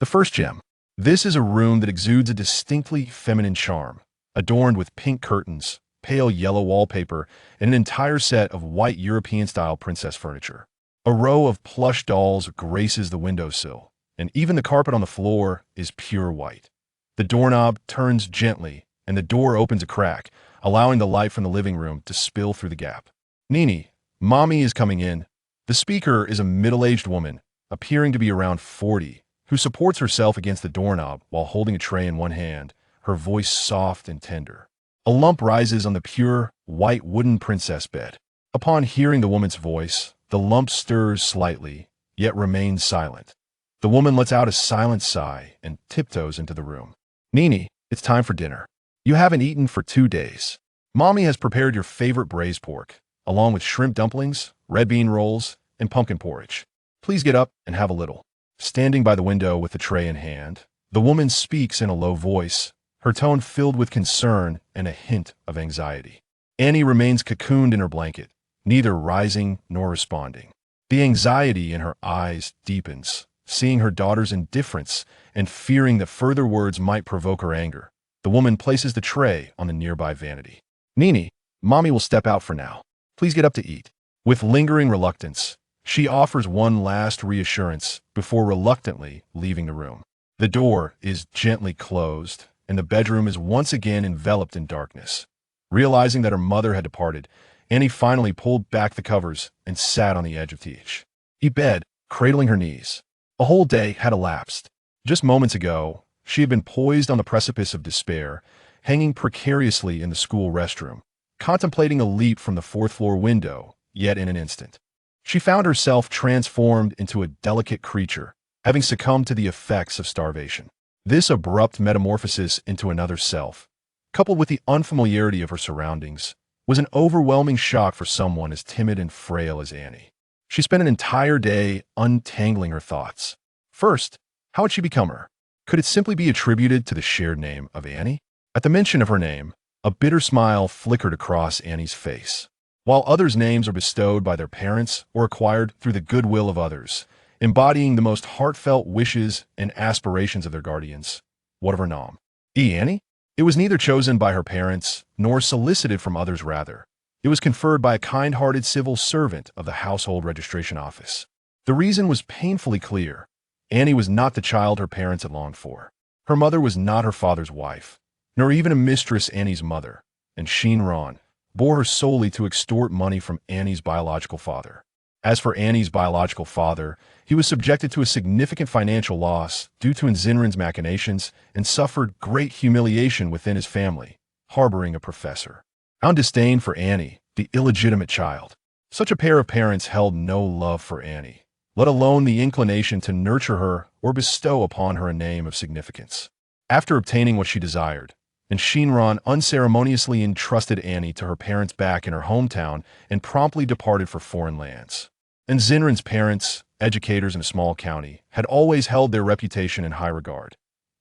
The first gem. This is a room that exudes a distinctly feminine charm, adorned with pink curtains, pale yellow wallpaper, and an entire set of white European-style princess furniture. A row of plush dolls graces the windowsill, and even the carpet on the floor is pure white. The doorknob turns gently, and the door opens a crack, allowing the light from the living room to spill through the gap. Nini, Mommy is coming in. The speaker is a middle-aged woman, appearing to be around 40, who supports herself against the doorknob while holding a tray in one hand, her voice soft and tender. A lump rises on the pure, white wooden princess bed. Upon hearing the woman's voice, the lump stirs slightly, yet remains silent. The woman lets out a silent sigh and tiptoes into the room. Nini, it's time for dinner. You haven't eaten for 2 days. Mommy has prepared your favorite braised pork, along with shrimp dumplings, red bean rolls, and pumpkin porridge. Please get up and have a little. Standing by the window with the tray in hand, the woman speaks in a low voice, her tone filled with concern and a hint of anxiety. Annie remains cocooned in her blanket, neither rising nor responding. The anxiety in her eyes deepens, seeing her daughter's indifference and fearing that further words might provoke her anger. The woman places the tray on the nearby vanity. Nini, Mommy will step out for now. Please get up to eat. With lingering reluctance, she offers one last reassurance before reluctantly leaving the room. The door is gently closed, and the bedroom is once again enveloped in darkness. Realizing that her mother had departed, Annie finally pulled back the covers and sat on the edge of the bed, cradling her knees. A whole day had elapsed. Just moments ago, she had been poised on the precipice of despair, hanging precariously in the school restroom, contemplating a leap from the fourth-floor window, yet in an instant. She found herself transformed into a delicate creature, having succumbed to the effects of starvation. This abrupt metamorphosis into another self, coupled with the unfamiliarity of her surroundings, was an overwhelming shock for someone as timid and frail as Annie. She spent an entire day untangling her thoughts. First, how had she become her? Could it simply be attributed to the shared name of Annie? At the mention of her name, a bitter smile flickered across Annie's face. While others' names are bestowed by their parents or acquired through the goodwill of others, embodying the most heartfelt wishes and aspirations of their guardians, what of her nom? Annie? It was neither chosen by her parents nor solicited from others. Rather, it was conferred by a kind-hearted civil servant of the household registration office. The reason was painfully clear. Annie was not the child her parents had longed for. Her mother was not her father's wife, nor even a mistress Annie's mother, and Shinran bore her solely to extort money from Annie's biological father. As for Annie's biological father, he was subjected to a significant financial loss due to Nzinran's machinations and suffered great humiliation within his family, harboring a professor. Out of disdain for Annie, the illegitimate child, such a pair of parents held no love for Annie, let alone the inclination to nurture her or bestow upon her a name of significance. After obtaining what she desired, and Shinran unceremoniously entrusted Annie to her parents back in her hometown and promptly departed for foreign lands. And Zinran's parents, educators in a small county, had always held their reputation in high regard.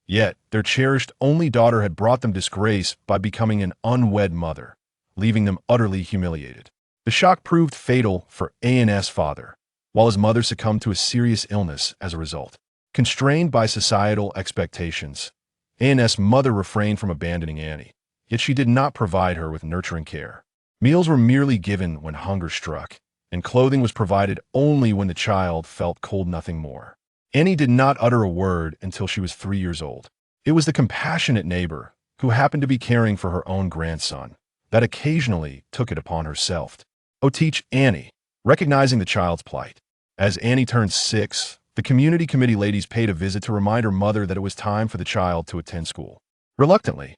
Yet, their cherished only daughter had brought them disgrace by becoming an unwed mother, leaving them utterly humiliated. The shock proved fatal for AN's father, while his mother succumbed to a serious illness as a result. Constrained by societal expectations, AN's mother refrained from abandoning Annie, yet she did not provide her with nurturing care. Meals were merely given when hunger struck, and clothing was provided only when the child felt cold, nothing more. Annie did not utter a word until she was 3 years old. It was the compassionate neighbor, who happened to be caring for her own grandson, that occasionally took it upon herself to teach Annie, recognizing the child's plight. As Annie turned 6, the community committee ladies paid a visit to remind her mother that it was time for the child to attend school. Reluctantly,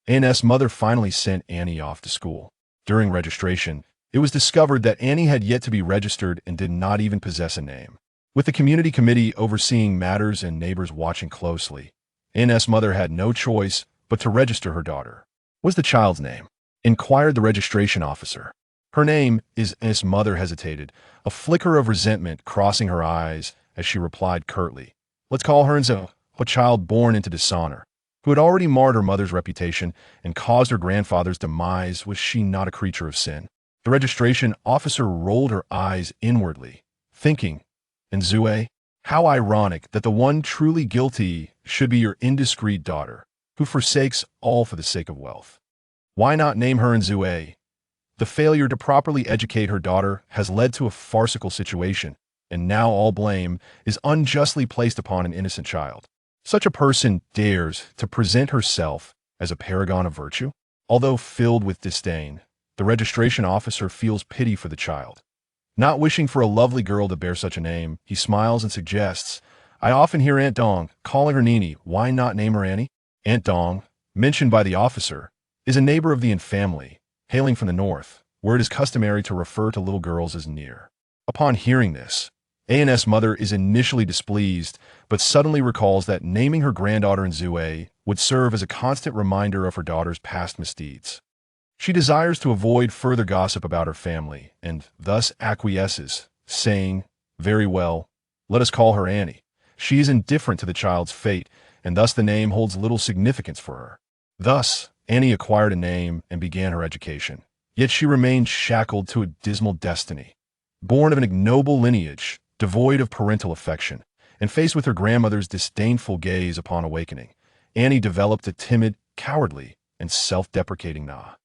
Annie's mother finally sent Annie off to school. During registration, it was discovered that Annie had yet to be registered and did not even possess a name. With the community committee overseeing matters and neighbors watching closely, Annie's mother had no choice but to register her daughter. "What's the child's name?" inquired the registration officer. "Her name is..." Annie's mother hesitated, a flicker of resentment crossing her eyes as she replied curtly, "Let's call her Enzo, a child born into dishonor, who had already marred her mother's reputation and caused her grandfather's demise. Was she not a creature of sin?" The registration officer rolled her eyes inwardly, thinking, "Nzue, How ironic that the one truly guilty should be your indiscreet daughter, who forsakes all for the sake of wealth. Why not name her Nzue? The failure to properly educate her daughter has led to a farcical situation, and now all blame is unjustly placed upon an innocent child. Such a person dares to present herself as a paragon of virtue? Although filled with disdain, the registration officer feels pity for the child. Not wishing for a lovely girl to bear such a name, he smiles and suggests, "I often hear Aunt Dong calling her Nini. Why not name her Annie?" Aunt Dong, mentioned by the officer, is a neighbor of the Yin family, hailing from the north, where it is customary to refer to little girls as Near. Upon hearing this, An's mother is initially displeased, but suddenly recalls that naming her granddaughter Nzue would serve as a constant reminder of her daughter's past misdeeds. She desires to avoid further gossip about her family, and thus acquiesces, saying, "Very well, let us call her Annie." She is indifferent to the child's fate, and thus the name holds little significance for her. Thus, Annie acquired a name and began her education. Yet she remained shackled to a dismal destiny. Born of an ignoble lineage, devoid of parental affection, and faced with her grandmother's disdainful gaze upon awakening, Annie developed a timid, cowardly, and self-deprecating nature.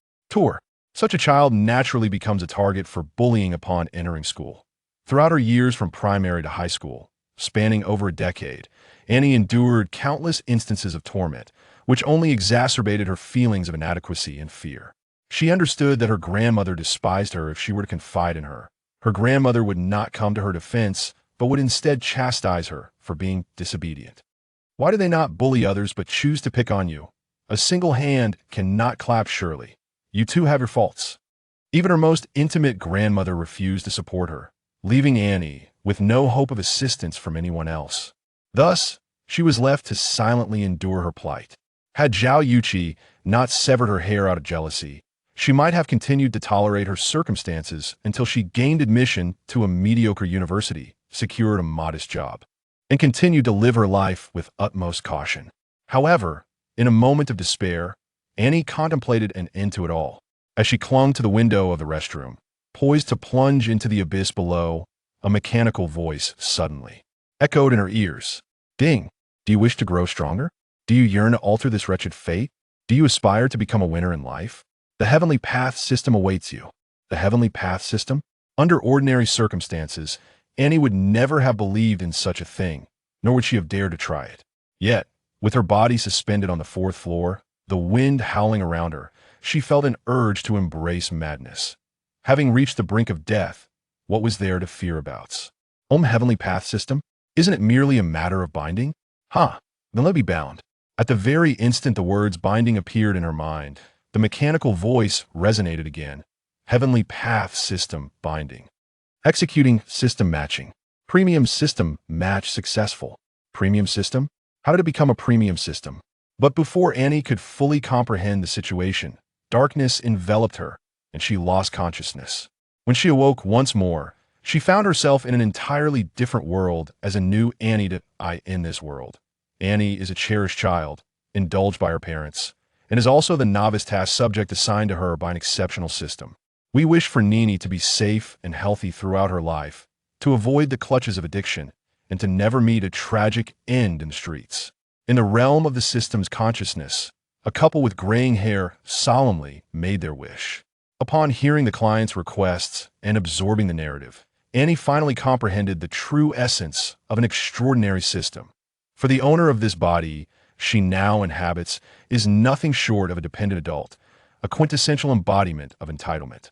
Such a child naturally becomes a target for bullying upon entering school. Throughout her years from primary to high school, spanning over a decade, Annie endured countless instances of torment, which only exacerbated her feelings of inadequacy and fear. She understood that her grandmother despised her if she were to confide in her. Her grandmother would not come to her defense, but would instead chastise her for being disobedient. Why do they not bully others but choose to pick on you? A single hand cannot clap surely. You too have your faults. Even her most intimate grandmother refused to support her, leaving Annie with no hope of assistance from anyone else. Thus, she was left to silently endure her plight. Had Zhao Yuqi not severed her hair out of jealousy, she might have continued to tolerate her circumstances until she gained admission to a mediocre university, secured a modest job, and continued to live her life with utmost caution. However, in a moment of despair, Annie contemplated an end to it all. As she clung to the window of the restroom, poised to plunge into the abyss below, a mechanical voice suddenly echoed in her ears. "Ding! Do you wish to grow stronger? Do you yearn to alter this wretched fate? Do you aspire to become a winner in life? The Heavenly Path system awaits you." The Heavenly Path system? Under ordinary circumstances, Annie would never have believed in such a thing, nor would she have dared to try it. Yet, with her body suspended on the fourth floor, the wind howling around her, she felt an urge to embrace madness. Having reached the brink of death, what was there to fear about? Heavenly Path system? Isn't it merely a matter of binding? Then let me be bound. At the very instant the words binding appeared in her mind, the mechanical voice resonated again. Heavenly Path system binding. Executing system matching. Premium system match successful. Premium system? How did it become a premium system? But before Annie could fully comprehend the situation, darkness enveloped her, and she lost consciousness. When she awoke once more, she found herself in an entirely different world as a new Annie in this world. Annie is a cherished child, indulged by her parents, and is also the novice task subject assigned to her by an exceptional system. We wish for Nini to be safe and healthy throughout her life, to avoid the clutches of addiction, and to never meet a tragic end in the streets. In the realm of the system's consciousness, a couple with graying hair solemnly made their wish. Upon hearing the client's requests and absorbing the narrative, Annie finally comprehended the true essence of an extraordinary system. For the owner of this body she now inhabits is nothing short of a dependent adult, a quintessential embodiment of entitlement.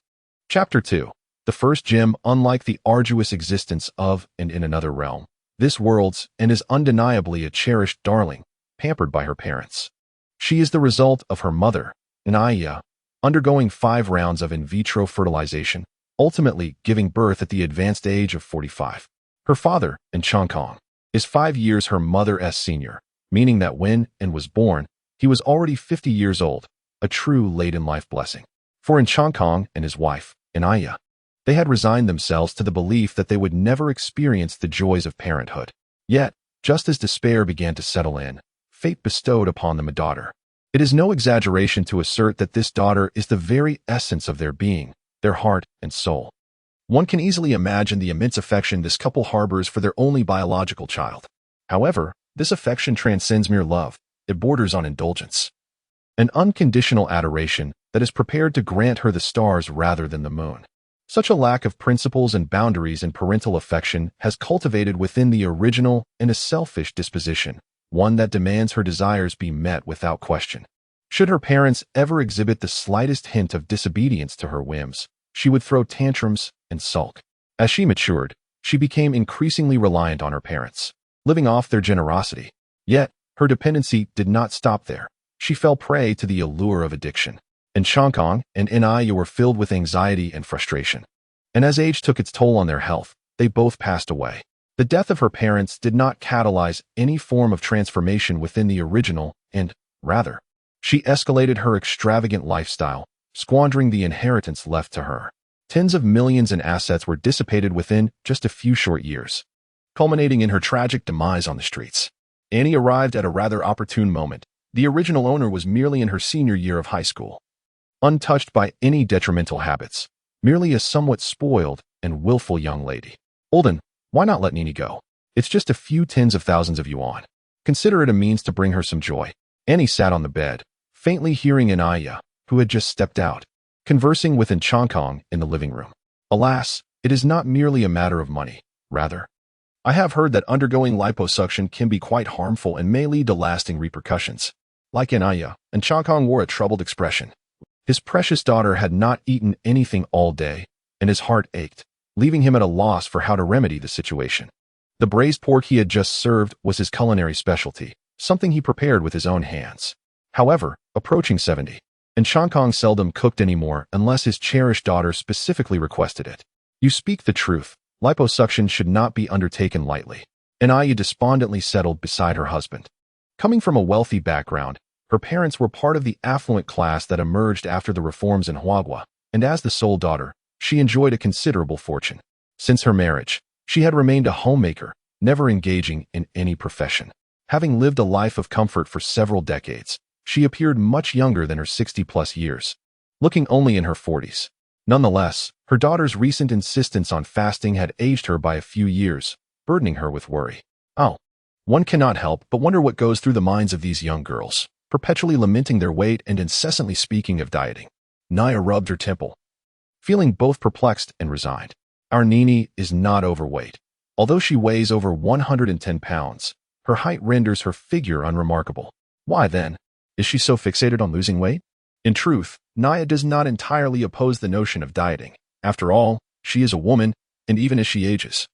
Chapter 2. The first gem. Unlike the arduous existence of and in another realm, this world's and is undeniably a cherished darling, pampered by her parents. She is the result of her mother, Inaya, undergoing 5 rounds of in vitro fertilization, ultimately giving birth at the advanced age of 45. Her father, in Kong, is 5 years her mother's senior, meaning that when and was born, he was already 50 years old, a true late-in-life blessing. For in Kong and his wife, Inaya, they had resigned themselves to the belief that they would never experience the joys of parenthood. Yet, just as despair began to settle in, fate bestowed upon them a daughter. It is no exaggeration to assert that this daughter is the very essence of their being, their heart and soul. One can easily imagine the immense affection this couple harbors for their only biological child. However, this affection transcends mere love. It borders on indulgence. An unconditional adoration that is prepared to grant her the stars rather than the moon. Such a lack of principles and boundaries in parental affection has cultivated within the original and a selfish disposition, one that demands her desires be met without question. Should her parents ever exhibit the slightest hint of disobedience to her whims, she would throw tantrums and sulk. As she matured, she became increasingly reliant on her parents, living off their generosity. Yet, her dependency did not stop there. She fell prey to the allure of addiction. And Changkong and Inaya were filled with anxiety and frustration. And as age took its toll on their health, they both passed away. The death of her parents did not catalyze any form of transformation within the original, and, rather, she escalated her extravagant lifestyle, squandering the inheritance left to her. Tens of millions in assets were dissipated within just a few short years, culminating in her tragic demise on the streets. Annie arrived at a rather opportune moment. The original owner was merely in her senior year of high school, untouched by any detrimental habits, merely a somewhat spoiled and willful young lady. Olden, why not let Nini go? It's just a few tens of thousands of yuan. Consider it a means to bring her some joy. Annie sat on the bed, faintly hearing Inaya, who had just stepped out, conversing with Changkong in the living room. Alas, it is not merely a matter of money. Rather, I have heard that undergoing liposuction can be quite harmful and may lead to lasting repercussions. Like Inaya, Changkong wore a troubled expression. His precious daughter had not eaten anything all day, and his heart ached, leaving him at a loss for how to remedy the situation. The braised pork he had just served was his culinary specialty, something he prepared with his own hands. However, approaching 70, Changkong seldom cooked anymore unless his cherished daughter specifically requested it. You speak the truth. Liposuction should not be undertaken lightly. Inaya despondently settled beside her husband. Coming from a wealthy background, her parents were part of the affluent class that emerged after the reforms in Huagua, and as the sole daughter, she enjoyed a considerable fortune. Since her marriage, she had remained a homemaker, never engaging in any profession. Having lived a life of comfort for several decades, she appeared much younger than her 60-plus years, looking only in her 40s. Nonetheless, her daughter's recent insistence on fasting had aged her by a few years, burdening her with worry. Oh, one cannot help but wonder what goes through the minds of these young girls, perpetually lamenting their weight and incessantly speaking of dieting. Naya rubbed her temple, feeling both perplexed and resigned. Our Nini is not overweight. Although she weighs over 110 pounds, her height renders her figure unremarkable. Why then, is she so fixated on losing weight? In truth, Naya does not entirely oppose the notion of dieting. After all, she is a woman, and even as she ages,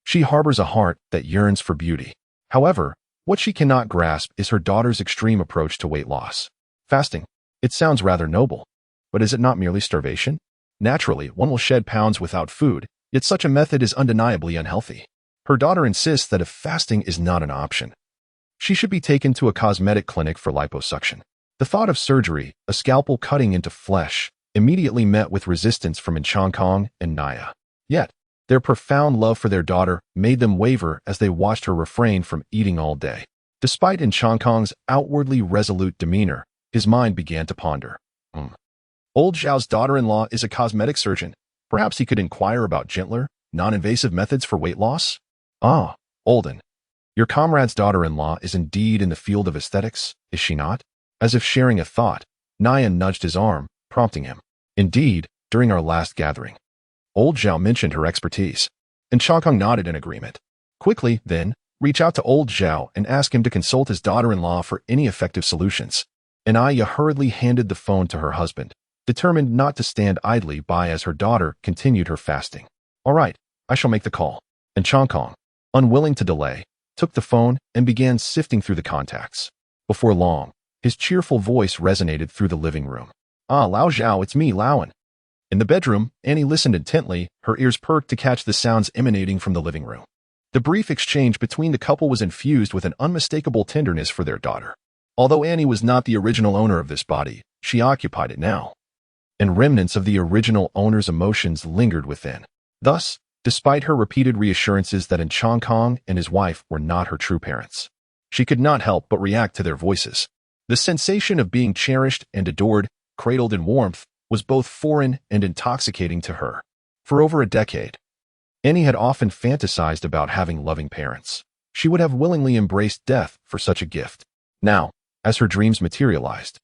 she harbors a heart that yearns for beauty. However, what she cannot grasp is her daughter's extreme approach to weight loss. Fasting. It sounds rather noble. But is it not merely starvation? Naturally, one will shed pounds without food, yet such a method is undeniably unhealthy. Her daughter insists that if fasting is not an option, she should be taken to a cosmetic clinic for liposuction. The thought of surgery, a scalpel cutting into flesh, immediately met with resistance from Changkong and Naya. Yet, their profound love for their daughter made them waver as they watched her refrain from eating all day. Despite Changkong's outwardly resolute demeanor, his mind began to ponder. Old Zhao's daughter-in-law is a cosmetic surgeon. Perhaps he could inquire about gentler, non-invasive methods for weight loss? Ah, Olden, your comrade's daughter-in-law is indeed in the field of aesthetics, is she not? As if sharing a thought, Naya nudged his arm, prompting him. Indeed, during our last gathering, Old Zhao mentioned her expertise, and Changkong nodded in agreement. Quickly, then, reach out to Old Zhao and ask him to consult his daughter-in-law for any effective solutions. Inaya hurriedly handed the phone to her husband, determined not to stand idly by as her daughter continued her fasting. All right, I shall make the call. And Changkong, unwilling to delay, took the phone and began sifting through the contacts. Before long, his cheerful voice resonated through the living room. Ah, Lao Zhao, it's me, Laowen. In the bedroom, Annie listened intently, her ears perked to catch the sounds emanating from the living room. The brief exchange between the couple was infused with an unmistakable tenderness for their daughter. Although Annie was not the original owner of this body, she occupied it now, and remnants of the original owner's emotions lingered within. Thus, despite her repeated reassurances that Changkong and his wife were not her true parents, she could not help but react to their voices. The sensation of being cherished and adored, cradled in warmth, was both foreign and intoxicating to her. For over a decade, Annie had often fantasized about having loving parents. She would have willingly embraced death for such a gift. Now, as her dreams materialized,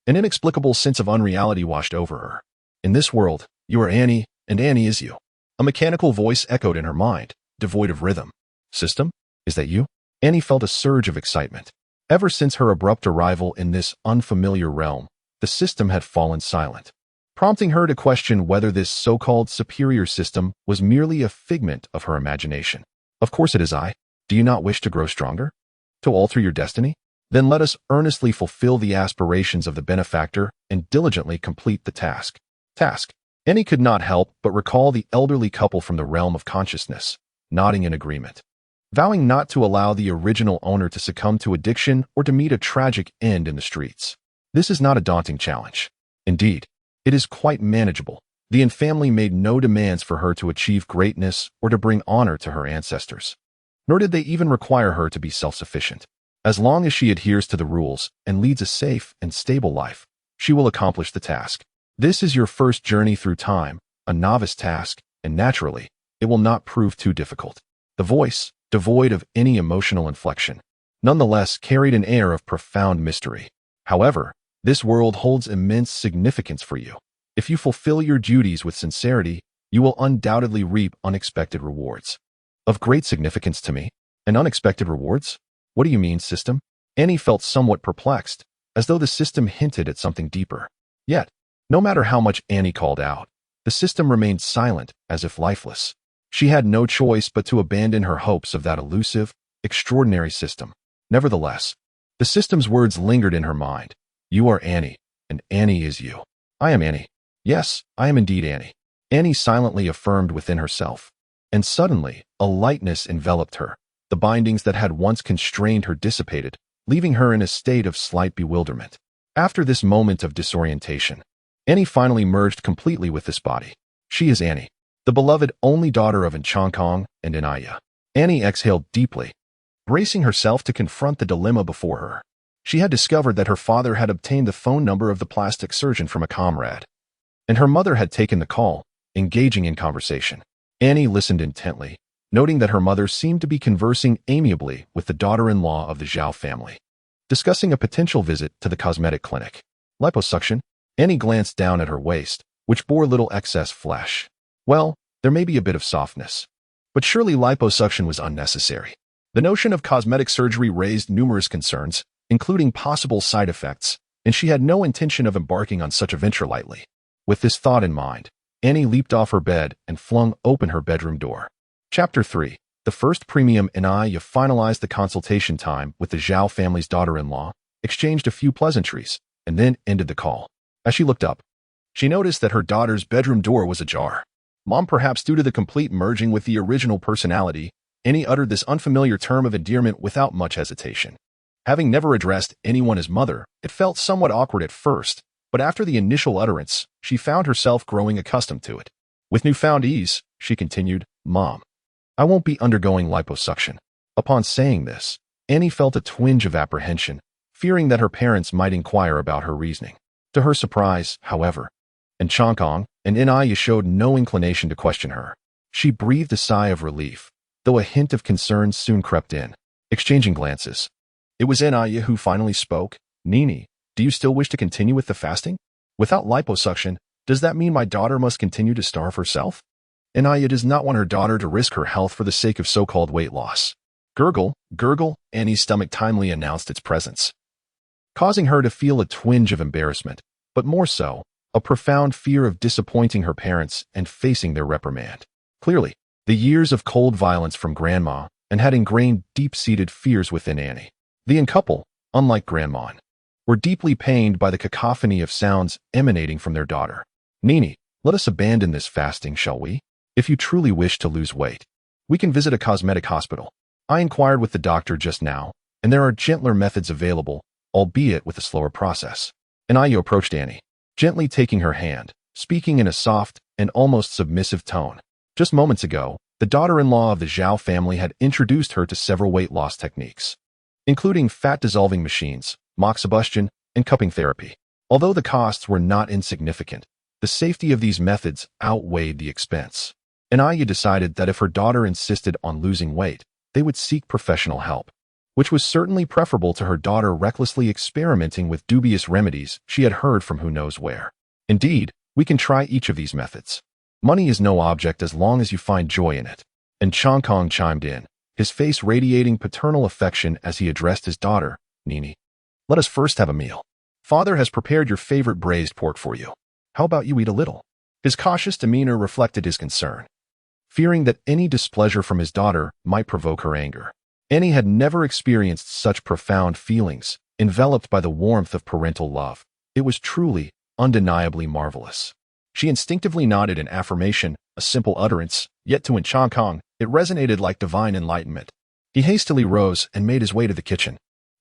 an inexplicable sense of unreality washed over her. In this world, you are Annie, and Annie is you. A mechanical voice echoed in her mind, devoid of rhythm. System? Is that you? Annie felt a surge of excitement. Ever since her abrupt arrival in this unfamiliar realm, the system had fallen silent, prompting her to question whether this so-called superior system was merely a figment of her imagination. Of course it is I. Do you not wish to grow stronger? To alter your destiny? Then let us earnestly fulfill the aspirations of the benefactor and diligently complete the task. Annie could not help but recall the elderly couple from the realm of consciousness, nodding in agreement, vowing not to allow the original owner to succumb to addiction or to meet a tragic end in the streets. This is not a daunting challenge. Indeed, it is quite manageable. The Yin family made no demands for her to achieve greatness or to bring honor to her ancestors, nor did they even require her to be self-sufficient. As long as she adheres to the rules and leads a safe and stable life, she will accomplish the task. This is your first journey through time, a novice task, and naturally, it will not prove too difficult. The voice, devoid of any emotional inflection, nonetheless carried an air of profound mystery. However, this world holds immense significance for you. If you fulfill your duties with sincerity, you will undoubtedly reap unexpected rewards. Of great significance to me, and unexpected rewards? What do you mean, system? Annie felt somewhat perplexed, as though the system hinted at something deeper. Yet, no matter how much Annie called out, the system remained silent, as if lifeless. She had no choice but to abandon her hopes of that elusive, extraordinary system. Nevertheless, the system's words lingered in her mind. You are Annie, and Annie is you. I am Annie. Yes, I am indeed Annie. Annie silently affirmed within herself. And suddenly, a lightness enveloped her. The bindings that had once constrained her dissipated, leaving her in a state of slight bewilderment. After this moment of disorientation, Annie finally merged completely with this body. She is Annie, the beloved only daughter of Enchankong and Inaya. Annie exhaled deeply, bracing herself to confront the dilemma before her. She had discovered that her father had obtained the phone number of the plastic surgeon from a comrade, and her mother had taken the call, engaging in conversation. Annie listened intently, noting that her mother seemed to be conversing amiably with the daughter-in-law of the Zhao family, discussing a potential visit to the cosmetic clinic. Liposuction? Annie glanced down at her waist, which bore little excess flesh. Well, there may be a bit of softness, but surely liposuction was unnecessary. The notion of cosmetic surgery raised numerous concerns, including possible side effects, and she had no intention of embarking on such a venture lightly. With this thought in mind, Annie leaped off her bed and flung open her bedroom door. Chapter 3. The first premium Inaya finalized the consultation time with the Zhao family's daughter-in-law, exchanged a few pleasantries, and then ended the call. As she looked up, she noticed that her daughter's bedroom door was ajar. Mom, perhaps due to the complete merging with the original personality, Annie uttered this unfamiliar term of endearment without much hesitation. Having never addressed anyone as mother, it felt somewhat awkward at first, but after the initial utterance, she found herself growing accustomed to it. With newfound ease, she continued, Mom, I won't be undergoing liposuction. Upon saying this, Annie felt a twinge of apprehension, fearing that her parents might inquire about her reasoning. To her surprise, however, Enchankong and Inaya showed no inclination to question her. She breathed a sigh of relief, though a hint of concern soon crept in. Exchanging glances, it was Inaya who finally spoke. Nini, do you still wish to continue with the fasting? Without liposuction, does that mean my daughter must continue to starve herself? Inaya does not want her daughter to risk her health for the sake of so-called weight loss. Gurgle, gurgle, Annie's stomach timely announced its presence, causing her to feel a twinge of embarrassment, but more so, a profound fear of disappointing her parents and facing their reprimand. Clearly, the years of cold violence from Grandma and had ingrained deep-seated fears within Annie. The young couple, unlike Grandma, were deeply pained by the cacophony of sounds emanating from their daughter. Nini, let us abandon this fasting, shall we? If you truly wish to lose weight, we can visit a cosmetic hospital. I inquired with the doctor just now, and there are gentler methods available, albeit with a slower process. Inaya approached Annie, gently taking her hand, speaking in a soft and almost submissive tone. Just moments ago, the daughter-in-law of the Zhao family had introduced her to several weight loss techniques, including fat-dissolving machines, moxibustion, and cupping therapy. Although the costs were not insignificant, The safety of these methods outweighed the expense. Anaya decided that if her daughter insisted on losing weight, they would seek professional help, which was certainly preferable to her daughter recklessly experimenting with dubious remedies she had heard from who knows where. Indeed, we can try each of these methods. Money is no object as long as you find joy in it. And Chong Kong chimed in, his face radiating paternal affection as he addressed his daughter, Nini. Let us first have a meal. Father has prepared your favorite braised pork for you. How about you eat a little? His cautious demeanor reflected his concern, fearing that any displeasure from his daughter might provoke her anger. Annie had never experienced such profound feelings, enveloped by the warmth of parental love. It was truly, undeniably marvelous. She instinctively nodded in affirmation, a simple utterance, yet to Chong Kong, it resonated like divine enlightenment. He hastily rose and made his way to the kitchen.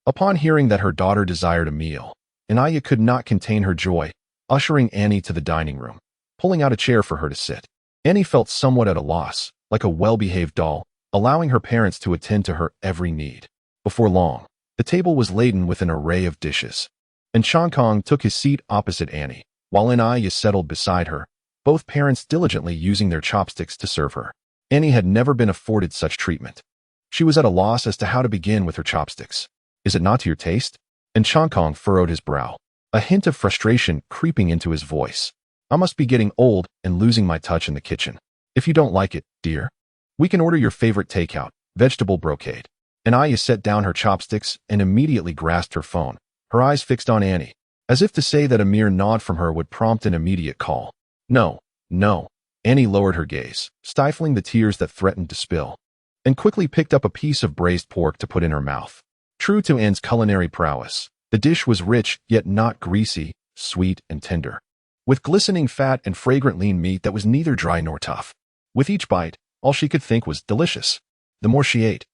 Upon hearing that her daughter desired a meal, Anaya could not contain her joy, ushering Annie to the dining room, pulling out a chair for her to sit. Annie felt somewhat at a loss, like a well-behaved doll, allowing her parents to attend to her every need. Before long, the table was laden with an array of dishes, and Chong Kong took his seat opposite Annie, while Anaya settled beside her, both parents diligently using their chopsticks to serve her. Annie had never been afforded such treatment. She was at a loss as to how to begin with her chopsticks. Is it not to your taste? And Chong Kong furrowed his brow, a hint of frustration creeping into his voice. I must be getting old and losing my touch in the kitchen. If you don't like it, dear, we can order your favorite takeout, vegetable brocade. Anaya set down her chopsticks and immediately grasped her phone, her eyes fixed on Annie, as if to say that a mere nod from her would prompt an immediate call. No, no. Annie lowered her gaze, stifling the tears that threatened to spill, and quickly picked up a piece of braised pork to put in her mouth. True to Anne's culinary prowess, the dish was rich yet not greasy, sweet and tender, with glistening fat and fragrant lean meat that was neither dry nor tough. With each bite, all she could think was delicious. The more she ate,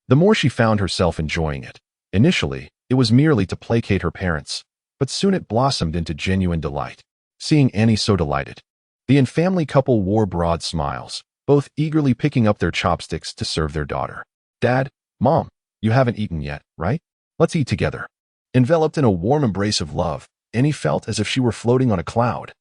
the more she found herself enjoying it. Initially, it was merely to placate her parents, but soon it blossomed into genuine delight. Seeing Annie so delighted, the in-family couple wore broad smiles, both eagerly picking up their chopsticks to serve their daughter. Dad, Mom, you haven't eaten yet, right? Let's eat together. Enveloped in a warm embrace of love, Annie felt as if she were floating on a cloud.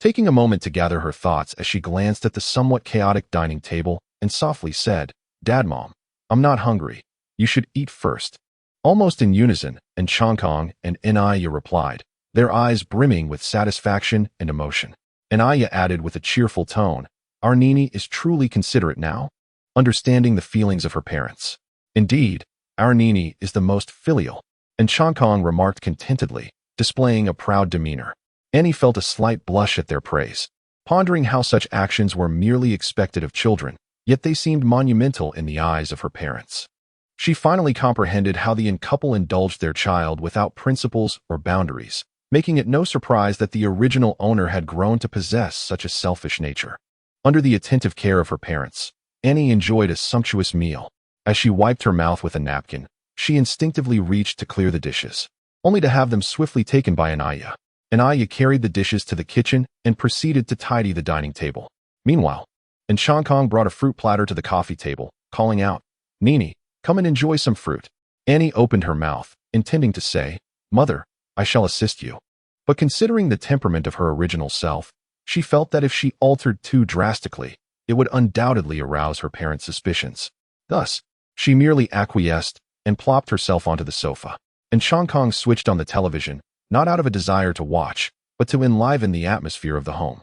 Taking a moment to gather her thoughts as she glanced at the somewhat chaotic dining table and softly said, Dad, Mom, I'm not hungry. You should eat first. Almost in unison, and Chong Kong and Anaya replied, their eyes brimming with satisfaction and emotion. Anaya added with a cheerful tone, our Nini is truly considerate now, understanding the feelings of her parents. Indeed, our Nini is the most filial. And Chong Kong remarked contentedly, displaying a proud demeanor. Annie felt a slight blush at their praise, pondering how such actions were merely expected of children, yet they seemed monumental in the eyes of her parents. She finally comprehended how the couple indulged their child without principles or boundaries, making it no surprise that the original owner had grown to possess such a selfish nature. Under the attentive care of her parents, Annie enjoyed a sumptuous meal. As she wiped her mouth with a napkin, she instinctively reached to clear the dishes, only to have them swiftly taken by Anaya. Anaya carried the dishes to the kitchen and proceeded to tidy the dining table. Meanwhile, Chong Kong brought a fruit platter to the coffee table, calling out, Nini, come and enjoy some fruit. Annie opened her mouth, intending to say, Mother, I shall assist you. But considering the temperament of her original self, she felt that if she altered too drastically, it would undoubtedly arouse her parents' suspicions. Thus, she merely acquiesced and plopped herself onto the sofa. And Chong Kong switched on the television, not out of a desire to watch, but to enliven the atmosphere of the home.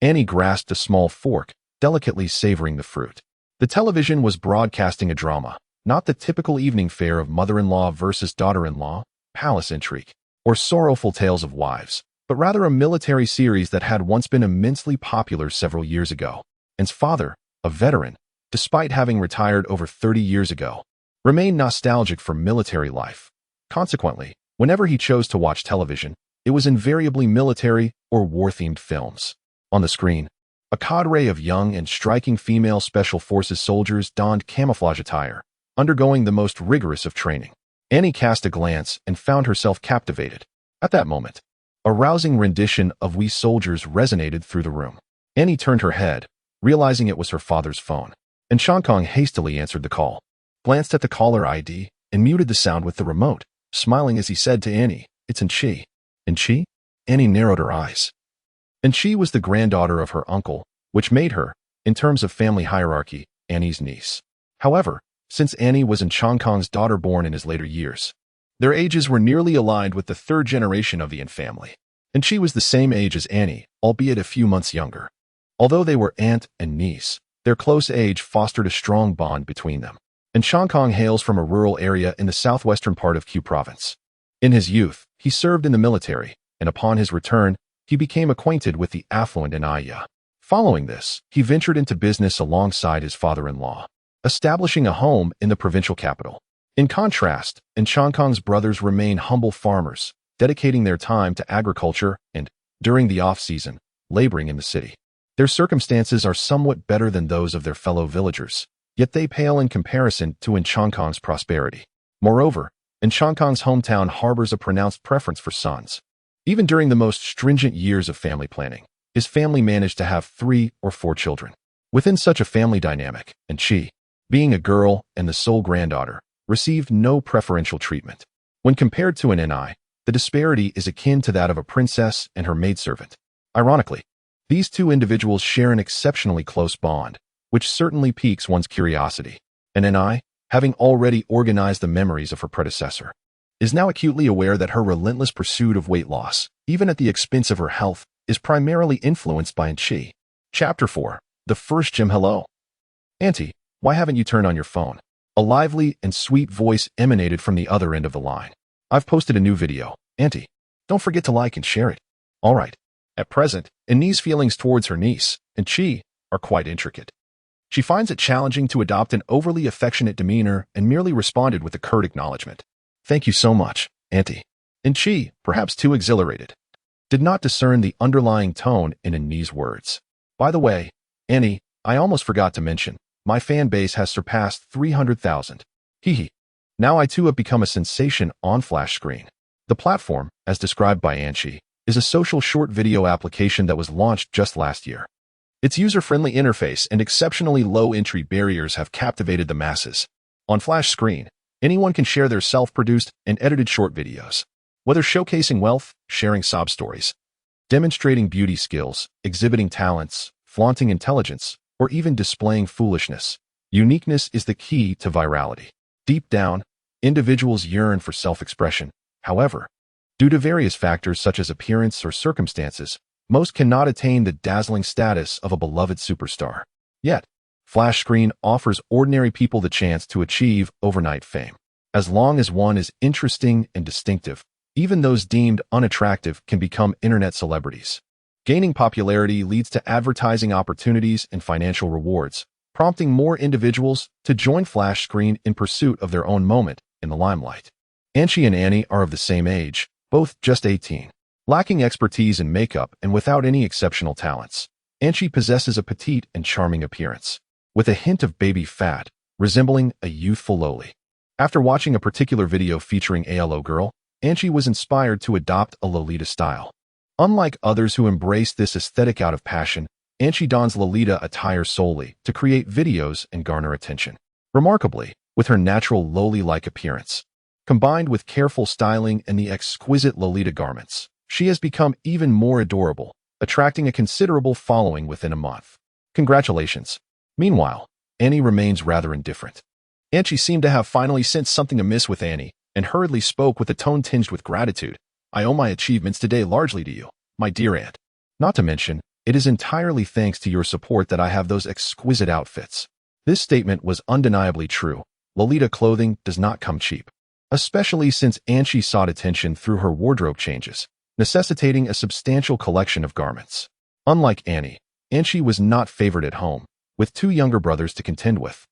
Annie grasped a small fork, delicately savoring the fruit. The television was broadcasting a drama, not the typical evening fare of mother-in-law versus daughter-in-law, palace intrigue, or sorrowful tales of wives, but rather a military series that had once been immensely popular several years ago. Anne's father, a veteran, despite having retired over 30 years ago, remained nostalgic for military life. Consequently, whenever he chose to watch television, it was invariably military or war-themed films. On the screen, a cadre of young and striking female special forces soldiers donned camouflage attire, undergoing the most rigorous of training. Annie cast a glance and found herself captivated. At that moment, a rousing rendition of We Soldiers resonated through the room. Annie turned her head, realizing it was her father's phone, and Chong Kong hastily answered the call, glanced at the caller ID, and muted the sound with the remote, smiling as he said to Annie, It's Enchi. Enchi? Annie narrowed her eyes. and she was the granddaughter of her uncle, which made her, in terms of family hierarchy, Annie's niece. However, since Annie was Chang Kong's daughter born in his later years, their ages were nearly aligned with the third generation of the Yin family, and she was the same age as Annie, albeit a few months younger. Although they were aunt and niece, their close age fostered a strong bond between them. And Chang Kong hails from a rural area in the southwestern part of Q province. In his youth, he served in the military, and upon his return, he became acquainted with the affluent Anaya. Following this, he ventured into business alongside his father-in-law, establishing a home in the provincial capital. In contrast, Chang Kong's brothers remain humble farmers, dedicating their time to agriculture and, during the off-season, laboring in the city. Their circumstances are somewhat better than those of their fellow villagers, yet they pale in comparison to Chang Kong's prosperity. Moreover, Chang Kong's hometown harbors a pronounced preference for sons. Even during the most stringent years of family planning, his family managed to have 3 or 4 children. Within such a family dynamic, she, being a girl and the sole granddaughter, received no preferential treatment. When compared to an NI, the disparity is akin to that of a princess and her maidservant. Ironically, these two individuals share an exceptionally close bond, which certainly piques one's curiosity. An NI, having already organized the memories of her predecessor, is now acutely aware that her relentless pursuit of weight loss, even at the expense of her health, is primarily influenced by Chi. Chapter 4. The First Gym. Hello. Auntie, why haven't you turned on your phone? A lively and sweet voice emanated from the other end of the line. I've posted a new video. Auntie, don't forget to like and share it. All right. At present, Annie's feelings towards her niece, Chi, are quite intricate. She finds it challenging to adopt an overly affectionate demeanor and merely responded with a curt acknowledgement. Thank you so much, Auntie. Chi, perhaps too exhilarated, did not discern the underlying tone in Annie's words. By the way, Annie, I almost forgot to mention, my fan base has surpassed 300,000. Hehe. Now I too have become a sensation on Flash Screen. The platform, as described by Anchi, is a social short video application that was launched just last year. Its user-friendly interface and exceptionally low entry barriers have captivated the masses. On Flash Screen, anyone can share their self-produced and edited short videos. Whether showcasing wealth, sharing sob stories, demonstrating beauty skills, exhibiting talents, flaunting intelligence, or even displaying foolishness, uniqueness is the key to virality. Deep down, individuals yearn for self-expression. However, due to various factors such as appearance or circumstances, most cannot attain the dazzling status of a beloved superstar. Yet, Flash Screen offers ordinary people the chance to achieve overnight fame. As long as one is interesting and distinctive, even those deemed unattractive can become internet celebrities. Gaining popularity leads to advertising opportunities and financial rewards, prompting more individuals to join Flash Screen in pursuit of their own moment in the limelight. Anchi and Annie are of the same age, both just 18. Lacking expertise in makeup and without any exceptional talents, Anchi possesses a petite and charming appearance, with a hint of baby fat, resembling a youthful loli. After watching a particular video featuring ALO Girl, Anchi was inspired to adopt a Lolita style. Unlike others who embrace this aesthetic out of passion, Anchi dons Lolita attire solely to create videos and garner attention. Remarkably, with her natural loli-like appearance, combined with careful styling and the exquisite Lolita garments, she has become even more adorable, attracting a considerable following within a month. Congratulations. Meanwhile, Annie remains rather indifferent. Anchi seemed to have finally sensed something amiss with Annie, and hurriedly spoke with a tone tinged with gratitude. I owe my achievements today largely to you, my dear aunt. Not to mention, it is entirely thanks to your support that I have those exquisite outfits. This statement was undeniably true. Lolita clothing does not come cheap, especially since Anchi sought attention through her wardrobe changes, necessitating a substantial collection of garments. Unlike Annie, Anchi was not favored at home, with 2 younger brothers to contend with,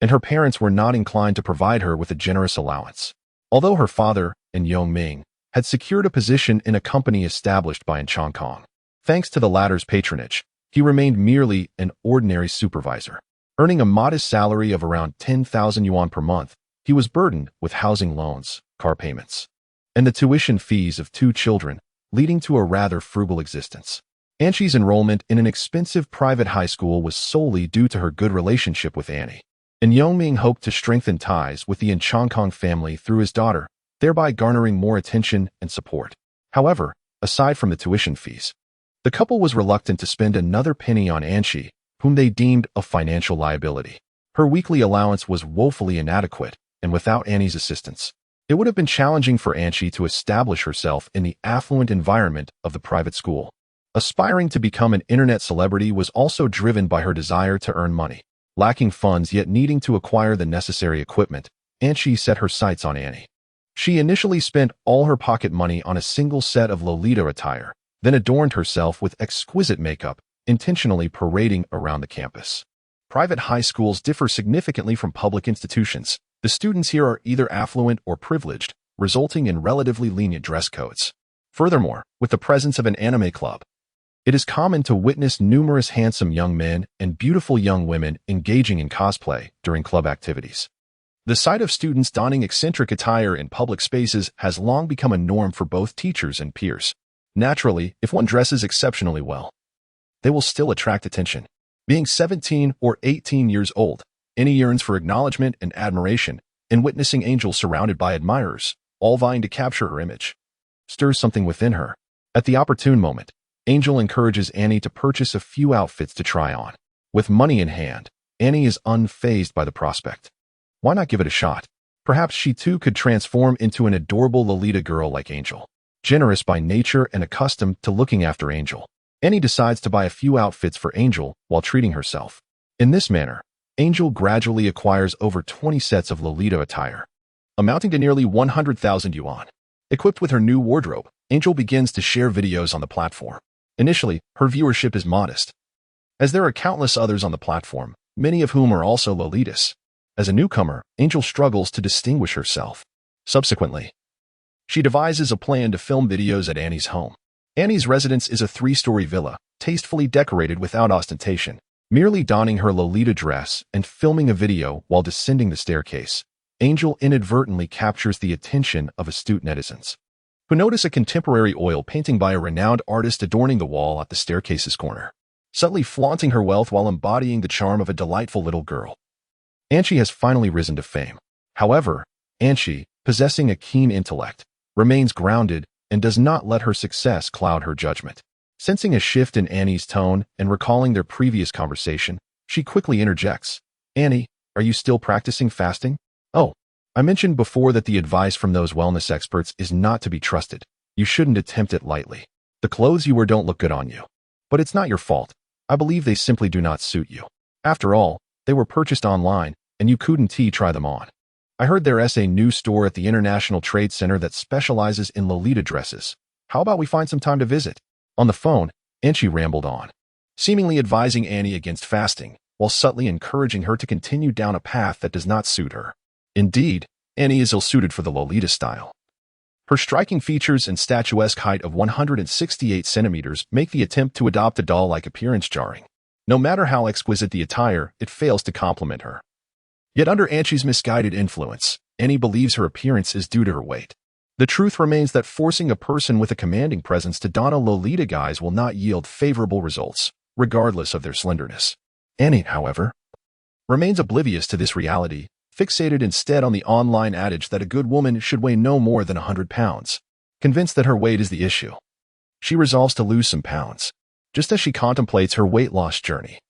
and her parents were not inclined to provide her with a generous allowance. Although her father, Yong Ming, had secured a position in a company established by Chang Kong, thanks to the latter's patronage, he remained merely an ordinary supervisor. Earning a modest salary of around 10,000 yuan per month, he was burdened with housing loans, car payments, and the tuition fees of 2 children, leading to a rather frugal existence. Anchi's enrollment in an expensive private high school was solely due to her good relationship with Annie, and Yongming hoped to strengthen ties with the Chang Kong family through his daughter, thereby garnering more attention and support. However, aside from the tuition fees, The couple was reluctant to spend another penny on Anshi, whom they deemed a financial liability. Her weekly allowance was woefully inadequate, and without Annie's assistance, it would have been challenging for Anshi to establish herself in the affluent environment of the private school. Aspiring to become an internet celebrity was also driven by her desire to earn money. Lacking funds yet needing to acquire the necessary equipment, Anshi set her sights on Annie. She initially spent all her pocket money on a single set of Lolita attire, then adorned herself with exquisite makeup, intentionally parading around the campus. Private high schools differ significantly from public institutions. The students here are either affluent or privileged, resulting in relatively lenient dress codes. Furthermore, with the presence of an anime club, it is common to witness numerous handsome young men and beautiful young women engaging in cosplay during club activities. The sight of students donning eccentric attire in public spaces has long become a norm for both teachers and peers. Naturally, if one dresses exceptionally well, they will still attract attention. Being 17 or 18 years old, Annie yearns for acknowledgement and admiration, and witnessing Angel surrounded by admirers, all vying to capture her image, stirs something within her. At the opportune moment, Angel encourages Annie to purchase a few outfits to try on. With money in hand, Annie is unfazed by the prospect. Why not give it a shot? Perhaps she too could transform into an adorable Lolita girl like Angel. Generous by nature and accustomed to looking after Angel, Annie decides to buy a few outfits for Angel while treating herself. In this manner, Angel gradually acquires over 20 sets of Lolita attire, amounting to nearly 100,000 yuan. Equipped with her new wardrobe, Angel begins to share videos on the platform. Initially, her viewership is modest, as there are countless others on the platform, many of whom are also Lolitas. As a newcomer, Angel struggles to distinguish herself. Subsequently, she devises a plan to film videos at Annie's home. Annie's residence is a 3-story villa, tastefully decorated without ostentation. Merely donning her Lolita dress and filming a video while descending the staircase, Angel inadvertently captures the attention of astute netizens, who notice a contemporary oil painting by a renowned artist adorning the wall at the staircase's corner, subtly flaunting her wealth while embodying the charm of a delightful little girl. Anshi has finally risen to fame. However, Anshi, possessing a keen intellect, remains grounded and does not let her success cloud her judgment. Sensing a shift in Annie's tone and recalling their previous conversation, she quickly interjects, "Annie, are you still practicing fasting?" "Oh, I mentioned before that the advice from those wellness experts is not to be trusted. You shouldn't attempt it lightly. The clothes you wear don't look good on you. But it's not your fault. I believe they simply do not suit you. After all, they were purchased online, and you couldn't try them on. I heard there is a new store at the International Trade Center that specializes in Lolita dresses. How about we find some time to visit?" On the phone, Anshi rambled on, seemingly advising Annie against fasting, while subtly encouraging her to continue down a path that does not suit her. Indeed, Annie is ill-suited for the Lolita style. Her striking features and statuesque height of 168 centimeters make the attempt to adopt a doll-like appearance jarring. No matter how exquisite the attire, it fails to complement her. Yet under Anshi's misguided influence, Annie believes her appearance is due to her weight. The truth remains that forcing a person with a commanding presence to don a Lolita guise will not yield favorable results, regardless of their slenderness. Annie, however, remains oblivious to this reality, fixated instead on the online adage that a good woman should weigh no more than 100 pounds. Convinced that her weight is the issue, she resolves to lose some pounds. Just as she contemplates her weight loss journey,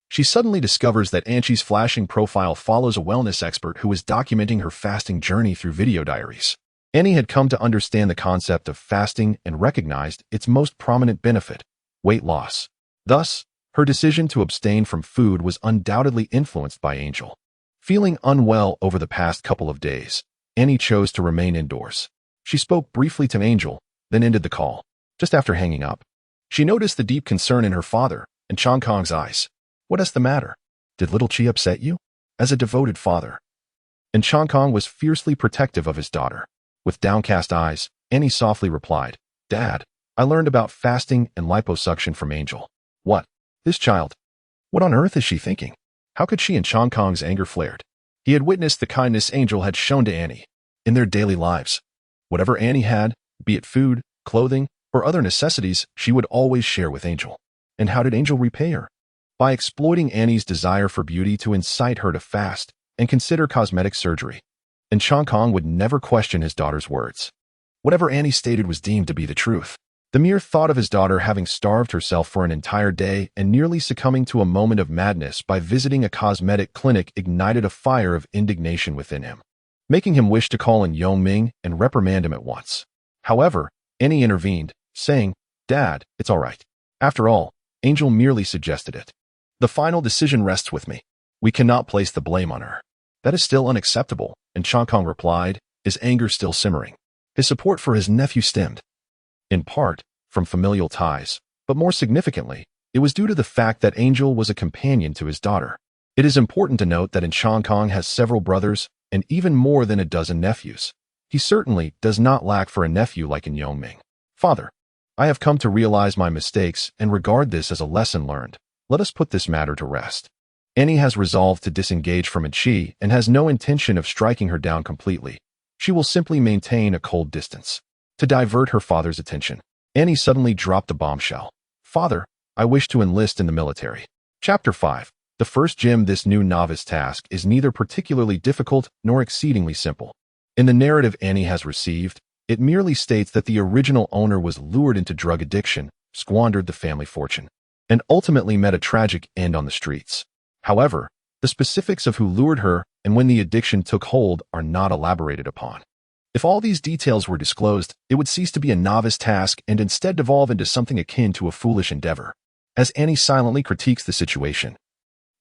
she suddenly discovers that Anshi's flashing profile follows a wellness expert who is documenting her fasting journey through video diaries. Annie had come to understand the concept of fasting and recognized its most prominent benefit, weight loss. Thus, her decision to abstain from food was undoubtedly influenced by Angel. Feeling unwell over the past couple of days, Annie chose to remain indoors. She spoke briefly to Angel, then ended the call. Just after hanging up, she noticed the deep concern in her father and Chang Kong's eyes. "What is the matter? Did little Chi upset you?" As a devoted father, and Chang Kong was fiercely protective of his daughter. With downcast eyes, Annie softly replied, "Dad, I learned about fasting and liposuction from Angel." "What? This child? What on earth is she thinking?" How could she and Chang Kong's anger flared? He had witnessed the kindness Angel had shown to Annie in their daily lives. Whatever Annie had, be it food, clothing, or other necessities, she would always share with Angel. And how did Angel repay her? By exploiting Annie's desire for beauty to incite her to fast and consider cosmetic surgery. And Chang Kong would never question his daughter's words. Whatever Annie stated was deemed to be the truth. The mere thought of his daughter having starved herself for an entire day and nearly succumbing to a moment of madness by visiting a cosmetic clinic ignited a fire of indignation within him, making him wish to call in Yongming and reprimand him at once. However, Annie intervened, saying, "Dad, it's all right. After all, Angel merely suggested it. The final decision rests with me. We cannot place the blame on her." "That is still unacceptable," and Changkong replied, his anger still simmering. His support for his nephew stemmed, in part, from familial ties, but more significantly, it was due to the fact that Angel was a companion to his daughter. It is important to note that Changkong has several brothers and even more than a dozen nephews. He certainly does not lack for a nephew like in Yongming. "Father, I have come to realize my mistakes and regard this as a lesson learned. Let us put this matter to rest." Annie has resolved to disengage from Chi and has no intention of striking her down completely. She will simply maintain a cold distance. To divert her father's attention, Annie suddenly dropped a bombshell. "Father, I wish to enlist in the military." Chapter 5. The first gym. This new novice task is neither particularly difficult nor exceedingly simple. In the narrative Annie has received, it merely states that the original owner was lured into drug addiction, squandered the family fortune, and ultimately met a tragic end on the streets. However, the specifics of who lured her and when the addiction took hold are not elaborated upon. If all these details were disclosed, it would cease to be a novice task and instead devolve into something akin to a foolish endeavor. As Annie silently critiques the situation,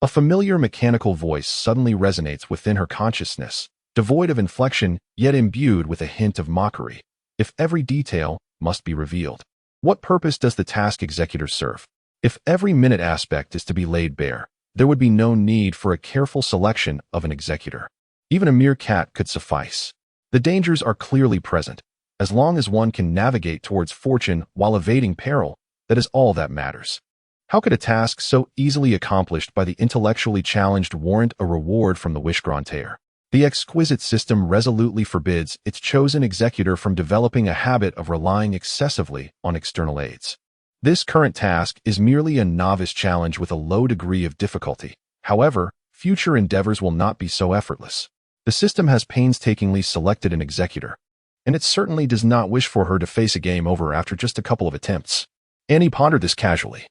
a familiar mechanical voice suddenly resonates within her consciousness, devoid of inflection, yet imbued with a hint of mockery. If every detail must be revealed, what purpose does the task executor serve? If every minute aspect is to be laid bare, there would be no need for a careful selection of an executor. Even a mere cat could suffice. The dangers are clearly present. As long as one can navigate towards fortune while evading peril, that is all that matters. How could a task so easily accomplished by the intellectually challenged warrant a reward from the wish-granter? The exquisite system resolutely forbids its chosen executor from developing a habit of relying excessively on external aids. This current task is merely a novice challenge with a low degree of difficulty. However, future endeavors will not be so effortless. The system has painstakingly selected an executor, and it certainly does not wish for her to face a game over after just a couple of attempts. Annie pondered this casually,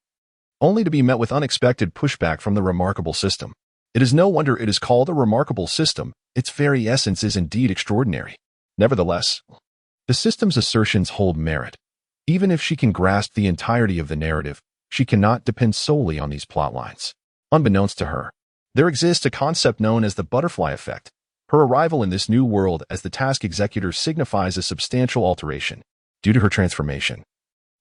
only to be met with unexpected pushback from the remarkable system. It is no wonder it is called a remarkable system. Its very essence is indeed extraordinary. Nevertheless, the system's assertions hold merit. Even if she can grasp the entirety of the narrative, she cannot depend solely on these plot lines. Unbeknownst to her, there exists a concept known as the butterfly effect. Her arrival in this new world as the task executor signifies a substantial alteration. Due to her transformation,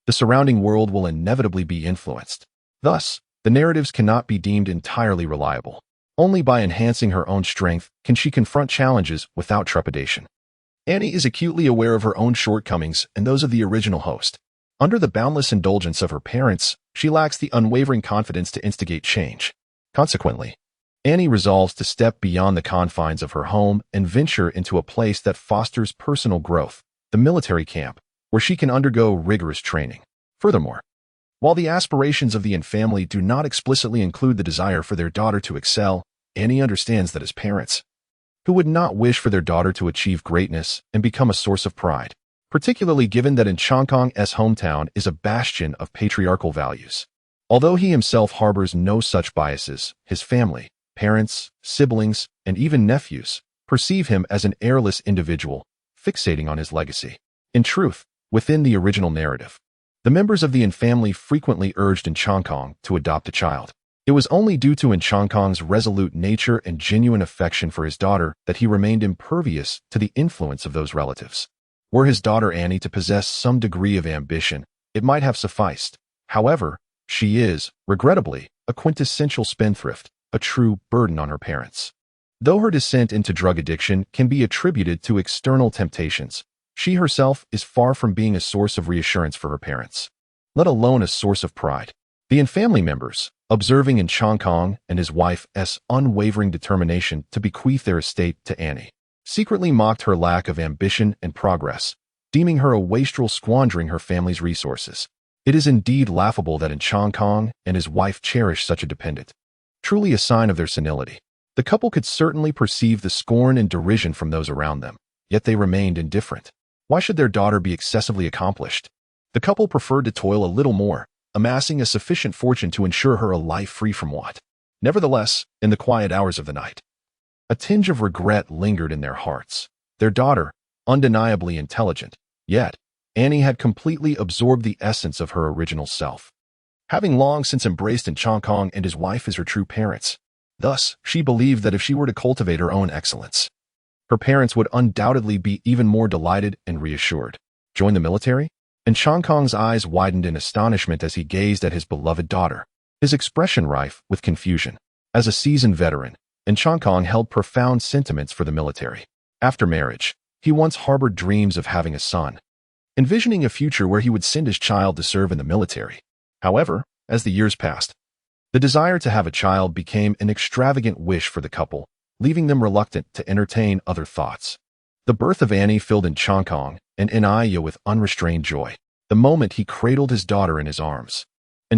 the surrounding world will inevitably be influenced. Thus, the narratives cannot be deemed entirely reliable. Only by enhancing her own strength can she confront challenges without trepidation. Annie is acutely aware of her own shortcomings and those of the original host. Under the boundless indulgence of her parents, she lacks the unwavering confidence to instigate change. Consequently, Annie resolves to step beyond the confines of her home and venture into a place that fosters personal growth, the military camp, where she can undergo rigorous training. Furthermore, while the aspirations of the Yin family do not explicitly include the desire for their daughter to excel, Annie understands that as parents, who would not wish for their daughter to achieve greatness and become a source of pride, particularly given that Changkong's hometown is a bastion of patriarchal values. Although he himself harbors no such biases, his family, parents, siblings, and even nephews perceive him as an airless individual, fixating on his legacy. In truth, within the original narrative, the members of the Yin family frequently urged Changkong to adopt a child. It was only due to Changkong's resolute nature and genuine affection for his daughter that he remained impervious to the influence of those relatives. Were his daughter Annie to possess some degree of ambition, it might have sufficed. However, she is, regrettably, a quintessential spendthrift, a true burden on her parents. Though her descent into drug addiction can be attributed to external temptations, she herself is far from being a source of reassurance for her parents, let alone a source of pride. The Yin family members, observing in Changkong and his wife's unwavering determination to bequeath their estate to Annie, secretly mocked her lack of ambition and progress, deeming her a wastrel squandering her family's resources. It is indeed laughable that Changkong and his wife cherish such a dependent, truly a sign of their senility. The couple could certainly perceive the scorn and derision from those around them, yet they remained indifferent. Why should their daughter be excessively accomplished? The couple preferred to toil a little more, amassing a sufficient fortune to ensure her a life free from want. Nevertheless, in the quiet hours of the night, a tinge of regret lingered in their hearts. Their daughter, undeniably intelligent, yet Annie had completely absorbed the essence of her original self, having long since embraced Chong Kong and his wife as her true parents. Thus, she believed that if she were to cultivate her own excellence, her parents would undoubtedly be even more delighted and reassured. Join the military? And Chong Kong's eyes widened in astonishment as he gazed at his beloved daughter, his expression rife with confusion. As a seasoned veteran, Chong Kong held profound sentiments for the military. After marriage, he once harbored dreams of having a son, envisioning a future where he would send his child to serve in the military. However, as the years passed, the desire to have a child became an extravagant wish for the couple, leaving them reluctant to entertain other thoughts. The birth of Annie filled Chong Kong and Anaya with unrestrained joy. The moment he cradled his daughter in his arms,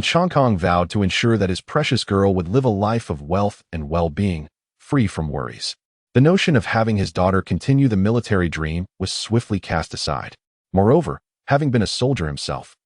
Chong Kong vowed to ensure that his precious girl would live a life of wealth and well-being, free from worries. The notion of having his daughter continue the military dream was swiftly cast aside. Moreover, having been a soldier himself,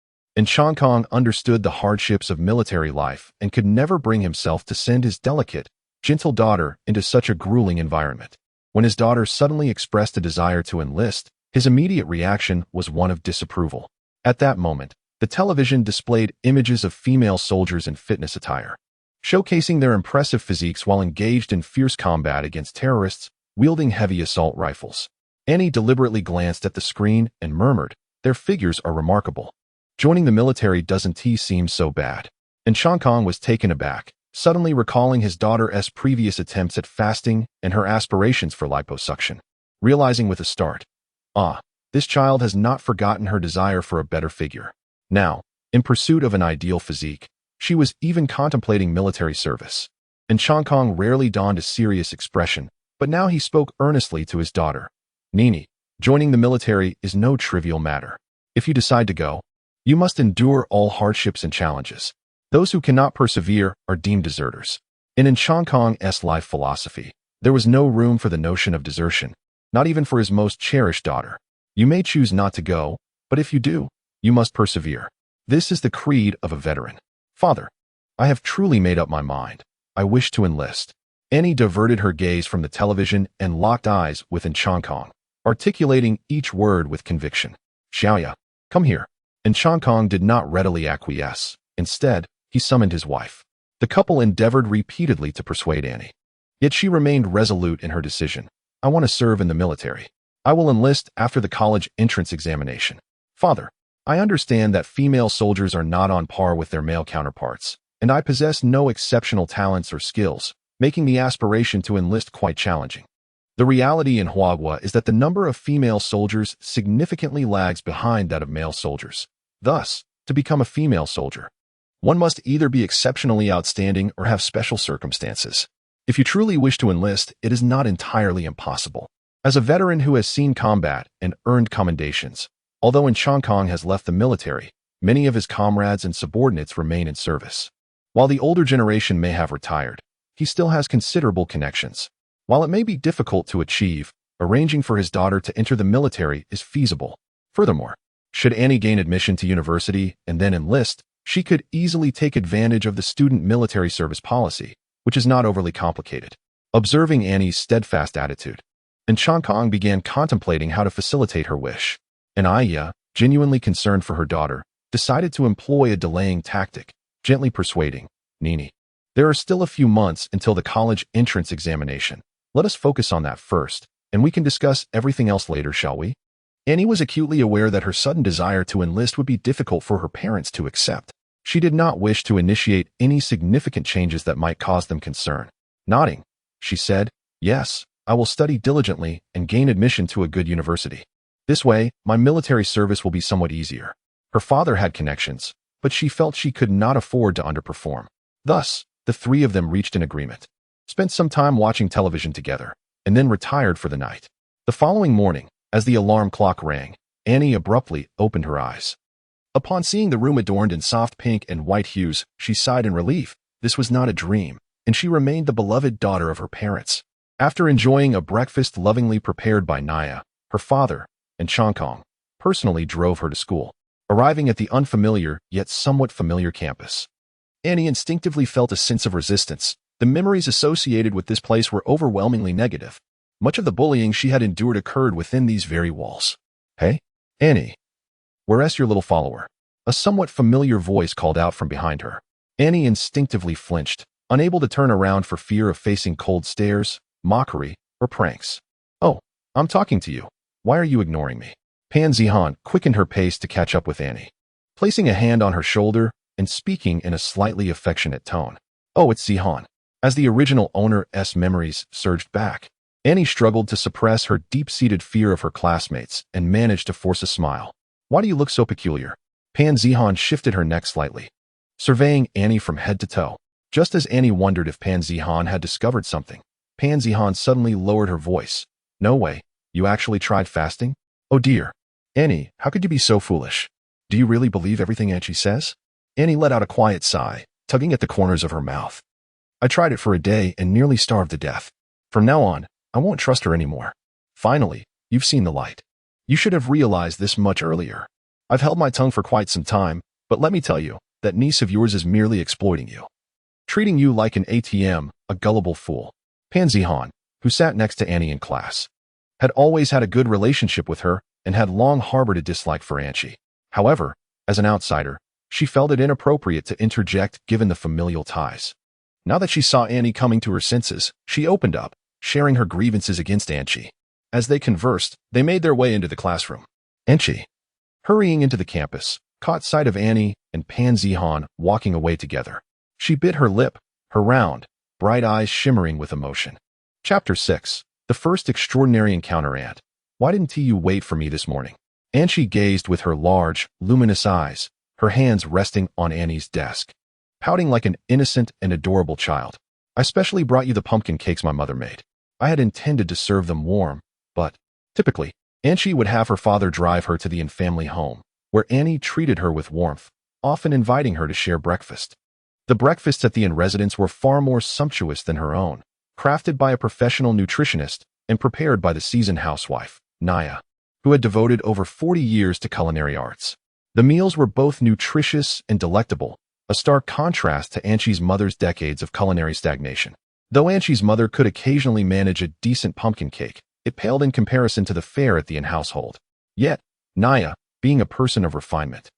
Chong Kong understood the hardships of military life and could never bring himself to send his delicate, gentle daughter into such a grueling environment. When his daughter suddenly expressed a desire to enlist, his immediate reaction was one of disapproval. At that moment, the television displayed images of female soldiers in fitness attire, showcasing their impressive physiques while engaged in fierce combat against terrorists, wielding heavy assault rifles. Annie deliberately glanced at the screen and murmured, "Their figures are remarkable. Joining the military doesn't seem so bad." Chong Kong was taken aback, suddenly recalling his daughter's previous attempts at fasting and her aspirations for liposuction. Realizing with a start, this child has not forgotten her desire for a better figure. Now, in pursuit of an ideal physique, she was even contemplating military service. Chong Kong rarely donned a serious expression, but now he spoke earnestly to his daughter. "Nini, joining the military is no trivial matter. If you decide to go, you must endure all hardships and challenges. Those who cannot persevere are deemed deserters." In Chong Kong's life philosophy, there was no room for the notion of desertion, not even for his most cherished daughter. You may choose not to go, but if you do, you must persevere. This is the creed of a veteran. "Father, I have truly made up my mind. I wish to enlist." Annie diverted her gaze from the television and locked eyes with Chong Kong, articulating each word with conviction. "Xiaoya, come here." Chong Kong did not readily acquiesce. Instead, he summoned his wife. The couple endeavored repeatedly to persuade Annie, yet she remained resolute in her decision. "I want to serve in the military. I will enlist after the college entrance examination." "Father, I understand that female soldiers are not on par with their male counterparts, and I possess no exceptional talents or skills, making the aspiration to enlist quite challenging. The reality in Huagua is that the number of female soldiers significantly lags behind that of male soldiers. Thus, to become a female soldier, one must either be exceptionally outstanding or have special circumstances. If you truly wish to enlist, it is not entirely impossible." As a veteran who has seen combat and earned commendations, although Chong Kong has left the military, many of his comrades and subordinates remain in service. While the older generation may have retired, he still has considerable connections. While it may be difficult to achieve, arranging for his daughter to enter the military is feasible. Furthermore, should Annie gain admission to university and then enlist, she could easily take advantage of the student military service policy, which is not overly complicated. Observing Annie's steadfast attitude, Chong Kong began contemplating how to facilitate her wish. Anaya, genuinely concerned for her daughter, decided to employ a delaying tactic, gently persuading, "Nini, there are still a few months until the college entrance examination. Let us focus on that first, and we can discuss everything else later, shall we?" Annie was acutely aware that her sudden desire to enlist would be difficult for her parents to accept. She did not wish to initiate any significant changes that might cause them concern. Nodding, she said, "Yes, I will study diligently and gain admission to a good university. This way, my military service will be somewhat easier." Her father had connections, but she felt she could not afford to underperform. Thus, the three of them reached an agreement, spent some time watching television together, and then retired for the night. The following morning, as the alarm clock rang, Annie abruptly opened her eyes. Upon seeing the room adorned in soft pink and white hues, she sighed in relief. This was not a dream, and she remained the beloved daughter of her parents. After enjoying a breakfast lovingly prepared by Naya, her father, and Chong Kong personally drove her to school. arriving at the unfamiliar yet somewhat familiar campus. Annie instinctively felt a sense of resistance. The memories associated with this place were overwhelmingly negative. Much of the bullying she had endured occurred within these very walls. "Hey, Annie, where's your little follower?" A somewhat familiar voice called out from behind her. Annie instinctively flinched, unable to turn around for fear of facing cold stares, mockery, or pranks. "Oh, I'm talking to you. Why are you ignoring me?" Pan Zihan quickened her pace to catch up with Annie, placing a hand on her shoulder and speaking in a slightly affectionate tone. "Oh, it's Zihan." As the original owner's memories surged back, Annie struggled to suppress her deep-seated fear of her classmates and managed to force a smile. "Why do you look so peculiar?" Pan Zihan shifted her neck slightly, surveying Annie from head to toe. Just as Annie wondered if Pan Zihan had discovered something, Pan Zihan suddenly lowered her voice. "No way, you actually tried fasting? Oh dear. Annie, how could you be so foolish? Do you really believe everything Angie says?" Annie let out a quiet sigh, tugging at the corners of her mouth. "I tried it for a day and nearly starved to death. From now on, I won't trust her anymore. Finally, you've seen the light. You should have realized this much earlier. I've held my tongue for quite some time, but let me tell you, that niece of yours is merely exploiting you. Treating you like an ATM, a gullible fool." Pan Zihan, who sat next to Annie in class, had always had a good relationship with her and had long harbored a dislike for Angie. However, as an outsider, she felt it inappropriate to interject given the familial ties. Now that she saw Annie coming to her senses, she opened up, sharing her grievances against Angie. As they conversed, they made their way into the classroom. Angie, hurrying into the campus, caught sight of Annie and Pan Zihan walking away together. She bit her lip, her round, bright eyes shimmering with emotion. Chapter 6. The First Extraordinary Encounter. "Aunt, why didn't you wait for me this morning?" Angie gazed with her large, luminous eyes, her hands resting on Annie's desk, pouting like an innocent and adorable child. "I specially brought you the pumpkin cakes my mother made. I had intended to serve them warm, but..." Typically, Angie would have her father drive her to the in-family home, where Annie treated her with warmth, often inviting her to share breakfast. The breakfasts at the inn residence were far more sumptuous than her own, crafted by a professional nutritionist and prepared by the seasoned housewife, Naya, who had devoted over 40 years to culinary arts. The meals were both nutritious and delectable, a stark contrast to Angie's mother's decades of culinary stagnation. Though Angie's mother could occasionally manage a decent pumpkin cake, it paled in comparison to the fare at the inn household. Yet, Naya, being a person of refinement,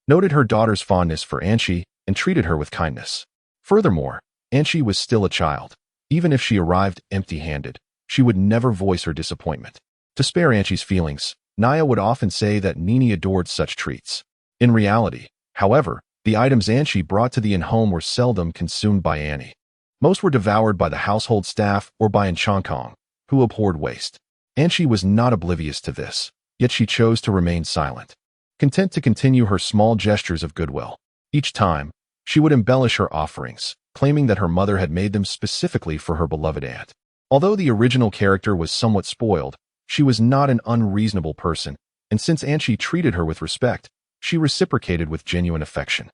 noted her daughter's fondness for Angie and treated her with kindness. Furthermore, Angie was still a child. Even if she arrived empty-handed, she would never voice her disappointment. To spare Angie's feelings, Naya would often say that Nini adored such treats. In reality, however, the items Angie brought to the inn home were seldom consumed by Annie. Most were devoured by the household staff or by Enchankong, who abhorred waste. Angie was not oblivious to this, yet she chose to remain silent, content to continue her small gestures of goodwill. Each time, she would embellish her offerings, claiming that her mother had made them specifically for her beloved aunt. Although the original character was somewhat spoiled, she was not an unreasonable person, and since Angie treated her with respect, she reciprocated with genuine affection.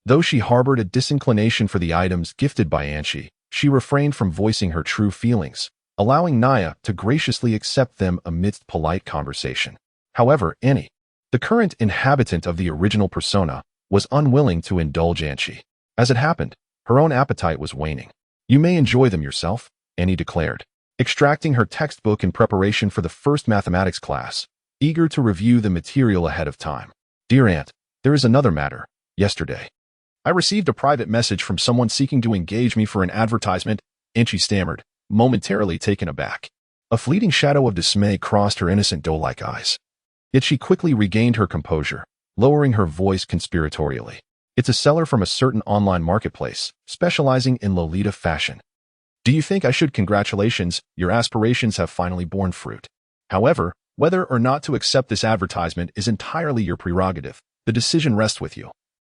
Though she harbored a disinclination for the items gifted by Angie, she refrained from voicing her true feelings, allowing Naya to graciously accept them amidst polite conversation. However, Annie, the current inhabitant of the original persona, was unwilling to indulge Angie. As it happened, her own appetite was waning. "You may enjoy them yourself," Annie declared, extracting her textbook in preparation for the first mathematics class, eager to review the material ahead of time. "Dear Aunt, there is another matter. Yesterday, I received a private message from someone seeking to engage me for an advertisement," Angie stammered, momentarily taken aback. A fleeting shadow of dismay crossed her innocent doe-like eyes. Yet she quickly regained her composure, lowering her voice conspiratorially. "It's a seller from a certain online marketplace, specializing in Lolita fashion. Do you think I should? Congratulations, your aspirations have finally borne fruit. However, whether or not to accept this advertisement is entirely your prerogative. The decision rests with you,"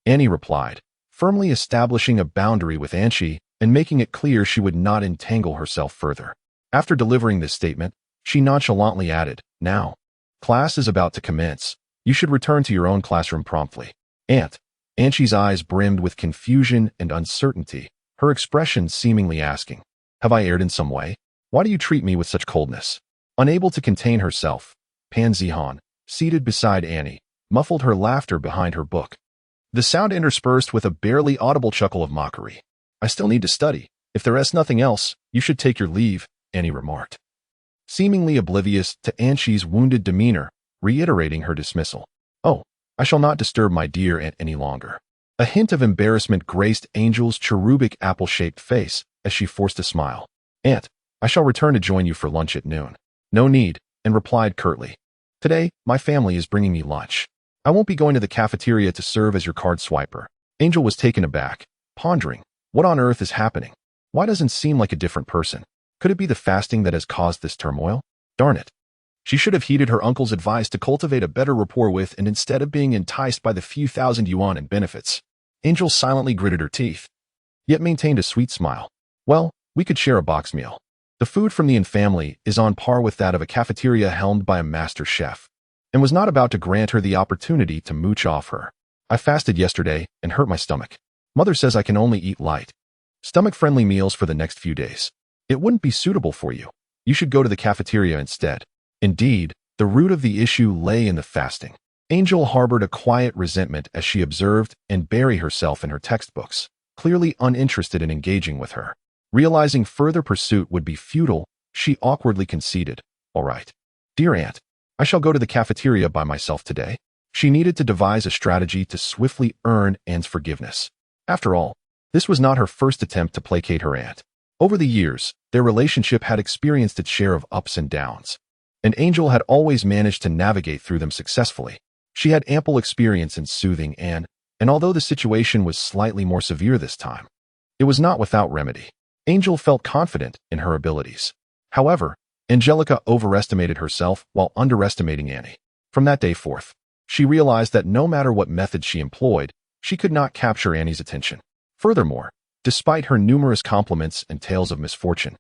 Annie replied, firmly establishing a boundary with Angie and making it clear she would not entangle herself further. After delivering this statement, she nonchalantly added, "Now, class is about to commence. You should return to your own classroom promptly." "Aunt." Angie's eyes brimmed with confusion and uncertainty, her expression seemingly asking, "Have I erred in some way? Why do you treat me with such coldness?" Unable to contain herself, Pan Zihan, seated beside Annie, muffled her laughter behind her book. The sound interspersed with a barely audible chuckle of mockery. "I still need to study. If there is nothing else, you should take your leave," Annie remarked, seemingly oblivious to Anshi's wounded demeanor, reiterating her dismissal. "Oh, I shall not disturb my dear aunt any longer." A hint of embarrassment graced Angel's cherubic apple-shaped face as she forced a smile. "Aunt, I shall return to join you for lunch at noon." "No need," and replied curtly. "Today, my family is bringing me lunch. I won't be going to the cafeteria to serve as your card swiper." Angel was taken aback, pondering, what on earth is happening? Why doesn't seem like a different person? Could it be the fasting that has caused this turmoil? Darn it. She should have heeded her uncle's advice to cultivate a better rapport with and instead of being enticed by the few thousand yuan in benefits. Angel silently gritted her teeth, yet maintained a sweet smile. "Well, we could share a box meal. The food from the Yin family is on par with that of a cafeteria helmed by a master chef," and was not about to grant her the opportunity to mooch off her. "I fasted yesterday and hurt my stomach. Mother says I can only eat light, stomach-friendly meals for the next few days. It wouldn't be suitable for you. You should go to the cafeteria instead." Indeed, the root of the issue lay in the fasting. Angel harbored a quiet resentment as she observed and buried herself in her textbooks, clearly uninterested in engaging with her. Realizing further pursuit would be futile, she awkwardly conceded, "All right. Dear aunt, I shall go to the cafeteria by myself today." She needed to devise a strategy to swiftly earn Anne's forgiveness. After all, this was not her first attempt to placate her aunt. Over the years, their relationship had experienced its share of ups and downs, and Angel had always managed to navigate through them successfully. She had ample experience in soothing Anne, and although the situation was slightly more severe this time, it was not without remedy. Angel felt confident in her abilities. However, Angelica overestimated herself while underestimating Annie. From that day forth, she realized that no matter what method she employed, she could not capture Annie's attention. Furthermore, despite her numerous compliments and tales of misfortune,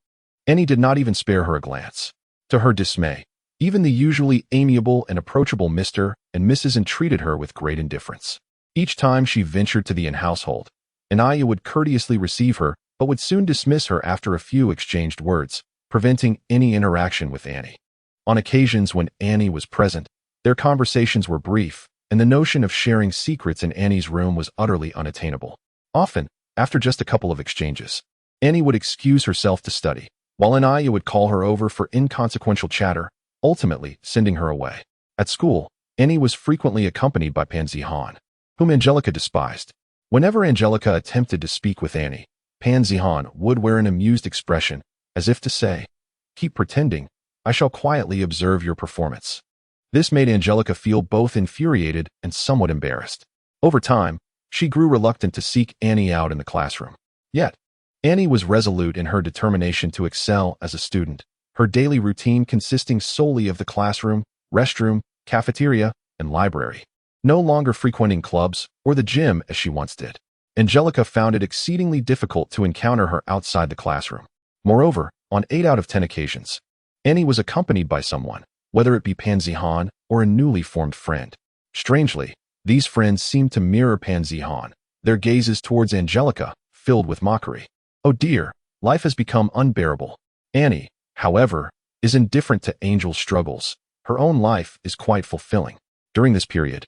Annie did not even spare her a glance. To her dismay, even the usually amiable and approachable Mr. and Mrs. treated her with great indifference. Each time she ventured to the Yin household, Anaya would courteously receive her, but would soon dismiss her after a few exchanged words, preventing any interaction with Annie. On occasions when Annie was present, their conversations were brief, and the notion of sharing secrets in Annie's room was utterly unattainable. Often, after just a couple of exchanges, Annie would excuse herself to study, while Anaya would call her over for inconsequential chatter, ultimately sending her away. At school, Annie was frequently accompanied by Pan Zihan, whom Angelica despised. Whenever Angelica attempted to speak with Annie, Pan Zihan would wear an amused expression, as if to say, "Keep pretending, I shall quietly observe your performance." This made Angelica feel both infuriated and somewhat embarrassed. Over time, she grew reluctant to seek Annie out in the classroom. Yet, Annie was resolute in her determination to excel as a student, her daily routine consisting solely of the classroom, restroom, cafeteria, and library, no longer frequenting clubs or the gym as she once did. Angelica found it exceedingly difficult to encounter her outside the classroom. Moreover, on 8 out of 10 occasions, Annie was accompanied by someone, whether it be Pan Zihan or a newly formed friend. Strangely, these friends seemed to mirror Pan Zihan, their gazes towards Angelica filled with mockery. "Oh dear, life has become unbearable." Annie, however, is indifferent to Angel's struggles. Her own life is quite fulfilling. During this period,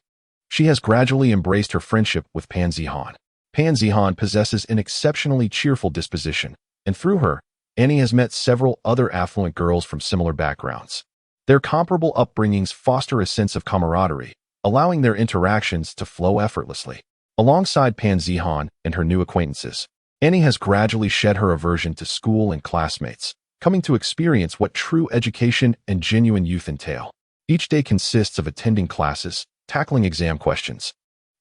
she has gradually embraced her friendship with Pan Zihan. Pan Zihan possesses an exceptionally cheerful disposition, and through her, Annie has met several other affluent girls from similar backgrounds. Their comparable upbringings foster a sense of camaraderie, allowing their interactions to flow effortlessly. Alongside Pan Zihan and her new acquaintances, Annie has gradually shed her aversion to school and classmates, coming to experience what true education and genuine youth entail. Each day consists of attending classes, tackling exam questions,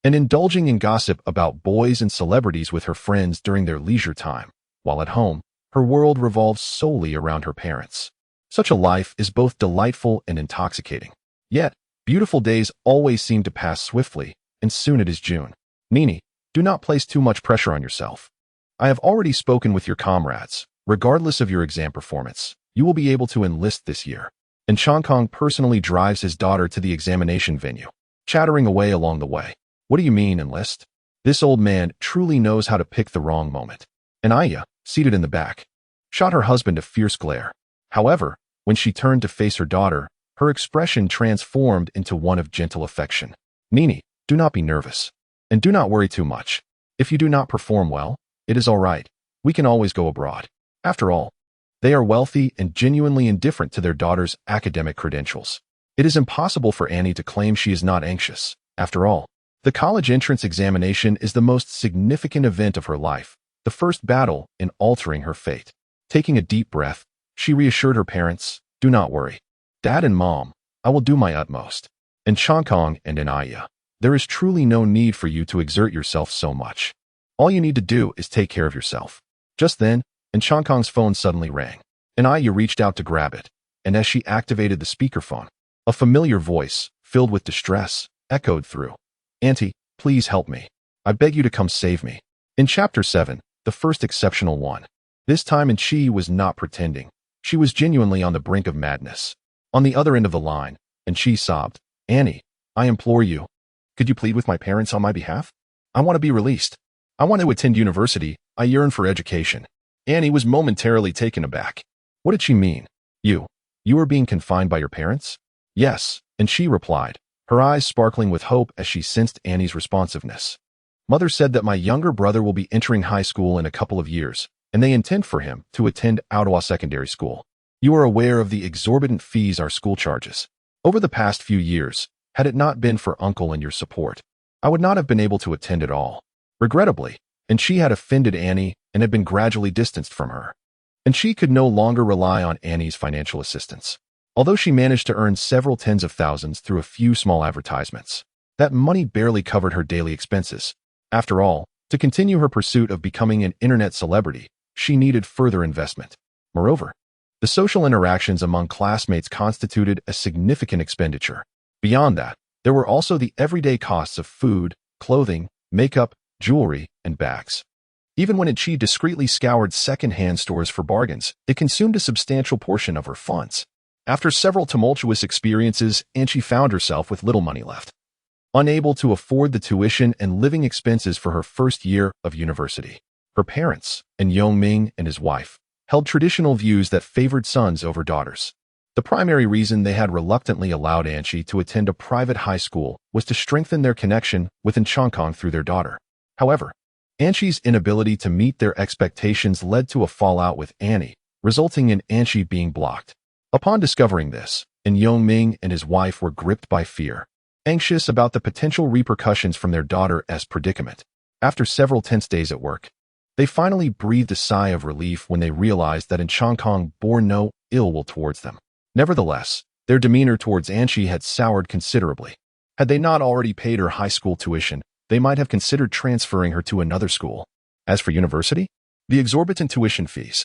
and indulging in gossip about boys and celebrities with her friends during their leisure time, while at home, her world revolves solely around her parents. Such a life is both delightful and intoxicating. Yet, beautiful days always seem to pass swiftly, and soon it is June. Nini, do not place too much pressure on yourself. I have already spoken with your comrades. Regardless of your exam performance, you will be able to enlist this year. And Kong personally drives his daughter to the examination venue, chattering away along the way. "What do you mean, enlist?" This old man truly knows how to pick the wrong moment. Anaya, seated in the back, shot her husband a fierce glare. However, when she turned to face her daughter, her expression transformed into one of gentle affection. Nini, do not be nervous. And do not worry too much. If you do not perform well, it is all right. We can always go abroad. After all, they are wealthy and genuinely indifferent to their daughter's academic credentials. It is impossible for Annie to claim she is not anxious. After all, the college entrance examination is the most significant event of her life, the first battle in altering her fate. Taking a deep breath, she reassured her parents, "Do not worry. Dad and Mom, I will do my utmost. In Chongqing and in Aya, there is truly no need for you to exert yourself so much. All you need to do is take care of yourself." Just then, Chongqing's phone suddenly rang. Aya reached out to grab it, and as she activated the speakerphone, a familiar voice, filled with distress, echoed through. "Auntie, please help me. I beg you to come save me." In Chapter 7, the first exceptional one. This time Chi was not pretending. She was genuinely on the brink of madness. On the other end of the line, Chi sobbed, "Annie, I implore you. Could you plead with my parents on my behalf? I want to be released. I want to attend university. I yearn for education." Annie was momentarily taken aback. What did she mean? You are being confined by your parents? Yes, and she replied, her eyes sparkling with hope as she sensed Annie's responsiveness. Mother said that my younger brother will be entering high school in a couple of years, and they intend for him to attend Ottawa Secondary School. You are aware of the exorbitant fees our school charges. Over the past few years, had it not been for Uncle and your support, I would not have been able to attend at all. Regrettably, and she had offended Annie and had been gradually distanced from her. And she could no longer rely on Annie's financial assistance. Although she managed to earn several tens of thousands through a few small advertisements, that money barely covered her daily expenses. After all, to continue her pursuit of becoming an internet celebrity, she needed further investment. Moreover, the social interactions among classmates constituted a significant expenditure. Beyond that, there were also the everyday costs of food, clothing, makeup, jewelry, and bags. Even when Chi discreetly scoured second-hand stores for bargains, it consumed a substantial portion of her funds. After several tumultuous experiences, Chi found herself with little money left. Unable to afford the tuition and living expenses for her first year of university, her parents, and Yongming and his wife, held traditional views that favored sons over daughters. The primary reason they had reluctantly allowed Chi to attend a private high school was to strengthen their connection with Chongqing through their daughter. However, Chi's inability to meet their expectations led to a fallout with Annie, resulting in Chi being blocked. Upon discovering this, Yongming and his wife were gripped by fear, anxious about the potential repercussions from their daughter's predicament. After several tense days at work, they finally breathed a sigh of relief when they realized that Chongqing bore no ill will towards them. Nevertheless, their demeanor towards Chi had soured considerably. Had they not already paid her high school tuition, they might have considered transferring her to another school. As for university, the exorbitant tuition fees,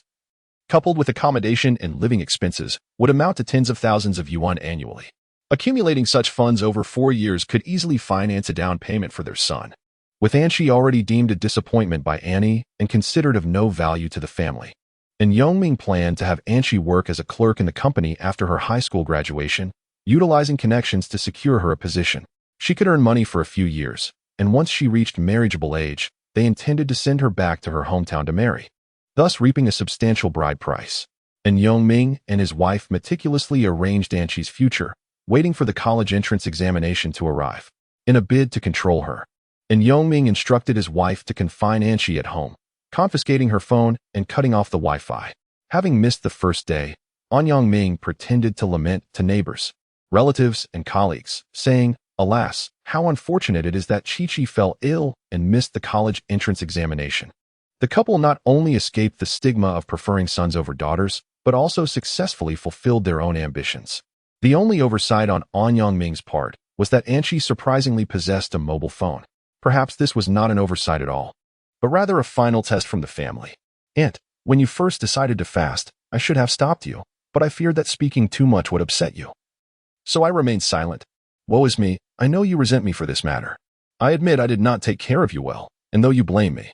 coupled with accommodation and living expenses, would amount to tens of thousands of yuan annually. Accumulating such funds over 4 years could easily finance a down payment for their son. With Chi already deemed a disappointment by Annie and considered of no value to the family, and Yongming planned to have Chi work as a clerk in the company after her high school graduation, utilizing connections to secure her a position. She could earn money for a few years, and once she reached marriageable age, they intended to send her back to her hometown to marry, thus reaping a substantial bride price. And Yongming and his wife meticulously arranged Chi's future, waiting for the college entrance examination to arrive. In a bid to control her, and Yongming instructed his wife to confine Chi at home, confiscating her phone and cutting off the Wi-Fi. Having missed the first day, Yongming pretended to lament to neighbors, relatives, and colleagues, saying, "Alas, how unfortunate it is that Chi fell ill and missed the college entrance examination." The couple not only escaped the stigma of preferring sons over daughters, but also successfully fulfilled their own ambitions. The only oversight on Yongming's part was that Chi surprisingly possessed a mobile phone. Perhaps this was not an oversight at all, but rather a final test from the family. "Aunt, when you first decided to fast, I should have stopped you, but I feared that speaking too much would upset you. So I remained silent. Woe is me, I know you resent me for this matter. I admit I did not take care of you well, and though you blame me,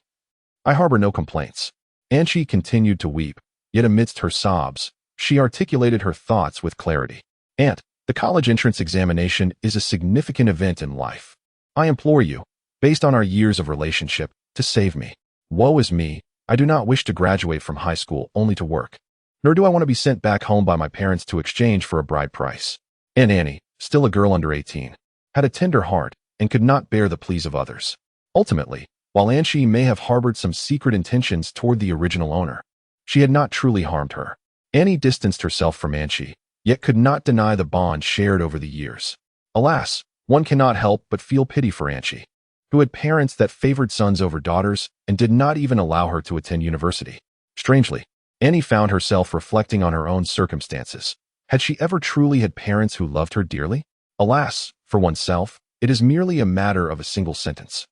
I harbor no complaints." Chi continued to weep, yet amidst her sobs, she articulated her thoughts with clarity. "Aunt, the college entrance examination is a significant event in life. I implore you, based on our years of relationship, to save me. Woe is me, I do not wish to graduate from high school only to work, nor do I want to be sent back home by my parents to exchange for a bride price." And Annie, still a girl under 18, had a tender heart, and could not bear the pleas of others. Ultimately, while Anshi may have harbored some secret intentions toward the original owner, she had not truly harmed her. Annie distanced herself from Anshi, yet could not deny the bond shared over the years. Alas, one cannot help but feel pity for Anshi, who had parents that favored sons over daughters and did not even allow her to attend university. Strangely, Annie found herself reflecting on her own circumstances. Had she ever truly had parents who loved her dearly? Alas, for oneself, it is merely a matter of a single sentence.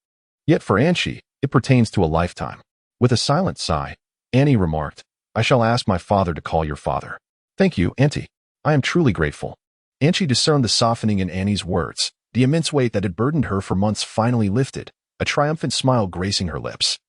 Yet for Anshi, it pertains to a lifetime. With a silent sigh, Annie remarked, "I shall ask my father to call your father." "Thank you, Auntie. I am truly grateful." Anshi discerned the softening in Annie's words. The immense weight that had burdened her for months finally lifted, a triumphant smile gracing her lips.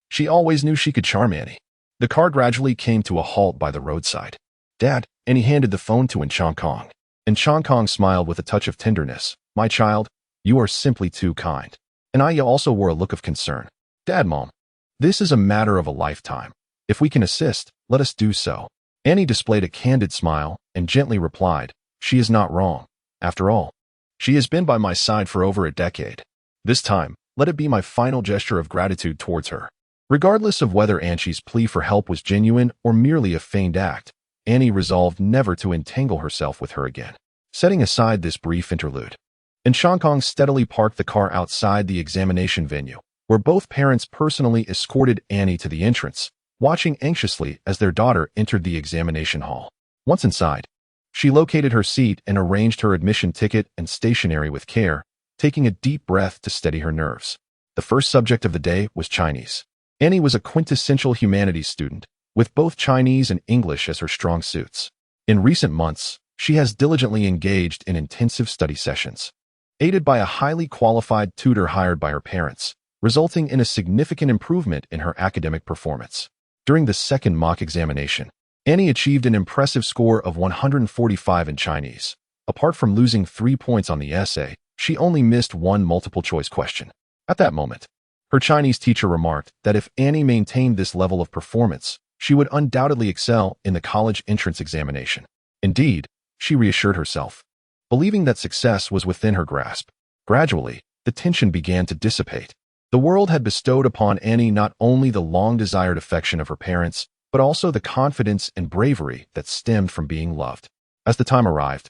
She always knew she could charm Annie. The car gradually came to a halt by the roadside. "Dad," Annie handed the phone to Chong Kong. And Chong Kong smiled with a touch of tenderness. "My child, you are simply too kind." And Aya also wore a look of concern. "Dad, Mom, this is a matter of a lifetime. If we can assist, let us do so." Annie displayed a candid smile and gently replied, "She is not wrong. After all, she has been by my side for over a decade. This time, let it be my final gesture of gratitude towards her." Regardless of whether Anshi's plea for help was genuine or merely a feigned act, Annie resolved never to entangle herself with her again. Setting aside this brief interlude, and Chong Kong steadily parked the car outside the examination venue, where both parents personally escorted Annie to the entrance, watching anxiously as their daughter entered the examination hall. Once inside, she located her seat and arranged her admission ticket and stationery with care, taking a deep breath to steady her nerves. The first subject of the day was Chinese. Annie was a quintessential humanities student, with both Chinese and English as her strong suits. In recent months, she has diligently engaged in intensive study sessions, aided by a highly qualified tutor hired by her parents, resulting in a significant improvement in her academic performance. During the second mock examination, Annie achieved an impressive score of 145 in Chinese. Apart from losing 3 points on the essay, she only missed one multiple-choice question. At that moment, her Chinese teacher remarked that if Annie maintained this level of performance, she would undoubtedly excel in the college entrance examination. Indeed, she reassured herself, believing that success was within her grasp. Gradually, the tension began to dissipate. The world had bestowed upon Annie not only the long-desired affection of her parents, but also the confidence and bravery that stemmed from being loved. As the time arrived,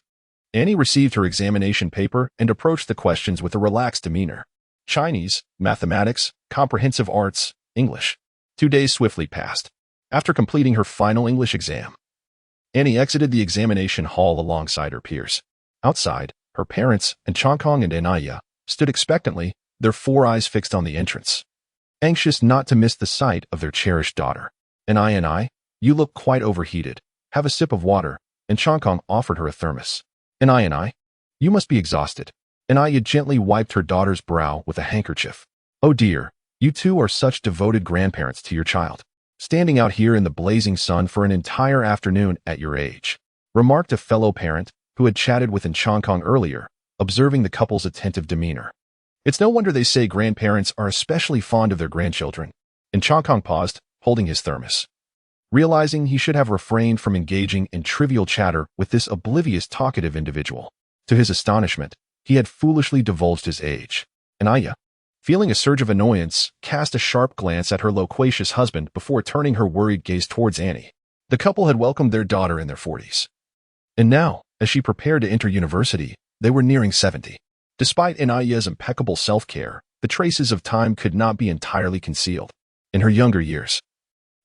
Annie received her examination paper and approached the questions with a relaxed demeanor. Chinese, mathematics, comprehensive arts, English. 2 days swiftly passed. After completing her final English exam, Annie exited the examination hall alongside her peers. Outside, her parents and Chong Kong and Anaya stood expectantly, their 4 eyes fixed on the entrance, anxious not to miss the sight of their cherished daughter. "Anaya, you look quite overheated. Have a sip of water," and Chong Kong offered her a thermos. "Anaya, you must be exhausted." Anaya gently wiped her daughter's brow with a handkerchief. "Oh dear, you two are such devoted grandparents to your child. Standing out here in the blazing sun for an entire afternoon at your age," remarked a fellow parent who had chatted with Chong Kong earlier, observing the couple's attentive demeanor. "It's no wonder they say grandparents are especially fond of their grandchildren." And Chong Kong paused, holding his thermos, realizing he should have refrained from engaging in trivial chatter with this oblivious talkative individual. To his astonishment, he had foolishly divulged his age. Anaya, feeling a surge of annoyance, cast a sharp glance at her loquacious husband before turning her worried gaze towards Annie. The couple had welcomed their daughter in their 40s. And now, as she prepared to enter university, they were nearing 70. Despite Anaya's impeccable self-care, the traces of time could not be entirely concealed. In her younger years,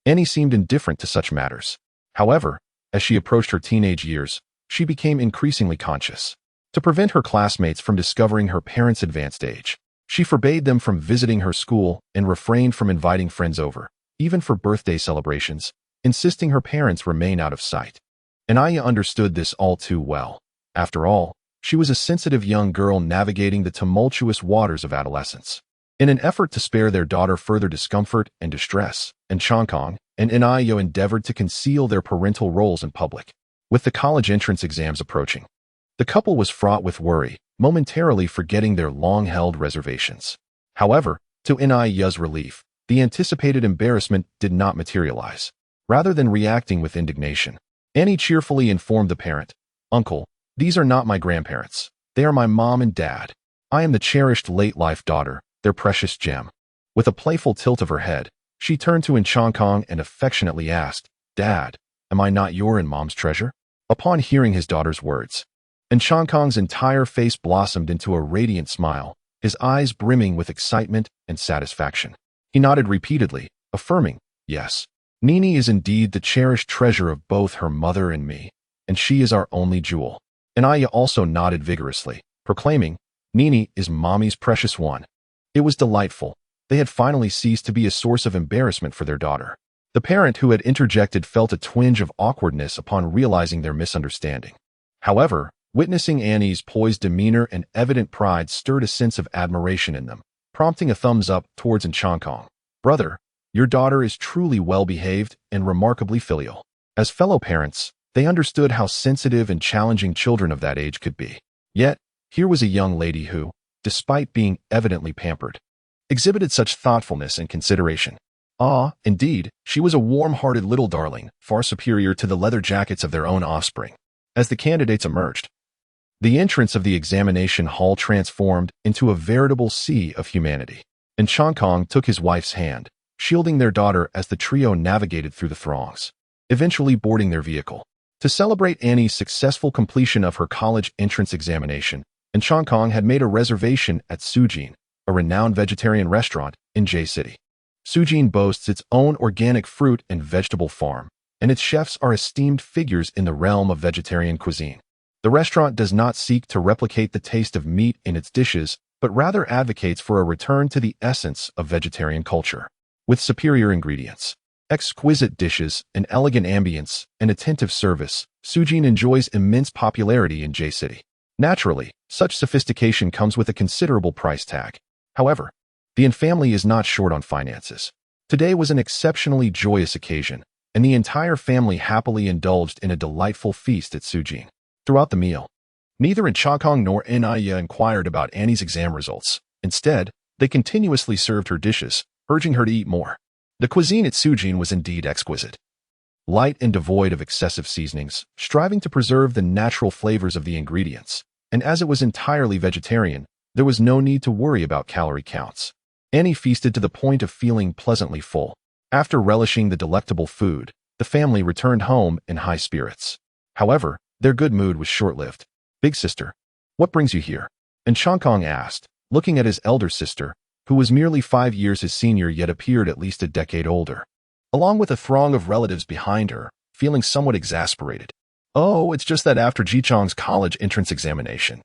Annie seemed indifferent to such matters. However, as she approached her teenage years, she became increasingly conscious. To prevent her classmates from discovering her parents' advanced age, she forbade them from visiting her school and refrained from inviting friends over, even for birthday celebrations, insisting her parents remain out of sight. Anaya understood this all too well. After all, she was a sensitive young girl navigating the tumultuous waters of adolescence. In an effort to spare their daughter further discomfort and distress, Chong Kong and Anaya endeavored to conceal their parental roles in public. With the college entrance exams approaching, the couple was fraught with worry, momentarily forgetting their long-held reservations. However, to Anaya's relief, the anticipated embarrassment did not materialize. Rather than reacting with indignation, Annie cheerfully informed the parent, "Uncle, these are not my grandparents. They are my mom and dad." I am the cherished late-life daughter, their precious gem. With a playful tilt of her head, she turned to Enchankong and affectionately asked, Dad, am I not your and Mom's treasure? Upon hearing his daughter's words, Enchankong's entire face blossomed into a radiant smile, his eyes brimming with excitement and satisfaction. He nodded repeatedly, affirming, Yes, Nini is indeed the cherished treasure of both her mother and me, and she is our only jewel. And Aya also nodded vigorously, proclaiming, Nini is Mommy's precious one. It was delightful. They had finally ceased to be a source of embarrassment for their daughter. The parent who had interjected felt a twinge of awkwardness upon realizing their misunderstanding. However, witnessing Annie's poised demeanor and evident pride stirred a sense of admiration in them, prompting a thumbs up towards Enchankong. Brother, your daughter is truly well-behaved and remarkably filial. As fellow parents, they understood how sensitive and challenging children of that age could be. Yet, here was a young lady who, despite being evidently pampered, exhibited such thoughtfulness and consideration. Ah, indeed, she was a warm-hearted little darling, far superior to the leather jackets of their own offspring. As the candidates emerged, the entrance of the examination hall transformed into a veritable sea of humanity. Enchankong took his wife's hand, shielding their daughter as the trio navigated through the throngs, eventually boarding their vehicle. To celebrate Annie's successful completion of her college entrance examination, Enchankong had made a reservation at Sujin, a renowned vegetarian restaurant in J-City. Sujin boasts its own organic fruit and vegetable farm, and its chefs are esteemed figures in the realm of vegetarian cuisine. The restaurant does not seek to replicate the taste of meat in its dishes, but rather advocates for a return to the essence of vegetarian culture. With superior ingredients, exquisite dishes, an elegant ambience, and attentive service, Sujin enjoys immense popularity in J-City. Naturally, such sophistication comes with a considerable price tag. However, the Yin family is not short on finances. Today was an exceptionally joyous occasion, and the entire family happily indulged in a delightful feast at Sujin. Throughout the meal, neither Enchankong nor Aya inquired about Annie's exam results. Instead, they continuously served her dishes, urging her to eat more. The cuisine at Sujin was indeed exquisite. Light and devoid of excessive seasonings, striving to preserve the natural flavors of the ingredients, and as it was entirely vegetarian, there was no need to worry about calorie counts. Annie feasted to the point of feeling pleasantly full. After relishing the delectable food, the family returned home in high spirits. However, their good mood was short-lived. Big sister, what brings you here? Enchankong asked, looking at his elder sister, who was merely 5 years his senior yet appeared at least a decade older. Along with a throng of relatives behind her, feeling somewhat exasperated. Oh, it's just that after Jichong's college entrance examination,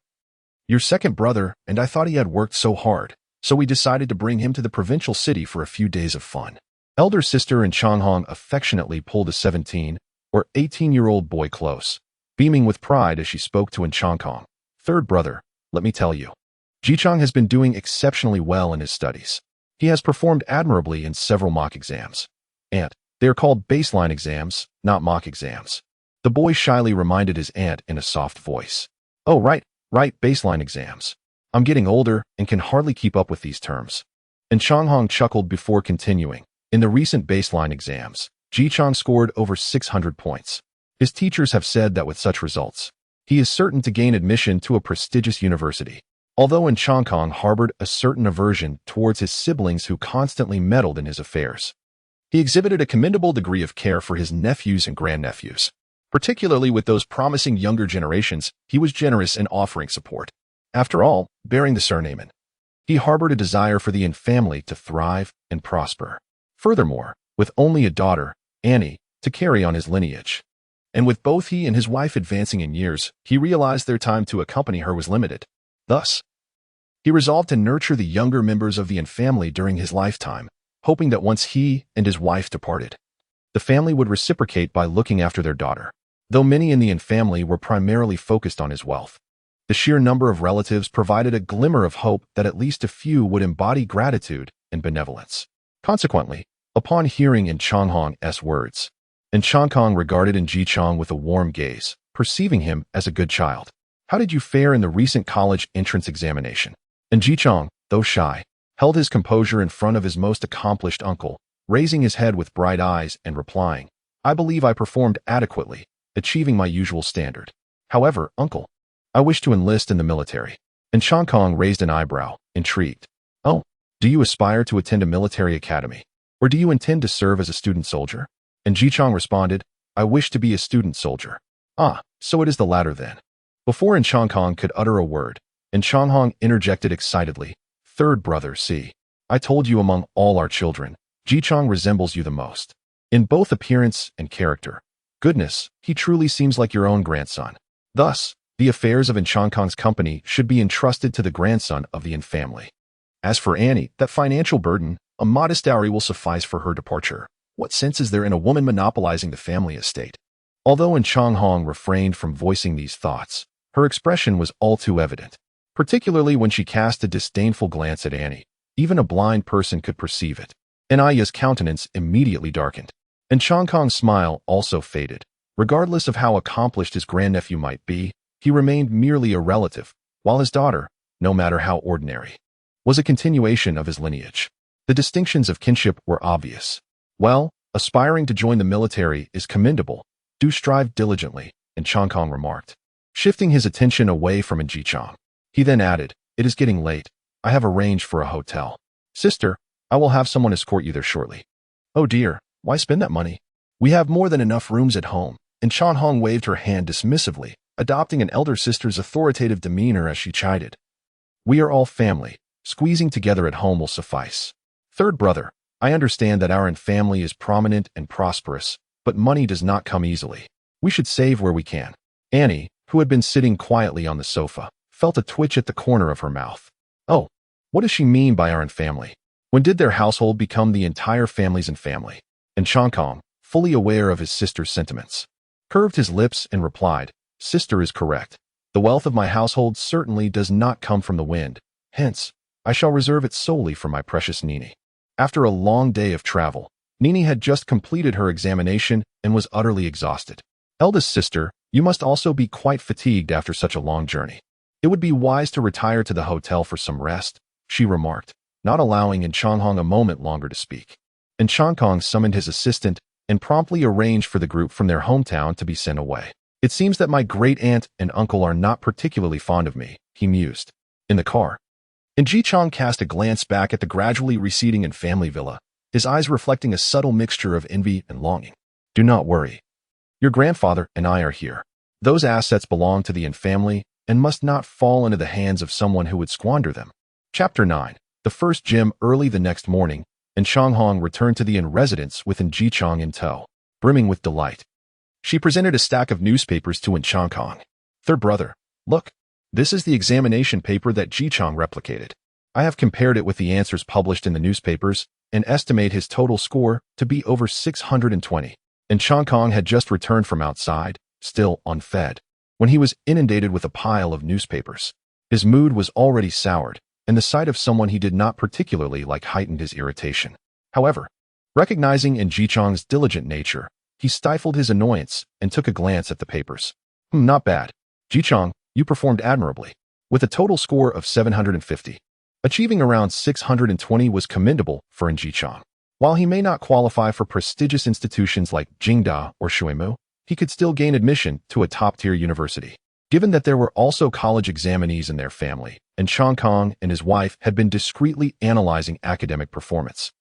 your second brother and I thought he had worked so hard, so we decided to bring him to the provincial city for a few days of fun. Elder sister Enchankong affectionately pulled a 17 or 18-year-old boy close, beaming with pride as she spoke to Enchankong. Third brother, let me tell you, Jichong has been doing exceptionally well in his studies. He has performed admirably in several mock exams. Aunt, they are called baseline exams, not mock exams. The boy shyly reminded his aunt in a soft voice. Oh, right, baseline exams. I'm getting older and can hardly keep up with these terms. Enchankong chuckled before continuing. In the recent baseline exams, Jichong scored over 600 points. His teachers have said that with such results, he is certain to gain admission to a prestigious university. Although Enchankong harbored a certain aversion towards his siblings who constantly meddled in his affairs, he exhibited a commendable degree of care for his nephews and grandnephews. Particularly with those promising younger generations, he was generous in offering support. After all, bearing the surname Yin, he harbored a desire for the Yin family to thrive and prosper. Furthermore, with only a daughter, Annie, to carry on his lineage, and with both he and his wife advancing in years, he realized their time to accompany her was limited. Thus, he resolved to nurture the younger members of the Yin family during his lifetime, hoping that once he and his wife departed, the family would reciprocate by looking after their daughter. Though many in the Yin family were primarily focused on his wealth, the sheer number of relatives provided a glimmer of hope that at least a few would embody gratitude and benevolence. Consequently, upon hearing Enchankong's words, Enchankong regarded Jichong with a warm gaze, perceiving him as a good child. How did you fare in the recent college entrance examination? Jichong, though shy, held his composure in front of his most accomplished uncle, raising his head with bright eyes and replying, I believe I performed adequately, achieving my usual standard. However, uncle, I wish to enlist in the military. And Chang Kong raised an eyebrow, intrigued. Oh, do you aspire to attend a military academy? Or do you intend to serve as a student soldier? And Ji Chang responded, I wish to be a student soldier. Ah, so it is the latter then. Before Chang Kong could utter a word, Chang Hong interjected excitedly, Third brother, see. I told you among all our children, Ji Chang resembles you the most. In both appearance and character. Goodness, he truly seems like your own grandson. Thus, the affairs of Chang Kong's company should be entrusted to the grandson of the Yin family. As for Annie, that financial burden, a modest dowry will suffice for her departure. What sense is there in a woman monopolizing the family estate? Although Chang Hong refrained from voicing these thoughts, her expression was all too evident, particularly when she cast a disdainful glance at Annie. Even a blind person could perceive it. Anaya's countenance immediately darkened, and Chang Kong's smile also faded. Regardless of how accomplished his grandnephew might be, he remained merely a relative, while his daughter, no matter how ordinary, was a continuation of his lineage. The distinctions of kinship were obvious. Well, aspiring to join the military is commendable. Do strive diligently, and Chang Kong remarked, shifting his attention away from Ji Chang. He then added, it is getting late. I have arranged for a hotel. Sister, I will have someone escort you there shortly. Oh dear, why spend that money? We have more than enough rooms at home. And Chang Hong waved her hand dismissively, adopting an elder sister's authoritative demeanor as she chided. We are all family. Squeezing together at home will suffice. Third brother, I understand that our family is prominent and prosperous, but money does not come easily. We should save where we can. Annie, who had been sitting quietly on the sofa, felt a twitch at the corner of her mouth. Oh, what does she mean by our family? When did their household become the entire family's family? And Chang Kong, fully aware of his sister's sentiments, curved his lips and replied, Sister is correct. The wealth of my household certainly does not come from the wind. Hence, I shall reserve it solely for my precious Nini. After a long day of travel, Nini had just completed her examination and was utterly exhausted. Eldest sister, you must also be quite fatigued after such a long journey. It would be wise to retire to the hotel for some rest, she remarked, not allowing Chang Hong a moment longer to speak. And Chang Kong summoned his assistant and promptly arranged for the group from their hometown to be sent away. It seems that my great-aunt and uncle are not particularly fond of me, he mused. In the car, and Ji Chang cast a glance back at the gradually receding family villa, his eyes reflecting a subtle mixture of envy and longing. Do not worry. Your grandfather and I are here. Those assets belong to the family and must not fall into the hands of someone who would squander them. Chapter 9. The first gym. Early the next morning, and Chang Hong returned to the residence with Ji Chang in tow, brimming with delight. She presented a stack of newspapers to Chang Kong. Third brother, look, this is the examination paper that Ji Chang replicated. I have compared it with the answers published in the newspapers and estimate his total score to be over 620. And Chang Kong had just returned from outside, still unfed, when he was inundated with a pile of newspapers. His mood was already soured, and the sight of someone he did not particularly like heightened his irritation. However, recognizing Ji Chang's diligent nature, he stifled his annoyance and took a glance at the papers. Not bad. Ji Chang, you performed admirably. With a total score of 750. Achieving around 620 was commendable for Ji Chang. While he may not qualify for prestigious institutions like Jingda or Shuimu, he could still gain admission to a top-tier university. Given that there were also college examinees in their family, and Chang Kong and his wife had been discreetly analyzing academic performance,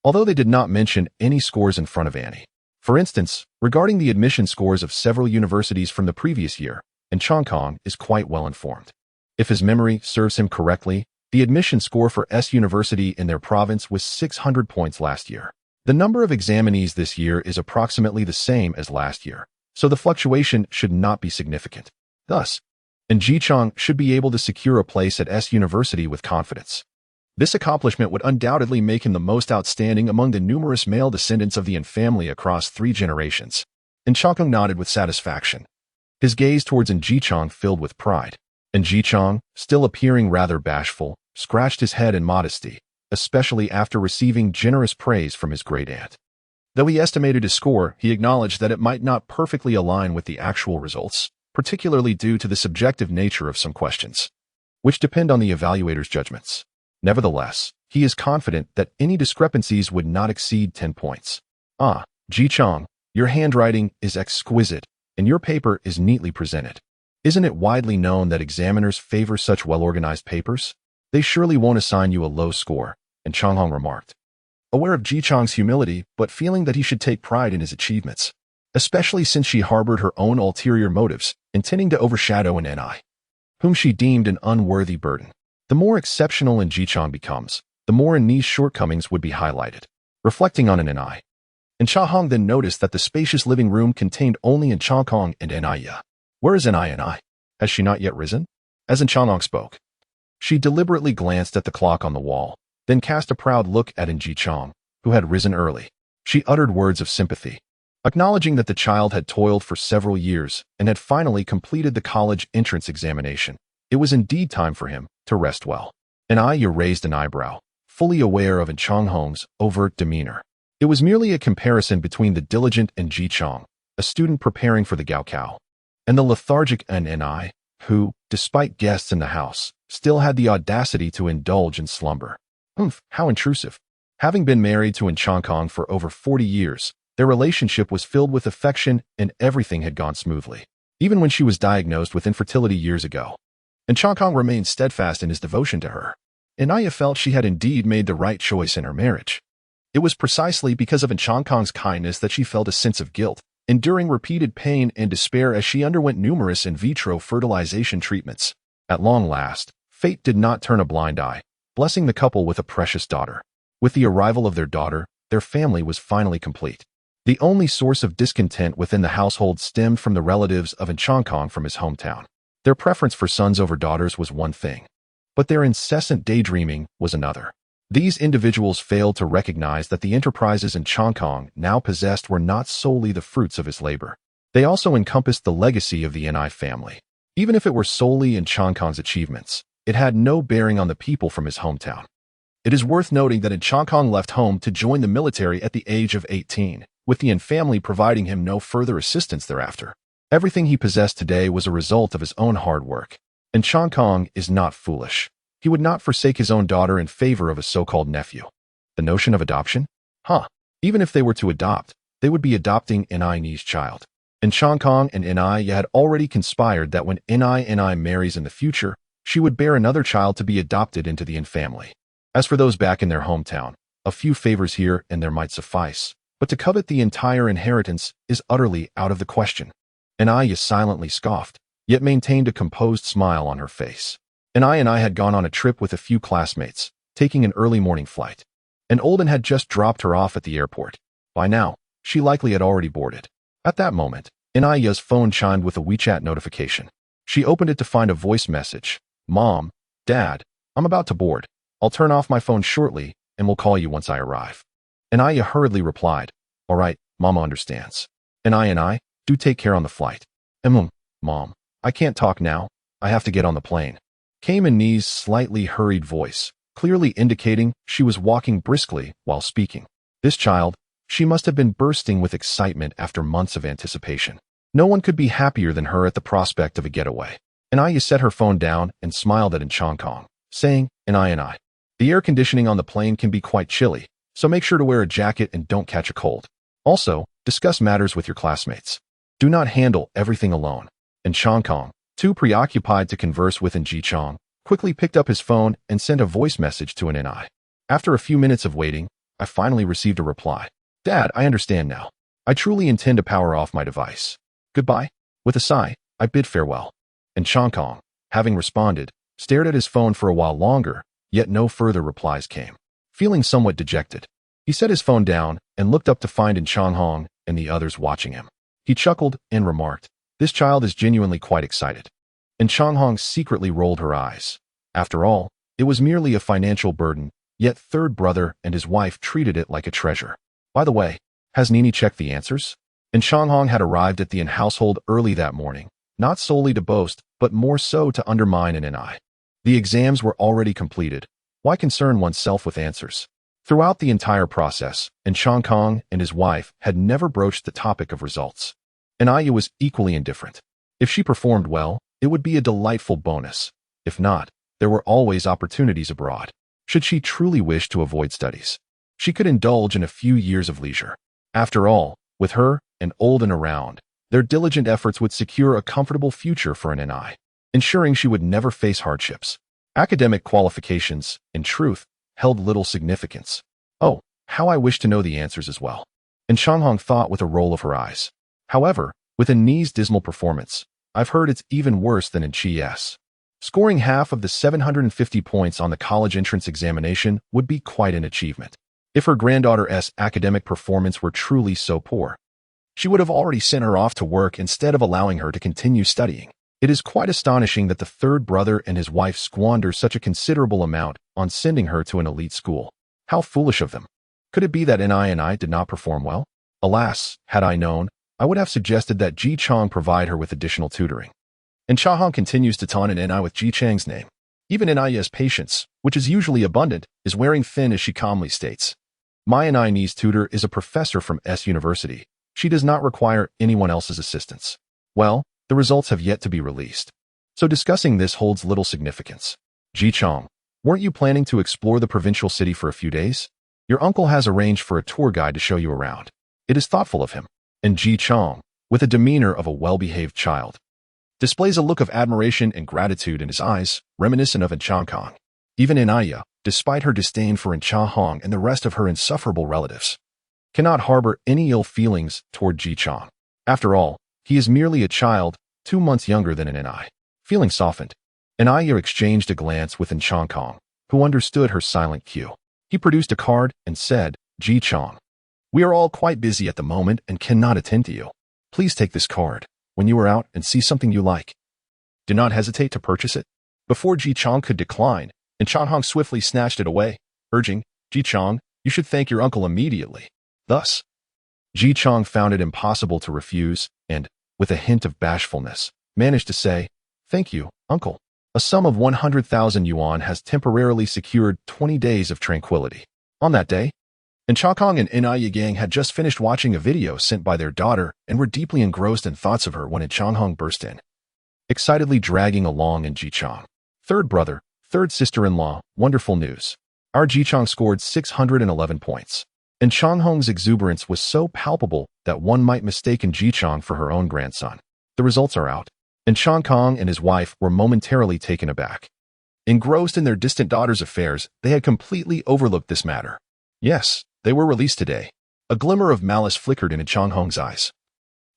although they did not mention any scores in front of Annie. For instance, regarding the admission scores of several universities from the previous year, and Chang Kong is quite well informed. If his memory serves him correctly, the admission score for S University in their province was 600 points last year. The number of examinees this year is approximately the same as last year, so the fluctuation should not be significant. Thus, Ji Chang should be able to secure a place at S University with confidence. This accomplishment would undoubtedly make him the most outstanding among the numerous male descendants of the Yin family across 3 generations. And Chang Kong nodded with satisfaction. His gaze towards Ji Chang filled with pride. Ji Chang, still appearing rather bashful, scratched his head in modesty, especially after receiving generous praise from his great-aunt. Though he estimated his score, he acknowledged that it might not perfectly align with the actual results, particularly due to the subjective nature of some questions, which depend on the evaluator's judgments. Nevertheless, he is confident that any discrepancies would not exceed 10 points. Ah, Ji Chang, your handwriting is exquisite, and your paper is neatly presented. Isn't it widely known that examiners favor such well-organized papers? They surely won't assign you a low score, and Changhong remarked, aware of Ji Chang's humility but feeling that he should take pride in his achievements, especially since she harbored her own ulterior motives, intending to overshadow an Ni, whom she deemed an unworthy burden. The more exceptional an Ji Chang becomes, the more Ni's shortcomings would be highlighted. Reflecting on an Ni, and Changhong then noticed that the spacious living room contained only an Changhong and Ni. Where is Ni? Has she not yet risen? As Changhong spoke, she deliberately glanced at the clock on the wall, then cast a proud look at Ji Chang, who had risen early. She uttered words of sympathy, acknowledging that the child had toiled for several years and had finally completed the college entrance examination. It was indeed time for him to rest well. Ni raised an eyebrow, fully aware of Changhong's overt demeanor. It was merely a comparison between the diligent Ji Chang, a student preparing for the Gaokao, and the lethargic Ni, who, despite guests in the house, still had the audacity to indulge in slumber. How intrusive. Having been married to Changhong for over 40 years, their relationship was filled with affection and everything had gone smoothly, even when she was diagnosed with infertility years ago. And Changhong remained steadfast in his devotion to her. Anaya felt she had indeed made the right choice in her marriage. It was precisely because of Changhong's kindness that she felt a sense of guilt, enduring repeated pain and despair as she underwent numerous in vitro fertilization treatments. At long last, fate did not turn a blind eye, blessing the couple with a precious daughter. With the arrival of their daughter, their family was finally complete. The only source of discontent within the household stemmed from the relatives of Changhong from his hometown. Their preference for sons over daughters was one thing, but their incessant daydreaming was another. These individuals failed to recognize that the enterprises Changhong now possessed were not solely the fruits of his labor. They also encompassed the legacy of the Ni family. Even if it were solely Changhong's achievements, it had no bearing on the people from his hometown. It is worth noting that Changhong left home to join the military at the age of 18, with the family providing him no further assistance thereafter. Everything he possessed today was a result of his own hard work. And Changhong is not foolish. He would not forsake his own daughter in favor of a so-called nephew. The notion of adoption? Even if they were to adopt, they would be adopting Ni's child. And Changhong and Ni had already conspired that when Ni marries in the future, she would bear another child to be adopted into the family. As for those back in their hometown, a few favors here and there might suffice, but to covet the entire inheritance is utterly out of the question. Ni silently scoffed, yet maintained a composed smile on her face. Ni had gone on a trip with a few classmates, taking an early morning flight. And Olden had just dropped her off at the airport. By now, she likely had already boarded. At that moment, Ni's phone chimed with a WeChat notification. She opened it to find a voice message. Mom, Dad, I'm about to board. I'll turn off my phone shortly and will call you once I arrive. Ni hurriedly replied, all right, Mama understands. Ni, do take care on the flight. Mom, I can't talk now. I have to get on the plane. Came in Ni's slightly hurried voice, clearly indicating she was walking briskly while speaking. This child, she must have been bursting with excitement after months of anticipation. No one could be happier than her at the prospect of a getaway. Ni set her phone down and smiled at Changhong, saying, Ni, the air conditioning on the plane can be quite chilly, so make sure to wear a jacket and don't catch a cold. Also, discuss matters with your classmates. Do not handle everything alone. And Changhong, too preoccupied to converse with Ji Chang, quickly picked up his phone and sent a voice message to Ni. After a few minutes of waiting, I finally received a reply. Dad, I understand now. I truly intend to power off my device. Goodbye. With a sigh, I bid farewell. And Changhong, having responded, stared at his phone for a while longer, yet no further replies came. Feeling somewhat dejected, he set his phone down and looked up to find Changhong and the others watching him. He chuckled and remarked, this child is genuinely quite excited. And Changhong secretly rolled her eyes. After all, it was merely a financial burden, yet third brother and his wife treated it like a treasure. By the way, has Nini checked the answers? And Changhong had arrived at the household early that morning, not solely to boast, but more so to undermine an Ni. The exams were already completed. Why concern oneself with answers? Throughout the entire process, Changhong and his wife had never broached the topic of results. Anaya was equally indifferent. If she performed well, it would be a delightful bonus. If not, there were always opportunities abroad. Should she truly wish to avoid studies, she could indulge in a few years of leisure. After all, with her and Olden around, Their diligent efforts would secure a comfortable future for an NI, ensuring she would never face hardships. Academic qualifications, in truth, held little significance. Oh, how I wish to know the answers as well. And Changhong thought with a roll of her eyes. However, with Ni's dismal performance, I've heard it's even worse than in Chi-S. Scoring half of the 750 points on the college entrance examination would be quite an achievement. If her granddaughter's academic performance were truly so poor, she would have already sent her off to work instead of allowing her to continue studying. It is quite astonishing that the third brother and his wife squander such a considerable amount on sending her to an elite school. How foolish of them. Could it be that Ni did not perform well? Alas, had I known, I would have suggested that Ji Chang provide her with additional tutoring. And Changhong continues to taunt an Ni with Ji Chang's name. Even Ni's patience, which is usually abundant, is wearing thin as she calmly states. My Ni's tutor is a professor from S University. She does not require anyone else's assistance. Well, the results have yet to be released. So discussing this holds little significance. Ji Chang, weren't you planning to explore the provincial city for a few days? Your uncle has arranged for a tour guide to show you around. It is thoughtful of him. And Ji Chang, with the demeanor of a well-behaved child, displays a look of admiration and gratitude in his eyes, reminiscent of Changhong. Even Inaya, despite her disdain for Changhong and the rest of her insufferable relatives, cannot harbor any ill feelings toward Ji Chang. After all, he is merely a child, 2 months younger than Ni. Feeling softened, Inaya exchanged a glance with Changhong, who understood her silent cue. He produced a card and said, Ji Chang, we are all quite busy at the moment and cannot attend to you. Please take this card when you are out and see something you like. Do not hesitate to purchase it. Before Ji Chang could decline, Changhong swiftly snatched it away, urging, Ji Chang, you should thank your uncle immediately. Thus, Ji Chang found it impossible to refuse and, with a hint of bashfulness, managed to say, thank you, uncle. A sum of 100,000 yuan has temporarily secured 20 days of tranquility. On that day, Changhong and Inaya Gang had just finished watching a video sent by their daughter and were deeply engrossed in thoughts of her when Changhong burst in, excitedly dragging along Ji Chang. Third brother, third sister-in-law, wonderful news. Our Ji Chang scored 611 points. And Changhong's exuberance was so palpable that one might mistake Ji Chang for her own grandson. The results are out, and Changhong and his wife were momentarily taken aback. Engrossed in their distant daughter's affairs, they had completely overlooked this matter. Yes, they were released today. A glimmer of malice flickered in Changhong's eyes,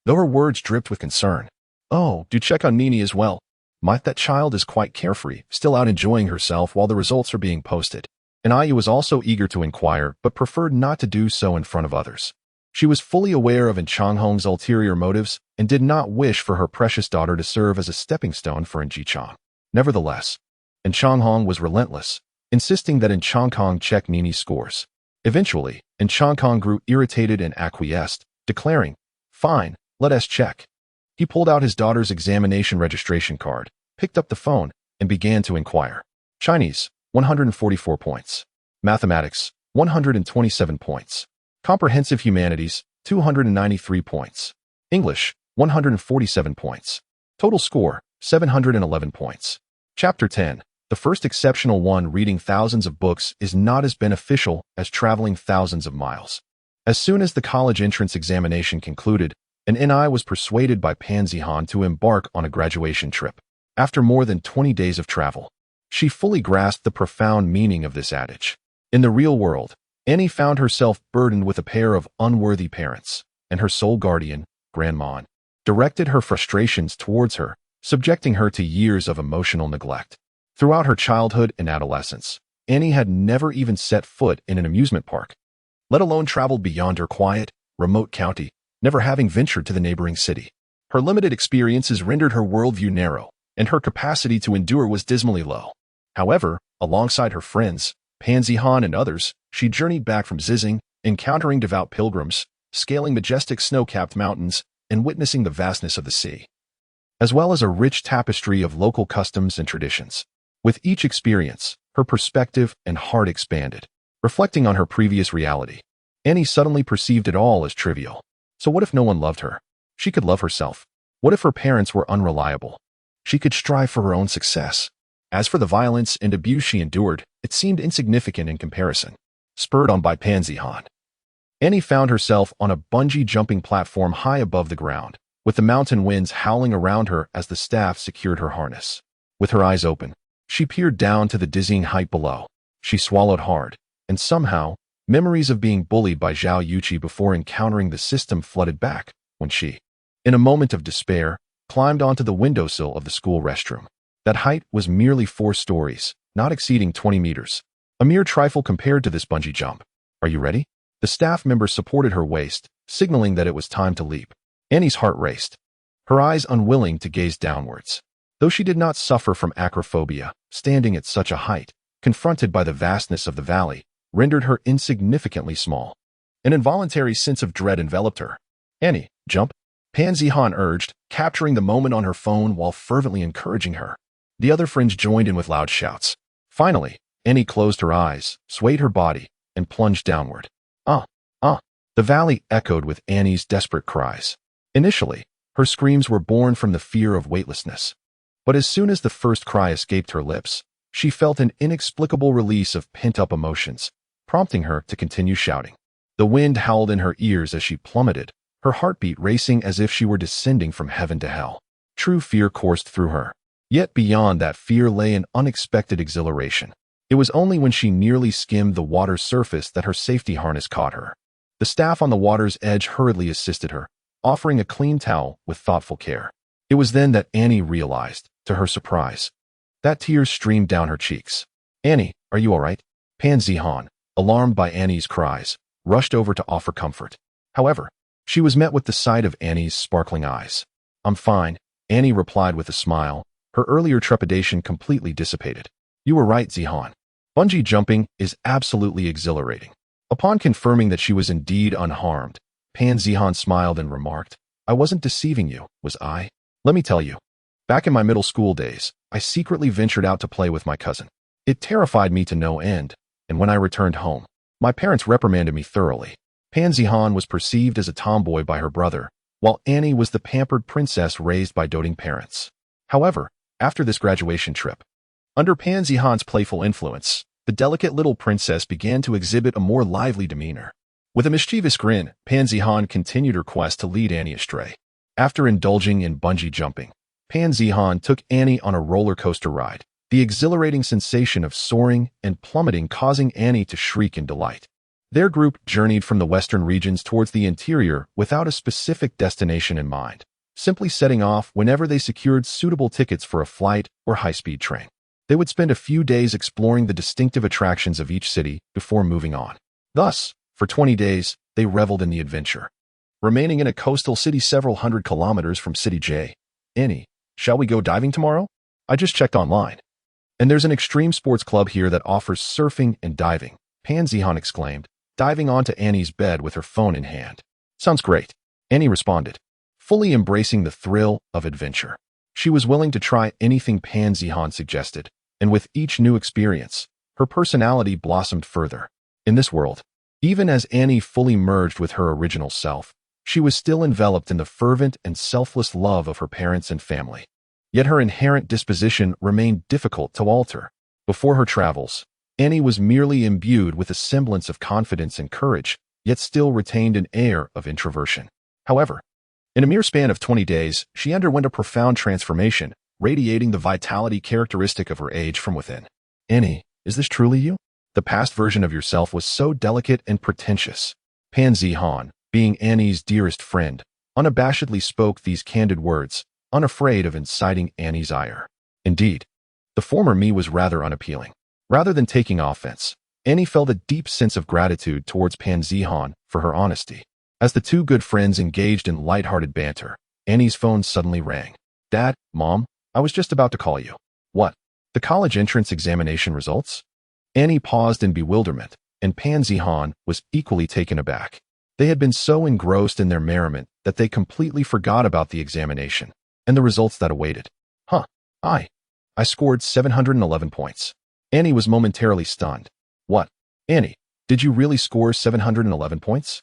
though her words dripped with concern. Oh, do check on Nini as well. That child is quite carefree, still out enjoying herself while the results are being posted. Inaya was also eager to inquire, but preferred not to do so in front of others. She was fully aware of Changhong's ulterior motives and did not wish for her precious daughter to serve as a stepping stone for Ji Chang. Nevertheless, Changhong was relentless, insisting that Changhong check Nini's scores. Eventually, Changhong grew irritated and acquiesced, declaring, fine, let us check. He pulled out his daughter's examination registration card, picked up the phone, and began to inquire. Chinese, 144 points. Mathematics, 127 points. Comprehensive Humanities, 293 points. English, 147 points. Total score, 711 points. Chapter 10. The first exceptional one. Reading thousands of books is not as beneficial as traveling thousands of miles. As soon as the college entrance examination concluded, an NI was persuaded by Pan Zihan to embark on a graduation trip. After more than 20 days of travel, she fully grasped the profound meaning of this adage. In the real world, Annie found herself burdened with a pair of unworthy parents, and her sole guardian, Grandma, directed her frustrations towards her, subjecting her to years of emotional neglect. Throughout her childhood and adolescence, Annie had never even set foot in an amusement park, let alone traveled beyond her quiet, remote county, never having ventured to the neighboring city. Her limited experiences rendered her worldview narrow, and her capacity to endure was dismally low. However, alongside her friends, Pan Zihan and others, she journeyed back from Zizing, encountering devout pilgrims, scaling majestic snow-capped mountains, and witnessing the vastness of the sea, as well as a rich tapestry of local customs and traditions. With each experience, her perspective and heart expanded. Reflecting on her previous reality, Annie suddenly perceived it all as trivial. So what if no one loved her? She could love herself. What if her parents were unreliable? She could strive for her own success. As for the violence and abuse she endured, it seemed insignificant in comparison. Spurred on by Pan Zihan, Annie found herself on a bungee jumping platform high above the ground, with the mountain winds howling around her as the staff secured her harness. With her eyes open, she peered down to the dizzying height below. She swallowed hard, and somehow, memories of being bullied by Zhao Yuqi before encountering the system flooded back when she, in a moment of despair, climbed onto the windowsill of the school restroom. That height was merely 4 stories, not exceeding 20 meters. A mere trifle compared to this bungee jump. Are you ready? The staff member supported her waist, signaling that it was time to leap. Annie's heart raced, her eyes unwilling to gaze downwards. Though she did not suffer from acrophobia, standing at such a height, confronted by the vastness of the valley, rendered her insignificantly small. An involuntary sense of dread enveloped her. Annie, jump, Pan Zihan urged, capturing the moment on her phone while fervently encouraging her. The other friends joined in with loud shouts. Finally, Annie closed her eyes, swayed her body, and plunged downward. The valley echoed with Annie's desperate cries. Initially, her screams were born from the fear of weightlessness. But as soon as the first cry escaped her lips, she felt an inexplicable release of pent-up emotions, prompting her to continue shouting. The wind howled in her ears as she plummeted, her heartbeat racing as if she were descending from heaven to hell. True fear coursed through her. Yet beyond that fear lay an unexpected exhilaration. It was only when she nearly skimmed the water's surface that her safety harness caught her. The staff on the water's edge hurriedly assisted her, offering a clean towel with thoughtful care. It was then that Annie realized, to her surprise, that tears streamed down her cheeks. Annie, are you all right? Pan Zihan, alarmed by Annie's cries, rushed over to offer comfort. However, she was met with the sight of Annie's sparkling eyes. I'm fine, Annie replied with a smile, her earlier trepidation completely dissipated. You were right, Zihan. Bungee jumping is absolutely exhilarating. Upon confirming that she was indeed unharmed, Pan Zihan smiled and remarked, I wasn't deceiving you, was I? Let me tell you. Back in my middle school days, I secretly ventured out to play with my cousin. It terrified me to no end, and when I returned home, my parents reprimanded me thoroughly. Pan Zihan was perceived as a tomboy by her brother, while Annie was the pampered princess raised by doting parents. However, after this graduation trip, under Pan Zihan's playful influence, the delicate little princess began to exhibit a more lively demeanor. With a mischievous grin, Pan Zihan continued her quest to lead Annie astray. After indulging in bungee jumping, Pan Zihan took Annie on a roller coaster ride, the exhilarating sensation of soaring and plummeting causing Annie to shriek in delight. Their group journeyed from the western regions towards the interior without a specific destination in mind, simply setting off whenever they secured suitable tickets for a flight or high-speed train. They would spend a few days exploring the distinctive attractions of each city before moving on. Thus, for 20 days, they reveled in the adventure. Remaining in a coastal city several hundred kilometers from City J. Annie, shall we go diving tomorrow? I just checked online. And there's an extreme sports club here that offers surfing and diving, Pan Zihan exclaimed, diving onto Annie's bed with her phone in hand. Sounds great, Annie responded, fully embracing the thrill of adventure. She was willing to try anything Pan Zihan suggested, and with each new experience, her personality blossomed further. In this world, even as Annie fully merged with her original self, she was still enveloped in the fervent and selfless love of her parents and family. Yet her inherent disposition remained difficult to alter. Before her travels, Annie was merely imbued with a semblance of confidence and courage, yet still retained an air of introversion. However, in a mere span of 20 days, she underwent a profound transformation, radiating the vitality characteristic of her age from within. Annie, is this truly you? The past version of yourself was so delicate and pretentious. Pan Zihan, being Annie's dearest friend, unabashedly spoke these candid words, unafraid of inciting Annie's ire. Indeed, the former me was rather unappealing. Rather than taking offense, Annie felt a deep sense of gratitude towards Pan Zihan for her honesty. As the two good friends engaged in light-hearted banter, Annie's phone suddenly rang. Dad, Mom, I was just about to call you. What? The college entrance examination results? Annie paused in bewilderment, and Pan Zihan was equally taken aback. They had been so engrossed in their merriment that they completely forgot about the examination and the results that awaited. I scored 711 points. Annie was momentarily stunned. What? Annie, did you really score 711 points?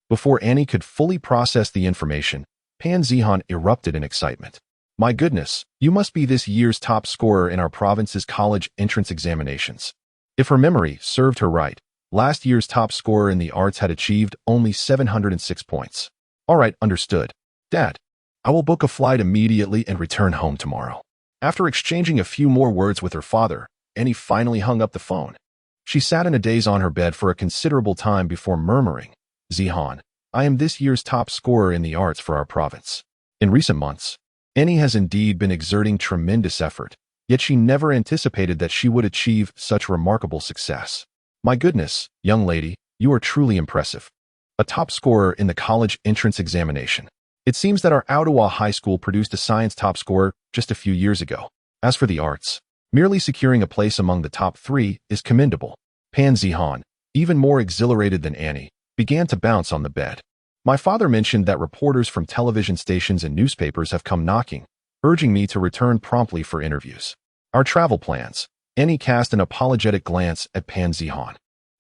Before Annie could fully process the information, Pan Zihan erupted in excitement. My goodness, you must be this year's top scorer in our province's college entrance examinations. If her memory served her right, last year's top scorer in the arts had achieved only 706 points. All right, understood. Dad, I will book a flight immediately and return home tomorrow. After exchanging a few more words with her father, Annie finally hung up the phone. She sat in a daze on her bed for a considerable time before murmuring, Zihan, I am this year's top scorer in the arts for our province. In recent months, Annie has indeed been exerting tremendous effort, yet she never anticipated that she would achieve such remarkable success. My goodness, young lady, you are truly impressive. A top scorer in the college entrance examination. It seems that our Ottawa High School produced a science top scorer just a few years ago. As for the arts, merely securing a place among the top 3 is commendable. Pan Zihan, even more exhilarated than Annie, began to bounce on the bed. My father mentioned that reporters from television stations and newspapers have come knocking, urging me to return promptly for interviews. Our travel plans. Annie cast an apologetic glance at Pan Zihan.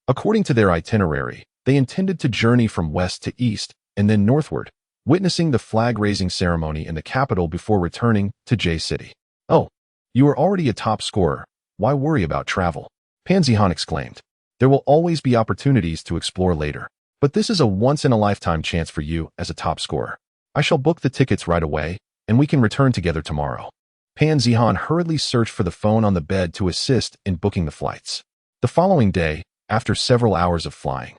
According to their itinerary, they intended to journey from west to east and then northward, witnessing the flag-raising ceremony in the capital before returning to J City. Oh, you are already a top scorer. Why worry about travel? Pan Zihan exclaimed. There will always be opportunities to explore later, but this is a once-in-a-lifetime chance for you as a top scorer. I shall book the tickets right away, and we can return together tomorrow. Pan Zihan hurriedly searched for the phone on the bed to assist in booking the flights. The following day, after several hours of flying,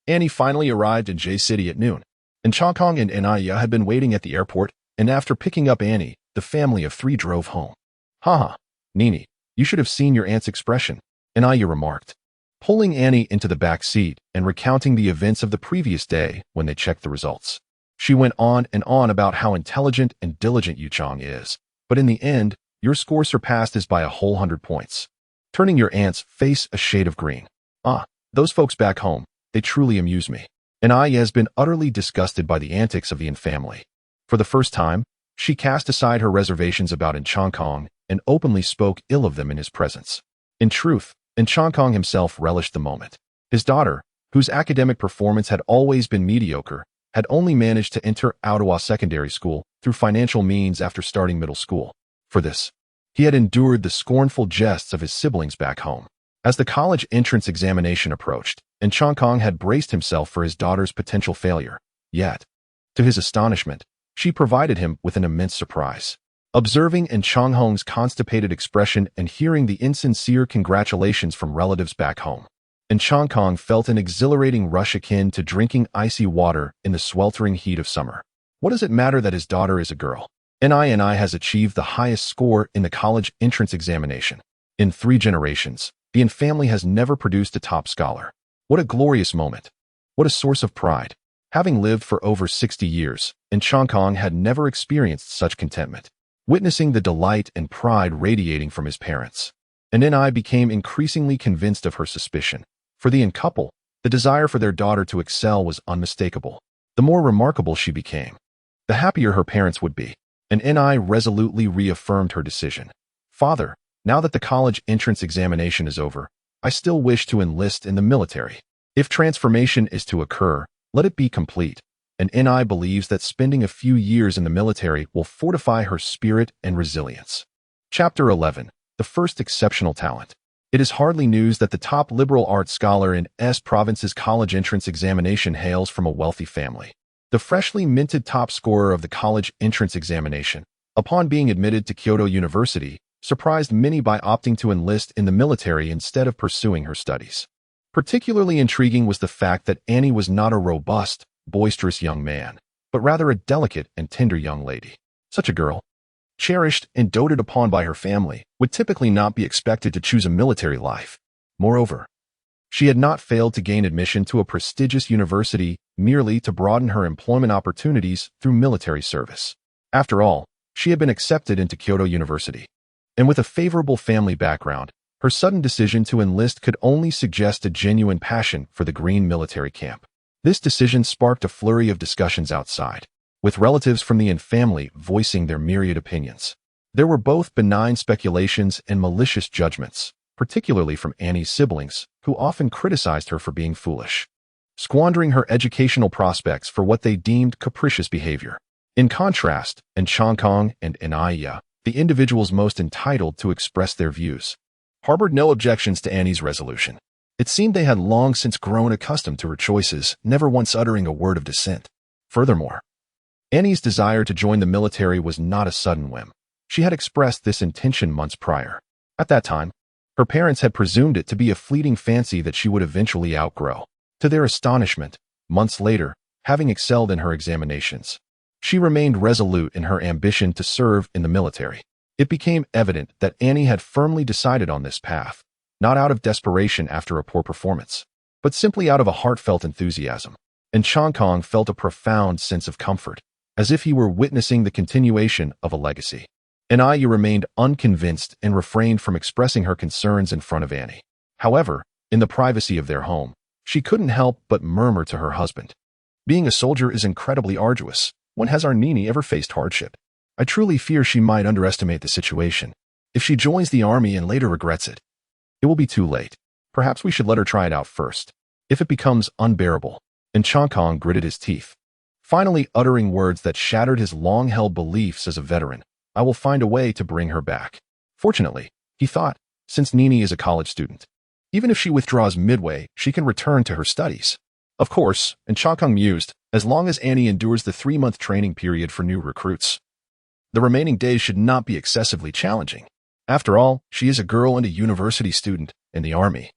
Annie finally arrived in J City at noon. Changkong and Anaya had been waiting at the airport, and after picking up Annie, the family of 3 drove home. Haha, Nini, you should have seen your aunt's expression, Anaya remarked, pulling Annie into the back seat and recounting the events of the previous day when they checked the results. She went on and on about how intelligent and diligent Yuchong is, but in the end, your score surpassed his by a whole 100 points, turning your aunt's face a shade of green. Ah, those folks back home, they truly amuse me. Anaya has been utterly disgusted by the antics of the Yin family. For the first time, she cast aside her reservations about Changkong and openly spoke ill of them in his presence. In truth, Changkong himself relished the moment. His daughter, whose academic performance had always been mediocre, had only managed to enter Ottawa Secondary School through financial means after starting middle school. For this, he had endured the scornful jests of his siblings back home. As the college entrance examination approached, Changkong had braced himself for his daughter's potential failure. Yet, to his astonishment, she provided him with an immense surprise. Observing Changkong's constipated expression and hearing the insincere congratulations from relatives back home, Changkong felt an exhilarating rush akin to drinking icy water in the sweltering heat of summer. What does it matter that his daughter is a girl? NI has achieved the highest score in the college entrance examination. In 3 generations, the Yin family has never produced a top scholar. What a glorious moment. What a source of pride. Having lived for over 60 years, Changkong had never experienced such contentment, witnessing the delight and pride radiating from his parents. Ni became increasingly convinced of her suspicion. For the Yin couple, the desire for their daughter to excel was unmistakable. The more remarkable she became, the happier her parents would be. Ni resolutely reaffirmed her decision. Father, now that the college entrance examination is over, I still wish to enlist in the military. If transformation is to occur, let it be complete. Ni believes that spending a few years in the military will fortify her spirit and resilience. Chapter 11. The First Exceptional Talent. It is hardly news that the top liberal arts scholar in S Province's college entrance examination hails from a wealthy family. The freshly minted top scorer of the college entrance examination, upon being admitted to Kyoto University, surprised many by opting to enlist in the military instead of pursuing her studies. Particularly intriguing was the fact that Annie was not a robust, boisterous young man, but rather a delicate and tender young lady. Such a girl, cherished and doted upon by her family, would typically not be expected to choose a military life. Moreover, she had not failed to gain admission to a prestigious university merely to broaden her employment opportunities through military service. After all, she had been accepted into Kyoto University. And with a favorable family background, her sudden decision to enlist could only suggest a genuine passion for the Green military camp. This decision sparked a flurry of discussions outside, with relatives from the Yin family voicing their myriad opinions. There were both benign speculations and malicious judgments, particularly from Annie's siblings, who often criticized her for being foolish, squandering her educational prospects for what they deemed capricious behavior. In contrast, Changkong and Anaya, the individuals most entitled to express their views, harbored no objections to Annie's resolution. It seemed they had long since grown accustomed to her choices, never once uttering a word of dissent. Furthermore, Annie's desire to join the military was not a sudden whim. She had expressed this intention months prior. At that time, her parents had presumed it to be a fleeting fancy that she would eventually outgrow. To their astonishment, months later, having excelled in her examinations, she remained resolute in her ambition to serve in the military. It became evident that Annie had firmly decided on this path, not out of desperation after a poor performance, but simply out of a heartfelt enthusiasm. And Chang Kong felt a profound sense of comfort, as if he were witnessing the continuation of a legacy. Inaya remained unconvinced and refrained from expressing her concerns in front of Annie. However, in the privacy of their home, she couldn't help but murmur to her husband, "Being a soldier is incredibly arduous. When has our Nini ever faced hardship? I truly fear she might underestimate the situation. If she joins the army and later regrets it, it will be too late. Perhaps we should let her try it out first. If it becomes unbearable." And Chang Kong gritted his teeth, finally uttering words that shattered his long-held beliefs as a veteran. "I will find a way to bring her back." Fortunately, he thought, since Nini is a college student, even if she withdraws midway, she can return to her studies. Of course, and Chang Kong mused, as long as Annie endures the 3-month training period for new recruits, the remaining days should not be excessively challenging. After all, she is a girl and a university student in the army.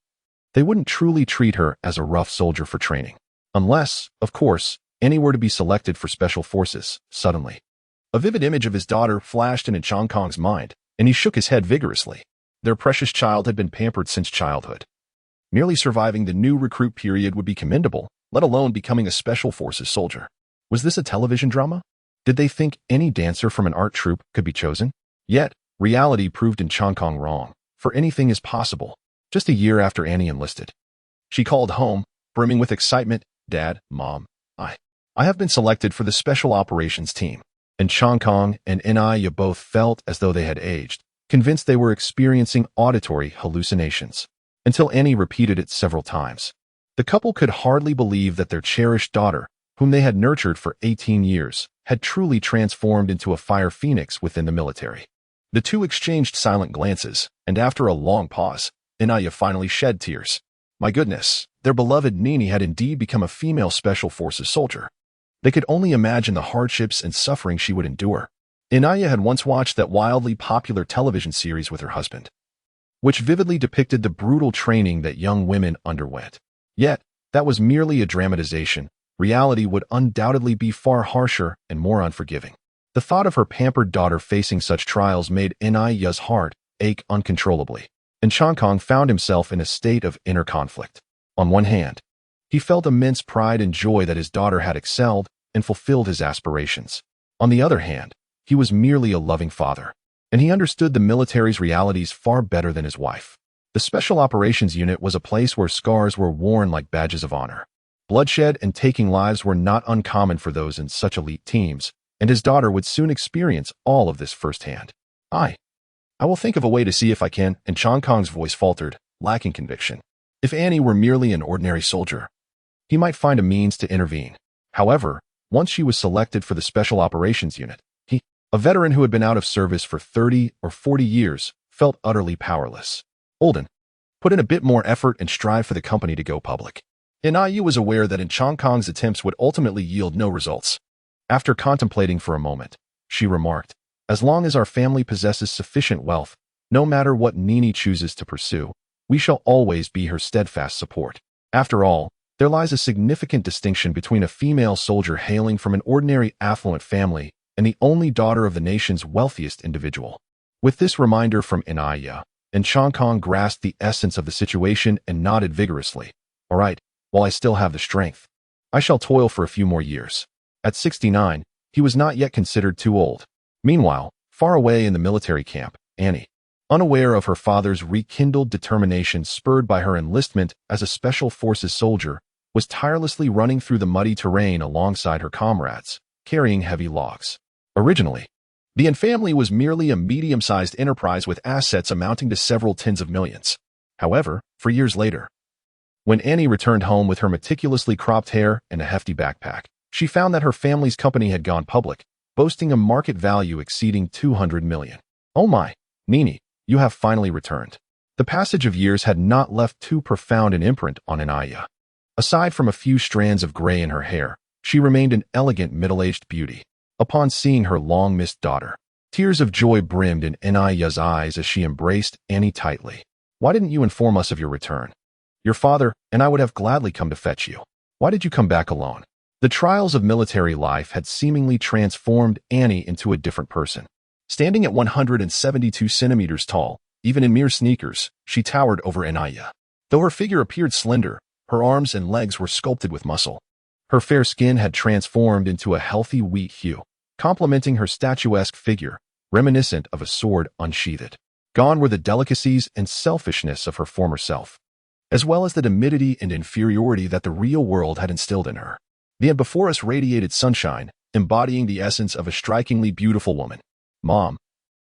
They wouldn't truly treat her as a rough soldier for training. Unless, of course, Annie were to be selected for special forces, suddenly. A vivid image of his daughter flashed in Chang Kong's mind, and he shook his head vigorously. Their precious child had been pampered since childhood. Merely surviving the new recruit period would be commendable, let alone becoming a special forces soldier. Was this a television drama? Did they think any dancer from an art troupe could be chosen? Yet, reality proved Chang Kong wrong, for anything is possible. Just a year after Annie enlisted, she called home, brimming with excitement, "Dad, Mom, I have been selected for the Special Operations Team." And Chang Kong and Inaya both felt as though they had aged, convinced they were experiencing auditory hallucinations, until Annie repeated it several times. The couple could hardly believe that their cherished daughter, whom they had nurtured for 18 years, had truly transformed into a fire phoenix within the military. The two exchanged silent glances, and after a long pause, Inaya finally shed tears. My goodness, their beloved Nini had indeed become a female special forces soldier. They could only imagine the hardships and suffering she would endure. Inaya had once watched that wildly popular television series with her husband, which vividly depicted the brutal training that young women underwent. Yet, that was merely a dramatization. Reality would undoubtedly be far harsher and more unforgiving. The thought of her pampered daughter facing such trials made Inaya's heart ache uncontrollably, and Chang Kong found himself in a state of inner conflict. On one hand, he felt immense pride and joy that his daughter had excelled and fulfilled his aspirations. On the other hand, he was merely a loving father, and he understood the military's realities far better than his wife. The Special Operations Unit was a place where scars were worn like badges of honor. Bloodshed and taking lives were not uncommon for those in such elite teams, and his daughter would soon experience all of this firsthand. I will think of a way to see if I can," and Chang Kong's voice faltered, lacking conviction. If Annie were merely an ordinary soldier, he might find a means to intervene. However, once she was selected for the Special Operations Unit, he, a veteran who had been out of service for 30 or 40 years, felt utterly powerless. Olden, put in a bit more effort and strive for the company to go public. Inaya was aware that Chang Kong's attempts would ultimately yield no results. After contemplating for a moment, she remarked, "As long as our family possesses sufficient wealth, no matter what Nini chooses to pursue, we shall always be her steadfast support." After all, there lies a significant distinction between a female soldier hailing from an ordinary affluent family and the only daughter of the nation's wealthiest individual. With this reminder from Inaya, Chang Kong grasped the essence of the situation and nodded vigorously. "All right, while I still have the strength, I shall toil for a few more years." At 69, he was not yet considered too old. Meanwhile, far away in the military camp, Annie, unaware of her father's rekindled determination spurred by her enlistment as a special forces soldier, was tirelessly running through the muddy terrain alongside her comrades, carrying heavy logs. Originally, the family was merely a medium-sized enterprise with assets amounting to several tens of millions. However, for years later, when Annie returned home with her meticulously cropped hair and a hefty backpack, she found that her family's company had gone public, boasting a market value exceeding 200 million. "Oh my, Nini, you have finally returned." The passage of years had not left too profound an imprint on Inaya. Aside from a few strands of gray in her hair, she remained an elegant middle-aged beauty. upon seeing her long-missed daughter. Tears of joy brimmed in Anaya's eyes as she embraced Annie tightly. "Why didn't you inform us of your return? Your father and I would have gladly come to fetch you. Why did you come back alone?" The trials of military life had seemingly transformed Annie into a different person. Standing at 172 centimeters tall, even in mere sneakers, she towered over Anaya. Though her figure appeared slender, her arms and legs were sculpted with muscle. Her fair skin had transformed into a healthy wheat hue, complementing her statuesque figure, reminiscent of a sword unsheathed. Gone were the delicacies and selfishness of her former self, as well as the timidity and inferiority that the real world had instilled in her. The before us radiated sunshine, embodying the essence of a strikingly beautiful woman. "Mom,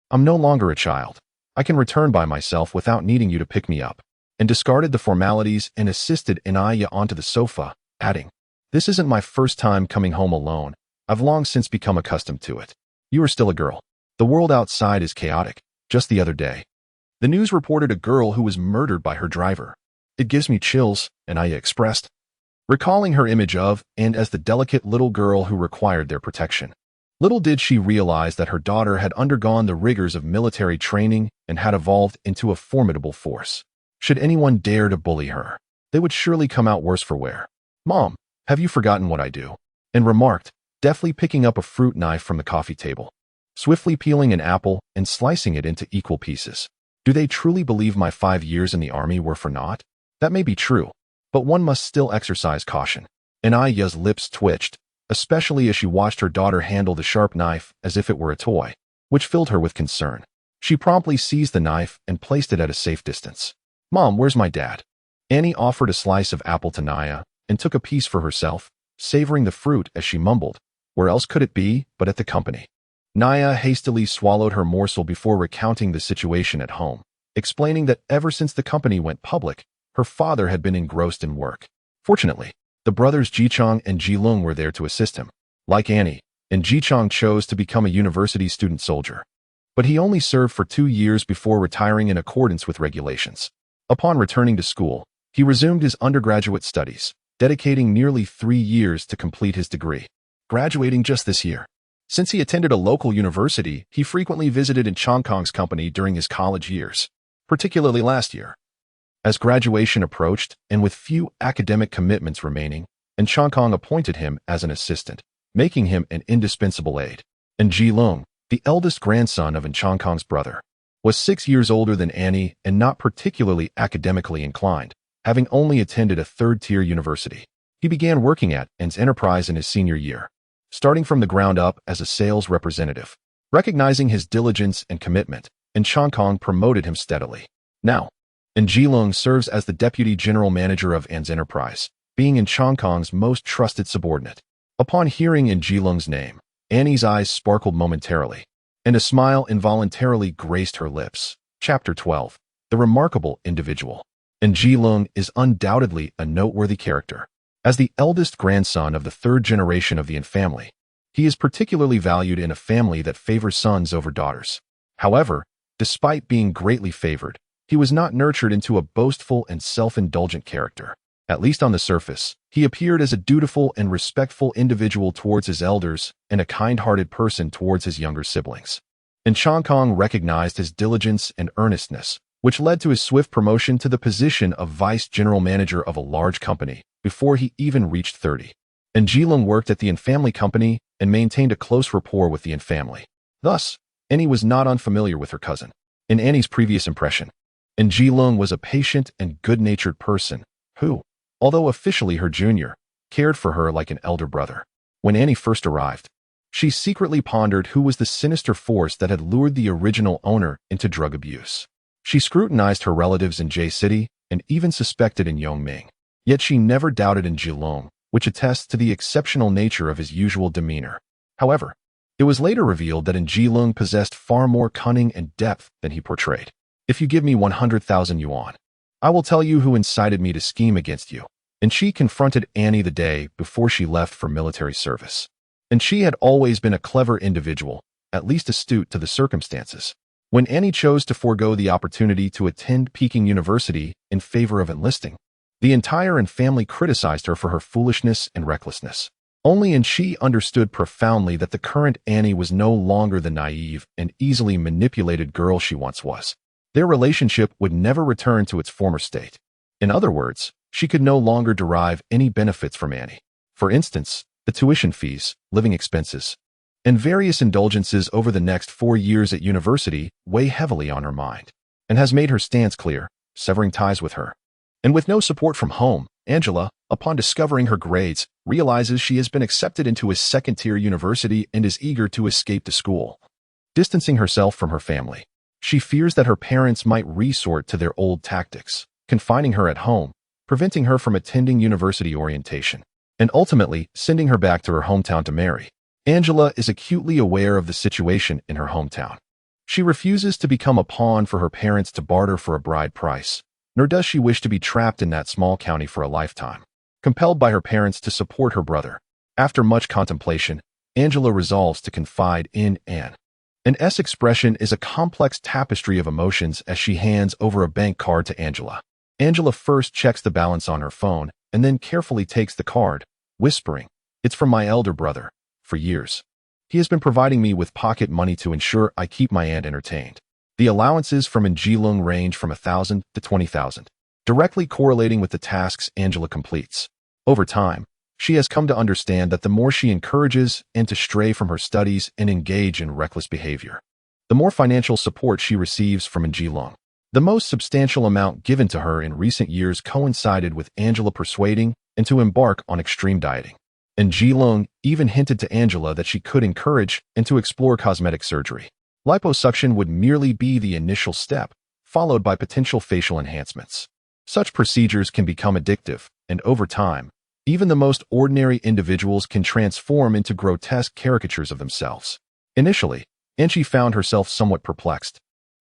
I'm no longer a child. I can return by myself without needing you to pick me up," and discarded the formalities and assisted Anaya onto the sofa, adding, "This isn't my first time coming home alone. I've long since become accustomed to it. You are still a girl. The world outside is chaotic. Just the other day, the news reported a girl who was murdered by her driver. It gives me chills," Anaya expressed, recalling her image of and as the delicate little girl who required their protection. Little did she realize that her daughter had undergone the rigors of military training and had evolved into a formidable force. Should anyone dare to bully her, they would surely come out worse for wear. "Mom, have you forgotten what I do?" and remarked, deftly picking up a fruit knife from the coffee table, swiftly peeling an apple and slicing it into equal pieces. "Do they truly believe my 5 years in the army were for naught? That may be true, but one must still exercise caution." Anaya's lips twitched, especially as she watched her daughter handle the sharp knife as if it were a toy, which filled her with concern. She promptly seized the knife and placed it at a safe distance. "Mom, where's my dad?" Annie offered a slice of apple to Naya and took a piece for herself, savoring the fruit as she mumbled, "Where else could it be but at the company?" Naya hastily swallowed her morsel before recounting the situation at home, explaining that ever since the company went public, her father had been engrossed in work. Fortunately, the brothers Jichong and Jilung were there to assist him. Like Annie, and Jichong chose to become a university student soldier. But he only served for 2 years before retiring in accordance with regulations. Upon returning to school, he resumed his undergraduate studies, dedicating nearly 3 years to complete his degree, graduating just this year. Since he attended a local university, he frequently visited in Chongkong's company during his college years, particularly last year. As graduation approached, and with few academic commitments remaining, and Chongkong appointed him as an assistant, making him an indispensable aide. And Jilung, the eldest grandson of Chongkong's brother, was 6 years older than Annie and not particularly academically inclined, having only attended a third-tier university. He began working at An's Enterprise in his senior year, starting from the ground up as a sales representative. Recognizing his diligence and commitment, and Chongkong promoted him steadily. Now, and Jilung serves as the deputy general manager of An's Enterprise, being in Chongkong's most trusted subordinate. Upon hearing in Jilung's name, Annie's eyes sparkled momentarily, and a smile involuntarily graced her lips. Chapter 12. The Remarkable Individual. And Jilung is undoubtedly a noteworthy character. As the eldest grandson of the third generation of the An family, he is particularly valued in a family that favors sons over daughters. However, despite being greatly favored, he was not nurtured into a boastful and self-indulgent character. At least on the surface, he appeared as a dutiful and respectful individual towards his elders and a kind-hearted person towards his younger siblings. And Chongkong recognized his diligence and earnestness, which led to his swift promotion to the position of vice general manager of a large company before he even reached 30. And Jilung worked at the An family company and maintained a close rapport with the An family. Thus, Annie was not unfamiliar with her cousin. In Annie's previous impression, and Jilung was a patient and good-natured person who, although officially her junior, cared for her like an elder brother. When Annie first arrived, she secretly pondered who was the sinister force that had lured the original owner into drug abuse. She scrutinized her relatives in J-City and even suspected in Yongming. Yet she never doubted in Jilung, which attests to the exceptional nature of his usual demeanor. However, it was later revealed that Jilung possessed far more cunning and depth than he portrayed. "If you give me 100,000 yuan, I will tell you who incited me to scheme against you." And she confronted Annie the day before she left for military service. And she had always been a clever individual, at least astute to the circumstances. When Annie chose to forego the opportunity to attend Peking University in favor of enlisting, the entire An family criticized her for her foolishness and recklessness. Only An-chi understood profoundly that the current Annie was no longer the naive and easily manipulated girl she once was. Their relationship would never return to its former state. In other words, she could no longer derive any benefits from Annie. For instance, the tuition fees, living expenses, and various indulgences over the next 4 years at university weigh heavily on her mind, and has made her stance clear, severing ties with her. And with no support from home, Angela, upon discovering her grades, realizes she has been accepted into a second-tier university and is eager to escape the school. Distancing herself from her family, she fears that her parents might resort to their old tactics, confining her at home, preventing her from attending university orientation, and ultimately sending her back to her hometown to marry. Angela is acutely aware of the situation in her hometown. She refuses to become a pawn for her parents to barter for a bride price, nor does she wish to be trapped in that small county for a lifetime. Compelled by her parents to support her brother, after much contemplation, Angela resolves to confide in Anne. Anne's expression is a complex tapestry of emotions as she hands over a bank card to Angela. Angela first checks the balance on her phone and then carefully takes the card, whispering, "It's from my elder brother. For years, he has been providing me with pocket money to ensure I keep my aunt entertained." The allowances from An Ji-lung range from 1,000 to 20,000, directly correlating with the tasks Angela completes. Over time, she has come to understand that the more she encourages Anne to stray from her studies and engage in reckless behavior, the more financial support she receives from An Ji-lung. The most substantial amount given to her in recent years coincided with Angela persuading Anne to embark on extreme dieting. An Ji-lung even hinted to Angela that she could encourage Anne to explore cosmetic surgery. Liposuction would merely be the initial step, followed by potential facial enhancements. Such procedures can become addictive, and over time, even the most ordinary individuals can transform into grotesque caricatures of themselves. Initially, An-chi found herself somewhat perplexed,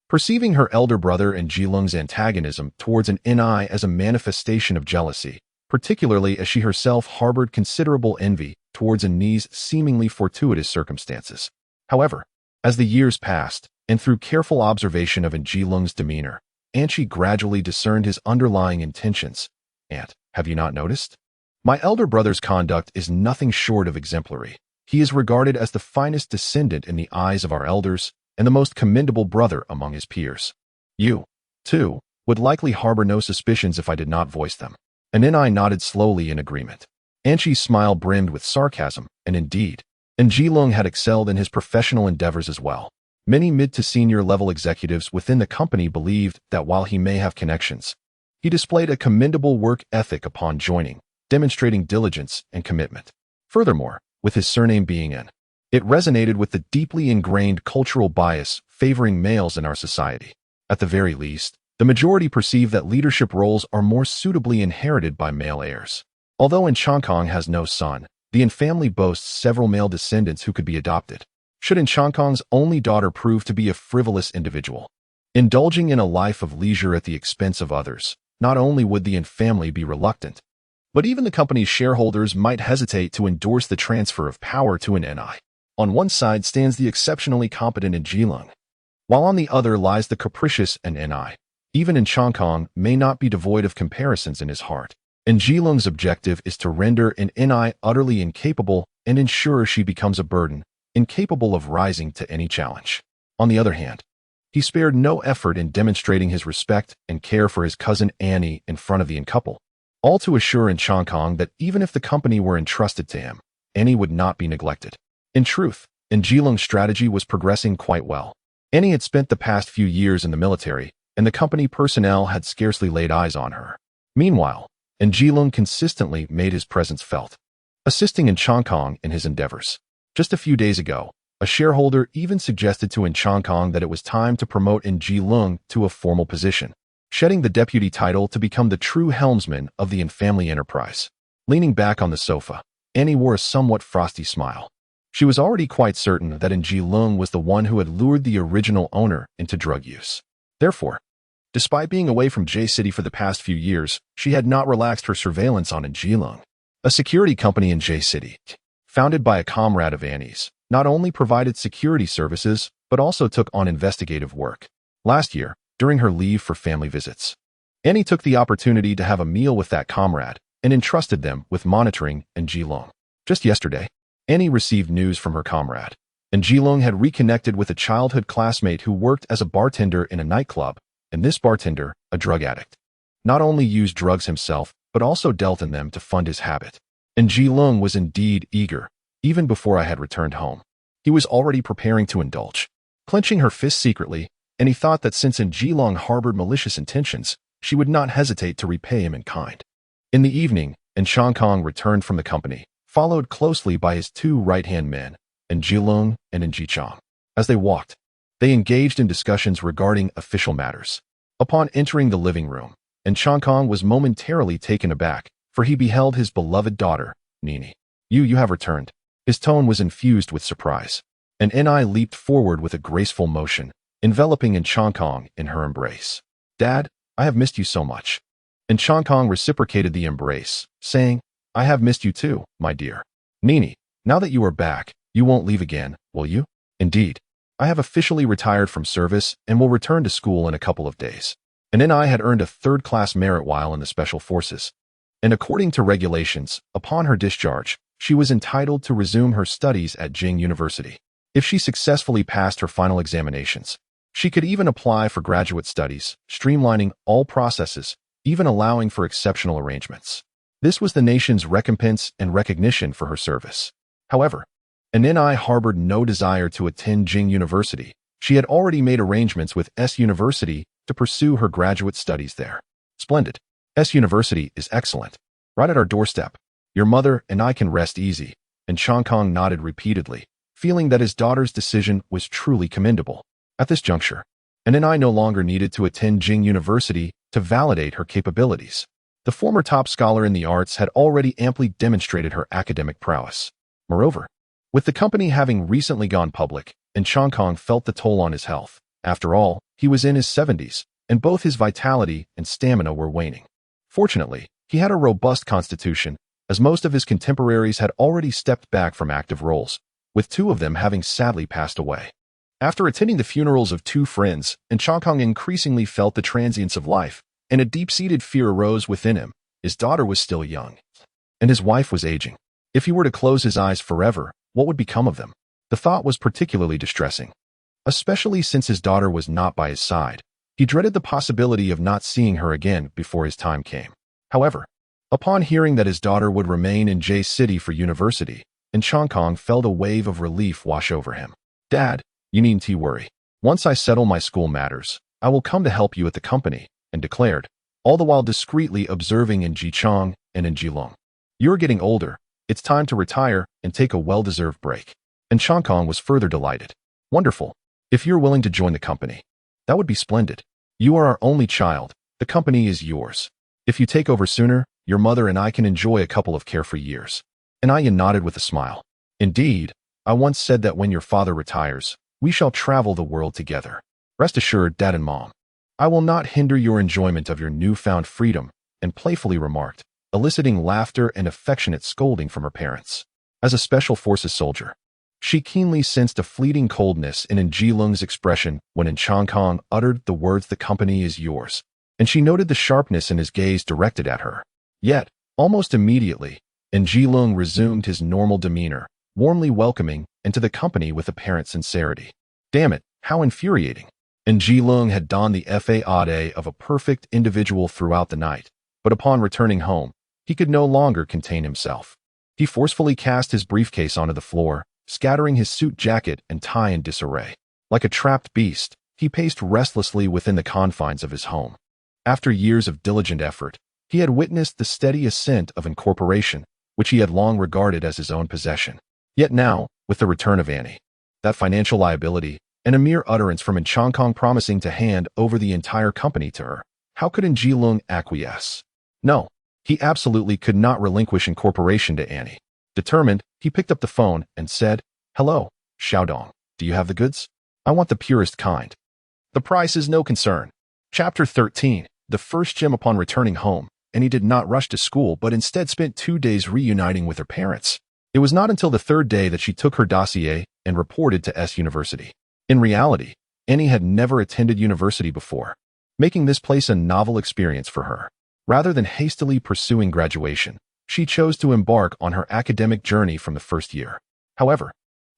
perceiving her elder brother An Ji-lung's antagonism towards an Ni as a manifestation of jealousy, particularly as she herself harbored considerable envy towards An's seemingly fortuitous circumstances. However, as the years passed, and through careful observation of An Ji-lung's demeanor, An-chi gradually discerned his underlying intentions. "Aunt, have you not noticed? My elder brother's conduct is nothing short of exemplary. He is regarded as the finest descendant in the eyes of our elders and the most commendable brother among his peers. You, too, would likely harbor no suspicions if I did not voice them." And then I nodded slowly in agreement. An-chi's smile brimmed with sarcasm, and indeed, An Ji-lung had excelled in his professional endeavors as well. Many mid to senior level executives within the company believed that while he may have connections, he displayed a commendable work ethic upon joining, demonstrating diligence and commitment. Furthermore, with his surname being An, it resonated with the deeply ingrained cultural bias favoring males in our society. At the very least, the majority perceive that leadership roles are more suitably inherited by male heirs. Although An Changkong has no son, the An family boasts several male descendants who could be adopted. Should An Changkong's only daughter prove to be a frivolous individual, indulging in a life of leisure at the expense of others, not only would the An family be reluctant, but even the company's shareholders might hesitate to endorse the transfer of power to an Ni. On one side stands the exceptionally competent An Ji-lung, while on the other lies the capricious An Ni. Even An Changkong may not be devoid of comparisons in his heart. An Ji-lung's objective is to render an Ni utterly incapable and ensure she becomes a burden, incapable of rising to any challenge. On the other hand, he spared no effort in demonstrating his respect and care for his cousin Annie in front of the An couple, all to assure An Changkong that even if the company were entrusted to him, Annie would not be neglected. In truth, An Ji-lung's strategy was progressing quite well. Annie had spent the past few years in the military, and the company personnel had scarcely laid eyes on her. Meanwhile, An Ji-lung consistently made his presence felt, assisting An Changkong in his endeavors. Just a few days ago, a shareholder even suggested to An Changkong that it was time to promote An Ji-lung to a formal position, shedding the deputy title to become the true helmsman of the An family enterprise. Leaning back on the sofa, Annie wore a somewhat frosty smile. She was already quite certain that An Ji-lung was the one who had lured the original owner into drug use. Therefore, despite being away from J-City for the past few years, she had not relaxed her surveillance on An Ji-lung. A security company in J-City, founded by a comrade of Annie's, not only provided security services, but also took on investigative work. Last year, during her leave for family visits, Annie took the opportunity to have a meal with that comrade and entrusted them with monitoring An Ji-lung. Just yesterday, Annie received news from her comrade, and Jilong had reconnected with a childhood classmate who worked as a bartender in a nightclub, and this bartender, a drug addict, not only used drugs himself, but also dealt in them to fund his habit. And Jilong was indeed eager, even before I had returned home. He was already preparing to indulge. Clenching her fists secretly, and he thought that since Jilong harbored malicious intentions, she would not hesitate to repay him in kind. In the evening, Chang Kong returned from the company, followed closely by his two right-hand men, Jilong and Jichang. As they walked, they engaged in discussions regarding official matters. Upon entering the living room, Chang Kong was momentarily taken aback, for he beheld his beloved daughter, Nini. You have returned." His tone was infused with surprise. And Ni leaped forward with a graceful motion, enveloping Chang Kong in her embrace. "Dad, I have missed you so much." And Chang Kong reciprocated the embrace, saying, "I have missed you too, my dear. Nini, now that you are back, you won't leave again, will you?" "Indeed. I have officially retired from service and will return to school in a couple of days." And Ni had earned a third-class merit while in the Special Forces. And according to regulations, upon her discharge, she was entitled to resume her studies at Jing University. If she successfully passed her final examinations, she could even apply for graduate studies, streamlining all processes, even allowing for exceptional arrangements. This was the nation's recompense and recognition for her service. However, Ni harbored no desire to attend Jing University. She had already made arrangements with S University to pursue her graduate studies there. "Splendid. S University is excellent. Right at our doorstep. Your mother and I can rest easy." And Chang Kong nodded repeatedly, feeling that his daughter's decision was truly commendable. At this juncture, Ni no longer needed to attend Jing University to validate her capabilities. The former top scholar in the arts had already amply demonstrated her academic prowess. Moreover, with the company having recently gone public, Chang Kong felt the toll on his health. After all, he was in his 70s, and both his vitality and stamina were waning. Fortunately, he had a robust constitution, as most of his contemporaries had already stepped back from active roles, with two of them having sadly passed away. After attending the funerals of two friends, Chang Kong increasingly felt the transience of life, and a deep-seated fear arose within him. His daughter was still young, and his wife was aging. If he were to close his eyes forever, what would become of them? The thought was particularly distressing, especially since his daughter was not by his side. He dreaded the possibility of not seeing her again before his time came. However, upon hearing that his daughter would remain in J City for university, Chang Kong felt a wave of relief wash over him. "Dad, you needn't worry. Once I settle my school matters, I will come to help you at the company," and declared, all the while discreetly observing Jichang and Jilong. "You're getting older. It's time to retire and take a well-deserved break." And Chang Kong was further delighted. "Wonderful. If you're willing to join the company, that would be splendid. You are our only child. The company is yours. If you take over sooner, your mother and I can enjoy a couple of carefree years." And Aya nodded with a smile. "Indeed, I once said that when your father retires, we shall travel the world together. Rest assured, Dad and Mom, I will not hinder your enjoyment of your newfound freedom," and playfully remarked, eliciting laughter and affectionate scolding from her parents. As a Special Forces soldier, she keenly sensed a fleeting coldness in Jilong's expression when Chang Kong uttered the words, "The company is yours," and she noted the sharpness in his gaze directed at her. Yet, almost immediately, Jilong resumed his normal demeanor, warmly welcoming into the company with apparent sincerity. Damn it, how infuriating. Jilong had donned the facade of a perfect individual throughout the night, but upon returning home, he could no longer contain himself. He forcefully cast his briefcase onto the floor, scattering his suit jacket and tie in disarray. Like a trapped beast, he paced restlessly within the confines of his home. After years of diligent effort, he had witnessed the steady ascent of incorporation, which he had long regarded as his own possession. Yet now, with the return of Annie, that financial liability, and a mere utterance from Chang Kong promising to hand over the entire company to her, how could Jilong acquiesce? No, he absolutely could not relinquish incorporation to Annie. Determined, he picked up the phone and said, "Hello, Xiaodong, do you have the goods? I want the purest kind. The price is no concern." Chapter 13. The first gem upon returning home, Annie did not rush to school but instead spent 2 days reuniting with her parents. It was not until the third day that she took her dossier and reported to S University. In reality, Annie had never attended university before, making this place a novel experience for her. Rather than hastily pursuing graduation, she chose to embark on her academic journey from the first year. However,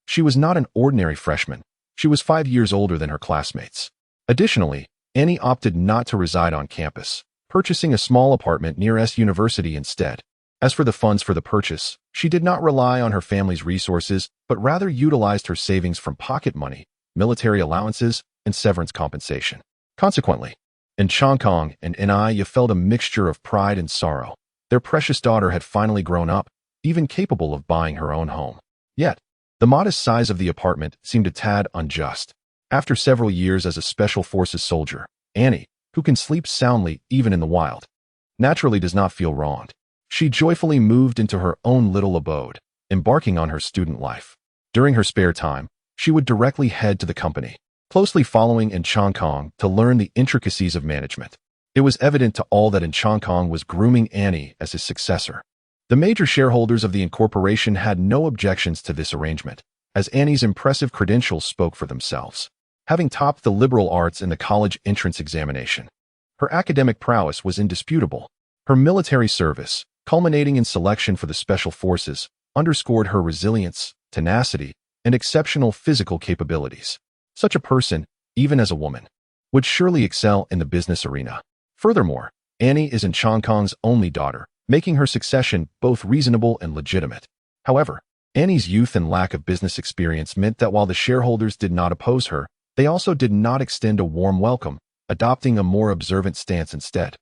she was not an ordinary freshman. She was 5 years older than her classmates. Additionally, Annie opted not to reside on campus, purchasing a small apartment near S University instead. As for the funds for the purchase, she did not rely on her family's resources, but rather utilized her savings from pocket money, military allowances, and severance compensation. Consequently, in Changkong and Annie felt a mixture of pride and sorrow. Their precious daughter had finally grown up, even capable of buying her own home. Yet, the modest size of the apartment seemed a tad unjust. After several years as a Special Forces soldier, Annie, who can sleep soundly even in the wild, naturally does not feel wronged. She joyfully moved into her own little abode, embarking on her student life. During her spare time, she would directly head to the company, closely following in Changkong to learn the intricacies of management. It was evident to all that in Changkong was grooming Annie as his successor. The major shareholders of the incorporation had no objections to this arrangement, as Annie's impressive credentials spoke for themselves. Having topped the liberal arts in the college entrance examination, her academic prowess was indisputable. Her military service, culminating in selection for the Special Forces, underscored her resilience, tenacity, and exceptional physical capabilities. Such a person, even as a woman, would surely excel in the business arena. Furthermore, Annie is in Changkong's only daughter, making her succession both reasonable and legitimate. However, Annie's youth and lack of business experience meant that while the shareholders did not oppose her, they also did not extend a warm welcome, adopting a more observant stance instead.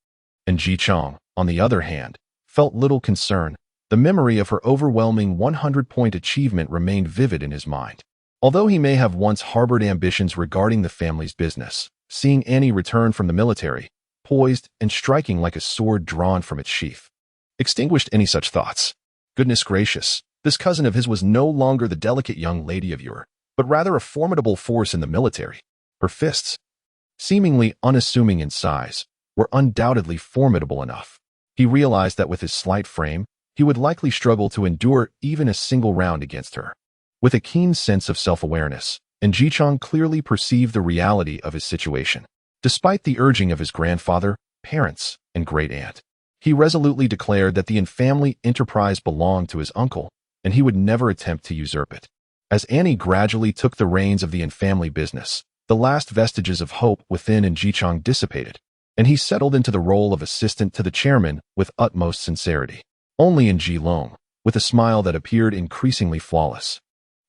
And Ji Chong, on the other hand, felt little concern. The memory of her overwhelming 100-point achievement remained vivid in his mind. Although he may have once harbored ambitions regarding the family's business, seeing Annie return from the military, poised and striking like a sword drawn from its sheath, extinguished any such thoughts. Goodness gracious, this cousin of his was no longer the delicate young lady of yore, but rather a formidable force in the military. Her fists, seemingly unassuming in size, were undoubtedly formidable enough. He realized that with his slight frame, he would likely struggle to endure even a single round against her. With a keen sense of self-awareness, Ji Chong clearly perceived the reality of his situation. Despite the urging of his grandfather, parents, and great-aunt, he resolutely declared that the family enterprise belonged to his uncle, and he would never attempt to usurp it. As Annie gradually took the reins of the family business, the last vestiges of hope within Ji Chong dissipated, and he settled into the role of assistant to the chairman with utmost sincerity. Only Ji Long, with a smile that appeared increasingly flawless,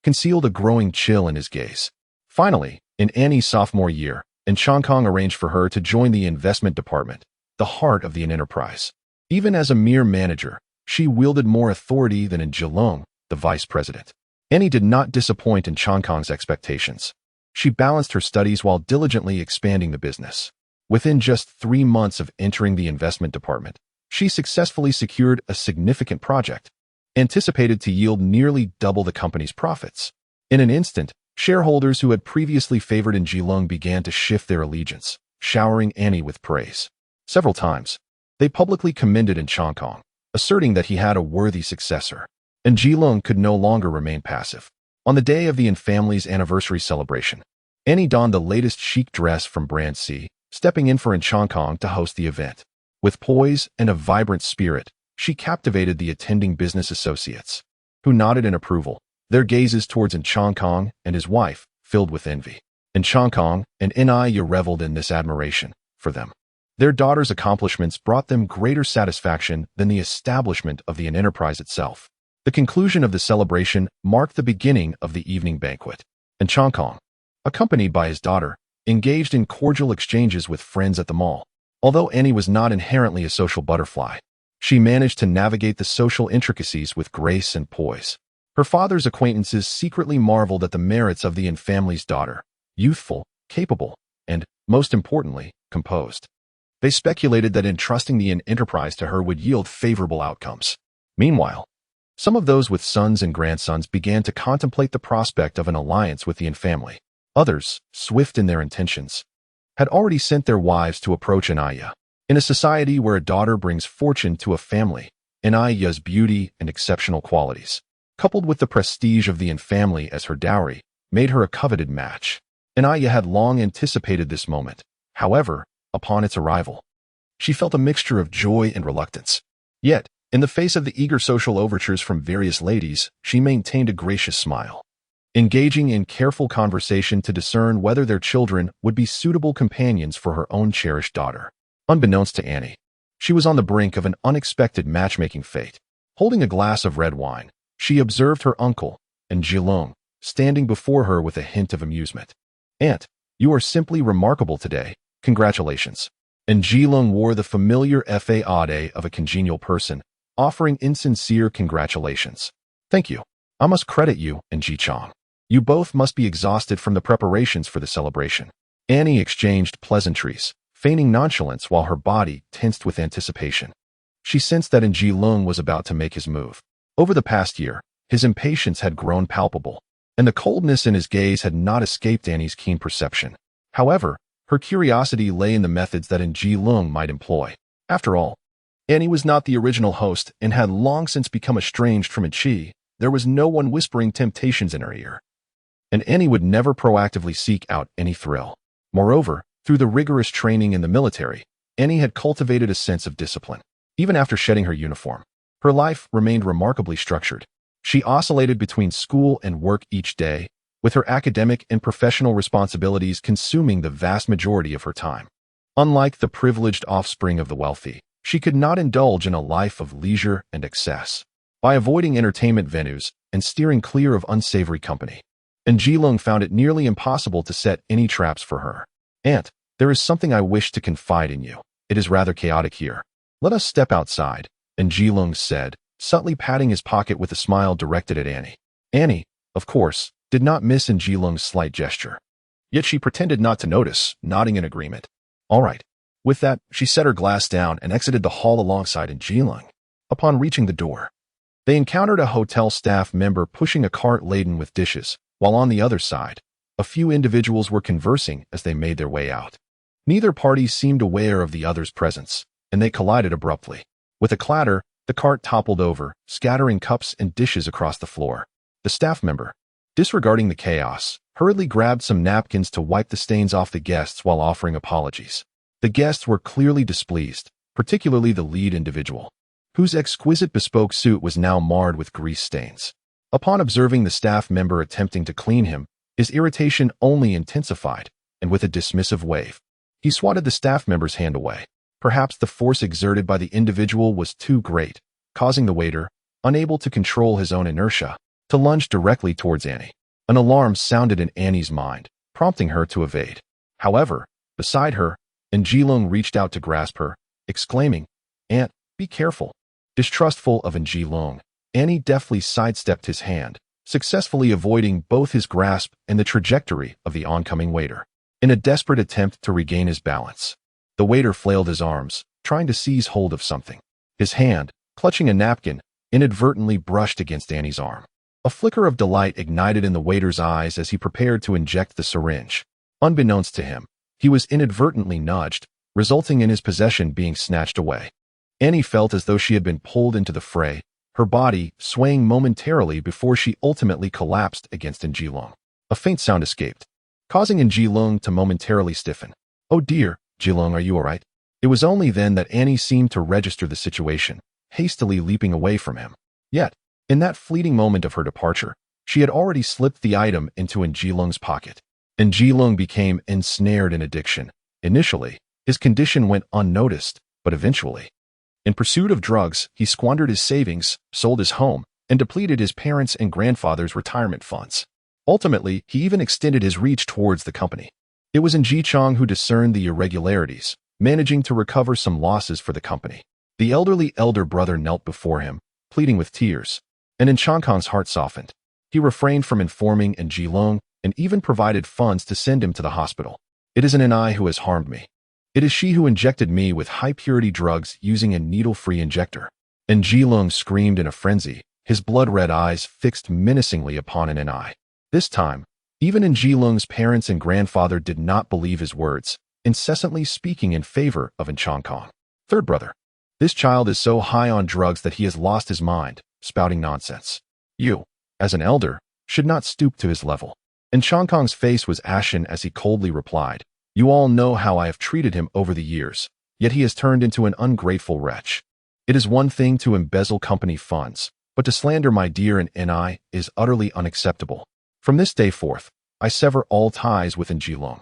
concealed a growing chill in his gaze. Finally, in Annie's sophomore year, Changkong arranged for her to join the investment department, the heart of the enterprise. Even as a mere manager, she wielded more authority than in Jilong, the vice president. Annie did not disappoint in Changkong's expectations. She balanced her studies while diligently expanding the business. Within just 3 months of entering the investment department, she successfully secured a significant project, anticipated to yield nearly double the company's profits. In an instant, shareholders who had previously favored Jilong began to shift their allegiance, showering Annie with praise. Several times, they publicly commended Changkong, asserting that he had a worthy successor. Jilong could no longer remain passive. On the day of the family's anniversary celebration, Annie donned the latest chic dress from Brand C, stepping in for Changkong to host the event. With poise and a vibrant spirit, she captivated the attending business associates, who nodded in approval, their gazes towards Changkong and his wife filled with envy. Changkong and Annie reveled in this admiration for them. Their daughter's accomplishments brought them greater satisfaction than the establishment of the enterprise itself. The conclusion of the celebration marked the beginning of the evening banquet, and Changkong, accompanied by his daughter, engaged in cordial exchanges with friends at the mall. Although Annie was not inherently a social butterfly, she managed to navigate the social intricacies with grace and poise. Her father's acquaintances secretly marveled at the merits of the family's daughter, youthful, capable, and, most importantly, composed. They speculated that entrusting the enterprise to her would yield favorable outcomes. Meanwhile, some of those with sons and grandsons began to contemplate the prospect of an alliance with the family. Others, swift in their intentions, had already sent their wives to approach Annie. In a society where a daughter brings fortune to a family, Annie's beauty and exceptional qualities, coupled with the prestige of the family as her dowry, made her a coveted match. Annie had long anticipated this moment. However, upon its arrival, she felt a mixture of joy and reluctance. Yet, In the face of the eager social overtures from various ladies, she maintained a gracious smile, engaging in careful conversation to discern whether their children would be suitable companions for her own cherished daughter. Unbeknownst to Annie, she was on the brink of an unexpected matchmaking fate. Holding a glass of red wine, she observed her uncle and Jilong standing before her with a hint of amusement. "Aunt, you are simply remarkable today. Congratulations." And Jilong wore the familiar facade of a congenial person, offering insincere congratulations. "Thank you. I must credit you and Ji Chong. You both must be exhausted from the preparations for the celebration." Annie exchanged pleasantries, feigning nonchalance while her body tensed with anticipation. She sensed that Jilong was about to make his move. Over the past year, his impatience had grown palpable, and the coldness in his gaze had not escaped Annie's keen perception. However, her curiosity lay in the methods that Jilong might employ. After all, Annie was not the original host and had long since become estranged from Chi. There was no one whispering temptations in her ear, and Annie would never proactively seek out any thrill. Moreover, through the rigorous training in the military, Annie had cultivated a sense of discipline. Even after shedding her uniform, her life remained remarkably structured. She oscillated between school and work each day, with her academic and professional responsibilities consuming the vast majority of her time. Unlike the privileged offspring of the wealthy, she could not indulge in a life of leisure and excess. By avoiding entertainment venues and steering clear of unsavory company, Jilong found it nearly impossible to set any traps for her. "Aunt, there is something I wish to confide in you. It is rather chaotic here. Let us step outside," Jilong said, subtly patting his pocket with a smile directed at Annie. Annie, of course, did not miss Jilong's slight gesture. Yet she pretended not to notice, nodding in agreement. "All right." With that, she set her glass down and exited the hall alongside Jilong. Upon reaching the door, they encountered a hotel staff member pushing a cart laden with dishes, while on the other side, a few individuals were conversing as they made their way out. Neither party seemed aware of the other's presence, and they collided abruptly. With a clatter, the cart toppled over, scattering cups and dishes across the floor. The staff member, disregarding the chaos, hurriedly grabbed some napkins to wipe the stains off the guests while offering apologies. The guests were clearly displeased, particularly the lead individual, whose exquisite bespoke suit was now marred with grease stains. Upon observing the staff member attempting to clean him, his irritation only intensified, and with a dismissive wave, he swatted the staff member's hand away. Perhaps the force exerted by the individual was too great, causing the waiter, unable to control his own inertia, to lunge directly towards Annie. An alarm sounded in Annie's mind, prompting her to evade. However, beside her, Jilong reached out to grasp her, exclaiming, "Aunt, be careful." Distrustful of Jilong, Annie deftly sidestepped his hand, successfully avoiding both his grasp and the trajectory of the oncoming waiter. In a desperate attempt to regain his balance, the waiter flailed his arms, trying to seize hold of something. His hand, clutching a napkin, inadvertently brushed against Annie's arm. A flicker of delight ignited in the waiter's eyes as he prepared to inject the syringe. Unbeknownst to him, he was inadvertently nudged, resulting in his possession being snatched away. Annie felt as though she had been pulled into the fray, her body swaying momentarily before she ultimately collapsed against Jilong. A faint sound escaped, causing Jilong to momentarily stiffen. "Oh dear, Jilong, are you all right?" It was only then that Annie seemed to register the situation, hastily leaping away from him. Yet, in that fleeting moment of her departure, she had already slipped the item into Jilong's pocket. Jilong became ensnared in addiction. Initially, his condition went unnoticed, but eventually, in pursuit of drugs, he squandered his savings, sold his home, and depleted his parents' and grandfather's retirement funds. Ultimately, he even extended his reach towards the company. It was Ji Chong who discerned the irregularities, managing to recover some losses for the company. The elderly elder brother knelt before him, pleading with tears, and Chong Kong's heart softened. He refrained from informing Jilong and even provided funds to send him to the hospital. "It isn't Ai who has harmed me. It is she who injected me with high-purity drugs using a needle-free injector." Jilong screamed in a frenzy, his blood-red eyes fixed menacingly upon Ai. This time, even Jilong's parents and grandfather did not believe his words, incessantly speaking in favor of Chong Kong. "Third brother, this child is so high on drugs that he has lost his mind, spouting nonsense. You, as an elder, should not stoop to his level." Chong Kong's face was ashen as he coldly replied, "You all know how I have treated him over the years, yet he has turned into an ungrateful wretch. It is one thing to embezzle company funds, but to slander my dear and Ni is utterly unacceptable. From this day forth, I sever all ties with Njilong.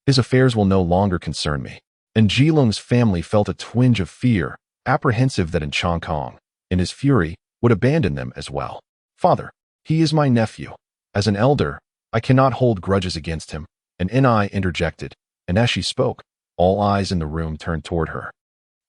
His affairs will no longer concern me. Njilong's family felt a twinge of fear, apprehensive that Chong Kong, in his fury, would abandon them as well. Father, he is my nephew. As an elder, I cannot hold grudges against him, and Ni interjected, and as she spoke, all eyes in the room turned toward her.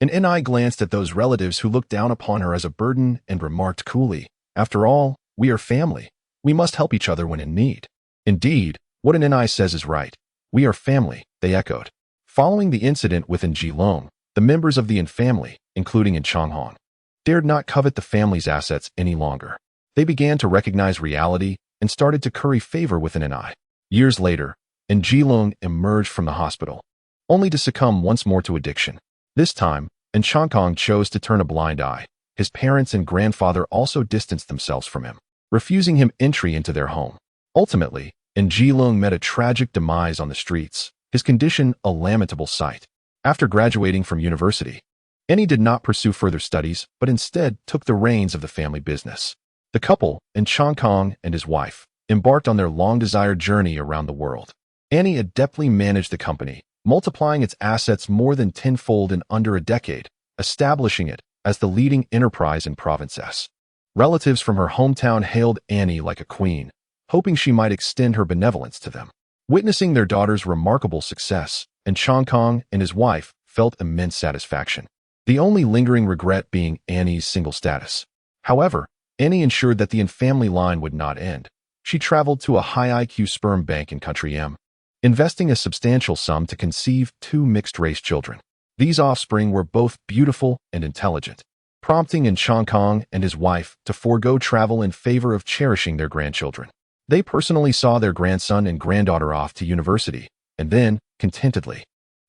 And Ni glanced at those relatives who looked down upon her as a burden and remarked coolly, "After all, we are family. We must help each other when in need." Indeed, what an Ni says is right. We are family, they echoed. Following the incident with Njilong, the members of the family, including Chong Hong, dared not covet the family's assets any longer. They began to recognize reality and started to curry favor with Ni. Years later, Njilong emerged from the hospital, only to succumb once more to addiction. This time, Chong Kong chose to turn a blind eye. His parents and grandfather also distanced themselves from him, refusing him entry into their home. Ultimately, Njilong met a tragic demise on the streets, his condition a lamentable sight. After graduating from university, Annie did not pursue further studies, but instead took the reins of the family business. The couple, Chong Kong and his wife, embarked on their long-desired journey around the world. Annie adeptly managed the company, multiplying its assets more than tenfold in under a decade, establishing it as the leading enterprise in Province S. Relatives from her hometown hailed Annie like a queen, hoping she might extend her benevolence to them. Witnessing their daughter's remarkable success, Chong Kong and his wife felt immense satisfaction, the only lingering regret being Annie's single status. However, Annie ensured that the family line would not end. She traveled to a high-IQ sperm bank in Country M, investing a substantial sum to conceive 2 mixed-race children. These offspring were both beautiful and intelligent, prompting Chong Kong and his wife to forego travel in favor of cherishing their grandchildren. They personally saw their grandson and granddaughter off to university, and then, contentedly,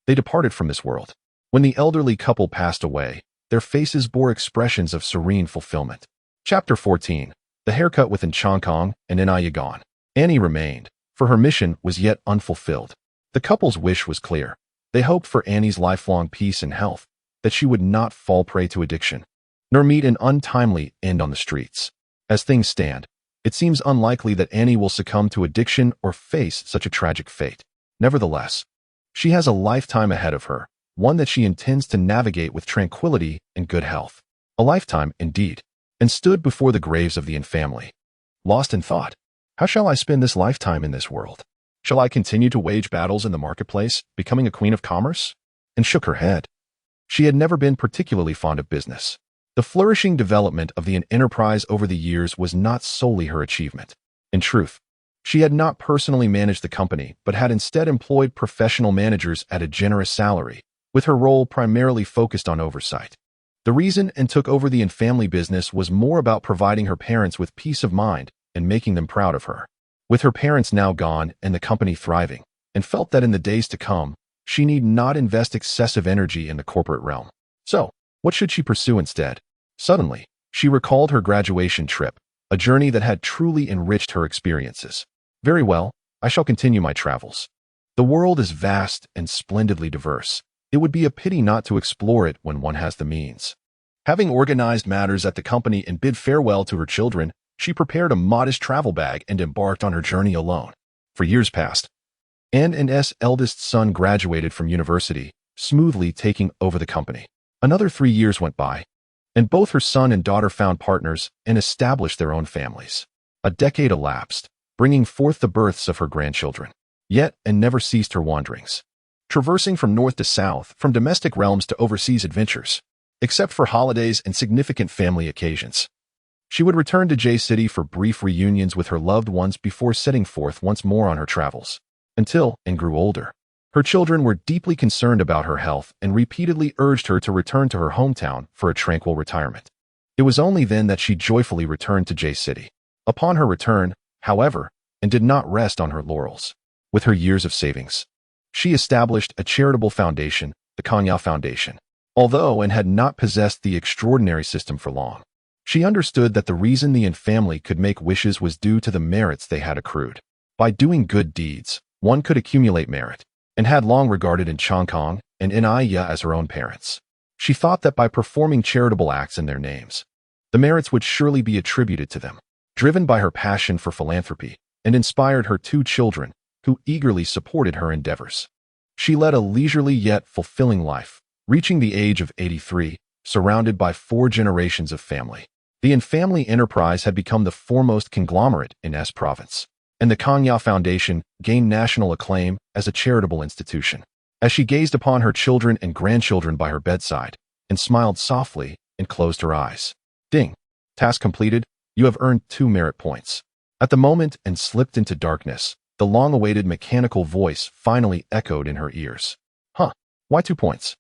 they departed from this world. When the elderly couple passed away, their faces bore expressions of serene fulfillment. Chapter 14. The haircut with Chong Kong and Ni Yagon. Annie remained, for her mission was yet unfulfilled. The couple's wish was clear. They hoped for Annie's lifelong peace and health, that she would not fall prey to addiction, nor meet an untimely end on the streets. As things stand, it seems unlikely that Annie will succumb to addiction or face such a tragic fate. Nevertheless, she has a lifetime ahead of her, one that she intends to navigate with tranquility and good health. A lifetime, indeed, and stood before the graves of the family, lost in thought. How shall I spend this lifetime in this world? Shall I continue to wage battles in the marketplace, becoming a queen of commerce? And shook her head. She had never been particularly fond of business. The flourishing development of the enterprise over the years was not solely her achievement. In truth, she had not personally managed the company, but had instead employed professional managers at a generous salary, with her role primarily focused on oversight. The reason Anne took over the family business was more about providing her parents with peace of mind and making them proud of her. With her parents now gone and the company thriving, Anne felt that in the days to come, she need not invest excessive energy in the corporate realm. So, what should she pursue instead? Suddenly, she recalled her graduation trip, a journey that had truly enriched her experiences. Very well, I shall continue my travels. The world is vast and splendidly diverse. It would be a pity not to explore it when one has the means. Having organized matters at the company and bid farewell to her children, she prepared a modest travel bag and embarked on her journey alone. For years past, Anne and S. eldest son graduated from university, smoothly taking over the company. Another 3 years went by, and both her son and daughter found partners and established their own families. A decade elapsed, bringing forth the births of her grandchildren. Yet Anne never ceased her wanderings, traversing from north to south, from domestic realms to overseas adventures. Except for holidays and significant family occasions, she would return to J City for brief reunions with her loved ones before setting forth once more on her travels. Until Anne grew older, her children were deeply concerned about her health and repeatedly urged her to return to her hometown for a tranquil retirement. It was only then that she joyfully returned to J City. Upon her return, however, Anne did not rest on her laurels. With her years of savings, she established a charitable foundation, the Kanya Foundation. Although Anne had not possessed the extraordinary system for long, she understood that the reason the Anne family could make wishes was due to the merits they had accrued. By doing good deeds, one could accumulate merit, and had long regarded Chong Kong and Ni as her own parents. She thought that by performing charitable acts in their names, the merits would surely be attributed to them. Driven by her passion for philanthropy, and inspired her 2 children, who eagerly supported her endeavors. She led a leisurely yet fulfilling life, reaching the age of 83, surrounded by 4 generations of family. The In family enterprise had become the foremost conglomerate in S province, and the Kanya Foundation gained national acclaim as a charitable institution. As she gazed upon her children and grandchildren by her bedside, and smiled softly and closed her eyes. Ding! Task completed. You have earned 2 merit points. At the moment and slipped into darkness, the long-awaited mechanical voice finally echoed in her ears. Huh, why 2 points?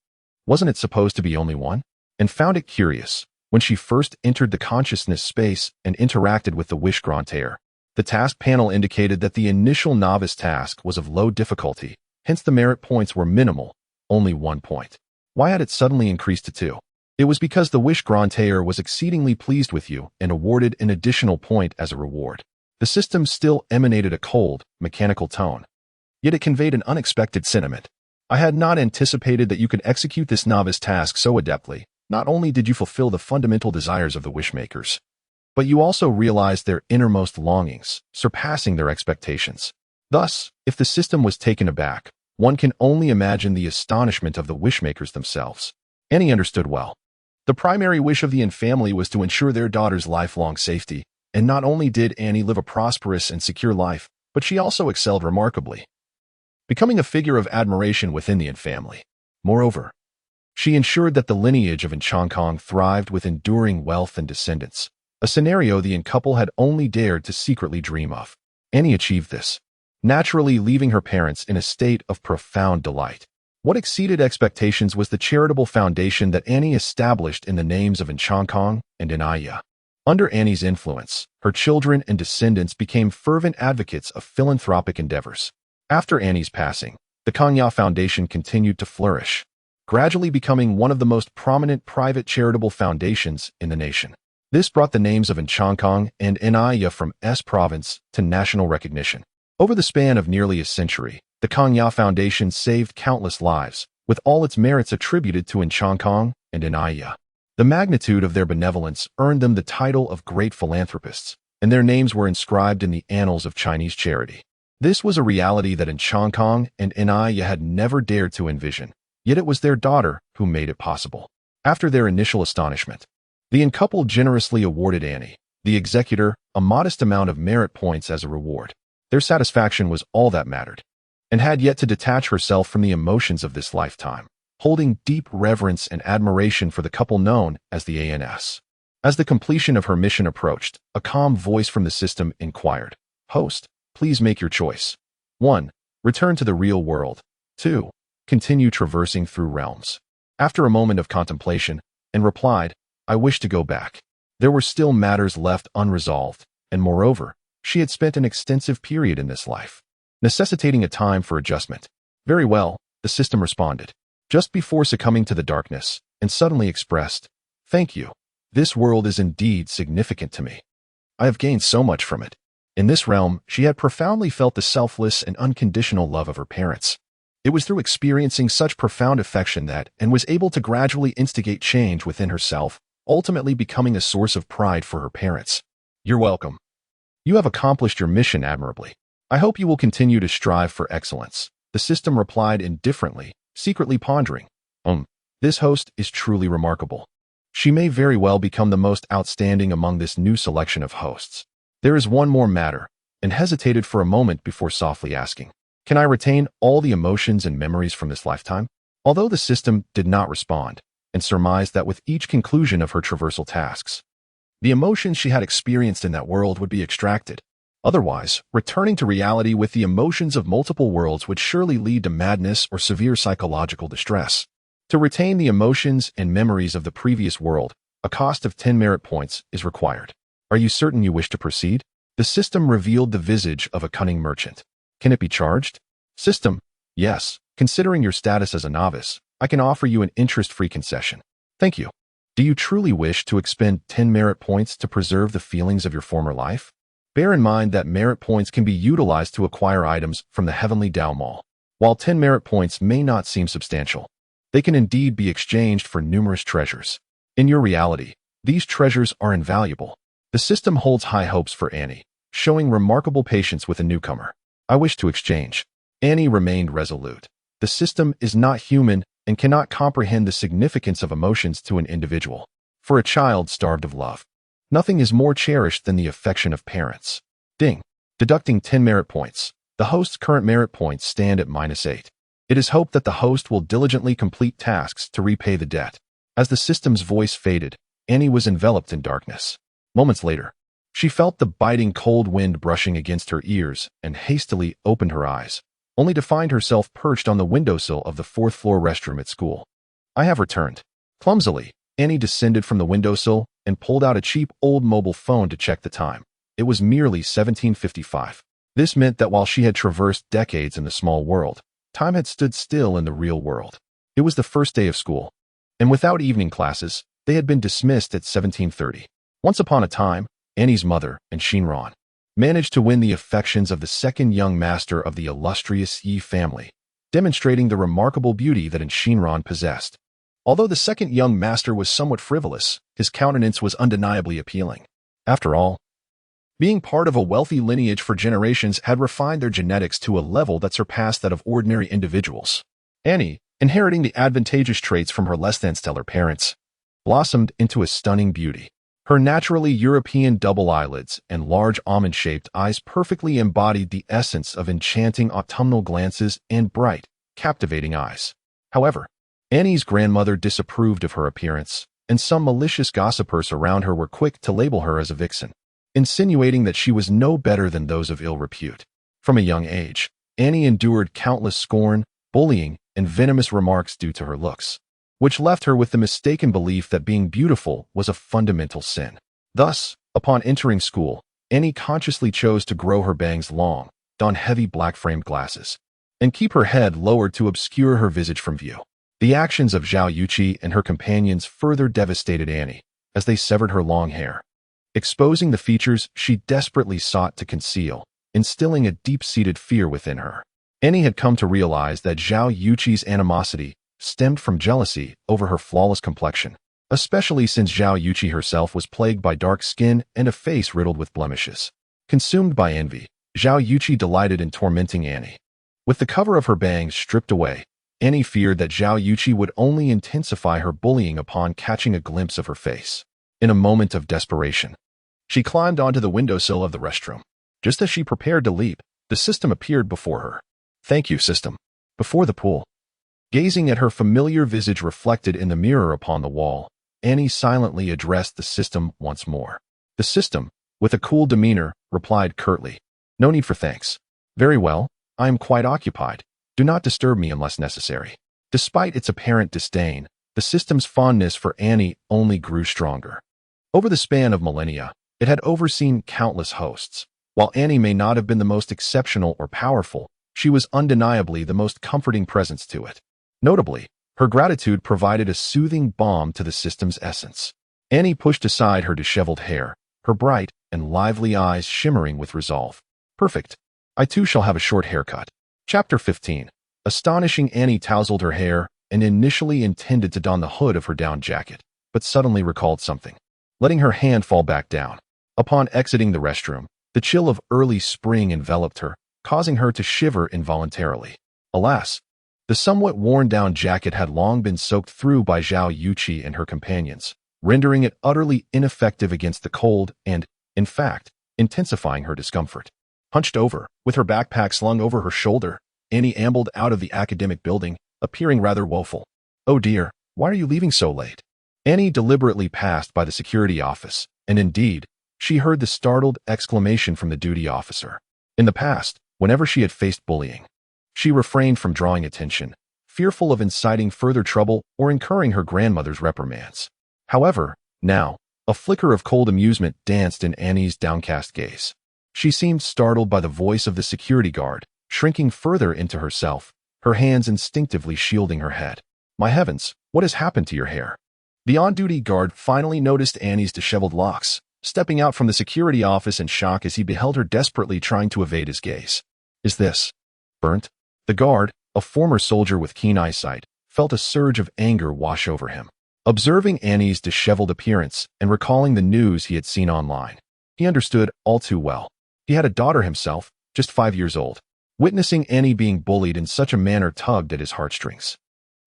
Wasn't it supposed to be only 1? And found it curious, when she first entered the consciousness space and interacted with the Wish Grantaire, the task panel indicated that the initial novice task was of low difficulty, hence the merit points were minimal, only 1 point. Why had it suddenly increased to 2? It was because the Wish Grantaire was exceedingly pleased with you and awarded an additional point as a reward. The system still emanated a cold, mechanical tone. Yet it conveyed an unexpected sentiment. I had not anticipated that you could execute this novice task so adeptly. Not only did you fulfill the fundamental desires of the Wishmakers, but you also realized their innermost longings, surpassing their expectations. Thus, if the system was taken aback, one can only imagine the astonishment of the Wishmakers themselves. Annie understood well. The primary wish of the In family was to ensure their daughter's lifelong safety, and not only did Annie live a prosperous and secure life, but she also excelled remarkably, becoming a figure of admiration within the In family. Moreover, she ensured that the lineage of In Chongkong thrived with enduring wealth and descendants, a scenario the In couple had only dared to secretly dream of. Annie achieved this, naturally leaving her parents in a state of profound delight. What exceeded expectations was the charitable foundation that Annie established in the names of In Chongkong and In Aya. Under Annie's influence, her children and descendants became fervent advocates of philanthropic endeavors. After Annie's passing, the Kanya Foundation continued to flourish, gradually becoming one of the most prominent private charitable foundations in the nation. This brought the names of In Chongkong and In Aya from S province to national recognition. Over the span of nearly a century, the Kanya Foundation saved countless lives, with all its merits attributed to In Chongkong and In Aya. The magnitude of their benevolence earned them the title of great philanthropists, and their names were inscribed in the annals of Chinese charity. This was a reality that In Chongkong and In Aya had never dared to envision, yet it was their daughter who made it possible. After their initial astonishment, the In couple generously awarded Annie, the executor, a modest amount of merit points as a reward. Their satisfaction was all that mattered, and had yet to detach herself from the emotions of this lifetime, holding deep reverence and admiration for the couple known as the ANS. As the completion of her mission approached, a calm voice from the system inquired, "Host, please make your choice. 1. Return to the real world. 2. Continue traversing through realms." After a moment of contemplation, Anne replied, "I wish to go back." There were still matters left unresolved, and moreover, she had spent an extensive period in this life, necessitating a time for adjustment. "Very well," the system responded, just before succumbing to the darkness, and suddenly expressed, "Thank you. This world is indeed significant to me. I have gained so much from it." In this realm, she had profoundly felt the selfless and unconditional love of her parents. It was through experiencing such profound affection that Anne was able to gradually instigate change within herself, ultimately becoming a source of pride for her parents. "You're welcome. You have accomplished your mission admirably. I hope you will continue to strive for excellence," the system replied indifferently, secretly pondering. This host is truly remarkable. She may very well become the most outstanding among this new selection of hosts. There is one more matter," and hesitated for a moment before softly asking, "Can I retain all the emotions and memories from this lifetime?" Although the system did not respond, and surmised that with each conclusion of her traversal tasks, the emotions she had experienced in that world would be extracted. Otherwise, returning to reality with the emotions of multiple worlds would surely lead to madness or severe psychological distress. To retain the emotions and memories of the previous world, a cost of 10 merit points is required. "Are you certain you wish to proceed?" The system revealed the visage of a cunning merchant. "Can it be charged?" System: "Yes. Considering your status as a novice, I can offer you an interest-free concession." "Thank you. Do you truly wish to expend 10 merit points to preserve the feelings of your former life? Bear in mind that merit points can be utilized to acquire items from the Heavenly Dao Mall. While 10 merit points may not seem substantial, They can indeed be exchanged for numerous treasures. In your reality, these treasures are invaluable. The system holds high hopes for Annie, showing remarkable patience with a newcomer. I wish to exchange. Annie remained resolute. The system is not human and cannot comprehend the significance of emotions to an individual. For a child starved of love, nothing is more cherished than the affection of parents. Ding. Deducting 10 merit points. The host's current merit points stand at -8. It is hoped that the host will diligently complete tasks to repay the debt. As the system's voice faded, Annie was enveloped in darkness. Moments later, she felt the biting cold wind brushing against her ears and hastily opened her eyes, only to find herself perched on the windowsill of the fourth-floor restroom at school. I have returned. Clumsily, Annie descended from the windowsill and pulled out a cheap old mobile phone to check the time. It was merely 17:55. This meant that while she had traversed decades in the small world, time had stood still in the real world. It was the first day of school, and without evening classes, they had been dismissed at 17:30. Once upon a time, Annie's mother and Shinran managed to win the affections of the second young master of the illustrious Yi family, demonstrating the remarkable beauty that Shinran possessed. Although the second young master was somewhat frivolous, his countenance was undeniably appealing. After all, being part of a wealthy lineage for generations had refined their genetics to a level that surpassed that of ordinary individuals. Annie, inheriting the advantageous traits from her less-than-stellar parents, blossomed into a stunning beauty. Her naturally European double eyelids and large almond-shaped eyes perfectly embodied the essence of enchanting autumnal glances and bright, captivating eyes. However, Annie's grandmother disapproved of her appearance, and some malicious gossipers around her were quick to label her as a vixen, insinuating that she was no better than those of ill repute. From a young age, Annie endured countless scorn, bullying, and venomous remarks due to her looks, which left her with the mistaken belief that being beautiful was a fundamental sin. Thus, upon entering school, Annie consciously chose to grow her bangs long, don heavy black-framed glasses, and keep her head lowered to obscure her visage from view. The actions of Zhao Yuqi and her companions further devastated Annie, as they severed her long hair, exposing the features she desperately sought to conceal, instilling a deep-seated fear within her. Annie had come to realize that Zhao Yuqi's animosity stemmed from jealousy over her flawless complexion, especially since Zhao Yuqi herself was plagued by dark skin and a face riddled with blemishes. Consumed by envy, Zhao Yuqi delighted in tormenting Annie. With the cover of her bangs stripped away, Annie feared that Zhao Yuqi would only intensify her bullying upon catching a glimpse of her face. In a moment of desperation, she climbed onto the windowsill of the restroom. Just as she prepared to leap, the system appeared before her. "Thank you, system." Before the pool, gazing at her familiar visage reflected in the mirror upon the wall, Annie silently addressed the system once more. The system, with a cool demeanor, replied curtly, "No need for thanks. Very well, I am quite occupied. Do not disturb me unless necessary." Despite its apparent disdain, the system's fondness for Annie only grew stronger. Over the span of millennia, it had overseen countless hosts. While Annie may not have been the most exceptional or powerful, she was undeniably the most comforting presence to it. Notably, her gratitude provided a soothing balm to the system's essence. Annie pushed aside her disheveled hair, her bright and lively eyes shimmering with resolve. "Perfect. I too shall have a short haircut." Chapter 15. Astonishing Annie tousled her hair and initially intended to don the hood of her down jacket, but suddenly recalled something, letting her hand fall back down. Upon exiting the restroom, the chill of early spring enveloped her, causing her to shiver involuntarily. Alas, the somewhat worn-down jacket had long been soaked through by Zhao Yuqi and her companions, rendering it utterly ineffective against the cold and, in fact, intensifying her discomfort. Hunched over, with her backpack slung over her shoulder, Annie ambled out of the academic building, appearing rather woeful. "Oh dear, why are you leaving so late?" Annie deliberately passed by the security office, and indeed, she heard the startled exclamation from the duty officer. In the past, whenever she had faced bullying, she refrained from drawing attention, fearful of inciting further trouble or incurring her grandmother's reprimands. However, now, a flicker of cold amusement danced in Annie's downcast gaze. She seemed startled by the voice of the security guard, shrinking further into herself, her hands instinctively shielding her head. "My heavens, what has happened to your hair?" The on-duty guard finally noticed Annie's disheveled locks, stepping out from the security office in shock as he beheld her desperately trying to evade his gaze. "Is this burnt?" The guard, a former soldier with keen eyesight, felt a surge of anger wash over him. Observing Annie's disheveled appearance and recalling the news he had seen online, he understood all too well. He had a daughter himself, just 5 years old. Witnessing Annie being bullied in such a manner tugged at his heartstrings.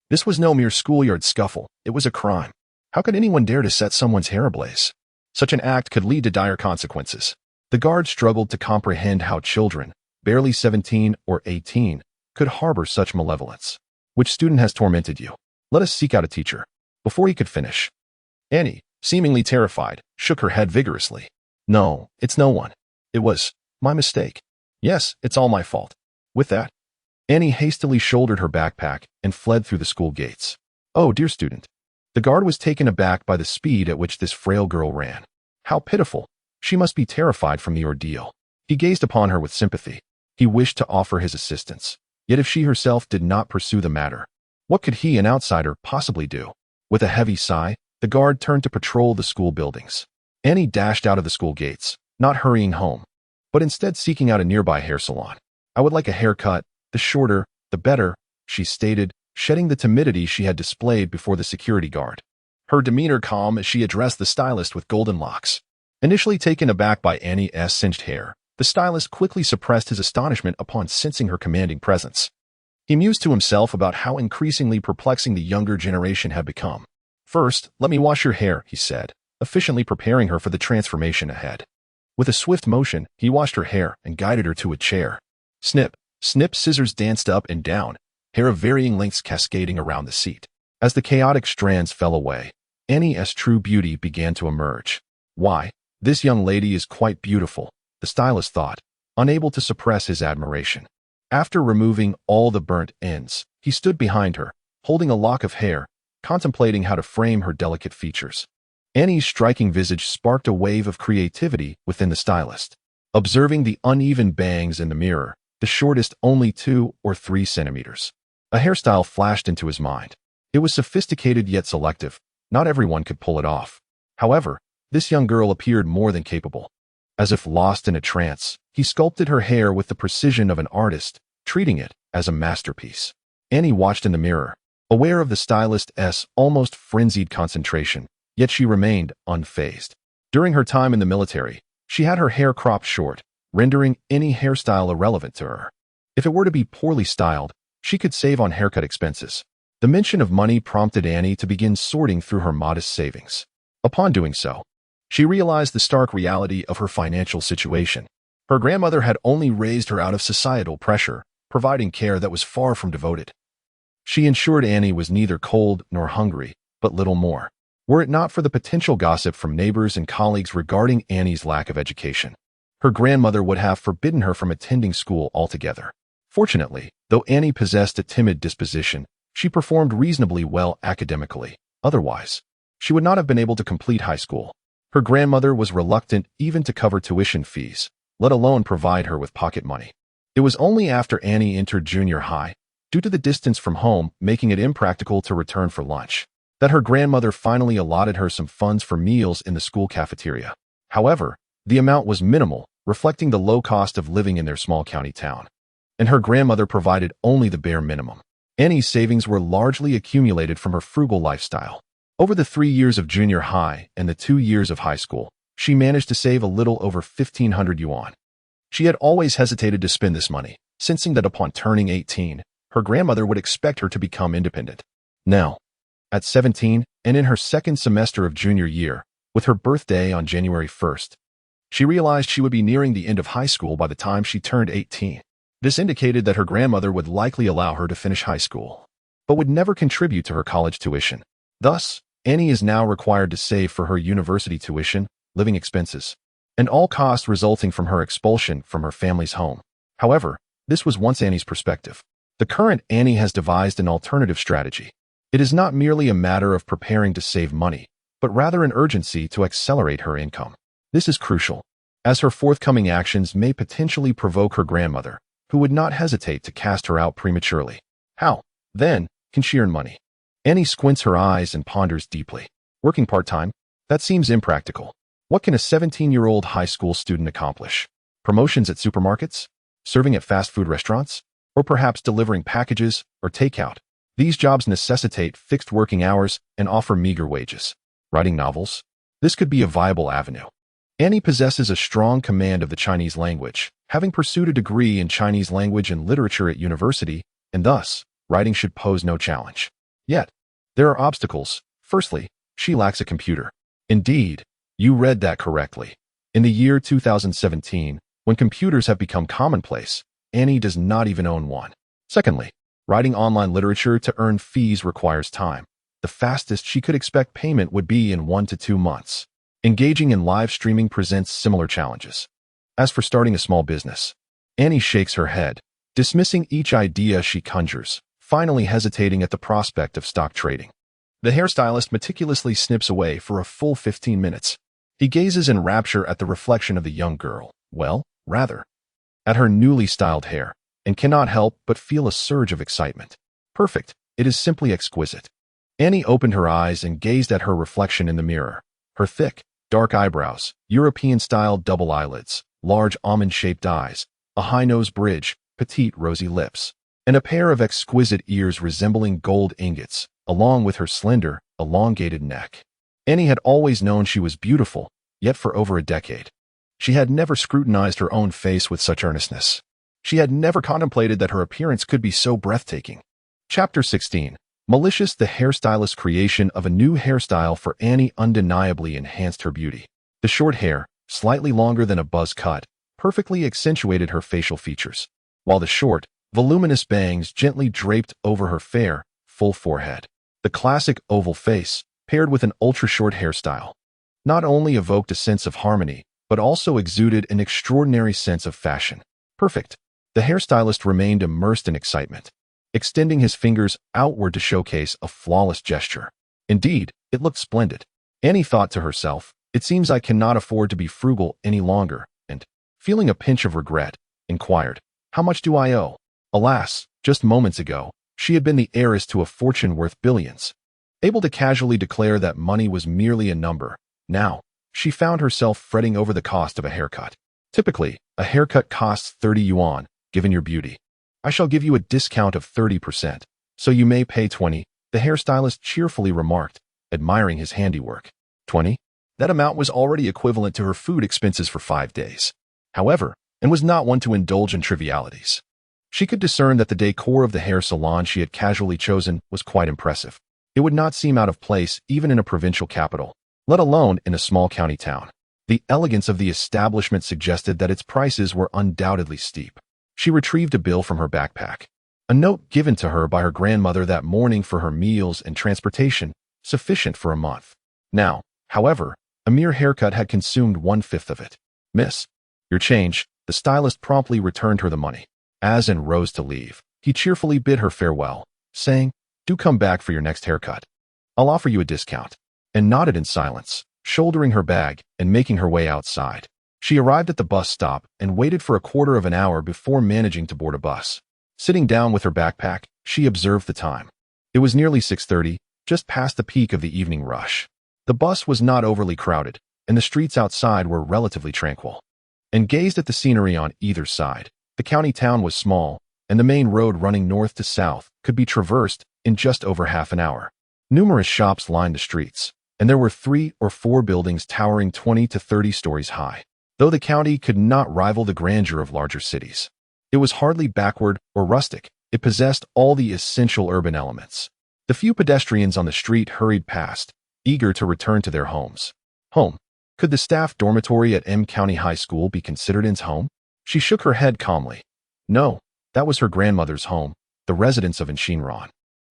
This was no mere schoolyard scuffle, it was a crime. How could anyone dare to set someone's hair ablaze? Such an act could lead to dire consequences. The guard struggled to comprehend how children, barely 17 or 18, could harbor such malevolence. Which student has tormented you? Let us seek out a teacher. Before he could finish, Annie, seemingly terrified, shook her head vigorously. No, it's no one. It was my mistake. Yes, it's all my fault. With that, Annie hastily shouldered her backpack and fled through the school gates. Oh, dear student. The guard was taken aback by the speed at which this frail girl ran. How pitiful. She must be terrified from the ordeal. He gazed upon her with sympathy. He wished to offer his assistance. Yet if she herself did not pursue the matter, what could he, an outsider, possibly do? With a heavy sigh, the guard turned to patrol the school buildings. Annie dashed out of the school gates, not hurrying home, but instead seeking out a nearby hair salon. I would like a haircut, the shorter, the better, she stated, shedding the timidity she had displayed before the security guard. Her demeanor calm as she addressed the stylist with golden locks. Initially taken aback by Annie's singed hair, the stylist quickly suppressed his astonishment upon sensing her commanding presence. He mused to himself about how increasingly perplexing the younger generation had become. First, let me wash your hair, he said, efficiently preparing her for the transformation ahead. With a swift motion, he washed her hair and guided her to a chair. Snip, snip, scissors danced up and down, hair of varying lengths cascading around the seat. As the chaotic strands fell away, Annie's true beauty began to emerge. Why, this young lady is quite beautiful, the stylist thought, unable to suppress his admiration. After removing all the burnt ends, he stood behind her, holding a lock of hair, contemplating how to frame her delicate features. Annie's striking visage sparked a wave of creativity within the stylist. Observing the uneven bangs in the mirror, the shortest only 2 or 3 centimeters, a hairstyle flashed into his mind. It was sophisticated yet selective. Not everyone could pull it off. However, this young girl appeared more than capable. As if lost in a trance, he sculpted her hair with the precision of an artist, treating it as a masterpiece. Annie watched in the mirror, aware of the stylist's almost frenzied concentration, yet she remained unfazed. During her time in the military, she had her hair cropped short, rendering any hairstyle irrelevant to her. If it were to be poorly styled, she could save on haircut expenses. The mention of money prompted Annie to begin sorting through her modest savings. Upon doing so, she realized the stark reality of her financial situation. Her grandmother had only raised her out of societal pressure, providing care that was far from devoted. She ensured Annie was neither cold nor hungry, but little more. Were it not for the potential gossip from neighbors and colleagues regarding Annie's lack of education, her grandmother would have forbidden her from attending school altogether. Fortunately, though Annie possessed a timid disposition, she performed reasonably well academically. Otherwise, she would not have been able to complete high school. Her grandmother was reluctant even to cover tuition fees, let alone provide her with pocket money. It was only after Annie entered junior high, due to the distance from home making it impractical to return for lunch, that her grandmother finally allotted her some funds for meals in the school cafeteria. However, the amount was minimal, reflecting the low cost of living in their small county town. And her grandmother provided only the bare minimum. Annie's savings were largely accumulated from her frugal lifestyle. Over the 3 years of junior high and the 2 years of high school, she managed to save a little over 1,500 yuan. She had always hesitated to spend this money, sensing that upon turning 18, her grandmother would expect her to become independent. Now, at 17 and in her second semester of junior year, with her birthday on January 1st, she realized she would be nearing the end of high school by the time she turned 18. This indicated that her grandmother would likely allow her to finish high school, but would never contribute to her college tuition. Thus, Annie is now required to save for her university tuition, living expenses, and all costs resulting from her expulsion from her family's home. However, this was once Annie's perspective. The current Annie has devised an alternative strategy. It is not merely a matter of preparing to save money, but rather an urgency to accelerate her income. This is crucial, as her forthcoming actions may potentially provoke her grandmother, who would not hesitate to cast her out prematurely. How, then, can she earn money? Annie squints her eyes and ponders deeply. Working part-time? That seems impractical. What can a 17-year-old high school student accomplish? Promotions at supermarkets? Serving at fast food restaurants? Or perhaps delivering packages or takeout? These jobs necessitate fixed working hours and offer meager wages. Writing novels? This could be a viable avenue. Annie possesses a strong command of the Chinese language, having pursued a degree in Chinese language and literature at university, and thus, writing should pose no challenge. Yet, there are obstacles. Firstly, she lacks a computer. Indeed, you read that correctly. In the year 2017, when computers have become commonplace, Annie does not even own one. Secondly, writing online literature to earn fees requires time. The fastest she could expect payment would be in 1 to 2 months. Engaging in live streaming presents similar challenges. As for starting a small business, Annie shakes her head, dismissing each idea she conjures, finally hesitating at the prospect of stock trading. The hairstylist meticulously snips away for a full 15 minutes. He gazes in rapture at the reflection of the young girl, well, rather, at her newly styled hair, and cannot help but feel a surge of excitement. Perfect. It is simply exquisite. Annie opened her eyes and gazed at her reflection in the mirror. Her thick, dark eyebrows, European-style double eyelids, large almond-shaped eyes, a high-nose bridge, petite rosy lips, and a pair of exquisite ears resembling gold ingots, along with her slender, elongated neck. Annie had always known she was beautiful, yet for over a decade, she had never scrutinized her own face with such earnestness. She had never contemplated that her appearance could be so breathtaking. Chapter 16. Malicious. The hairstylist's creation of a new hairstyle for Annie undeniably enhanced her beauty. The short hair, slightly longer than a buzz cut, perfectly accentuated her facial features, while the short, voluminous bangs gently draped over her fair, full forehead. The classic oval face, paired with an ultra-short hairstyle, not only evoked a sense of harmony, but also exuded an extraordinary sense of fashion. Perfect. The hairstylist remained immersed in excitement, extending his fingers outward to showcase a flawless gesture. Indeed, it looked splendid. Annie thought to herself, it seems I cannot afford to be frugal any longer, and, feeling a pinch of regret, inquired, how much do I owe? Alas, just moments ago, she had been the heiress to a fortune worth billions. Able to casually declare that money was merely a number, now, she found herself fretting over the cost of a haircut. Typically, a haircut costs 30 yuan, given your beauty. I shall give you a discount of 30%, so you may pay 20, the hairstylist cheerfully remarked, admiring his handiwork. 20? That amount was already equivalent to her food expenses for 5 days. However, and was not one to indulge in trivialities. She could discern that the decor of the hair salon she had casually chosen was quite impressive. It would not seem out of place even in a provincial capital, let alone in a small county town. The elegance of the establishment suggested that its prices were undoubtedly steep. She retrieved a bill from her backpack. A note given to her by her grandmother that morning for her meals and transportation, sufficient for a month. Now, however, a mere haircut had consumed 1/5 of it. Miss, your change. The stylist promptly returned her the money. As Anne rose to leave, he cheerfully bid her farewell, saying, do come back for your next haircut. I'll offer you a discount. And nodded in silence, shouldering her bag and making her way outside. She arrived at the bus stop and waited for a quarter of an hour before managing to board a bus. Sitting down with her backpack, she observed the time. It was nearly 6:30, just past the peak of the evening rush. The bus was not overly crowded, and the streets outside were relatively tranquil. And gazed at the scenery on either side. The county town was small, and the main road running north to south could be traversed in just over half an hour. Numerous shops lined the streets, and there were 3 or 4 buildings towering 20 to 30 stories high. Though the county could not rival the grandeur of larger cities, it was hardly backward or rustic. It possessed all the essential urban elements. The few pedestrians on the street hurried past, eager to return to their homes. Home. Could the staff dormitory at M County High School be considered Anne's home? She shook her head calmly. No, that was her grandmother's home, the residence of Shinran.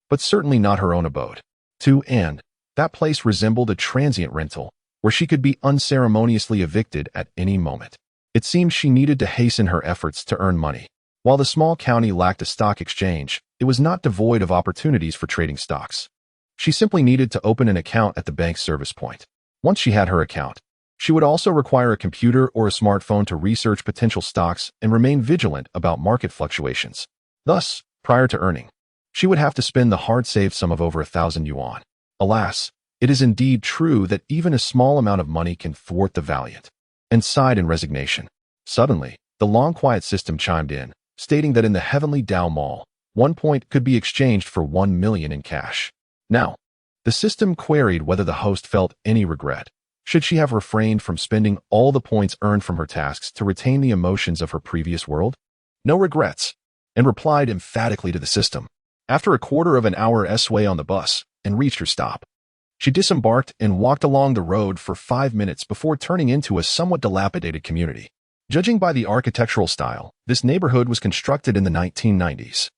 But certainly not her own abode. To Anne, that place resembled a transient rental, where she could be unceremoniously evicted at any moment. It seemed she needed to hasten her efforts to earn money. While the small county lacked a stock exchange, it was not devoid of opportunities for trading stocks. She simply needed to open an account at the bank's service point. Once she had her account, she would also require a computer or a smartphone to research potential stocks and remain vigilant about market fluctuations. Thus, prior to earning, she would have to spend the hard-saved sum of over 1,000 yuan. Alas, it is indeed true that even a small amount of money can thwart the valiant. And sighed in resignation. Suddenly, the long quiet system chimed in, stating that in the heavenly Dao Mall, 1 point could be exchanged for 1 million in cash. Now, the system queried whether the host felt any regret. Should she have refrained from spending all the points earned from her tasks to retain the emotions of her previous world? No regrets, and replied emphatically to the system. After a quarter of an hour's way on the bus and reached her stop, she disembarked and walked along the road for 5 minutes before turning into a somewhat dilapidated community. Judging by the architectural style, this neighborhood was constructed in the 1990s.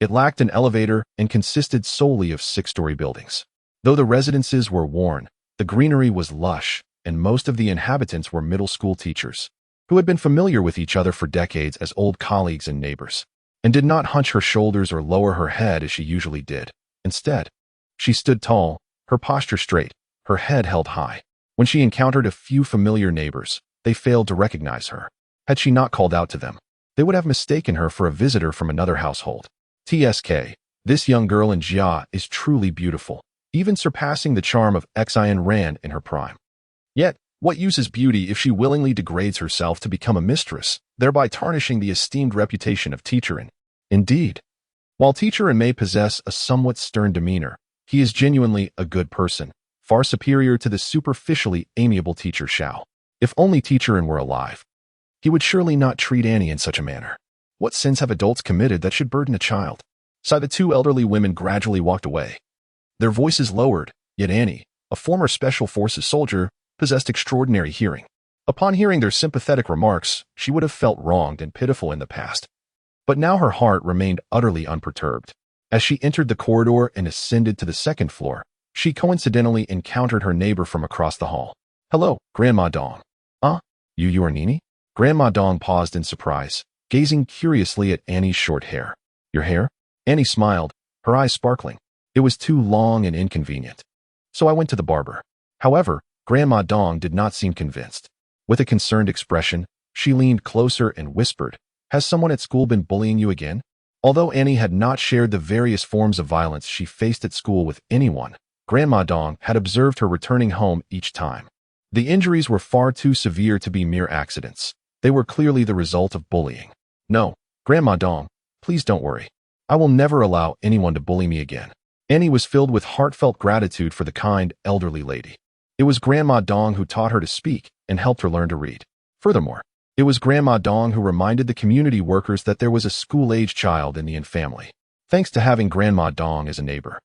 It lacked an elevator and consisted solely of 6-story buildings. Though the residences were worn, the greenery was lush, and most of the inhabitants were middle school teachers, who had been familiar with each other for decades as old colleagues and neighbors, and did not hunch her shoulders or lower her head as she usually did. Instead, she stood tall, her posture straight, her head held high. When she encountered a few familiar neighbors, they failed to recognize her. Had she not called out to them, they would have mistaken her for a visitor from another household. TSK, this young girl in Jia is truly beautiful, even surpassing the charm of Xin Ran in her prime. Yet, what use is beauty if she willingly degrades herself to become a mistress, thereby tarnishing the esteemed reputation of Teacher Yin? Indeed, while Teacher Yin may possess a somewhat stern demeanor, he is genuinely a good person, far superior to the superficially amiable Teacher Xiao. If only Teacher Yin were alive, he would surely not treat Annie in such a manner. What sins have adults committed that should burden a child? So the two elderly women gradually walked away. Their voices lowered, yet Annie, a former Special Forces soldier, possessed extraordinary hearing. Upon hearing their sympathetic remarks, she would have felt wronged and pitiful in the past. But now her heart remained utterly unperturbed. As she entered the corridor and ascended to the 2nd floor, she coincidentally encountered her neighbor from across the hall. "Hello, Grandma Dong." You are Nini?" Grandma Dong paused in surprise, gazing curiously at Annie's short hair. "Your hair?" Annie smiled, her eyes sparkling. "It was too long and inconvenient, so I went to the barber." However, Grandma Dong did not seem convinced. With a concerned expression, she leaned closer and whispered, "Has someone at school been bullying you again?" Although Annie had not shared the various forms of violence she faced at school with anyone, Grandma Dong had observed her returning home each time. The injuries were far too severe to be mere accidents. They were clearly the result of bullying. "No, Grandma Dong, please don't worry. I will never allow anyone to bully me again." Annie was filled with heartfelt gratitude for the kind, elderly lady. It was Grandma Dong who taught her to speak and helped her learn to read. Furthermore, it was Grandma Dong who reminded the community workers that there was a school-age child in the Yin family. Thanks to having Grandma Dong as a neighbor,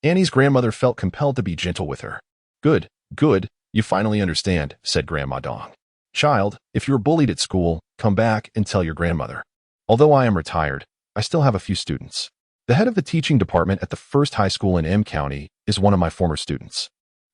Annie's grandmother felt compelled to be gentle with her. Good, you finally understand," said Grandma Dong. "Child, if you're bullied at school, come back and tell your grandmother. Although I am retired, I still have a few students. The head of the teaching department at the first high school in M County is one of my former students.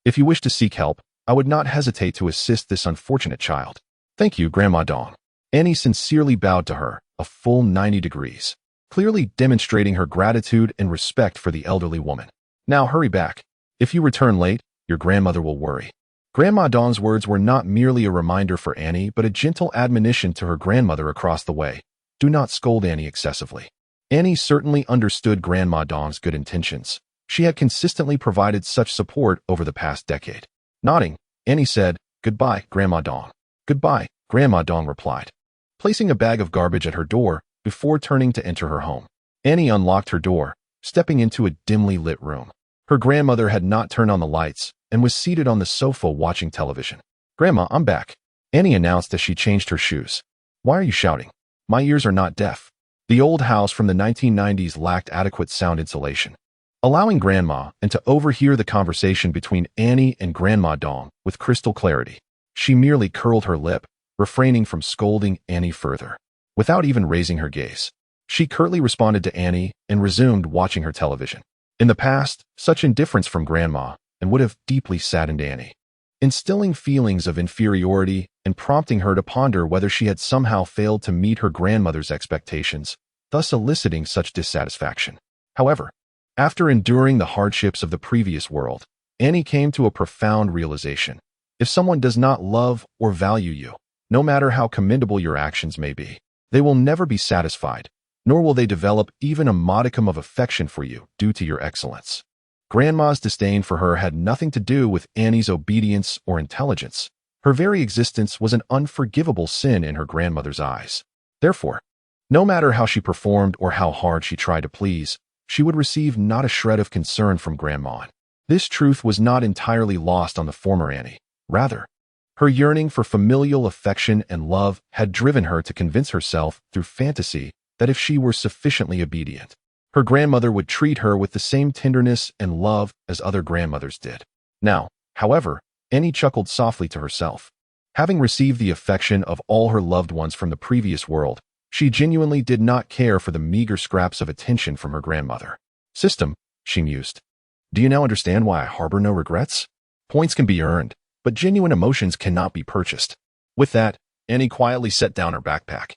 If you wish to seek help, I would not hesitate to assist this unfortunate child." "Thank you, Grandma Dong." Annie sincerely bowed to her, a full 90 degrees, clearly demonstrating her gratitude and respect for the elderly woman. "Now hurry back. If you return late, your grandmother will worry." Grandma Dong's words were not merely a reminder for Annie, but a gentle admonition to her grandmother across the way. Do not scold Annie excessively. Annie certainly understood Grandma Dong's good intentions. She had consistently provided such support over the past decade. Nodding, Annie said, "Goodbye, Grandma Dong." "Goodbye," Grandma Dong replied, placing a bag of garbage at her door before turning to enter her home. Annie unlocked her door, stepping into a dimly lit room. Her grandmother had not turned on the lights and was seated on the sofa watching television. "Grandma, I'm back," Annie announced as she changed her shoes. "Why are you shouting? My ears are not deaf." The old house from the 1990s lacked adequate sound insulation, allowing Grandma and to overhear the conversation between Annie and Grandma Dong with crystal clarity. She merely curled her lip, refraining from scolding Annie further. Without even raising her gaze, she curtly responded to Annie and resumed watching her television. In the past, such indifference from Grandma and would have deeply saddened Annie, instilling feelings of inferiority and prompting her to ponder whether she had somehow failed to meet her grandmother's expectations, thus eliciting such dissatisfaction. However, after enduring the hardships of the previous world, Annie came to a profound realization. If someone does not love or value you, no matter how commendable your actions may be, they will never be satisfied, nor will they develop even a modicum of affection for you due to your excellence. Grandma's disdain for her had nothing to do with Annie's obedience or intelligence. Her very existence was an unforgivable sin in her grandmother's eyes. Therefore, No matter how she performed or how hard she tried to please, she would receive not a shred of concern from Grandma. This truth was not entirely lost on the former Annie. Rather, her yearning for familial affection and love had driven her to convince herself through fantasy that if she were sufficiently obedient, her grandmother would treat her with the same tenderness and love as other grandmothers did. Now, however, Annie chuckled softly to herself. Having received the affection of all her loved ones from the previous world, she genuinely did not care for the meager scraps of attention from her grandmother. System, she mused. Do you now understand why I harbor no regrets? Points can be earned, but genuine emotions cannot be purchased. With that, Annie quietly set down her backpack,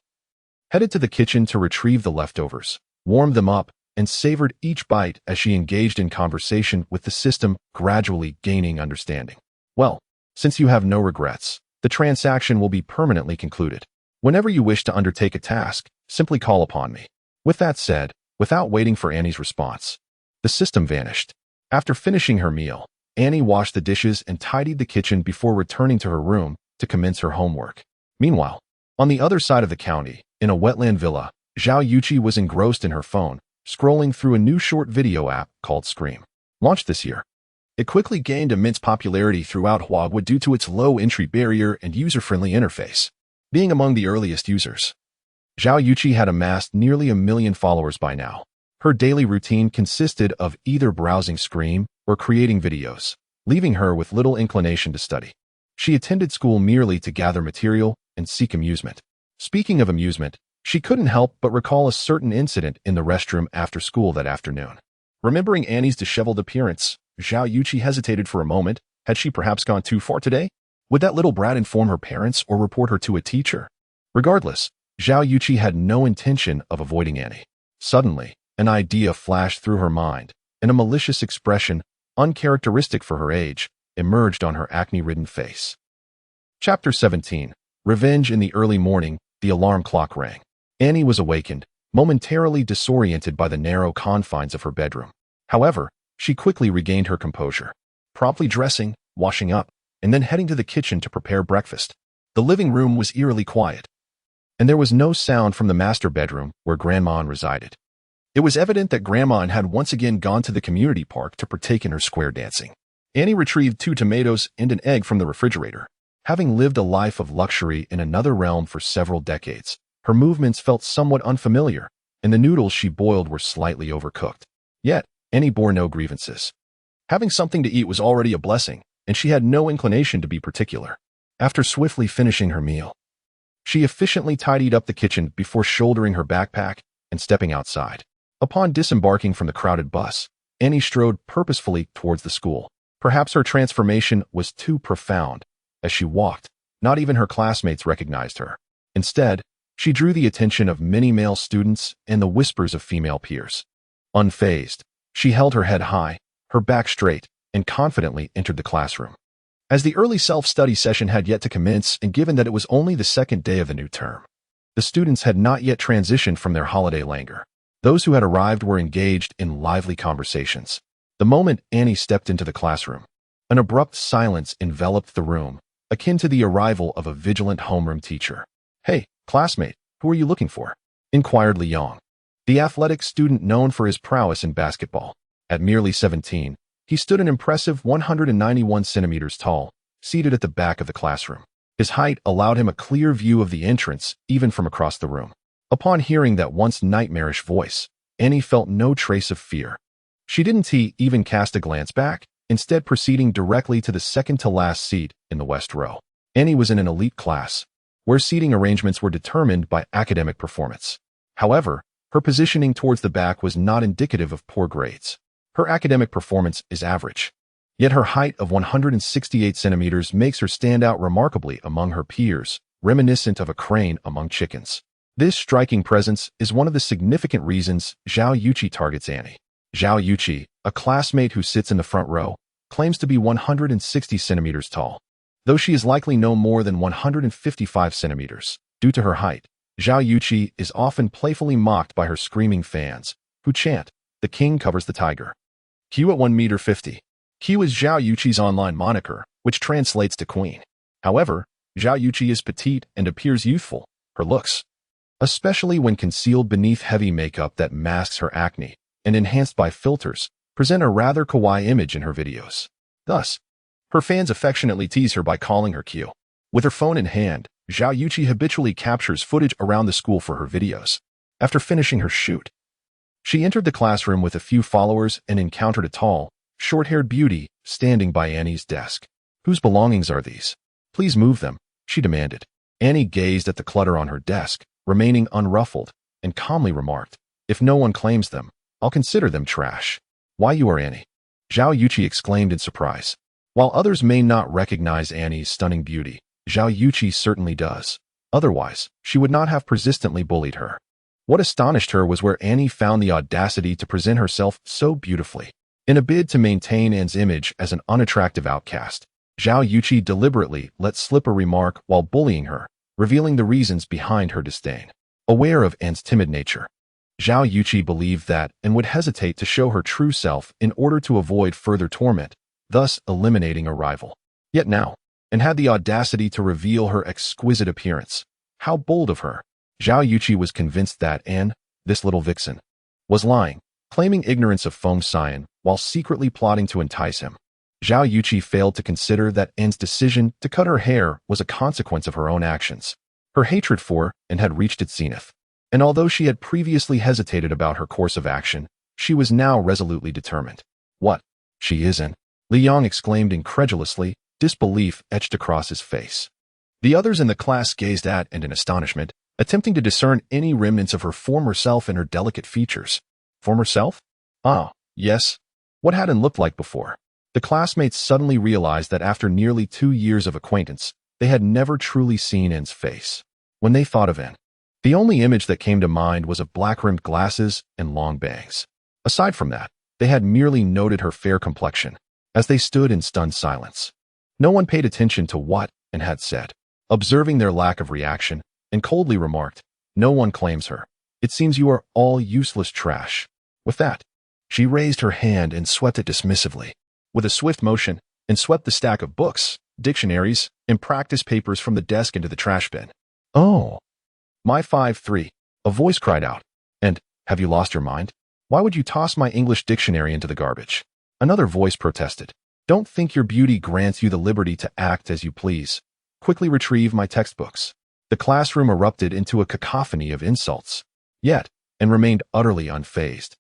headed to the kitchen to retrieve the leftovers, warmed them up, and savored each bite as she engaged in conversation with the system, gradually gaining understanding. Well, since you have no regrets, the transaction will be permanently concluded. Whenever you wish to undertake a task, simply call upon me. With that said, without waiting for Annie's response, the system vanished. After finishing her meal, Annie washed the dishes and tidied the kitchen before returning to her room to commence her homework. Meanwhile, on the other side of the county, in a wetland villa, Zhao Yuqi was engrossed in her phone, scrolling through a new short video app called Scream. Launched this year, it quickly gained immense popularity throughout Huagua due to its low entry barrier and user-friendly interface. Being among the earliest users, Zhao Yuqi had amassed nearly 1 million followers by now. Her daily routine consisted of either browsing Scream or creating videos, leaving her with little inclination to study. She attended school merely to gather material and seek amusement. Speaking of amusement, she couldn't help but recall a certain incident in the restroom after school that afternoon. Remembering Annie's disheveled appearance, Zhao Yuqi hesitated for a moment. Had she perhaps gone too far today? Would that little brat inform her parents or report her to a teacher? Regardless, Zhao Yuqi had no intention of avoiding Annie. Suddenly, an idea flashed through her mind, and a malicious expression, uncharacteristic for her age, emerged on her acne-ridden face. Chapter 17. Revenge. In the early morning, the alarm clock rang. Annie was awakened, momentarily disoriented by the narrow confines of her bedroom. However, she quickly regained her composure, promptly dressing, washing up, and then heading to the kitchen to prepare breakfast. The living room was eerily quiet, and there was no sound from the master bedroom where Grandma resided. It was evident that Grandma had once again gone to the community park to partake in her square dancing. Annie retrieved 2 tomatoes and an egg from the refrigerator. Having lived a life of luxury in another realm for several decades, her movements felt somewhat unfamiliar, and the noodles she boiled were slightly overcooked. Yet, Annie bore no grievances. Having something to eat was already a blessing, and she had no inclination to be particular. After swiftly finishing her meal, she efficiently tidied up the kitchen before shouldering her backpack and stepping outside. Upon disembarking from the crowded bus, Annie strode purposefully towards the school. Perhaps her transformation was too profound. As she walked, not even her classmates recognized her. Instead, she drew the attention of many male students and the whispers of female peers. Unfazed, she held her head high, her back straight, and confidently entered the classroom. As the early self-study session had yet to commence, and given that it was only the second day of the new term, the students had not yet transitioned from their holiday languor. Those who had arrived were engaged in lively conversations. The moment Annie stepped into the classroom, an abrupt silence enveloped the room, akin to the arrival of a vigilant homeroom teacher. "Hey, classmate, who are you looking for?" inquired Liang, the athletic student known for his prowess in basketball. At merely 17, he stood an impressive 191 centimeters tall, seated at the back of the classroom. His height allowed him a clear view of the entrance, even from across the room. Upon hearing that once nightmarish voice, Annie felt no trace of fear. She didn't even cast a glance back, instead proceeding directly to the second-to-last seat in the west row. Annie was in an elite class, where seating arrangements were determined by academic performance. However, her positioning towards the back was not indicative of poor grades. Her academic performance is average. Yet her height of 168 centimeters makes her stand out remarkably among her peers, reminiscent of a crane among chickens. This striking presence is one of the significant reasons Zhao Yuqi targets Annie. Zhao Yuqi, a classmate who sits in the front row, claims to be 160 centimeters tall. Though she is likely no more than 155 centimeters. Due to her height, Zhao Yuqi is often playfully mocked by her screaming fans, who chant, "The king covers the tiger." Q at 1.50 m. Q is Zhao Yuqi's online moniker, which translates to queen. However, Zhao Yuqi is petite and appears youthful. Her looks, especially when concealed beneath heavy makeup that masks her acne and enhanced by filters, present a rather kawaii image in her videos. Thus, her fans affectionately tease her by calling her Q. With her phone in hand, Zhao Yuqi habitually captures footage around the school for her videos. After finishing her shoot, she entered the classroom with a few followers and encountered a tall, short-haired beauty standing by Annie's desk. "Whose belongings are these? Please move them," she demanded. Annie gazed at the clutter on her desk, remaining unruffled, and calmly remarked, "If no one claims them, I'll consider them trash." "Why, you are Annie?" Zhao Yuqi exclaimed in surprise. While others may not recognize Annie's stunning beauty, Zhao Yuqi certainly does. Otherwise, she would not have persistently bullied her. What astonished her was where Annie found the audacity to present herself so beautifully. In a bid to maintain Anne's image as an unattractive outcast, Zhao Yuqi deliberately let slip a remark while bullying her, revealing the reasons behind her disdain. Aware of Anne's timid nature, Zhao Yuqi believed that and would hesitate to show her true self in order to avoid further torment, thus eliminating a rival. Yet now, and had the audacity to reveal her exquisite appearance. How bold of her! Zhao Yuqi was convinced that Anne, this little vixen, was lying, claiming ignorance of Feng Xian while secretly plotting to entice him. Zhao Yuqi failed to consider that Anne's decision to cut her hair was a consequence of her own actions. Her hatred for Anne had reached its zenith, and although she had previously hesitated about her course of action, she was now resolutely determined. "What? She isn't?" Li Yang exclaimed incredulously, disbelief etched across his face. The others in the class gazed at Anne in astonishment, attempting to discern any remnants of her former self in her delicate features. Former self? Ah, yes. What had Anne looked like before? The classmates suddenly realized that after nearly 2 years of acquaintance, they had never truly seen Anne's face. When they thought of Anne, the only image that came to mind was of black-rimmed glasses and long bangs. Aside from that, they had merely noted her fair complexion, as they stood in stunned silence. No one paid attention to what Anne had said, observing their lack of reaction, and coldly remarked, "No one claims her. It seems you are all useless trash." With that, she raised her hand and swept it dismissively. With a swift motion, and swept the stack of books, dictionaries, and practice papers from the desk into the trash bin. "Oh, my 5-3, a voice cried out. "And, have you lost your mind? Why would you toss my English dictionary into the garbage?" Another voice protested. "Don't think your beauty grants you the liberty to act as you please. Quickly retrieve my textbooks." The classroom erupted into a cacophony of insults. Yet, Anne remained utterly unfazed,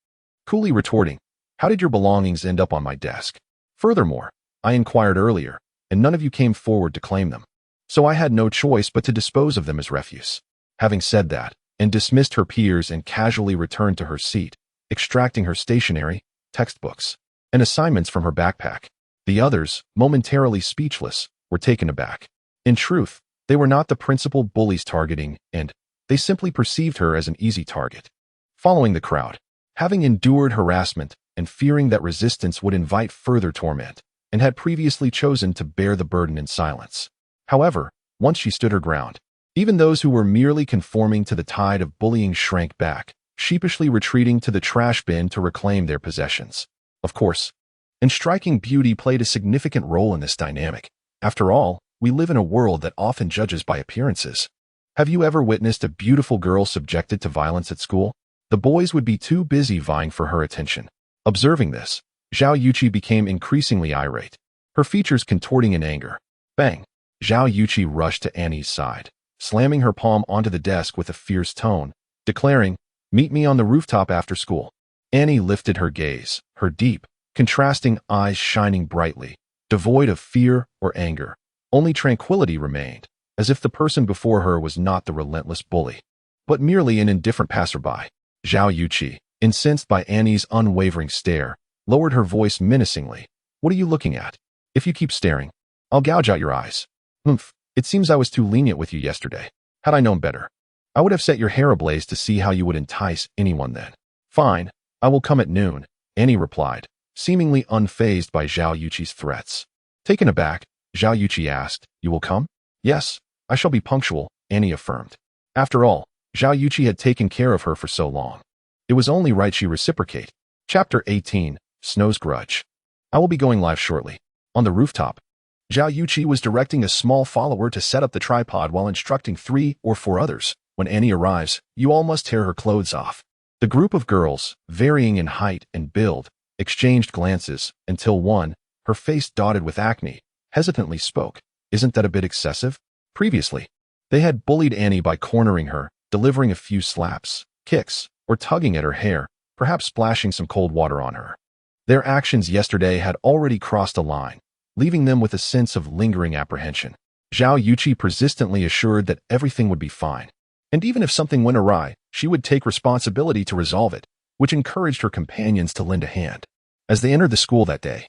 coolly retorting, "How did your belongings end up on my desk? Furthermore, I inquired earlier, and none of you came forward to claim them. So I had no choice but to dispose of them as refuse." Having said that, Anne dismissed her peers and casually returned to her seat, extracting her stationery, textbooks, and assignments from her backpack. The others, momentarily speechless, were taken aback. In truth, they were not the principal bullies targeting Anne, they simply perceived her as an easy target. Following the crowd, having endured harassment and fearing that resistance would invite further torment, Anne had previously chosen to bear the burden in silence. However, once she stood her ground, even those who were merely conforming to the tide of bullying shrank back, sheepishly retreating to the trash bin to reclaim their possessions. Of course, Anne's striking beauty played a significant role in this dynamic. After all, we live in a world that often judges by appearances. Have you ever witnessed a beautiful girl subjected to violence at school? The boys would be too busy vying for her attention. Observing this, Zhao Yuqi became increasingly irate, her features contorting in anger. Bang! Zhao Yuqi rushed to Annie's side, slamming her palm onto the desk with a fierce tone, declaring, "Meet me on the rooftop after school." Annie lifted her gaze, her deep, contrasting eyes shining brightly, devoid of fear or anger. Only tranquility remained, as if the person before her was not the relentless bully, but merely an indifferent passerby. Zhao Yuqi, incensed by Annie's unwavering stare, lowered her voice menacingly. "What are you looking at? If you keep staring, I'll gouge out your eyes." "Humph, it seems I was too lenient with you yesterday. Had I known better, I would have set your hair ablaze to see how you would entice anyone then." "Fine, I will come at noon," Annie replied, seemingly unfazed by Zhao Yuqi's threats. Taken aback, Zhao Yuqi asked, "You will come?" "Yes, I shall be punctual," Annie affirmed. After all, Zhao Yuqi had taken care of her for so long. It was only right she reciprocate. Chapter 18, Snow's Grudge. I will be going live shortly. On the rooftop, Zhao Yuqi was directing a small follower to set up the tripod while instructing 3 or 4 others, When Annie arrives, you all must tear her clothes off. The group of girls, varying in height and build, exchanged glances until one, her face dotted with acne, hesitantly spoke. Isn't that a bit excessive? Previously, they had bullied Annie by cornering her, delivering a few slaps, kicks, or tugging at her hair, perhaps splashing some cold water on her. Their actions yesterday had already crossed a line, leaving them with a sense of lingering apprehension. Zhao Yuqi persistently assured that everything would be fine, and even if something went awry, she would take responsibility to resolve it, which encouraged her companions to lend a hand. As they entered the school that day,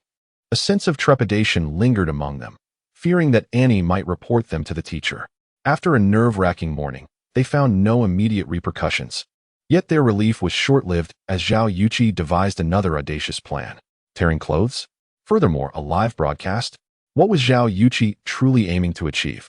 a sense of trepidation lingered among them, fearing that Annie might report them to the teacher. After a nerve-wracking morning, they found no immediate repercussions. Yet their relief was short-lived as Zhao Yuqi devised another audacious plan. Tearing clothes? Furthermore, a live broadcast? What was Zhao Yuqi truly aiming to achieve?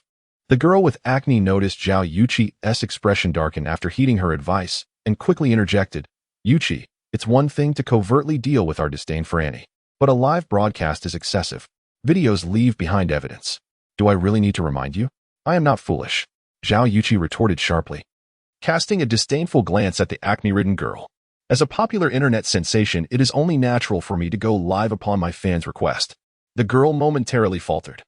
The girl with acne noticed Zhao Yuqi's expression darken after heeding her advice and quickly interjected, Yuqi, it's one thing to covertly deal with our disdain for Annie, but a live broadcast is excessive. Videos leave behind evidence. Do I really need to remind you? I am not foolish, Zhao Yuqi retorted sharply, casting a disdainful glance at the acne-ridden girl. As a popular internet sensation, it is only natural for me to go live upon my fans' request. The girl momentarily faltered,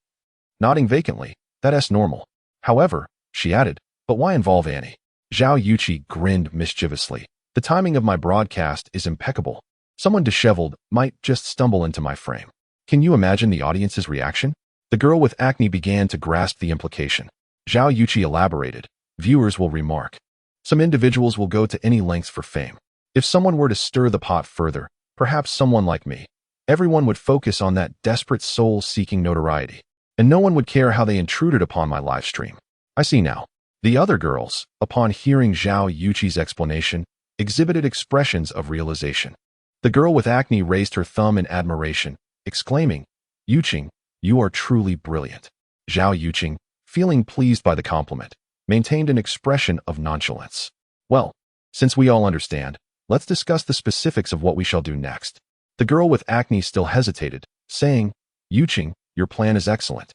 nodding vacantly. That's normal. However, she added, but why involve Annie? Zhao Yuqi grinned mischievously. The timing of my broadcast is impeccable. Someone disheveled might just stumble into my frame. Can you imagine the audience's reaction? The girl with acne began to grasp the implication. Zhao Yuqi elaborated. Viewers will remark. Some individuals will go to any lengths for fame. If someone were to stir the pot further, perhaps someone like me, everyone would focus on that desperate soul seeking notoriety, and no one would care how they intruded upon my live stream. I see now. The other girls, upon hearing Zhao Yuqi's explanation, exhibited expressions of realization. The girl with acne raised her thumb in admiration, exclaiming, Yuqing, you are truly brilliant. Zhao Yuqing, feeling pleased by the compliment, maintained an expression of nonchalance. Well, since we all understand, let's discuss the specifics of what we shall do next. The girl with acne still hesitated, saying, Yuqing, your plan is excellent.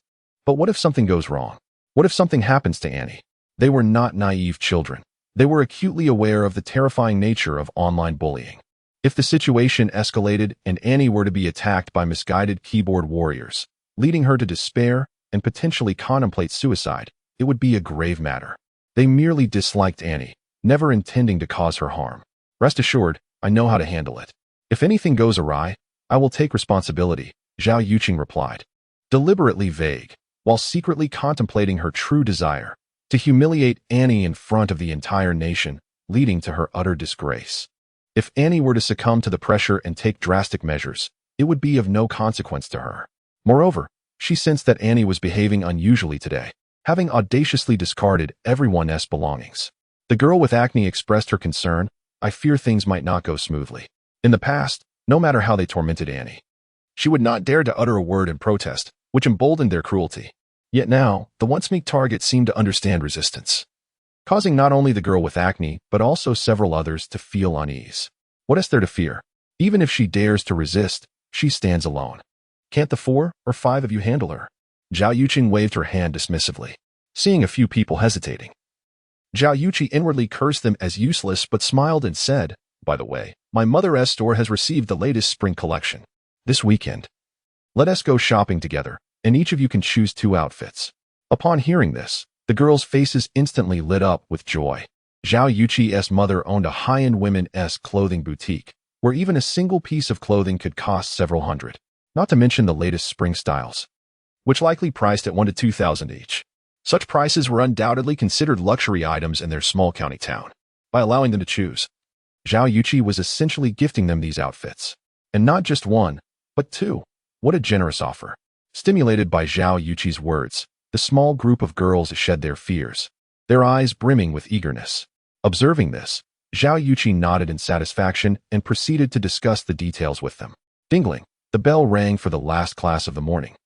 But what if something goes wrong? What if something happens to Annie? They were not naive children. They were acutely aware of the terrifying nature of online bullying. If the situation escalated and Annie were to be attacked by misguided keyboard warriors, leading her to despair and potentially contemplate suicide, it would be a grave matter. They merely disliked Annie, never intending to cause her harm. Rest assured, I know how to handle it. If anything goes awry, I will take responsibility, Zhao Yuqing replied, deliberately vague, while secretly contemplating her true desire to humiliate Annie in front of the entire nation, leading to her utter disgrace. If Annie were to succumb to the pressure and take drastic measures, it would be of no consequence to her. Moreover, she sensed that Annie was behaving unusually today, having audaciously discarded everyone's belongings. The girl with acne expressed her concern. I fear things might not go smoothly. In the past, no matter how they tormented Annie, she would not dare to utter a word in protest, which emboldened their cruelty. Yet now, the once meek target seemed to understand resistance, causing not only the girl with acne, but also several others to feel unease. What is there to fear? Even if she dares to resist, she stands alone. Can't the 4 or 5 of you handle her? Zhao Yuqing waved her hand dismissively, seeing a few people hesitating. Zhao Yuqi inwardly cursed them as useless but smiled and said, by the way, my mother's store has received the latest spring collection. This weekend, let us go shopping together, and each of you can choose 2 outfits. Upon hearing this, the girls' faces instantly lit up with joy. Zhao Yuqi's mother owned a high-end women's clothing boutique, where even a single piece of clothing could cost several hundred, not to mention the latest spring styles, which likely priced at 1,000 to 2,000 each. Such prices were undoubtedly considered luxury items in their small county town. By allowing them to choose, Zhao Yuqi was essentially gifting them these outfits. And not just 1, but 2. What a generous offer. Stimulated by Zhao Yuqi's words, the small group of girls shed their fears, their eyes brimming with eagerness. Observing this, Zhao Yuqi nodded in satisfaction and proceeded to discuss the details with them. Dingling, the bell rang for the last class of the morning,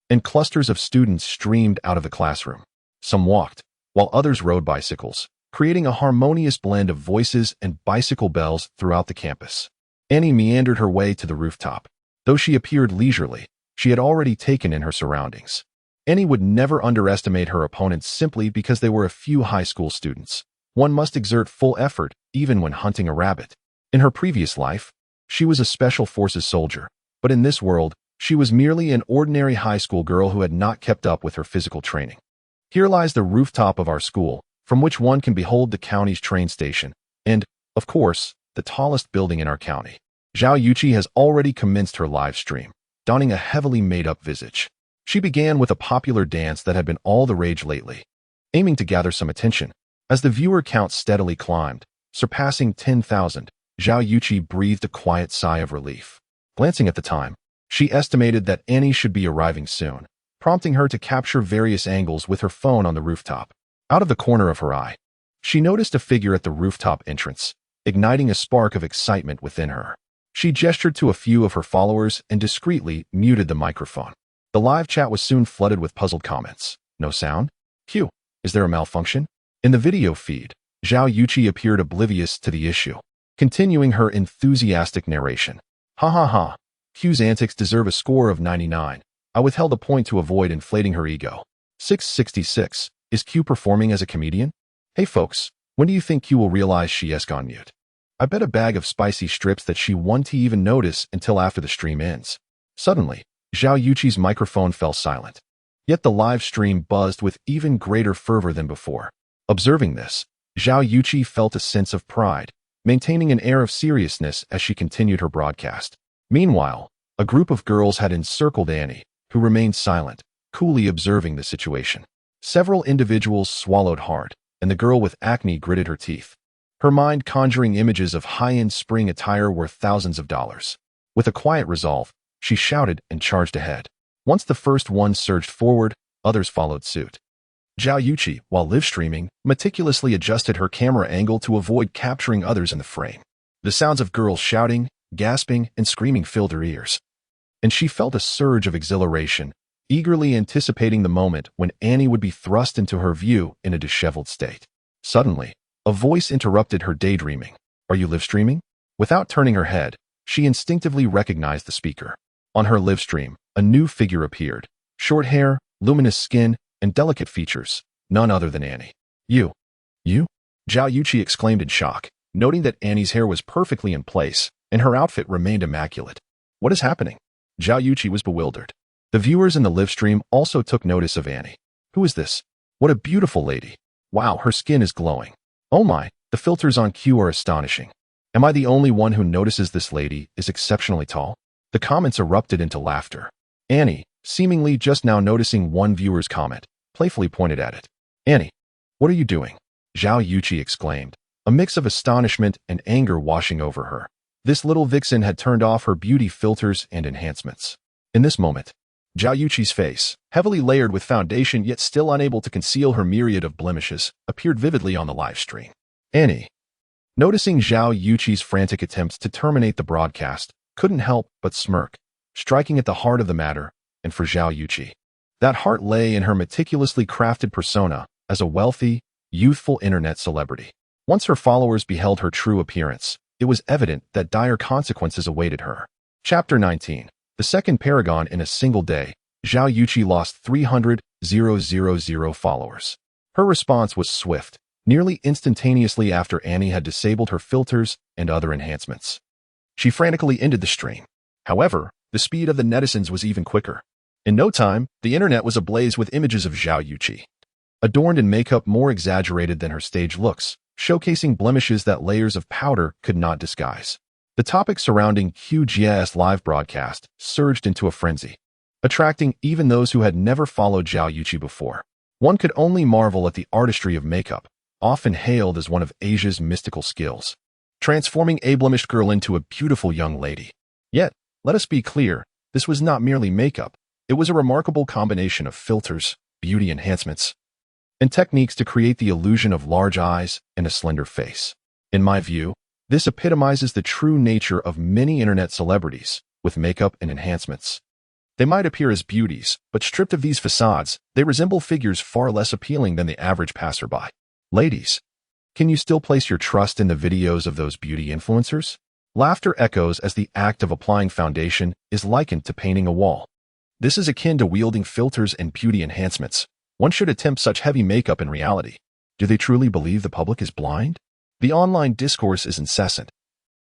and clusters of students streamed out of the classroom. Some walked, while others rode bicycles, creating a harmonious blend of voices and bicycle bells throughout the campus. Annie meandered her way to the rooftop. Though she appeared leisurely, she had already taken in her surroundings. Annie would never underestimate her opponents simply because they were a few high school students. one must exert full effort even when hunting a rabbit. In her previous life, she was a special forces soldier, but in this world, she was merely an ordinary high school girl who had not kept up with her physical training. Here lies the rooftop of our school, from which one can behold the county's train station, and, of course, the tallest building in our county. Zhao Yuqi has already commenced her live stream, donning a heavily made-up visage. She began with a popular dance that had been all the rage lately, aiming to gather some attention. As the viewer count steadily climbed, surpassing 10,000, Zhao Yuqi breathed a quiet sigh of relief. Glancing at the time, she estimated that Annie should be arriving soon, prompting her to capture various angles with her phone on the rooftop. Out of the corner of her eye, she noticed a figure at the rooftop entrance, igniting a spark of excitement within her. She gestured to a few of her followers and discreetly muted the microphone. The live chat was soon flooded with puzzled comments. No sound? Q. Is there a malfunction? In the video feed, Zhao Yuqi appeared oblivious to the issue, continuing her enthusiastic narration. Ha ha ha. Q's antics deserve a score of 99. I withheld a point to avoid inflating her ego. 666. Is Q performing as a comedian? Hey folks, when do you think Q will realize she has gone mute? I bet a bag of spicy strips that she won't even notice until after the stream ends. Suddenly, Zhao Yuqi's microphone fell silent. Yet the live stream buzzed with even greater fervor than before. Observing this, Zhao Yuqi felt a sense of pride, maintaining an air of seriousness as she continued her broadcast. Meanwhile, a group of girls had encircled Annie, who remained silent, coolly observing the situation. Several individuals swallowed hard, and the girl with acne gritted her teeth, her mind conjuring images of high-end spring attire worth thousands of dollars. With a quiet resolve, she shouted and charged ahead. Once the first one surged forward, others followed suit. Zhao Yuqi, while live streaming, meticulously adjusted her camera angle to avoid capturing others in the frame. The sounds of girls shouting, gasping, and screaming filled her ears, and she felt a surge of exhilaration, eagerly anticipating the moment when Annie would be thrust into her view in a disheveled state. Suddenly, a voice interrupted her daydreaming. Are you live streaming? Without turning her head, she instinctively recognized the speaker. On her live stream, a new figure appeared. Short hair, luminous skin, and delicate features. None other than Annie. You? Zhao Yuqi exclaimed in shock, noting that Annie's hair was perfectly in place, and her outfit remained immaculate. What is happening? Zhao Yuqi was bewildered. The viewers in the live stream also took notice of Annie. Who is this? What a beautiful lady. Wow, her skin is glowing. Oh my, the filters on Q are astonishing. Am I the only one who notices this lady is exceptionally tall? The comments erupted into laughter. Annie, seemingly just now noticing one viewer's comment, playfully pointed at it. Annie, what are you doing? Zhao Yuqi exclaimed, a mix of astonishment and anger washing over her. This little vixen had turned off her beauty filters and enhancements. In this moment, Zhao Yuqi's face, heavily layered with foundation yet still unable to conceal her myriad of blemishes, appeared vividly on the live stream. Annie, noticing Zhao Yuqi's frantic attempts to terminate the broadcast, couldn't help but smirk, striking at the heart of the matter, and for Zhao Yuqi. That heart lay in her meticulously crafted persona as a wealthy, youthful internet celebrity. Once her followers beheld her true appearance, it was evident that dire consequences awaited her. Chapter 19. The second paragon in a single day, Zhao Yuqi lost 300,000 followers. Her response was swift, nearly instantaneously after Annie had disabled her filters and other enhancements. She frantically ended the stream. However, the speed of the netizens was even quicker. In no time, the internet was ablaze with images of Zhao Yuqi, adorned in makeup more exaggerated than her stage looks, showcasing blemishes that layers of powder could not disguise. The topic surrounding QGIS live broadcast surged into a frenzy, attracting even those who had never followed Zhao Yuqi before. One could only marvel at the artistry of makeup, often hailed as one of Asia's mystical skills, transforming a blemished girl into a beautiful young lady. Yet, let us be clear, this was not merely makeup. It was a remarkable combination of filters, beauty enhancements, and techniques to create the illusion of large eyes and a slender face. In my view, this epitomizes the true nature of many internet celebrities with makeup and enhancements. They might appear as beauties, but stripped of these facades, they resemble figures far less appealing than the average passerby. Ladies, can you still place your trust in the videos of those beauty influencers? Laughter echoes as the act of applying foundation is likened to painting a wall. This is akin to wielding filters and beauty enhancements. One should attempt such heavy makeup in reality. Do they truly believe the public is blind? The online discourse is incessant,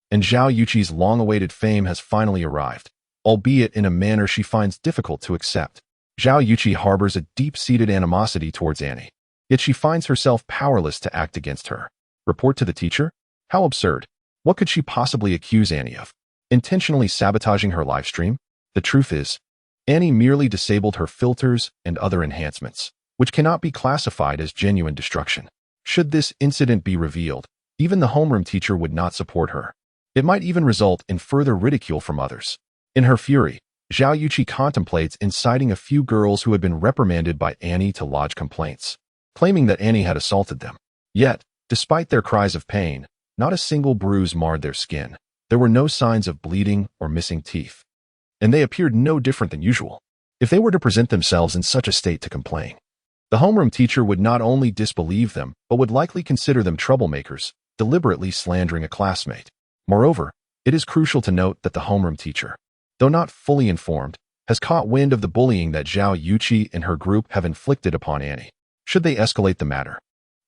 and Zhao Yuqi's long-awaited fame has finally arrived, albeit in a manner she finds difficult to accept. Zhao Yuqi harbors a deep-seated animosity towards Annie, yet she finds herself powerless to act against her. Report to the teacher? How absurd. What could she possibly accuse Annie of? Intentionally sabotaging her live stream? The truth is, Annie merely disabled her filters and other enhancements, which cannot be classified as genuine destruction. Should this incident be revealed, even the homeroom teacher would not support her. It might even result in further ridicule from others. In her fury, Zhao Yuqi contemplates inciting a few girls who had been reprimanded by Annie to lodge complaints, claiming that Annie had assaulted them. Yet, despite their cries of pain, not a single bruise marred their skin. There were no signs of bleeding or missing teeth, and they appeared no different than usual. If they were to present themselves in such a state to complain, the homeroom teacher would not only disbelieve them, but would likely consider them troublemakers, deliberately slandering a classmate. Moreover, it is crucial to note that the homeroom teacher, though not fully informed, has caught wind of the bullying that Zhao Yuqi and her group have inflicted upon Annie. Should they escalate the matter,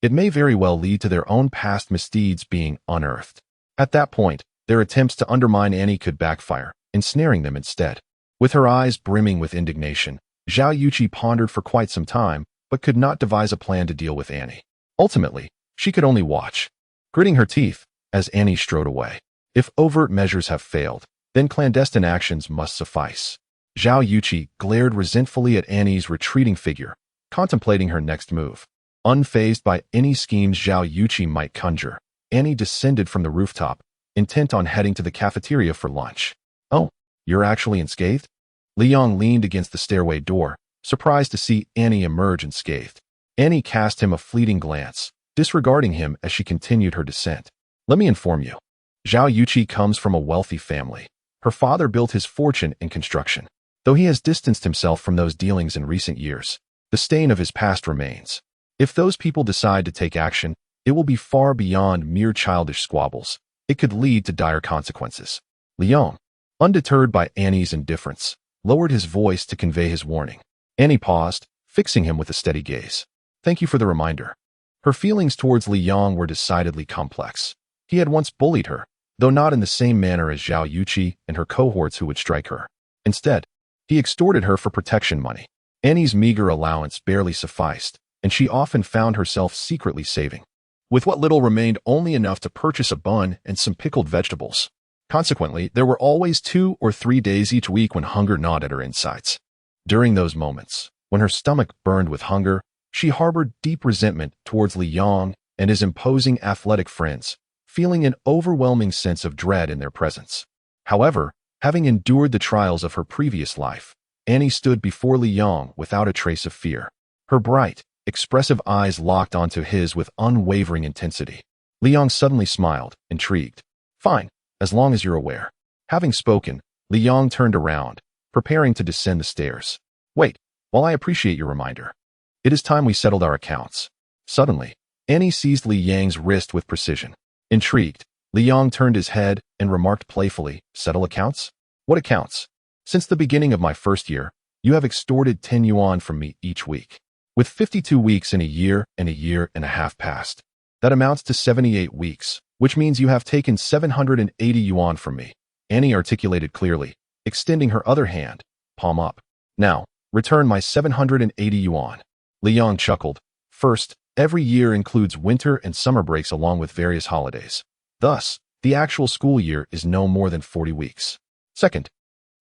it may very well lead to their own past misdeeds being unearthed. At that point, their attempts to undermine Annie could backfire, ensnaring them instead. With her eyes brimming with indignation, Zhao Yuqi pondered for quite some time, but could not devise a plan to deal with Annie. Ultimately, she could only watch, gritting her teeth, as Annie strode away. If overt measures have failed, then clandestine actions must suffice. Zhao Yuqi glared resentfully at Annie's retreating figure, contemplating her next move. Unfazed by any schemes Zhao Yuqi might conjure, Annie descended from the rooftop, intent on heading to the cafeteria for lunch. Oh, you're actually unscathed? Liang leaned against the stairway door, surprised to see Annie emerge unscathed. Annie cast him a fleeting glance, disregarding him as she continued her descent. Let me inform you. Zhao Yuqi comes from a wealthy family. Her father built his fortune in construction. Though he has distanced himself from those dealings in recent years, the stain of his past remains. If those people decide to take action, it will be far beyond mere childish squabbles. It could lead to dire consequences. Liang, undeterred by Annie's indifference, lowered his voice to convey his warning. Annie paused, fixing him with a steady gaze. Thank you for the reminder. Her feelings towards Liang were decidedly complex. He had once bullied her, though not in the same manner as Zhao Yuqi and her cohorts who would strike her. Instead, he extorted her for protection money. Annie's meager allowance barely sufficed, and she often found herself secretly saving. With what little remained only enough to purchase a bun and some pickled vegetables. Consequently, there were always 2 or 3 days each week when hunger gnawed at her insides. During those moments, when her stomach burned with hunger, she harbored deep resentment towards Liang and his imposing athletic friends, feeling an overwhelming sense of dread in their presence. However, having endured the trials of her previous life, Annie stood before Liang without a trace of fear. Her bright, expressive eyes locked onto his with unwavering intensity. Liang suddenly smiled, intrigued. Fine, as long as you're aware. Having spoken, Liang turned around, preparing to descend the stairs. Wait, while I appreciate your reminder, it is time we settled our accounts. Suddenly, Annie seized Liang's wrist with precision. Intrigued, Liang turned his head and remarked playfully, settle accounts? What accounts? Since the beginning of my first year, you have extorted 10 yuan from me each week. With 52 weeks in a year and a half passed, that amounts to 78 weeks, which means you have taken 780 yuan from me, Annie articulated clearly, extending her other hand, palm up. Now, return my 780 yuan. Liang chuckled. First, every year includes winter and summer breaks along with various holidays. Thus, the actual school year is no more than 40 weeks. Second,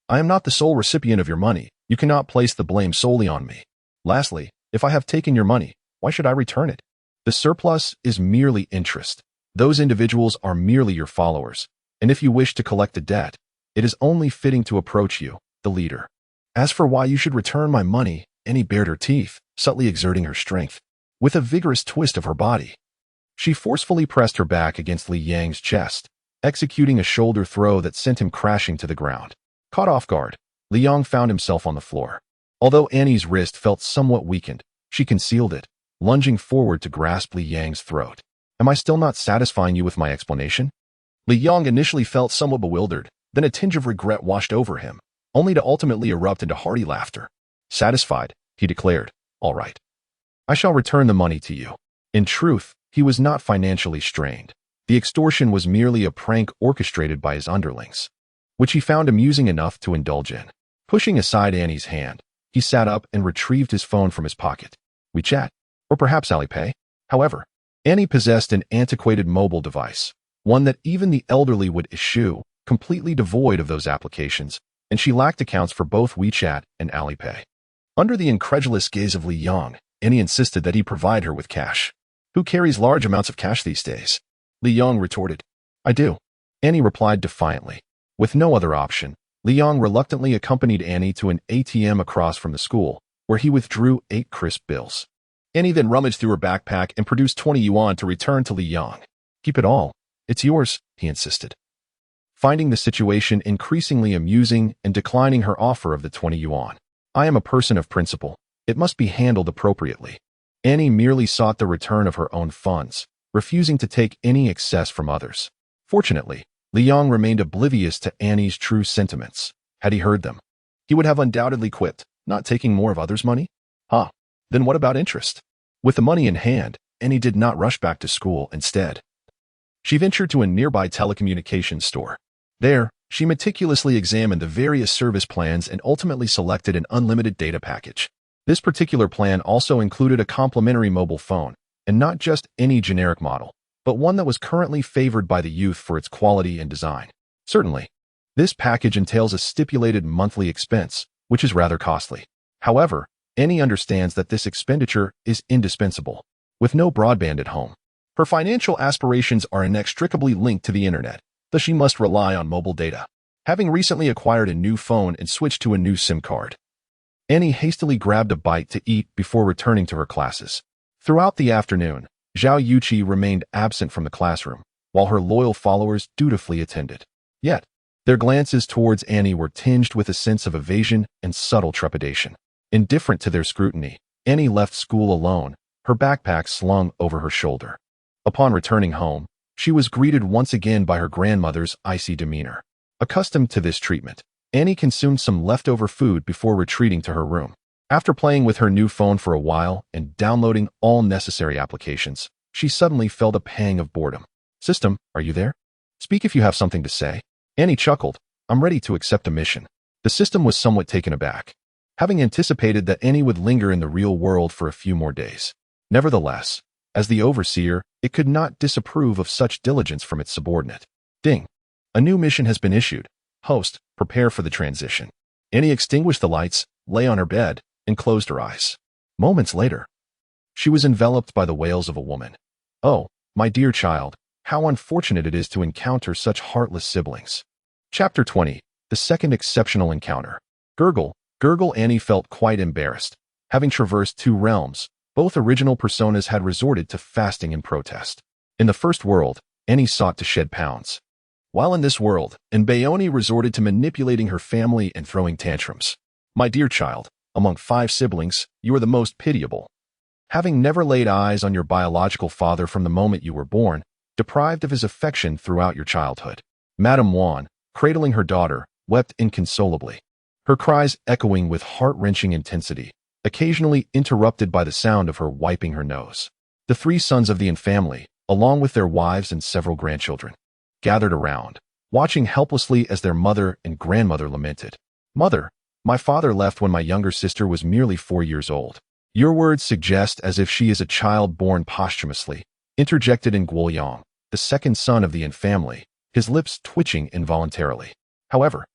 I am not the sole recipient of your money. You cannot place the blame solely on me. Lastly, if I have taken your money, why should I return it? The surplus is merely interest. Those individuals are merely your followers, and if you wish to collect the debt, it is only fitting to approach you, the leader. As for why you should return my money, Annie bared her teeth, subtly exerting her strength. With a vigorous twist of her body, she forcefully pressed her back against Liang's chest, executing a shoulder throw that sent him crashing to the ground. Caught off guard, Liang found himself on the floor. Although Annie's wrist felt somewhat weakened, she concealed it, lunging forward to grasp Liang's throat. Am I still not satisfying you with my explanation? Liang initially felt somewhat bewildered, then a tinge of regret washed over him, only to ultimately erupt into hearty laughter. Satisfied, he declared, all right. I shall return the money to you. In truth, he was not financially strained. The extortion was merely a prank orchestrated by his underlings, which he found amusing enough to indulge in. Pushing aside Annie's hand, he sat up and retrieved his phone from his pocket. WeChat, or perhaps Alipay. However, Annie possessed an antiquated mobile device, one that even the elderly would eschew, completely devoid of those applications, and she lacked accounts for both WeChat and Alipay. Under the incredulous gaze of Li Yang, Annie insisted that he provide her with cash. Who carries large amounts of cash these days? Li Yang retorted. I do. Annie replied defiantly. With no other option, Li Yang reluctantly accompanied Annie to an ATM across from the school, where he withdrew 8 crisp bills. Annie then rummaged through her backpack and produced 20 yuan to return to Li Yang. Keep it all. It's yours, he insisted. Finding the situation increasingly amusing and declining her offer of the 20 yuan. I am a person of principle. It must be handled appropriately. Annie merely sought the return of her own funds, refusing to take any excess from others. Fortunately, Li Yang remained oblivious to Annie's true sentiments. Had he heard them, he would have undoubtedly quipped, not taking more of others' money? Then what about interest? With the money in hand, Annie did not rush back to school. Instead, she ventured to a nearby telecommunications store. There, she meticulously examined the various service plans and ultimately selected an unlimited data package. This particular plan also included a complimentary mobile phone, and not just any generic model, but one that was currently favored by the youth for its quality and design. Certainly, this package entails a stipulated monthly expense, which is rather costly. However, Annie understands that this expenditure is indispensable. With no broadband at home, her financial aspirations are inextricably linked to the internet, thus she must rely on mobile data. Having recently acquired a new phone and switched to a new SIM card, Annie hastily grabbed a bite to eat before returning to her classes. Throughout the afternoon, Zhao Yuqi remained absent from the classroom, while her loyal followers dutifully attended. Yet, their glances towards Annie were tinged with a sense of evasion and subtle trepidation. Indifferent to their scrutiny, Annie left school alone, her backpack slung over her shoulder. Upon returning home, she was greeted once again by her grandmother's icy demeanor. Accustomed to this treatment, Annie consumed some leftover food before retreating to her room. After playing with her new phone for a while and downloading all necessary applications, she suddenly felt a pang of boredom. System, are you there? Speak if you have something to say. Annie chuckled. I'm ready to accept a mission. The system was somewhat taken aback, having anticipated that Annie would linger in the real world for a few more days. Nevertheless, as the overseer, it could not disapprove of such diligence from its subordinate. Ding. A new mission has been issued. Host, prepare for the transition. Annie extinguished the lights, lay on her bed, and closed her eyes. Moments later, she was enveloped by the wails of a woman. Oh, my dear child, how unfortunate it is to encounter such heartless siblings. Chapter 20. The Second Exceptional Encounter. Gurgle. Annie felt quite embarrassed. Having traversed 2 realms, both original personas had resorted to fasting in protest. In the first world, Annie sought to shed pounds, while in this world, Bayoni resorted to manipulating her family and throwing tantrums. My dear child, among 5 siblings, you are the most pitiable. Having never laid eyes on your biological father from the moment you were born, deprived of his affection throughout your childhood. Madame Wan, cradling her daughter, wept inconsolably, her cries echoing with heart-wrenching intensity, occasionally interrupted by the sound of her wiping her nose. The 3 sons of the Yin family, along with their wives and several grandchildren, gathered around, watching helplessly as their mother and grandmother lamented. Mother, my father left when my younger sister was merely 4 years old. Your words suggest as if she is a child born posthumously, interjected in Guoyang, the second son of the Yin family, his lips twitching involuntarily. However,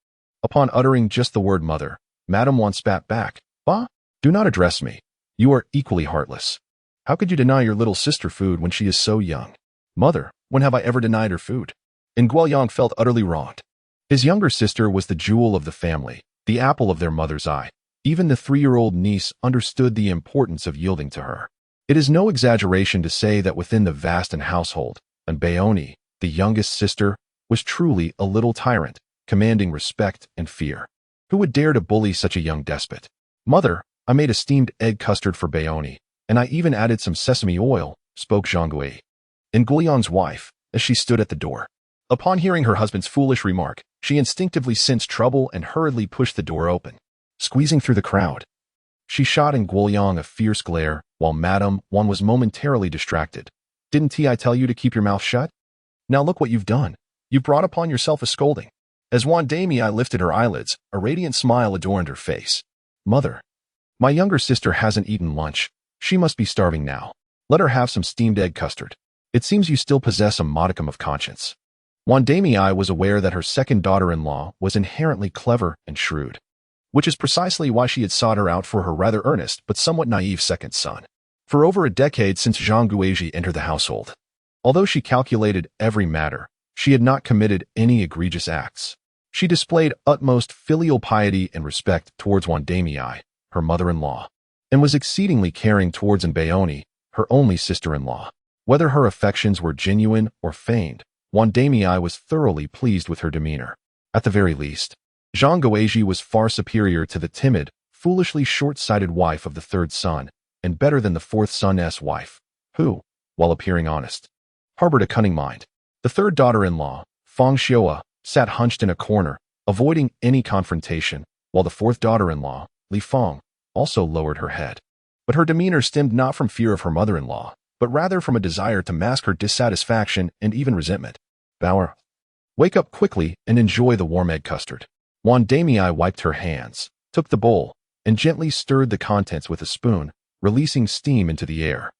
upon uttering just the word mother, Madame Wan spat back. Bah! Do not address me. You are equally heartless. How could you deny your little sister food when she is so young? Mother, when have I ever denied her food? And Guoyang felt utterly wronged. His younger sister was the jewel of the family, the apple of their mother's eye. Even the 3-year-old niece understood the importance of yielding to her. It is no exaggeration to say that within the Vastan household, Bayoni, the youngest sister, was truly a little tyrant, commanding respect and fear. Who would dare to bully such a young despot? Mother, I made a steamed egg custard for Bayoni, and I even added some sesame oil, spoke Zhang and Guoyang's wife, as she stood at the door. Upon hearing her husband's foolish remark, she instinctively sensed trouble and hurriedly pushed the door open. Squeezing through the crowd, She shot in Guoyang a fierce glare, while Madame Wan was momentarily distracted. Didn't I tell you to keep your mouth shut? Now look what you've done. You've brought upon yourself a scolding. As Wan Damei lifted her eyelids, a radiant smile adorned her face. Mother, my younger sister hasn't eaten lunch. She must be starving now. Let her have some steamed egg custard. It seems you still possess a modicum of conscience. Wan Damei was aware that her second daughter-in-law was inherently clever and shrewd, which is precisely why she had sought her out for her rather earnest but somewhat naive second son. For over a decade since Zhang Guizhi entered the household, although she calculated every matter, she had not committed any egregious acts. She displayed utmost filial piety and respect towards Wan Damei, her mother-in-law, and was exceedingly caring towards Baeoni, her only sister-in-law. Whether her affections were genuine or feigned, Wan Damei was thoroughly pleased with her demeanor. At the very least, Zhang Guizhi was far superior to the timid, foolishly short-sighted wife of the third son, and better than the fourth son's wife, who, while appearing honest, harbored a cunning mind. The third daughter-in-law, Fang Xiaoa, sat hunched in a corner, avoiding any confrontation, while the fourth daughter-in-law, Li Fang, also lowered her head. But her demeanor stemmed not from fear of her mother-in-law, but rather from a desire to mask her dissatisfaction and even resentment. Bauer, wake up quickly and enjoy the warm egg custard. Wan Damei wiped her hands, took the bowl, and gently stirred the contents with a spoon, releasing steam into the air.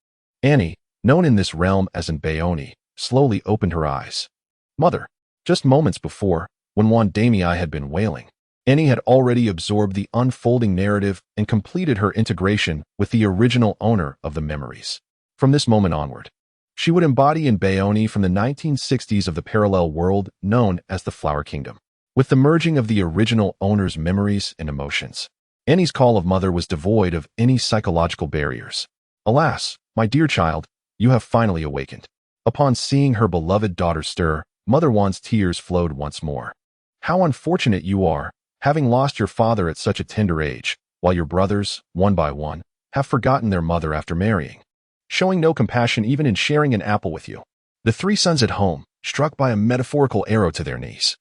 Annie, known in this realm as an Baeoni, slowly opened her eyes. Mother, just moments before, when Wan Damei had been wailing, Annie had already absorbed the unfolding narrative and completed her integration with the original owner of the memories. From this moment onward, she would embody in Baeoni from the 1960s of the parallel world known as the Flower Kingdom. With the merging of the original owner's memories and emotions, Annie's call of mother was devoid of any psychological barriers. Alas, my dear child, you have finally awakened. Upon seeing her beloved daughter stir, Mother Wan's tears flowed once more. How unfortunate you are, having lost your father at such a tender age, while your brothers, one by one, have forgotten their mother after marrying, showing no compassion even in sharing an apple with you. The three sons at home, struck by a metaphorical arrow to their knees.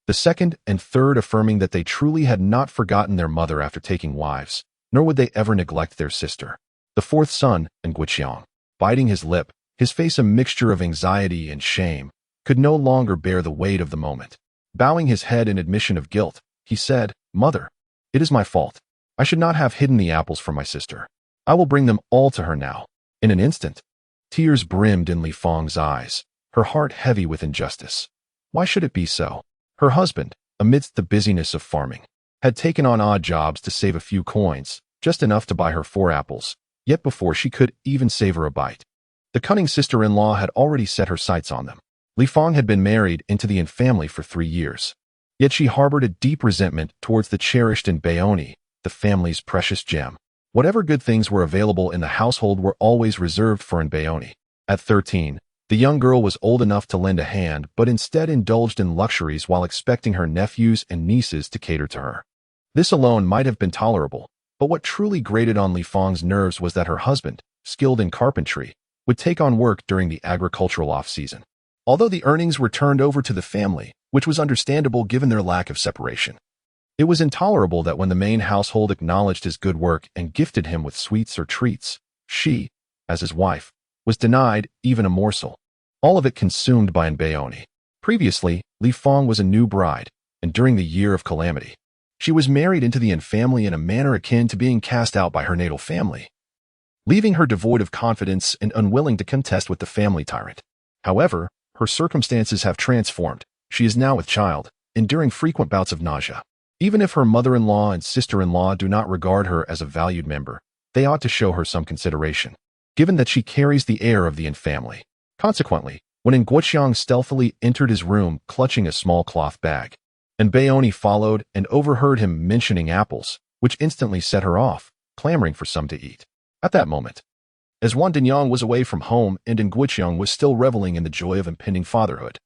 The second and third affirming that they truly had not forgotten their mother after taking wives, nor would they ever neglect their sister. The fourth son, Nguqiang, biting his lip, his face a mixture of anxiety and shame, could no longer bear the weight of the moment. Bowing his head in admission of guilt, he said, Mother, it is my fault. I should not have hidden the apples from my sister. I will bring them all to her now. In an instant, tears brimmed in Li Fang's eyes, her heart heavy with injustice. Why should it be so? Her husband, amidst the busyness of farming, had taken on odd jobs to save a few coins, just enough to buy her 4 apples, yet before she could even savor a bite, the cunning sister-in-law had already set her sights on them. Li Fang had been married into the Yin family for 3 years, yet she harbored a deep resentment towards the cherished in Baeoni, the family's precious gem. Whatever good things were available in the household were always reserved for in Baeoni. At 13, the young girl was old enough to lend a hand, but instead indulged in luxuries while expecting her nephews and nieces to cater to her. This alone might have been tolerable, but what truly grated on Li Fang's nerves was that her husband, skilled in carpentry, would take on work during the agricultural off-season. Although the earnings were turned over to the family, which was understandable given their lack of separation, it was intolerable that when the main household acknowledged his good work and gifted him with sweets or treats, she, as his wife, was denied even a morsel, all of it consumed by an Baeoni. Previously, Li Fang was a new bride, and during the year of calamity, she was married into the Yin family in a manner akin to being cast out by her natal family, leaving her devoid of confidence and unwilling to contest with the family tyrant. However, her circumstances have transformed. She is now with child, enduring frequent bouts of nausea. Even if her mother-in-law and sister-in-law do not regard her as a valued member, they ought to show her some consideration, given that she carries the heir of the Yin family. Consequently, when Nguqiang stealthily entered his room clutching a small cloth bag, and Baeoni followed and overheard him mentioning apples, which instantly set her off, clamoring for some to eat. At that moment, as Wan Dinyang was away from home and Nguqiang was still reveling in the joy of impending fatherhood,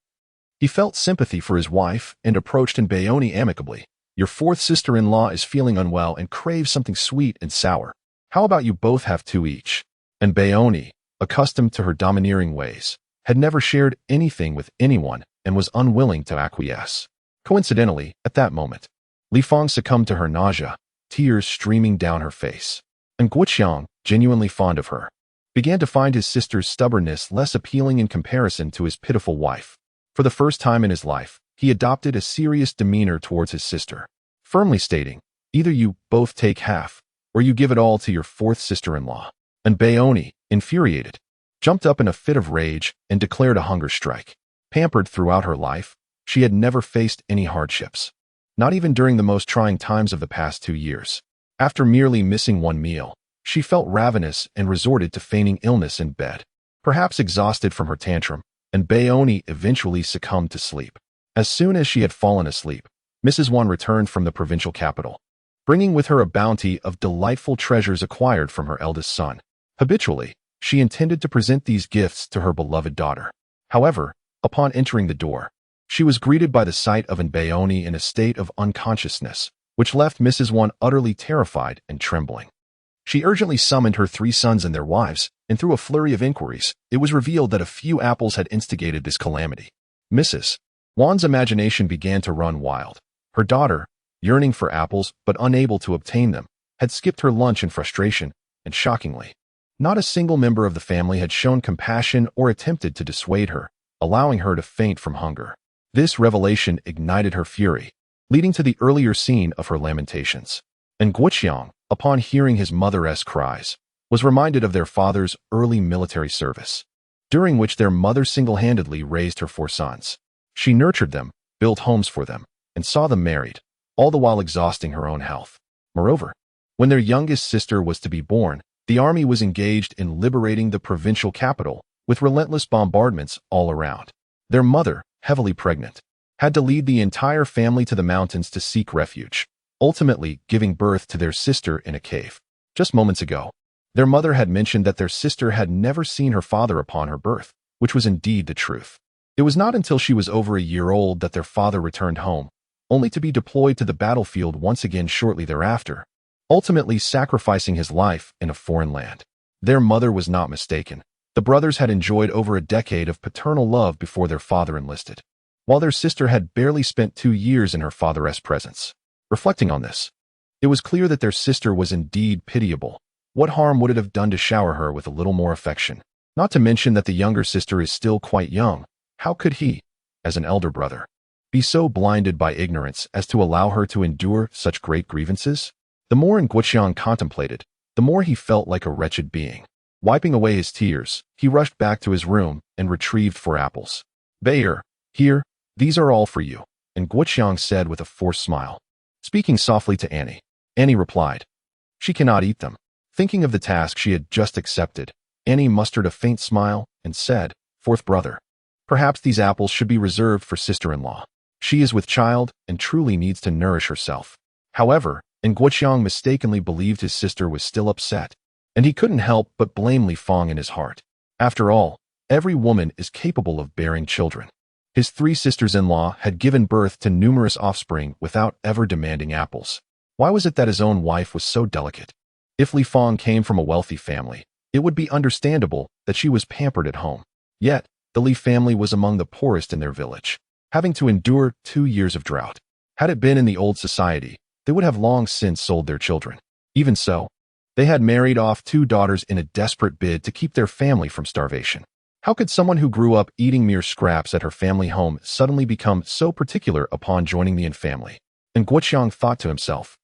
he felt sympathy for his wife and approached Baeoni amicably. Your fourth sister-in-law is feeling unwell and craves something sweet and sour. How about you both have 2 each? And Baeoni, accustomed to her domineering ways, had never shared anything with anyone and was unwilling to acquiesce. Coincidentally, at that moment, Li Fang succumbed to her nausea, tears streaming down her face. And Guoqiang, genuinely fond of her, began to find his sister's stubbornness less appealing in comparison to his pitiful wife. For the first time in his life, he adopted a serious demeanor towards his sister, firmly stating, "Either you both take half, or you give it all to your fourth sister-in-law." And Baeoni, infuriated, jumped up in a fit of rage and declared a hunger strike. Pampered throughout her life, she had never faced any hardships, not even during the most trying times of the past 2 years. After merely missing one meal, she felt ravenous and resorted to feigning illness in bed. Perhaps exhausted from her tantrum, and Baeoni eventually succumbed to sleep. As soon as she had fallen asleep, Mrs. Wan returned from the provincial capital, bringing with her a bounty of delightful treasures acquired from her eldest son. Habitually, she intended to present these gifts to her beloved daughter. However, upon entering the door, she was greeted by the sight of Baeoni in a state of unconsciousness, which left Mrs. Wan utterly terrified and trembling. She urgently summoned her 3 sons and their wives, and through a flurry of inquiries, it was revealed that a few apples had instigated this calamity. Mrs. Wan's imagination began to run wild. Her daughter, yearning for apples but unable to obtain them, had skipped her lunch in frustration, and shockingly, not a single member of the family had shown compassion or attempted to dissuade her, allowing her to faint from hunger. This revelation ignited her fury, leading to the earlier scene of her lamentations. And Guoqiang, upon hearing his mother's cries, was reminded of their father's early military service, during which their mother single-handedly raised her 4 sons. She nurtured them, built homes for them, and saw them married, all the while exhausting her own health. Moreover, when their youngest sister was to be born, the army was engaged in liberating the provincial capital, with relentless bombardments all around. Their mother, heavily pregnant, had to lead the entire family to the mountains to seek refuge, ultimately giving birth to their sister in a cave. Just moments ago, their mother had mentioned that their sister had never seen her father upon her birth, which was indeed the truth. It was not until she was over a year old that their father returned home, only to be deployed to the battlefield once again shortly thereafter, ultimately sacrificing his life in a foreign land. Their mother was not mistaken. The brothers had enjoyed over a decade of paternal love before their father enlisted, while their sister had barely spent 2 years in her father's presence. Reflecting on this, it was clear that their sister was indeed pitiable. What harm would it have done to shower her with a little more affection? Not to mention that the younger sister is still quite young. How could he, as an elder brother, be so blinded by ignorance as to allow her to endure such great grievances? The more Guoqiang contemplated, the more he felt like a wretched being. Wiping away his tears, he rushed back to his room and retrieved 4 apples. "Baer, here, these are all for you," and Guoqiang said with a forced smile. Speaking softly to Annie, Annie replied, "She cannot eat them." Thinking of the task she had just accepted, Annie mustered a faint smile and said, "Fourth brother, perhaps these apples should be reserved for sister-in-law. She is with child and truly needs to nourish herself." However, Guoqiang mistakenly believed his sister was still upset, and he couldn't help but blame Li Fang in his heart. After all, every woman is capable of bearing children. His 3 sisters-in-law had given birth to numerous offspring without ever demanding apples. Why was it that his own wife was so delicate? If Li Fang came from a wealthy family, it would be understandable that she was pampered at home. Yet, the Li family was among the poorest in their village, having to endure 2 years of drought. Had it been in the old society, they would have long since sold their children. Even so, they had married off 2 daughters in a desperate bid to keep their family from starvation. How could someone who grew up eating mere scraps at her family home suddenly become so particular upon joining the family? And Guoqiang thought to himself,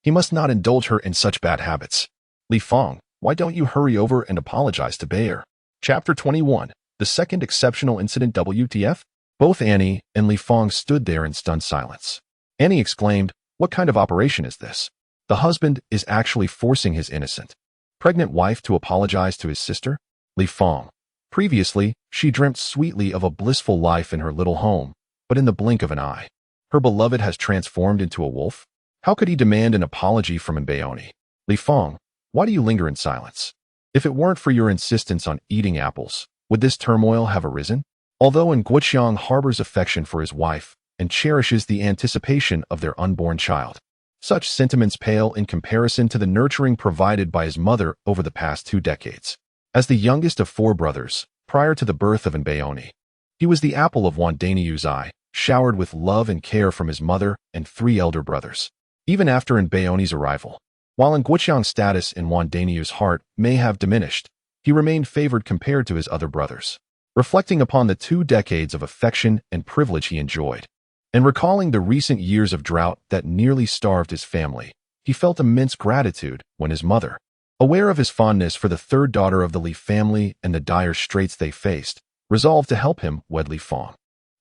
he must not indulge her in such bad habits. Li Fang, why don't you hurry over and apologize to Baer? Chapter 21, The Second Exceptional Incident. WTF? Both Annie and Li Fang stood there in stunned silence. Annie exclaimed, "What kind of operation is this? The husband is actually forcing his innocent, pregnant wife to apologize to his sister?" Li Fang. Previously, she dreamt sweetly of a blissful life in her little home, but in the blink of an eye, her beloved has transformed into a wolf. How could he demand an apology from Baeoni? Li Fang, why do you linger in silence? If it weren't for your insistence on eating apples, would this turmoil have arisen? Although Guoqiang harbors affection for his wife and cherishes the anticipation of their unborn child, such sentiments pale in comparison to the nurturing provided by his mother over the past 2 decades. As the youngest of 4 brothers, prior to the birth of Baeoni, he was the apple of Wan Danyu's eye, showered with love and care from his mother and 3 elder brothers. even after Nbayone's arrival. While Nguqiang's status in Wan Danyu's heart may have diminished, he remained favored compared to his other brothers. Reflecting upon the 2 decades of affection and privilege he enjoyed, and recalling the recent years of drought that nearly starved his family, he felt immense gratitude when his mother, aware of his fondness for the third daughter of the Li family and the dire straits they faced, resolved to help him wed Li Fang.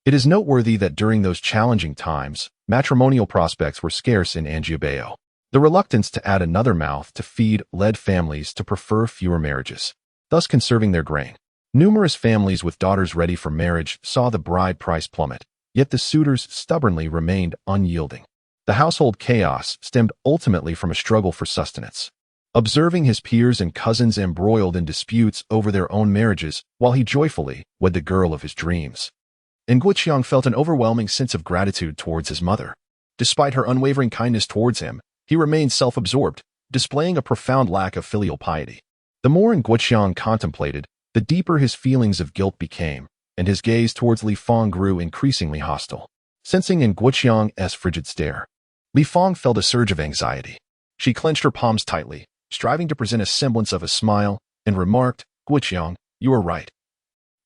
It is noteworthy that during those challenging times, matrimonial prospects were scarce in Anjiabayo. The reluctance to add another mouth to feed led families to prefer fewer marriages, thus conserving their grain. Numerous families with daughters ready for marriage saw the bride price plummet, yet the suitors stubbornly remained unyielding. The household chaos stemmed ultimately from a struggle for sustenance. Observing his peers and cousins embroiled in disputes over their own marriages while he joyfully wed the girl of his dreams, Nguqiang felt an overwhelming sense of gratitude towards his mother. Despite her unwavering kindness towards him, he remained self-absorbed, displaying a profound lack of filial piety. The more Nguqiang contemplated, the deeper his feelings of guilt became, and his gaze towards Li Fang grew increasingly hostile. Sensing Nguqiang's frigid stare, Li Fang felt a surge of anxiety. She clenched her palms tightly, striving to present a semblance of a smile, and remarked, "Nguqiang, you are right.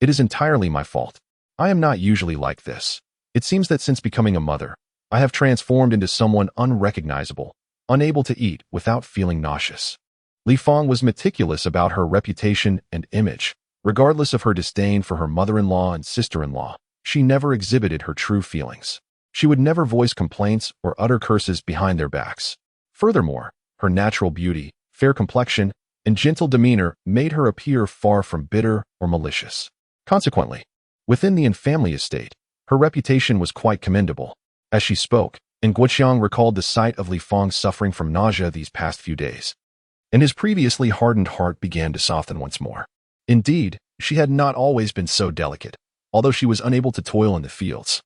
It is entirely my fault. I am not usually like this. It seems that since becoming a mother, I have transformed into someone unrecognizable, unable to eat without feeling nauseous." Li Fang was meticulous about her reputation and image. Regardless of her disdain for her mother-in-law and sister-in-law, she never exhibited her true feelings. She would never voice complaints or utter curses behind their backs. Furthermore, her natural beauty, fair complexion, and gentle demeanor made her appear far from bitter or malicious. Consequently, within the family estate, her reputation was quite commendable. As she spoke, Nguqiang recalled the sight of Li Fang suffering from nausea these past few days, and his previously hardened heart began to soften once more. Indeed, she had not always been so delicate, although she was unable to toil in the fields.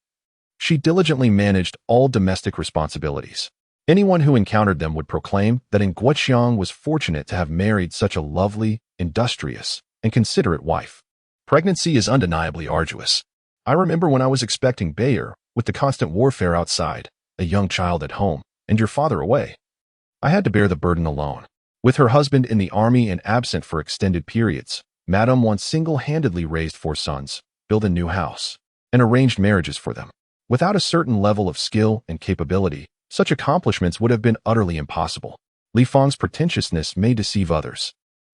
She diligently managed all domestic responsibilities. Anyone who encountered them would proclaim that Nguqiang was fortunate to have married such a lovely, industrious, and considerate wife. Pregnancy is undeniably arduous. I remember when I was expecting Bayer, with the constant warfare outside, a young child at home, and your father away. I had to bear the burden alone. With her husband in the army and absent for extended periods, Madame once single-handedly raised 4 sons, built a new house, and arranged marriages for them. Without a certain level of skill and capability, such accomplishments would have been utterly impossible. Li Fang's pretentiousness may deceive others,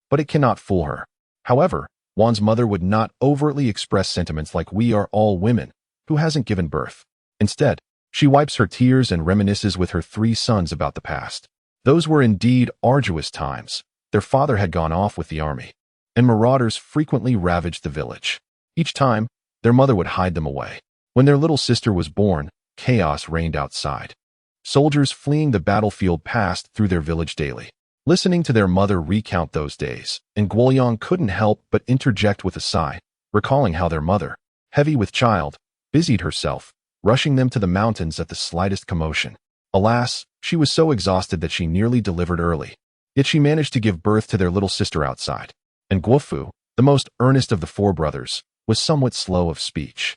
but it cannot fool her. However, Wan's mother would not overtly express sentiments like "we are all women" who hasn't given birth. Instead, she wipes her tears and reminisces with her 3 sons about the past. Those were indeed arduous times. Their father had gone off with the army, and marauders frequently ravaged the village. Each time, their mother would hide them away. When their little sister was born, chaos reigned outside. Soldiers fleeing the battlefield passed through their village daily. Listening to their mother recount those days, Nguqiang couldn't help but interject with a sigh, recalling how their mother, heavy with child, busied herself, rushing them to the mountains at the slightest commotion. Alas, she was so exhausted that she nearly delivered early. Yet she managed to give birth to their little sister outside. And Guofu, the most earnest of the 4 brothers, was somewhat slow of speech.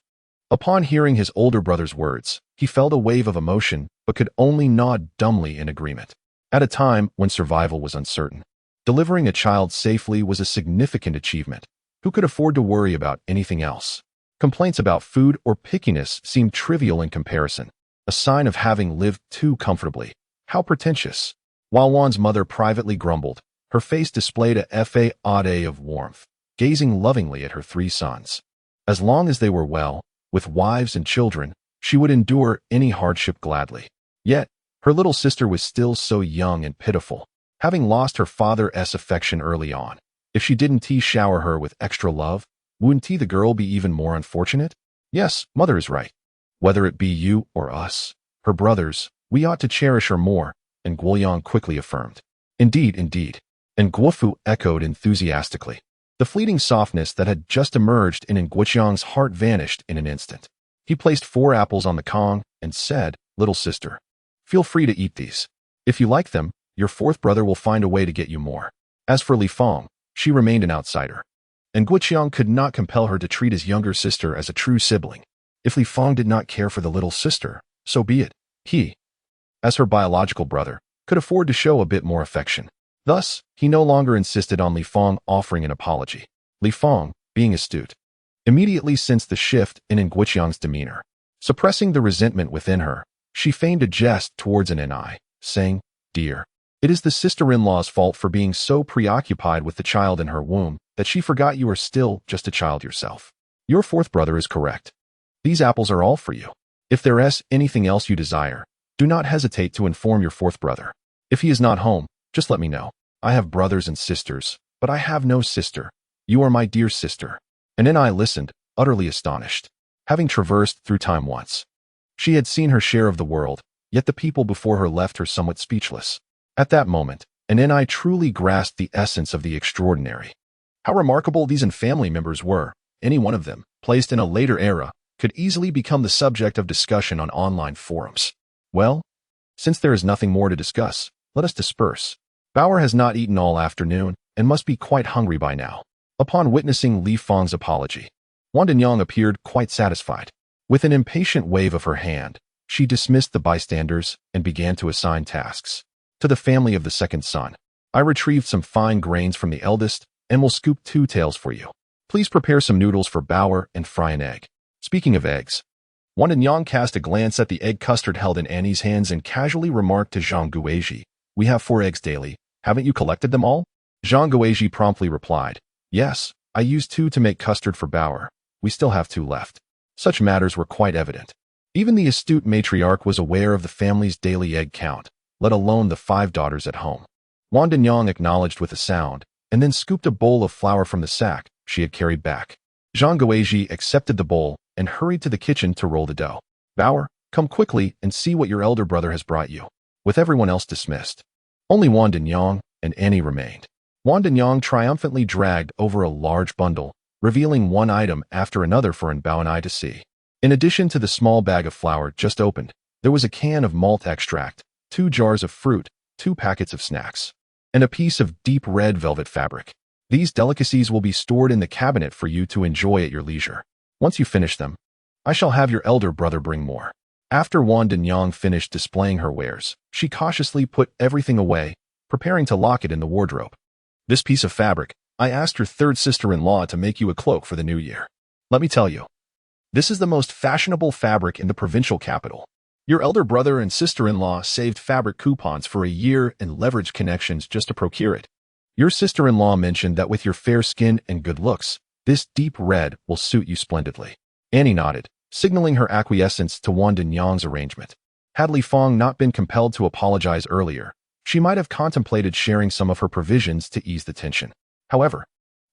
Upon hearing his older brother's words, he felt a wave of emotion but could only nod dumbly in agreement. At a time when survival was uncertain, delivering a child safely was a significant achievement. Who could afford to worry about anything else? Complaints about food or pickiness seemed trivial in comparison, a sign of having lived too comfortably. How pretentious! While Wan's mother privately grumbled, her face displayed a facade of warmth, gazing lovingly at her 3 sons. As long as they were well, with wives and children, she would endure any hardship gladly. Yet, her little sister was still so young and pitiful, having lost her father's affection early on. If she didn't shower her with extra love, wouldn't the girl be even more unfortunate? Yes, mother is right. Whether it be you or us, her brothers, we ought to cherish her more, Nguqiang quickly affirmed. Indeed, indeed. And Guofu echoed enthusiastically. The fleeting softness that had just emerged in Nguqiang's heart vanished in an instant. He placed 4 apples on the Kong and said, "Little sister, feel free to eat these. If you like them, your 4th brother will find a way to get you more." As for Li Fang, she remained an outsider, and Nguqiang could not compel her to treat his younger sister as a true sibling. If Li Fang did not care for the little sister, so be it. He, as her biological brother, could afford to show a bit more affection. Thus, he no longer insisted on Li Fang offering an apology. Li Fang, being astute, immediately sensed the shift in Nguqiang's demeanor. Suppressing the resentment within her, she feigned a jest towards Ni, saying, "Dear, it is the sister-in-law's fault for being so preoccupied with the child in her womb that she forgot you are still just a child yourself. Your fourth brother is correct. These apples are all for you. If there is anything else you desire, do not hesitate to inform your fourth brother. If he is not home, just let me know. I have brothers and sisters, but I have no sister. You are my dear sister." And Ni listened, utterly astonished. Having traversed through time once, she had seen her share of the world, yet the people before her left her somewhat speechless. At that moment, Ni truly grasped the essence of the extraordinary. How remarkable these family members were. Any one of them, placed in a later era, could easily become the subject of discussion on online forums. Well, since there is nothing more to discuss, let us disperse. Bauer has not eaten all afternoon and must be quite hungry by now. Upon witnessing Li Fang's apology, Wang Dinyang appeared quite satisfied. With an impatient wave of her hand, she dismissed the bystanders and began to assign tasks. To the family of the second son, I retrieved some fine grains from the eldest and will scoop 2 tails for you. Please prepare some noodles for Bauer and fry an egg. Speaking of eggs, Wang Dinyang cast a glance at the egg custard held in Annie's hands and casually remarked to Zhang Guizhi, "We have 4 eggs daily. Haven't you collected them all?" Zhang Guizhi promptly replied, "Yes, I used 2 to make custard for Bauer. We still have 2 left." Such matters were quite evident. Even the astute matriarch was aware of the family's daily egg count, let alone the 5 daughters at home. Wang Dinyang acknowledged with a sound, and then scooped a bowl of flour from the sack she had carried back. Zhang Guizhi accepted the bowl and hurried to the kitchen to roll the dough. "Bauer, come quickly and see what your elder brother has brought you." With everyone else dismissed, only Wang Dinyang and Annie remained. Wang Dinyang triumphantly dragged over a large bundle, revealing one item after another for Bao and I to see. In addition to the small bag of flour just opened, there was a can of malt extract, 2 jars of fruit, 2 packets of snacks, and a piece of deep red velvet fabric. These delicacies will be stored in the cabinet for you to enjoy at your leisure. Once you finish them, I shall have your elder brother bring more. After Wang Dinyang finished displaying her wares, she cautiously put everything away, preparing to lock it in the wardrobe. "This piece of fabric, I asked your third sister-in-law to make you a cloak for the new year. Let me tell you, this is the most fashionable fabric in the provincial capital. Your elder brother and sister-in-law saved fabric coupons for a year and leveraged connections just to procure it. Your sister-in-law mentioned that with your fair skin and good looks, this deep red will suit you splendidly." Annie nodded, signaling her acquiescence to Wang Dinyang's arrangement. Had Li Fang not been compelled to apologize earlier, she might have contemplated sharing some of her provisions to ease the tension. However,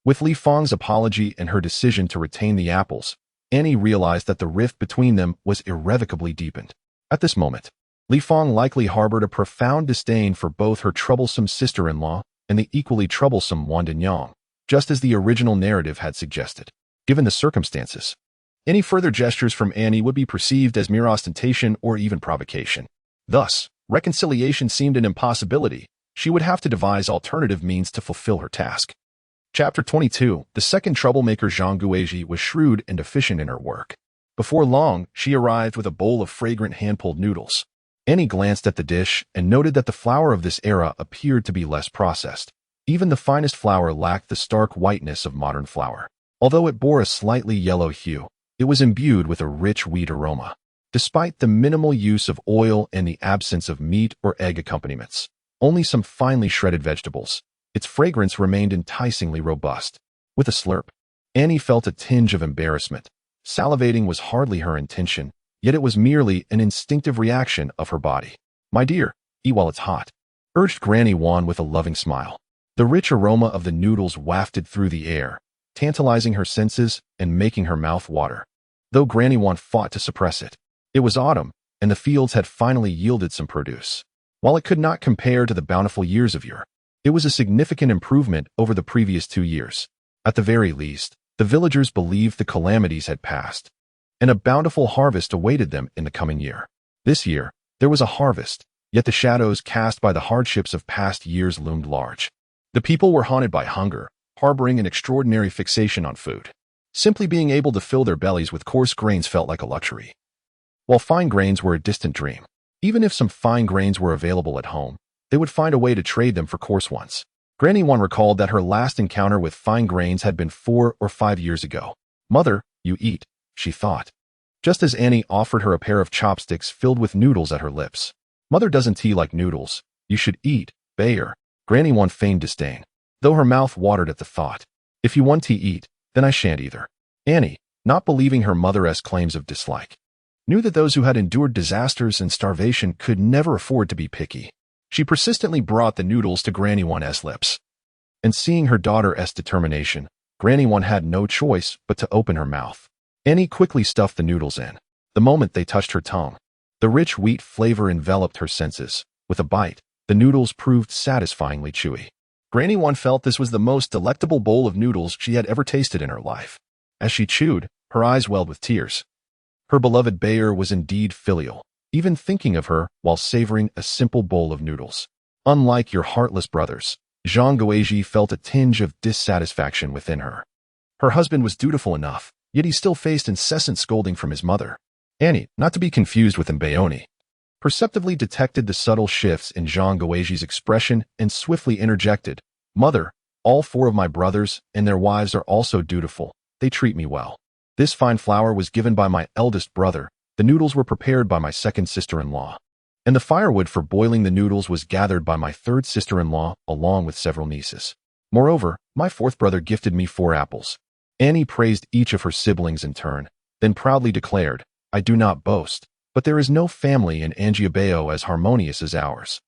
with Li Fang's apology and her decision to retain the apples, Annie realized that the rift between them was irrevocably deepened. At this moment, Li Fang likely harbored a profound disdain for both her troublesome sister-in-law and the equally troublesome Wang Dinyang, just as the original narrative had suggested. Given the circumstances, any further gestures from Annie would be perceived as mere ostentation or even provocation. Thus, reconciliation seemed an impossibility. She would have to devise alternative means to fulfill her task. Chapter 22. The second troublemaker Zhang Guizhi was shrewd and efficient in her work. Before long, she arrived with a bowl of fragrant hand-pulled noodles. Annie glanced at the dish and noted that the flour of this era appeared to be less processed. Even the finest flour lacked the stark whiteness of modern flour. Although it bore a slightly yellow hue, it was imbued with a rich wheat aroma. Despite the minimal use of oil and the absence of meat or egg accompaniments, only some finely shredded vegetables, its fragrance remained enticingly robust. With a slurp, Annie felt a tinge of embarrassment. Salivating was hardly her intention, yet it was merely an instinctive reaction of her body. "My dear, eat while it's hot," urged Granny Wan with a loving smile. The rich aroma of the noodles wafted through the air, tantalizing her senses and making her mouth water. Though Granny Wan fought to suppress it, it was autumn, and the fields had finally yielded some produce. While it could not compare to the bountiful years of yore, it was a significant improvement over the previous 2 years. At the very least, the villagers believed the calamities had passed, and a bountiful harvest awaited them in the coming year. This year, there was a harvest, yet the shadows cast by the hardships of past years loomed large. The people were haunted by hunger, harboring an extraordinary fixation on food. Simply being able to fill their bellies with coarse grains felt like a luxury, while fine grains were a distant dream. Even if some fine grains were available at home, they would find a way to trade them for coarse ones. Granny Wan recalled that her last encounter with fine grains had been 4 or 5 years ago. Mother, you eat, she thought, just as Annie offered her a pair of chopsticks filled with noodles at her lips. Mother doesn't tea like noodles. You should eat, Bayer. Granny Wan feigned disdain, though her mouth watered at the thought. If you want to eat, then I shan't either. Annie, not believing her mother's claims of dislike, knew that those who had endured disasters and starvation could never afford to be picky. She persistently brought the noodles to Granny Wan's lips. And seeing her daughter's determination, Granny Wan had no choice but to open her mouth. Annie quickly stuffed the noodles in. The moment they touched her tongue, the rich wheat flavor enveloped her senses. With a bite, the noodles proved satisfyingly chewy. Granny Wan felt this was the most delectable bowl of noodles she had ever tasted in her life. As she chewed, her eyes welled with tears. Her beloved Bayer was indeed filial, even thinking of her while savoring a simple bowl of noodles. Unlike your heartless brothers, Zhang Guizhi felt a tinge of dissatisfaction within her. Her husband was dutiful enough, yet he still faced incessant scolding from his mother. Annie, not to be confused with Mbayoni, perceptively detected the subtle shifts in Zhang Guizhi's expression and swiftly interjected, Mother, all 4 of my brothers and their wives are also dutiful. They treat me well. This fine flour was given by my eldest brother. The noodles were prepared by my second sister-in-law. And the firewood for boiling the noodles was gathered by my third sister-in-law along with several nieces. Moreover, my 4th brother gifted me 4 apples. Annie praised each of her siblings in turn, then proudly declared, I do not boast, but there is no family in Anjiabao as harmonious as ours.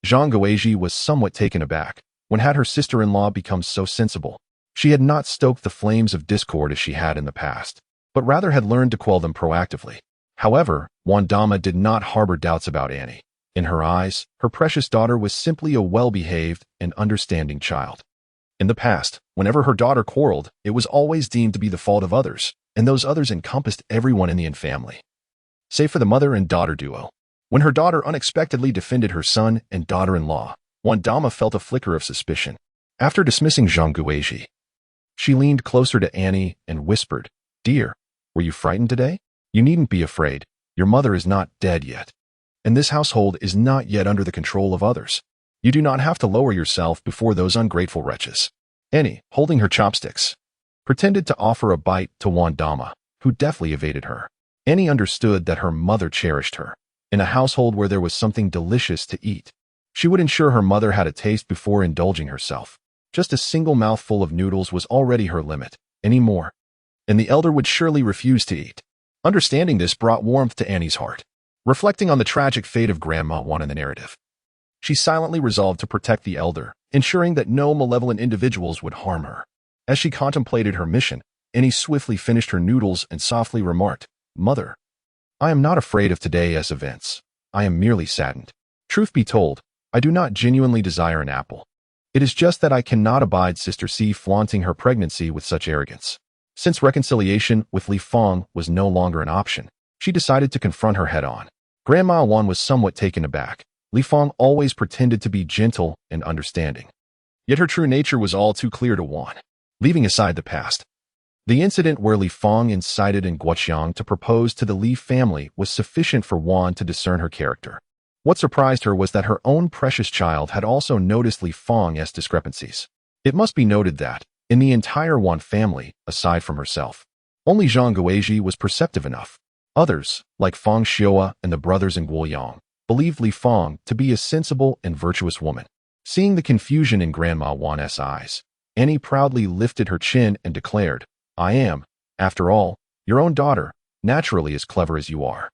Zhang Guizhi was somewhat taken aback. When had her sister-in-law become so sensible? She had not stoked the flames of discord as she had in the past, but rather had learned to quell them proactively. However, Wandama did not harbor doubts about Annie. In her eyes, her precious daughter was simply a well-behaved and understanding child. In the past, whenever her daughter quarreled, it was always deemed to be the fault of others, and those others encompassed everyone in the family, save for the mother and daughter duo. When her daughter unexpectedly defended her son and daughter-in-law, Wandama felt a flicker of suspicion. After dismissing Zhang Guizhi, she leaned closer to Annie and whispered, Dear, were you frightened today? You needn't be afraid. Your mother is not dead yet. And this household is not yet under the control of others. You do not have to lower yourself before those ungrateful wretches. Annie, holding her chopsticks, pretended to offer a bite to Wandama, who deftly evaded her. Annie understood that her mother cherished her. In a household where there was something delicious to eat, she would ensure her mother had a taste before indulging herself. Just a single mouthful of noodles was already her limit. Any more, and the elder would surely refuse to eat. Understanding this brought warmth to Annie's heart. Reflecting on the tragic fate of Grandma Wan in the narrative, she silently resolved to protect the elder, ensuring that no malevolent individuals would harm her. As she contemplated her mission, Annie swiftly finished her noodles and softly remarked, Mother, I am not afraid of today's events. I am merely saddened. Truth be told, I do not genuinely desire an apple. It is just that I cannot abide Sister C flaunting her pregnancy with such arrogance. Since reconciliation with Li Fong was no longer an option, she decided to confront her head-on. Grandma Wan was somewhat taken aback. Li Fong always pretended to be gentle and understanding. Yet her true nature was all too clear to Wan. Leaving aside the past, the incident where Li Fong incited Guoqiang to propose to the Li family was sufficient for Wan to discern her character. What surprised her was that her own precious child had also noticed Li Fong's discrepancies. It must be noted that, in the entire Wan family, aside from herself, only Zhang Guizhi was perceptive enough. Others, like Fong Xiua and the brothers in Guoyang, believed Li Fong to be a sensible and virtuous woman. Seeing the confusion in Grandma Wan's eyes, Annie proudly lifted her chin and declared, I am, after all, your own daughter, naturally as clever as you are.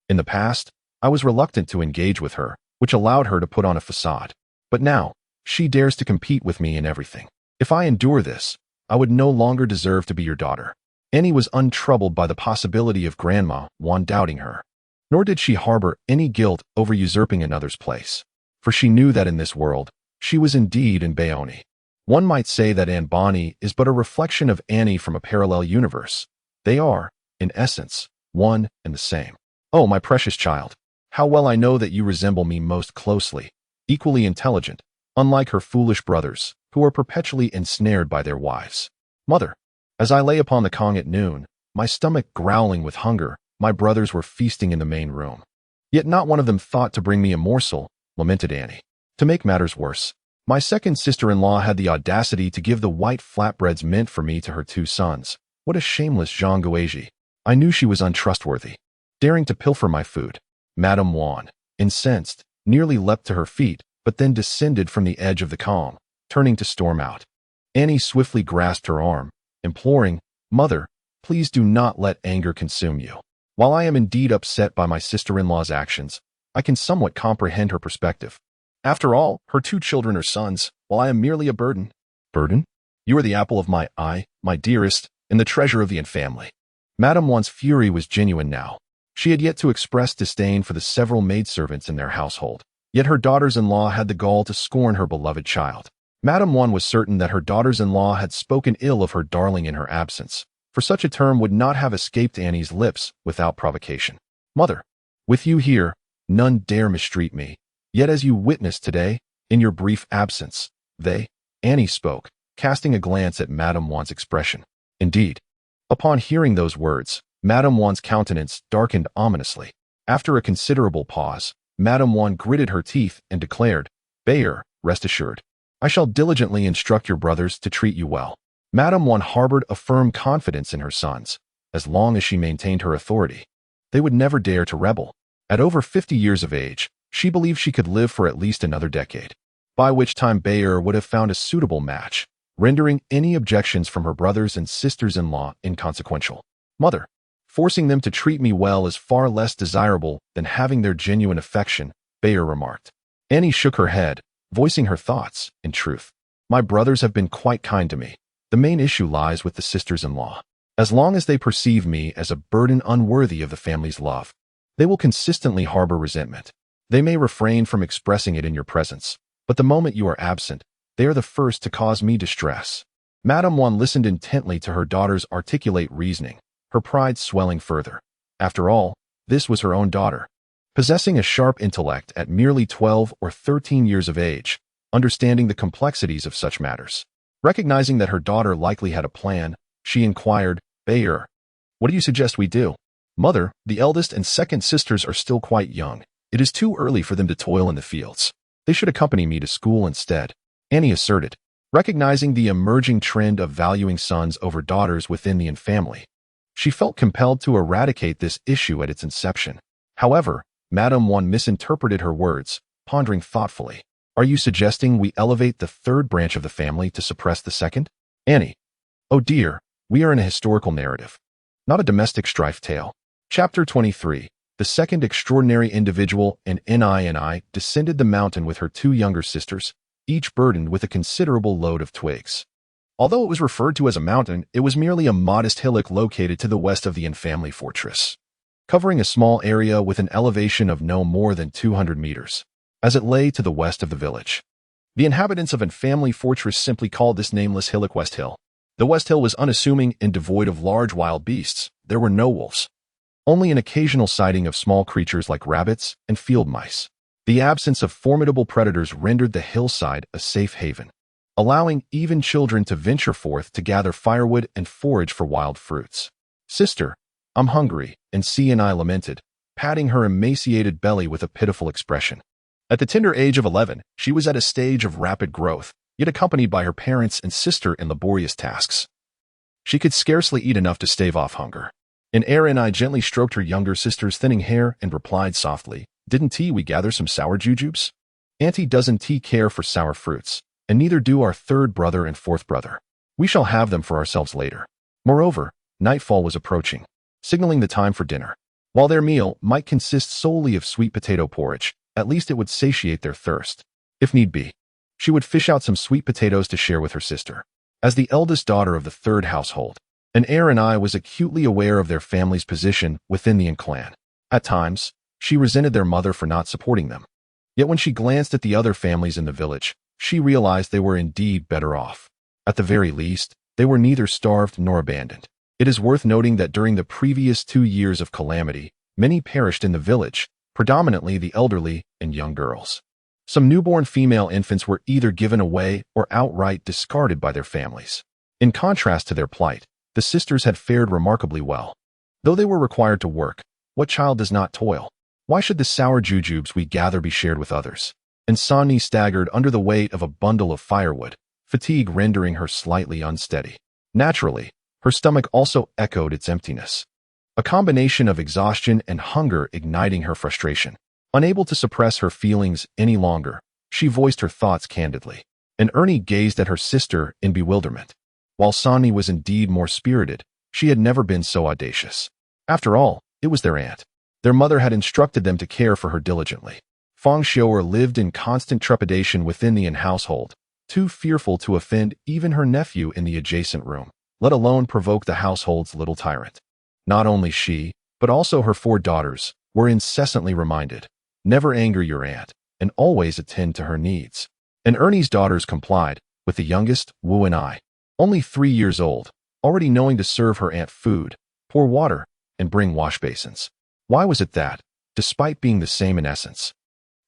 In the past, I was reluctant to engage with her, which allowed her to put on a facade. But now, she dares to compete with me in everything. If I endure this, I would no longer deserve to be your daughter. Annie was untroubled by the possibility of Grandma Wan doubting her, nor did she harbor any guilt over usurping another's place, for she knew that in this world, she was indeed in Bayoni. One might say that Anne Bonny is but a reflection of Annie from a parallel universe. They are, in essence, one and the same. Oh, my precious child, how well I know that you resemble me most closely, equally intelligent, unlike her foolish brothers, who are perpetually ensnared by their wives. Mother, as I lay upon the Kong at noon, my stomach growling with hunger, my brothers were feasting in the main room. Yet not one of them thought to bring me a morsel, lamented Annie. To make matters worse, my second sister-in-law had the audacity to give the white flatbreads meant for me to her two sons. What a shameless Jean Gouagie. I knew she was untrustworthy. Daring to pilfer my food, Madame Juan, incensed, nearly leapt to her feet, but then descended from the edge of the calm, turning to storm out. Annie swiftly grasped her arm, imploring, "Mother, please do not let anger consume you. While I am indeed upset by my sister-in-law's actions, I can somewhat comprehend her perspective. After all, her two children are sons, while I am merely a burden." "Burden? You are the apple of my eye, my dearest, and the treasure of the family." Madame Juan's fury was genuine now. She had yet to express disdain for the several maidservants in their household, yet her daughters-in-law had the gall to scorn her beloved child. Madame Juan was certain that her daughters-in-law had spoken ill of her darling in her absence, for such a term would not have escaped Annie's lips without provocation. "Mother, with you here, none dare mistreat me. Yet as you witnessed today, in your brief absence, Annie spoke, casting a glance at Madame Juan's expression. Indeed, upon hearing those words, Madame Juan's countenance darkened ominously. After a considerable pause, Madame Juan gritted her teeth and declared, "Bayard, rest assured, I shall diligently instruct your brothers to treat you well." Madame Juan harbored a firm confidence in her sons. As long as she maintained her authority, they would never dare to rebel. At over 50 years of age, she believed she could live for at least another decade, by which time Bayard would have found a suitable match, rendering any objections from her brothers and sisters-in-law inconsequential. "Mother, forcing them to treat me well is far less desirable than having their genuine affection," Bayard remarked. Annie shook her head, voicing her thoughts. "In truth, my brothers have been quite kind to me. The main issue lies with the sisters-in-law. As long as they perceive me as a burden unworthy of the family's love, they will consistently harbor resentment. They may refrain from expressing it in your presence, but the moment you are absent, they are the first to cause me distress." Madame Juan listened intently to her daughter's articulate reasoning, her pride swelling further. After all, this was her own daughter, possessing a sharp intellect at merely 12 or 13 years of age, understanding the complexities of such matters. Recognizing that her daughter likely had a plan, she inquired, "Bayard, what do you suggest we do?" "Mother, the eldest and second sisters are still quite young. It is too early for them to toil in the fields. They should accompany me to school instead," Annie asserted, recognizing the emerging trend of valuing sons over daughters within the family. She felt compelled to eradicate this issue at its inception. However, Madame Juan misinterpreted her words, pondering thoughtfully. "Are you suggesting we elevate the third branch of the family to suppress the second?" "Annie, oh dear, we are in a historical narrative, not a domestic strife tale." Chapter 23. The second extraordinary individual and Nini descended the mountain with her two younger sisters, each burdened with a considerable load of twigs. Although it was referred to as a mountain, it was merely a modest hillock located to the west of the family fortress, covering a small area with an elevation of no more than 200 meters, as it lay to the west of the village. The inhabitants of family fortress simply called this nameless hillock West Hill. The West Hill was unassuming and devoid of large wild beasts. There were no wolves, only an occasional sighting of small creatures like rabbits and field mice. The absence of formidable predators rendered the hillside a safe haven, allowing even children to venture forth to gather firewood and forage for wild fruits. "Sister, I'm hungry," Nini lamented, patting her emaciated belly with a pitiful expression. At the tender age of 11, she was at a stage of rapid growth, yet accompanied by her parents and sister in laborious tasks. She could scarcely eat enough to stave off hunger. Nini gently stroked her younger sister's thinning hair and replied softly, "Didn't we gather some sour jujubes? Auntie doesn't care for sour fruits, and neither do our third brother and fourth brother. We shall have them for ourselves later." Moreover, nightfall was approaching, signaling the time for dinner. While their meal might consist solely of sweet potato porridge, at least it would satiate their thirst. If need be, she would fish out some sweet potatoes to share with her sister. As the eldest daughter of the third household, Nini was acutely aware of their family's position within the clan. At times, she resented their mother for not supporting them. Yet when she glanced at the other families in the village, she realized they were indeed better off. At the very least, they were neither starved nor abandoned. It is worth noting that during the previous 2 years of calamity, many perished in the village, predominantly the elderly and young girls. Some newborn female infants were either given away or outright discarded by their families. In contrast to their plight, the sisters had fared remarkably well. Though they were required to work, what child does not toil? Why should the sour jujubes we gather be shared with others? And Sanni staggered under the weight of a bundle of firewood, fatigue rendering her slightly unsteady. Naturally, her stomach also echoed its emptiness. A combination of exhaustion and hunger igniting her frustration. Unable to suppress her feelings any longer, she voiced her thoughts candidly. And Ernie gazed at her sister in bewilderment. While Sanni was indeed more spirited, she had never been so audacious. After all, it was their aunt. Their mother had instructed them to care for her diligently. Feng Xiu'er lived in constant trepidation within the household, too fearful to offend even her nephew in the adjacent room, let alone provoke the household's little tyrant. Not only she, but also her 4 daughters, were incessantly reminded, never anger your aunt, and always attend to her needs. And Ernie's daughters complied, with the youngest, Wu and I, only 3 years old, already knowing to serve her aunt food, pour water, and bring wash basins. Why was it that, despite being the same in essence,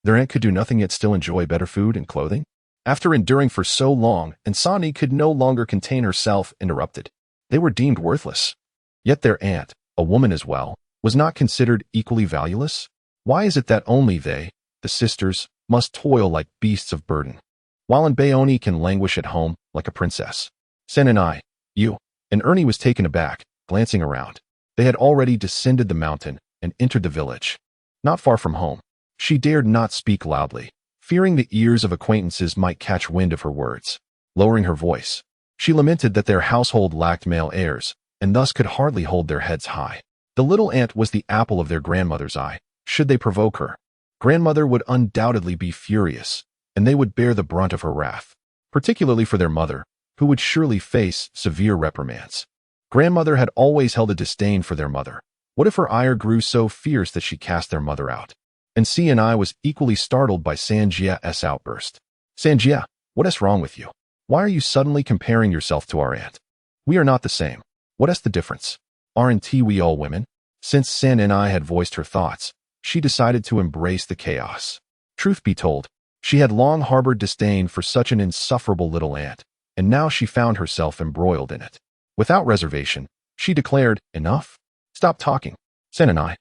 their aunt could do nothing yet still enjoy better food and clothing? After enduring for so long, and Sanni could no longer contain herself, interrupted. They were deemed worthless. Yet their aunt, a woman as well, was not considered equally valueless? Why is it that only they, the sisters, must toil like beasts of burden, while Bayoni can languish at home like a princess? Sen and I, you, and Ernie was taken aback, glancing around. They had already descended the mountain and entered the village. Not far from home, she dared not speak loudly, fearing the ears of acquaintances might catch wind of her words. Lowering her voice, she lamented that their household lacked male heirs, and thus could hardly hold their heads high. The little aunt was the apple of their grandmother's eye. Should they provoke her, grandmother would undoubtedly be furious, and they would bear the brunt of her wrath, particularly for their mother, who would surely face severe reprimands. Grandmother had always held a disdain for their mother. What if her ire grew so fierce that she cast their mother out? And C&I was equally startled by Sanjia's outburst. Sanjia, what is wrong with you? Why are you suddenly comparing yourself to our aunt? We are not the same. What is the difference? Aren't we all women? Since San and I had voiced her thoughts, she decided to embrace the chaos. Truth be told, she had long harbored disdain for such an insufferable little aunt, and now she found herself embroiled in it. Without reservation, she declared, enough. Stop talking. Sen and I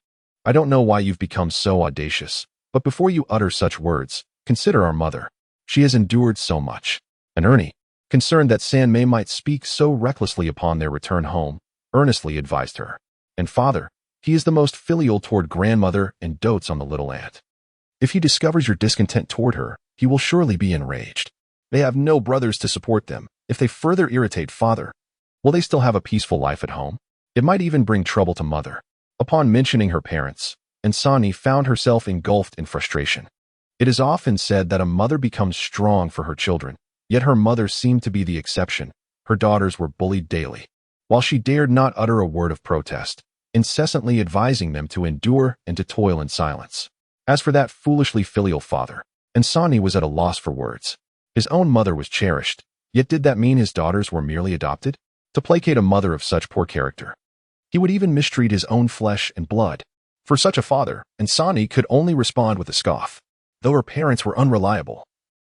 don't know why you've become so audacious, but before you utter such words, consider our mother. She has endured so much. And Ernie, concerned that San Mei might speak so recklessly upon their return home, earnestly advised her. And father, he is the most filial toward grandmother and dotes on the little aunt. If he discovers your discontent toward her, he will surely be enraged. They have no brothers to support them. If they further irritate father, will they still have a peaceful life at home? It might even bring trouble to mother. Upon mentioning her parents, Sanni found herself engulfed in frustration. It is often said that a mother becomes strong for her children, yet her mother seemed to be the exception. Her daughters were bullied daily, while she dared not utter a word of protest, incessantly advising them to endure and to toil in silence. As for that foolishly filial father, Sanni was at a loss for words. His own mother was cherished, yet did that mean his daughters were merely adopted? To placate a mother of such poor character, he would even mistreat his own flesh and blood. For such a father, Sanni could only respond with a scoff. Though her parents were unreliable,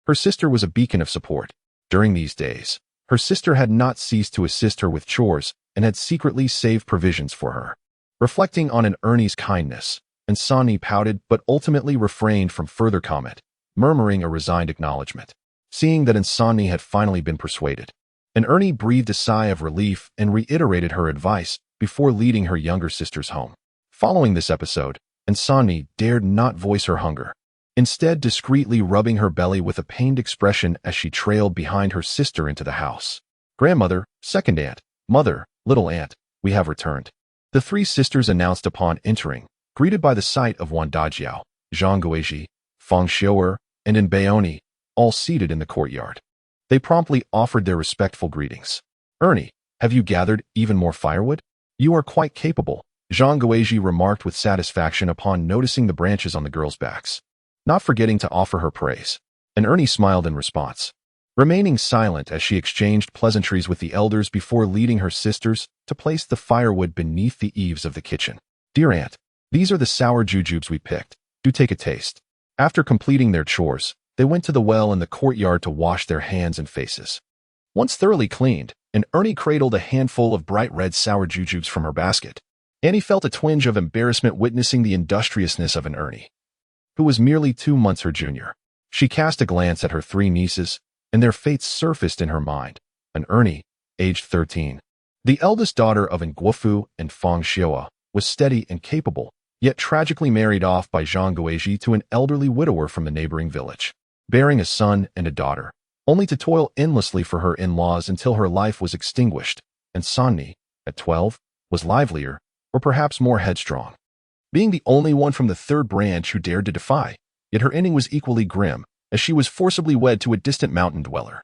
her sister was a beacon of support. During these days, her sister had not ceased to assist her with chores and had secretly saved provisions for her. Reflecting on an Ernie's kindness, Sanni pouted but ultimately refrained from further comment, murmuring a resigned acknowledgement. Seeing that Sanni had finally been persuaded, Ernie breathed a sigh of relief and reiterated her advice before leading her younger sisters home. Following this episode, Sanni dared not voice her hunger, instead discreetly rubbing her belly with a pained expression as she trailed behind her sister into the house. Grandmother, second aunt, mother, little aunt, we have returned. The 3 sisters announced upon entering, greeted by the sight of Wan Dajiao, Zhang Guizhi, Feng Xiu'er, and Bayoni, all seated in the courtyard. They promptly offered their respectful greetings. Ernie, have you gathered even more firewood? You are quite capable, Zhang Guizhi remarked with satisfaction upon noticing the branches on the girls' backs, not forgetting to offer her praise. Ernie smiled in response, remaining silent as she exchanged pleasantries with the elders before leading her sisters to place the firewood beneath the eaves of the kitchen. Dear aunt, these are the sour jujubes we picked. Do take a taste. After completing their chores, they went to the well in the courtyard to wash their hands and faces. Once thoroughly cleaned, Ernie cradled a handful of bright red sour jujubes from her basket. Annie felt a twinge of embarrassment witnessing the industriousness of an Ernie, who was merely 2 months her junior. She cast a glance at her 3 nieces, and their fates surfaced in her mind. An Ernie, aged 13. The eldest daughter of Nguofu and Feng Xiaoa, was steady and capable, yet tragically married off by Zhang Guizhi to an elderly widower from the neighboring village, bearing a son and a daughter, only to toil endlessly for her in-laws until her life was extinguished. And Sanni, at 12, was livelier, or perhaps more headstrong, being the only one from the third branch who dared to defy. Yet her ending was equally grim, as she was forcibly wed to a distant mountain dweller,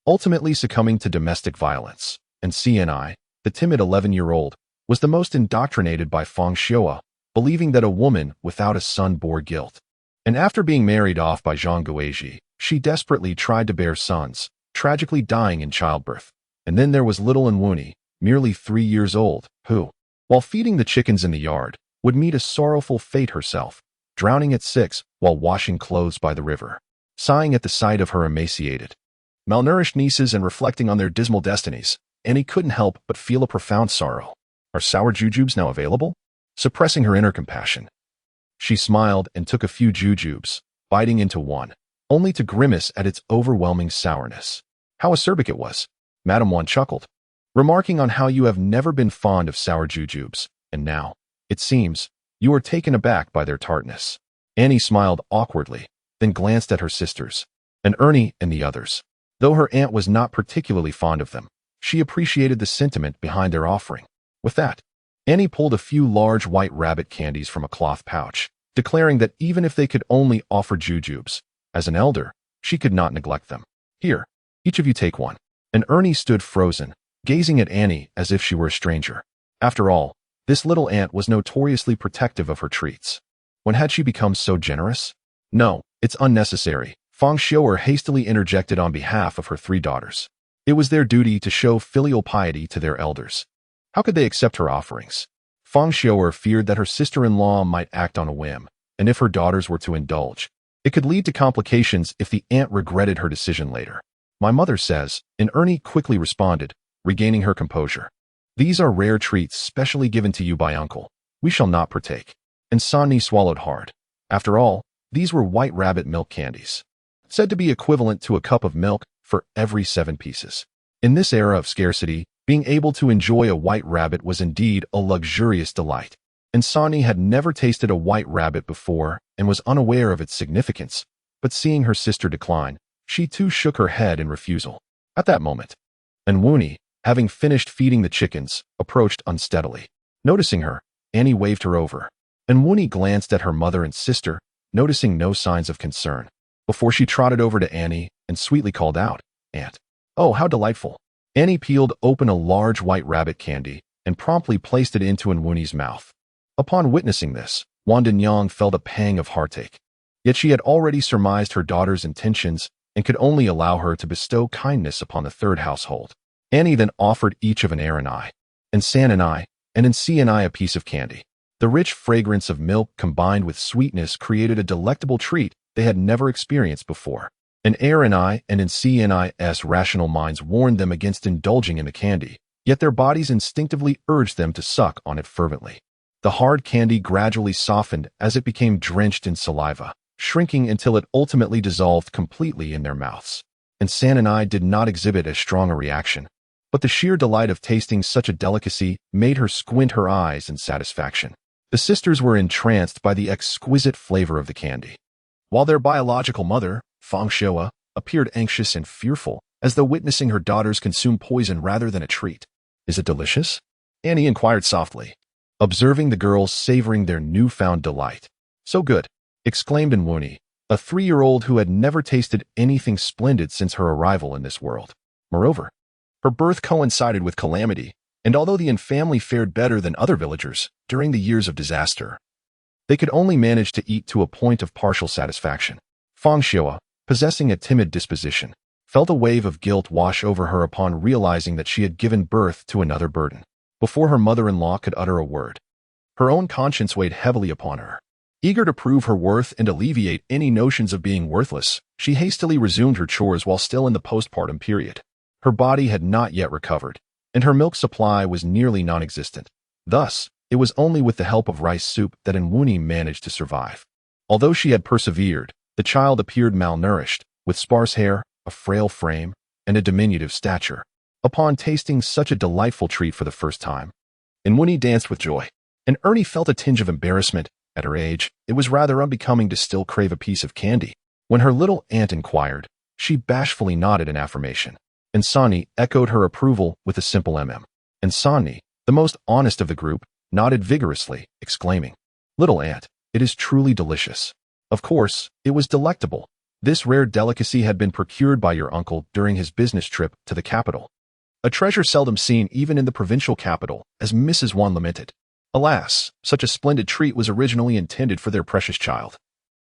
ultimately succumbing to domestic violence. And CNI, the timid 11-year-old, was the most indoctrinated by Feng Xiaoa, believing that a woman without a son bore guilt. And after being married off by Zhang Guizhi, she desperately tried to bear sons, tragically dying in childbirth. And then there was little Nwuni, merely 3 years old, who, while feeding the chickens in the yard, would meet a sorrowful fate herself, drowning at 6 while washing clothes by the river. Sighing at the sight of her emaciated, malnourished nieces and reflecting on their dismal destinies, Annie couldn't help but feel a profound sorrow. Are sour jujubes now available? Suppressing her inner compassion, she smiled and took a few jujubes, biting into one, only to grimace at its overwhelming sourness. How acerbic it was, Madame Wan chuckled, remarking on how you have never been fond of sour jujubes, and now, it seems, you are taken aback by their tartness. Annie smiled awkwardly, then glanced at her sisters, and Ernie and the others. Though her aunt was not particularly fond of them, she appreciated the sentiment behind their offering. With that, Annie pulled a few large white rabbit candies from a cloth pouch, declaring that even if they could only offer jujubes, as an elder, she could not neglect them. Here, each of you take one. And Ernie stood frozen, gazing at Annie as if she were a stranger. After all, this little aunt was notoriously protective of her treats. When had she become so generous? No, it's unnecessary, Feng Xiaoer hastily interjected on behalf of her 3 daughters. It was their duty to show filial piety to their elders. How could they accept her offerings? Feng Xiaoer feared that her sister-in-law might act on a whim, and if her daughters were to indulge, it could lead to complications if the aunt regretted her decision later. My mother says, and Ernie quickly responded, regaining her composure. These are rare treats specially given to you by uncle. We shall not partake. And Sanni swallowed hard. After all, these were white rabbit milk candies, said to be equivalent to a cup of milk for every 7 pieces. In this era of scarcity, being able to enjoy a white rabbit was indeed a luxurious delight. And Sanni had never tasted a white rabbit before and was unaware of its significance, but seeing her sister decline, she too shook her head in refusal. At that moment, Nwuni, having finished feeding the chickens, approached unsteadily. Noticing her, Annie waved her over. Nwuni glanced at her mother and sister, noticing no signs of concern, before she trotted over to Annie and sweetly called out, "Aunt." "Oh, how delightful." Annie peeled open a large white rabbit candy and promptly placed it into Nwuni's mouth. Upon witnessing this, Wan Dinyang felt a pang of heartache. Yet she had already surmised her daughter's intentions and could only allow her to bestow kindness upon the third household. Annie then offered each of an Aranai, and San and I, and an C and I a piece of candy. The rich fragrance of milk combined with sweetness created a delectable treat they had never experienced before. An Aranai and an CNI's rational minds warned them against indulging in the candy, yet their bodies instinctively urged them to suck on it fervently. The hard candy gradually softened as it became drenched in saliva, shrinking until it ultimately dissolved completely in their mouths. And San and I did not exhibit as strong a reaction, but the sheer delight of tasting such a delicacy made her squint her eyes in satisfaction. The sisters were entranced by the exquisite flavor of the candy, while their biological mother, Feng Xiaoa, appeared anxious and fearful, as though witnessing her daughters consume poison rather than a treat. "Is it delicious?" Annie inquired softly, observing the girls savoring their newfound delight. "So good," exclaimed Nwuni, a 3-year-old who had never tasted anything splendid since her arrival in this world. Moreover, her birth coincided with calamity, and although the Yin family fared better than other villagers during the years of disaster, they could only manage to eat to a point of partial satisfaction. Feng Xiaoa, possessing a timid disposition, felt a wave of guilt wash over her upon realizing that she had given birth to another burden. Before her mother-in-law could utter a word, her own conscience weighed heavily upon her. Eager to prove her worth and alleviate any notions of being worthless, she hastily resumed her chores while still in the postpartum period. Her body had not yet recovered, and her milk supply was nearly non-existent. Thus, It was only with the help of rice soup that Nwuni managed to survive. Although she had persevered, the child appeared malnourished, with sparse hair, a frail frame, and a diminutive stature. Upon tasting such a delightful treat for the first time, Nwuni danced with joy, and Ernie felt a tinge of embarrassment. At her age, it was rather unbecoming to still crave a piece of candy. When her little aunt inquired, she bashfully nodded in affirmation, and Sonny echoed her approval with a simple mm. And Sonny, the most honest of the group, nodded vigorously, exclaiming, "Little aunt, it is truly delicious." Of course, it was delectable. This rare delicacy had been procured by your uncle during his business trip to the capital. A treasure seldom seen even in the provincial capital, as Mrs. Wan lamented. Alas, such a splendid treat was originally intended for their precious child.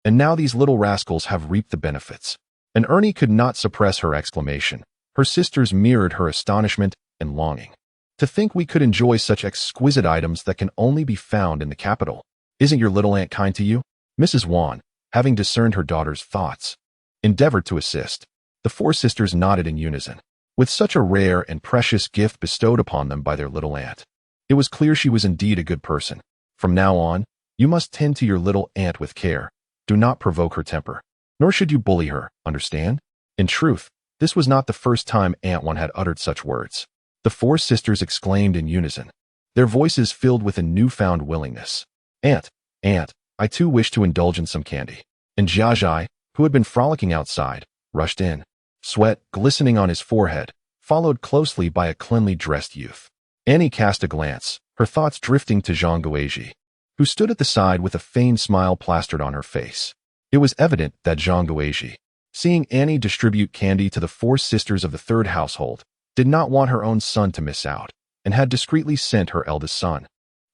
And now these little rascals have reaped the benefits. And Ernie could not suppress her exclamation. Her sisters mirrored her astonishment and longing. To think we could enjoy such exquisite items that can only be found in the capital. Isn't your little aunt kind to you? Mrs. Wan, having discerned her daughter's thoughts, endeavored to assist. The four sisters nodded in unison. With such a rare and precious gift bestowed upon them by their little aunt, it was clear she was indeed a good person. From now on, you must tend to your little aunt with care. Do not provoke her temper, nor should you bully her, understand? In truth, this was not the first time Aunt One had uttered such words. The four sisters exclaimed in unison, their voices filled with a newfound willingness. Aunt, I too wish to indulge in some candy. And Jiajai, who had been frolicking outside, rushed in, sweat glistening on his forehead, followed closely by a cleanly dressed youth. Annie cast a glance, her thoughts drifting to Zhang Guizhi, who stood at the side with a feigned smile plastered on her face. It was evident that Zhang Guizhi, seeing Annie distribute candy to the four sisters of the third household, did not want her own son to miss out, and had discreetly sent her eldest son,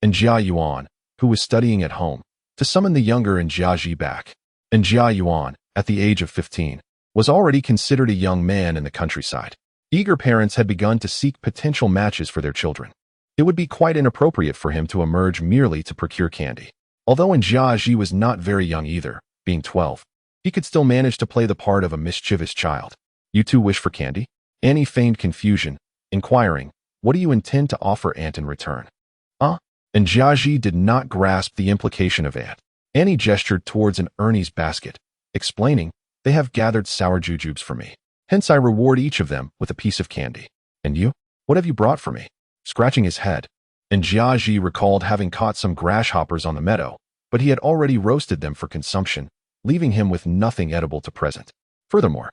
and Jia Yuan, who was studying at home, to summon the younger and Jiaji back. And Jia Yuan, at the age of 15, was already considered a young man in the countryside. Eager parents had begun to seek potential matches for their children. It would be quite inappropriate for him to emerge merely to procure candy. Although Jiaji was not very young either, being 12, he could still manage to play the part of a mischievous child. You too wish for candy? Annie feigned confusion, inquiring, what do you intend to offer Aunt in return? And Jiaji did not grasp the implication of Aunt. Annie gestured towards an Ernie's basket, explaining, they have gathered sour jujubes for me. Hence I reward each of them with a piece of candy. And you? What have you brought for me? Scratching his head. And Jiaji recalled having caught some grasshoppers on the meadow, but he had already roasted them for consumption, leaving him with nothing edible to present. Furthermore,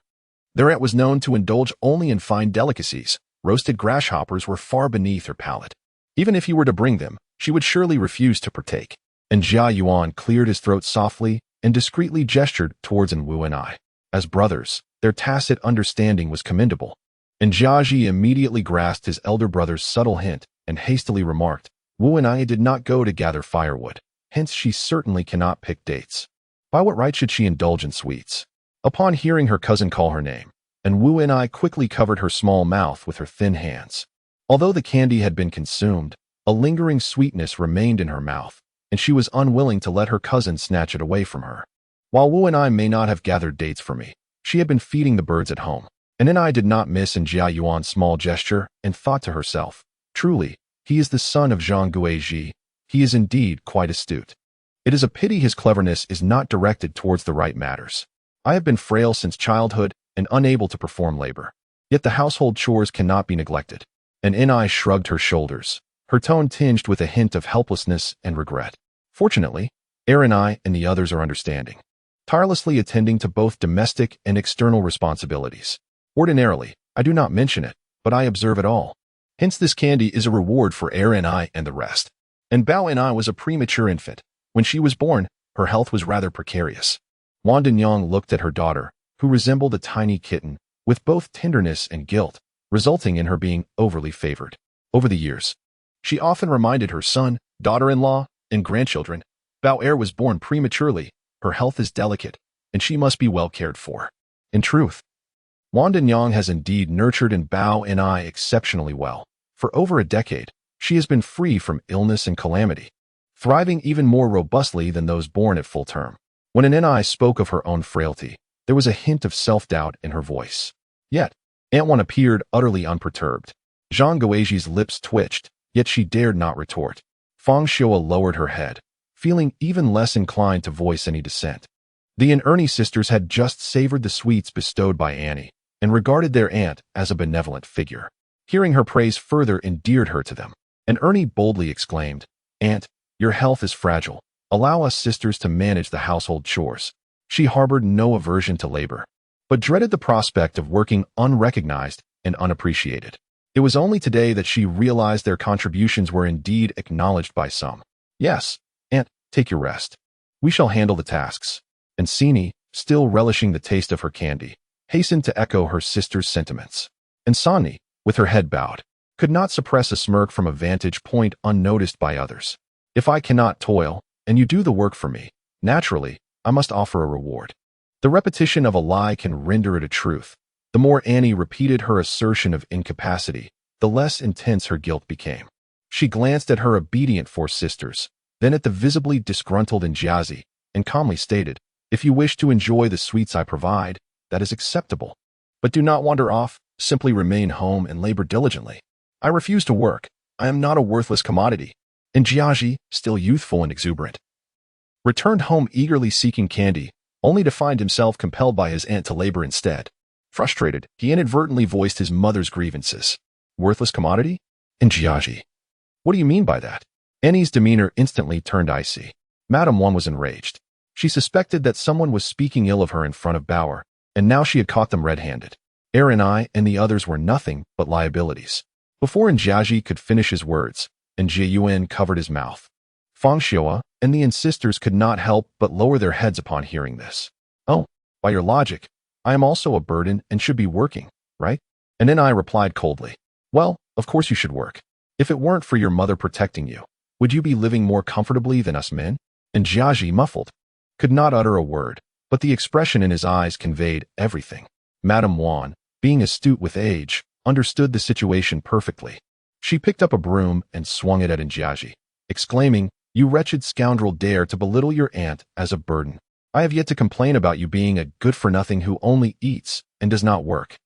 their aunt was known to indulge only in fine delicacies. Roasted grasshoppers were far beneath her palate. Even if he were to bring them, she would surely refuse to partake. And Jia Yuan cleared his throat softly and discreetly gestured towards Wu and I. As brothers, their tacit understanding was commendable. And Jiaji immediately grasped his elder brother's subtle hint and hastily remarked, Wu and I did not go to gather firewood, hence she certainly cannot pick dates. By what right should she indulge in sweets? Upon hearing her cousin call her name, and Wu and I quickly covered her small mouth with her thin hands. Although the candy had been consumed, a lingering sweetness remained in her mouth, and she was unwilling to let her cousin snatch it away from her. While Wu and I may not have gathered dates for me, she had been feeding the birds at home, and then I did not miss in Jia Yuan's small gesture and thought to herself, truly, he is the son of Zhang Guizhi. He is indeed quite astute. It is a pity his cleverness is not directed towards the right matters. I have been frail since childhood and unable to perform labor. Yet the household chores cannot be neglected. And Inai shrugged her shoulders, her tone tinged with a hint of helplessness and regret. Fortunately, Erinai and the others are understanding, tirelessly attending to both domestic and external responsibilities. Ordinarily, I do not mention it, but I observe it all. Hence this candy is a reward for Erinai and the rest. And Bao Inai was a premature infant. When she was born, her health was rather precarious. Wan Dinyang looked at her daughter, who resembled a tiny kitten, with both tenderness and guilt, resulting in her being overly favored. Over the years, she often reminded her son, daughter-in-law, and grandchildren, Bao Er was born prematurely, her health is delicate, and she must be well cared for. In truth, Wan Dinyang has indeed nurtured and Bao and I exceptionally well. For over a decade, she has been free from illness and calamity, thriving even more robustly than those born at full term. When an Ni spoke of her own frailty, there was a hint of self-doubt in her voice. Yet, Aunt One appeared utterly unperturbed. Zhang Guizhi's lips twitched, yet she dared not retort. Fang Xiua lowered her head, feeling even less inclined to voice any dissent. The and Ernie sisters had just savored the sweets bestowed by Annie and regarded their aunt as a benevolent figure. Hearing her praise further endeared her to them, and Ernie boldly exclaimed, "Aunt, your health is fragile. Allow us sisters to manage the household chores." She harbored no aversion to labor, but dreaded the prospect of working unrecognized and unappreciated. It was only today that she realized their contributions were indeed acknowledged by some. "Yes, Aunt, take your rest. We shall handle the tasks." And Sini, still relishing the taste of her candy, hastened to echo her sister's sentiments. And Sani, with her head bowed, could not suppress a smirk from a vantage point unnoticed by others. "If I cannot toil, and you do the work for me, naturally, I must offer a reward." The repetition of a lie can render it a truth. The more Annie repeated her assertion of incapacity, the less intense her guilt became. She glanced at her obedient four sisters, then at the visibly disgruntled Njiazi, and calmly stated, "If you wish to enjoy the sweets I provide, that is acceptable. But do not wander off, simply remain home and labor diligently. I refuse to work. I am not a worthless commodity." And Jiaji, still youthful and exuberant, returned home eagerly seeking candy, only to find himself compelled by his aunt to labor instead. Frustrated, he inadvertently voiced his mother's grievances. "Worthless commodity? And Jiaji, what do you mean by that?" Annie's demeanor instantly turned icy. Madame Wan was enraged. She suspected that someone was speaking ill of her in front of Bauer, and now she had caught them red-handed. Aaron I and the others were nothing but liabilities. Before Njiaji could finish his words, Jie Yuan covered his mouth. Fang Xiua and the sisters could not help but lower their heads upon hearing this. "Oh, by your logic, I am also a burden and should be working, right?" And then I replied coldly, "Well, of course you should work. If it weren't for your mother protecting you, would you be living more comfortably than us men?" And Jiaji, muffled, could not utter a word, but the expression in his eyes conveyed everything. Madame Wan, being astute with age, understood the situation perfectly. She picked up a broom and swung it at Njiaji, exclaiming, "You wretched scoundrel dare to belittle your aunt as a burden. I have yet to complain about you being a good-for-nothing who only eats and does not work."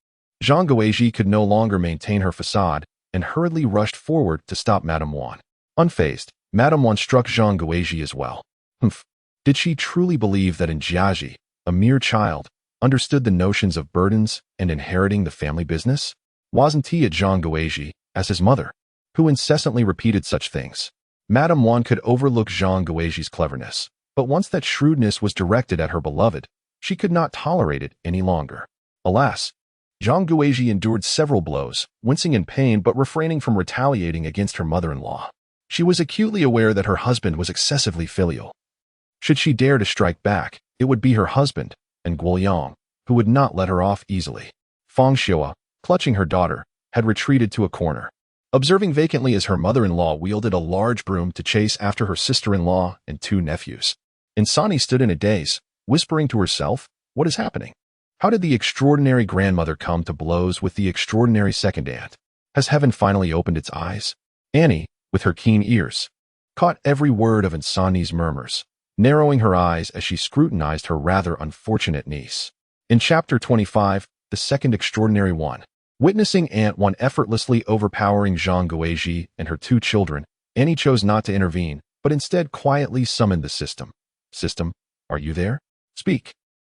Zhang Guizhi could no longer maintain her facade and hurriedly rushed forward to stop Madame Wan. Unfazed, Madame Wan struck Zhang Guizhi as well. Humph. Did she truly believe that Njiaji, a mere child, understood the notions of burdens and inheriting the family business? Wasn't he at Zhang Guizhi, as his mother, who incessantly repeated such things? Madame Wan could overlook Zhang Guizhi's cleverness, but once that shrewdness was directed at her beloved, she could not tolerate it any longer. Alas, Zhang Guizhi endured several blows, wincing in pain but refraining from retaliating against her mother-in-law. She was acutely aware that her husband was excessively filial. Should she dare to strike back, it would be her husband, and Guoyang, who would not let her off easily. Fang Xiua, clutching her daughter, had retreated to a corner, observing vacantly as her mother-in-law wielded a large broom to chase after her sister-in-law and two nephews. Insani stood in a daze, whispering to herself, "What is happening? How did the extraordinary grandmother come to blows with the extraordinary second aunt? Has heaven finally opened its eyes?" Annie, with her keen ears, caught every word of Insani's murmurs, narrowing her eyes as she scrutinized her rather unfortunate niece. In Chapter 25, The Second Extraordinary One, witnessing Aunt Wan effortlessly overpowering Zhang Guizhi and her two children, Annie chose not to intervene, but instead quietly summoned the system. "System, are you there? Speak."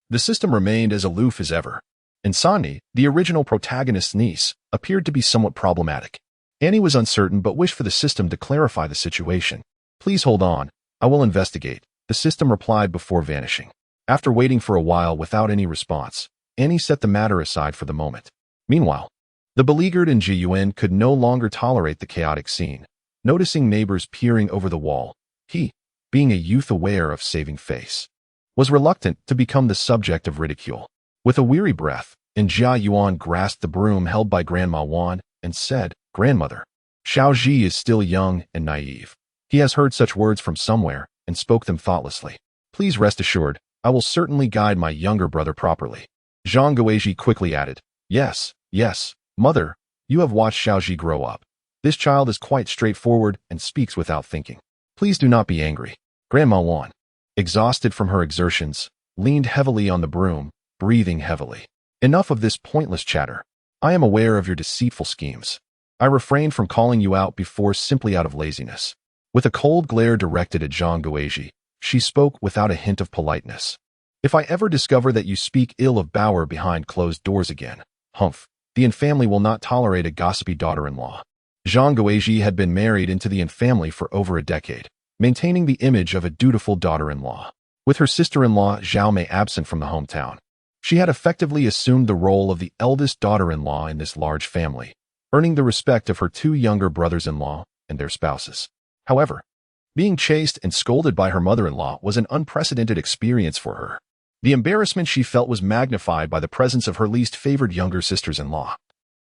The system remained as aloof as ever. Insani, the original protagonist's niece, appeared to be somewhat problematic. Annie was uncertain but wished for the system to clarify the situation. "Please hold on, I will investigate," the system replied before vanishing. After waiting for a while without any response, Annie set the matter aside for the moment. Meanwhile, the beleaguered Jie Yuan could no longer tolerate the chaotic scene. Noticing neighbors peering over the wall, he, being a youth aware of saving face, was reluctant to become the subject of ridicule. With a weary breath, Jie Yuan grasped the broom held by Grandma Wan and said, "Grandmother, Xiao Ji is still young and naive. He has heard such words from somewhere and spoke them thoughtlessly. Please rest assured, I will certainly guide my younger brother properly." Zhang Guizhi quickly added, Yes, mother, you have watched Xiao Ji grow up. This child is quite straightforward and speaks without thinking. Please do not be angry." Grandma Wan, exhausted from her exertions, leaned heavily on the broom, breathing heavily. "Enough of this pointless chatter. I am aware of your deceitful schemes. I refrained from calling you out before simply out of laziness. With a cold glare directed at Zhang Guizhi, she spoke without a hint of politeness. If I ever discover that you speak ill of Bauer behind closed doors again, humph, the Yin family will not tolerate a gossipy daughter-in-law. Zhang Guizhi had been married into the Yin family for over a decade, maintaining the image of a dutiful daughter-in-law. With her sister-in-law Zhao Mei absent from the hometown, she had effectively assumed the role of the eldest daughter-in-law in this large family, earning the respect of her two younger brothers-in-law and their spouses. However, being chased and scolded by her mother-in-law was an unprecedented experience for her. The embarrassment she felt was magnified by the presence of her least favored younger sisters-in-law,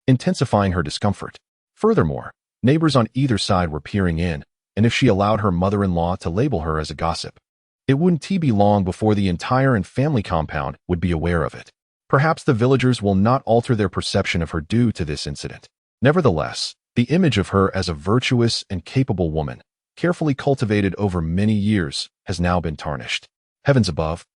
intensifying her discomfort. Furthermore, neighbors on either side were peering in, and if she allowed her mother-in-law to label her as a gossip, it wouldn't be long before the entire Yin family compound would be aware of it. Perhaps the villagers will not alter their perception of her due to this incident. Nevertheless, the image of her as a virtuous and capable woman, carefully cultivated over many years, has now been tarnished. Heavens above!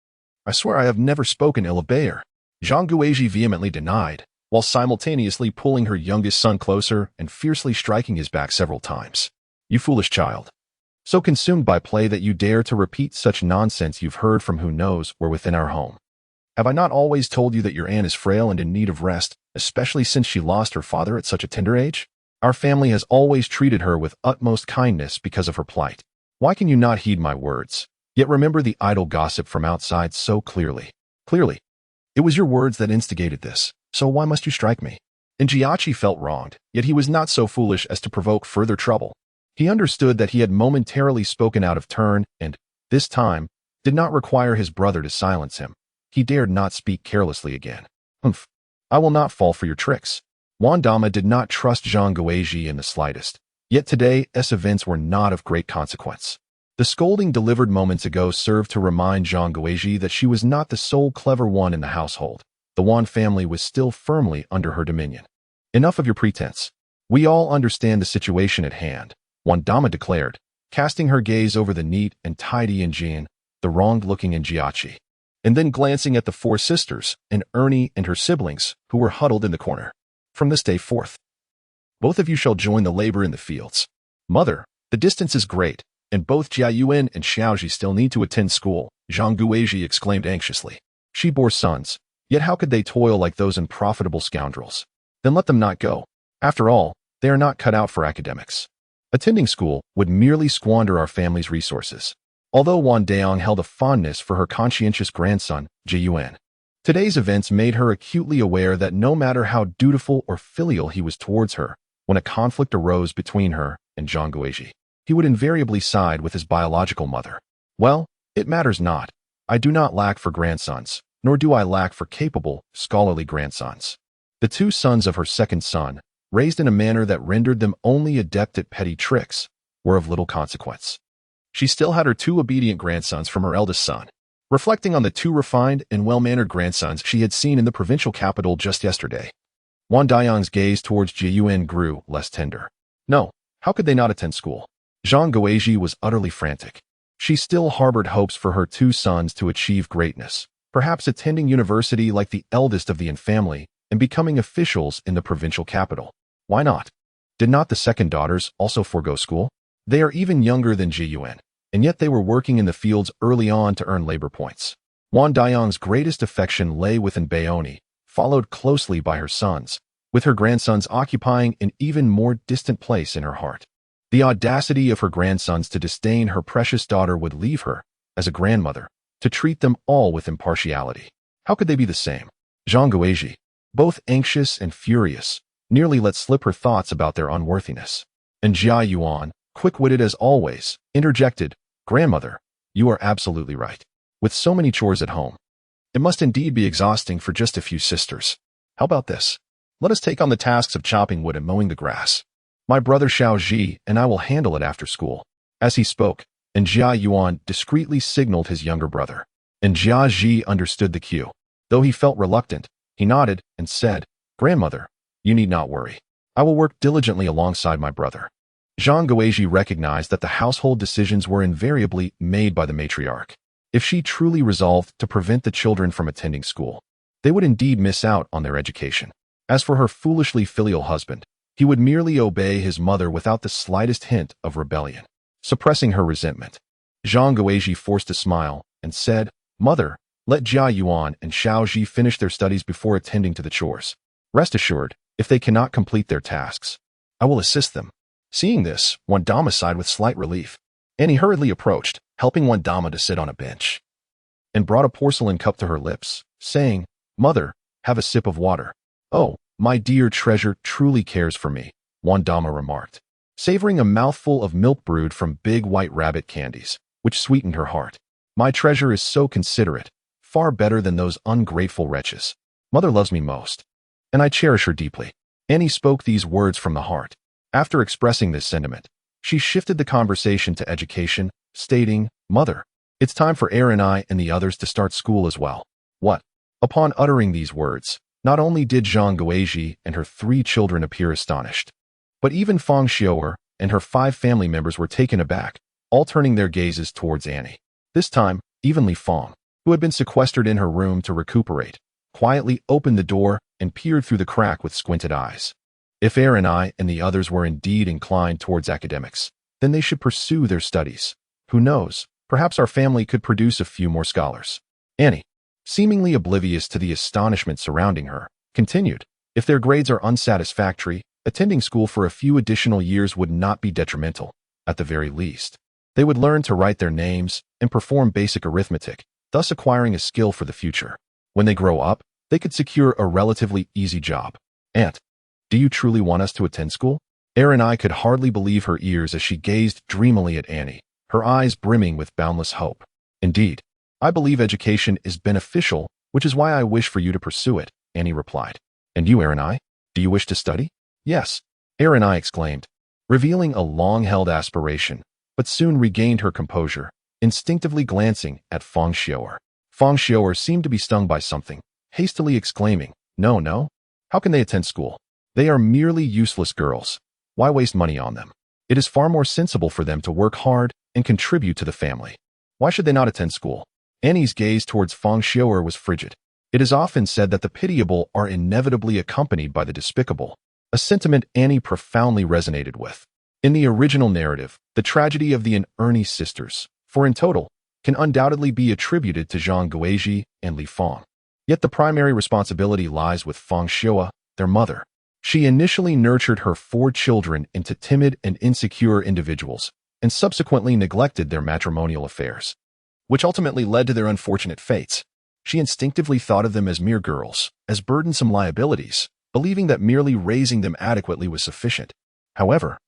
I swear I have never spoken ill of Bayer. Zhang Guizhi vehemently denied, while simultaneously pulling her youngest son closer and fiercely striking his back several times. You foolish child. So consumed by play that you dare to repeat such nonsense you've heard from who knows where within our home. Have I not always told you that your aunt is frail and in need of rest, especially since she lost her father at such a tender age? Our family has always treated her with utmost kindness because of her plight. Why can you not heed my words, yet remember the idle gossip from outside so clearly? Clearly, it was your words that instigated this, so why must you strike me? And Jiachi felt wronged, yet he was not so foolish as to provoke further trouble. He understood that he had momentarily spoken out of turn and, this time, did not require his brother to silence him. He dared not speak carelessly again. Humph, I will not fall for your tricks. Wan Dama did not trust Zhang Guizhi in the slightest, yet today's events were not of great consequence. The scolding delivered moments ago served to remind Zhang Guizhi that she was not the sole clever one in the household. The Wan family was still firmly under her dominion. Enough of your pretense. We all understand the situation at hand, Wan Dama declared, casting her gaze over the neat and tidy Yin Jin, the wronged-looking Yin Jiachi, and then glancing at the four sisters and Ernie and her siblings who were huddled in the corner. From this day forth, both of you shall join the labor in the fields. Mother, the distance is great, and both Jia Yuan and Xiaoji still need to attend school, Zhang Guizhi exclaimed anxiously. She bore sons, yet how could they toil like those unprofitable scoundrels? Then let them not go. After all, they are not cut out for academics. Attending school would merely squander our family's resources. Although Wan Daong held a fondness for her conscientious grandson, Jia Yuan, today's events made her acutely aware that no matter how dutiful or filial he was towards her, when a conflict arose between her and Zhang Guizhi, he would invariably side with his biological mother. Well, it matters not. I do not lack for grandsons, nor do I lack for capable, scholarly grandsons. The two sons of her second son, raised in a manner that rendered them only adept at petty tricks, were of little consequence. She still had her two obedient grandsons from her eldest son. Reflecting on the two refined and well-mannered grandsons she had seen in the provincial capital just yesterday, Wan Daong's gaze towards Jia Yuan grew less tender. No, how could they not attend school? Zhang Guizhi was utterly frantic. She still harbored hopes for her two sons to achieve greatness, perhaps attending university like the eldest of the Yin family and becoming officials in the provincial capital. Why not? Did not the second daughters also forego school? They are even younger than Jia Yuan, and yet they were working in the fields early on to earn labor points. Wan Daong's greatest affection lay within Baoni, followed closely by her sons, with her grandsons occupying an even more distant place in her heart. The audacity of her grandsons to disdain her precious daughter would leave her, as a grandmother, to treat them all with impartiality. How could they be the same? Zhang Guizhi, both anxious and furious, nearly let slip her thoughts about their unworthiness. And Jia Yuan, quick-witted as always, interjected, Grandmother, you are absolutely right. With so many chores at home, it must indeed be exhausting for just a few sisters. How about this? Let us take on the tasks of chopping wood and mowing the grass. My brother Xiao Ji and I will handle it after school. As he spoke, and Jia Yuan discreetly signaled his younger brother. And Jia Ji understood the cue. Though he felt reluctant, he nodded and said, Grandmother, you need not worry. I will work diligently alongside my brother. Zhang Guizhi recognized that the household decisions were invariably made by the matriarch. If she truly resolved to prevent the children from attending school, they would indeed miss out on their education. As for her foolishly filial husband, he would merely obey his mother without the slightest hint of rebellion. suppressing her resentment. Zhang Guizhi forced a smile and said, "Mother, let Jia Yuan and Xiao Ji finish their studies before attending to the chores. Rest assured, if they cannot complete their tasks, I will assist them." Seeing this, Wandama sighed with slight relief. Annie hurriedly approached, helping Wandama to sit on a bench, and brought a porcelain cup to her lips, saying, "Mother, have a sip of water." "Oh, my dear treasure truly cares for me," Wandama remarked, savoring a mouthful of milk brewed from big white rabbit candies, which sweetened her heart. "My treasure is so considerate, far better than those ungrateful wretches. Mother loves me most, and I cherish her deeply." Annie spoke these words from the heart. After expressing this sentiment, she shifted the conversation to education, stating, "Mother, it's time for Aaron and the others to start school as well." "What?" Upon uttering these words, not only did Zhang Guizhi and her 3 children appear astonished, but even Fang Xiu'er and her 5 family members were taken aback, all turning their gazes towards Annie. This time, even Li Fang, who had been sequestered in her room to recuperate, quietly opened the door and peered through the crack with squinted eyes. If Aaron and the others were indeed inclined towards academics, then they should pursue their studies. Who knows, perhaps our family could produce a few more scholars. Annie, seemingly oblivious to the astonishment surrounding her, continued, "If their grades are unsatisfactory, attending school for a few additional years would not be detrimental. At the very least, they would learn to write their names and perform basic arithmetic, thus acquiring a skill for the future. When they grow up, they could secure a relatively easy job." "Aunt, do you truly want us to attend school?" Aaron could hardly believe her ears as she gazed dreamily at Annie, her eyes brimming with boundless hope. "Indeed, I believe education is beneficial, which is why I wish for you to pursue it," Annie replied. "And you, Aaron, do you wish to study?" "Yes," Aaron exclaimed, revealing a long-held aspiration, but soon regained her composure, instinctively glancing at Fang Xiu'er. Fang Xiu'er seemed to be stung by something, hastily exclaiming, No, how can they attend school? They are merely useless girls. Why waste money on them? It is far more sensible for them to work hard and contribute to the family. Why should they not attend school?" Annie's gaze towards Fang Xiu'er was frigid. It is often said that the pitiable are inevitably accompanied by the despicable, a sentiment Annie profoundly resonated with. In the original narrative, the tragedy of the Ernie sisters, for in total, can undoubtedly be attributed to Zhang Guizhi and Li Fang. Yet the primary responsibility lies with Fang Xiu'er, their mother. She initially nurtured her 4 children into timid and insecure individuals, and subsequently neglected their matrimonial affairs, which ultimately led to their unfortunate fates. She instinctively thought of them as mere girls, as burdensome liabilities, believing that merely raising them adequately was sufficient. However,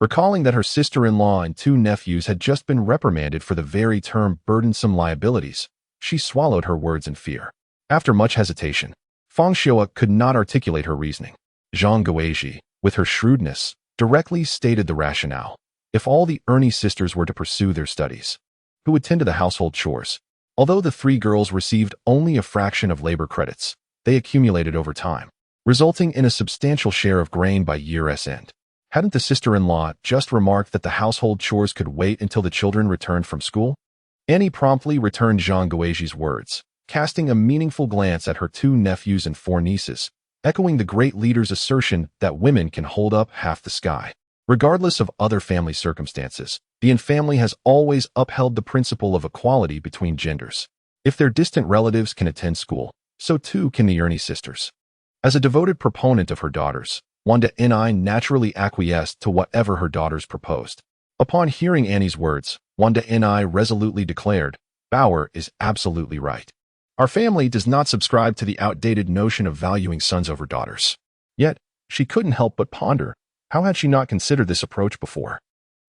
recalling that her sister-in-law and 2 nephews had just been reprimanded for the very term burdensome liabilities, she swallowed her words in fear. After much hesitation, Fang Xiu'er could not articulate her reasoning. Zhang Guizhi, with her shrewdness, directly stated the rationale. If all the Ernie sisters were to pursue their studies, who would tend to the household chores? Although the 3 girls received only a fraction of labor credits, they accumulated over time, resulting in a substantial share of grain by year's end. Hadn't the sister-in-law just remarked that the household chores could wait until the children returned from school? Annie promptly returned Zhang Guizhi's words, casting a meaningful glance at her 2 nephews and 4 nieces, echoing the great leader's assertion that women can hold up half the sky. Regardless of other family circumstances, the Yin family has always upheld the principle of equality between genders. If their distant relatives can attend school, so too can the Ernie sisters. As a devoted proponent of her daughters, Wanda Ni naturally acquiesced to whatever her daughters proposed. Upon hearing Annie's words, Wanda Ni resolutely declared, "Bauer is absolutely right. Our family does not subscribe to the outdated notion of valuing sons over daughters." Yet, she couldn't help but ponder, how had she not considered this approach before?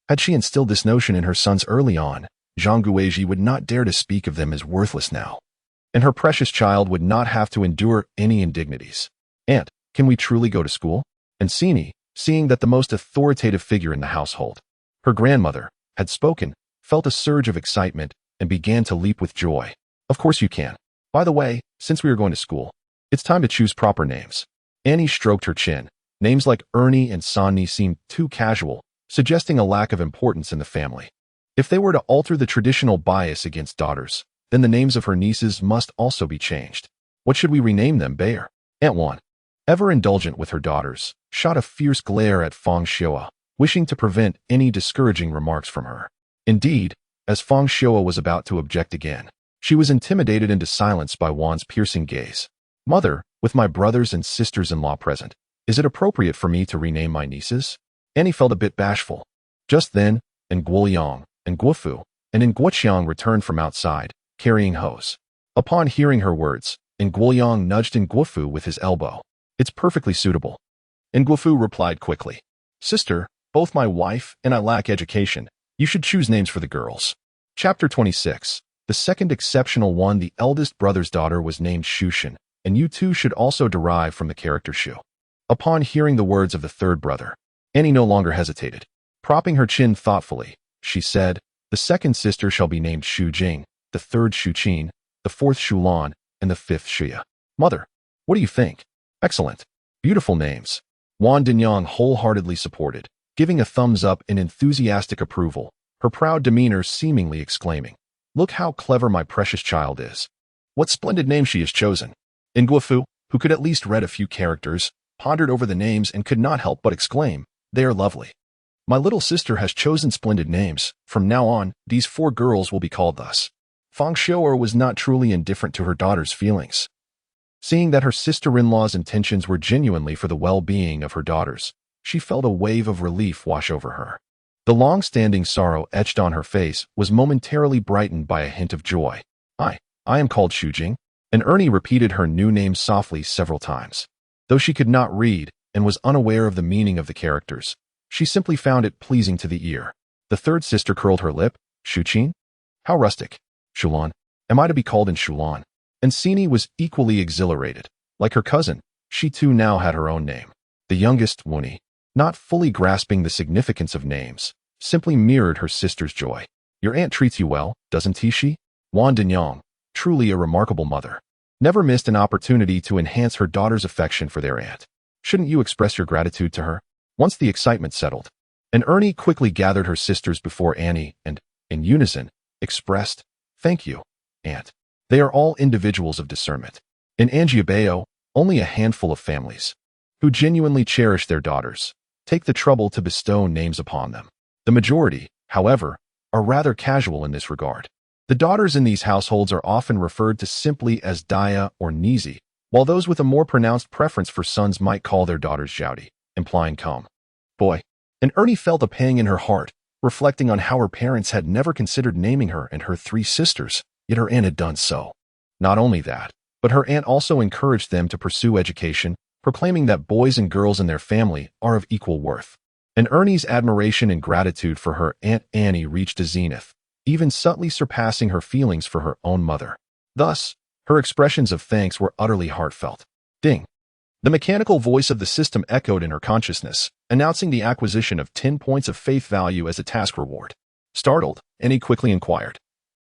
Had she instilled this notion in her sons early on, Zhang Guizhi would not dare to speak of them as worthless now, and her precious child would not have to endure any indignities. "Aunt, can we truly go to school?" And Sini, seeing that the most authoritative figure in the household, her grandmother, had spoken, felt a surge of excitement and began to leap with joy. "Of course you can. By the way, since we are going to school, it's time to choose proper names." Annie stroked her chin. Names like Ernie and Sonny seemed too casual, suggesting a lack of importance in the family. If they were to alter the traditional bias against daughters, then the names of her nieces must also be changed. What should we rename them, Bayer? Aunt Wan, ever indulgent with her daughters, shot a fierce glare at Fang Xiu'er, wishing to prevent any discouraging remarks from her. Indeed, as Fang Xiao was about to object again, she was intimidated into silence by Wan's piercing gaze. Mother, with my brothers and sisters-in-law present, is it appropriate for me to rename my nieces? Annie felt a bit bashful. Just then, Nguoyang and Guofu and Nguoqiang returned from outside, carrying hose. Upon hearing her words, Nguoyang nudged Nguofu with his elbow. It's perfectly suitable. Nguofu replied quickly. Sister, both my wife and I lack education. You should choose names for the girls. Chapter 26. The second exceptional one. The eldest brother's daughter was named Shushan, and you two should also derive from the character Shu. Upon hearing the words of the third brother, Annie no longer hesitated. Propping her chin thoughtfully, she said, the second sister shall be named Shu Jing, the third Shu Qin, the fourth Shu Lan, and the fifth Shia. Mother, what do you think? Excellent. Beautiful names. Wan Dinyang wholeheartedly supported, giving a thumbs up in enthusiastic approval, her proud demeanor seemingly exclaiming, look how clever my precious child is. What splendid name she has chosen. Nguofu, who could at least read a few characters, pondered over the names and could not help but exclaim, they are lovely. My little sister has chosen splendid names. From now on, these 4 girls will be called thus. Fang Xiao was not truly indifferent to her daughter's feelings. Seeing that her sister-in-law's intentions were genuinely for the well-being of her daughters, she felt a wave of relief wash over her. The long-standing sorrow etched on her face was momentarily brightened by a hint of joy. I am called Shujing, and Ernie repeated her new name softly several times. Though she could not read and was unaware of the meaning of the characters, she simply found it pleasing to the ear. The third sister curled her lip. Shuqin? How rustic. Shulan. Am I to be called in Shulan? And Sini was equally exhilarated. Like her cousin, she too now had her own name. The youngest, Wuni, not fully grasping the significance of names, simply mirrored her sister's joy. Your aunt treats you well, doesn't she? Wan Dinyang, truly a remarkable mother, never missed an opportunity to enhance her daughter's affection for their aunt. Shouldn't you express your gratitude to her? Once the excitement settled, and Ernie quickly gathered her sisters before Annie and, in unison, expressed, thank you, Aunt. They are all individuals of discernment. In Angiobeo, only a handful of families, who genuinely cherish their daughters, take the trouble to bestow names upon them. The majority, however, are rather casual in this regard. The daughters in these households are often referred to simply as Daya or Nizi, while those with a more pronounced preference for sons might call their daughters Zhaodi, implying calm. Boy. And Ernie felt a pang in her heart, reflecting on how her parents had never considered naming her and her 3 sisters, yet her aunt had done so. Not only that, but her aunt also encouraged them to pursue education, proclaiming that boys and girls in their family are of equal worth. And Ernie's admiration and gratitude for her Aunt Annie reached a zenith, even subtly surpassing her feelings for her own mother. Thus, her expressions of thanks were utterly heartfelt. Ding! The mechanical voice of the system echoed in her consciousness, announcing the acquisition of 10 points of faith value as a task reward. Startled, Annie quickly inquired,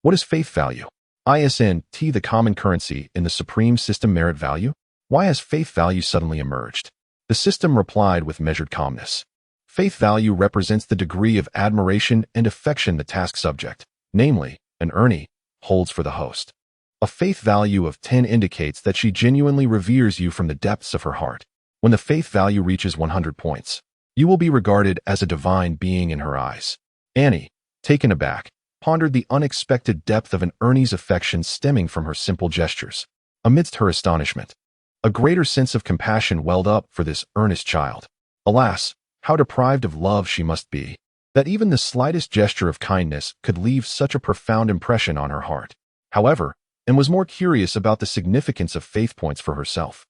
what is faith value? ISNT, the common currency in the Supreme System merit value? Why has faith value suddenly emerged? The system replied with measured calmness. Faith value represents the degree of admiration and affection the task subject, namely, an Ernie, holds for the host. A faith value of 10 indicates that she genuinely reveres you from the depths of her heart. When the faith value reaches 100 points, you will be regarded as a divine being in her eyes. Annie, taken aback, pondered the unexpected depth of an Ernie's affection stemming from her simple gestures. Amidst her astonishment, a greater sense of compassion welled up for this earnest child. Alas, how deprived of love she must be, that even the slightest gesture of kindness could leave such a profound impression on her heart. However, and was more curious about the significance of faith points for herself.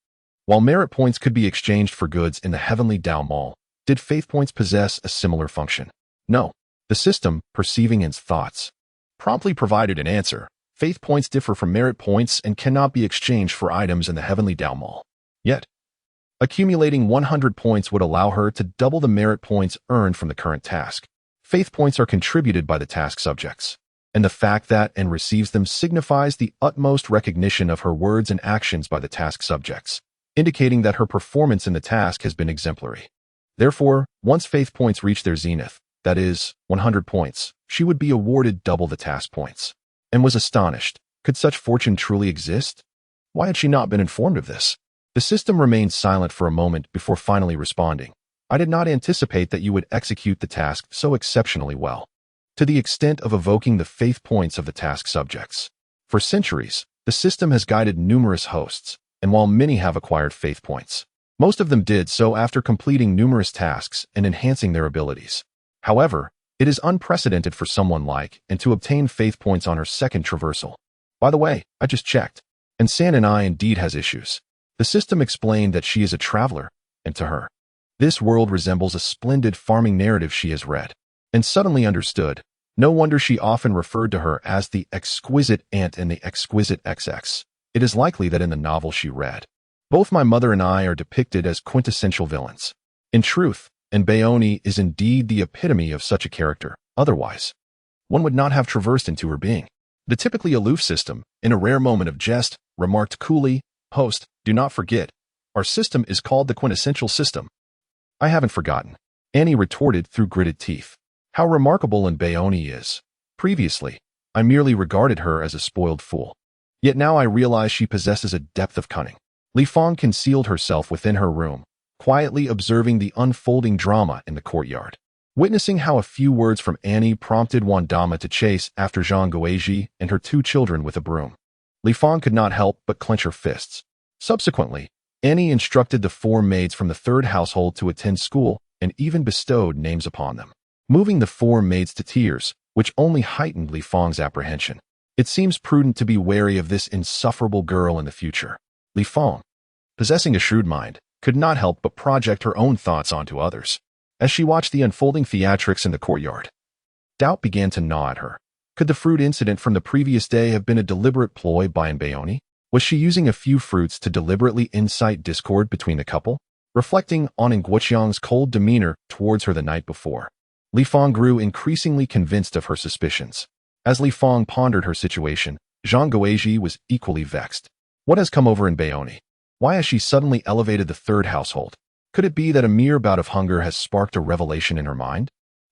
While merit points could be exchanged for goods in the heavenly Dao Mall, did faith points possess a similar function? No. The system, perceiving its thoughts, promptly provided an answer. Faith points differ from merit points and cannot be exchanged for items in the heavenly Dao Mall. Yet, accumulating 100 points would allow her to double the merit points earned from the current task. Faith points are contributed by the task subjects, and the fact that and receives them signifies the utmost recognition of her words and actions by the task subjects, indicating that her performance in the task has been exemplary. Therefore, once faith points reach their zenith, that is, 100 points, she would be awarded double the task points, and was astonished. Could such fortune truly exist? Why had she not been informed of this? The system remained silent for a moment before finally responding. I did not anticipate that you would execute the task so exceptionally well, to the extent of evoking the faith points of the task subjects. For centuries, the system has guided numerous hosts, and while many have acquired faith points, most of them did so after completing numerous tasks and enhancing their abilities. However, it is unprecedented for someone like and to obtain faith points on her second traversal. By the way, I just checked, and San and I indeed has issues. The system explained that she is a traveler, and to her, this world resembles a splendid farming narrative she has read, and suddenly understood. No wonder she often referred to her as the exquisite aunt and the exquisite XX. It is likely that in the novel she read, both my mother and I are depicted as quintessential villains. In truth, and Bayoni is indeed the epitome of such a character. Otherwise, one would not have traversed into her being. The typically aloof system, in a rare moment of jest, remarked coolly, "Host, do not forget, our system is called the quintessential system." "I haven't forgotten," Annie retorted through gritted teeth. "How remarkable and Bayoni is. Previously, I merely regarded her as a spoiled fool. Yet now I realize she possesses a depth of cunning." Li Fang concealed herself within her room, quietly observing the unfolding drama in the courtyard. Witnessing how a few words from Annie prompted Wandama to chase after Zhang Guizhi and her 2 children with a broom, Li Fang could not help but clench her fists. Subsequently, Annie instructed the 4 maids from the 3rd household to attend school and even bestowed names upon them, moving the 4 maids to tears, which only heightened Li Fang's apprehension. It seems prudent to be wary of this insufferable girl in the future. Li Fang, possessing a shrewd mind, could not help but project her own thoughts onto others. As she watched the unfolding theatrics in the courtyard, doubt began to gnaw at her. Could the fruit incident from the previous day have been a deliberate ploy by Bayoni? Was she using a few fruits to deliberately incite discord between the couple? Reflecting on Nguoqiang's cold demeanor towards her the night before, Li Fang grew increasingly convinced of her suspicions. As Li Fang pondered her situation, Zhang Guizhi was equally vexed. What has come over in Bayoni? Why has she suddenly elevated the 3rd household? Could it be that a mere bout of hunger has sparked a revelation in her mind?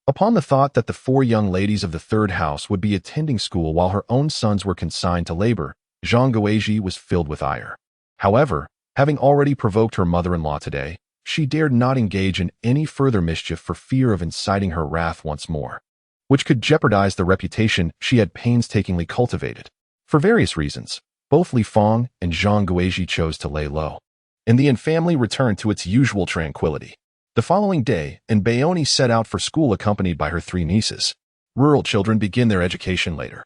Upon the thought that the 4 young ladies of the 3rd house would be attending school while her own sons were consigned to labor, Zhang Guizhi was filled with ire. However, having already provoked her mother-in-law today, she dared not engage in any further mischief for fear of inciting her wrath once more, which could jeopardize the reputation she had painstakingly cultivated. For various reasons, both Li Fang and Zhang Guizhi chose to lay low, and the family returned to its usual tranquility. The following day, Bayoni set out for school accompanied by her 3 nieces. Rural children begin their education later.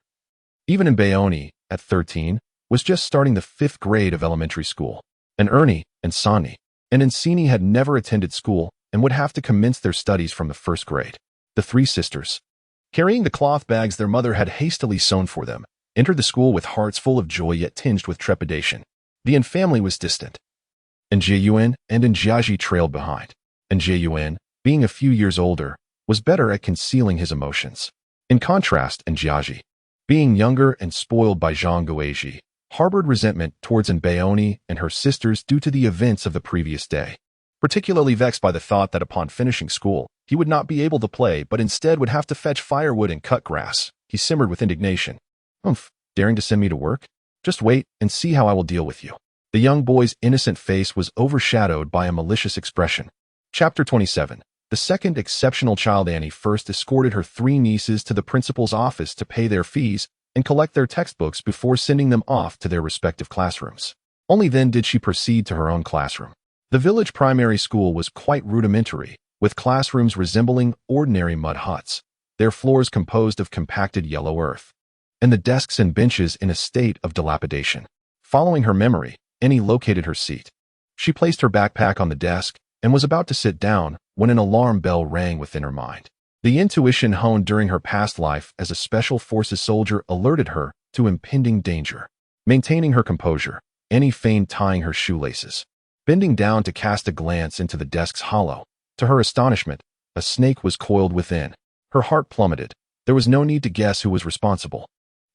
Even Bayoni, at 13, was just starting the 5th grade of elementary school. And Ernie and Sani and Ensini had never attended school and would have to commence their studies from the 1st grade. The 3 sisters, carrying the cloth bags their mother had hastily sewn for them, entered the school with hearts full of joy yet tinged with trepidation. The family was distant, and Jiayuan and Jiaji trailed behind. And Jiayuan, being a few years older, was better at concealing his emotions. In contrast, Jiaji, being younger and spoiled by Zhang Guizhi, harbored resentment towards Bayoni and her sisters due to the events of the previous day. Particularly vexed by the thought that upon finishing school, he would not be able to play but instead would have to fetch firewood and cut grass, he simmered with indignation. "Humph, daring to send me to work? Just wait and see how I will deal with you." The young boy's innocent face was overshadowed by a malicious expression. Chapter 27. The second exceptional child. Annie first escorted her 3 nieces to the principal's office to pay their fees and collect their textbooks before sending them off to their respective classrooms. Only then did she proceed to her own classroom. The village primary school was quite rudimentary, with classrooms resembling ordinary mud huts, their floors composed of compacted yellow earth, and the desks and benches in a state of dilapidation. Following her memory, Annie located her seat. She placed her backpack on the desk and was about to sit down when an alarm bell rang within her mind. The intuition honed during her past life as a special forces soldier alerted her to impending danger. Maintaining her composure, Annie feigned tying her shoelaces. Bending down to cast a glance into the desk's hollow, to her astonishment, a snake was coiled within. Her heart plummeted. There was no need to guess who was responsible.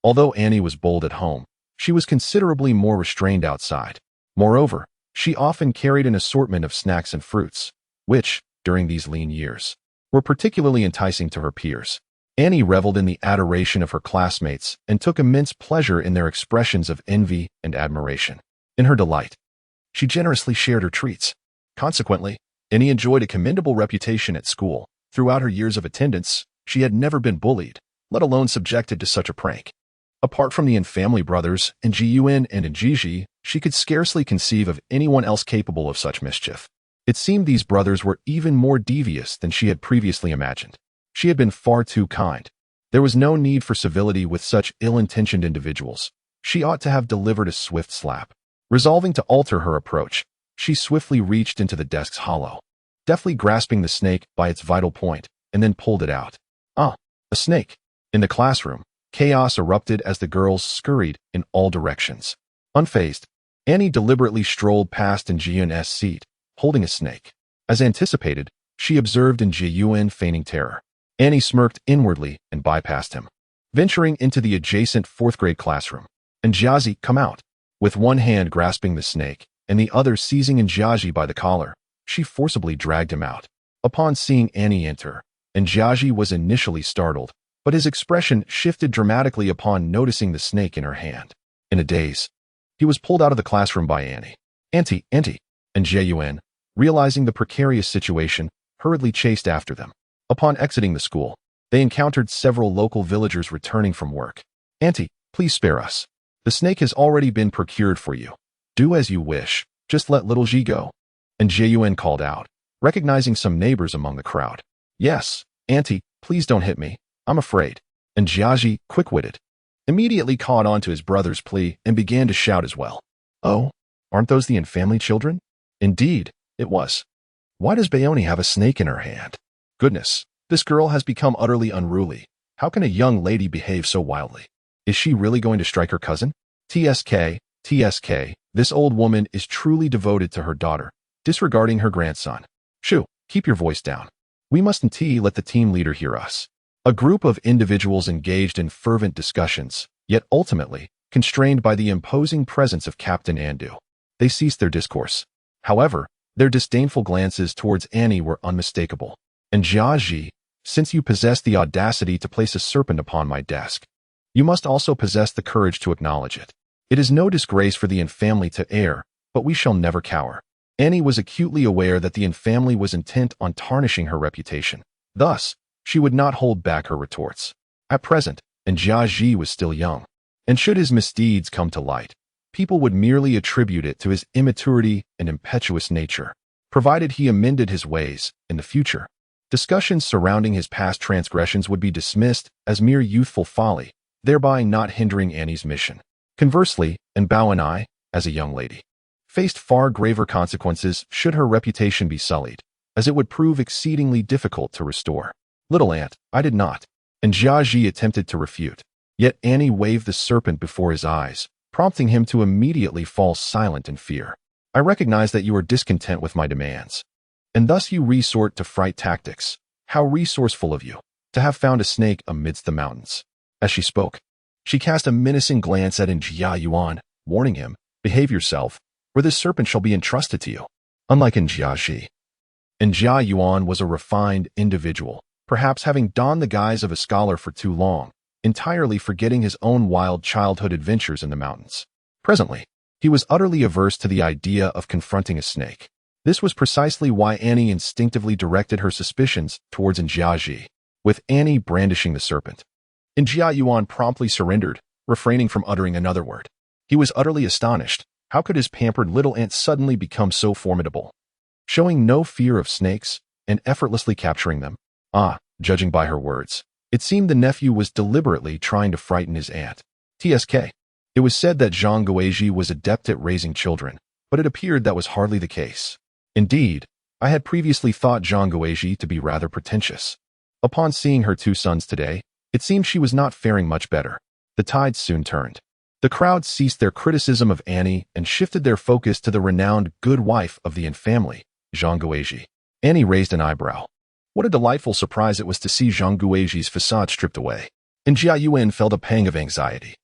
Although Annie was bold at home, she was considerably more restrained outside. Moreover, she often carried an assortment of snacks and fruits, which, during these lean years, were particularly enticing to her peers. Annie reveled in the adoration of her classmates and took immense pleasure in their expressions of envy and admiration. In her delight, she generously shared her treats. Consequently, Annie enjoyed a commendable reputation at school. Throughout her years of attendance, she had never been bullied, let alone subjected to such a prank. Apart from the in-family brothers, Ji-Yun and Ji-Ji, she could scarcely conceive of anyone else capable of such mischief. It seemed these brothers were even more devious than she had previously imagined. She had been far too kind. There was no need for civility with such ill-intentioned individuals. She ought to have delivered a swift slap. Resolving to alter her approach, she swiftly reached into the desk's hollow, deftly grasping the snake by its vital point, and then pulled it out. Ah, a snake. In the classroom, chaos erupted as the girls scurried in all directions. Unfazed, Annie deliberately strolled past Ji-Yun's seat, holding a snake. As anticipated, she observed Ji-Yun feigning terror. Annie smirked inwardly and bypassed him, venturing into the adjacent fourth-grade classroom. Jiazi, come out. With one hand grasping the snake and the other seizing Jiazi by the collar, she forcibly dragged him out. Upon seeing Annie enter, Jiazi was initially startled, but his expression shifted dramatically upon noticing the snake in her hand. In a daze, he was pulled out of the classroom by Annie. Auntie, and Ji-Yun, realizing the precarious situation, hurriedly chased after them. Upon exiting the school, they encountered several local villagers returning from work. Auntie, please spare us. The snake has already been procured for you. Do as you wish, just let little Ji go. And Ji-Yun called out, recognizing some neighbors among the crowd. Yes, Auntie, please don't hit me. I'm afraid. And Jiazi, quick-witted, immediately caught on to his brother's plea and began to shout as well. Oh, aren't those the in-family children? Indeed, it was. Why does Bayoni have a snake in her hand? Goodness, this girl has become utterly unruly. How can a young lady behave so wildly? Is she really going to strike her cousin? TSK, this old woman is truly devoted to her daughter, disregarding her grandson. Shoo, keep your voice down. We mustn't let the team leader hear us. A group of individuals engaged in fervent discussions, yet ultimately constrained by the imposing presence of Captain Andu. They ceased their discourse. However, their disdainful glances towards Annie were unmistakable. And Jiazi, since you possess the audacity to place a serpent upon my desk, you must also possess the courage to acknowledge it. It is no disgrace for the in-family to err, but we shall never cower. Annie was acutely aware that the in-family was intent on tarnishing her reputation. Thus, she would not hold back her retorts. At present, Jiazi was still young, and should his misdeeds come to light, people would merely attribute it to his immaturity and impetuous nature, provided he amended his ways in the future. Discussions surrounding his past transgressions would be dismissed as mere youthful folly, thereby not hindering Annie's mission. Conversely, Bao and I, as a young lady, faced far graver consequences should her reputation be sullied, as it would prove exceedingly difficult to restore. Little aunt, I did not. And Jiazi attempted to refute. Yet Annie waved the serpent before his eyes, prompting him to immediately fall silent in fear. I recognize that you are discontent with my demands, and thus you resort to fright tactics. How resourceful of you, to have found a snake amidst the mountains. As she spoke, she cast a menacing glance at Ji-Yun, warning him, behave yourself, or this serpent shall be entrusted to you. Unlike Jiazi, Ji-Yun was a refined individual, perhaps having donned the guise of a scholar for too long, entirely forgetting his own wild childhood adventures in the mountains. Presently, he was utterly averse to the idea of confronting a snake. This was precisely why Annie instinctively directed her suspicions towards Jiazi, with Annie brandishing the serpent. Ji-Yun promptly surrendered, refraining from uttering another word. He was utterly astonished. How could his pampered little aunt suddenly become so formidable? Showing no fear of snakes and effortlessly capturing them. Judging by her words, it seemed the nephew was deliberately trying to frighten his aunt. TSK. It was said that Zhang Guizhi was adept at raising children, but it appeared that was hardly the case. Indeed, I had previously thought Zhang Guizhi to be rather pretentious. Upon seeing her two sons today, it seemed she was not faring much better. The tides soon turned. The crowd ceased their criticism of Annie and shifted their focus to the renowned good wife of the in-family, Zhang Guizhi. Annie raised an eyebrow. What a delightful surprise it was to see Zhang Guizhi's facade stripped away. And Ji-Yun felt a pang of anxiety.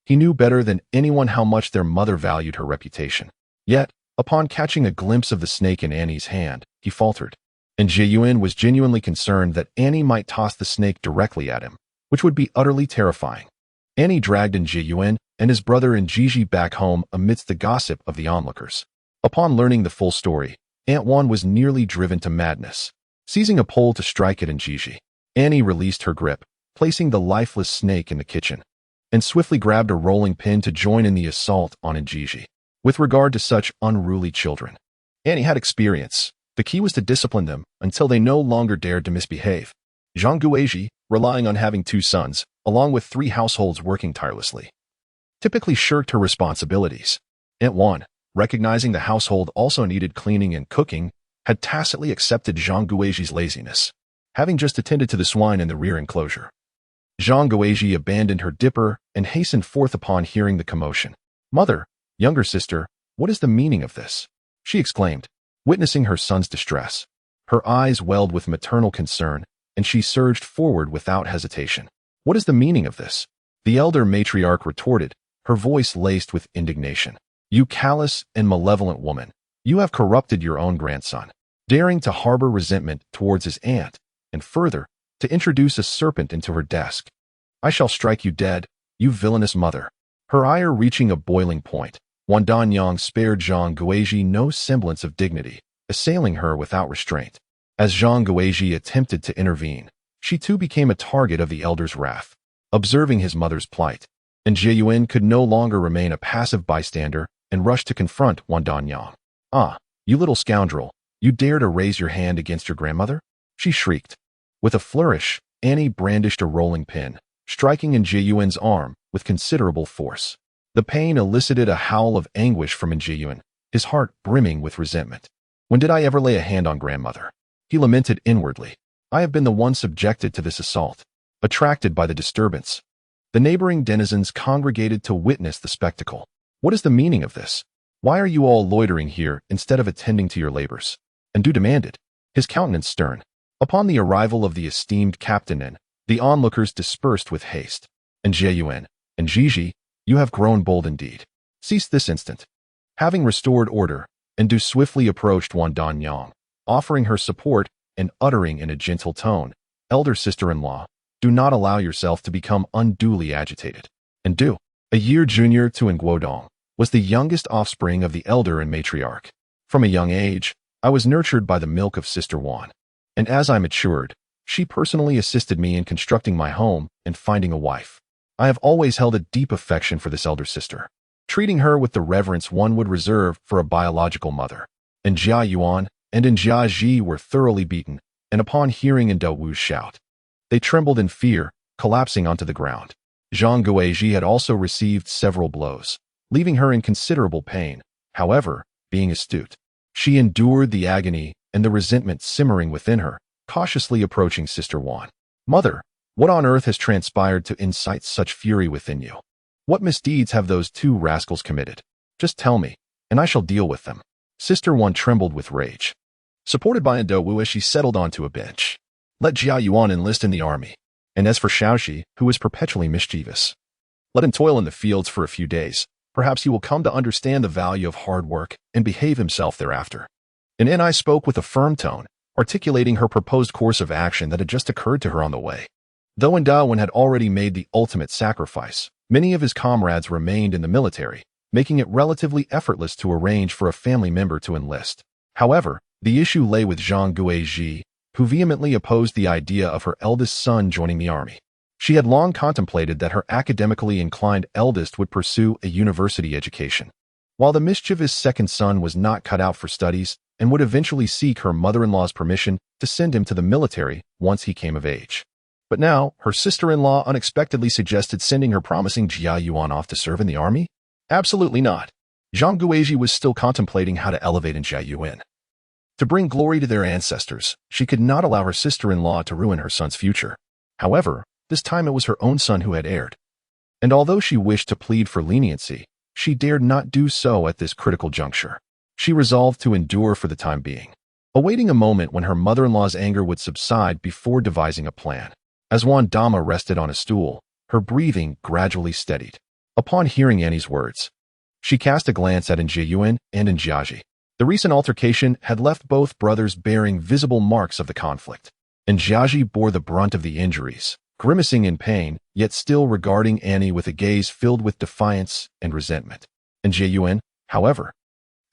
He knew better than anyone how much their mother valued her reputation. Yet, upon catching a glimpse of the snake in Annie's hand, he faltered. And Ji-Yun was genuinely concerned that Annie might toss the snake directly at him, which would be utterly terrifying. Annie dragged Ji-Yun and his brother Ji-Ji back home amidst the gossip of the onlookers. Upon learning the full story, Aunt Juan was nearly driven to madness. Seizing a pole to strike at Njiji, Annie released her grip, placing the lifeless snake in the kitchen, and swiftly grabbed a rolling pin to join in the assault on Njiji. With regard to such unruly children, Annie had experience. The key was to discipline them until they no longer dared to misbehave. Zhang Guizhi, relying on having 2 sons, along with 3 households working tirelessly, typically shirked her responsibilities. Aunt Juan, recognizing the household also needed cleaning and cooking, had tacitly accepted Zhang Guizhi's laziness, having just attended to the swine in the rear enclosure. Zhang Guizhi abandoned her dipper and hastened forth upon hearing the commotion. "Mother, younger sister, what is the meaning of this?" she exclaimed, witnessing her son's distress. Her eyes welled with maternal concern, and she surged forward without hesitation. "What is the meaning of this?" the elder matriarch retorted, her voice laced with indignation. "You callous and malevolent woman, you have corrupted your own grandson, daring to harbor resentment towards his aunt, and further, to introduce a serpent into her desk. I shall strike you dead, you villainous mother." Her ire reaching a boiling point, Wan Danyang spared Zhang Guizhi no semblance of dignity, assailing her without restraint. As Zhang Guizhi attempted to intervene, she too became a target of the elder's wrath. Observing his mother's plight, and Jiayuan could no longer remain a passive bystander and rushed to confront Wan Danyang. "Ah, you little scoundrel, you dare to raise your hand against your grandmother?" she shrieked. With a flourish, Annie brandished a rolling pin, striking Jiayuan's arm with considerable force. The pain elicited a howl of anguish from Jiayuan, his heart brimming with resentment. "When did I ever lay a hand on grandmother?" he lamented inwardly. "I have been the one subjected to this assault." Attracted by the disturbance, the neighboring denizens congregated to witness the spectacle. "What is the meaning of this? Why are you all loitering here instead of attending to your labors?" Ndu demanded, his countenance stern. Upon the arrival of the esteemed captain, the onlookers dispersed with haste. "And Jiayuan, and Njiji, you have grown bold indeed. Cease this instant." Having restored order, Ndu swiftly approached Wan Danyang, offering her support and uttering in a gentle tone, "Elder sister-in-law, do not allow yourself to become unduly agitated." Ndu, a year junior to Nguodong, was the youngest offspring of the elder and matriarch. "From a young age, I was nurtured by the milk of Sister Wan, and as I matured, she personally assisted me in constructing my home and finding a wife. I have always held a deep affection for this elder sister, treating her with the reverence one would reserve for a biological mother." Jia Yuan and Jia Ji were thoroughly beaten, and upon hearing Ndu Wu's shout, they trembled in fear, collapsing onto the ground. Zhang Guizhi had also received several blows, leaving her in considerable pain. However, being astute, she endured the agony and the resentment simmering within her, cautiously approaching Sister Wan. "Mother, what on earth has transpired to incite such fury within you? What misdeeds have those 2 rascals committed? Just tell me, and I shall deal with them." Sister Wan trembled with rage. Supported by Ndu Wu as she settled onto a bench, "Let Jia Yuan enlist in the army, and as for Shaoxi, who is perpetually mischievous, let him toil in the fields for a few days. Perhaps he will come to understand the value of hard work and behave himself thereafter." And I spoke with a firm tone, articulating her proposed course of action that had just occurred to her on the way. Though Ndu had already made the ultimate sacrifice, many of his comrades remained in the military, making it relatively effortless to arrange for a family member to enlist. However, the issue lay with Zhang Guizhi, who vehemently opposed the idea of her eldest son joining the army. She had long contemplated that her academically inclined eldest would pursue a university education, while the mischievous second son was not cut out for studies and would eventually seek her mother-in-law's permission to send him to the military once he came of age. But now, her sister-in-law unexpectedly suggested sending her promising Jia Yuan off to serve in the army? Absolutely not. Zhang Guizhi was still contemplating how to elevate Jia Yuan. To bring glory to their ancestors, she could not allow her sister-in-law to ruin her son's future. However, this time it was her own son who had erred. And although she wished to plead for leniency, she dared not do so at this critical juncture. She resolved to endure for the time being, awaiting a moment when her mother-in-law's anger would subside before devising a plan. As Wan Dama rested on a stool, her breathing gradually steadied. Upon hearing Annie's words, she cast a glance at Jiayuan and Jiaji. The recent altercation had left both brothers bearing visible marks of the conflict, and Jiaji bore the brunt of the injuries, grimacing in pain, yet still regarding Annie with a gaze filled with defiance and resentment. And Jiayuan, however,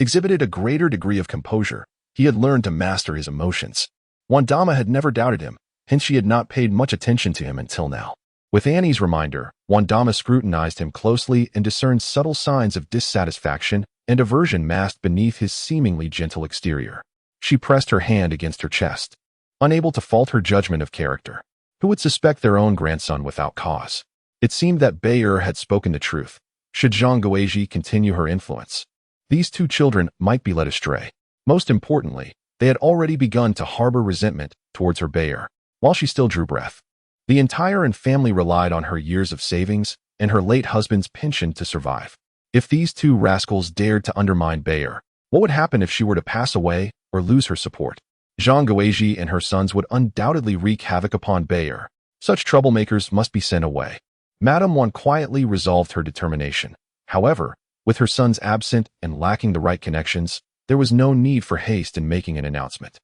exhibited a greater degree of composure, He had learned to master his emotions. Wandama had never doubted him, hence she had not paid much attention to him until now. With Annie's reminder, Wandama scrutinized him closely and discerned subtle signs of dissatisfaction and aversion masked beneath his seemingly gentle exterior. She pressed her hand against her chest, unable to fault her judgment of character. Who would suspect their own grandson without cause? It seemed that Bayer had spoken the truth. Should Zhang Guizhi continue her influence, these two children might be led astray. Most importantly, they had already begun to harbor resentment towards her Bayer, while she still drew breath. The entire family relied on her years of savings and her late husband's pension to survive. If these two rascals dared to undermine Bayer, what would happen if she were to pass away or lose her support? Zhang Guizhi and her sons would undoubtedly wreak havoc upon Bayer. Such troublemakers must be sent away. Madame Wan quietly resolved her determination. However, with her sons absent and lacking the right connections, there was no need for haste in making an announcement.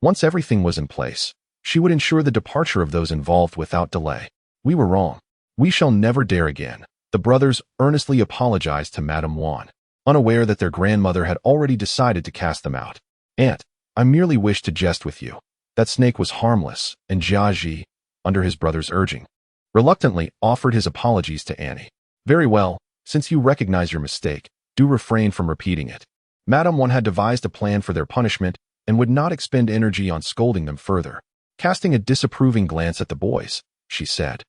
Once everything was in place, she would ensure the departure of those involved without delay. We were wrong. We shall never dare again. The brothers earnestly apologized to Madame Wan, unaware that their grandmother had already decided to cast them out. Aunt, I merely wished to jest with you. That snake was harmless, and Jiaji, under his brother's urging, reluctantly offered his apologies to Annie. Very well, since you recognize your mistake, do refrain from repeating it. Madame Wan had devised a plan for their punishment and would not expend energy on scolding them further. Casting a disapproving glance at the boys, she said,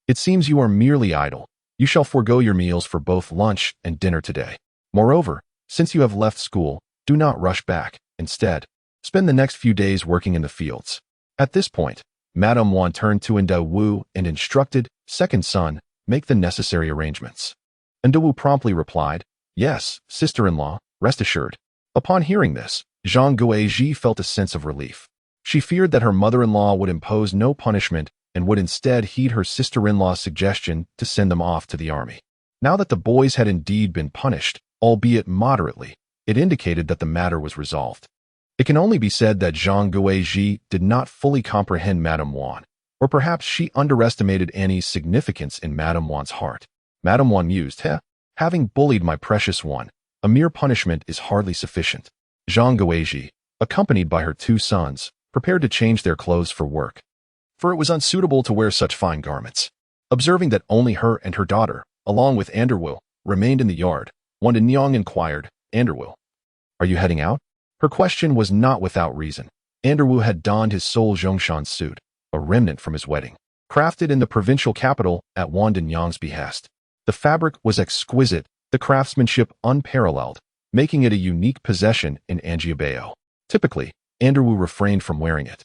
"It seems you are merely idle. You shall forego your meals for both lunch and dinner today. Moreover, since you have left school, do not rush back. Instead, spend the next few days working in the fields." At this point, Madame Wan turned to Ndewu and instructed, "Second son, make the necessary arrangements." Ndewu promptly replied, "Yes, sister-in-law, rest assured." Upon hearing this, Zhang Guizhi felt a sense of relief. She feared that her mother-in-law would impose no punishment and would instead heed her sister-in-law's suggestion to send them off to the army. Now that the boys had indeed been punished, albeit moderately, it indicated that the matter was resolved. It can only be said that Zhang Guizhi did not fully comprehend Madame Wan, or perhaps she underestimated Annie's significance in Madame Wan's heart. Madame Wan mused, having bullied my precious one, a mere punishment is hardly sufficient. Zhang Guizhi, accompanied by her two sons, prepared to change their clothes for work, for it was unsuitable to wear such fine garments. Observing that only her and her daughter, along with Anderwu, remained in the yard, Wandanyang inquired, "Anderwu, are you heading out?" Her question was not without reason. Anderwu had donned his sole Zhongshan suit, a remnant from his wedding, crafted in the provincial capital at Wandanyang's behest. The fabric was exquisite, the craftsmanship unparalleled, making it a unique possession in Anjiabao. Typically, Anderwu refrained from wearing it,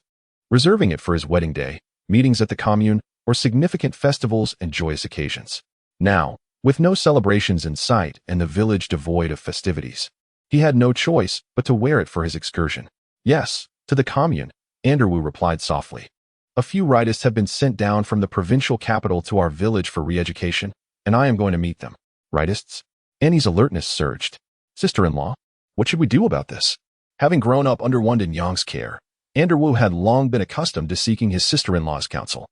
reserving it for his wedding day, meetings at the commune, or significant festivals and joyous occasions. Now, with no celebrations in sight and the village devoid of festivities, he had no choice but to wear it for his excursion. "Yes, to the commune," Anderwu replied softly. "A few rightists have been sent down from the provincial capital to our village for re-education, and I am going to meet them." "Rightists?" Annie's alertness surged. "Sister-in-law, what should we do about this?" Having grown up under Wandanyang's care, Anderwu had long been accustomed to seeking his sister-in-law's counsel.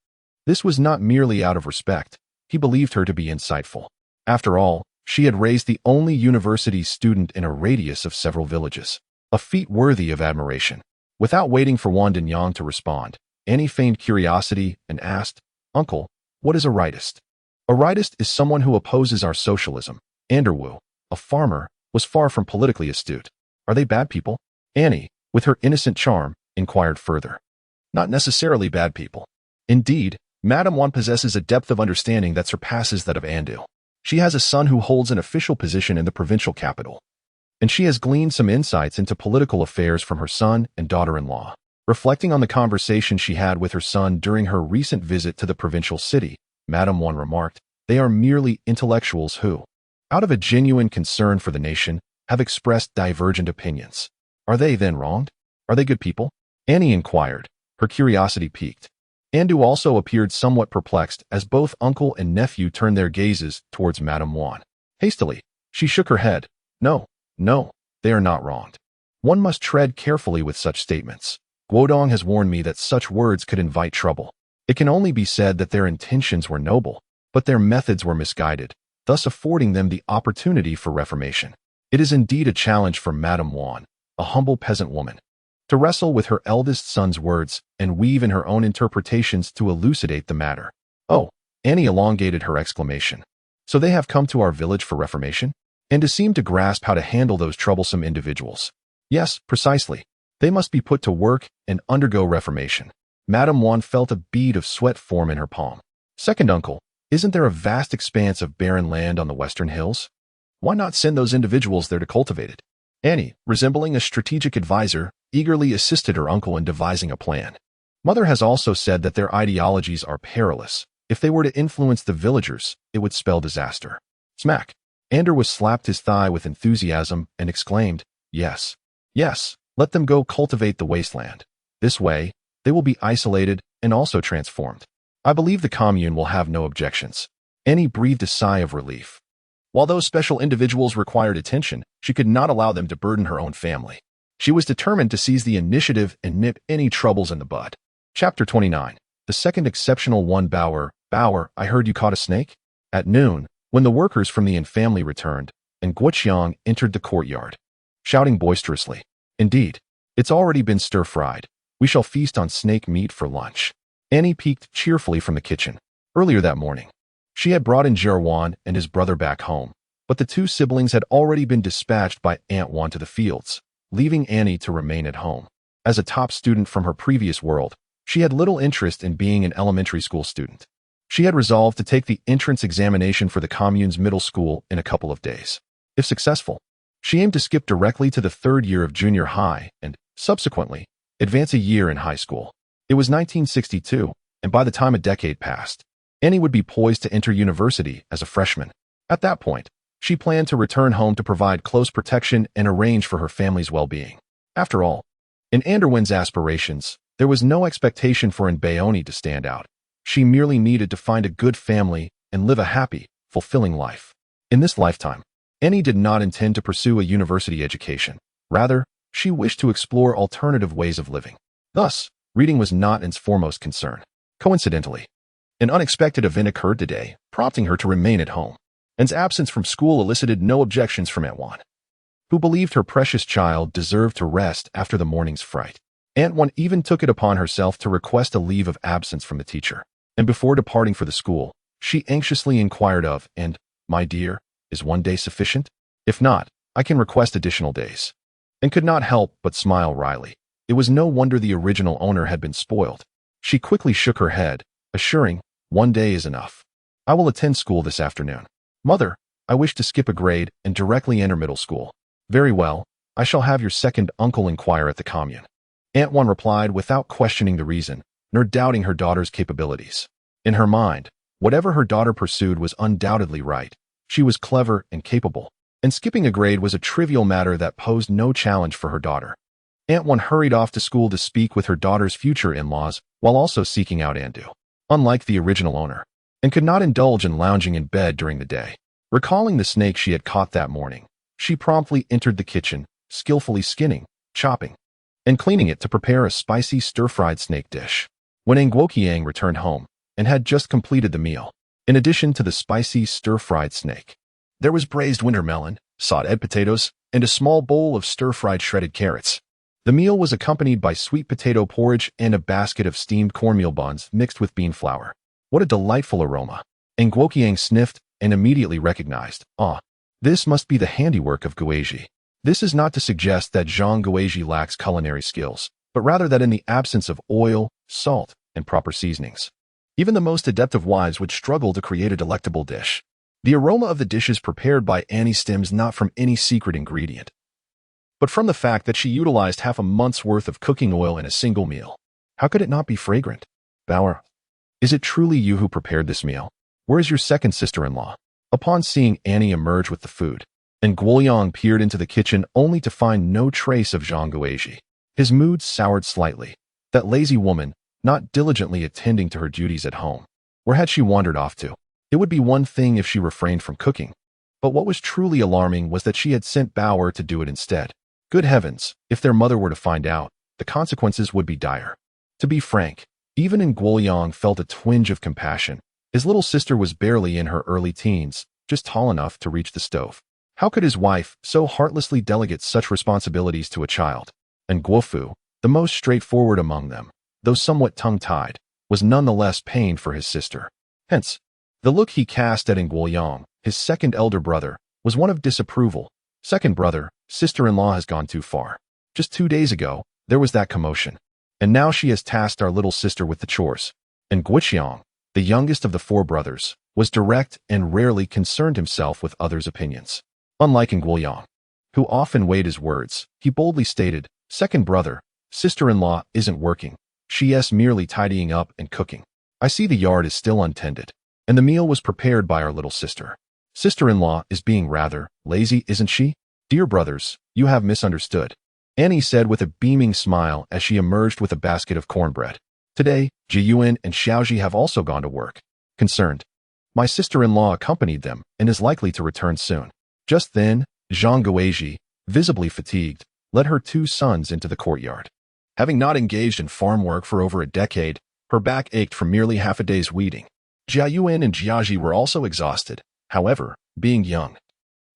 This was not merely out of respect. He believed her to be insightful. After all, she had raised the only university student in a radius of several villages, a feat worthy of admiration. Without waiting for Wandanyang to respond, Annie feigned curiosity and asked, "Uncle, what is a rightist?" "A rightist is someone who opposes our socialism." Anderwu, a farmer, was far from politically astute. "Are they bad people?" Annie, with her innocent charm, inquired further. "Not necessarily bad people. Indeed, Madame Wan possesses a depth of understanding that surpasses that of Andu. She has a son who holds an official position in the provincial capital, and she has gleaned some insights into political affairs from her son and daughter-in-law." Reflecting on the conversation she had with her son during her recent visit to the provincial city, Madame Wan remarked, "They are merely intellectuals who, out of a genuine concern for the nation, have expressed divergent opinions. Are they then wronged? Are they good people?" Annie inquired, her curiosity piqued. Andu also appeared somewhat perplexed as both uncle and nephew turned their gazes towards Madame Wan. Hastily, she shook her head. No, they are not wronged. One must tread carefully with such statements. Guodong has warned me that such words could invite trouble. It can only be said that their intentions were noble, but their methods were misguided, thus affording them the opportunity for reformation. It is indeed a challenge for Madame Wan, a humble peasant woman, to wrestle with her eldest son's words and weave in her own interpretations to elucidate the matter. "Oh," Annie elongated her exclamation. "So they have come to our village for reformation?" And to seem to grasp how to handle those troublesome individuals. "Yes, precisely. They must be put to work and undergo reformation." Madame Juan felt a bead of sweat form in her palm. "Second uncle, isn't there a vast expanse of barren land on the western hills? Why not send those individuals there to cultivate it?" Annie, resembling a strategic advisor, eagerly assisted her uncle in devising a plan. "Mother has also said that their ideologies are perilous. If they were to influence the villagers, it would spell disaster." Smack! Anderwas slapped his thigh with enthusiasm and exclaimed, "Yes, yes, let them go cultivate the wasteland. This way, they will be isolated and also transformed. I believe the commune will have no objections." Annie breathed a sigh of relief. While those special individuals required attention, she could not allow them to burden her own family. She was determined to seize the initiative and nip any troubles in the bud. Chapter 29. The second exceptional one. Bauer, I heard you caught a snake? At noon, when the workers from the Yin family returned, and Guoqiang entered the courtyard, shouting boisterously, "Indeed, it's already been stir-fried. We shall feast on snake meat for lunch." Annie peeked cheerfully from the kitchen. Earlier that morning, she had brought in Zheruan and his brother back home, but the two siblings had already been dispatched by Aunt Juan to the fields, leaving Annie to remain at home. As a top student from her previous world, she had little interest in being an elementary school student. She had resolved to take the entrance examination for the commune's middle school in a couple of days. If successful, she aimed to skip directly to the third year of junior high and, subsequently, advance a year in high school. It was 1962, and by the time a decade passed, Annie would be poised to enter university as a freshman. At that point, she planned to return home to provide close protection and arrange for her family's well-being. After all, in Anderwin's aspirations, there was no expectation for Bayoni to stand out. She merely needed to find a good family and live a happy, fulfilling life. In this lifetime, Annie did not intend to pursue a university education. Rather, she wished to explore alternative ways of living. Thus, reading was not Anne's foremost concern. Coincidentally, an unexpected event occurred today, prompting her to remain at home. Anne's absence from school elicited no objections from Aunt Juan, who believed her precious child deserved to rest after the morning's fright. Aunt Juan even took it upon herself to request a leave of absence from the teacher. And before departing for the school, she anxiously inquired of, "And, my dear, is one day sufficient? If not, I can request additional days." And could not help but smile wryly. It was no wonder the original owner had been spoiled. She quickly shook her head, assuring, "One day is enough. I will attend school this afternoon. Mother, I wish to skip a grade and directly enter middle school." "Very well, I shall have your second uncle inquire at the commune." Aunt Juan replied without questioning the reason, nor doubting her daughter's capabilities. In her mind, whatever her daughter pursued was undoubtedly right. She was clever and capable, and skipping a grade was a trivial matter that posed no challenge for her daughter. Aunt Juan hurried off to school to speak with her daughter's future in-laws while also seeking out Andu, unlike the original owner, and could not indulge in lounging in bed during the day. Recalling the snake she had caught that morning, she promptly entered the kitchen, skillfully skinning, chopping, and cleaning it to prepare a spicy stir-fried snake dish. When Nguoqiang returned home and had just completed the meal, in addition to the spicy stir-fried snake, there was braised winter melon, sauteed potatoes, and a small bowl of stir-fried shredded carrots. The meal was accompanied by sweet potato porridge and a basket of steamed cornmeal buns mixed with bean flour. What a delightful aroma! Nguoqiang sniffed and immediately recognized, this must be the handiwork of Guizhi. This is not to suggest that Zhang Guizhi lacks culinary skills, but rather that in the absence of oil, salt, and proper seasonings, even the most adept of wives would struggle to create a delectable dish. The aroma of the dishes prepared by Annie stems not from any secret ingredient, but from the fact that she utilized half a month's worth of cooking oil in a single meal. How could it not be fragrant? Bauer, is it truly you who prepared this meal? Where is your second sister-in-law? Upon seeing Annie emerge with the food, and Guoyang peered into the kitchen only to find no trace of Zhang Guizhi. His mood soured slightly. That lazy woman, not diligently attending to her duties at home. Where had she wandered off to? It would be one thing if she refrained from cooking, but what was truly alarming was that she had sent Bauer to do it instead. Good heavens, if their mother were to find out, the consequences would be dire. To be frank, even Nguoyang felt a twinge of compassion. His little sister was barely in her early teens, just tall enough to reach the stove. How could his wife so heartlessly delegate such responsibilities to a child? And Guofu, The most straightforward among them, though somewhat tongue-tied, was nonetheless pained for his sister. Hence, the look he cast at Nguoyang, his second elder brother, was one of disapproval. Second brother, sister-in-law has gone too far. Just 2 days ago, there was that commotion. And now she has tasked our little sister with the chores. And Guiqiang, the youngest of the 4 brothers, was direct and rarely concerned himself with others' opinions. Unlike Nguoyang, who often weighed his words, he boldly stated, "Second brother, sister-in-law isn't working. She's merely tidying up and cooking. I see the yard is still untended, and the meal was prepared by our little sister. Sister-in-law is being rather lazy, isn't she? Dear brothers, you have misunderstood," Annie said with a beaming smile as she emerged with a basket of cornbread. Today, Jiyuan and Xiaoji have also gone to work. Concerned, my sister-in-law accompanied them and is likely to return soon. Just then, Zhang Guizhi, visibly fatigued, led her 2 sons into the courtyard. Having not engaged in farm work for over a decade, her back ached from merely half a day's weeding. Jiayuan and Jiaji were also exhausted, however, being young.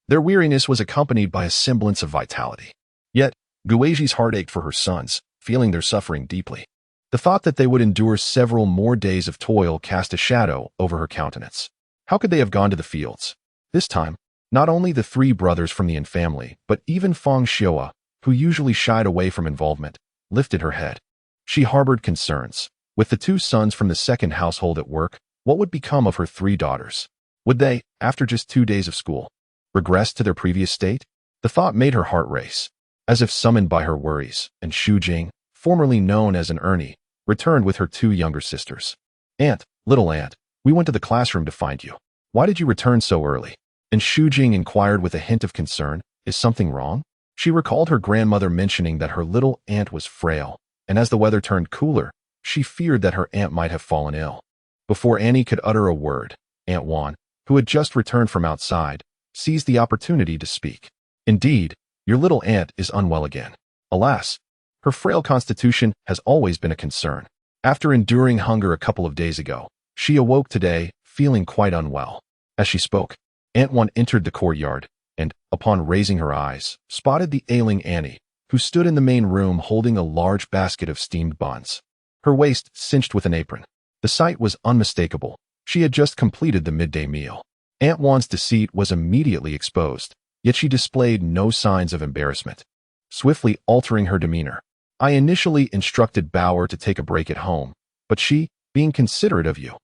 Their weariness was accompanied by a semblance of vitality. Yet, Guizhi's heart ached for her sons, feeling their suffering deeply. The thought that they would endure several more days of toil cast a shadow over her countenance. How could they have gone to the fields? This time, not only the 3 brothers from the Yin family, but even Feng Xiua, who usually shied away from involvement, lifted her head. She harbored concerns. With the 2 sons from the second household at work, what would become of her 3 daughters? Would they, after just 2 days of school, regress to their previous state? The thought made her heart race. As if summoned by her worries, and Xu Jing, formerly known as an Ernie, returned with her 2 younger sisters. "Aunt, little aunt, we went to the classroom to find you. Why did you return so early?" And Xu Jing inquired with a hint of concern, "Is something wrong?" She recalled her grandmother mentioning that her little aunt was frail, and as the weather turned cooler, she feared that her aunt might have fallen ill. Before Annie could utter a word, Aunt Wan, who had just returned from outside, seized the opportunity to speak. "Indeed, your little aunt is unwell again. Alas, her frail constitution has always been a concern. After enduring hunger a couple of days ago, she awoke today, feeling quite unwell." As she spoke, Aunt Wan entered the courtyard, and, upon raising her eyes, spotted the ailing Annie, who stood in the main room holding a large basket of steamed buns, her waist cinched with an apron. The sight was unmistakable. She had just completed the midday meal. Aunt Wan's deceit was immediately exposed, yet she displayed no signs of embarrassment. Swiftly altering her demeanor, "I initially instructed Bauer to take a break at home, but she, being considerate of you,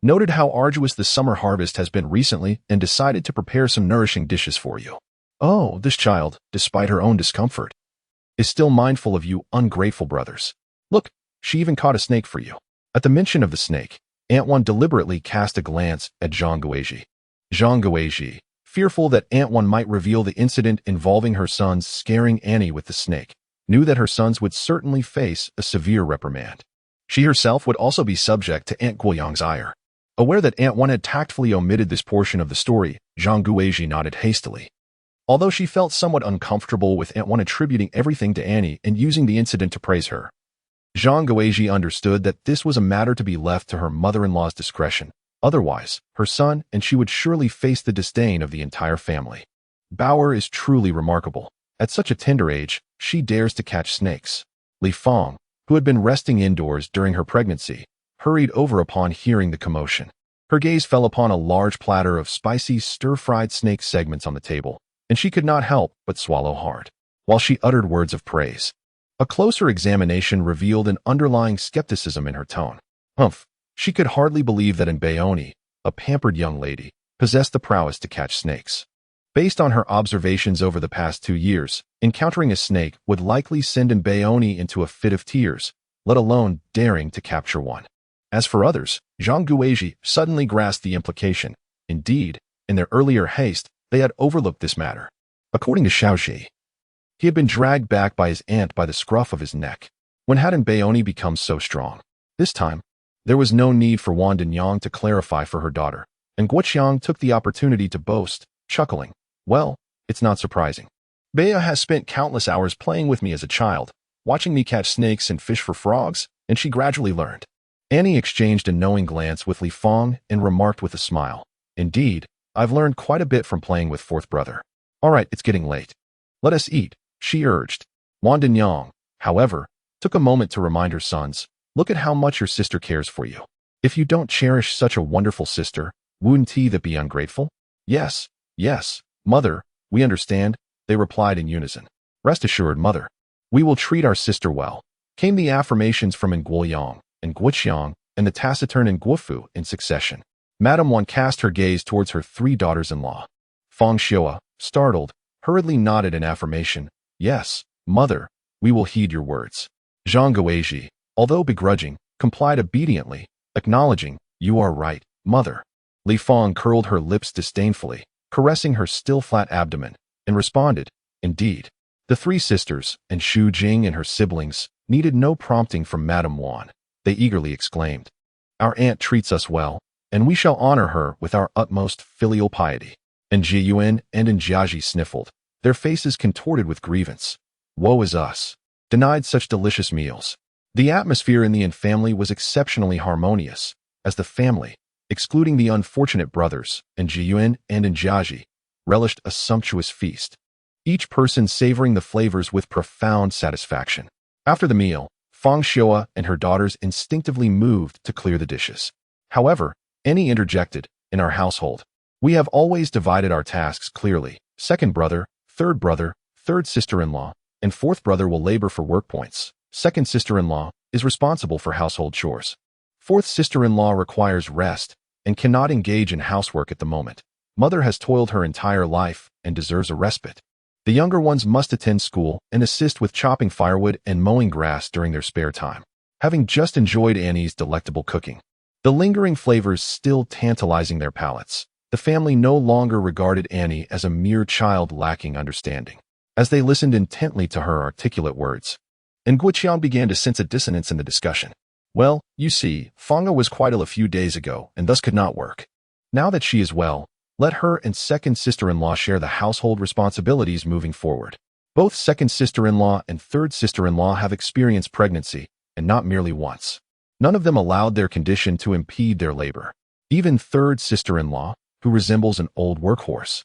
noted how arduous the summer harvest has been recently and decided to prepare some nourishing dishes for you. Oh, this child, despite her own discomfort, is still mindful of you ungrateful brothers. Look, she even caught a snake for you." At the mention of the snake, Aunt Wan deliberately cast a glance at Zhang Guizhi. Zhang Guizhi, fearful that Aunt Wan might reveal the incident involving her sons scaring Annie with the snake, knew that her sons would certainly face a severe reprimand. She herself would also be subject to Aunt Guoyang's ire. Aware that Aunt Wan had tactfully omitted this portion of the story, Zhang Guizhi nodded hastily. Although she felt somewhat uncomfortable with Aunt Wan attributing everything to Annie and using the incident to praise her, Zhang Guizhi understood that this was a matter to be left to her mother-in-law's discretion. Otherwise, her son and she would surely face the disdain of the entire family. Bauer is truly remarkable. At such a tender age, she dares to catch snakes. Li Feng, who had been resting indoors during her pregnancy, hurried over upon hearing the commotion. Her gaze fell upon a large platter of spicy stir-fried snake segments on the table, and she could not help but swallow hard, while she uttered words of praise. A closer examination revealed an underlying skepticism in her tone. Humph, she could hardly believe that Baoni, a pampered young lady, possessed the prowess to catch snakes. Based on her observations over the past 2 years, encountering a snake would likely send Baoni into a fit of tears, let alone daring to capture one. As for others, Zhang Guizhi suddenly grasped the implication. Indeed, in their earlier haste, they had overlooked this matter. According to Xiaoji, he had been dragged back by his aunt by the scruff of his neck. When had Baoni become so strong? This time, there was no need for Wan Dinyang to clarify for her daughter, and Guoqiang took the opportunity to boast, chuckling. Well, it's not surprising. Bea has spent countless hours playing with me as a child, watching me catch snakes and fish for frogs, and she gradually learned. Annie exchanged a knowing glance with Li Feng and remarked with a smile. Indeed, I've learned quite a bit from playing with fourth brother. All right, it's getting late. Let us eat, she urged. Wan Dinyang, however, took a moment to remind her sons, "Look at how much your sister cares for you. If you don't cherish such a wonderful sister, wouldn't he that be ungrateful?" "Yes, yes, mother, we understand," they replied in unison. "Rest assured, mother, we will treat our sister well," came the affirmations from Nguoyang, Nguoqiang, and the taciturn Nguofu in succession. Madame Wan cast her gaze towards her three daughters-in-law. Fang Xiua, startled, hurriedly nodded in affirmation. "Yes, mother, we will heed your words." Zhang Guizhi, although begrudging, complied obediently, acknowledging, "You are right, mother." Li Fang curled her lips disdainfully, caressing her still flat abdomen, and responded, "Indeed." The three sisters, and Xu Jing and her siblings, needed no prompting from Madame Wan. They eagerly exclaimed, "Our aunt treats us well, and we shall honor her with our utmost filial piety." And Ji Yuan and Jiaji sniffled, their faces contorted with grievance. Woe is us, denied such delicious meals. The atmosphere in the Yin family was exceptionally harmonious, as the family, excluding the unfortunate brothers, and Ji Yuan and Jiaji, relished a sumptuous feast, each person savoring the flavors with profound satisfaction. After the meal, Fang Xiua and her daughters instinctively moved to clear the dishes. However, Annie interjected, "In our household, we have always divided our tasks clearly. Second brother, third sister-in-law, and fourth brother will labor for work points. Second sister-in-law is responsible for household chores. Fourth sister-in-law requires rest and cannot engage in housework at the moment. Mother has toiled her entire life and deserves a respite. The younger ones must attend school and assist with chopping firewood and mowing grass during their spare time." Having just enjoyed Annie's delectable cooking, the lingering flavors still tantalizing their palates, the family no longer regarded Annie as a mere child lacking understanding. As they listened intently to her articulate words, Nguoqiang began to sense a dissonance in the discussion. "Well, you see, Fanga was quite ill a few days ago and thus could not work. Now that she is well, let her and second sister-in-law share the household responsibilities moving forward. Both second sister-in-law and third sister-in-law have experienced pregnancy, and not merely once. None of them allowed their condition to impede their labor. Even third sister-in-law, who resembles an old workhorse,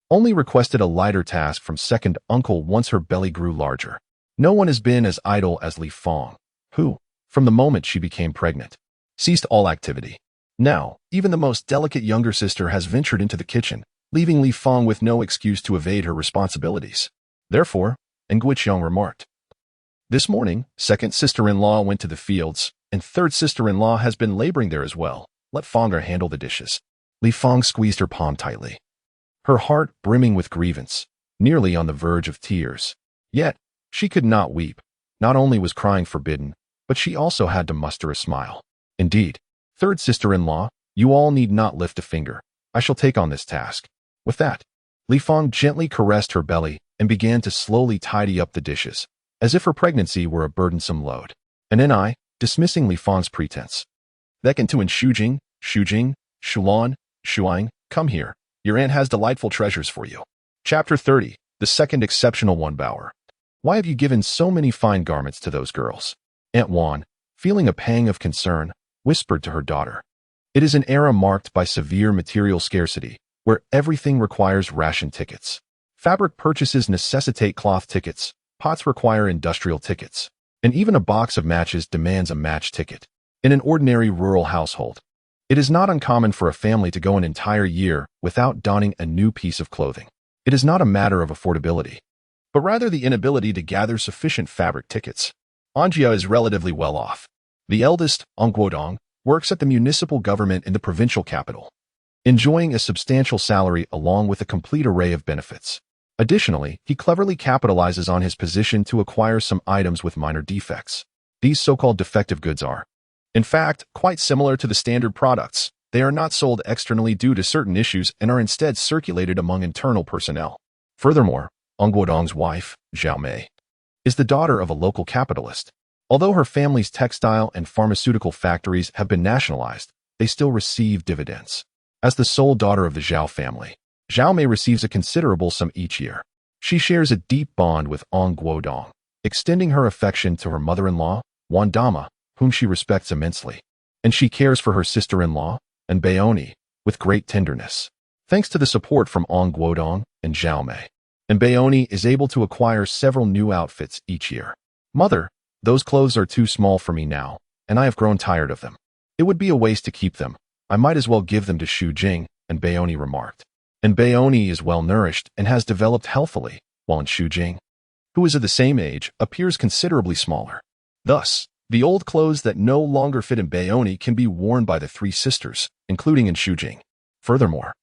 only requested a lighter task from second uncle once her belly grew larger. No one has been as idle as Li Fang, who, from the moment she became pregnant, ceased all activity. Now, even the most delicate younger sister has ventured into the kitchen, leaving Li Fang with no excuse to evade her responsibilities. Therefore, Nguoqiang remarked, "This morning, second sister-in-law went to the fields, and third sister-in-law has been laboring there as well. Let Fanga handle the dishes." Li Fang squeezed her palm tightly, her heart brimming with grievance, nearly on the verge of tears. Yet, she could not weep. Not only was crying forbidden, but she also had to muster a smile. "Indeed, third sister-in-law, you all need not lift a finger. I shall take on this task." With that, Li Fang gently caressed her belly and began to slowly tidy up the dishes, as if her pregnancy were a burdensome load. And then I, dismissing Li Fang's pretense, beckoned to Shujing, Shulan, Shuang, "Come here. Your aunt has delightful treasures for you." Chapter 30, the second exceptional one. Bauer. "Why have you given so many fine garments to those girls?" Aunt Wan, feeling a pang of concern, whispered to her daughter. "It is an era marked by severe material scarcity, where everything requires ration tickets. Fabric purchases necessitate cloth tickets, pots require industrial tickets, and even a box of matches demands a match ticket. In an ordinary rural household, it is not uncommon for a family to go an entire year without donning a new piece of clothing. It is not a matter of affordability, but rather the inability to gather sufficient fabric tickets. Anjia is relatively well off. The eldest, Nguodong, works at the municipal government in the provincial capital, enjoying a substantial salary along with a complete array of benefits. Additionally, he cleverly capitalizes on his position to acquire some items with minor defects. These so-called defective goods are, in fact, quite similar to the standard products. They are not sold externally due to certain issues and are instead circulated among internal personnel. Furthermore, Nguodong's wife, Zhao Mei, is the daughter of a local capitalist. Although her family's textile and pharmaceutical factories have been nationalized, they still receive dividends. As the sole daughter of the Zhao family, Zhao Mei receives a considerable sum each year. She shares a deep bond with Nguodong, extending her affection to her mother-in-law, Wan Dama, whom she respects immensely, and she cares for her sister-in-law, and Baoni, with great tenderness. Thanks to the support from Nguodong and Zhao Mei, and Baoni is able to acquire several new outfits each year. "Mother, Those clothes are too small for me now, and I have grown tired of them. It would be a waste to keep them. I might as well give them to Xu Jing, and Baoni remarked. And Baoni is well-nourished and has developed healthily, while Xu Jing, who is of the same age, appears considerably smaller. Thus, the old clothes that no longer fit in Baoni can be worn by the three sisters, including in Xu Jing. Furthermore,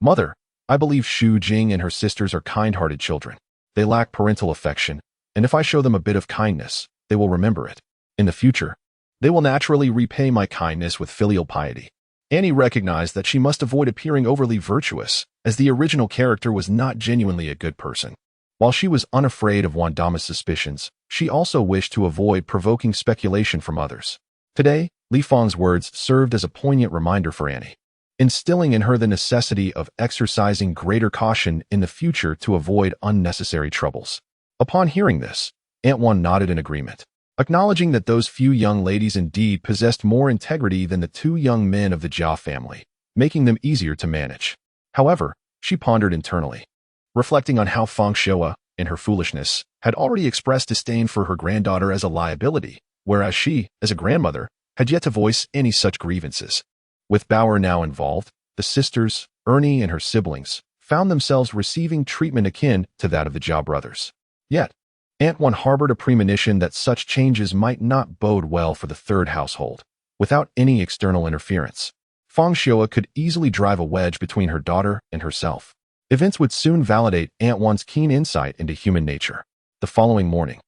Mother, I believe Xu Jing and her sisters are kind-hearted children. They lack parental affection, and if I show them a bit of kindness, they will remember it. In the future, they will naturally repay my kindness with filial piety. Annie recognized that she must avoid appearing overly virtuous, as the original character was not genuinely a good person. While she was unafraid of Wandama's suspicions, she also wished to avoid provoking speculation from others. Today, Li Fang's words served as a poignant reminder for Annie, instilling in her the necessity of exercising greater caution in the future to avoid unnecessary troubles. Upon hearing this, Aunt Wan nodded in agreement, acknowledging that those few young ladies indeed possessed more integrity than the two young men of the Jia family, making them easier to manage. However, she pondered internally, reflecting on how Fang Xiaoa, in her foolishness, had already expressed disdain for her granddaughter as a liability, whereas she, as a grandmother, had yet to voice any such grievances. With Bauer now involved, the sisters, Ernie and her siblings, found themselves receiving treatment akin to that of the Jia brothers. Yet, Aunt Wan harbored a premonition that such changes might not bode well for the third household. Without any external interference, Fang Xiaoa could easily drive a wedge between her daughter and herself. Events would soon validate Aunt Wan's keen insight into human nature. The following morning,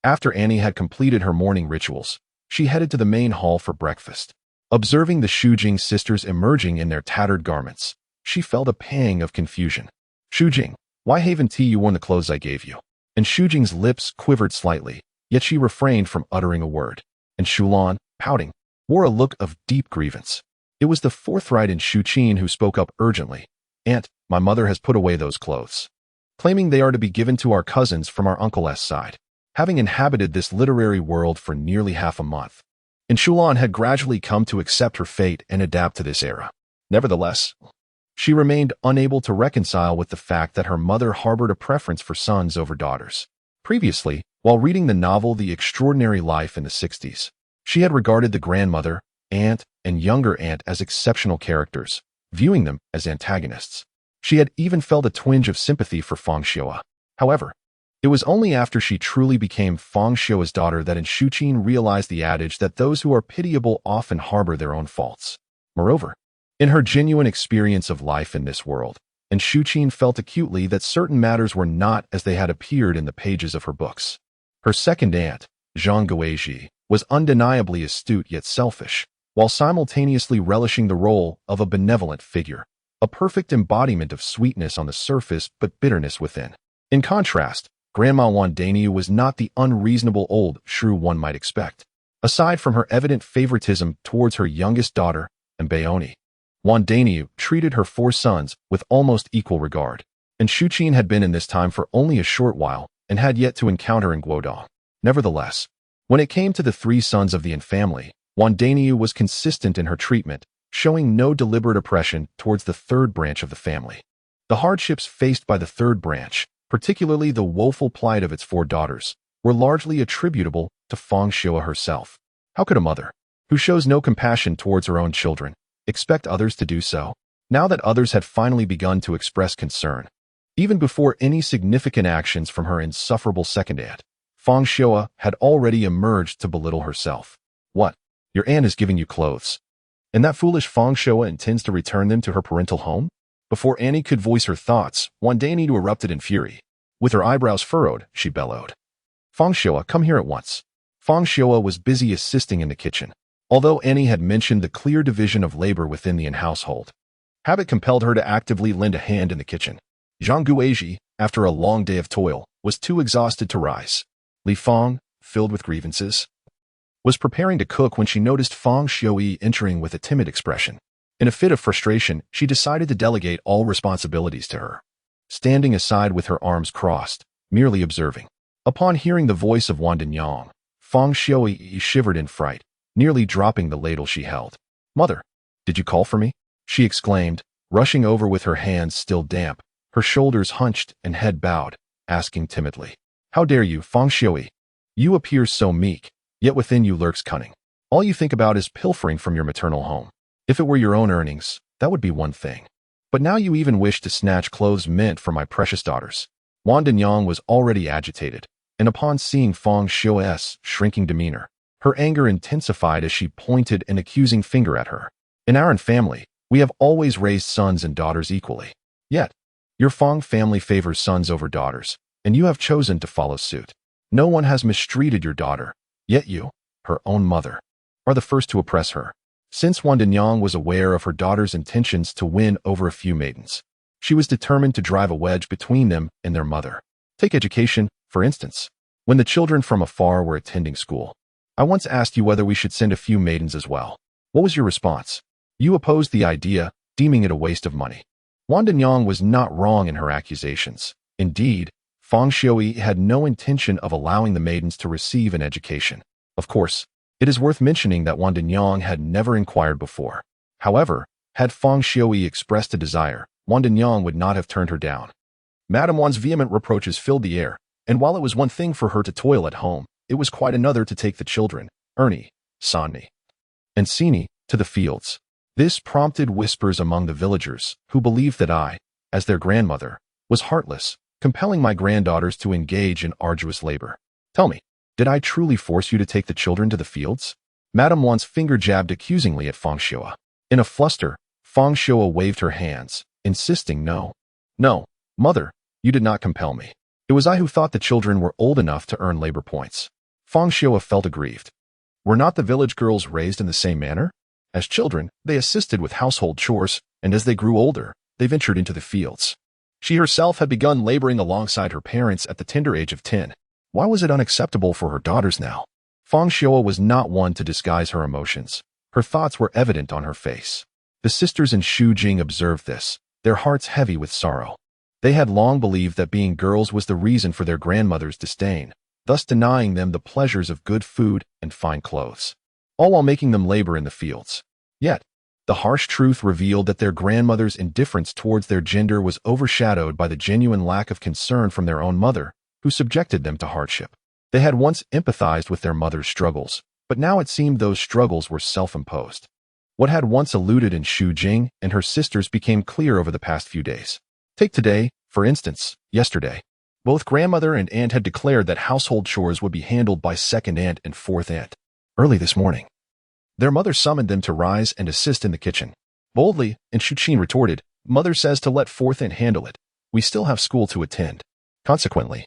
after Annie had completed her morning rituals, she headed to the main hall for breakfast. Observing the Xu Jing sisters emerging in their tattered garments, she felt a pang of confusion. Xu Jing, why haven't you worn the clothes I gave you? And Xu Jing's lips quivered slightly, yet she refrained from uttering a word. And Shulan, pouting, wore a look of deep grievance. It was the forthright Xu Qin who spoke up urgently. Aunt, my mother has put away those clothes, claiming they are to be given to our cousins from our uncle's side. Having inhabited this literary world for nearly half a month, and Shulan had gradually come to accept her fate and adapt to this era. Nevertheless, she remained unable to reconcile with the fact that her mother harbored a preference for sons over daughters. Previously, while reading the novel The Extraordinary Life in the 60s, she had regarded the grandmother, aunt, and younger aunt as exceptional characters, viewing them as antagonists. She had even felt a twinge of sympathy for Fang Xiaoa. However, it was only after she truly became Fang Xiaoa's daughter that Xu Qin realized the adage that those who are pitiable often harbor their own faults. Moreover, in her genuine experience of life in this world, Xu Qin felt acutely that certain matters were not as they had appeared in the pages of her books. Her second aunt, Zhang Guizhi, was undeniably astute yet selfish, while simultaneously relishing the role of a benevolent figure, a perfect embodiment of sweetness on the surface but bitterness within. In contrast, Grandma Wan Daniu was not the unreasonable old shrew one might expect. Aside from her evident favoritism towards her youngest daughter, and Baoni, Wan Daniu treated her four sons with almost equal regard, and Xu Qin had been in this time for only a short while and had yet to encounter in Guodong. Nevertheless, when it came to the three sons of the Yin family, Wan Daniu was consistent in her treatment, showing no deliberate oppression towards the third branch of the family. The hardships faced by the third branch, particularly the woeful plight of its four daughters, were largely attributable to Fang Xiaoa herself. How could a mother, who shows no compassion towards her own children, expect others to do so? Now that others had finally begun to express concern, even before any significant actions from her insufferable second aunt, Fang Xiaoa had already emerged to belittle herself. What? Your aunt is giving you clothes, and that foolish Fang Xiaoa intends to return them to her parental home? Before Annie could voice her thoughts, Wan Daniu erupted in fury. With her eyebrows furrowed, she bellowed. Fang Xiaoa, come here at once. Fang Xiaoa was busy assisting in the kitchen. Although Annie had mentioned the clear division of labor within the household, habit compelled her to actively lend a hand in the kitchen. Zhang Guizhi, after a long day of toil, was too exhausted to rise. Li Fang, filled with grievances, was preparing to cook when she noticed Fang Xiaoyi entering with a timid expression. In a fit of frustration, she decided to delegate all responsibilities to her, standing aside with her arms crossed, merely observing. Upon hearing the voice of Wan Danyang, Fang Xiaoyi shivered in fright, nearly dropping the ladle she held. Mother, did you call for me? She exclaimed, rushing over with her hands still damp, her shoulders hunched and head bowed, asking timidly. How dare you, Fang Xiaoyi? You appear so meek, yet within you lurks cunning. All you think about is pilfering from your maternal home. If it were your own earnings, that would be one thing. But now you even wish to snatch clothes meant for my precious daughters. Wang Dinyang was already agitated, and upon seeing Fang Xiao's shrinking demeanor, her anger intensified as she pointed an accusing finger at her. In our family, we have always raised sons and daughters equally. Yet, your Fang family favors sons over daughters, and you have chosen to follow suit. No one has mistreated your daughter, yet you, her own mother, are the first to oppress her. Since Wang Dinyang was aware of her daughter's intentions to win over a few maidens, she was determined to drive a wedge between them and their mother. Take education, for instance. When the children from afar were attending school, I once asked you whether we should send a few maidens as well. What was your response? You opposed the idea, deeming it a waste of money. Wang Dinyang was not wrong in her accusations. Indeed, Fang Xiaoyi had no intention of allowing the maidens to receive an education. Of course, it is worth mentioning that Wang Dinyang had never inquired before. However, had Fang Xiaoyi expressed a desire, Wang Dinyang would not have turned her down. Madame Wan's vehement reproaches filled the air, and while it was one thing for her to toil at home, it was quite another to take the children, Ernie, Sanni, and Sini, to the fields. This prompted whispers among the villagers, who believed that I, as their grandmother, was heartless, compelling my granddaughters to engage in arduous labor. Tell me, did I truly force you to take the children to the fields? Madame Wan's finger jabbed accusingly at Fang Xiao. In a fluster, Fang Xiao waved her hands, insisting no. No, mother, you did not compel me. It was I who thought the children were old enough to earn labor points. Fang Xiao felt aggrieved. Were not the village girls raised in the same manner? As children, they assisted with household chores, and as they grew older, they ventured into the fields. She herself had begun laboring alongside her parents at the tender age of 10. Why was it unacceptable for her daughters now? Fang Xiao was not one to disguise her emotions. Her thoughts were evident on her face. The sisters in Shujing observed this, their hearts heavy with sorrow. They had long believed that being girls was the reason for their grandmother's disdain, thus denying them the pleasures of good food and fine clothes, all while making them labor in the fields. Yet, the harsh truth revealed that their grandmother's indifference towards their gender was overshadowed by the genuine lack of concern from their own mother, who subjected them to hardship. They had once empathized with their mother's struggles, but now it seemed those struggles were self-imposed. What had once eluded in Shujing and her sisters became clear over the past few days. Take today, for instance, yesterday. Both grandmother and aunt had declared that household chores would be handled by second aunt and fourth aunt. Early this morning, their mother summoned them to rise and assist in the kitchen. Boldly, and Shuqin retorted, "Mother says to let fourth aunt handle it. We still have school to attend." Consequently,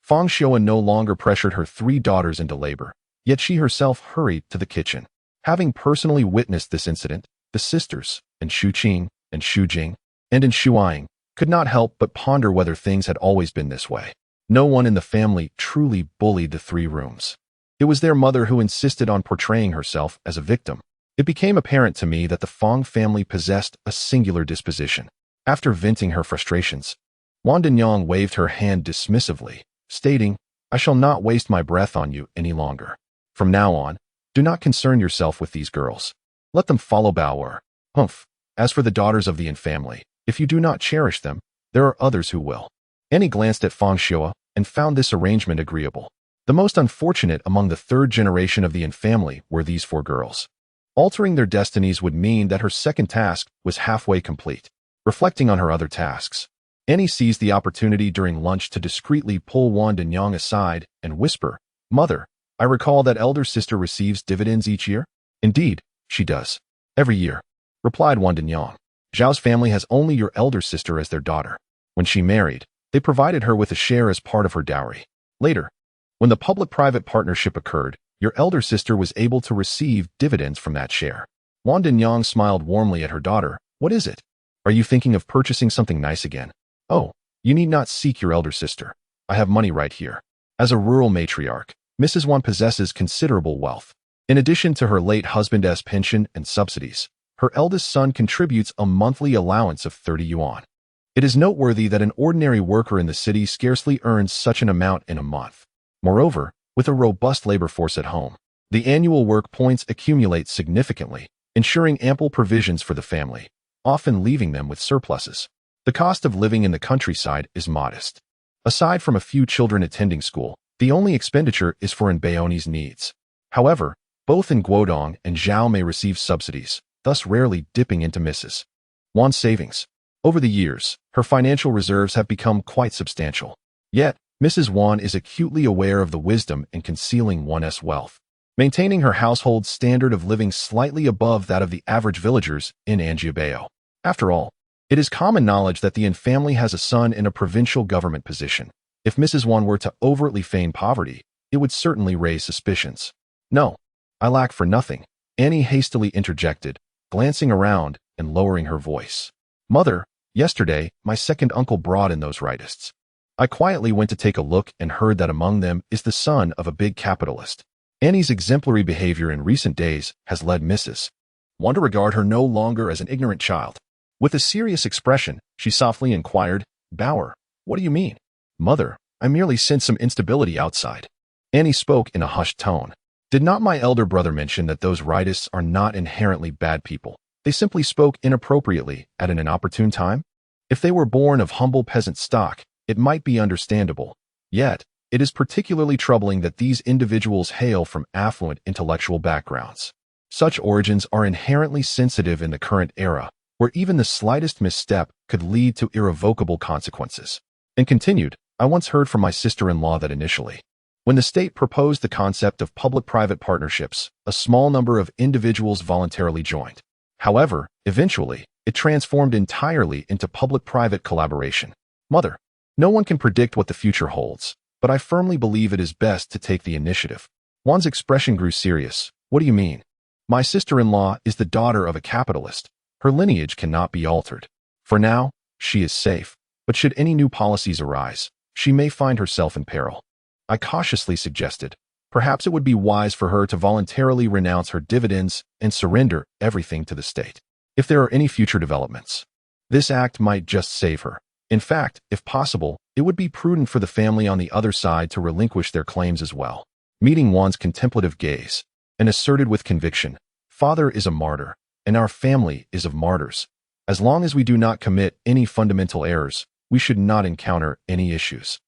Fang Xiao no longer pressured her three daughters into labor, yet she herself hurried to the kitchen. Having personally witnessed this incident, the sisters, in Shuqing, and Shujing, and in Shuang, could not help but ponder whether things had always been this way. No one in the family truly bullied the three rooms. It was their mother who insisted on portraying herself as a victim. It became apparent to me that the Fang family possessed a singular disposition. After venting her frustrations, Wang Dinyang waved her hand dismissively, stating, "I shall not waste my breath on you any longer. From now on, do not concern yourself with these girls. Let them follow Bao. Humph. As for the daughters of the Yin family, if you do not cherish them, there are others who will." Annie glanced at Fang Xiao and found this arrangement agreeable. The most unfortunate among the third generation of the Yin family were these four girls. Altering their destinies would mean that her second task was halfway complete. Reflecting on her other tasks, Annie seized the opportunity during lunch to discreetly pull Wang Dinyang aside and whisper, "Mother, I recall that elder sister receives dividends each year?" "Indeed, she does. Every year," replied Wang Dinyang. "Zhao's family has only your elder sister as their daughter. When she married, they provided her with a share as part of her dowry. Later, when the public-private partnership occurred, your elder sister was able to receive dividends from that share." Wang Dinyang smiled warmly at her daughter. "What is it? Are you thinking of purchasing something nice again?" "Oh, you need not seek your elder sister. I have money right here." As a rural matriarch, Mrs. Wan possesses considerable wealth. In addition to her late husband's pension and subsidies, her eldest son contributes a monthly allowance of 30 yuan. It is noteworthy that an ordinary worker in the city scarcely earns such an amount in a month. Moreover, with a robust labor force at home, the annual work points accumulate significantly, ensuring ample provisions for the family, often leaving them with surpluses. The cost of living in the countryside is modest. Aside from a few children attending school, The only expenditure is for Nbaoni's needs. However, both in Guodong and Zhao may receive subsidies, thus rarely dipping into Mrs. Wan's savings. Over the years, her financial reserves have become quite substantial. Yet, Mrs. Wan is acutely aware of the wisdom in concealing one's wealth, maintaining her household's standard of living slightly above that of the average villagers in Anjiabao. After all, it is common knowledge that the Yin family has a son in a provincial government position. If Mrs. Wan were to overtly feign poverty, it would certainly raise suspicions. "No, I lack for nothing," Annie hastily interjected, glancing around and lowering her voice. "Mother, yesterday, my second uncle brought in those rightists. I quietly went to take a look and heard that among them is the son of a big capitalist. Annie's exemplary behavior in recent days has led Mrs. Wan to regard her no longer as an ignorant child." With a serious expression, she softly inquired, "Bauer, what do you mean?" "Mother, I merely sense some instability outside." Annie spoke in a hushed tone. "Did not my elder brother mention that those rightists are not inherently bad people? They simply spoke inappropriately at an inopportune time? If they were born of humble peasant stock, it might be understandable. Yet, it is particularly troubling that these individuals hail from affluent intellectual backgrounds. Such origins are inherently sensitive in the current era, where even the slightest misstep could lead to irrevocable consequences." And continued, "I once heard from my sister-in-law that initially, when the state proposed the concept of public-private partnerships, a small number of individuals voluntarily joined. However, eventually, it transformed entirely into public-private collaboration. Mother, no one can predict what the future holds, but I firmly believe it is best to take the initiative." Wan's expression grew serious. "What do you mean?" "My sister-in-law is the daughter of a capitalist. Her lineage cannot be altered. For now, she is safe, but should any new policies arise, she may find herself in peril. I cautiously suggested, perhaps it would be wise for her to voluntarily renounce her dividends and surrender everything to the state. If there are any future developments, this act might just save her. In fact, if possible, it would be prudent for the family on the other side to relinquish their claims as well." Meeting Wan's contemplative gaze, and asserted with conviction, "Father is a martyr, and our family is of martyrs. As long as we do not commit any fundamental errors, we should not encounter any issues.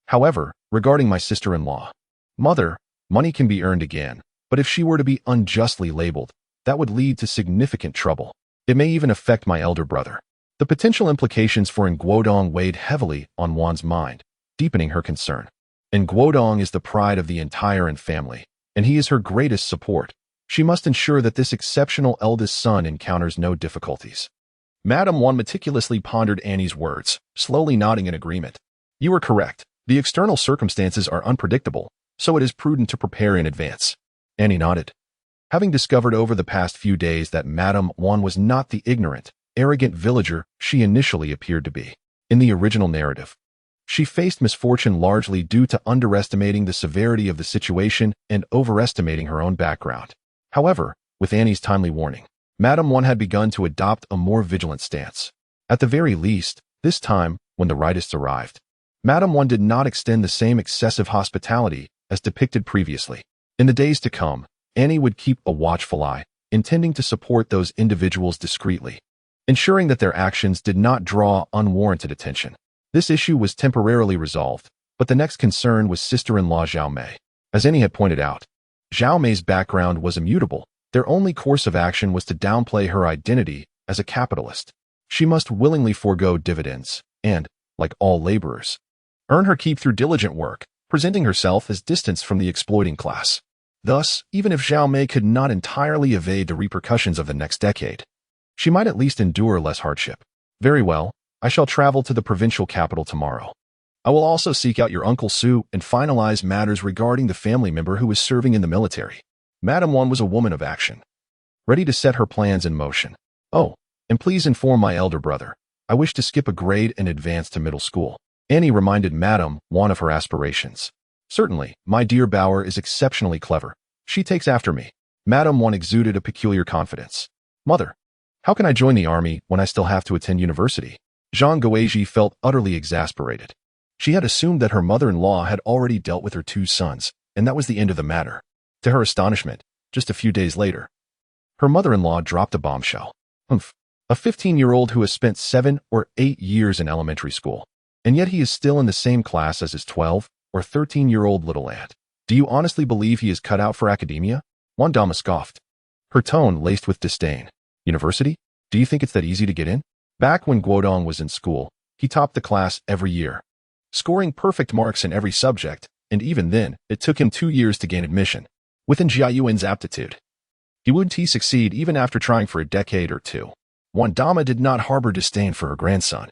However, regarding my sister-in-law, mother, money can be earned again, but if she were to be unjustly labeled, that would lead to significant trouble. It may even affect my elder brother." The potential implications for Nguodong weighed heavily on Wan's mind, deepening her concern. Nguodong is the pride of the entire Yin family, and he is her greatest support. She must ensure that this exceptional eldest son encounters no difficulties. Madame Wan meticulously pondered Annie's words, slowly nodding in agreement. "You are correct. The external circumstances are unpredictable, so it is prudent to prepare in advance." Annie nodded. Having discovered over the past few days that Madame Wan was not the ignorant, arrogant villager she initially appeared to be. In the original narrative, she faced misfortune largely due to underestimating the severity of the situation and overestimating her own background. However, with Annie's timely warning, Madame Wan had begun to adopt a more vigilant stance. At the very least, this time, when the rightists arrived, Madame Wan did not extend the same excessive hospitality as depicted previously. In the days to come, Annie would keep a watchful eye, intending to support those individuals discreetly, ensuring that their actions did not draw unwarranted attention. This issue was temporarily resolved, but the next concern was sister-in-law Zhao Mei. As Annie had pointed out, Zhao Mei's background was immutable. Their only course of action was to downplay her identity as a capitalist. She must willingly forego dividends and, like all laborers, earn her keep through diligent work, presenting herself as distanced from the exploiting class. Thus, even if Zhao Mei could not entirely evade the repercussions of the next decade, she might at least endure less hardship. "Very well, I shall travel to the provincial capital tomorrow. I will also seek out your Uncle Su and finalize matters regarding the family member who is serving in the military." Madame Wan was a woman of action, ready to set her plans in motion. "Oh, and please inform my elder brother. I wish to skip a grade and advance to middle school." Annie reminded Madame Wan of her aspirations. "Certainly, my dear Bauer is exceptionally clever. She takes after me." Madame Wan exuded a peculiar confidence. "Mother, how can I join the army when I still have to attend university?" Zhang Guoji felt utterly exasperated. She had assumed that her mother-in-law had already dealt with her two sons, and that was the end of the matter. To her astonishment, just a few days later, her mother-in-law dropped a bombshell. "Humph, a 15-year-old who has spent 7 or 8 years in elementary school, and yet he is still in the same class as his 12 or 13-year-old little ant. Do you honestly believe he is cut out for academia? Won Dama scoffed, her tone laced with disdain. University? Do you think it's that easy to get in? Back when Guodong was in school, he topped the class every year, scoring perfect marks in every subject, and even then, it took him 2 years to gain admission. Within Jia Yuan's aptitude, he wouldn't succeed even after trying for a decade or two. Won Dama did not harbor disdain for her grandson.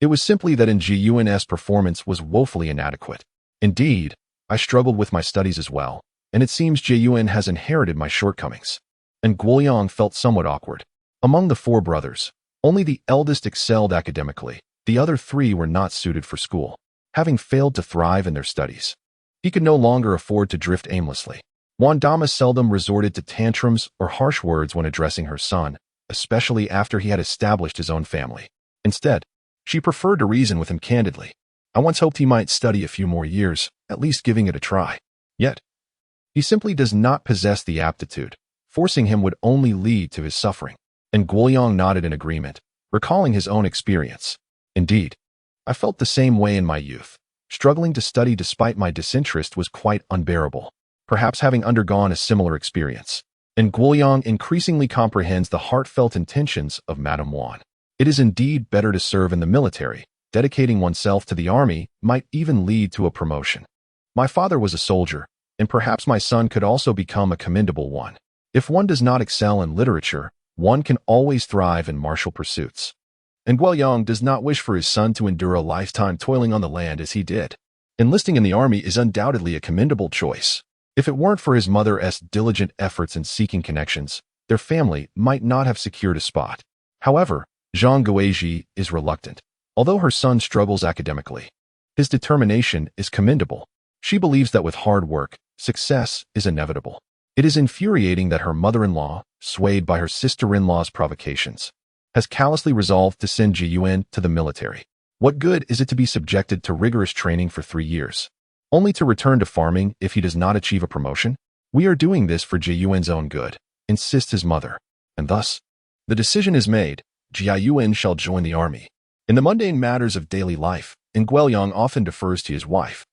It was simply that in Ji Yuan's performance was woefully inadequate. Indeed, I struggled with my studies as well, and it seems Ji Yuan has inherited my shortcomings. And Guoyang felt somewhat awkward. Among the 4 brothers, only the eldest excelled academically. The other 3 were not suited for school, having failed to thrive in their studies. He could no longer afford to drift aimlessly. Won Dama seldom resorted to tantrums or harsh words when addressing her son, especially after he had established his own family. Instead, she preferred to reason with him candidly. I once hoped he might study a few more years, at least giving it a try. Yet, he simply does not possess the aptitude. Forcing him would only lead to his suffering. And Guoyang nodded in agreement, recalling his own experience. Indeed, I felt the same way in my youth. Struggling to study despite my disinterest was quite unbearable, perhaps having undergone a similar experience. And Guoyang increasingly comprehends the heartfelt intentions of Madame Won. It is indeed better to serve in the military. Dedicating oneself to the army might even lead to a promotion. My father was a soldier, and perhaps my son could also become a commendable one. If one does not excel in literature, one can always thrive in martial pursuits. And Guoyang does not wish for his son to endure a lifetime toiling on the land as he did. Enlisting in the army is undoubtedly a commendable choice. If it weren't for his mother's diligent efforts in seeking connections, their family might not have secured a spot. However, Zhang Guizhi is reluctant. Although her son struggles academically, his determination is commendable. She believes that with hard work, success is inevitable. It is infuriating that her mother-in-law, swayed by her sister-in-law's provocations, has callously resolved to send Ji Yuan to the military. What good is it to be subjected to rigorous training for 3 years, only to return to farming if he does not achieve a promotion? We are doing this for Ji Yuan's own good, insists his mother. And thus, the decision is made. Jia Yuan shall join the army. In the mundane matters of daily life, Guoyang often defers to his wife.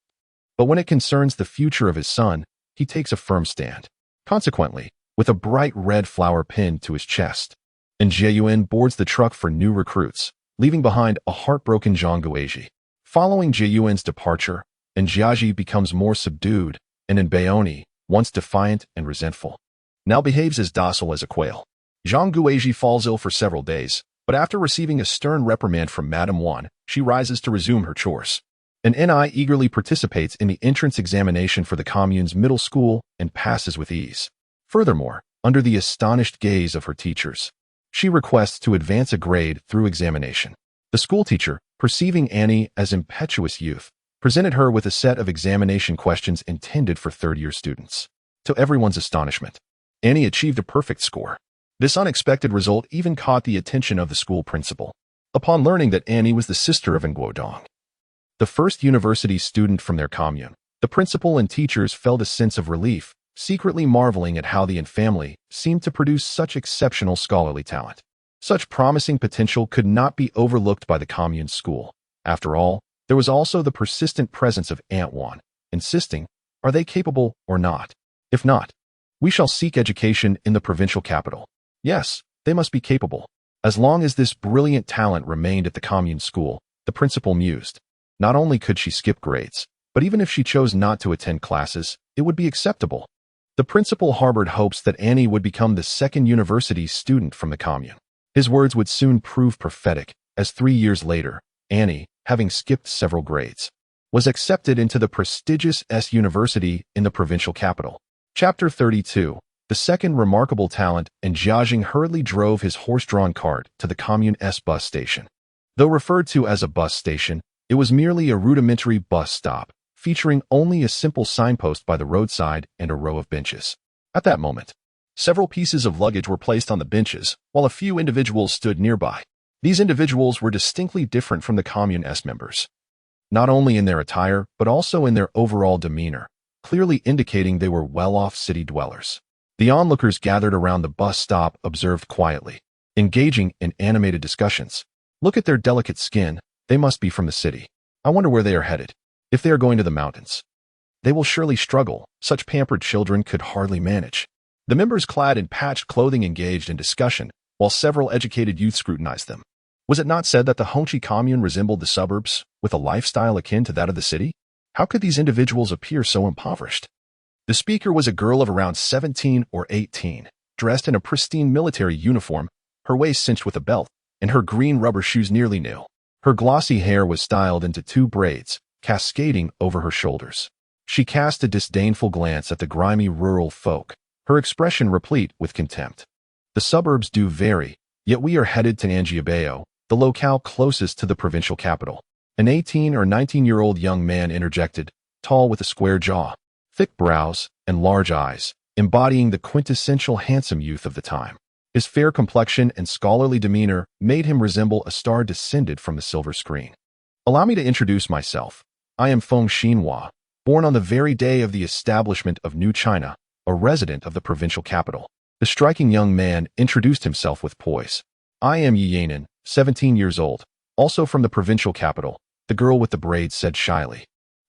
But when it concerns the future of his son, he takes a firm stand. Consequently, with a bright red flower pinned to his chest, Jia Yuan boards the truck for new recruits, leaving behind a heartbroken Zhang Guizhi. Following Jia Yuan's departure, Jiaji becomes more subdued, and Baoni, once defiant and resentful, now behaves as docile as a quail. Zhang Guizhi falls ill for several days, but after receiving a stern reprimand from Madame Won, she rises to resume her chores. And Ni eagerly participates in the entrance examination for the commune's middle school and passes with ease. Furthermore, under the astonished gaze of her teachers, she requests to advance a grade through examination. The schoolteacher, perceiving Annie as impetuous youth, presented her with a set of examination questions intended for third-year students. To everyone's astonishment, Annie achieved a perfect score. This unexpected result even caught the attention of the school principal. Upon learning that Annie was the sister of Guodong, the first university student from their commune, the principal and teachers felt a sense of relief, secretly marveling at how the An family seemed to produce such exceptional scholarly talent. Such promising potential could not be overlooked by the commune school. After all, there was also the persistent presence of Aunt Won, insisting, are they capable or not? If not, we shall seek education in the provincial capital. Yes, they must be capable. As long as this brilliant talent remained at the commune school, the principal mused. Not only could she skip grades, but even if she chose not to attend classes, it would be acceptable. The principal harbored hopes that Annie would become the second university student from the commune. His words would soon prove prophetic, as 3 years later, Annie, having skipped several grades, was accepted into the prestigious S University in the provincial capital. Chapter 32. The second remarkable talent, and Jiajing hurriedly drove his horse-drawn cart to the commune S bus station. Though referred to as a bus station, it was merely a rudimentary bus stop, featuring only a simple signpost by the roadside and a row of benches. At that moment, several pieces of luggage were placed on the benches, while a few individuals stood nearby. These individuals were distinctly different from the Commune S members, not only in their attire, but also in their overall demeanor, clearly indicating they were well-off city dwellers. The onlookers gathered around the bus stop observed quietly, engaging in animated discussions. Look at their delicate skin, they must be from the city. I wonder where they are headed. if they are going to the mountains. They will surely struggle. Such pampered children could hardly manage. The members clad in patched clothing engaged in discussion, while several educated youth scrutinized them. Was it not said that the Hongqi commune resembled the suburbs, with a lifestyle akin to that of the city? How could these individuals appear so impoverished? The speaker was a girl of around 17 or 18, dressed in a pristine military uniform, her waist cinched with a belt, and her green rubber shoes nearly new. Her glossy hair was styled into 2 braids, cascading over her shoulders. She cast a disdainful glance at the grimy rural folk, her expression replete with contempt. The suburbs do vary, yet we are headed to Anjiabayo, the locale closest to the provincial capital. An 18 or 19-year-old young man interjected, tall with a square jaw, thick brows, and large eyes, embodying the quintessential handsome youth of the time. His fair complexion and scholarly demeanor made him resemble a star descended from the silver screen. Allow me to introduce myself. I am Feng Xinhua, born on the very day of the establishment of New China, a resident of the provincial capital. The striking young man introduced himself with poise. I am Yi Yanan, 17 years old, also from the provincial capital, the girl with the braids said shyly.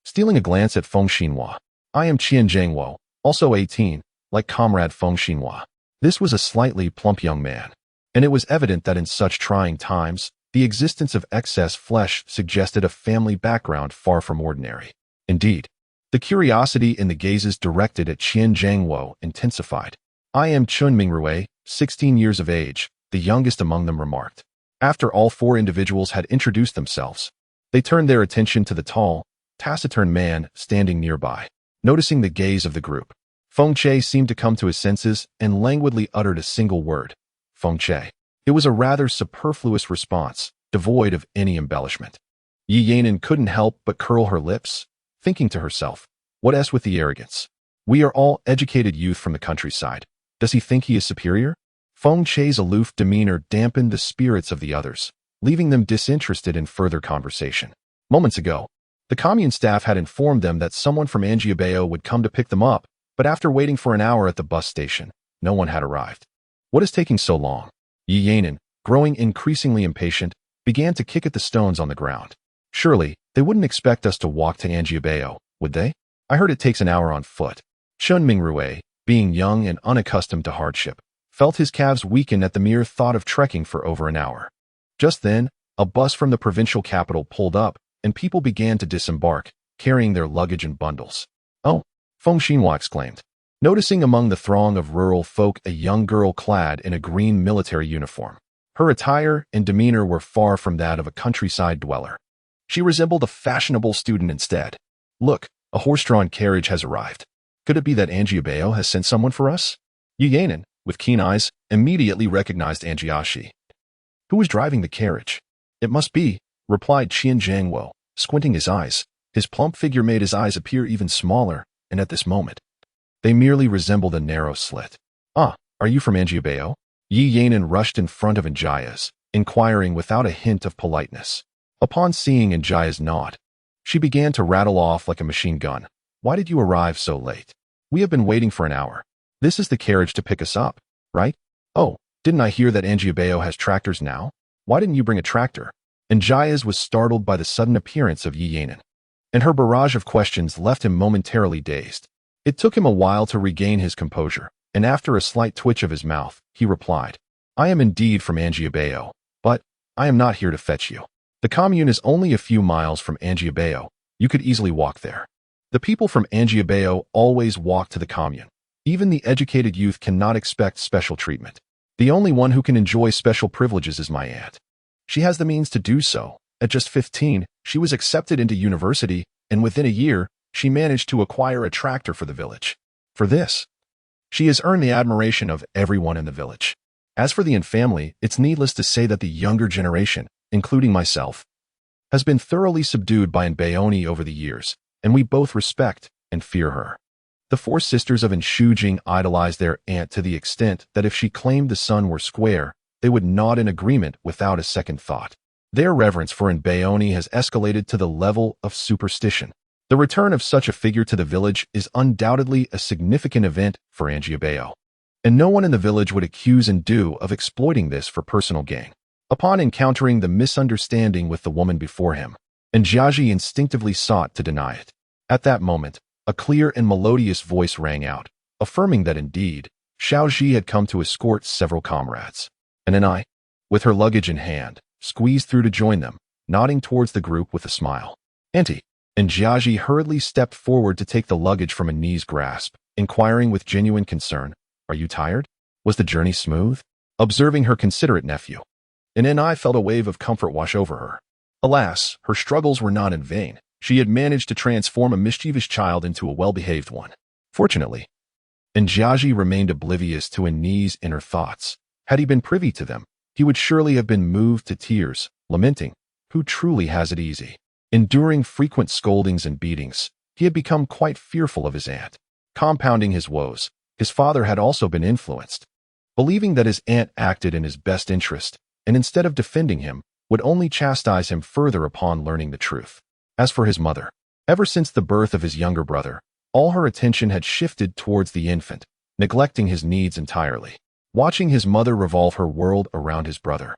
Stealing a glance at Feng Xinhua, I am Qian Zhengwo, also 18, like comrade Feng Xinhua. This was a slightly plump young man, and it was evident that in such trying times, the existence of excess flesh suggested a family background far from ordinary. Indeed, the curiosity in the gazes directed at Qian Zhengwo intensified. I am Chun Mingrui, 16 years of age, the youngest among them remarked. After all 4 individuals had introduced themselves, they turned their attention to the tall, taciturn man standing nearby. Noticing the gaze of the group, Feng Che seemed to come to his senses and languidly uttered a single word, Feng Che. It was a rather superfluous response, devoid of any embellishment. Yi Yanan couldn't help but curl her lips, thinking to herself, what s with the arrogance? We are all educated youth from the countryside. Does he think he is superior? Feng Che's aloof demeanor dampened the spirits of the others, leaving them disinterested in further conversation. Moments ago, the commune staff had informed them that someone from Anjiabayo would come to pick them up, but after waiting for an hour at the bus station, no one had arrived. What is taking so long? Yi Yanan, growing increasingly impatient, began to kick at the stones on the ground. Surely, they wouldn't expect us to walk to Anjiabayo, would they? I heard it takes an hour on foot. Chun Mingrui, being young and unaccustomed to hardship, felt his calves weaken at the mere thought of trekking for over an hour. Just then, a bus from the provincial capital pulled up, and people began to disembark, carrying their luggage and bundles. Oh, Feng Xinhua exclaimed, noticing among the throng of rural folk a young girl clad in a green military uniform. Her attire and demeanor were far from that of a countryside dweller. She resembled a fashionable student instead. Look, a horse-drawn carriage has arrived. Could it be that Anjiabayo has sent someone for us? Yi Yanan, with keen eyes, immediately recognized Anjiashi. Who was driving the carriage? It must be, replied Qian Zhengwo, squinting his eyes. His plump figure made his eyes appear even smaller, and at this moment, they merely resembled a narrow slit. Ah, are you from Anjiabayo? Yi Yanan rushed in front of Anjia's, inquiring without a hint of politeness. Upon seeing Anjia's nod, she began to rattle off like a machine gun. Why did you arrive so late? We have been waiting for an hour. This is the carriage to pick us up, right? Oh, didn't I hear that Anjiabayo has tractors now? Why didn't you bring a tractor? Anjia's was startled by the sudden appearance of Yi Yanan, and her barrage of questions left him momentarily dazed. It took him a while to regain his composure, and after a slight twitch of his mouth, he replied, I am indeed from Anjiabayo, but I am not here to fetch you. The commune is only a few miles from Anjiabayo. You could easily walk there. The people from Anjiabayo always walk to the commune. Even the educated youth cannot expect special treatment. The only one who can enjoy special privileges is my aunt. She has the means to do so. At just 15, she was accepted into university, and within a year, she managed to acquire a tractor for the village. For this, she has earned the admiration of everyone in the village. As for the Yin family, it's needless to say that the younger generation, including myself, has been thoroughly subdued by Bayoni over the years, and we both respect and fear her. The 4 sisters of Shujing idolized their aunt to the extent that if she claimed the sun were square, they would nod in agreement without a second thought. Their reverence for Bayoni has escalated to the level of superstition. The return of such a figure to the village is undoubtedly a significant event for Anjiabayo, and no one in the village would accuse Ndu of exploiting this for personal gain. Upon encountering the misunderstanding with the woman before him, and Jiaji instinctively sought to deny it. At that moment, a clear and melodious voice rang out, affirming that indeed, Xiaoji had come to escort several comrades. And then I, with her luggage in hand, squeezed through to join them, nodding towards the group with a smile. Auntie. And Jiaji hurriedly stepped forward to take the luggage from Ani's grasp, inquiring with genuine concern, "Are you tired? Was the journey smooth?" Observing her considerate nephew, and then I felt a wave of comfort wash over her. Alas, her struggles were not in vain. She had managed to transform a mischievous child into a well-behaved one. Fortunately, and Jiaji remained oblivious to Ani's inner thoughts. Had he been privy to them, he would surely have been moved to tears, lamenting, "Who truly has it easy?" Enduring frequent scoldings and beatings, he had become quite fearful of his aunt. Compounding his woes, his father had also been influenced. Believing that his aunt acted in his best interest, and instead of defending him, would only chastise him further upon learning the truth. As for his mother, ever since the birth of his younger brother, all her attention had shifted towards the infant, neglecting his needs entirely. Watching his mother revolve her world around his brother,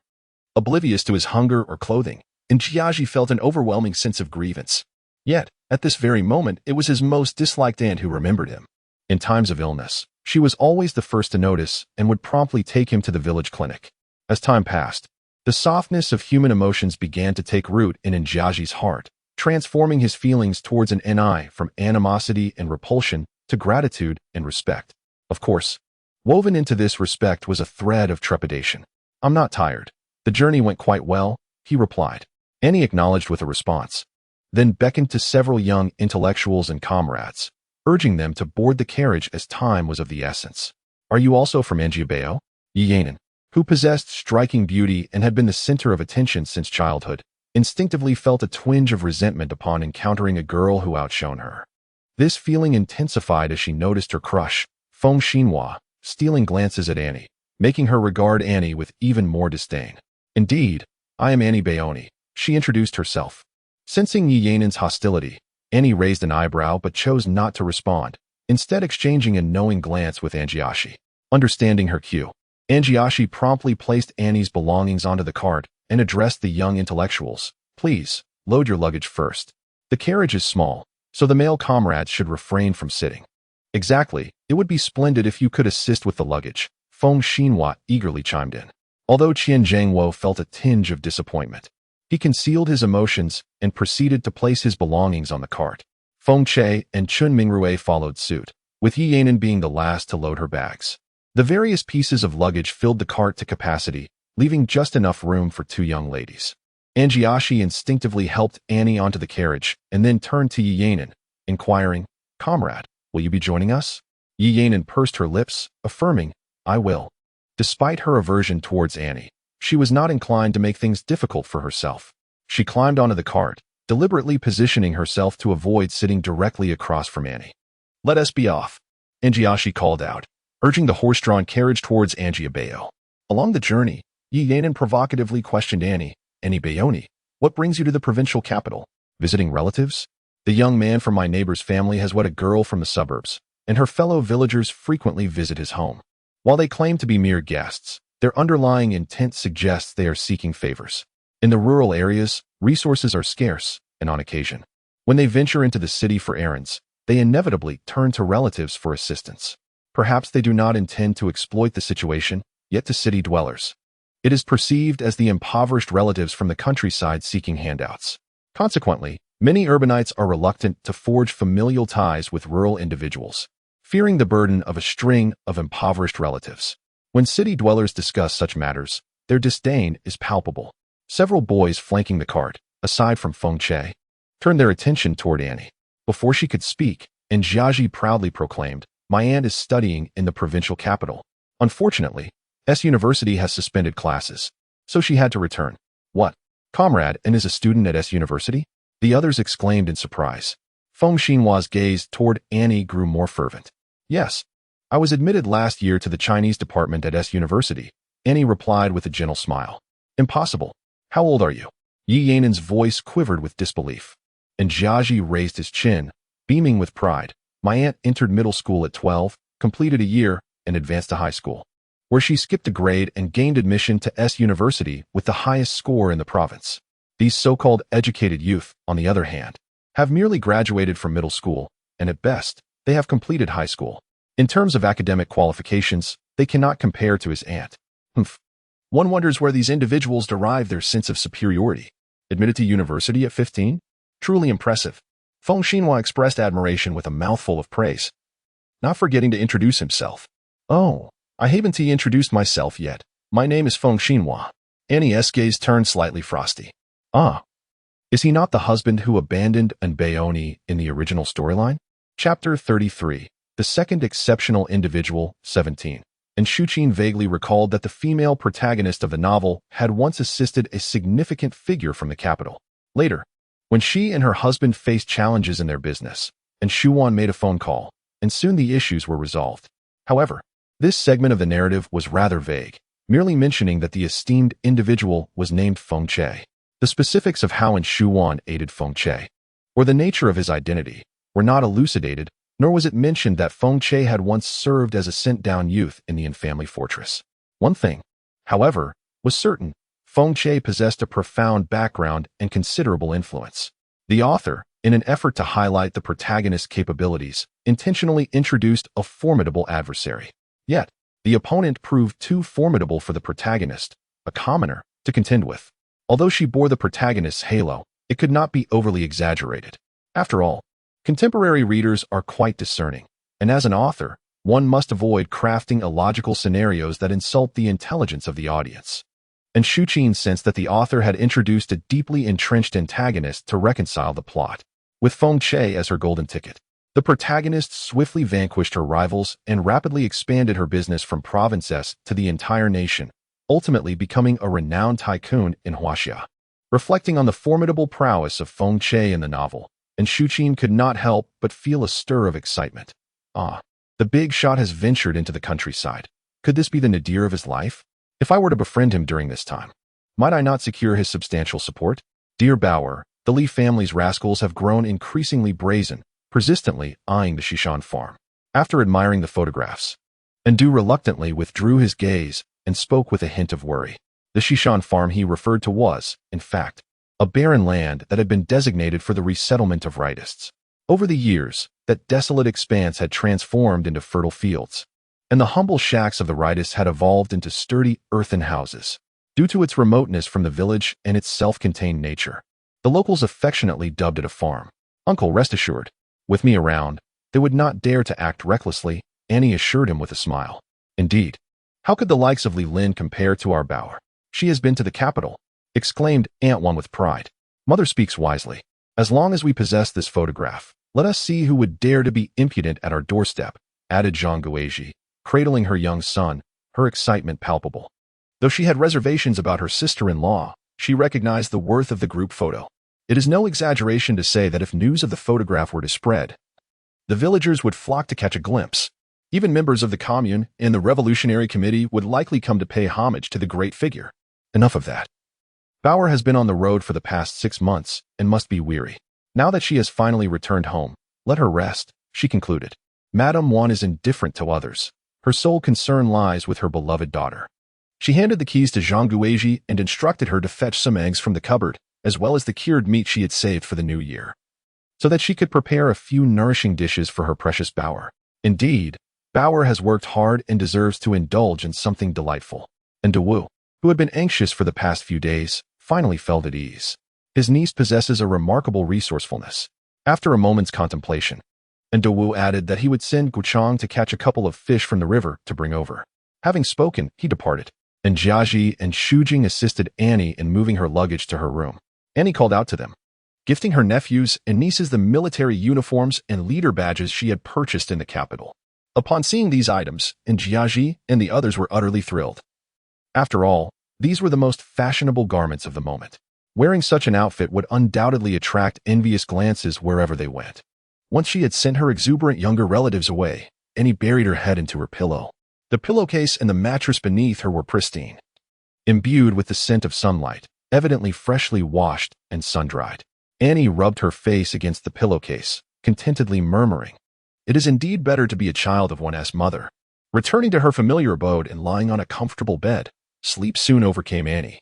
oblivious to his hunger or clothing, and Jiaji felt an overwhelming sense of grievance. Yet, at this very moment, it was his most disliked aunt who remembered him. In times of illness, she was always the first to notice and would promptly take him to the village clinic. As time passed, the softness of human emotions began to take root in Jiaji's heart, transforming his feelings towards an Ni from animosity and repulsion to gratitude and respect. Of course, woven into this respect was a thread of trepidation. "I'm not tired. The journey went quite well," he replied. Annie acknowledged with a response, then beckoned to several young intellectuals and comrades, urging them to board the carriage as time was of the essence. "Are you also from Anjiabao?" Yi Yanin, who possessed striking beauty and had been the center of attention since childhood, instinctively felt a twinge of resentment upon encountering a girl who outshone her. This feeling intensified as she noticed her crush, Feng Xinhua, stealing glances at Annie, making her regard Annie with even more disdain. "Indeed, I am Annie Baoni," she introduced herself. Sensing Yi Yanin's hostility, Annie raised an eyebrow but chose not to respond, instead exchanging a knowing glance with Anjiashi. Understanding her cue, Anjiashi promptly placed Annie's belongings onto the cart and addressed the young intellectuals. "Please, load your luggage first. The carriage is small, so the male comrades should refrain from sitting." "Exactly, it would be splendid if you could assist with the luggage," Feng Xinhua eagerly chimed in. Although Qian Zhangwo felt a tinge of disappointment, he concealed his emotions and proceeded to place his belongings on the cart. Feng Che and Chun Mingrue followed suit, with Yi Yanin being the last to load her bags. The various pieces of luggage filled the cart to capacity, leaving just enough room for two young ladies. Anjiashi instinctively helped Annie onto the carriage and then turned to Yi Yanin, inquiring, "Comrade, will you be joining us?" Yi Yanin pursed her lips, affirming, "I will." Despite her aversion towards Annie, she was not inclined to make things difficult for herself. She climbed onto the cart, deliberately positioning herself to avoid sitting directly across from Annie. "Let us be off," Anjiashi called out, urging the horse-drawn carriage towards Anjiabao. Along the journey, Yi Yanin provocatively questioned Annie, "Annie Baoni, what brings you to the provincial capital? Visiting relatives?" "The young man from my neighbor's family has wed a girl from the suburbs, and her fellow villagers frequently visit his home. While they claim to be mere guests, their underlying intent suggests they are seeking favors. In the rural areas, resources are scarce, and on occasion, when they venture into the city for errands, they inevitably turn to relatives for assistance. Perhaps they do not intend to exploit the situation, yet to city dwellers, it is perceived as the impoverished relatives from the countryside seeking handouts. Consequently, many urbanites are reluctant to forge familial ties with rural individuals, fearing the burden of a string of impoverished relatives. When city dwellers discuss such matters, their disdain is palpable. Several boys flanking the cart, aside from Feng Che, turned their attention toward Annie. Before she could speak, Jiaji proudly proclaimed, "My aunt is studying in the provincial capital. Unfortunately, S University has suspended classes, so she had to return." "What? Comrade and is a student at S University?" the others exclaimed in surprise. Feng Xinhua's gaze toward Annie grew more fervent. "Yes, I was admitted last year to the Chinese department at S University," Annie replied with a gentle smile. "Impossible. How old are you?" Yi Yanin's voice quivered with disbelief, and Jiaji raised his chin, beaming with pride. "My aunt entered middle school at 12, completed a year, and advanced to high school, where she skipped a grade and gained admission to S University with the highest score in the province." These so-called educated youth, on the other hand, have merely graduated from middle school, and at best, they have completed high school. In terms of academic qualifications, they cannot compare to his aunt. One wonders where these individuals derive their sense of superiority. Admitted to university at 15? Truly impressive. Feng Xinhua expressed admiration with a mouthful of praise, not forgetting to introduce himself. Oh, I haven't introduced myself yet. My name is Feng Xinhua. Annie's gaze turned slightly frosty. Ah, is he not the husband who abandoned Anbeoni in the original storyline? Chapter 33. The second exceptional individual, 17. And Shuqin vaguely recalled that the female protagonist of the novel had once assisted a significant figure from the capital. Later, when she and her husband faced challenges in their business, and Shuwan made a phone call, and soon the issues were resolved. However, this segment of the narrative was rather vague, merely mentioning that the esteemed individual was named Feng Che. The specifics of how and Shuwan aided Feng Che, or the nature of his identity, were not elucidated, nor was it mentioned that Feng Che had once served as a sent-down youth in the infamily fortress. One thing, however, was certain: Feng Che possessed a profound background and considerable influence. The author, in an effort to highlight the protagonist's capabilities, intentionally introduced a formidable adversary. Yet, the opponent proved too formidable for the protagonist, a commoner, to contend with. Although she bore the protagonist's halo, it could not be overly exaggerated. After all, contemporary readers are quite discerning, and as an author, one must avoid crafting illogical scenarios that insult the intelligence of the audience. And Shuqin sensed that the author had introduced a deeply entrenched antagonist to reconcile the plot. With Feng Che as her golden ticket, the protagonist swiftly vanquished her rivals and rapidly expanded her business from provinces to the entire nation, ultimately becoming a renowned tycoon in Huaxia. Reflecting on the formidable prowess of Feng Che in the novel, and Shuqin could not help but feel a stir of excitement. Ah, the big shot has ventured into the countryside. Could this be the nadir of his life? If I were to befriend him during this time, might I not secure his substantial support? Dear Bauer, the Li family's rascals have grown increasingly brazen, persistently eyeing the Xishan farm. After admiring the photographs, Andu reluctantly withdrew his gaze and spoke with a hint of worry. The Xishan farm he referred to was, in fact, a barren land that had been designated for the resettlement of rightists. Over the years, that desolate expanse had transformed into fertile fields, and the humble shacks of the rightists had evolved into sturdy earthen houses. Due to its remoteness from the village and its self-contained nature, the locals affectionately dubbed it a farm. Uncle, rest assured, with me around, they would not dare to act recklessly, Annie assured him with a smile. Indeed, how could the likes of Li Lin compare to our Bauer? She has been to the capital, exclaimed Aunt Wan with pride. Mother speaks wisely. As long as we possess this photograph, let us see who would dare to be impudent at our doorstep, added Zhang Guizhi, cradling her young son, her excitement palpable. Though she had reservations about her sister-in-law, she recognized the worth of the group photo. It is no exaggeration to say that if news of the photograph were to spread, the villagers would flock to catch a glimpse. Even members of the commune and the Revolutionary Committee would likely come to pay homage to the great figure. Enough of that. Bauer has been on the road for the past 6 months and must be weary. Now that she has finally returned home, let her rest, she concluded. Madame Wan is indifferent to others. Her sole concern lies with her beloved daughter. She handed the keys to Zhang Guizhi and instructed her to fetch some eggs from the cupboard, as well as the cured meat she had saved for the new year, so that she could prepare a few nourishing dishes for her precious Bauer. Indeed, Bauer has worked hard and deserves to indulge in something delightful. And Dawu, who had been anxious for the past few days, finally felt at ease. His niece possesses a remarkable resourcefulness. After a moment's contemplation, and Dawu added that he would send Guchang to catch a couple of fish from the river to bring over. Having spoken, he departed, and Jiaji and Shujing assisted Annie in moving her luggage to her room. Annie called out to them, gifting her nephews and nieces the military uniforms and leader badges she had purchased in the capital. Upon seeing these items, Jiaji and the others were utterly thrilled. After all, these were the most fashionable garments of the moment. Wearing such an outfit would undoubtedly attract envious glances wherever they went. Once she had sent her exuberant younger relatives away, Annie buried her head into her pillow. The pillowcase and the mattress beneath her were pristine, imbued with the scent of sunlight, evidently freshly washed and sun-dried. Annie rubbed her face against the pillowcase, contentedly murmuring, "It is indeed better to be a child of one's mother." Returning to her familiar abode and lying on a comfortable bed, sleep soon overcame Annie,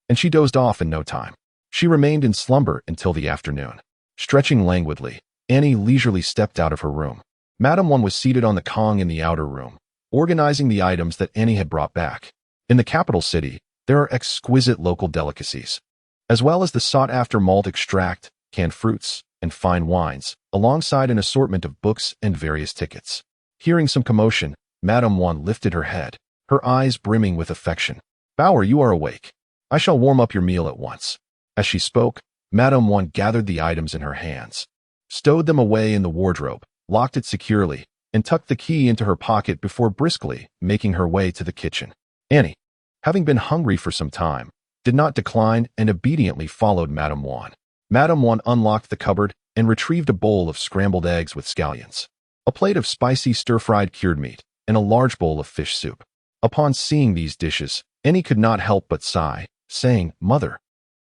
and she dozed off in no time. She remained in slumber until the afternoon. Stretching languidly, Annie leisurely stepped out of her room. Madame Wan was seated on the Kong in the outer room, organizing the items that Annie had brought back. In the capital city, there are exquisite local delicacies, as well as the sought-after malt extract, canned fruits, and fine wines, alongside an assortment of books and various tickets. Hearing some commotion, Madame Wan lifted her head, her eyes brimming with affection. "Bauer, you are awake. I shall warm up your meal at once." As she spoke, Madame Wan gathered the items in her hands, stowed them away in the wardrobe, locked it securely, and tucked the key into her pocket before briskly making her way to the kitchen. Annie, having been hungry for some time, did not decline and obediently followed Madame Wan. Madame Wan unlocked the cupboard and retrieved a bowl of scrambled eggs with scallions, a plate of spicy stir-fried cured meat, and a large bowl of fish soup. Upon seeing these dishes, Annie could not help but sigh, saying, "Mother,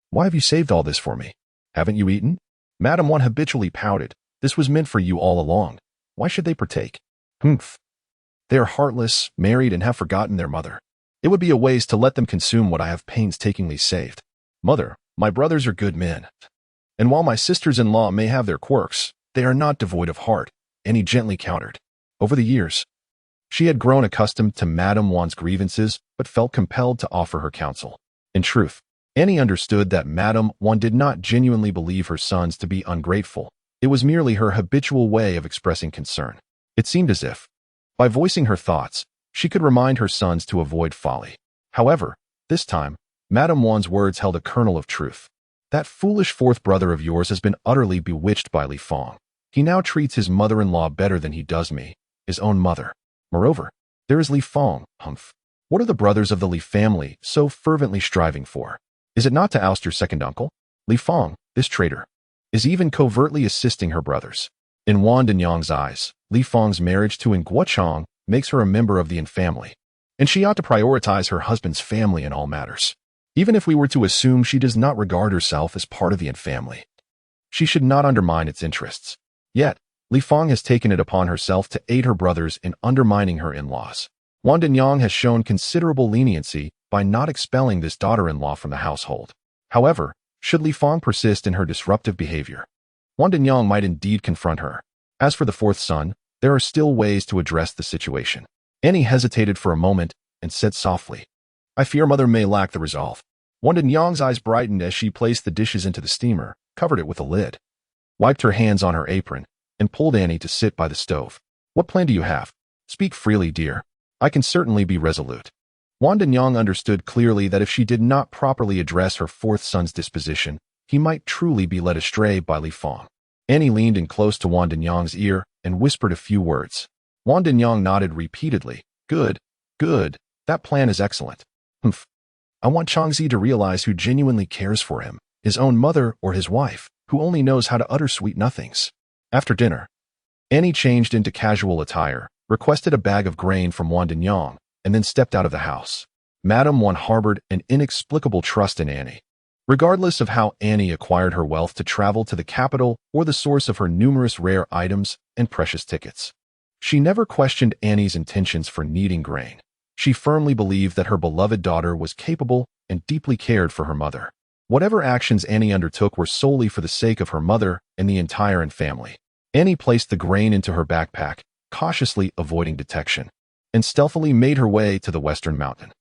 why have you saved all this for me? Haven't you eaten?" Madame Wan habitually pouted. "This was meant for you all along. Why should they partake?" "Humph. They are heartless, married, and have forgotten their mother. It would be a waste to let them consume what I have painstakingly saved. Mother, my brothers are good men. And while my sisters-in-law may have their quirks, they are not devoid of heart," Annie gently countered. Over the years, she had grown accustomed to Madame Wan's grievances, but felt compelled to offer her counsel. In truth, Annie understood that Madame Wan did not genuinely believe her sons to be ungrateful. It was merely her habitual way of expressing concern. It seemed as if, by voicing her thoughts, she could remind her sons to avoid folly. However, this time, Madame Wan's words held a kernel of truth. "That foolish fourth brother of yours has been utterly bewitched by Li Fong. He now treats his mother-in-law better than he does me, his own mother. Moreover, there is Li Fong, humph. What are the brothers of the Li family so fervently striving for? Is it not to oust your second uncle? Li Fong, this traitor, is even covertly assisting her brothers." In Wan Denyang's eyes, Li Fong's marriage to Guochang makes her a member of the Yin family, and she ought to prioritize her husband's family in all matters. Even if we were to assume she does not regard herself as part of the Yin family, she should not undermine its interests. Yet, Li Fong has taken it upon herself to aid her brothers in undermining her in-laws. Wan Denyang has shown considerable leniency by not expelling this daughter-in-law from the household. However, should Li Fong persist in her disruptive behavior, Wan Denyang might indeed confront her. As for the fourth son, there are still ways to address the situation. Annie hesitated for a moment and said softly, "I fear mother may lack the resolve." Wan Denyang's eyes brightened as she placed the dishes into the steamer, covered it with a lid, wiped her hands on her apron, and pulled Annie to sit by the stove. "What plan do you have? Speak freely, dear. I can certainly be resolute." Wan Denyang understood clearly that if she did not properly address her fourth son's disposition, he might truly be led astray by Li Fong. Annie leaned in close to Wan Denyang's ear and whispered a few words. Wan Denyang nodded repeatedly. "Good, good. That plan is excellent. Humph. I want Changzi to realize who genuinely cares for him, his own mother or his wife, who only knows how to utter sweet nothings." After dinner, Annie changed into casual attire, requested a bag of grain from Wan Denyang, and then stepped out of the house. Madame Wan harbored an inexplicable trust in Annie. Regardless of how Annie acquired her wealth to travel to the capital or the source of her numerous rare items and precious tickets, she never questioned Annie's intentions for needing grain. She firmly believed that her beloved daughter was capable and deeply cared for her mother. Whatever actions Annie undertook were solely for the sake of her mother and the entire Yin family. Annie placed the grain into her backpack, cautiously avoiding detection, and stealthily made her way to the Western Mountain.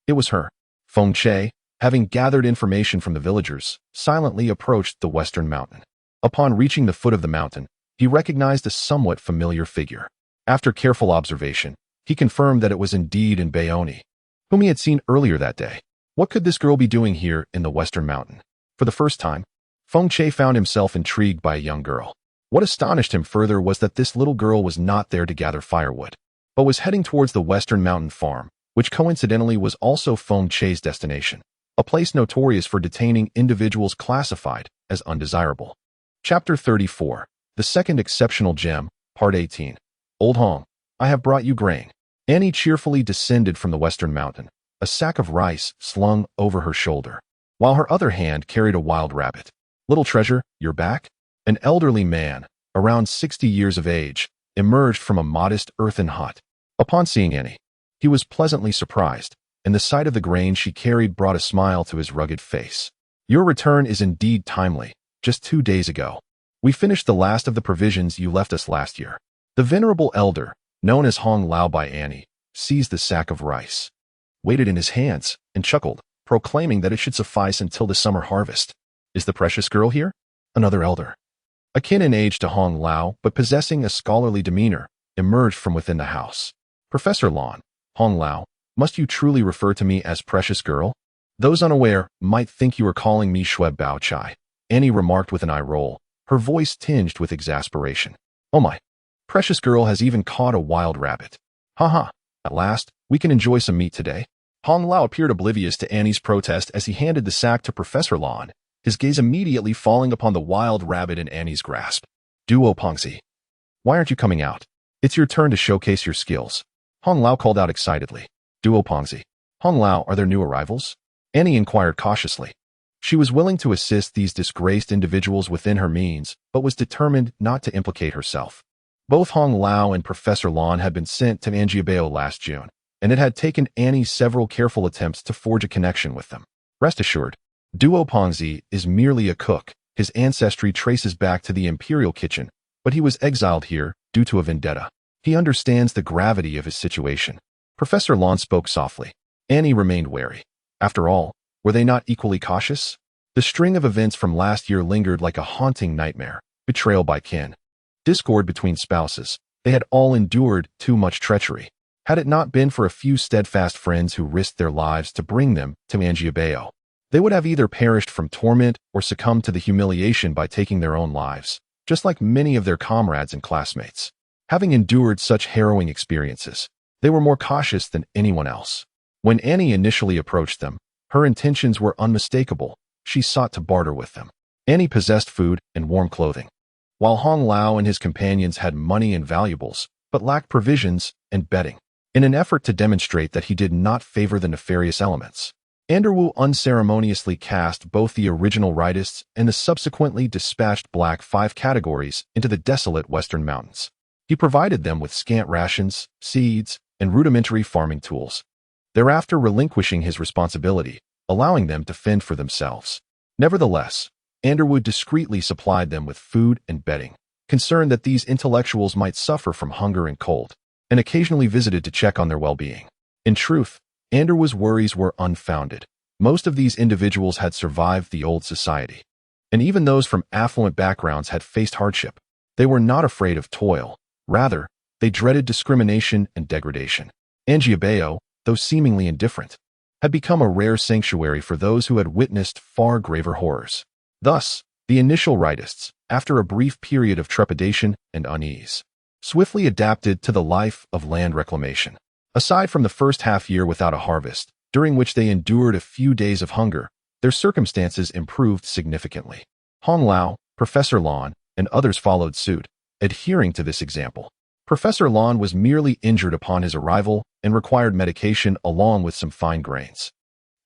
It was her. Feng Che, having gathered information from the villagers, silently approached the Western Mountain. Upon reaching the foot of the mountain, he recognized a somewhat familiar figure. After careful observation, he confirmed that it was indeed Bayoni, whom he had seen earlier that day. What could this girl be doing here in the Western Mountain? For the first time, Feng Che found himself intrigued by a young girl. What astonished him further was that this little girl was not there to gather firewood, but was heading towards the Western Mountain Farm, which coincidentally was also Feng Che's destination, a place notorious for detaining individuals classified as undesirable. Chapter 34, The Second Exceptional Gem, Part 18. Old Hong, I have brought you grain. Annie cheerfully descended from the Western Mountain, a sack of rice slung over her shoulder, while her other hand carried a wild rabbit. "Little treasure, you're back?" An elderly man, around 60 years of age, emerged from a modest earthen hut. Upon seeing Annie, he was pleasantly surprised, and the sight of the grain she carried brought a smile to his rugged face. Your return is indeed timely. Just 2 days ago, we finished the last of the provisions you left us last year. The venerable elder, known as Hong Lao by Annie, seized the sack of rice, weighed it in his hands, and chuckled, proclaiming that it should suffice until the summer harvest. Is the precious girl here? Another elder, akin in age to Hong Lao but possessing a scholarly demeanor, emerged from within the house. Professor Lon, Hong Lao, must you truly refer to me as precious girl? Those unaware might think you are calling me Shweb Bao Chai, Annie remarked with an eye roll, her voice tinged with exasperation. Oh my, precious girl has even caught a wild rabbit. Haha, at last, we can enjoy some meat today. Hong Lao appeared oblivious to Annie's protest as he handed the sack to Professor Lon, his gaze immediately falling upon the wild rabbit in Annie's grasp. Duo Pongzi, why aren't you coming out? It's your turn to showcase your skills. Hong Lao called out excitedly. Duo Pongzi. Hong Lao, are there new arrivals? Annie inquired cautiously. She was willing to assist these disgraced individuals within her means, but was determined not to implicate herself. Both Hong Lao and Professor Lon had been sent to Anjiabao last June, and it had taken Annie several careful attempts to forge a connection with them. Rest assured, Duo Pongzi is merely a cook. His ancestry traces back to the imperial kitchen, but he was exiled here due to a vendetta. He understands the gravity of his situation. Professor Lon spoke softly. Annie remained wary. After all, were they not equally cautious? The string of events from last year lingered like a haunting nightmare. Betrayal by kin, discord between spouses. They had all endured too much treachery. Had it not been for a few steadfast friends who risked their lives to bring them to Anjiabao, they would have either perished from torment or succumbed to the humiliation by taking their own lives, just like many of their comrades and classmates. Having endured such harrowing experiences, they were more cautious than anyone else. When Annie initially approached them, her intentions were unmistakable. She sought to barter with them. Annie possessed food and warm clothing, while Hong Lao and his companions had money and valuables, but lacked provisions and bedding. In an effort to demonstrate that he did not favor the nefarious elements, Anderwu unceremoniously cast both the original rightists and the subsequently dispatched Black 5 categories into the desolate western mountains. He provided them with scant rations, seeds, and rudimentary farming tools, thereafter relinquishing his responsibility, allowing them to fend for themselves. Nevertheless, Anderwood discreetly supplied them with food and bedding, concerned that these intellectuals might suffer from hunger and cold, and occasionally visited to check on their well-being. In truth, Anderwood's worries were unfounded. Most of these individuals had survived the old society, and even those from affluent backgrounds had faced hardship. They were not afraid of toil. Rather, they dreaded discrimination and degradation. Anjiabao, though seemingly indifferent, had become a rare sanctuary for those who had witnessed far graver horrors. Thus, the initial rightists, after a brief period of trepidation and unease, swiftly adapted to the life of land reclamation. Aside from the first half year without a harvest, during which they endured a few days of hunger, their circumstances improved significantly. Hong Lao, Professor Lon, and others followed suit, adhering to this example. Professor Lon was merely injured upon his arrival and required medication along with some fine grains.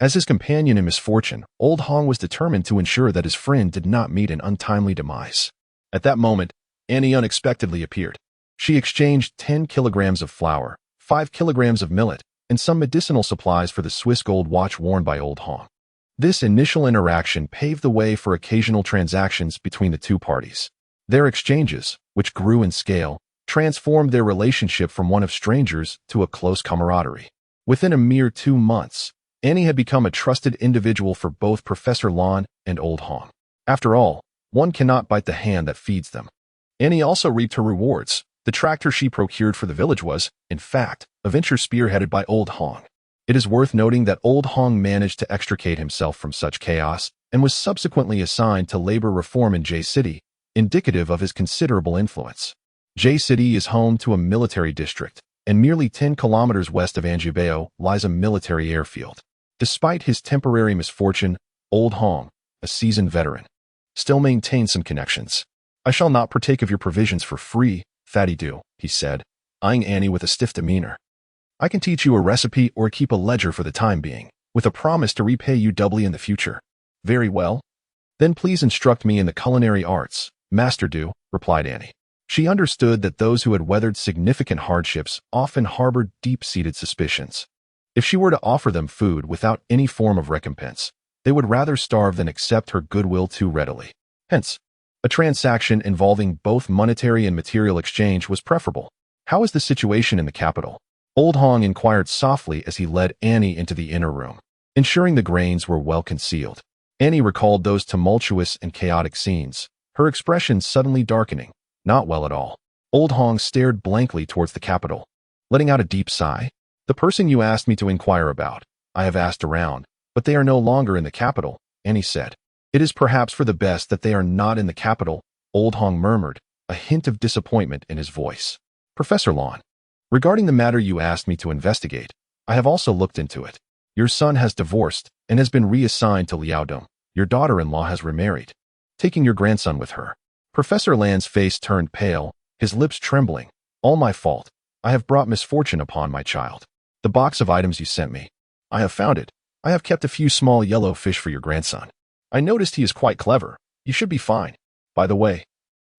As his companion in misfortune, Old Hong was determined to ensure that his friend did not meet an untimely demise. At that moment, Annie unexpectedly appeared. She exchanged 10 kilograms of flour, 5 kilograms of millet, and some medicinal supplies for the Swiss gold watch worn by Old Hong. This initial interaction paved the way for occasional transactions between the two parties. Their exchanges, which grew in scale, transformed their relationship from one of strangers to a close camaraderie. Within a mere 2 months, Annie had become a trusted individual for both Professor Lon and Old Hong. After all, one cannot bite the hand that feeds them. Annie also reaped her rewards. The tractor she procured for the village was, in fact, a venture spearheaded by Old Hong. It is worth noting that Old Hong managed to extricate himself from such chaos and was subsequently assigned to labor reform in J City, indicative of his considerable influence. J City is home to a military district, and merely 10 kilometers west of Anjiabao lies a military airfield. Despite his temporary misfortune, Old Hong, a seasoned veteran, still maintained some connections. I shall not partake of your provisions for free, Fatty Do, he said, eyeing Annie with a stiff demeanor. I can teach you a recipe or keep a ledger for the time being, with a promise to repay you doubly in the future. Very well. Then please instruct me in the culinary arts, Master Do, replied Annie. She understood that those who had weathered significant hardships often harbored deep-seated suspicions. If she were to offer them food without any form of recompense, They would rather starve than accept her goodwill too readily. Hence, a transaction involving both monetary and material exchange was preferable. How is the situation in the capital? Old Hong inquired softly as he led Annie into the inner room, ensuring the grains were well concealed. Annie recalled those tumultuous and chaotic scenes, her expression suddenly darkening. Not well at all. Old Hong stared blankly towards the capital, letting out a deep sigh. The person you asked me to inquire about, I have asked around, but they are no longer in the capital, Annie said. It is perhaps for the best that they are not in the capital, Old Hong murmured, a hint of disappointment in his voice. Professor Lan, regarding the matter you asked me to investigate, I have also looked into it. Your son has divorced and has been reassigned to Liaodong. Your daughter-in-law has remarried, taking your grandson with her. Professor Lan's face turned pale, his lips trembling. All my fault. I have brought misfortune upon my child. The box of items you sent me. I have found it. I have kept a few small yellow fish for your grandson. I noticed he is quite clever. You should be fine. By the way,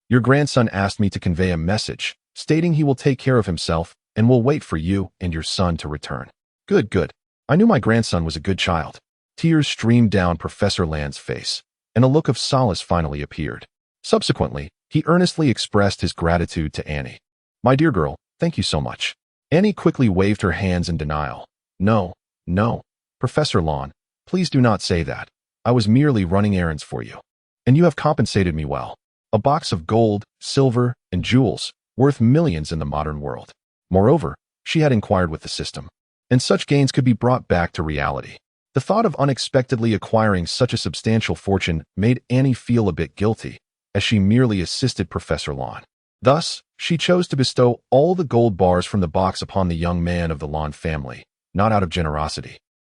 your grandson asked me to convey a message, stating he will take care of himself and will wait for you and your son to return. Good, good. I knew my grandson was a good child. Tears streamed down Professor Lan's face, and a look of solace finally appeared. Subsequently, he earnestly expressed his gratitude to Annie. My dear girl, thank you so much. Annie quickly waved her hands in denial. No, no, Professor Lan, please do not say that. I was merely running errands for you. And you have compensated me well. A box of gold, silver, and jewels, worth millions in the modern world. Moreover, she had inquired with the system, and such gains could be brought back to reality. The thought of unexpectedly acquiring such a substantial fortune made Annie feel a bit guilty, as she merely assisted Professor Lan. Thus, she chose to bestow all the gold bars from the box upon the young man of the Lan family, not out of generosity,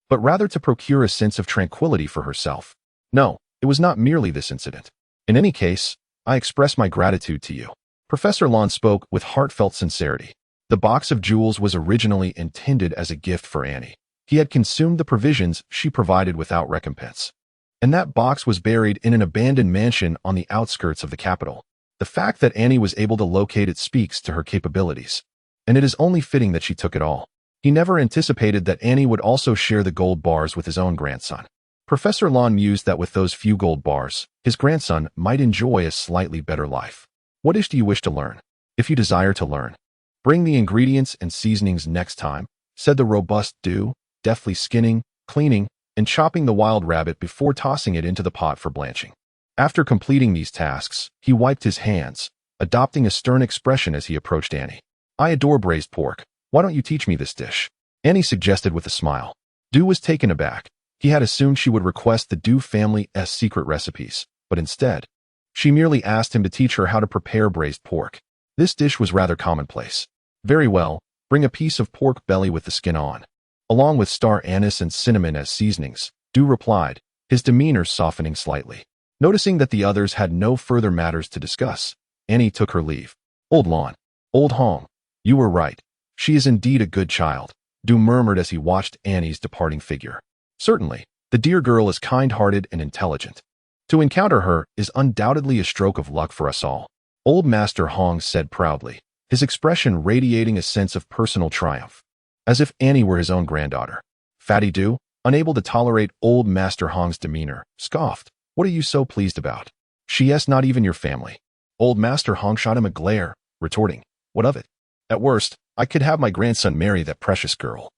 but rather to procure a sense of tranquility for herself. No, it was not merely this incident. In any case, I express my gratitude to you. Professor Lan spoke with heartfelt sincerity. The box of jewels was originally intended as a gift for Annie. He had consumed the provisions she provided without recompense. And that box was buried in an abandoned mansion on the outskirts of the capital. The fact that Annie was able to locate it speaks to her capabilities. And it is only fitting that she took it all. He never anticipated that Annie would also share the gold bars with his own grandson. Professor Lan mused that with those few gold bars, his grandson might enjoy a slightly better life. What dish do you wish to learn? If you desire to learn, bring the ingredients and seasonings next time, said the robust Du, deftly skinning, cleaning, and chopping the wild rabbit before tossing it into the pot for blanching. After completing these tasks, he wiped his hands, adopting a stern expression as he approached Annie. I adore braised pork. Why don't you teach me this dish? Annie suggested with a smile. Du was taken aback. He had assumed she would request the Du family's secret recipes, but instead, she merely asked him to teach her how to prepare braised pork. This dish was rather commonplace. Very well, bring a piece of pork belly with the skin on, along with star anise and cinnamon as seasonings, Du replied, his demeanor softening slightly. Noticing that the others had no further matters to discuss, Annie took her leave. Old Hong, you were right. She is indeed a good child, Du murmured as he watched Annie's departing figure. Certainly, the dear girl is kind-hearted and intelligent. To encounter her is undoubtedly a stroke of luck for us all, Old Master Hong said proudly, his expression radiating a sense of personal triumph, as if Annie were his own granddaughter. Fatty Du, unable to tolerate Old Master Hong's demeanor, scoffed. What are you so pleased about? She's not even your family. Old Master Hong shot him a glare, retorting, what of it? At worst, I could have my grandson marry that precious girl.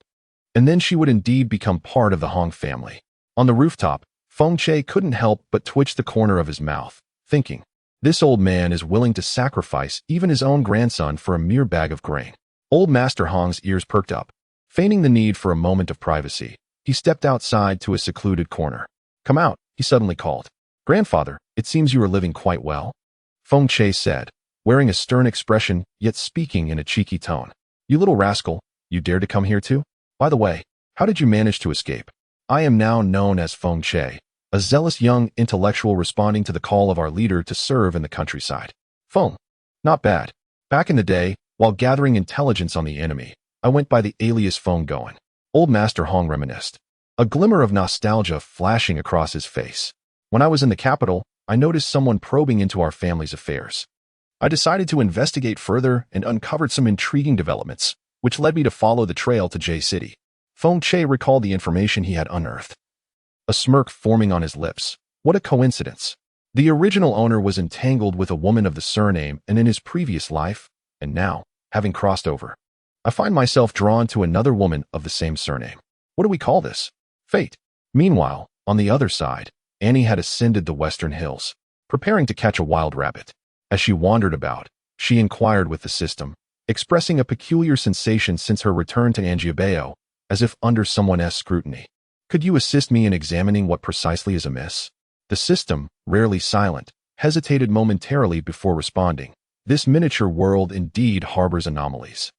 And then she would indeed become part of the Hong family. On the rooftop, Feng Che couldn't help but twitch the corner of his mouth, thinking, this old man is willing to sacrifice even his own grandson for a mere bag of grain. Old Master Hong's ears perked up. Feigning the need for a moment of privacy, he stepped outside to a secluded corner. Come out, he suddenly called. Grandfather, it seems you are living quite well, Feng Che said, wearing a stern expression yet speaking in a cheeky tone. You little rascal, you dare to come here too? By the way, how did you manage to escape? I am now known as Feng Che, a zealous young intellectual responding to the call of our leader to serve in the countryside. Feng. Not bad. Back in the day, while gathering intelligence on the enemy, I went by the alias Feng Goen. Old Master Hong reminisced, a glimmer of nostalgia flashing across his face. When I was in the capital, I noticed someone probing into our family's affairs. I decided to investigate further and uncovered some intriguing developments, which led me to follow the trail to J City. Feng Che recalled the information he had unearthed. a smirk forming on his lips. What a coincidence. The original owner was entangled with a woman of the surname and in his previous life, and now, having crossed over, I find myself drawn to another woman of the same surname. What do we call this? Fate. Meanwhile, on the other side, Annie had ascended the western hills, preparing to catch a wild rabbit. As she wandered about, she inquired with the system, expressing a peculiar sensation since her return to Angiobeo, as if under someone's scrutiny. Could you assist me in examining what precisely is amiss? The system, rarely silent, hesitated momentarily before responding. This miniature world indeed harbors anomalies.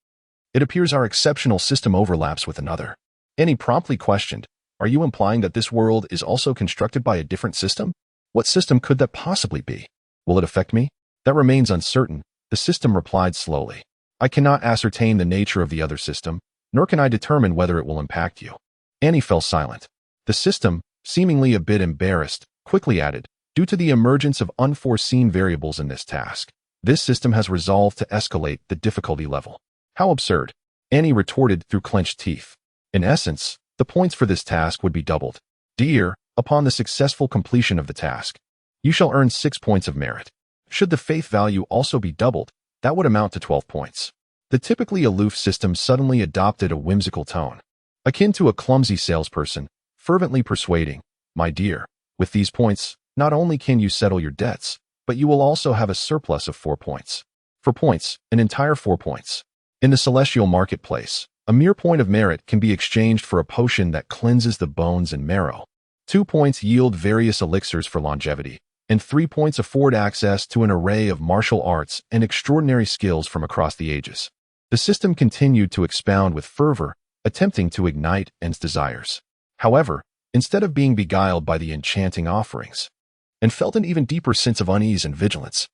It appears our exceptional system overlaps with another. Annie promptly questioned, are you implying that this world is also constructed by a different system? What system could that possibly be? Will it affect me? That remains uncertain, the system replied slowly. I cannot ascertain the nature of the other system, nor can I determine whether it will impact you. Annie fell silent. The system, seemingly a bit embarrassed, quickly added, due to the emergence of unforeseen variables in this task, this system has resolved to escalate the difficulty level. How absurd, Annie retorted through clenched teeth. In essence, the points for this task would be doubled. Dear, upon the successful completion of the task, you shall earn 6 points of merit. Should the faith value also be doubled, that would amount to 12 points. The typically aloof system suddenly adopted a whimsical tone, akin to a clumsy salesperson, fervently persuading, my dear, with these points, not only can you settle your debts, but you will also have a surplus of 4 points. 4 points, an entire 4 points. In the celestial marketplace, a mere point of merit can be exchanged for a potion that cleanses the bones and marrow. 2 points yield various elixirs for longevity, and 3 points afford access to an array of martial arts and extraordinary skills from across the ages. The system continued to expound with fervor, attempting to ignite N's desires. However, instead of being beguiled by the enchanting offerings, and felt an even deeper sense of unease and vigilance,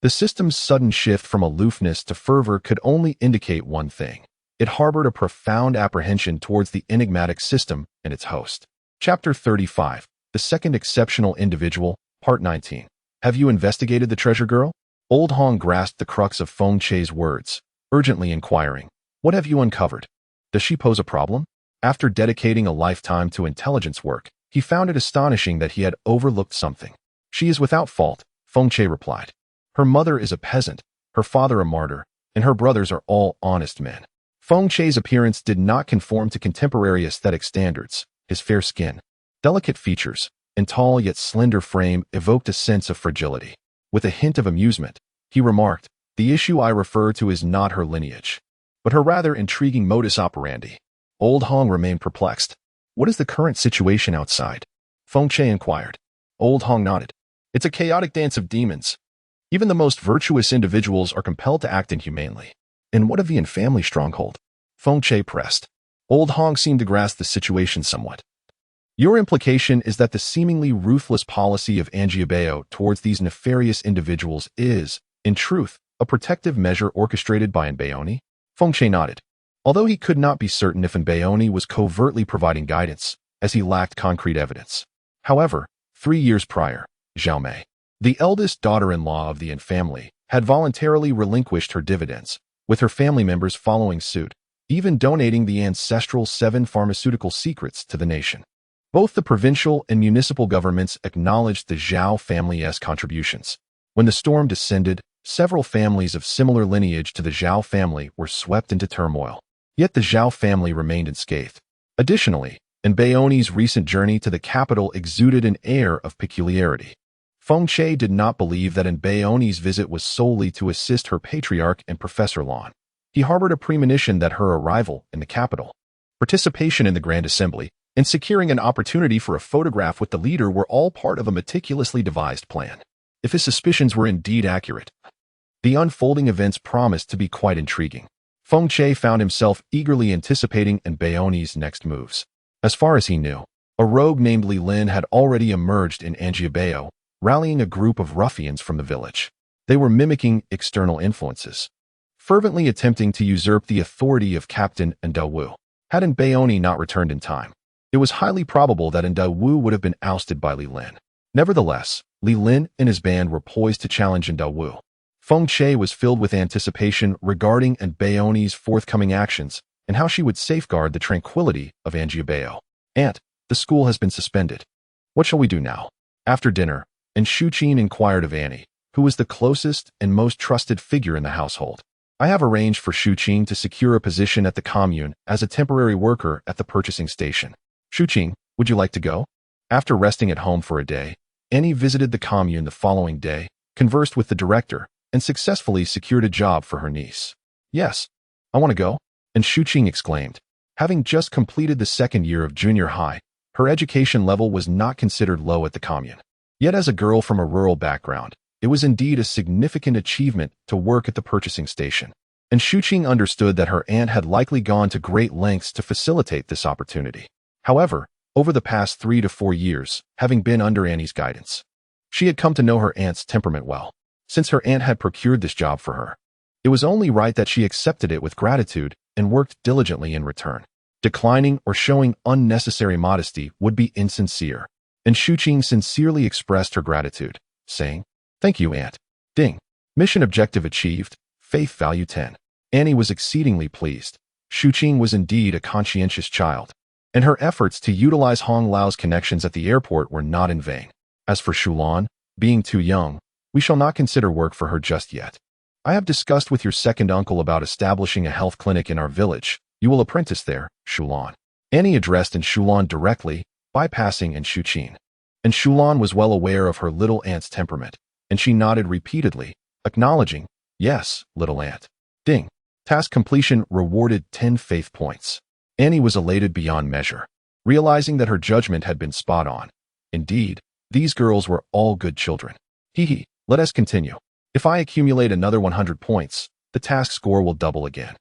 the system's sudden shift from aloofness to fervor could only indicate one thing. It harbored a profound apprehension towards the enigmatic system and its host. Chapter 35, The Second Exceptional Individual, Part 19. Have you investigated the treasure girl? Old Hong grasped the crux of Feng Che's words, urgently inquiring, what have you uncovered? Does she pose a problem? After dedicating a lifetime to intelligence work, he found it astonishing that he had overlooked something. She is without fault, Feng Che replied. Her mother is a peasant, her father a martyr, and her brothers are all honest men. Feng Che's appearance did not conform to contemporary aesthetic standards. His fair skin, delicate features, and tall yet slender frame evoked a sense of fragility. With a hint of amusement, he remarked, the issue I refer to is not her lineage, but her rather intriguing modus operandi. Old Hong remained perplexed. What is the current situation outside? Feng Che inquired. Old Hong nodded. It's a chaotic dance of demons. Even the most virtuous individuals are compelled to act inhumanely. And what of the family stronghold? Feng Che pressed. Old Hong seemed to grasp the situation somewhat. Your implication is that the seemingly ruthless policy of Angiobeo towards these nefarious individuals is, in truth, a protective measure orchestrated by Nbaoni? Feng Che nodded. Although he could not be certain if Nbaoni was covertly providing guidance, as he lacked concrete evidence. However, 3 years prior, Zhao Mei, the eldest daughter-in-law of the N family, had voluntarily relinquished her dividends, with her family members following suit, even donating the ancestral 7 pharmaceutical secrets to the nation. Both the provincial and municipal governments acknowledged the Zhao family's contributions. When the storm descended, several families of similar lineage to the Zhao family were swept into turmoil. Yet the Zhao family remained unscathed. Additionally, Nbaoni's recent journey to the capital exuded an air of peculiarity. Feng Che did not believe that Nbaoni's visit was solely to assist her patriarch and Professor Lan. He harbored a premonition that her arrival in the capital, participation in the Grand Assembly, and securing an opportunity for a photograph with the leader were all part of a meticulously devised plan. If his suspicions were indeed accurate, the unfolding events promised to be quite intriguing. Feng Che found himself eagerly anticipating Nbaoni's next moves. As far as he knew, a rogue named Li Lin had already emerged in Angiobeo, rallying a group of ruffians from the village. They were mimicking external influences, fervently attempting to usurp the authority of Captain Nda. Had Nbaoni not returned in time, it was highly probable that Nda would have been ousted by Li Lin. Nevertheless, Li Lin and his band were poised to challenge Nda. Feng Che was filled with anticipation regarding Nbaoni's forthcoming actions and how she would safeguard the tranquility of Angiobeo. The school has been suspended. What shall we do now? After dinner, and Shuqin inquired of Annie, who was the closest and most trusted figure in the household. I have arranged for Shuqin to secure a position at the commune as a temporary worker at the purchasing station. Shuqin, would you like to go? After resting at home for a day, Annie visited the commune the following day, conversed with the director, and successfully secured a job for her niece. Yes, I want to go, and Shuqin exclaimed. Having just completed the second year of junior high, her education level was not considered low at the commune. Yet as a girl from a rural background, it was indeed a significant achievement to work at the purchasing station, and Shuqin understood that her aunt had likely gone to great lengths to facilitate this opportunity. However, over the past 3 to 4 years, having been under Annie's guidance, she had come to know her aunt's temperament well. Since her aunt had procured this job for her, it was only right that she accepted it with gratitude and worked diligently in return. Declining or showing unnecessary modesty would be insincere, and Shuqin sincerely expressed her gratitude, saying, "Thank you, Aunt." Ding. Mission objective achieved, faith value 10. Annie was exceedingly pleased. Shuqin was indeed a conscientious child, and her efforts to utilize Hong Lao's connections at the airport were not in vain. As for Shulan, being too young, we shall not consider work for her just yet. I have discussed with your second uncle about establishing a health clinic in our village. You will apprentice there, Shulan. Annie addressed in Shulan directly, bypassing and Shuqin. And Shulan was well aware of her little aunt's temperament, and she nodded repeatedly, acknowledging, "Yes, little aunt." Ding. Task completion rewarded 10 faith points. Annie was elated beyond measure, realizing that her judgment had been spot on. Indeed, these girls were all good children. Hee. Let us continue. If I accumulate another 100 points, the task score will double again.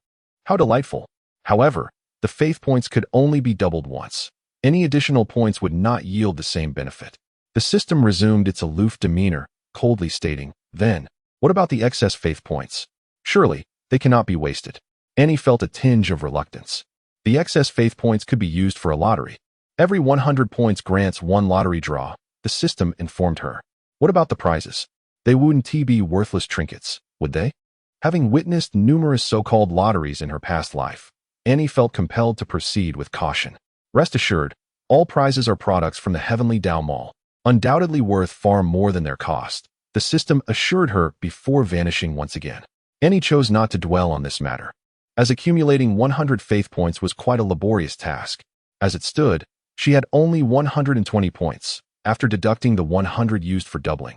How delightful. However, the faith points could only be doubled once. Any additional points would not yield the same benefit. The system resumed its aloof demeanor, coldly stating, "Then, what about the excess faith points? Surely, they cannot be wasted." Annie felt a tinge of reluctance. The excess faith points could be used for a lottery. Every 100 points grants one lottery draw, the system informed her. What about the prizes? They wouldn't be worthless trinkets, would they? Having witnessed numerous so-called lotteries in her past life, Annie felt compelled to proceed with caution. Rest assured, all prizes are products from the Heavenly Dao Mall, undoubtedly worth far more than their cost, the system assured her before vanishing once again. Annie chose not to dwell on this matter, as accumulating 100 faith points was quite a laborious task. As it stood, she had only 120 points, after deducting the 100 used for doubling.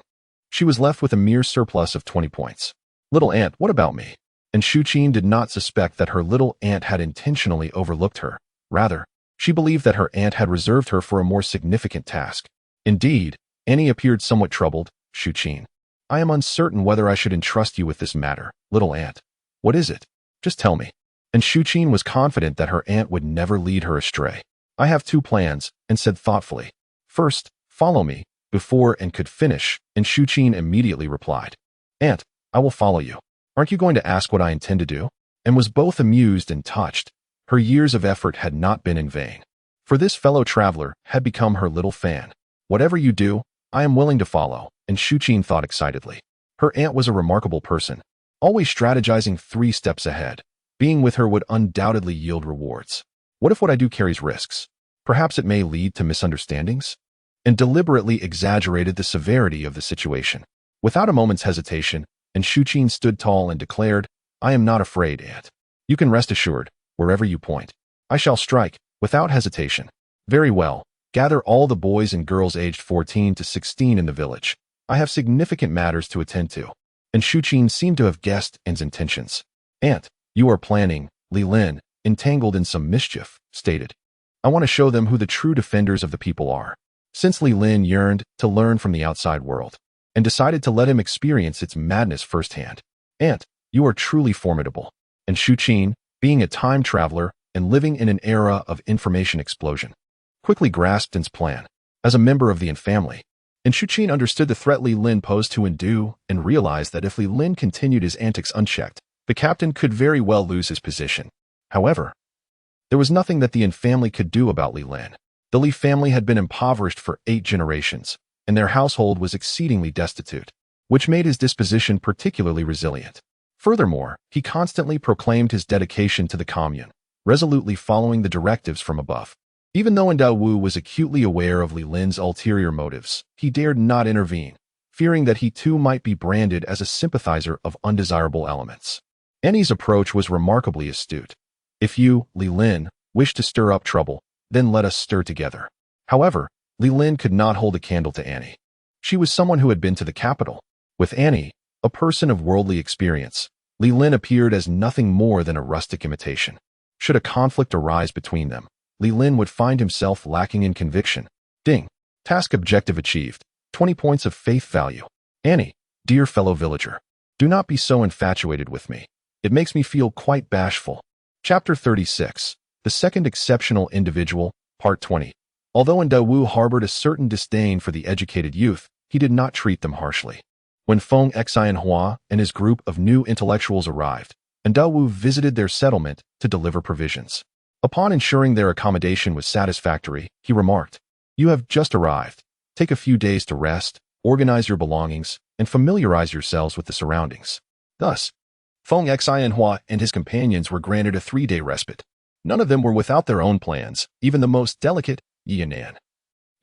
She was left with a mere surplus of 20 points. Little aunt, what about me? And Shuqin did not suspect that her little aunt had intentionally overlooked her. Rather, she believed that her aunt had reserved her for a more significant task. Indeed, Annie appeared somewhat troubled. Shuqin, I am uncertain whether I should entrust you with this matter, little aunt. What is it? Just tell me. And Shuqin was confident that her aunt would never lead her astray. I have 2 plans, and said thoughtfully. First, follow me, before and could finish, and Shuqin immediately replied, Aunt, I will follow you. Aren't you going to ask what I intend to do? And was both amused and touched. Her years of effort had not been in vain. For this fellow traveler had become her little fan. Whatever you do, I am willing to follow, and Shuqin thought excitedly. Her aunt was a remarkable person, always strategizing 3 steps ahead. Being with her would undoubtedly yield rewards. What if what I do carries risks? Perhaps it may lead to misunderstandings? And deliberately exaggerated the severity of the situation. Without a moment's hesitation, and Shuqin stood tall and declared, I am not afraid, aunt. You can rest assured, wherever you point. I shall strike, without hesitation. Very well, gather all the boys and girls aged 14 to 16 in the village. I have significant matters to attend to. And Shuqin seemed to have guessed Anne's intentions. Aunt, you are planning, Li Lin, entangled in some mischief, stated. I want to show them who the true defenders of the people are. Since Li Lin yearned to learn from the outside world, and decided to let him experience its madness firsthand. Aunt, you are truly formidable. And Shuqin, being a time traveler and living in an era of information explosion, quickly grasped Anne's plan. As a member of the An family, and Shuqin understood the threat Li Lin posed to Andu and realized that if Li Lin continued his antics unchecked, the captain could very well lose his position. However, there was nothing that the An family could do about Li Lin. The Li family had been impoverished for 8 generations, and their household was exceedingly destitute, which made his disposition particularly resilient. Furthermore, he constantly proclaimed his dedication to the commune, resolutely following the directives from above. Even though Ndao Wu was acutely aware of Li Lin's ulterior motives, he dared not intervene, fearing that he too might be branded as a sympathizer of undesirable elements. Annie's approach was remarkably astute. If you, Li Lin, wish to stir up trouble, then let us stir together. However, Li Lin could not hold a candle to Annie. She was someone who had been to the capital. With Annie, a person of worldly experience, Li Lin appeared as nothing more than a rustic imitation. Should a conflict arise between them, Li Lin would find himself lacking in conviction. Ding. Task objective achieved. 20 points of faith value. Annie, dear fellow villager, do not be so infatuated with me. It makes me feel quite bashful. Chapter 36. The Second Exceptional Individual, Part 20. Although Ndao Wu harbored a certain disdain for the educated youth, he did not treat them harshly. When Feng Xianhua and his group of new intellectuals arrived, Ndao Wu visited their settlement to deliver provisions. Upon ensuring their accommodation was satisfactory, he remarked, "You have just arrived. Take a few days to rest, organize your belongings, and familiarize yourselves with the surroundings." Thus, Feng Xianhua and his companions were granted a 3-day respite. None of them were without their own plans. Even the most delicate, Yinan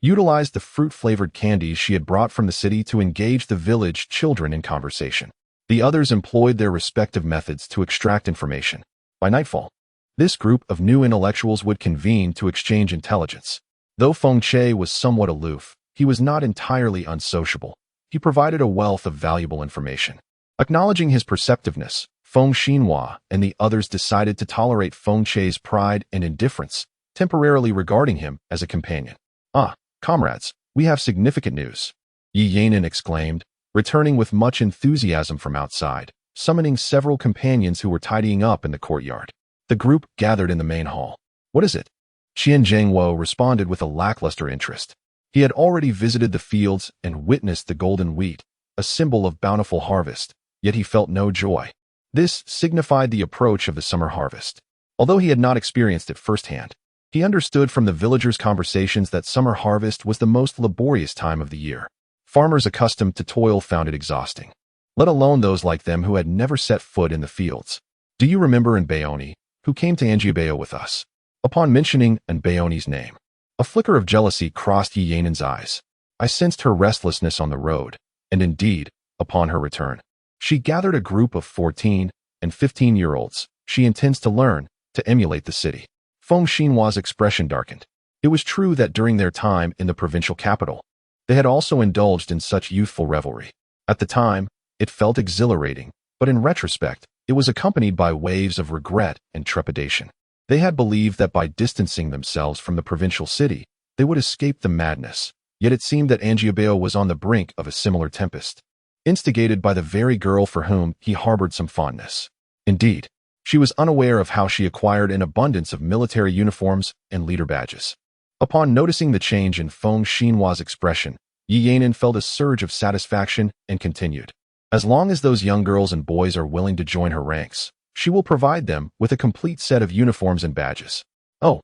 utilized the fruit-flavored candies she had brought from the city to engage the village children in conversation. The others employed their respective methods to extract information. By nightfall, this group of new intellectuals would convene to exchange intelligence. Though Feng Che was somewhat aloof, he was not entirely unsociable. He provided a wealth of valuable information. Acknowledging his perceptiveness, Feng Xinhua and the others decided to tolerate Feng Che's pride and indifference, temporarily regarding him as a companion. "Ah, comrades, we have significant news," Yi Yanin exclaimed, returning with much enthusiasm from outside, summoning several companions who were tidying up in the courtyard. The group gathered in the main hall. "What is it?" Qian Zhengwo responded with a lackluster interest. He had already visited the fields and witnessed the golden wheat, a symbol of bountiful harvest, yet he felt no joy. This signified the approach of the summer harvest. Although he had not experienced it firsthand, he understood from the villagers' conversations that summer harvest was the most laborious time of the year. Farmers accustomed to toil found it exhausting, let alone those like them who had never set foot in the fields. "Do you remember Nbaoni, who came to Anjiabeo with us?" Upon mentioning Nbaoni's name, a flicker of jealousy crossed Yi Yanin's eyes. I sensed her restlessness on the road, and indeed, upon her return, she gathered a group of 14 and 15-year-olds. She intends to learn, to emulate the city. Feng Xinhua's expression darkened. It was true that during their time in the provincial capital, they had also indulged in such youthful revelry. At the time, it felt exhilarating, but in retrospect, it was accompanied by waves of regret and trepidation. They had believed that by distancing themselves from the provincial city, they would escape the madness, yet it seemed that Anjiabeo was on the brink of a similar tempest, instigated by the very girl for whom he harbored some fondness. Indeed, she was unaware of how she acquired an abundance of military uniforms and leader badges. Upon noticing the change in Feng Xinhua's expression, Yi Yanin felt a surge of satisfaction and continued. "As long as those young girls and boys are willing to join her ranks, she will provide them with a complete set of uniforms and badges. Oh,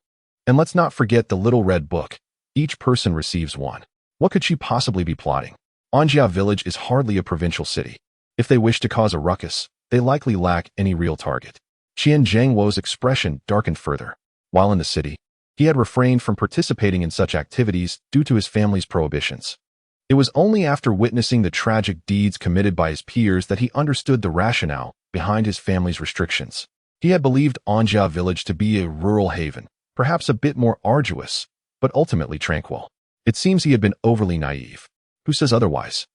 and let's not forget the little red book. Each person receives one." What could she possibly be plotting? Anjia village is hardly a provincial city. If they wish to cause a ruckus, they likely lack any real target. Qian Zhengwo's expression darkened further. While in the city, he had refrained from participating in such activities due to his family's prohibitions. It was only after witnessing the tragic deeds committed by his peers that he understood the rationale behind his family's restrictions. He had believed Anjia village to be a rural haven, perhaps a bit more arduous, but ultimately tranquil. It seems he had been overly naive. Who says otherwise?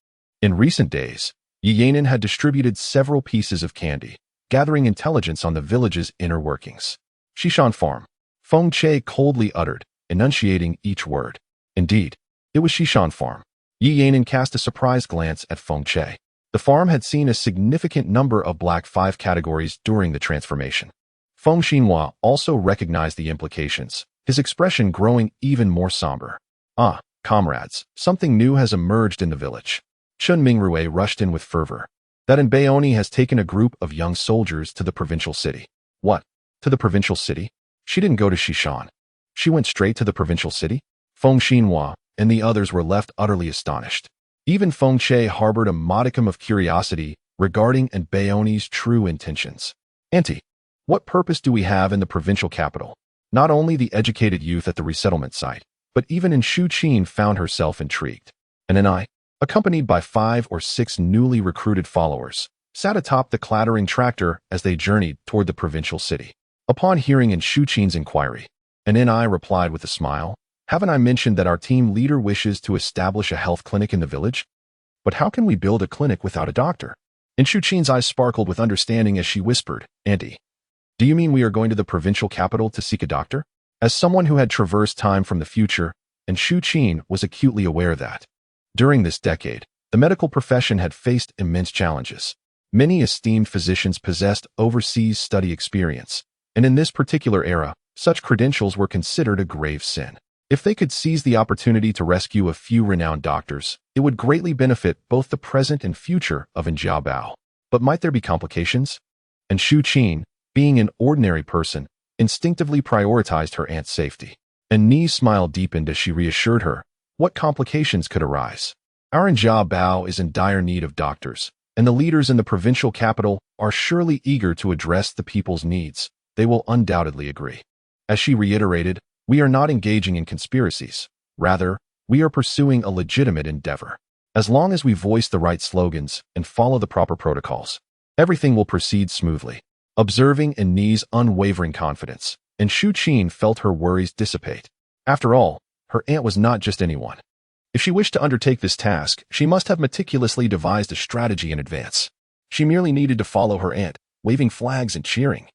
In recent days, Yi Yanin had distributed several pieces of candy, gathering intelligence on the village's inner workings. Shishan Farm. Feng Che coldly uttered, enunciating each word. Indeed, it was Shishan Farm. Yi Yanin cast a surprised glance at Feng Che. The farm had seen a significant number of Black 5 categories during the transformation. Feng Xinhua also recognized the implications, his expression growing even more somber. "Ah, comrades, something new has emerged in the village." Chun Mingrue rushed in with fervor. "That Nbaoni has taken a group of young soldiers to the provincial city." "What? To the provincial city?" "She didn't go to Shishan. She went straight to the provincial city?" Feng Xinhua and the others were left utterly astonished. Even Feng Che harbored a modicum of curiosity regarding Nbaoni's true intentions. "Auntie, what purpose do we have in the provincial capital?" Not only the educated youth at the resettlement site, but even in Shu Qin found herself intrigued. And then I, accompanied by 5 or 6 newly recruited followers, sat atop the clattering tractor as they journeyed toward the provincial city. Upon hearing in Shu Qin's inquiry, and then I replied with a smile, "Haven't I mentioned that our team leader wishes to establish a health clinic in the village? But how can we build a clinic without a doctor?" And Shu Qin's eyes sparkled with understanding as she whispered, "Auntie, do you mean we are going to the provincial capital to seek a doctor?" As someone who had traversed time from the future, and Shu Qin was acutely aware that, during this decade, the medical profession had faced immense challenges. Many esteemed physicians possessed overseas study experience, and in this particular era, such credentials were considered a grave sin. If they could seize the opportunity to rescue a few renowned doctors, it would greatly benefit both the present and future of Anjiabao. But might there be complications? And Shu Qin, being an ordinary person, instinctively prioritized her aunt's safety. And Ni's smile deepened as she reassured her. What complications could arise? Our Anjiabao is in dire need of doctors, and the leaders in the provincial capital are surely eager to address the people's needs. They will undoubtedly agree. As she reiterated, we are not engaging in conspiracies. Rather, we are pursuing a legitimate endeavor. As long as we voice the right slogans and follow the proper protocols, everything will proceed smoothly. Observing Ni's unwavering confidence, and Shu Qin felt her worries dissipate. After all, her aunt was not just anyone. If she wished to undertake this task, she must have meticulously devised a strategy in advance. She merely needed to follow her aunt, waving flags and cheering,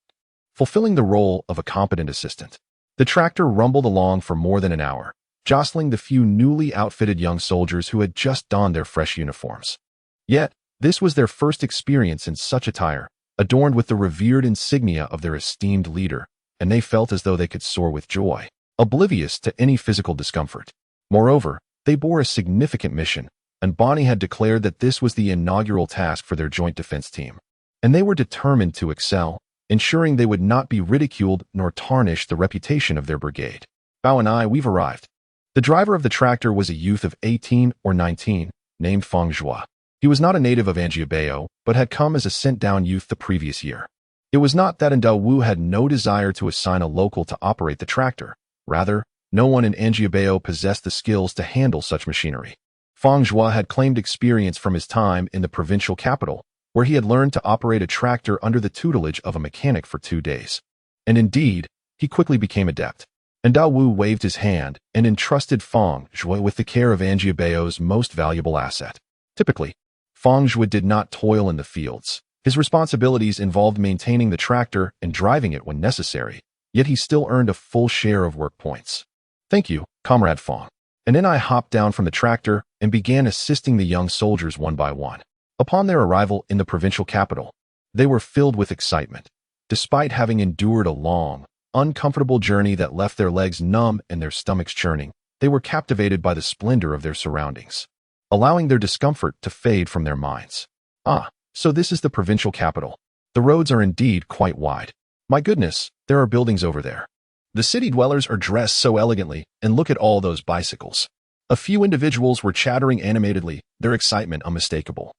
fulfilling the role of a competent assistant. The tractor rumbled along for more than an hour, jostling the few newly outfitted young soldiers who had just donned their fresh uniforms. Yet, this was their first experience in such attire, adorned with the revered insignia of their esteemed leader, and they felt as though they could soar with joy, oblivious to any physical discomfort. Moreover, they bore a significant mission, and Bonnie had declared that this was the inaugural task for their joint defense team. And they were determined to excel, ensuring they would not be ridiculed nor tarnish the reputation of their brigade. "Bao and I, we've arrived." The driver of the tractor was a youth of 18 or 19, named Feng Zhua. He was not a native of Anjiabao, but had come as a sent-down youth the previous year. It was not that Ndao Wu had no desire to assign a local to operate the tractor. Rather, no one in Anjiabao possessed the skills to handle such machinery. Feng Zhua had claimed experience from his time in the provincial capital, where he had learned to operate a tractor under the tutelage of a mechanic for 2 days. And indeed, he quickly became adept. Ndao Wu waved his hand and entrusted Feng Zhua with the care of Anjiabao's most valuable asset. Typically, Feng Zhua did not toil in the fields. His responsibilities involved maintaining the tractor and driving it when necessary, yet he still earned a full share of work points. "Thank you, Comrade Feng." And then I hopped down from the tractor and began assisting the young soldiers one by one. Upon their arrival in the provincial capital, they were filled with excitement. Despite having endured a long, uncomfortable journey that left their legs numb and their stomachs churning, they were captivated by the splendor of their surroundings, allowing their discomfort to fade from their minds. "Ah, so this is the provincial capital. The roads are indeed quite wide. My goodness, there are buildings over there. The city dwellers are dressed so elegantly, and look at all those bicycles." A few individuals were chattering animatedly, their excitement unmistakable,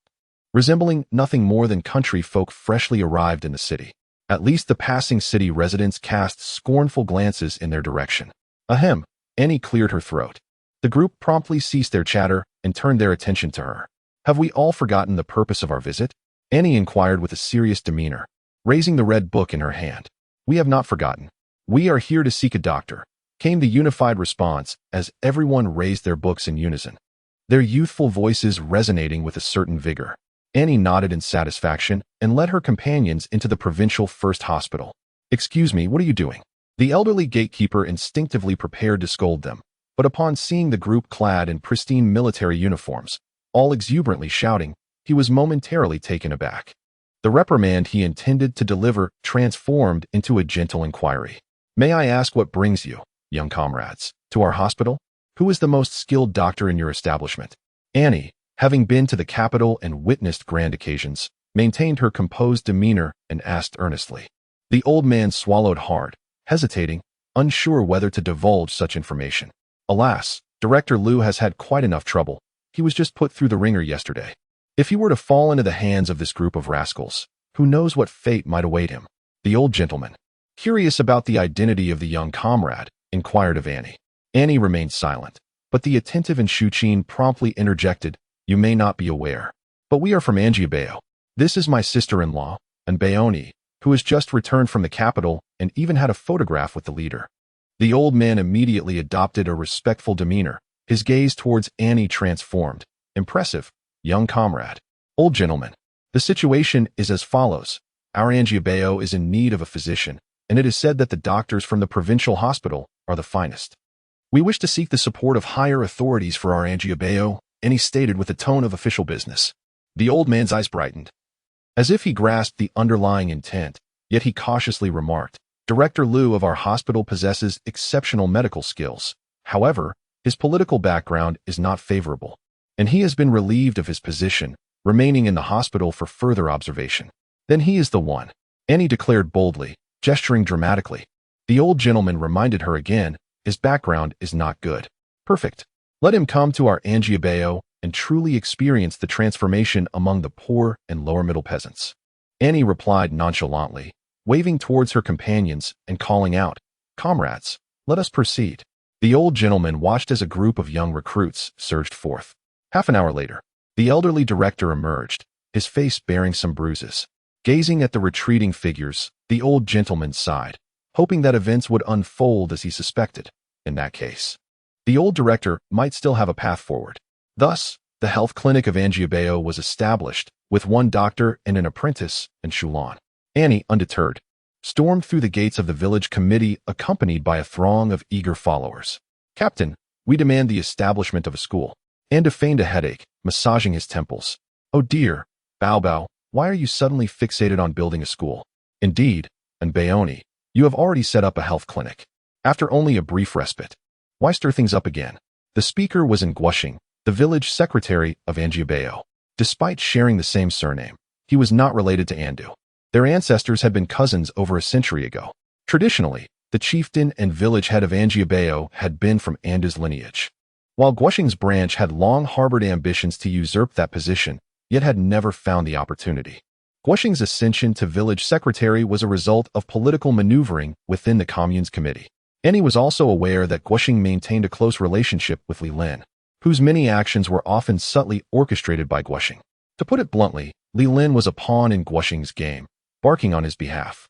resembling nothing more than country folk freshly arrived in the city. At least the passing city residents cast scornful glances in their direction. Ahem, Annie cleared her throat. The group promptly ceased their chatter and turned their attention to her. "Have we all forgotten the purpose of our visit?" Annie inquired with a serious demeanor, raising the red book in her hand. "We have not forgotten. We are here to seek a doctor," came the unified response as everyone raised their books in unison, their youthful voices resonating with a certain vigor. Annie nodded in satisfaction and led her companions into the provincial first hospital. "Excuse me, what are you doing?" The elderly gatekeeper instinctively prepared to scold them, but upon seeing the group clad in pristine military uniforms, all exuberantly shouting, he was momentarily taken aback. The reprimand he intended to deliver transformed into a gentle inquiry. "May I ask what brings you, young comrades, to our hospital? Who is the most skilled doctor in your establishment?" Annie, having been to the capital and witnessed grand occasions, maintained her composed demeanor and asked earnestly. The old man swallowed hard, hesitating, unsure whether to divulge such information. "Alas, Director Liu has had quite enough trouble. He was just put through the ringer yesterday. If he were to fall into the hands of this group of rascals, who knows what fate might await him?" The old gentleman, Curious about the identity of the young comrade, inquired of Annie. Annie remained silent, but the attentive Shuqin promptly interjected, "You may not be aware, but we are from Anjiabao. This is my sister-in-law, Anbaoni, who has just returned from the capital and even had a photograph with the leader." The old man immediately adopted a respectful demeanor, his gaze towards Annie transformed. "Impressive, young comrade." "Old gentleman, the situation is as follows. Our Anjiabao is in need of a physician, and it is said that the doctors from the provincial hospital are the finest. We wish to seek the support of higher authorities for our Anjiabao," Annie stated with a tone of official business. The old man's eyes brightened, as if he grasped the underlying intent, yet he cautiously remarked, "Director Liu of our hospital possesses exceptional medical skills. However, his political background is not favorable, and he has been relieved of his position, remaining in the hospital for further observation." "Then he is the one," Annie declared boldly, gesturing dramatically. The old gentleman reminded her again, "His background is not good." "Perfect. Let him come to our Anjiabao and truly experience the transformation among the poor and lower-middle peasants." Annie replied nonchalantly, waving towards her companions and calling out, "Comrades, let us proceed." The old gentleman watched as a group of young recruits surged forth. Half an hour later, the elderly director emerged, his face bearing some bruises. Gazing at the retreating figures, the old gentleman sighed, hoping that events would unfold as he suspected. In that case, the old director might still have a path forward. Thus, the health clinic of Anjiabao was established, with one doctor and an apprentice in Shulan. Annie, undeterred, stormed through the gates of the village committee accompanied by a throng of eager followers. "Captain, we demand the establishment of a school." Anda feigned a headache, massaging his temples. "Oh dear, Bao, why are you suddenly fixated on building a school? Indeed, Anbaoni, you have already set up a health clinic. After only a brief respite, why stir things up again?" The speaker was Guoxing, the village secretary of Anjiabao. Despite sharing the same surname, he was not related to Andu. Their ancestors had been cousins over a century ago. Traditionally, the chieftain and village head of Anjiabao had been from Andu's lineage, while Guoxing's branch had long harbored ambitions to usurp that position, yet had never found the opportunity. Guoxing's ascension to village secretary was a result of political maneuvering within the commune's committee. Annie was also aware that Guoxing maintained a close relationship with Li Lin, whose many actions were often subtly orchestrated by Guoxing. To put it bluntly, Li Lin was a pawn in Guoxing's game, barking on his behalf.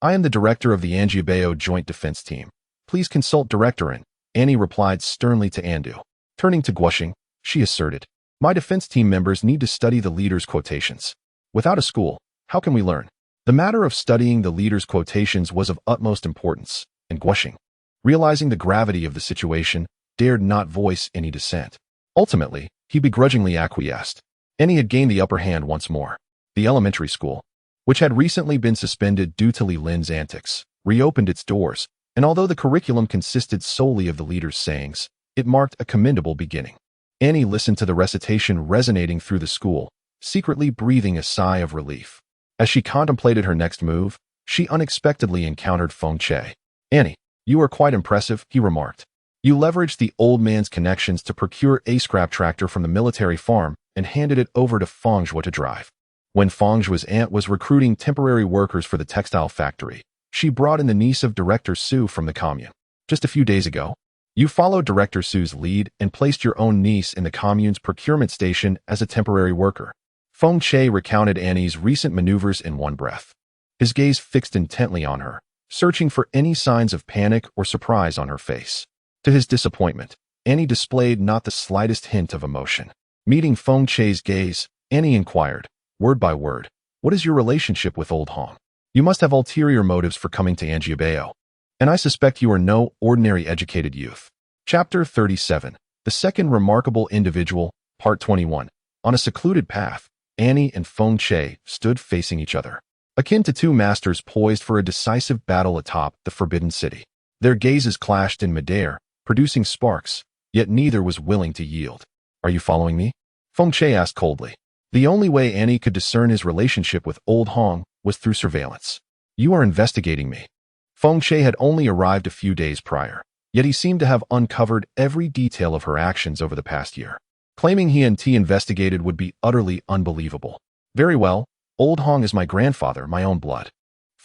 "I am the director of the Anjiabao Joint Defense Team. Please consult Director An," Annie replied sternly to Andu. Turning to Guoxing, she asserted, "My defense team members need to study the leader's quotations. Without a school, how can we learn?" The matter of studying the leader's quotations was of utmost importance, and Guoxing, realizing the gravity of the situation, dared not voice any dissent. Ultimately, he begrudgingly acquiesced. Annie had gained the upper hand once more. The elementary school, which had recently been suspended due to Li Lin's antics, reopened its doors, and although the curriculum consisted solely of the leader's sayings, it marked a commendable beginning. Annie listened to the recitation resonating through the school, secretly breathing a sigh of relief. As she contemplated her next move, she unexpectedly encountered Feng Che. "Annie, you are quite impressive," he remarked. "You leveraged the old man's connections to procure a scrap tractor from the military farm and handed it over to Feng Zhuo to drive. When Feng Zhuo's aunt was recruiting temporary workers for the textile factory, she brought in the niece of Director Su from the commune. Just a few days ago, you followed Director Su's lead and placed your own niece in the commune's procurement station as a temporary worker." Feng Che recounted Annie's recent maneuvers in one breath, his gaze fixed intently on her, searching for any signs of panic or surprise on her face. To his disappointment, Annie displayed not the slightest hint of emotion. Meeting Feng Che's gaze, Annie inquired, word by word, "What is your relationship with Old Hong? You must have ulterior motives for coming to Anjiabao, and I suspect you are no ordinary educated youth." Chapter 37, The Second Remarkable Individual, Part 21. On a secluded path, Annie and Feng Che stood facing each other, akin to two masters poised for a decisive battle atop the Forbidden City. Their gazes clashed in midair, producing sparks, yet neither was willing to yield. "Are you following me?" Feng Che asked coldly. The only way Annie could discern his relationship with Old Hong was through surveillance. "You are investigating me." Feng Che had only arrived a few days prior, yet he seemed to have uncovered every detail of her actions over the past year. Claiming he and T investigated would be utterly unbelievable. "Very well, Old Hong is my grandfather, my own blood."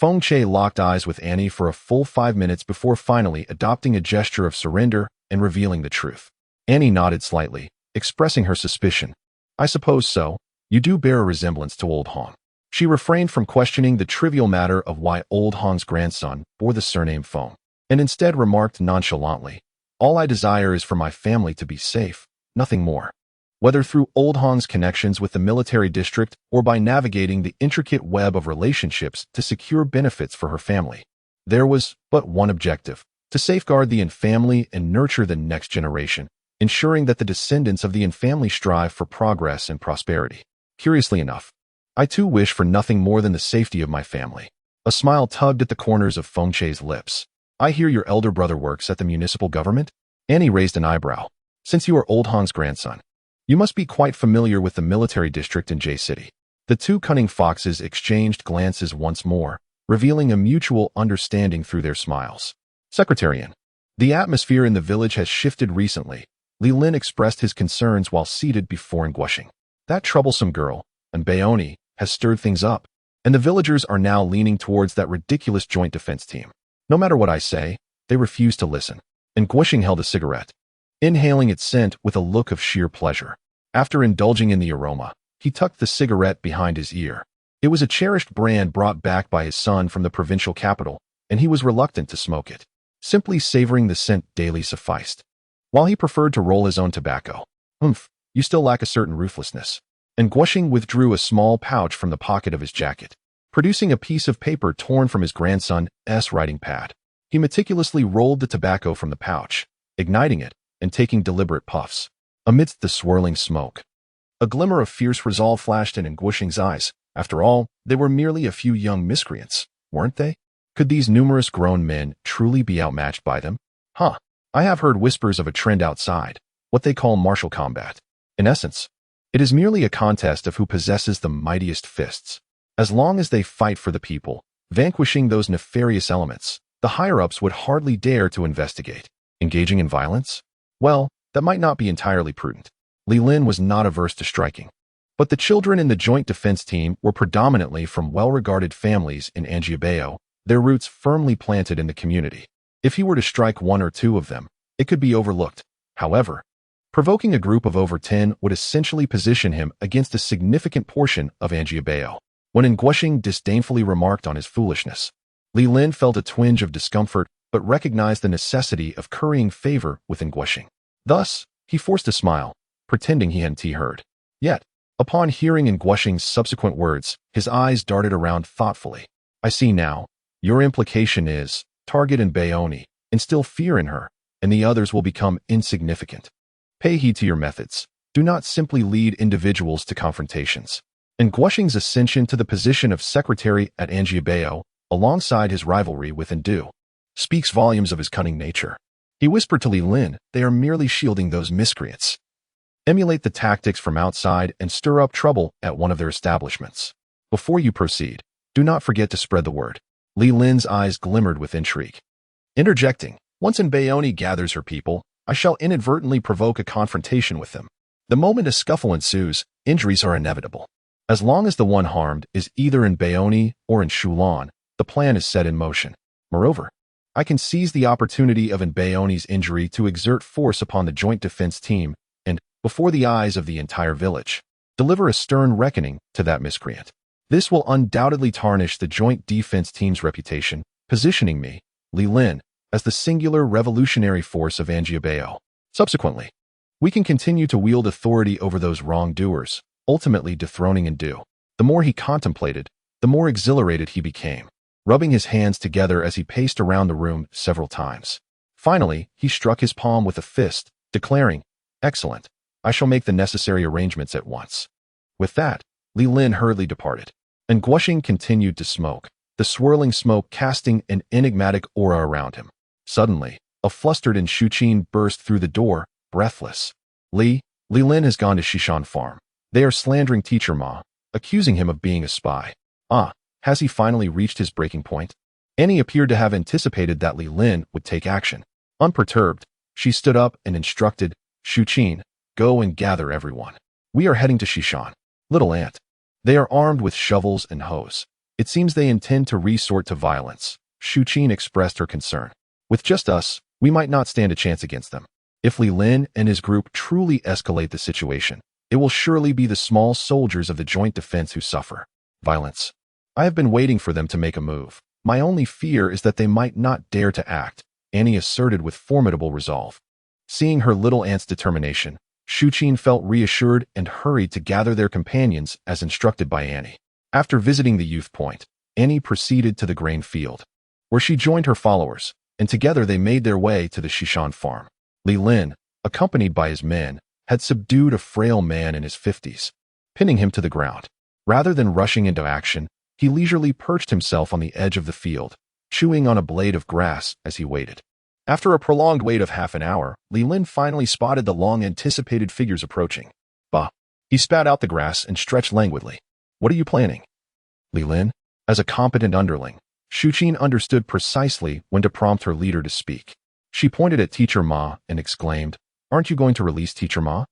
Feng Che locked eyes with Annie for a full 5 minutes before finally adopting a gesture of surrender and revealing the truth. Annie nodded slightly, expressing her suspicion. I suppose so. You do bear a resemblance to Old Hong. She refrained from questioning the trivial matter of why Old Hong's grandson bore the surname Feng, and instead remarked nonchalantly, all I desire is for my family to be safe, nothing more. Whether through Old Hong's connections with the military district or by navigating the intricate web of relationships to secure benefits for her family, there was but one objective: to safeguard the Yin family and nurture the next generation, ensuring that the descendants of the Yin family strive for progress and prosperity. Curiously enough, I too wish for nothing more than the safety of my family. A smile tugged at the corners of Feng Che's lips. I hear your elder brother works at the municipal government? Annie raised an eyebrow. Since you are Old Hong's grandson, you must be quite familiar with the military district in J City. The two cunning foxes exchanged glances once more, revealing a mutual understanding through their smiles. Secretarian. The atmosphere in the village has shifted recently. Li Lin expressed his concerns while seated before Nguosheng. That troublesome girl, and Baoni, has stirred things up, and the villagers are now leaning towards that ridiculous joint defense team. No matter what I say, they refuse to listen. And Nguosheng held a cigarette, inhaling its scent with a look of sheer pleasure. After indulging in the aroma, he tucked the cigarette behind his ear. It was a cherished brand brought back by his son from the provincial capital, and he was reluctant to smoke it. Simply savoring the scent daily sufficed. While he preferred to roll his own tobacco. You still lack a certain ruthlessness. And Nguosheng withdrew a small pouch from the pocket of his jacket, producing a piece of paper torn from his grandson's writing pad. He meticulously rolled the tobacco from the pouch, igniting it and taking deliberate puffs. Amidst the swirling smoke, a glimmer of fierce resolve flashed in Nguosheng's eyes. After all, they were merely a few young miscreants, weren't they? Could these numerous grown men truly be outmatched by them? I have heard whispers of a trend outside, what they call martial combat. In essence, it is merely a contest of who possesses the mightiest fists. As long as they fight for the people, vanquishing those nefarious elements, the higher-ups would hardly dare to investigate. Engaging in violence? Well, that might not be entirely prudent. Li Lin was not averse to striking. But the children in the joint defense team were predominantly from well-regarded families in Anjiabao, their roots firmly planted in the community. If he were to strike one or two of them, it could be overlooked. However, provoking a group of over 10 would essentially position him against a significant portion of Anjiabao. When Nguosheng disdainfully remarked on his foolishness, Li Lin felt a twinge of discomfort but recognized the necessity of currying favor with Nguosheng. Thus, he forced a smile, pretending he hadn't heard. Yet, upon hearing Nguosheng's subsequent words, his eyes darted around thoughtfully. I see now. Your implication is, target and Baoni, instill fear in her, and the others will become insignificant. Pay heed to your methods. Do not simply lead individuals to confrontations. And Nguosheng's ascension to the position of secretary at Anjiabao, alongside his rivalry with Ndu, speaks volumes of his cunning nature. He whispered to Li Lin, they are merely shielding those miscreants. Emulate the tactics from outside and stir up trouble at one of their establishments. Before you proceed, do not forget to spread the word. Li Lin's eyes glimmered with intrigue. Interjecting, once Baoni gathers her people, I shall inadvertently provoke a confrontation with them. The moment a scuffle ensues, injuries are inevitable. As long as the one harmed is either in Baoni or in Shulan, the plan is set in motion. Moreover, I can seize the opportunity of Baoni's injury to exert force upon the joint defense team and, before the eyes of the entire village, deliver a stern reckoning to that miscreant. This will undoubtedly tarnish the joint defense team's reputation, positioning me, Li Lin, as the singular revolutionary force of Anjiabao. Subsequently, we can continue to wield authority over those wrongdoers, ultimately dethroning Ndu. The more he contemplated, the more exhilarated he became, rubbing his hands together as he paced around the room several times. Finally, he struck his palm with a fist, declaring, "Excellent. I shall make the necessary arrangements at once." With that, Li Lin hurriedly departed, and Nguosheng continued to smoke, the swirling smoke casting an enigmatic aura around him. Suddenly, a flustered Shuqin burst through the door, breathless. Li Lin has gone to Shishan Farm. They are slandering Teacher Ma, accusing him of being a spy. Has he finally reached his breaking point? Annie appeared to have anticipated that Li Lin would take action. Unperturbed, she stood up and instructed, Shuqin, go and gather everyone. We are heading to Shishan. Little Ant. They are armed with shovels and hoes. It seems they intend to resort to violence. Shu Qin expressed her concern. With just us, we might not stand a chance against them. If Li Lin and his group truly escalate the situation, it will surely be the small soldiers of the joint defense who suffer. Violence. I have been waiting for them to make a move. My only fear is that they might not dare to act, Annie asserted with formidable resolve. Seeing her little aunt's determination, Shu Qin felt reassured and hurried to gather their companions as instructed by Annie. After visiting the youth point, Annie proceeded to the grain field, where she joined her followers, and together they made their way to the Shishan farm. Li Lin, accompanied by his men, had subdued a frail man in his 50s, pinning him to the ground. Rather than rushing into action, he leisurely perched himself on the edge of the field, chewing on a blade of grass as he waited. After a prolonged wait of half an hour, Li Lin finally spotted the long-anticipated figures approaching. Bah! He spat out the grass and stretched languidly. What are you planning? Li Lin, as a competent underling, Shu Qin understood precisely when to prompt her leader to speak. She pointed at Teacher Ma and exclaimed, Aren't you going to release Teacher Ma?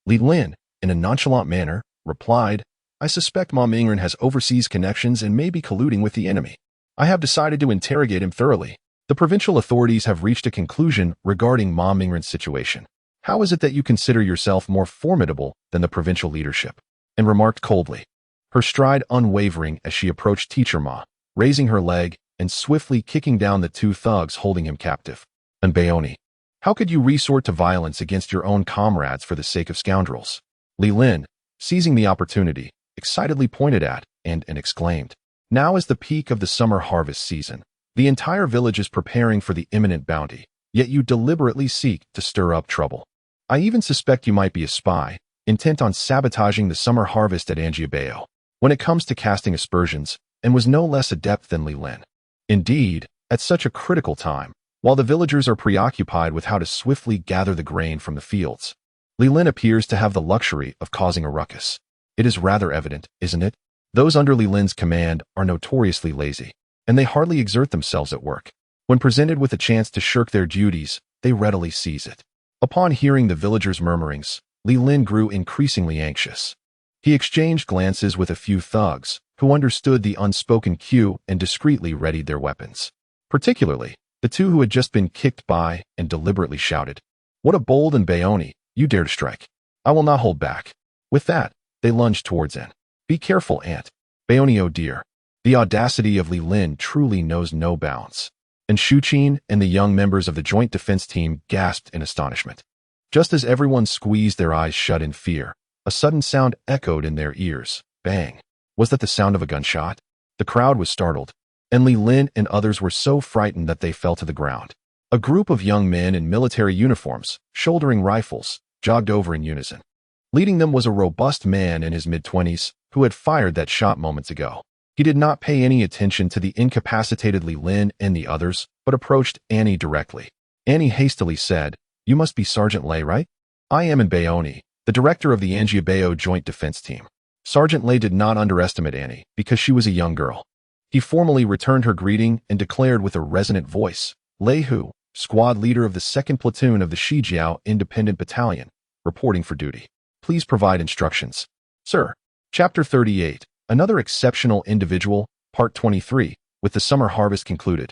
Li Lin, in a nonchalant manner, replied, I suspect Ma Mingren has overseas connections and may be colluding with the enemy. I have decided to interrogate him thoroughly. The provincial authorities have reached a conclusion regarding Ma Mingren's situation. How is it that you consider yourself more formidable than the provincial leadership? And remarked coldly, her stride unwavering as she approached Teacher Ma, raising her leg and swiftly kicking down the two thugs holding him captive. And Baoni, how could you resort to violence against your own comrades for the sake of scoundrels? Li Lin, seizing the opportunity, excitedly pointed at and exclaimed, Now is the peak of the summer harvest season. The entire village is preparing for the imminent bounty, yet you deliberately seek to stir up trouble. I even suspect you might be a spy, intent on sabotaging the summer harvest at Anjiabao, when it comes to casting aspersions, and was no less adept than Li Lin. Indeed, at such a critical time, while the villagers are preoccupied with how to swiftly gather the grain from the fields, Li Lin appears to have the luxury of causing a ruckus. It is rather evident, isn't it? Those under Li Lin's command are notoriously lazy, and they hardly exert themselves at work. When presented with a chance to shirk their duties, they readily seize it. Upon hearing the villagers' murmurings, Li Lin grew increasingly anxious. He exchanged glances with a few thugs, who understood the unspoken cue and discreetly readied their weapons. Particularly, the two who had just been kicked by and deliberately shouted, What a bold and Baoni, you dare to strike. I will not hold back. With that, they lunged towards Anne. Be careful, Aunt. Baoni, oh dear. The audacity of Li Lin truly knows no bounds. And Shu Qin and the young members of the joint defense team gasped in astonishment. Just as everyone squeezed their eyes shut in fear, a sudden sound echoed in their ears. Bang. Was that the sound of a gunshot? The crowd was startled, and Li Lin and others were so frightened that they fell to the ground. A group of young men in military uniforms, shouldering rifles, jogged over in unison. Leading them was a robust man in his mid-20s who had fired that shot moments ago. He did not pay any attention to the incapacitated Li Lin and the others, but approached Annie directly. Annie hastily said, You must be Sergeant Lei, right? I am in Baoni, the director of the Anjiabao Joint Defense Team. Sergeant Lei did not underestimate Annie because she was a young girl. He formally returned her greeting and declared with a resonant voice, Lei Hu, squad leader of the 2nd Platoon of the Shijiao Independent Battalion, reporting for duty. Please provide instructions. Sir. Chapter 38. Another exceptional individual, Part 23, with the summer harvest concluded.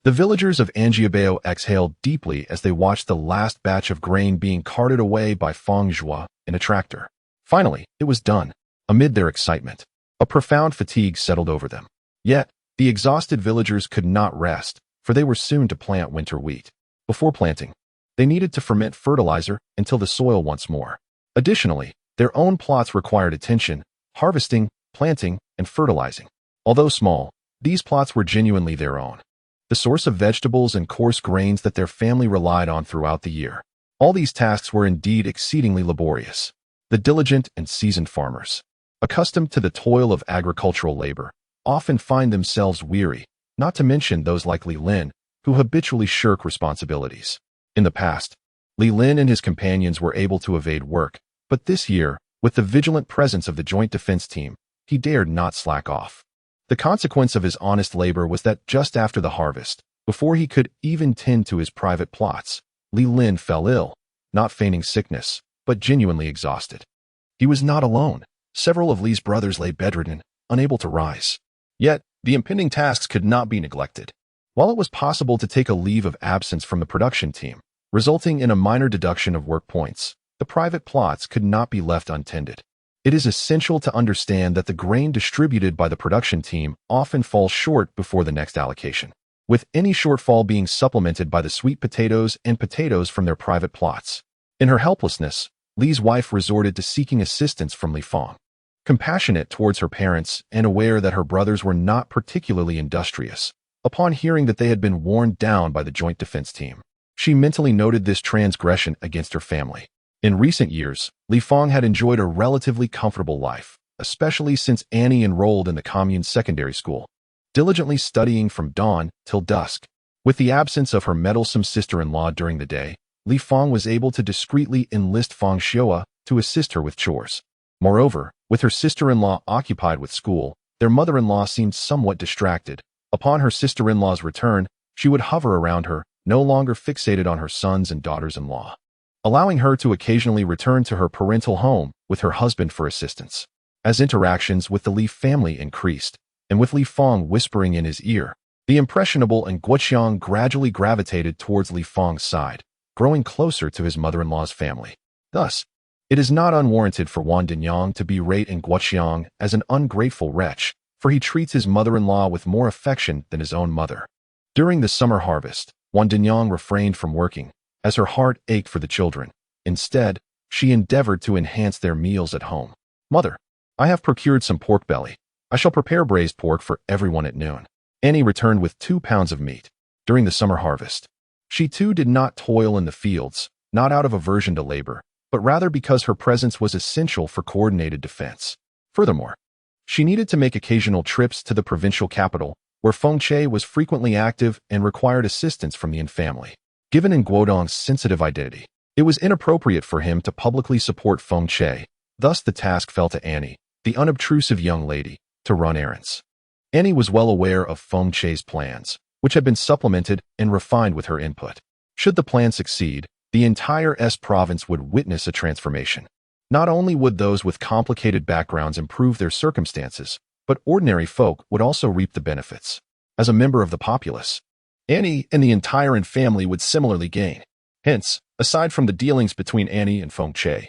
The villagers of Anjiabao exhaled deeply as they watched the last batch of grain being carted away by Feng Zhua in a tractor. Finally, it was done. Amid their excitement, a profound fatigue settled over them. Yet, the exhausted villagers could not rest, for they were soon to plant winter wheat. Before planting, they needed to ferment fertilizer and till the soil once more. Additionally, their own plots required attention, harvesting, planting, and fertilizing. Although small, these plots were genuinely their own, the source of vegetables and coarse grains that their family relied on throughout the year. All these tasks were indeed exceedingly laborious. The diligent and seasoned farmers, accustomed to the toil of agricultural labor, often find themselves weary, not to mention those like Li Lin, who habitually shirk responsibilities. In the past, Li Lin and his companions were able to evade work, but this year, with the vigilant presence of the Joint Defense Team, he dared not slack off. The consequence of his honest labor was that just after the harvest, before he could even tend to his private plots, Li Lin fell ill, not feigning sickness, but genuinely exhausted. He was not alone. Several of Li's brothers lay bedridden, unable to rise. Yet, The impending tasks could not be neglected. While it was possible to take a leave of absence from the production team, resulting in a minor deduction of work points, the private plots could not be left untended. It is essential to understand that the grain distributed by the production team often falls short before the next allocation, with any shortfall being supplemented by the sweet potatoes and potatoes from their private plots. In her helplessness, Li's wife resorted to seeking assistance from Li Fang. Compassionate towards her parents and aware that her brothers were not particularly industrious, upon hearing that they had been worn down by the Joint Defense Team, she mentally noted this transgression against her family. In recent years, Li Fang had enjoyed a relatively comfortable life, especially since Annie enrolled in the commune's secondary school, diligently studying from dawn till dusk. With the absence of her meddlesome sister-in-law during the day, Li Fang was able to discreetly enlist Fang Xiua to assist her with chores. Moreover, with her sister-in-law occupied with school, their mother-in-law seemed somewhat distracted. Upon her sister-in-law's return, she would hover around her, no longer fixated on her sons and daughters-in-law, allowing her to occasionally return to her parental home with her husband for assistance. As interactions with the Li family increased, and with Li Fang whispering in his ear, the impressionable and Guoqiang gradually gravitated towards Li Fang's side, growing closer to his mother-in-law's family. Thus, it is not unwarranted for Wan Dinyang to berate Guoqiang as an ungrateful wretch, for he treats his mother-in-law with more affection than his own mother. During the summer harvest, Wan Dinyang refrained from working, as her heart ached for the children. Instead, she endeavored to enhance their meals at home. "Mother, I have procured some pork belly. I shall prepare braised pork for everyone at noon." Annie returned with 2 pounds of meat. During the summer harvest, she too did not toil in the fields, not out of aversion to labor, but rather because her presence was essential for coordinated defense. Furthermore, she needed to make occasional trips to the provincial capital, where Feng Che was frequently active and required assistance from the Yin family. Given Guodong's sensitive identity, it was inappropriate for him to publicly support Feng Che. Thus the task fell to Annie, the unobtrusive young lady, to run errands. Annie was well aware of Feng Che's plans, which had been supplemented and refined with her input. Should the plan succeed, the entire S province would witness a transformation. Not only would those with complicated backgrounds improve their circumstances, but ordinary folk would also reap the benefits. As a member of the populace, Annie and the entire Yin family would similarly gain. Hence, aside from the dealings between Annie and Feng Che,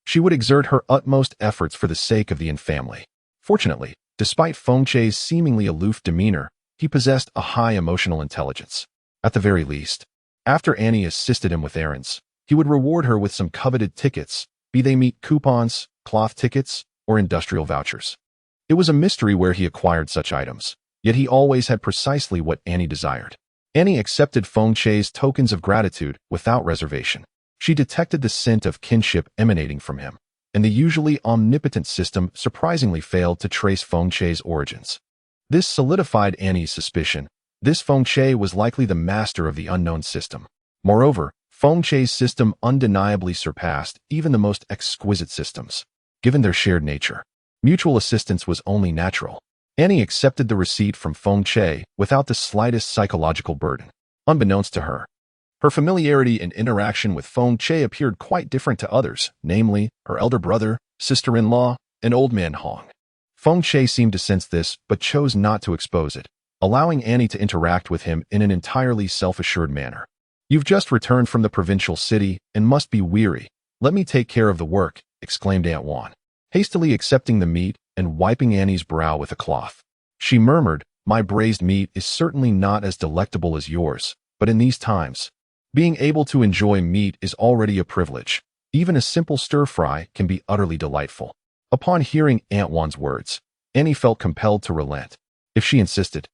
she would exert her utmost efforts for the sake of the Yin family. Fortunately, despite Feng Che's seemingly aloof demeanor, he possessed a high emotional intelligence. At the very least, after Annie assisted him with errands, he would reward her with some coveted tickets, be they meat coupons, cloth tickets, or industrial vouchers. It was a mystery where he acquired such items, yet he always had precisely what Annie desired. Annie accepted Feng Che's tokens of gratitude without reservation. She detected the scent of kinship emanating from him, and the usually omnipotent system surprisingly failed to trace Feng Che's origins. This solidified Annie's suspicion. This Feng Che was likely the master of the unknown system. Moreover, Feng Che's system undeniably surpassed even the most exquisite systems. Given their shared nature, mutual assistance was only natural. Annie accepted the receipt from Feng Che without the slightest psychological burden. Unbeknownst to her, her familiarity and interaction with Feng Che appeared quite different to others, namely, her elder brother, sister-in-law, and old man Hong. Feng Che seemed to sense this, but chose not to expose it, allowing Annie to interact with him in an entirely self-assured manner. "You've just returned from the provincial city and must be weary. Let me take care of the work," exclaimed Aunt Wan, hastily accepting the meat and wiping Annie's brow with a cloth. She murmured, "My braised meat is certainly not as delectable as yours, but in these times, being able to enjoy meat is already a privilege. Even a simple stir-fry can be utterly delightful." Upon hearing Aunt Wan's words, Annie felt compelled to relent. If she insisted,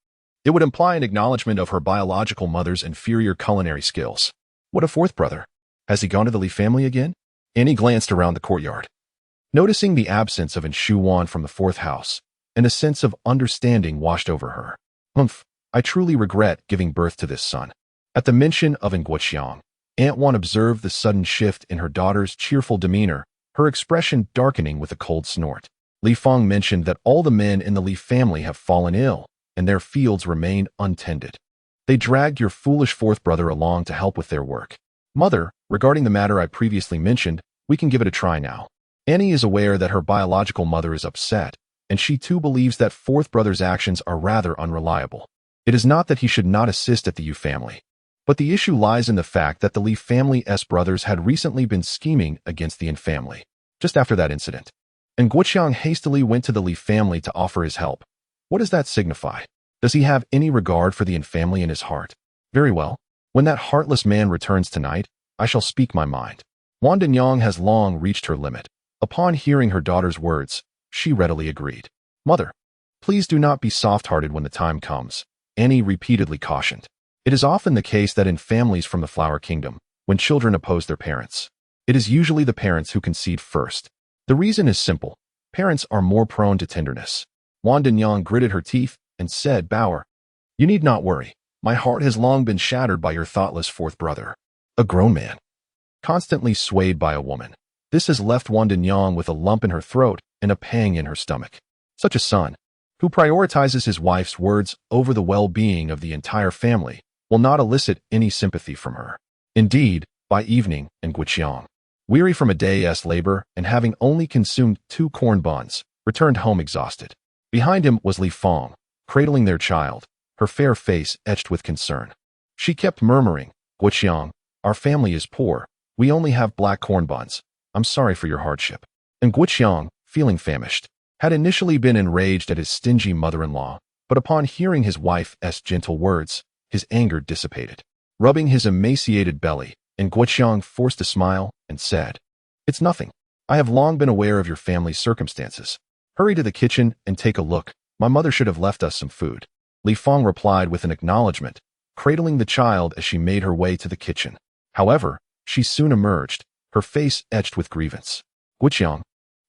it would imply an acknowledgement of her biological mother's inferior culinary skills. What a fourth brother? Has he gone to the Li family again? Annie glanced around the courtyard, noticing the absence of Shu Wan from the fourth house, and a sense of understanding washed over her. I truly regret giving birth to this son." At the mention of Guoqiang, Aunt Wan observed the sudden shift in her daughter's cheerful demeanor, her expression darkening with a cold snort. Li Fang mentioned that all the men in the Li family have fallen ill, and their fields remain untended. They dragged your foolish fourth brother along to help with their work. "Mother, regarding the matter I previously mentioned, we can give it a try now." Annie is aware that her biological mother is upset, and she too believes that fourth brother's actions are rather unreliable. It is not that he should not assist at the Yu family, but the issue lies in the fact that the Li family's brothers had recently been scheming against the Yin family, just after that incident. And Guoqiang hastily went to the Li family to offer his help. What does that signify? Does he have any regard for the Yin family in his heart? Very well. When that heartless man returns tonight, I shall speak my mind. Wang Dinyang has long reached her limit. Upon hearing her daughter's words, she readily agreed. Mother, please do not be soft-hearted when the time comes, Annie repeatedly cautioned. It is often the case that in families from the Flower Kingdom, when children oppose their parents, it is usually the parents who concede first. The reason is simple. Parents are more prone to tenderness. Wang Dinyang gritted her teeth and said, Bower, you need not worry. My heart has long been shattered by your thoughtless fourth brother. A grown man, constantly swayed by a woman. This has left Wang Dinyang with a lump in her throat and a pang in her stomach. Such a son, who prioritizes his wife's words over the well-being of the entire family, will not elicit any sympathy from her. Indeed, by evening, and Guoqiang, weary from a day's labor and having only consumed 2 corn buns, returned home exhausted. Behind him was Li Fang, cradling their child, her fair face etched with concern. She kept murmuring, Guoqiang, our family is poor. We only have black corn buns. I'm sorry for your hardship. And Guoqiang, feeling famished, had initially been enraged at his stingy mother-in-law, but upon hearing his wife's gentle words, his anger dissipated. Rubbing his emaciated belly, and Guoqiang forced a smile and said, It's nothing. I have long been aware of your family's circumstances. Hurry to the kitchen and take a look. My mother should have left us some food. Li Fang replied with an acknowledgement, cradling the child as she made her way to the kitchen. However, she soon emerged, her face etched with grievance. Guoqiang,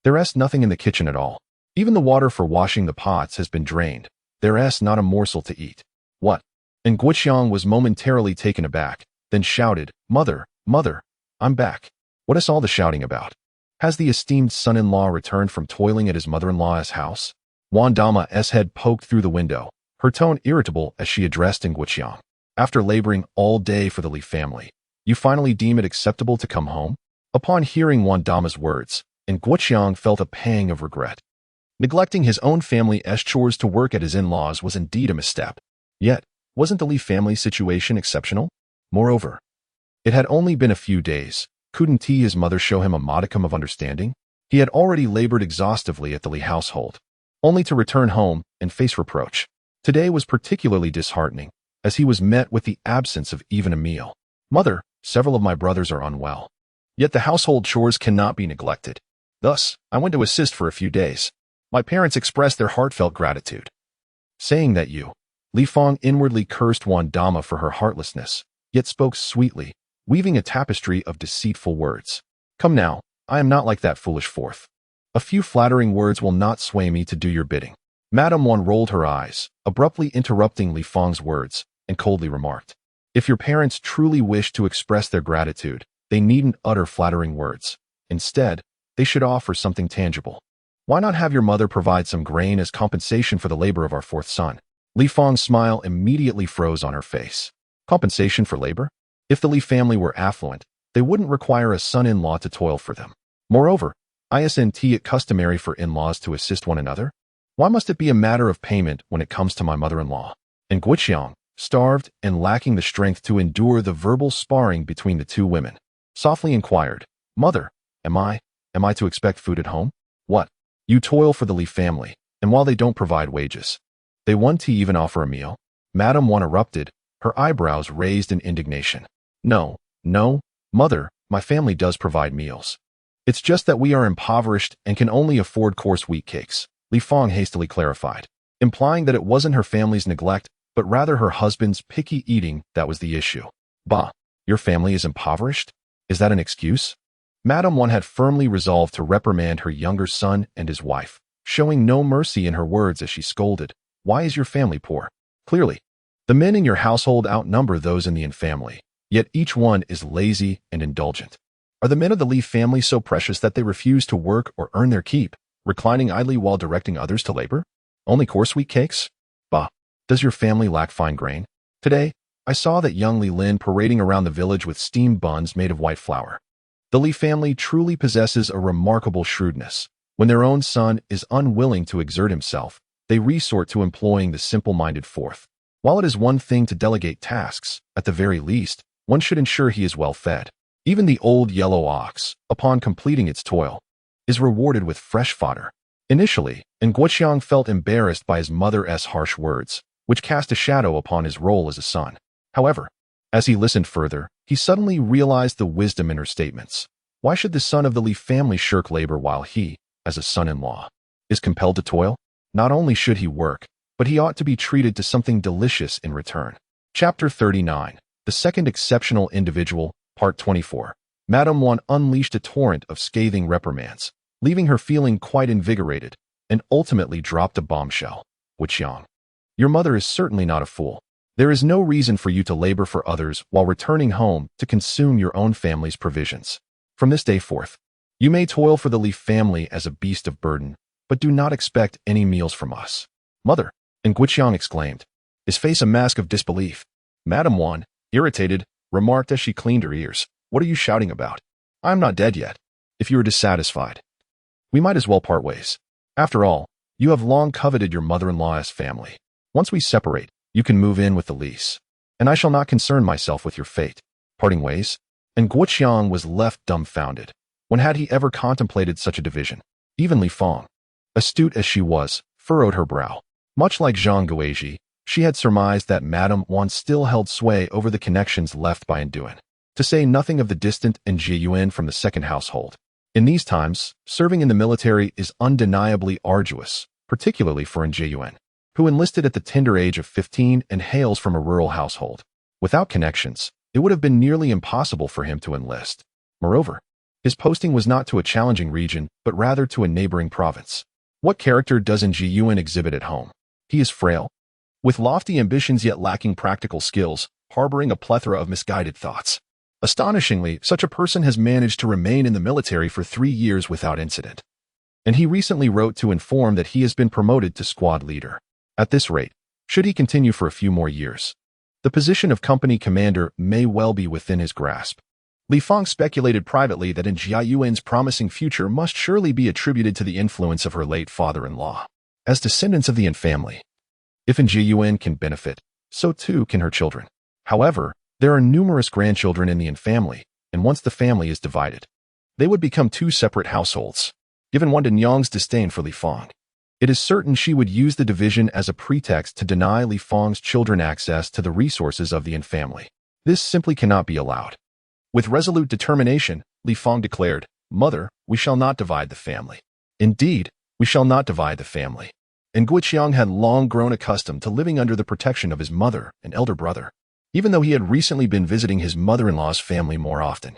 there's nothing in the kitchen at all. Even the water for washing the pots has been drained. There's not a morsel to eat. What? And Guoqiang was momentarily taken aback, then shouted, Mother, Mother, I'm back. What is all the shouting about? Has the esteemed son-in-law returned from toiling at his mother-in-law's house? Wang Dama's head poked through the window, her tone irritable as she addressed Guoqiang. After laboring all day for the Li family, you finally deem it acceptable to come home? Upon hearing Wang Dama's words, Guoqiang felt a pang of regret. Neglecting his own family's chores to work at his in-laws was indeed a misstep. Yet, wasn't the Li family situation exceptional? Moreover, it had only been a few days. Couldn't his mother show him a modicum of understanding? He had already labored exhaustively at the Li household, only to return home and face reproach. Today was particularly disheartening, as he was met with the absence of even a meal. Mother, several of my brothers are unwell. Yet the household chores cannot be neglected. Thus, I went to assist for a few days. My parents expressed their heartfelt gratitude. Saying that Li Fang inwardly cursed Wang Dama for her heartlessness, yet spoke sweetly, weaving a tapestry of deceitful words. Come now, I am not like that foolish fourth. A few flattering words will not sway me to do your bidding. Madame Wang rolled her eyes, abruptly interrupting Li Fang's words, and coldly remarked, If your parents truly wish to express their gratitude, they needn't utter flattering words. Instead, they should offer something tangible. Why not have your mother provide some grain as compensation for the labor of our fourth son? Li Fang's smile immediately froze on her face. Compensation for labor? If the Li family were affluent, they wouldn't require a son-in-law to toil for them. Moreover, isn't it customary for in-laws to assist one another? Why must it be a matter of payment when it comes to my mother-in-law? And Guoqiang, starved and lacking the strength to endure the verbal sparring between the two women, softly inquired, Mother, am I to expect food at home? What? You toil for the Li family, and while they don't provide wages, they want to even offer a meal? Madame Wang erupted, her eyebrows raised in indignation. No, Mother, my family does provide meals. It's just that we are impoverished and can only afford coarse wheat cakes, Li Fang hastily clarified, implying that it wasn't her family's neglect, but rather her husband's picky eating that was the issue. Bah, your family is impoverished? Is that an excuse? Madame Wang had firmly resolved to reprimand her younger son and his wife, showing no mercy in her words as she scolded, Why is your family poor? Clearly, the men in your household outnumber those in the Yin family, yet each one is lazy and indulgent. Are the men of the Li family so precious that they refuse to work or earn their keep, reclining idly while directing others to labor? Only coarse wheat cakes? Bah, does your family lack fine grain? Today, I saw that young Li Lin parading around the village with steamed buns made of white flour. The Li family truly possesses a remarkable shrewdness. When their own son is unwilling to exert himself, they resort to employing the simple-minded fourth. While it is one thing to delegate tasks, at the very least, one should ensure he is well fed. Even the old yellow ox, upon completing its toil, is rewarded with fresh fodder. Initially, Nguqiang felt embarrassed by his mother's harsh words, which cast a shadow upon his role as a son. However, as he listened further, he suddenly realized the wisdom in her statements. Why should the son of the Li family shirk labor while he, as a son-in-law, is compelled to toil? Not only should he work, but he ought to be treated to something delicious in return. Chapter 39. The Second Exceptional Individual, Part 24. Madame Wan unleashed a torrent of scathing reprimands, leaving her feeling quite invigorated, and ultimately dropped a bombshell. Nguqiang, your mother is certainly not a fool. There is no reason for you to labor for others while returning home to consume your own family's provisions. From this day forth, you may toil for the Li family as a beast of burden, but do not expect any meals from us. Mother, Nguqiang exclaimed, his face a mask of disbelief. Madame Wan, irritated, remarked as she cleaned her ears, what are you shouting about? I am not dead yet. If you are dissatisfied, we might as well part ways. After all, you have long coveted your mother-in-law's family. Once we separate, you can move in with the lease, and I shall not concern myself with your fate. Parting ways? And Nguqiang was left dumbfounded. When had he ever contemplated such a division? Even Li Fang, astute as she was, furrowed her brow. Much like Zhang Guizhi, she had surmised that Madame Wan still held sway over the connections left by Nduan, to say nothing of the distant Jiyuan from the second household. In these times, serving in the military is undeniably arduous, particularly for Jiyuan, who enlisted at the tender age of 15 and hails from a rural household. Without connections, it would have been nearly impossible for him to enlist. Moreover, his posting was not to a challenging region, but rather to a neighboring province. What character does Jiyuan exhibit at home? He is frail, with lofty ambitions yet lacking practical skills, harboring a plethora of misguided thoughts. Astonishingly, such a person has managed to remain in the military for 3 years without incident. And he recently wrote to inform that he has been promoted to squad leader. At this rate, should he continue for a few more years, the position of company commander may well be within his grasp. Li Fang speculated privately that Jiyuan's promising future must surely be attributed to the influence of her late father-in-law. As descendants of the Yin family, if Jiyuan can benefit, so too can her children. However, there are numerous grandchildren in the Yin family, and once the family is divided, they would become 2 separate households. Given Wan Danyang's disdain for Li Fang, it is certain she would use the division as a pretext to deny Li Fang's children access to the resources of the Yin family. This simply cannot be allowed. With resolute determination, Li Fang declared, Mother, we shall not divide the family. Indeed, we shall not divide the family. And Nguqiang had long grown accustomed to living under the protection of his mother and elder brother, even though he had recently been visiting his mother-in-law's family more often.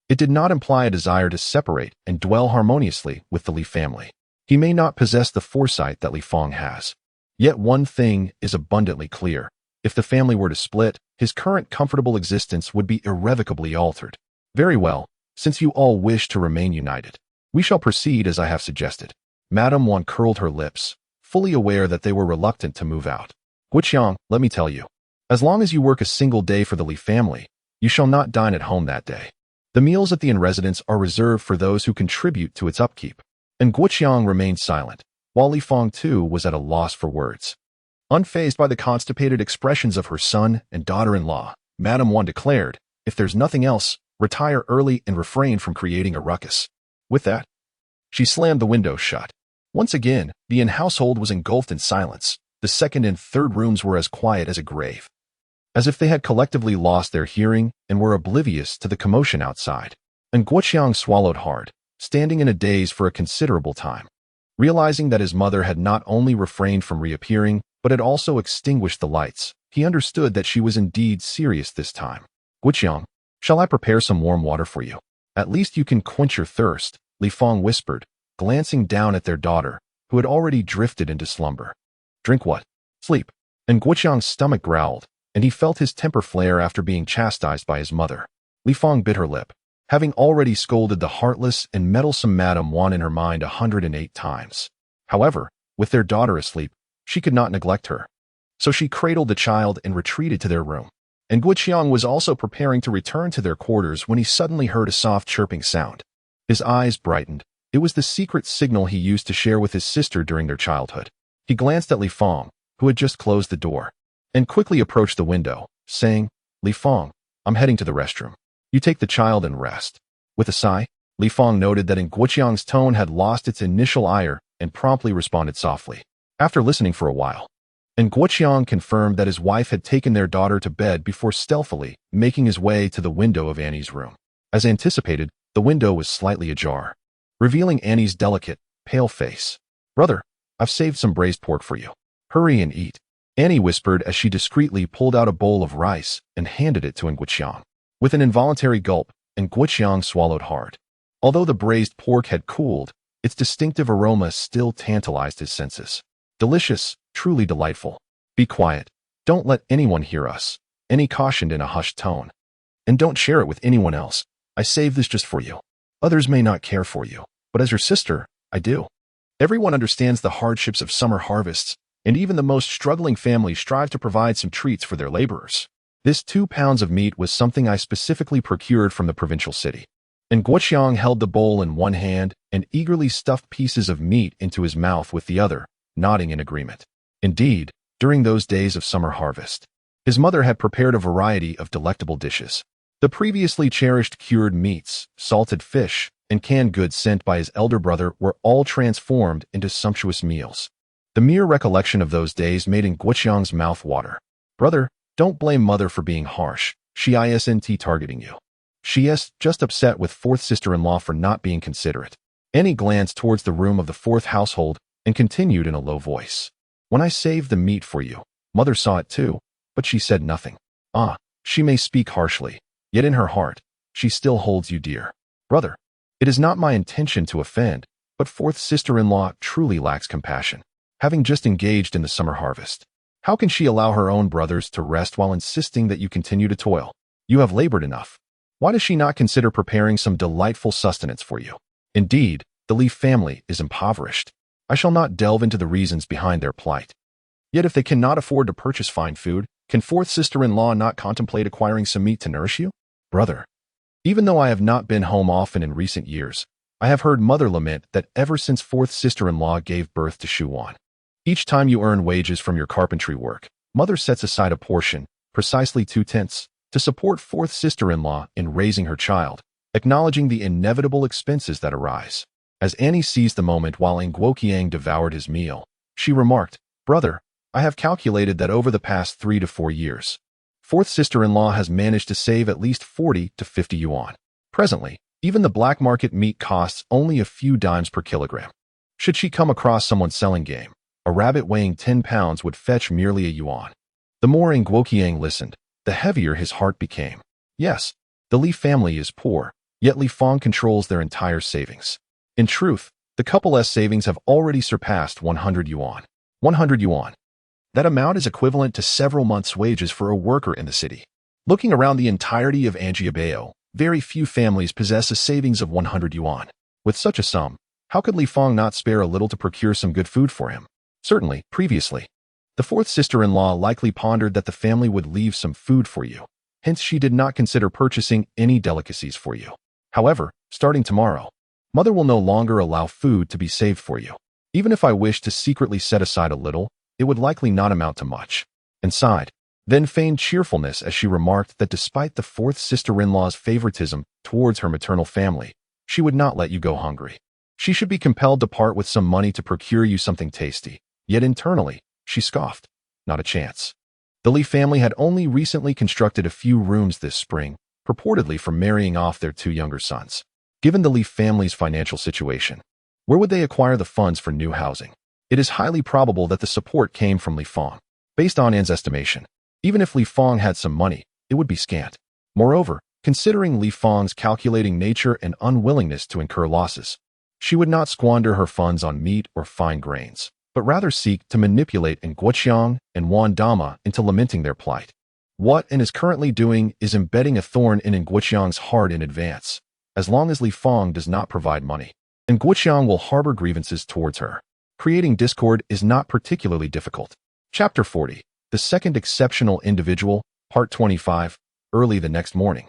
It did not imply a desire to separate and dwell harmoniously with the Li family. He may not possess the foresight that Li Fang has. Yet one thing is abundantly clear. If the family were to split, his current comfortable existence would be irrevocably altered. Very well, since you all wish to remain united, we shall proceed as I have suggested. Madame Wan curled her lips, fully aware that they were reluctant to move out. Nguqiang, let me tell you, as long as you work a single day for the Li family, you shall not dine at home that day. The meals at the inn residence are reserved for those who contribute to its upkeep. And Nguqiang remained silent, while Li Fang too was at a loss for words. Unfazed by the constipated expressions of her son and daughter-in-law, Madame Wan declared, if there's nothing else, retire early and refrain from creating a ruckus. With that, she slammed the window shut. Once again, the inn household was engulfed in silence. The second and third rooms were as quiet as a grave, as if they had collectively lost their hearing and were oblivious to the commotion outside. And Nguqiang swallowed hard, standing in a daze for a considerable time. Realizing that his mother had not only refrained from reappearing, but had also extinguished the lights, he understood that she was indeed serious this time. Nguqiang, shall I prepare some warm water for you? At least you can quench your thirst, Li Fang whispered, glancing down at their daughter, who had already drifted into slumber. Drink what? Sleep. And Nguqiang's stomach growled, and he felt his temper flare after being chastised by his mother. Li Fang bit her lip, having already scolded the heartless and meddlesome Madame Wan in her mind 108 times. However, with their daughter asleep, she could not neglect her. So she cradled the child and retreated to their room. And Nguqiang was also preparing to return to their quarters when he suddenly heard a soft chirping sound. His eyes brightened, It was the secret signal he used to share with his sister during their childhood. He glanced at Li Fong, who had just closed the door, and quickly approached the window, saying, "Li Fong, I'm heading to the restroom. You take the child and rest." With a sigh, Li Fong noted that Guoqiang's tone had lost its initial ire and promptly responded softly. After listening for a while, Guoqiang confirmed that his wife had taken their daughter to bed before stealthily making his way to the window of Annie's room. As anticipated, the window was slightly ajar, revealing Annie's delicate, pale face. "Brother, I've saved some braised pork for you. Hurry and eat," Annie whispered as she discreetly pulled out a bowl of rice and handed it to Guoqiang. With an involuntary gulp, Guoqiang swallowed hard. Although the braised pork had cooled, its distinctive aroma still tantalized his senses. "Delicious, truly delightful. Be quiet. Don't let anyone hear us," Annie cautioned in a hushed tone. "And don't share it with anyone else. I saved this just for you. Others may not care for you, but as your sister, I do." Everyone understands the hardships of summer harvests, and even the most struggling families strive to provide some treats for their laborers. "This 2 pounds of meat was something I specifically procured from the provincial city." Guoqiang held the bowl in one hand and eagerly stuffed pieces of meat into his mouth with the other, nodding in agreement. Indeed, during those days of summer harvest, his mother had prepared a variety of delectable dishes. The previously cherished cured meats, salted fish, and canned goods sent by his elder brother were all transformed into sumptuous meals. The mere recollection of those days made Guoqiang's mouth water. "Brother, don't blame mother for being harsh. She isn't targeting you. She is just upset with fourth sister-in-law for not being considerate." Annie glanced towards the room of the fourth household and continued in a low voice. "When I saved the meat for you, mother saw it too, but she said nothing. She may speak harshly, yet in her heart, she still holds you dear. Brother, it is not my intention to offend, but fourth sister-in-law truly lacks compassion. Having just engaged in the summer harvest, how can she allow her own brothers to rest while insisting that you continue to toil? You have labored enough. Why does she not consider preparing some delightful sustenance for you? Indeed, the Li family is impoverished. I shall not delve into the reasons behind their plight. Yet if they cannot afford to purchase fine food, can fourth sister-in-law not contemplate acquiring some meat to nourish you? Brother, even though I have not been home often in recent years, I have heard mother lament that ever since fourth sister-in-law gave birth to Shuwan, each time you earn wages from your carpentry work, mother sets aside a portion, precisely 2/10, to support fourth sister-in-law in raising her child, acknowledging the inevitable expenses that arise. As Annie seized the moment while Guoqiang devoured his meal, she remarked, "Brother, I have calculated that over the past 3 to 4 years, fourth sister-in-law has managed to save at least 40 to 50 yuan. Presently, even the black market meat costs only a few dimes per kilogram. Should she come across someone selling game, a rabbit weighing 10 pounds would fetch merely a yuan." The more Guoqiang listened, the heavier his heart became. Yes, the Li family is poor, yet Li Fong controls their entire savings. In truth, the couple's savings have already surpassed 100 yuan. 100 yuan. That amount is equivalent to several months' wages for a worker in the city. Looking around the entirety of Anjiabao, very few families possess a savings of 100 yuan. With such a sum, how could Li Fong not spare a little to procure some good food for him? Certainly, previously, the fourth sister-in-law likely pondered that the family would leave some food for you. Hence, she did not consider purchasing any delicacies for you. However, starting tomorrow, mother will no longer allow food to be saved for you. Even if I wish to secretly set aside a little, it would likely not amount to much." And sighed, then feigned cheerfulness as she remarked that despite the fourth sister-in-law's favoritism towards her maternal family, she would not let you go hungry. She should be compelled to part with some money to procure you something tasty. Yet internally, she scoffed. Not a chance. The Li family had only recently constructed a few rooms this spring, purportedly for marrying off their 2 younger sons. Given the Li family's financial situation, where would they acquire the funds for new housing? It is highly probable that the support came from Li Fong. Based on Anne's estimation, even if Li Fong had some money, it would be scant. Moreover, considering Li Fong's calculating nature and unwillingness to incur losses, she would not squander her funds on meat or fine grains, but rather seek to manipulate Guoqiang and Wan Dama into lamenting their plight. What Anne is currently doing is embedding a thorn in Guoqiang's heart in advance. As long as Li Fong does not provide money, Guoqiang will harbor grievances towards her. Creating discord is not particularly difficult. Chapter 40, The Second Exceptional Individual, Part 25, Early the next morning,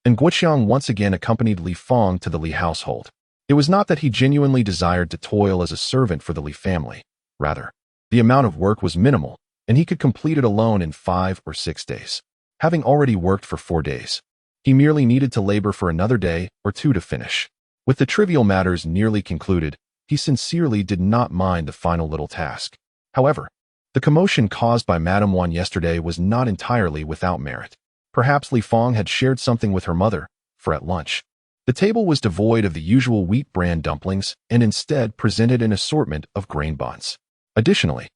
Guoqiang once again accompanied Li Fong to the Li household. It was not that he genuinely desired to toil as a servant for the Li family. Rather, the amount of work was minimal, and he could complete it alone in 5 or 6 days. Having already worked for 4 days, he merely needed to labor for another day or two to finish. With the trivial matters nearly concluded, he sincerely did not mind the final little task. However, the commotion caused by Madame Wan yesterday was not entirely without merit. Perhaps Li Fong had shared something with her mother, for at lunch, the table was devoid of the usual wheat bran dumplings and instead presented an assortment of grain buns. Additionally,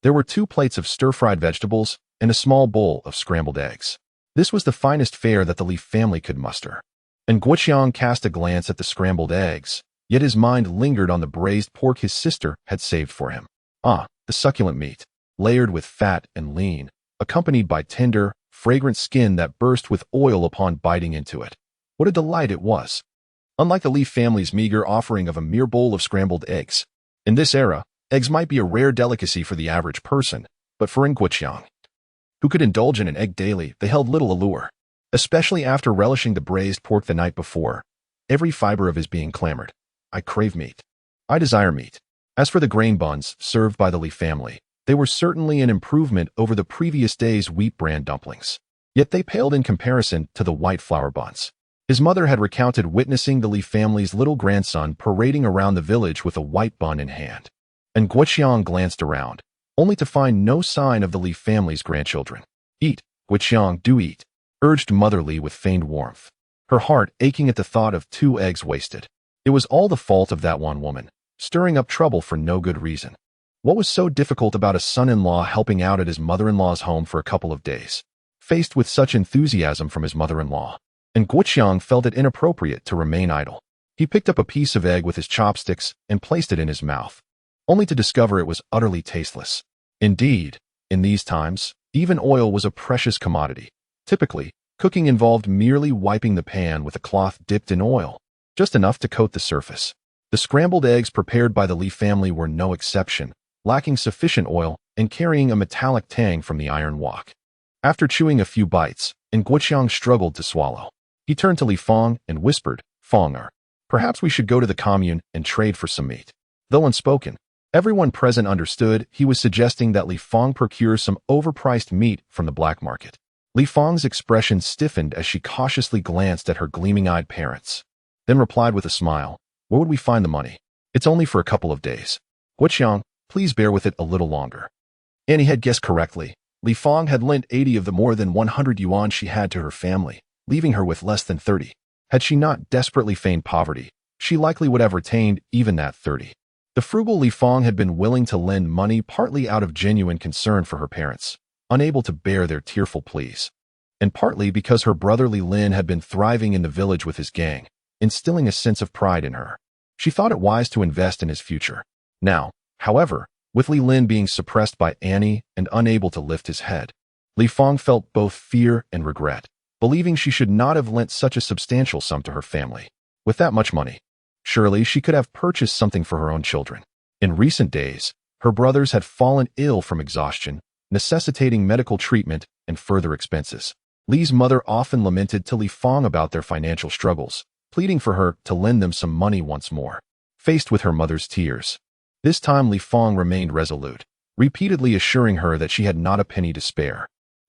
there were 2 plates of stir-fried vegetables and a small bowl of scrambled eggs. This was the finest fare that the Li family could muster. And Guoqiang cast a glance at the scrambled eggs, yet his mind lingered on the braised pork his sister had saved for him. Ah, the succulent meat, layered with fat and lean, accompanied by tender, fragrant skin that burst with oil upon biting into it. What a delight it was! Unlike the Li family's meager offering of a mere bowl of scrambled eggs, in this era, eggs might be a rare delicacy for the average person, but for Guoqiang, who could indulge in an egg daily, they held little allure. Especially after relishing the braised pork the night before, every fiber of his being clamored, "I crave meat. I desire meat." As for the grain buns served by the Li family, they were certainly an improvement over the previous day's wheat bran dumplings. Yet they paled in comparison to the white flour buns. His mother had recounted witnessing the Li family's little grandson parading around the village with a white bun in hand. And Guoqiang glanced around, only to find no sign of the Li family's grandchildren. "Eat, Guoqiang, do eat," urged Mother Li with feigned warmth, her heart aching at the thought of 2 eggs wasted. It was all the fault of that one woman, stirring up trouble for no good reason. What was so difficult about a son-in-law helping out at his mother-in-law's home for a couple of days? Faced with such enthusiasm from his mother-in-law, and Guoqiang felt it inappropriate to remain idle. He picked up a piece of egg with his chopsticks and placed it in his mouth, only to discover it was utterly tasteless. Indeed, in these times, even oil was a precious commodity. Typically, cooking involved merely wiping the pan with a cloth dipped in oil, just enough to coat the surface. The scrambled eggs prepared by the Li family were no exception, lacking sufficient oil and carrying a metallic tang from the iron wok. After chewing a few bites, Guoqiang struggled to swallow. He turned to Li Fong and whispered, "Fong, perhaps we should go to the commune and trade for some meat." Though unspoken, everyone present understood he was suggesting that Li Fong procure some overpriced meat from the black market. Li Fong's expression stiffened as she cautiously glanced at her gleaming-eyed parents, then replied with a smile, "Where would we find the money? It's only for a couple of days. Guoqiang, please bear with it a little longer." Annie had guessed correctly. Li Fong had lent 80 of the more than 100 yuan she had to her family, leaving her with less than 30. Had she not desperately feigned poverty, she likely would have retained even that 30. The frugal Li Fong had been willing to lend money partly out of genuine concern for her parents, unable to bear their tearful pleas, and partly because her brother Li Lin had been thriving in the village with his gang, instilling a sense of pride in her. She thought it wise to invest in his future. Now, however, with Li Lin being suppressed by Annie and unable to lift his head, Li Fong felt both fear and regret, believing she should not have lent such a substantial sum to her family. With that much money, surely she could have purchased something for her own children. In recent days, her brothers had fallen ill from exhaustion, necessitating medical treatment and further expenses. Li's mother often lamented to Li Fong about their financial struggles, pleading for her to lend them some money once more. Faced with her mother's tears, this time Li Fong remained resolute, repeatedly assuring her that she had not a penny to spare.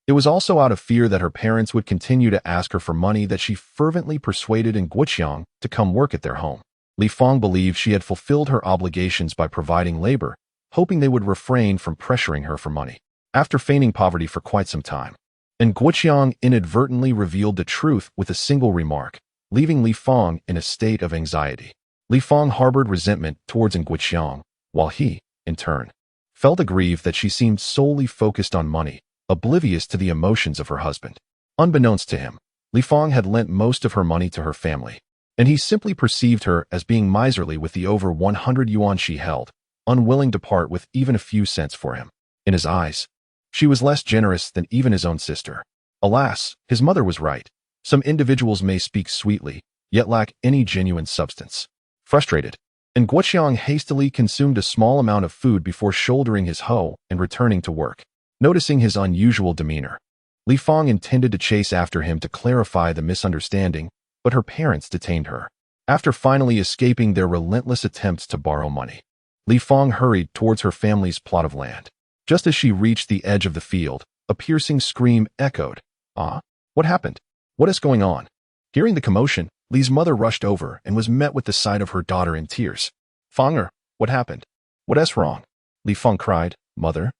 It was also out of fear that her parents would continue to ask her for money that she fervently persuaded Guoqiang to come work at their home. Li Fong believed she had fulfilled her obligations by providing labor, hoping they would refrain from pressuring her for money. After feigning poverty for quite some time, Guoqiang inadvertently revealed the truth with a single remark, leaving Li Fong in a state of anxiety. Li Fong harbored resentment towards Guoqiang, while he, in turn, felt aggrieved that she seemed solely focused on money, oblivious to the emotions of her husband. Unbeknownst to him, Li Fong had lent most of her money to her family, and he simply perceived her as being miserly with the over 100 yuan she held, unwilling to part with even a few cents for him. In his eyes, she was less generous than even his own sister. Alas, his mother was right. Some individuals may speak sweetly, yet lack any genuine substance. Frustrated, Guoqiang hastily consumed a small amount of food before shouldering his hoe and returning to work. Noticing his unusual demeanor, Li Fong intended to chase after him to clarify the misunderstanding, but her parents detained her. After finally escaping their relentless attempts to borrow money, Li Fang hurried towards her family's plot of land. Just as she reached the edge of the field, a piercing scream echoed. "Ah? What happened? What is going on?" Hearing the commotion, Li's mother rushed over and was met with the sight of her daughter in tears. "Fanger, what happened? What is wrong?" Li Fang cried. "Mother,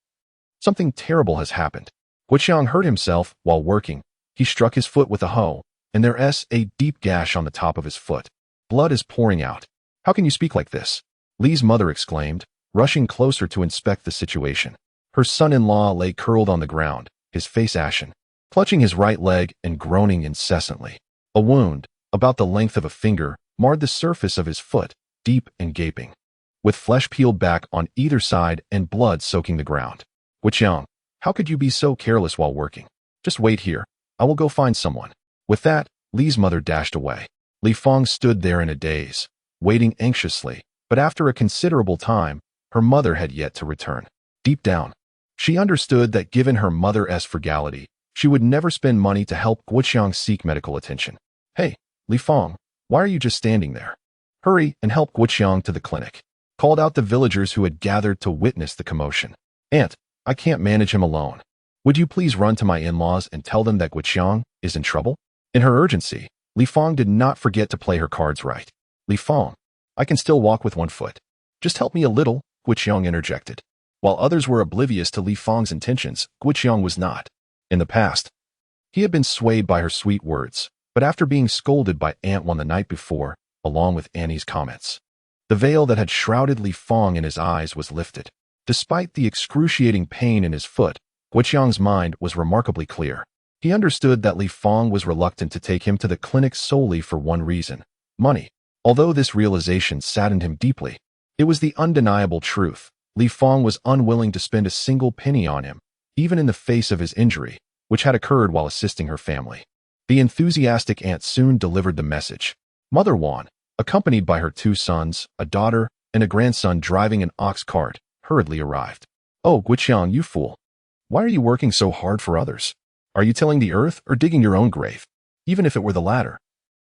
something terrible has happened." Guoqiang hurt himself while working. He struck his foot with a hoe, and there is a deep gash on the top of his foot. Blood is pouring out. "How can you speak like this?" Li's mother exclaimed, rushing closer to inspect the situation. Her son-in-law lay curled on the ground, his face ashen, clutching his right leg and groaning incessantly. A wound, about the length of a finger, marred the surface of his foot, deep and gaping, with flesh peeled back on either side and blood soaking the ground. "Guoqiang, how could you be so careless while working? Just wait here. I will go find someone." With that, Li's mother dashed away. Li Fang stood there in a daze, waiting anxiously, but after a considerable time, her mother had yet to return. Deep down, she understood that given her mother's frugality, she would never spend money to help Guoqiang seek medical attention. "Hey, Li Fang, why are you just standing there? Hurry and help Guoqiang to the clinic," called out the villagers who had gathered to witness the commotion. "Aunt, I can't manage him alone. Would you please run to my in-laws and tell them that Guoqiang is in trouble?" In her urgency, Li Fang did not forget to play her cards right. "Li Fang, I can still walk with one foot. Just help me a little," Guoqiang interjected. While others were oblivious to Li Fang's intentions, Guoqiang was not. In the past, he had been swayed by her sweet words, but after being scolded by Aunt Wan the night before, along with Annie's comments, the veil that had shrouded Li Fang in his eyes was lifted. Despite the excruciating pain in his foot, Guoqiang's mind was remarkably clear. He understood that Li Fang was reluctant to take him to the clinic solely for one reason: money. Although this realization saddened him deeply, it was the undeniable truth. Li Fang was unwilling to spend a single penny on him, even in the face of his injury, which had occurred while assisting her family. The enthusiastic aunt soon delivered the message. Mother Wan, accompanied by her 2 sons, a daughter, and a grandson driving an ox cart, hurriedly arrived. "Oh, Guoqiang, you fool. Why are you working so hard for others? Are you tilling the earth or digging your own grave? Even if it were the latter,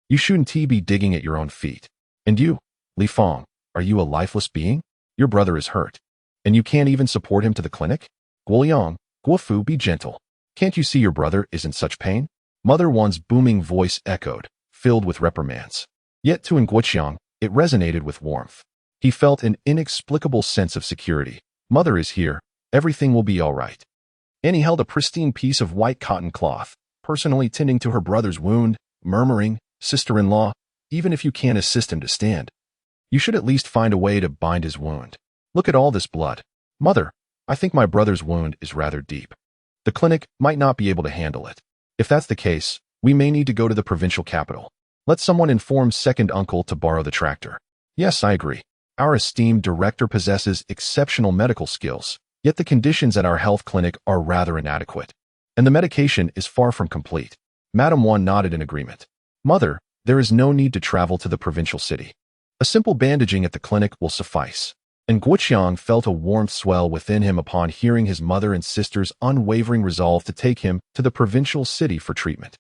you shouldn't be digging at your own feet. And you, Li Fang, are you a lifeless being? Your brother is hurt, and you can't even support him to the clinic? Guoliang, Guofu, be gentle. Can't you see your brother is in such pain?" Mother Wan's booming voice echoed, filled with reprimands. Yet to Guoqiang, it resonated with warmth. He felt an inexplicable sense of security. Mother is here. Everything will be all right. Annie held a pristine piece of white cotton cloth, personally tending to her brother's wound, murmuring, "Sister-in-law, even if you can't assist him to stand, you should at least find a way to bind his wound. Look at all this blood. Mother, I think my brother's wound is rather deep. The clinic might not be able to handle it. If that's the case, we may need to go to the provincial capital. Let someone inform second uncle to borrow the tractor." "Yes, I agree. Our esteemed director possesses exceptional medical skills, yet the conditions at our health clinic are rather inadequate, and the medication is far from complete." Madame Wan nodded in agreement. "Mother, there is no need to travel to the provincial city. A simple bandaging at the clinic will suffice." And Guoqiang felt a warmth swell within him upon hearing his mother and sister's unwavering resolve to take him to the provincial city for treatment.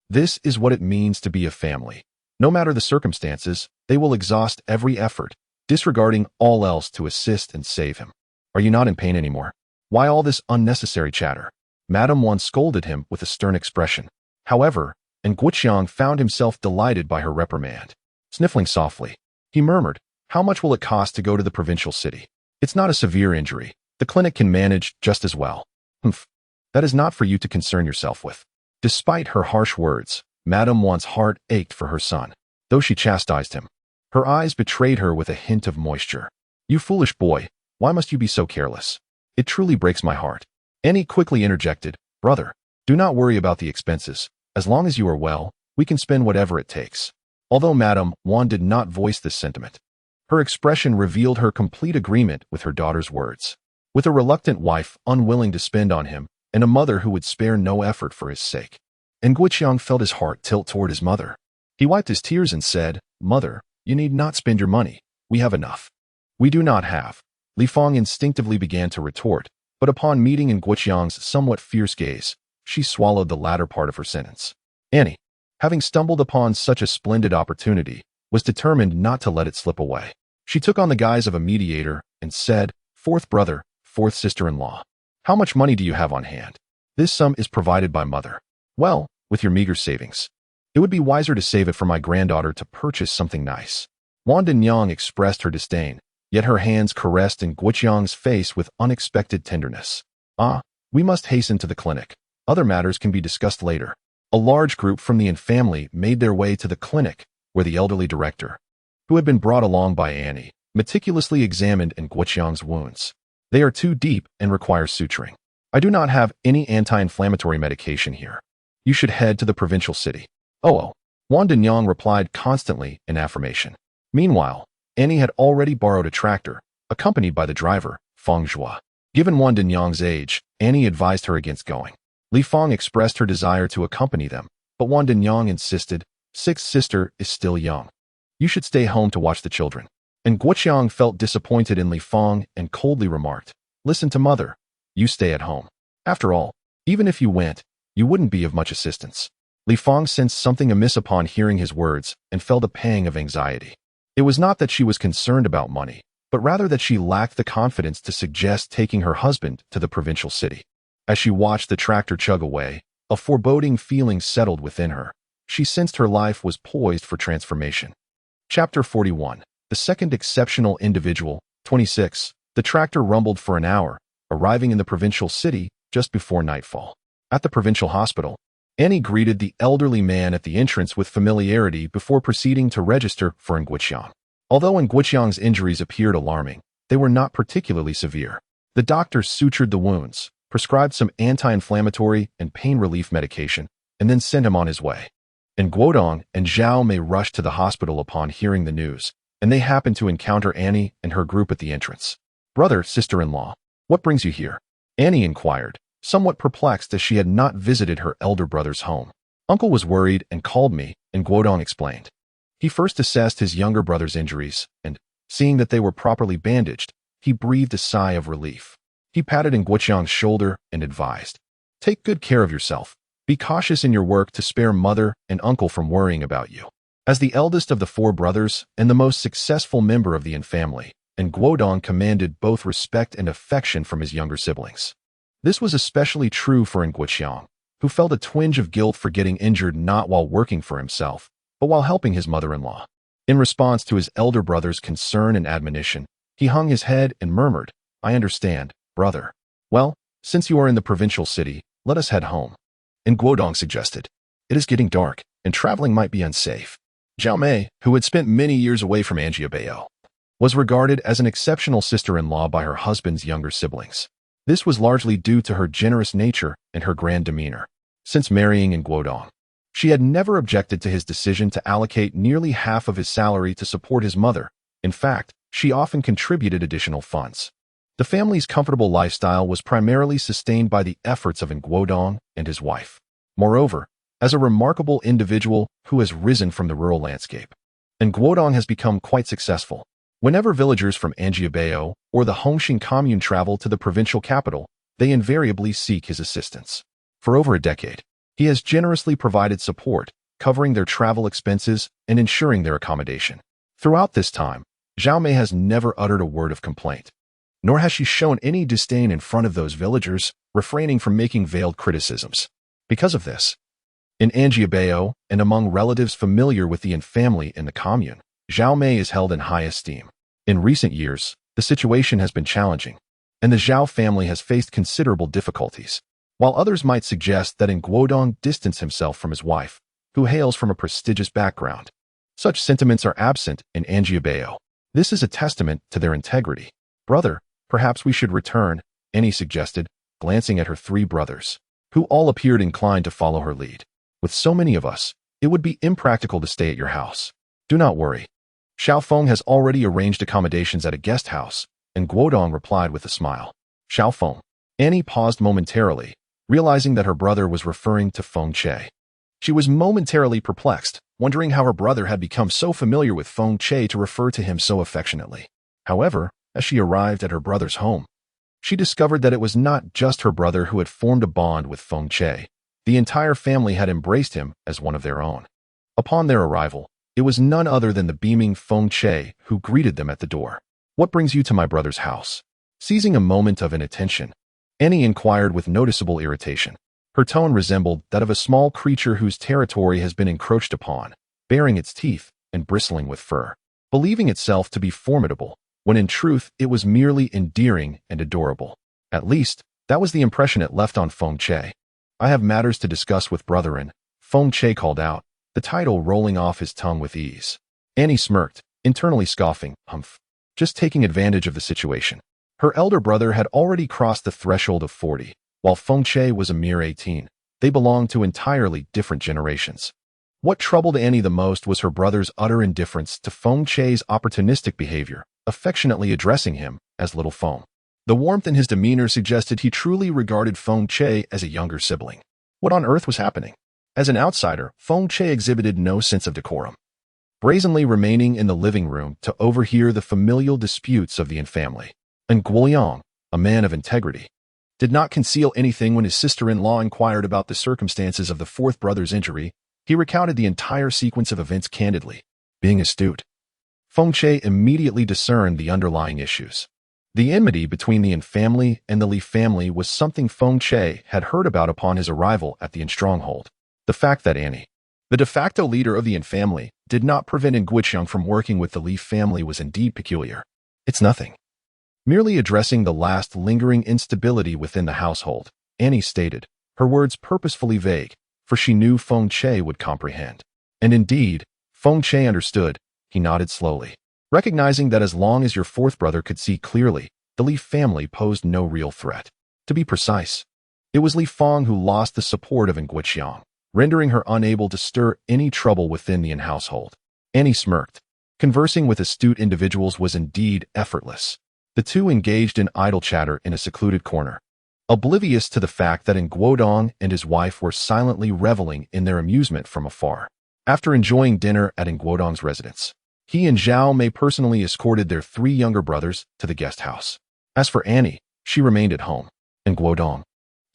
This is what it means to be a family. No matter the circumstances, they will exhaust every effort, disregarding all else to assist and save him. "Are you not in pain anymore? Why all this unnecessary chatter?" Madame Wan scolded him with a stern expression. However, Guoqiang found himself delighted by her reprimand. Sniffling softly, he murmured, "How much will it cost to go to the provincial city? It's not a severe injury. The clinic can manage just as well." "Humph. That is not for you to concern yourself with." Despite her harsh words, Madame Wan's heart ached for her son, though she chastised him. Her eyes betrayed her with a hint of moisture. "You foolish boy, why must you be so careless? It truly breaks my heart." Annie quickly interjected, "Brother, do not worry about the expenses. As long as you are well, we can spend whatever it takes." Although Madame Wan did not voice this sentiment, her expression revealed her complete agreement with her daughter's words. With a reluctant wife unwilling to spend on him, and a mother who would spare no effort for his sake, Guoqiang felt his heart tilt toward his mother. He wiped his tears and said, "Mother, you need not spend your money. We have enough." "We do not have." Li Fang instinctively began to retort, but upon meeting Guoqiang's somewhat fierce gaze, she swallowed the latter part of her sentence. Annie, having stumbled upon such a splendid opportunity, was determined not to let it slip away. She took on the guise of a mediator and said, "Fourth brother, fourth sister-in-law, how much money do you have on hand?" "This sum is provided by mother." "Well, with your meager savings. It would be wiser to save it for my granddaughter to purchase something nice." Wang Dinyang expressed her disdain, yet her hands caressed in Guoqiang's face with unexpected tenderness. "Ah, we must hasten to the clinic. Other matters can be discussed later." A large group from the Yin family made their way to the clinic, where the elderly director, who had been brought along by Annie, meticulously examined in Guoqiang's wounds. "They are too deep and require suturing. I do not have any anti-inflammatory medication here. You should head to the provincial city." "Oh." Wang Dinyang replied constantly in affirmation. Meanwhile, Annie had already borrowed a tractor, accompanied by the driver, Feng Zhua. Given Wang Dinyang's age, Annie advised her against going. Li Feng expressed her desire to accompany them, but Wang Dinyang insisted, "Sixth sister is still young. You should stay home to watch the children." And Guoqiang felt disappointed in Li Feng and coldly remarked, "Listen to mother. You stay at home. After all, even if you went, you wouldn't be of much assistance." Li Feng sensed something amiss upon hearing his words and felt a pang of anxiety. It was not that she was concerned about money, but rather that she lacked the confidence to suggest taking her husband to the provincial city. As she watched the tractor chug away, a foreboding feeling settled within her. She sensed her life was poised for transformation. Chapter 41. The second exceptional individual, 26. The tractor rumbled for an hour, arriving in the provincial city just before nightfall. At the provincial hospital, Annie greeted the elderly man at the entrance with familiarity before proceeding to register for Nguoqiang. Although Nguoqiang's injuries appeared alarming, they were not particularly severe. The doctor sutured the wounds, prescribed some anti-inflammatory and pain relief medication, and then sent him on his way. Guodong and Zhao Mei rushed to the hospital upon hearing the news, and they happened to encounter Annie and her group at the entrance. "Brother, sister-in-law, what brings you here?" Annie inquired, somewhat perplexed as she had not visited her elder brother's home. "Uncle was worried and called me," and Guodong explained. He first assessed his younger brother's injuries, and, seeing that they were properly bandaged, he breathed a sigh of relief. He patted Nguoqiang's shoulder and advised, "Take good care of yourself. Be cautious in your work to spare mother and uncle from worrying about you." As the eldest of the four brothers and the most successful member of the Yin family, Guodong commanded both respect and affection from his younger siblings. This was especially true for Nguoqiang, who felt a twinge of guilt for getting injured not while working for himself, but while helping his mother-in-law. In response to his elder brother's concern and admonition, he hung his head and murmured, "I understand, brother. Well, since you are in the provincial city, let us head home." And Guodong suggested, "It is getting dark, and traveling might be unsafe." Zhao Mei, who had spent many years away from Anjiabao, was regarded as an exceptional sister-in-law by her husband's younger siblings. This was largely due to her generous nature and her grand demeanor. Since marrying Guodong, she had never objected to his decision to allocate nearly half of his salary to support his mother. In fact, she often contributed additional funds. The family's comfortable lifestyle was primarily sustained by the efforts of Guodong and his wife. Moreover, as a remarkable individual who has risen from the rural landscape, Guodong has become quite successful. Whenever villagers from Anjiabao or the Hongxing commune travel to the provincial capital, they invariably seek his assistance. For over a decade, he has generously provided support, covering their travel expenses and ensuring their accommodation. Throughout this time, Zhao Mei has never uttered a word of complaint, nor has she shown any disdain in front of those villagers, refraining from making veiled criticisms. Because of this, in Anjiabao and among relatives familiar with the Yin family in the commune, Zhao Mei is held in high esteem. In recent years, the situation has been challenging, and the Zhao family has faced considerable difficulties. While others might suggest that Guodong distance himself from his wife, who hails from a prestigious background, such sentiments are absent in Anjiabao. This is a testament to their integrity. "Brother, perhaps we should return," Annie suggested, glancing at her three brothers, who all appeared inclined to follow her lead. "With so many of us, it would be impractical to stay at your house." "Do not worry. Xiaofeng has already arranged accommodations at a guest house," and Guodong replied with a smile. "Xiaofeng." Annie paused momentarily, realizing that her brother was referring to Feng Che. She was momentarily perplexed, wondering how her brother had become so familiar with Feng Che to refer to him so affectionately. However, as she arrived at her brother's home, she discovered that it was not just her brother who had formed a bond with Feng Che. The entire family had embraced him as one of their own. Upon their arrival, It was none other than the beaming Feng Che who greeted them at the door. "What brings you to my brother's house?" Seizing a moment of inattention, Annie inquired with noticeable irritation. Her tone resembled that of a small creature whose territory has been encroached upon, baring its teeth and bristling with fur, believing itself to be formidable, when in truth it was merely endearing and adorable. At least, that was the impression it left on Feng Che. "I have matters to discuss with brethren," Feng Che called out, the title rolling off his tongue with ease. Annie smirked, internally scoffing, "Humph. Just taking advantage of the situation." Her elder brother had already crossed the threshold of 40, while Feng Che was a mere 18. They belonged to entirely different generations. What troubled Annie the most was her brother's utter indifference to Feng Che's opportunistic behavior, affectionately addressing him as Little Feng. The warmth in his demeanor suggested he truly regarded Feng Che as a younger sibling. What on earth was happening? As an outsider, Feng Che exhibited no sense of decorum, brazenly remaining in the living room to overhear the familial disputes of the Yin family. And Guoyang, a man of integrity, did not conceal anything when his sister-in-law inquired about the circumstances of the fourth brother's injury. He recounted the entire sequence of events candidly. Being astute, Feng Che immediately discerned the underlying issues. The enmity between the Yin family and the Li family was something Feng Che had heard about upon his arrival at the Yin stronghold. The fact that Annie, the de facto leader of the Yin family, did not prevent Guiqiang from working with the Li family was indeed peculiar. "It's nothing. Merely addressing the last lingering instability within the household," Annie stated, her words purposefully vague, for she knew Feng Che would comprehend. And indeed, Feng Che understood. He nodded slowly, recognizing that as long as your fourth brother could see clearly, the Li family posed no real threat. To be precise, it was Li Feng who lost the support of Guiqiang, rendering her unable to stir any trouble within the Yin household. Annie smirked. Conversing with astute individuals was indeed effortless. The two engaged in idle chatter in a secluded corner, oblivious to the fact that Guodong and his wife were silently reveling in their amusement from afar. After enjoying dinner at Guodong's residence, he and Zhao Mei personally escorted their 3 younger brothers to the guest house. As for Annie, she remained at home, and Guodong,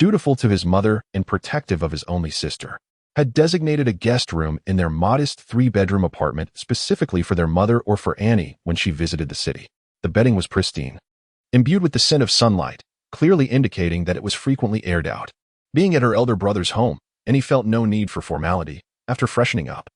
dutiful to his mother and protective of his only sister, had designated a guest room in their modest 3-bedroom apartment specifically for their mother or for Annie when she visited the city. The bedding was pristine, imbued with the scent of sunlight, clearly indicating that it was frequently aired out. Being at her elder brother's home, Annie felt no need for formality. After freshening up,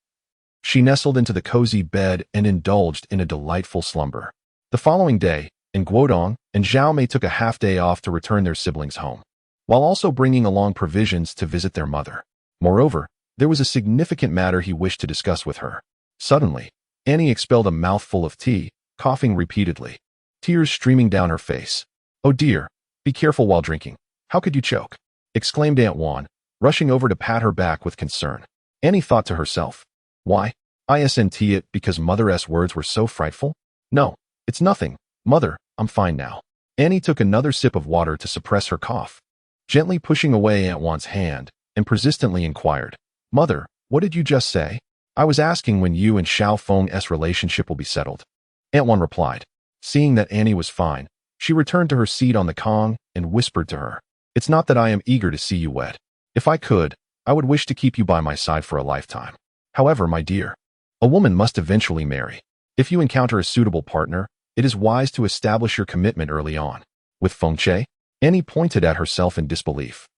she nestled into the cozy bed and indulged in a delightful slumber. The following day, Guodong and Zhao Mei took a half-day off to return their siblings home, while also bringing along provisions to visit their mother. Moreover, there was a significant matter he wished to discuss with her. Suddenly, Annie expelled a mouthful of tea, coughing repeatedly, tears streaming down her face. "Oh dear, be careful while drinking. How could you choke?" exclaimed Aunt Wan, rushing over to pat her back with concern. Annie thought to herself, "Why, isn't it because Mother's words were so frightful? No, it's nothing, Mother, I'm fine now." Annie took another sip of water to suppress her cough, gently pushing away Aunt Wan's hand, and persistently inquired, "Mother, what did you just say?" "I was asking when you and Xiao Feng's relationship will be settled," Aunt Wan replied. Seeing that Annie was fine, she returned to her seat on the Kong and whispered to her, "It's not that I am eager to see you wed. If I could, I would wish to keep you by my side for a lifetime. However, my dear, a woman must eventually marry. If you encounter a suitable partner, it is wise to establish your commitment early on." With Feng Che, Annie pointed at herself in disbelief,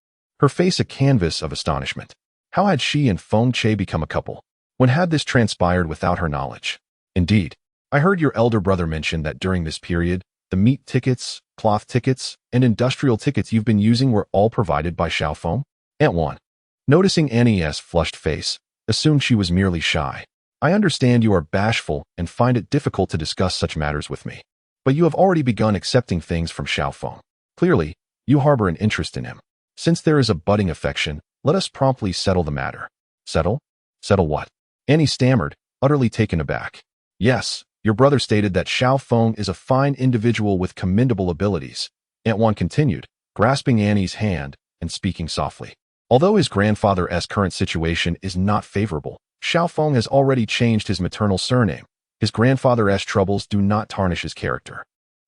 her face a canvas of astonishment. How had she and Feng Che become a couple? When had this transpired without her knowledge? "Indeed, I heard your elder brother mention that during this period, the meat tickets, cloth tickets, and industrial tickets you've been using were all provided by Xiao Feng?" Aunt Wan, noticing Annie's flushed face, assumed she was merely shy. "I understand you are bashful and find it difficult to discuss such matters with me, but you have already begun accepting things from Xiao Feng. Clearly, you harbor an interest in him. Since there is a budding affection, let us promptly settle the matter." "Settle? Settle what?" Annie stammered, utterly taken aback. "Yes, your brother stated that Xiao Feng is a fine individual with commendable abilities," Aunt Wan continued, grasping Annie's hand and speaking softly. "Although his grandfather's current situation is not favorable, Xiao Feng has already changed his maternal surname. His grandfather's troubles do not tarnish his character.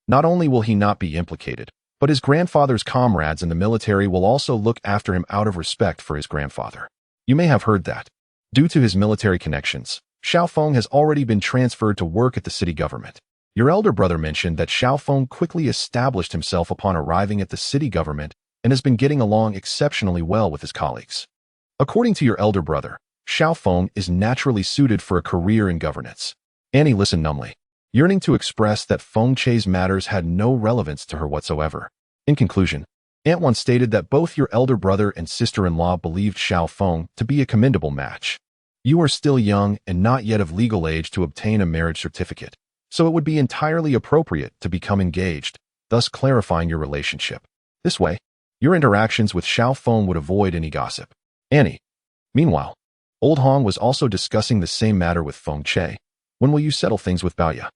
Not only will he not be implicated, but his grandfather's comrades in the military will also look after him out of respect for his grandfather. You may have heard that, due to his military connections, Xiaofeng has already been transferred to work at the city government. Your elder brother mentioned that Xiaofeng quickly established himself upon arriving at the city government and has been getting along exceptionally well with his colleagues. According to your elder brother, Xiaofeng is naturally suited for a career in governance. Annie listened numbly, yearning to express that Feng Che's matters had no relevance to her whatsoever. In conclusion, Aunt Wan stated that both your elder brother and sister-in-law believed Xiaofeng to be a commendable match. You are still young and not yet of legal age to obtain a marriage certificate, so it would be entirely appropriate to become engaged, thus clarifying your relationship. This way, your interactions with Xiaofeng would avoid any gossip. Annie. Meanwhile, Old Hong was also discussing the same matter with Feng Che. When will you settle things with Baoya?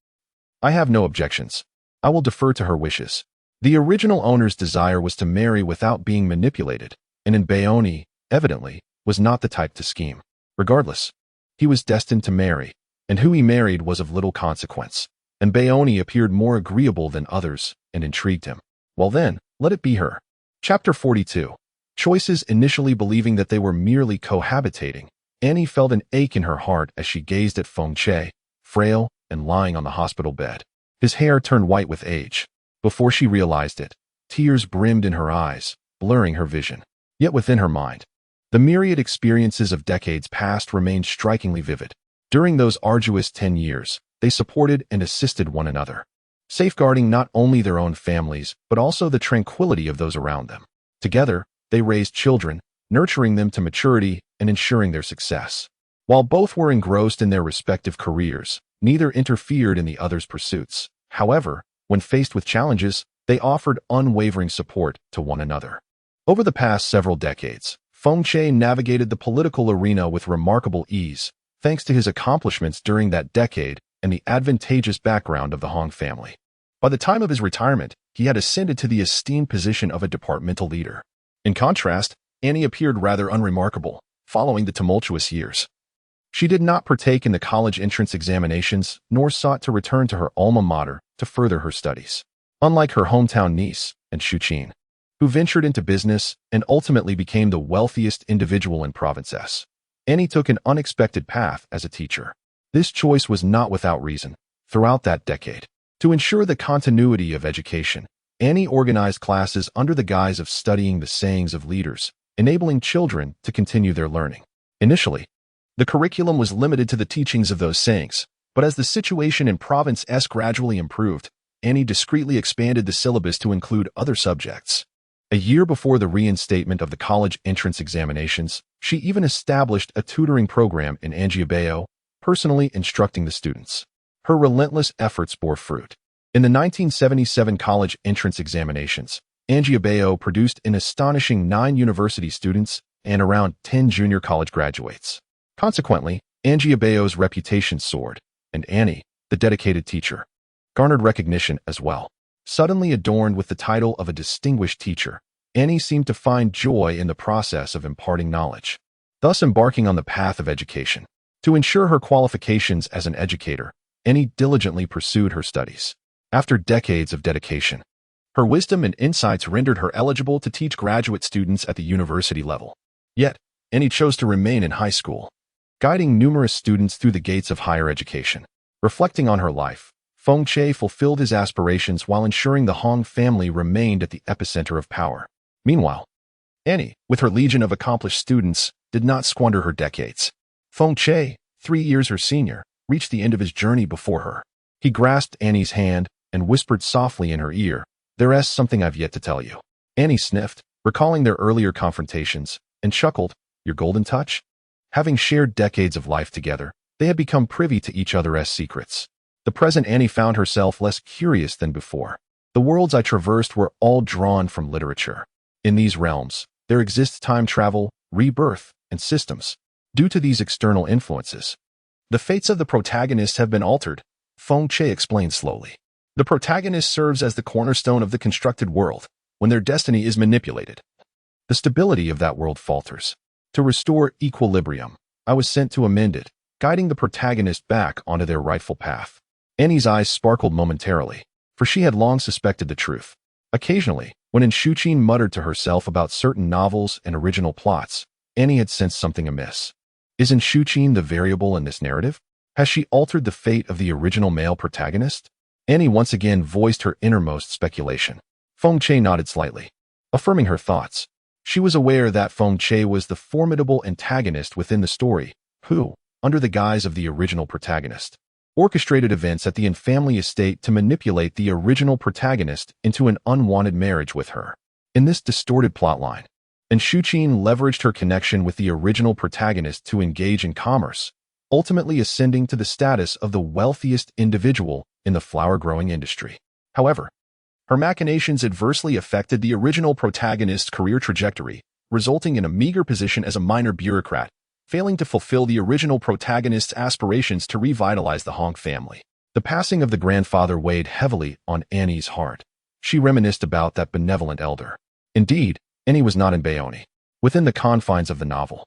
I have no objections. I will defer to her wishes. The original owner's desire was to marry without being manipulated, and in Baoni, evidently, was not the type to scheme. Regardless, he was destined to marry, and who he married was of little consequence, and Baoni appeared more agreeable than others and intrigued him. Well then, let it be her. Chapter 42. Choices. Initially believing that they were merely cohabitating, Annie felt an ache in her heart as she gazed at Feng Che, frail and lying on the hospital bed. His hair turned white with age. Before she realized it, tears brimmed in her eyes, blurring her vision. Yet within her mind, the myriad experiences of decades past remained strikingly vivid. During those arduous 10 years, they supported and assisted one another, safeguarding not only their own families, but also the tranquility of those around them. Together, they raised children, nurturing them to maturity and ensuring their success. While both were engrossed in their respective careers, neither interfered in the other's pursuits. However, when faced with challenges, they offered unwavering support to one another. Over the past several decades, Feng Che navigated the political arena with remarkable ease, thanks to his accomplishments during that decade and the advantageous background of the Hong family. By the time of his retirement, he had ascended to the esteemed position of a departmental leader. In contrast, Annie appeared rather unremarkable, following the tumultuous years. She did not partake in the college entrance examinations, nor sought to return to her alma mater to further her studies. Unlike her hometown niece and Shuqin, who ventured into business and ultimately became the wealthiest individual in Province S, Annie took an unexpected path as a teacher. This choice was not without reason. Throughout that decade, to ensure the continuity of education, Annie organized classes under the guise of studying the sayings of leaders, enabling children to continue their learning. Initially, the curriculum was limited to the teachings of those sayings, but as the situation in Province S gradually improved, Annie discreetly expanded the syllabus to include other subjects. A year before the reinstatement of the college entrance examinations, she even established a tutoring program in Anjiabao, personally instructing the students. Her relentless efforts bore fruit. In the 1977 college entrance examinations, Anjiabao produced an astonishing 9 university students and around 10 junior college graduates. Consequently, Anjiabao's reputation soared, and Annie, the dedicated teacher, garnered recognition as well. Suddenly adorned with the title of a distinguished teacher, Annie seemed to find joy in the process of imparting knowledge, thus embarking on the path of education. To ensure her qualifications as an educator, Annie diligently pursued her studies. After decades of dedication, her wisdom and insights rendered her eligible to teach graduate students at the university level. Yet, Annie chose to remain in high school, guiding numerous students through the gates of higher education. Reflecting on her life, Feng Che fulfilled his aspirations while ensuring the Hong family remained at the epicenter of power. Meanwhile, Annie, with her legion of accomplished students, did not squander her decades. Feng Che, 3 years her senior, reached the end of his journey before her. He grasped Annie's hand and whispered softly in her ear, "There's something I've yet to tell you." Annie sniffed, recalling their earlier confrontations, and chuckled, "Your golden touch?" Having shared decades of life together, they had become privy to each other's secrets. The present Annie found herself less curious than before. The worlds I traversed were all drawn from literature. In these realms, there exists time travel, rebirth, and systems. Due to these external influences, the fates of the protagonists have been altered, Feng Che explained slowly. The protagonist serves as the cornerstone of the constructed world. When their destiny is manipulated, the stability of that world falters. To restore equilibrium, I was sent to amend it, guiding the protagonist back onto their rightful path. Annie's eyes sparkled momentarily, for she had long suspected the truth. Occasionally, when Shuqin muttered to herself about certain novels and original plots, Annie had sensed something amiss. Isn't Shuqin the variable in this narrative? Has she altered the fate of the original male protagonist? Annie once again voiced her innermost speculation. Feng Che nodded slightly, affirming her thoughts. She was aware that Feng Che was the formidable antagonist within the story, who, under the guise of the original protagonist, orchestrated events at the Yin family estate to manipulate the original protagonist into an unwanted marriage with her. In this distorted plotline, Shuqin leveraged her connection with the original protagonist to engage in commerce, ultimately ascending to the status of the wealthiest individual in the flower-growing industry. However, her machinations adversely affected the original protagonist's career trajectory, resulting in a meager position as a minor bureaucrat, failing to fulfill the original protagonist's aspirations to revitalize the Hong family. The passing of the grandfather weighed heavily on Annie's heart. She reminisced about that benevolent elder. Indeed, Annie was not in Bayonne. Within the confines of the novel,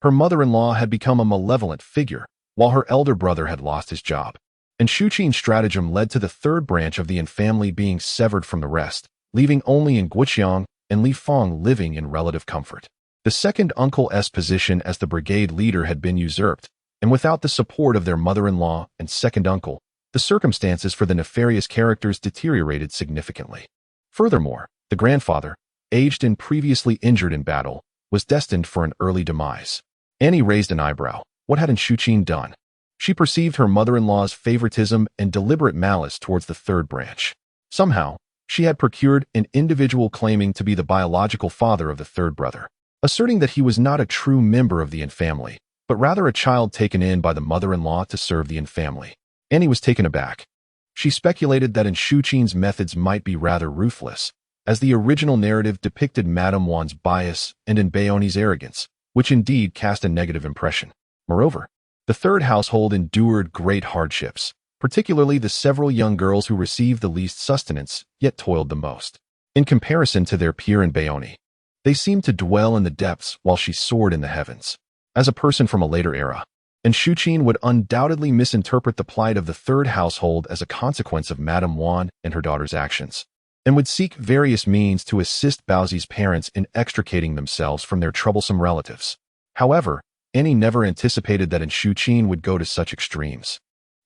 her mother-in-law had become a malevolent figure, while her elder brother had lost his job. And Shuqin's stratagem led to the third branch of the Yin family being severed from the rest, leaving only Yin Guoqiang and Li Feng living in relative comfort. The second uncle's position as the brigade leader had been usurped, and without the support of their mother-in-law and second uncle, the circumstances for the nefarious characters deteriorated significantly. Furthermore, the grandfather, aged and previously injured in battle, was destined for an early demise. Annie raised an eyebrow. What had Shuqin done? She perceived her mother-in-law's favoritism and deliberate malice towards the third branch. Somehow, she had procured an individual claiming to be the biological father of the third brother, asserting that he was not a true member of the Yin family, but rather a child taken in by the mother-in-law to serve the Yin family. Annie was taken aback. She speculated that Shuqin's methods might be rather ruthless, as the original narrative depicted Madame Wan's bias and Bayonne's arrogance, which indeed cast a negative impression. Moreover, the third household endured great hardships, particularly the several young girls who received the least sustenance, yet toiled the most. In comparison to their peer in Bayonne, they seemed to dwell in the depths while she soared in the heavens. As a person from a later era, Shuqin would undoubtedly misinterpret the plight of the third household as a consequence of Madame Wan and her daughter's actions, and would seek various means to assist Baozi's parents in extricating themselves from their troublesome relatives. However, Annie never anticipated that Shuqin would go to such extremes,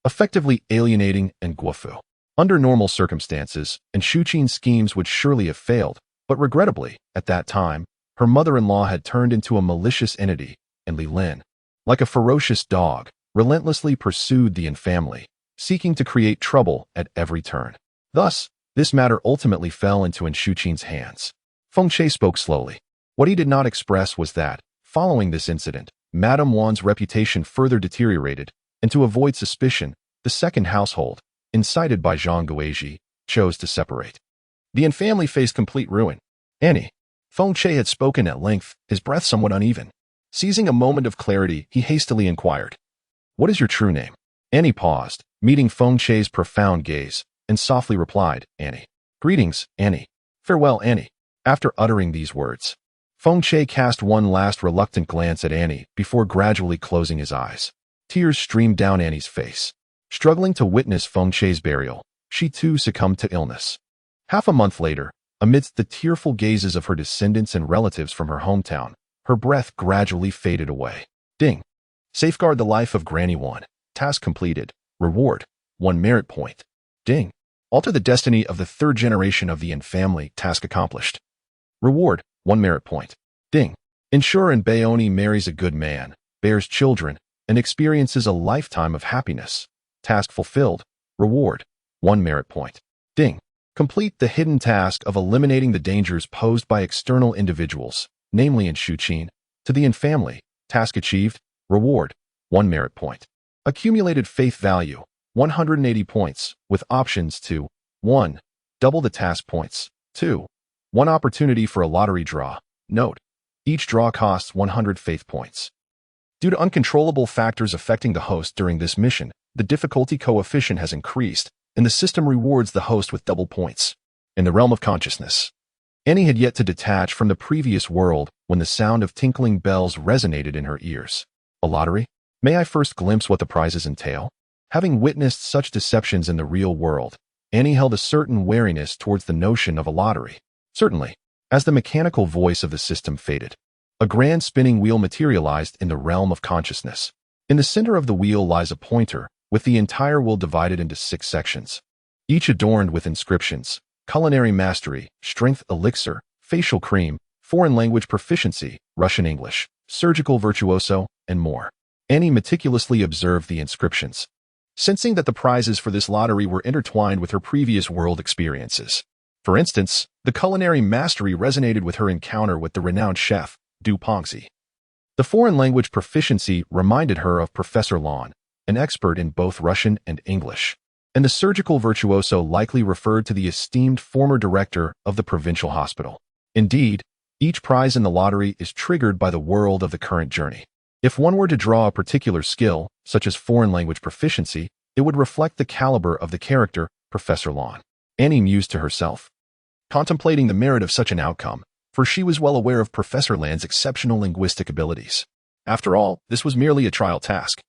effectively alienating Guofu. Under normal circumstances, Shuqin's schemes would surely have failed, but regrettably, at that time, her mother-in-law had turned into a malicious entity, and Li Lin, like a ferocious dog, relentlessly pursued the Yin family, seeking to create trouble at every turn. Thus, this matter ultimately fell into Shuqin's hands. Feng Che spoke slowly. What he did not express was that, following this incident, Madame Wan's reputation further deteriorated, and to avoid suspicion, the second household, incited by Zhang Guizhi, chose to separate. The Yin family faced complete ruin. Annie. Feng Che had spoken at length, his breath somewhat uneven. Seizing a moment of clarity, he hastily inquired, "What is your true name?" Annie paused, meeting Feng Che's profound gaze, and softly replied, "Annie." "Greetings, Annie." "Farewell, Annie." After uttering these words, Feng Che cast one last reluctant glance at Annie before gradually closing his eyes. Tears streamed down Annie's face. Struggling to witness Feng Che's burial, she too succumbed to illness. Half a month later, amidst the tearful gazes of her descendants and relatives from her hometown, her breath gradually faded away. Ding. Safeguard the life of Granny Wan. Task completed. Reward: 1 merit point. Ding. Alter the destiny of the third generation of the Yin family. Task accomplished. Reward: 1 merit point. Ding. Ensure Bayonne marries a good man, bears children, and experiences a lifetime of happiness. Task fulfilled. Reward: 1 merit point. Ding. Complete the hidden task of eliminating the dangers posed by external individuals, namely Shuqin, to the Yin family. Task achieved. Reward: 1 merit point. Accumulated faith value: 180 points, with options to 1. Double the task points. 2. 1 opportunity for a lottery draw. Note: each draw costs 100 faith points. Due to uncontrollable factors affecting the host during this mission, the difficulty coefficient has increased, and the system rewards the host with double points. In the realm of consciousness, Annie had yet to detach from the previous world when the sound of tinkling bells resonated in her ears. A lottery? May I first glimpse what the prizes entail? Having witnessed such deceptions in the real world, Annie held a certain wariness towards the notion of a lottery. Certainly, as the mechanical voice of the system faded, a grand spinning wheel materialized in the realm of consciousness. In the center of the wheel lies a pointer, with the entire wheel divided into 6 sections, each adorned with inscriptions: culinary mastery, strength elixir, facial cream, foreign language proficiency, Russian English, surgical virtuoso, and more. Annie meticulously observed the inscriptions, sensing that the prizes for this lottery were intertwined with her previous world experiences. For instance, the culinary mastery resonated with her encounter with the renowned chef, Du Pongzi. The foreign language proficiency reminded her of Professor Lon, an expert in both Russian and English. And the surgical virtuoso likely referred to the esteemed former director of the provincial hospital. Indeed, each prize in the lottery is triggered by the world of the current journey. If one were to draw a particular skill, such as foreign language proficiency, it would reflect the caliber of the character, Professor Lon. Annie mused to herself, contemplating the merit of such an outcome, for she was well aware of Professor Lan's exceptional linguistic abilities. After all, this was merely a trial task,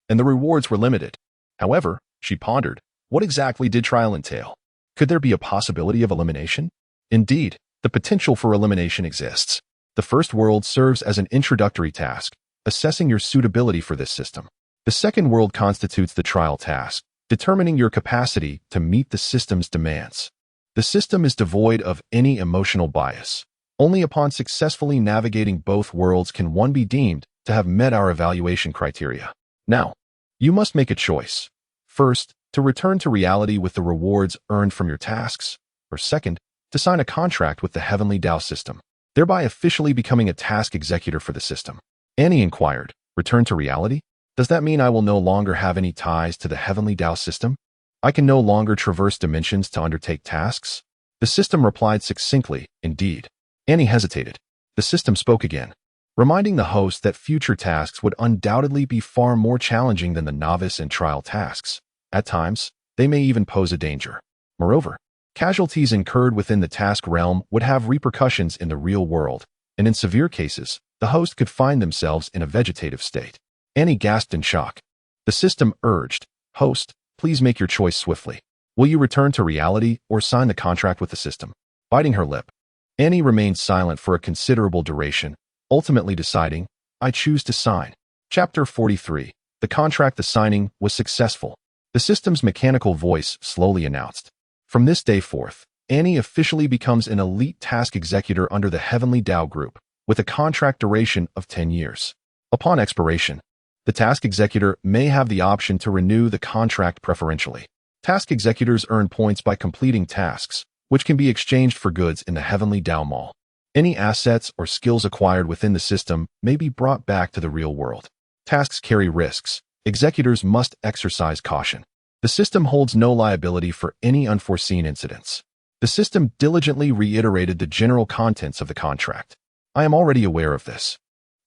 and the rewards were limited. However, she pondered, what exactly did trial entail? Could there be a possibility of elimination? Indeed, the potential for elimination exists. The first world serves as an introductory task, assessing your suitability for this system. The second world constitutes the trial task, determining your capacity to meet the system's demands. The system is devoid of any emotional bias. Only upon successfully navigating both worlds can one be deemed to have met our evaluation criteria. Now, you must make a choice. First, to return to reality with the rewards earned from your tasks, or second, to sign a contract with the Heavenly Tao system, thereby officially becoming a task executor for the system. Annie inquired, return to reality? Does that mean I will no longer have any ties to the Heavenly Tao system? I can no longer traverse dimensions to undertake tasks? The system replied succinctly, indeed. Annie hesitated. The system spoke again, reminding the host that future tasks would undoubtedly be far more challenging than the novice and trial tasks. At times, they may even pose a danger. Moreover, casualties incurred within the task realm would have repercussions in the real world, and in severe cases, the host could find themselves in a vegetative state. Annie gasped in shock. The system urged, host, please make your choice swiftly. Will you return to reality or sign the contract with the system? Biting her lip, Annie remained silent for a considerable duration, ultimately deciding, I choose to sign. Chapter 43. The contract the signing was successful. The system's mechanical voice slowly announced. From this day forth, Annie officially becomes an elite task executor under the Heavenly Tao Group, with a contract duration of 10 years. Upon expiration, the task executor may have the option to renew the contract preferentially. Task executors earn points by completing tasks, which can be exchanged for goods in the Heavenly Tao Mall. Any assets or skills acquired within the system may be brought back to the real world. Tasks carry risks. Executors must exercise caution. The system holds no liability for any unforeseen incidents. The system diligently reiterated the general contents of the contract. I am already aware of this.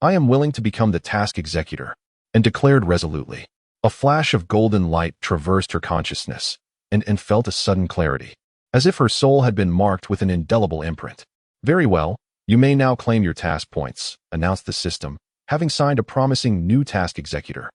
I am willing to become the task executor, and declared resolutely. A flash of golden light traversed her consciousness, and felt a sudden clarity, as if her soul had been marked with an indelible imprint. Very well, you may now claim your task points, announced the system, having signed a promising new task executor.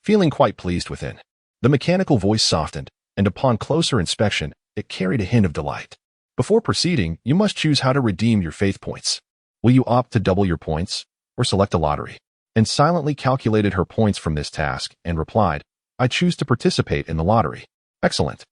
Feeling quite pleased within, the mechanical voice softened, and upon closer inspection, it carried a hint of delight. Before proceeding, you must choose how to redeem your faith points. Will you opt to double your points, or select a lottery? And silently calculated her points from this task and replied, I choose to participate in the lottery. Excellent.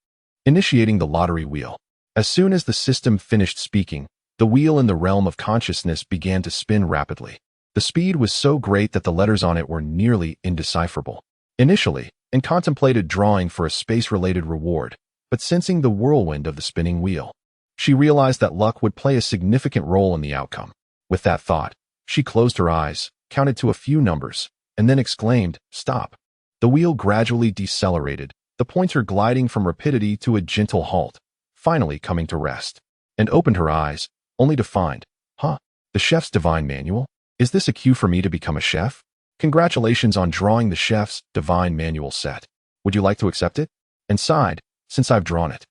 Initiating the lottery wheel. As soon as the system finished speaking, the wheel in the realm of consciousness began to spin rapidly. The speed was so great that the letters on it were nearly indecipherable. Initially, Anne contemplated drawing for a space-related reward, but sensing the whirlwind of the spinning wheel, she realized that luck would play a significant role in the outcome. With that thought, she closed her eyes, counted to a few numbers, and then exclaimed, stop. The wheel gradually decelerated, the pointer gliding from rapidity to a gentle halt, finally coming to rest, and opened her eyes, only to find, the chef's divine manual? Is this a cue for me to become a chef? Congratulations on drawing the chef's divine manual set. Would you like to accept it? And sighed, since I've drawn it.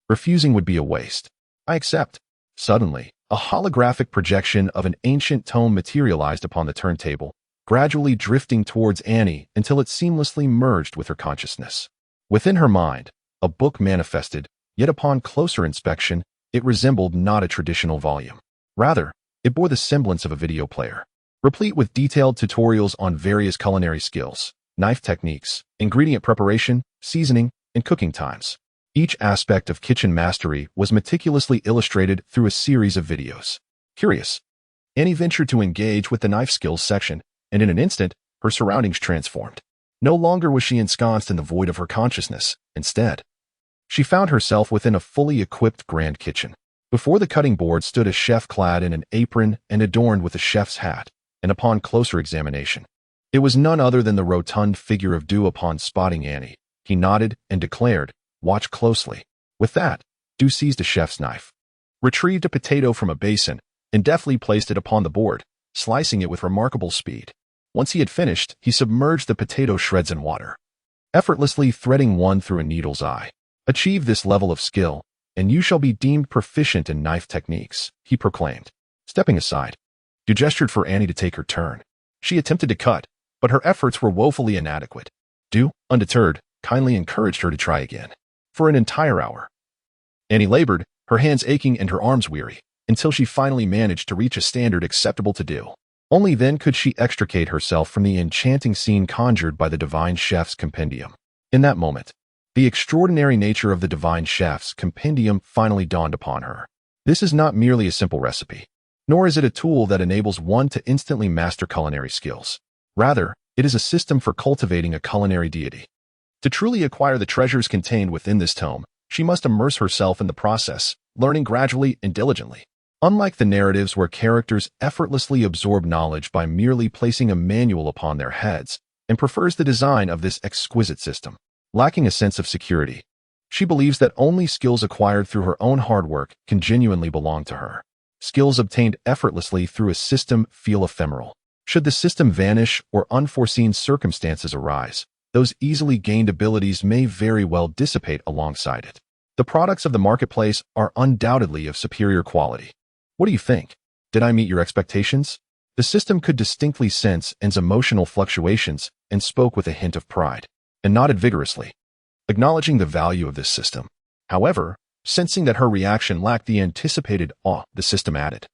Refusing would be a waste. I accept. Suddenly, a holographic projection of an ancient tome materialized upon the turntable, gradually drifting towards Annie until it seamlessly merged with her consciousness. Within her mind, a book manifested, yet upon closer inspection, it resembled not a traditional volume. Rather, it bore the semblance of a video player, replete with detailed tutorials on various culinary skills, knife techniques, ingredient preparation, seasoning, and cooking times. Each aspect of kitchen mastery was meticulously illustrated through a series of videos. Curious, Annie ventured to engage with the knife skills section, and in an instant, her surroundings transformed. No longer was she ensconced in the void of her consciousness. Instead, she found herself within a fully equipped grand kitchen. Before the cutting board stood a chef clad in an apron and adorned with a chef's hat, and upon closer examination, it was none other than the rotund figure of Dew. Upon spotting Annie, he nodded and declared, "Watch closely." With that, Dew seized a chef's knife, retrieved a potato from a basin, and deftly placed it upon the board, slicing it with remarkable speed. Once he had finished, he submerged the potato shreds in water, effortlessly threading one through a needle's eye. "Achieve this level of skill, and you shall be deemed proficient in knife techniques," he proclaimed. Stepping aside, Dew gestured for Annie to take her turn. She attempted to cut, but her efforts were woefully inadequate. Dew, undeterred, kindly encouraged her to try again. For an entire hour, Annie labored, her hands aching and her arms weary, until she finally managed to reach a standard acceptable to Dew. Only then could she extricate herself from the enchanting scene conjured by the divine chef's compendium. In that moment, the extraordinary nature of the divine chef's compendium finally dawned upon her. This is not merely a simple recipe, nor is it a tool that enables one to instantly master culinary skills. Rather, it is a system for cultivating a culinary deity. To truly acquire the treasures contained within this tome, she must immerse herself in the process, learning gradually and diligently. Unlike the narratives where characters effortlessly absorb knowledge by merely placing a manual upon their heads, and prefers the design of this exquisite system. Lacking a sense of security, she believes that only skills acquired through her own hard work can genuinely belong to her. Skills obtained effortlessly through a system feel ephemeral. Should the system vanish or unforeseen circumstances arise, those easily gained abilities may very well dissipate alongside it. The products of the marketplace are undoubtedly of superior quality. What do you think? Did I meet your expectations? The system could distinctly sense Anne's emotional fluctuations and spoke with a hint of pride, and nodded vigorously, acknowledging the value of this system. However, sensing that her reaction lacked the anticipated awe, the system added,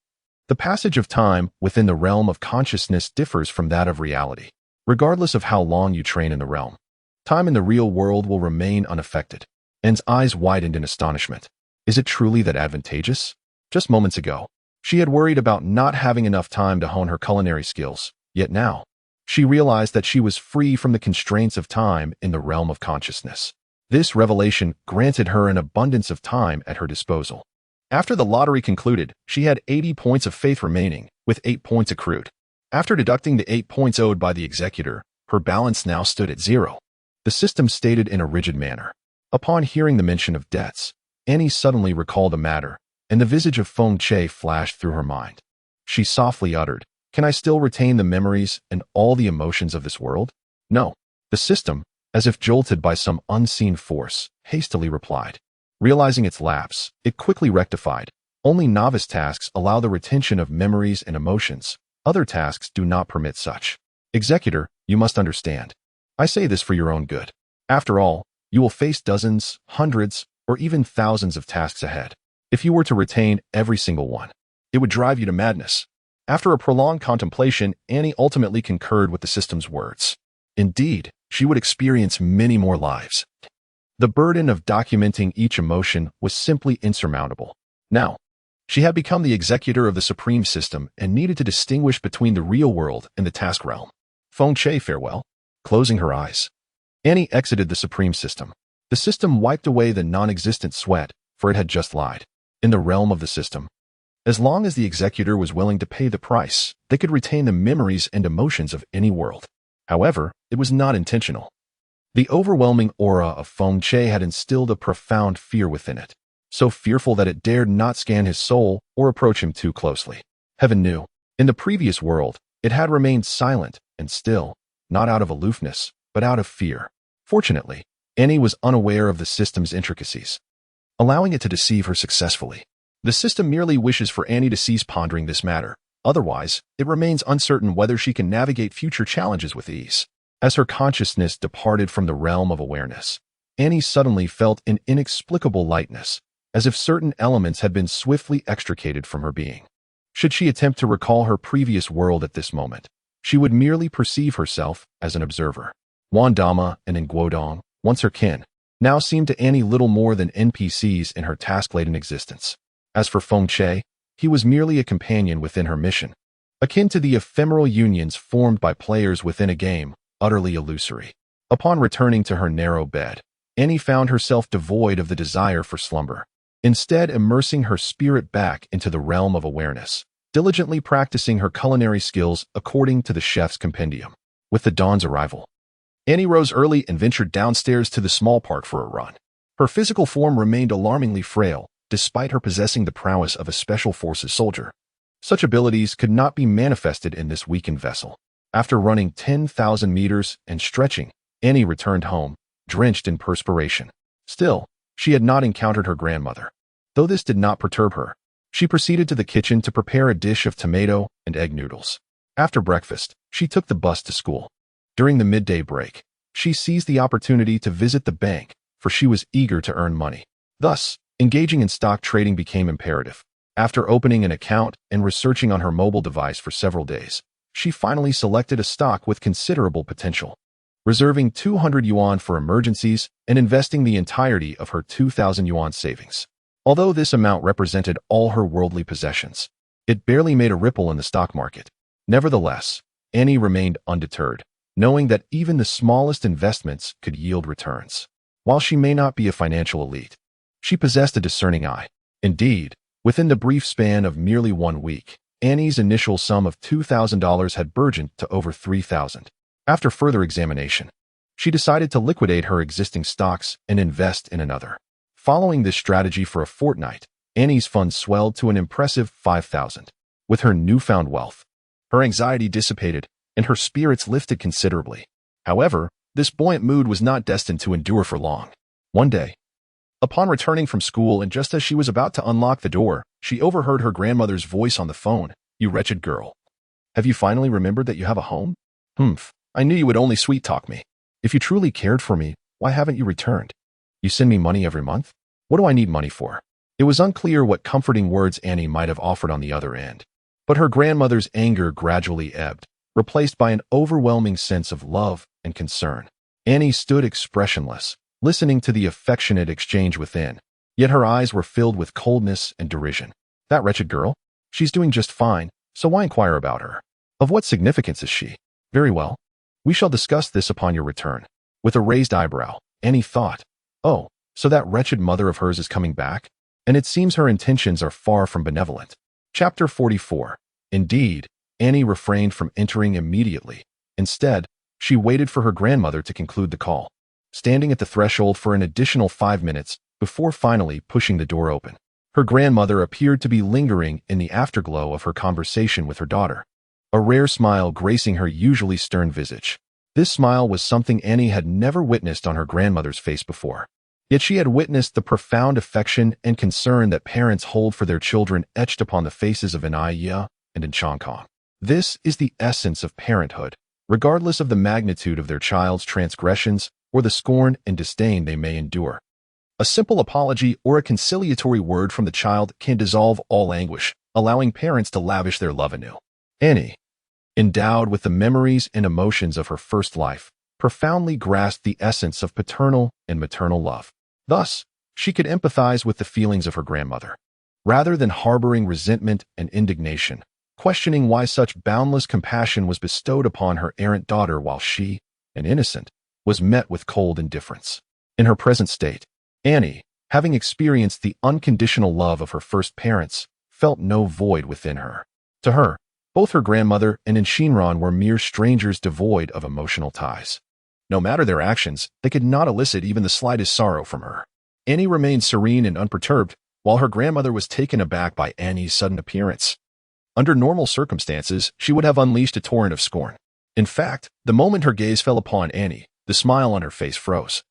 "The passage of time within the realm of consciousness differs from that of reality. Regardless of how long you train in the realm, time in the real world will remain unaffected." Anne's eyes widened in astonishment. Is it truly that advantageous? Just moments ago, she had worried about not having enough time to hone her culinary skills, yet now, she realized that she was free from the constraints of time in the realm of consciousness. This revelation granted her an abundance of time at her disposal. After the lottery concluded, she had 80 points of faith remaining, with 8 points accrued. After deducting the 8 points owed by the executor, her balance now stood at 0. The system stated in a rigid manner. Upon hearing the mention of debts, Annie suddenly recalled a matter, and the visage of Feng Che flashed through her mind. She softly uttered, "Can I still retain the memories and all the emotions of this world?" "No." The system, as if jolted by some unseen force, hastily replied. Realizing its lapse, it quickly rectified. "Only novice tasks allow the retention of memories and emotions. Other tasks do not permit such. Executor, you must understand. I say this for your own good. After all, you will face dozens, hundreds, or even thousands of tasks ahead. If you were to retain every single one, it would drive you to madness." After a prolonged contemplation, Annie ultimately concurred with the system's words. Indeed, she would experience many more lives. The burden of documenting each emotion was simply insurmountable. Now, she had become the executor of the supreme system and needed to distinguish between the real world and the task realm. Feng Che, farewell. Closing her eyes, Annie exited the supreme system. The system wiped away the non-existent sweat, for it had just lied. In the realm of the system, as long as the executor was willing to pay the price, they could retain the memories and emotions of any world. However, it was not intentional. The overwhelming aura of Feng Che had instilled a profound fear within it, so fearful that it dared not scan his soul or approach him too closely. Heaven knew, in the previous world, it had remained silent and still, not out of aloofness, but out of fear. Fortunately, Annie was unaware of the system's intricacies, allowing it to deceive her successfully. The system merely wishes for Annie to cease pondering this matter. Otherwise, it remains uncertain whether she can navigate future challenges with ease. As her consciousness departed from the realm of awareness, Annie suddenly felt an inexplicable lightness, as if certain elements had been swiftly extricated from her being. Should she attempt to recall her previous world at this moment, she would merely perceive herself as an observer. Wandama and Nguodong, once her kin, now seemed to Annie little more than NPCs in her task-laden existence. As for Feng Che, he was merely a companion within her mission, akin to the ephemeral unions formed by players within a game, utterly illusory. Upon returning to her narrow bed, Annie found herself devoid of the desire for slumber, instead immersing her spirit back into the realm of awareness, diligently practicing her culinary skills according to the chef's compendium. With the dawn's arrival, Annie rose early and ventured downstairs to the small park for a run. Her physical form remained alarmingly frail, despite her possessing the prowess of a special forces soldier. Such abilities could not be manifested in this weakened vessel. After running 10,000 meters and stretching, Annie returned home, drenched in perspiration. Still, she had not encountered her grandmother. Though this did not perturb her, she proceeded to the kitchen to prepare a dish of tomato and egg noodles. After breakfast, she took the bus to school. During the midday break, she seized the opportunity to visit the bank, for she was eager to earn money. Thus, engaging in stock trading became imperative. After opening an account and researching on her mobile device for several days, she finally selected a stock with considerable potential, reserving 200 yuan for emergencies and investing the entirety of her 2,000 yuan savings. Although this amount represented all her worldly possessions, it barely made a ripple in the stock market. Nevertheless, Annie remained undeterred, knowing that even the smallest investments could yield returns. While she may not be a financial elite, she possessed a discerning eye. Indeed, within the brief span of merely 1 week, Annie's initial sum of $2,000 had burgeoned to over 3,000. After further examination, she decided to liquidate her existing stocks and invest in another. Following this strategy for a fortnight, Annie's funds swelled to an impressive 5,000. With her newfound wealth, her anxiety dissipated and her spirits lifted considerably. However, this buoyant mood was not destined to endure for long. One day, upon returning from school and just as she was about to unlock the door, she overheard her grandmother's voice on the phone. "You wretched girl. Have you finally remembered that you have a home? I knew you would only sweet-talk me. If you truly cared for me, why haven't you returned? You send me money every month? What do I need money for?" It was unclear what comforting words Annie might have offered on the other end, but her grandmother's anger gradually ebbed, replaced by an overwhelming sense of love and concern. Annie stood expressionless, listening to the affectionate exchange within, yet her eyes were filled with coldness and derision. That wretched girl? She's doing just fine, so why inquire about her? Of what significance is she? Very well. We shall discuss this upon your return. With a raised eyebrow, Annie thought, "Oh, so that wretched mother of hers is coming back? And it seems her intentions are far from benevolent." Chapter 44. Indeed, Annie refrained from entering immediately. Instead, she waited for her grandmother to conclude the call, standing at the threshold for an additional 5 minutes before finally pushing the door open. Her grandmother appeared to be lingering in the afterglow of her conversation with her daughter, a rare smile gracing her usually stern visage. This smile was something Annie had never witnessed on her grandmother's face before. Yet she had witnessed the profound affection and concern that parents hold for their children etched upon the faces of Anaya and Enchankong. This is the essence of parenthood, regardless of the magnitude of their child's transgressions or the scorn and disdain they may endure. A simple apology or a conciliatory word from the child can dissolve all anguish, allowing parents to lavish their love anew. Annie, endowed with the memories and emotions of her first life, profoundly grasped the essence of paternal and maternal love. Thus, she could empathize with the feelings of her grandmother. Rather than harboring resentment and indignation, questioning why such boundless compassion was bestowed upon her errant daughter while she, an innocent, was met with cold indifference. In her present state, Annie, having experienced the unconditional love of her first parents, felt no void within her. To her, both her grandmother and Shinran were mere strangers devoid of emotional ties. No matter their actions, they could not elicit even the slightest sorrow from her. Annie remained serene and unperturbed, while her grandmother was taken aback by Annie's sudden appearance. Under normal circumstances, she would have unleashed a torrent of scorn. In fact, the moment her gaze fell upon Annie, the smile on her face froze,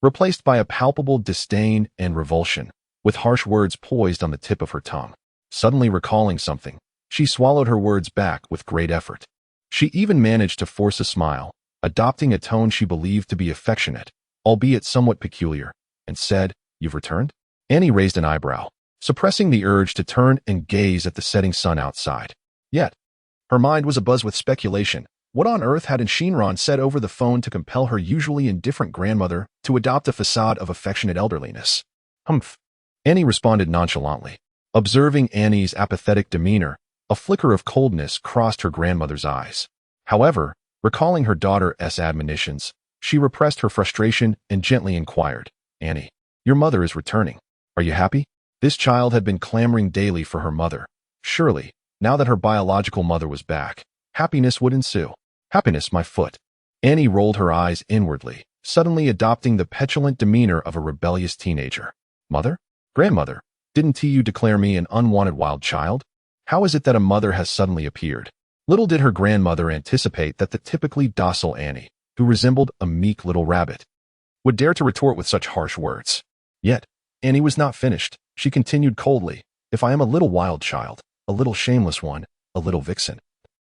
replaced by a palpable disdain and revulsion, with harsh words poised on the tip of her tongue. Suddenly recalling something, she swallowed her words back with great effort. She even managed to force a smile, adopting a tone she believed to be affectionate, albeit somewhat peculiar, and said, "You've returned?" Annie raised an eyebrow, suppressing the urge to turn and gaze at the setting sun outside. Yet, her mind was abuzz with speculation, What on earth had Shinran said over the phone to compel her usually indifferent grandmother to adopt a facade of affectionate elderliness? Humph. Annie responded nonchalantly. Observing Annie's apathetic demeanor, a flicker of coldness crossed her grandmother's eyes. However, recalling her daughter's admonitions, she repressed her frustration and gently inquired, Annie, your mother is returning. Are you happy? This child had been clamoring daily for her mother. Surely, now that her biological mother was back, happiness would ensue. Happiness, my foot. Annie rolled her eyes inwardly, suddenly adopting the petulant demeanor of a rebellious teenager. Mother? Grandmother, didn't you declare me an unwanted wild child? How is it that a mother has suddenly appeared? Little did her grandmother anticipate that the typically docile Annie, who resembled a meek little rabbit, would dare to retort with such harsh words. Yet, Annie was not finished. She continued coldly, if I am a little wild child, a little shameless one, a little vixen,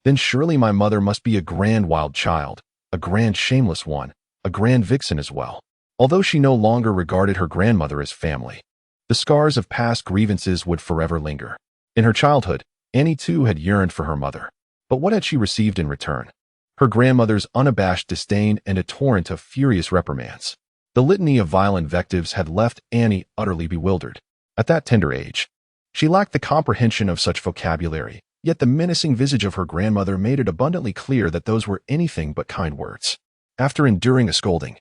then surely my mother must be a grand wild child, a grand shameless one, a grand vixen as well. Although she no longer regarded her grandmother as family, the scars of past grievances would forever linger. In her childhood, Annie too had yearned for her mother. But what had she received in return? Her grandmother's unabashed disdain and a torrent of furious reprimands. The litany of vile invectives had left Annie utterly bewildered. At that tender age, she lacked the comprehension of such vocabulary, yet the menacing visage of her grandmother made it abundantly clear that those were anything but kind words. After enduring a scolding,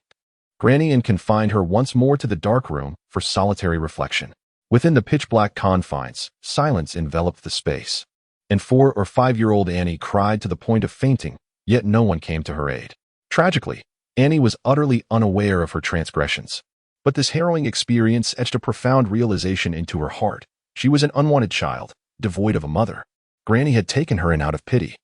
Granny Ann confined her once more to the dark room for solitary reflection. Within the pitch-black confines, silence enveloped the space, and 4 or 5-year-old Annie cried to the point of fainting, yet no one came to her aid. Tragically, Annie was utterly unaware of her transgressions. But this harrowing experience etched a profound realization into her heart. She was an unwanted child, devoid of a mother. Granny had taken her in out of pity.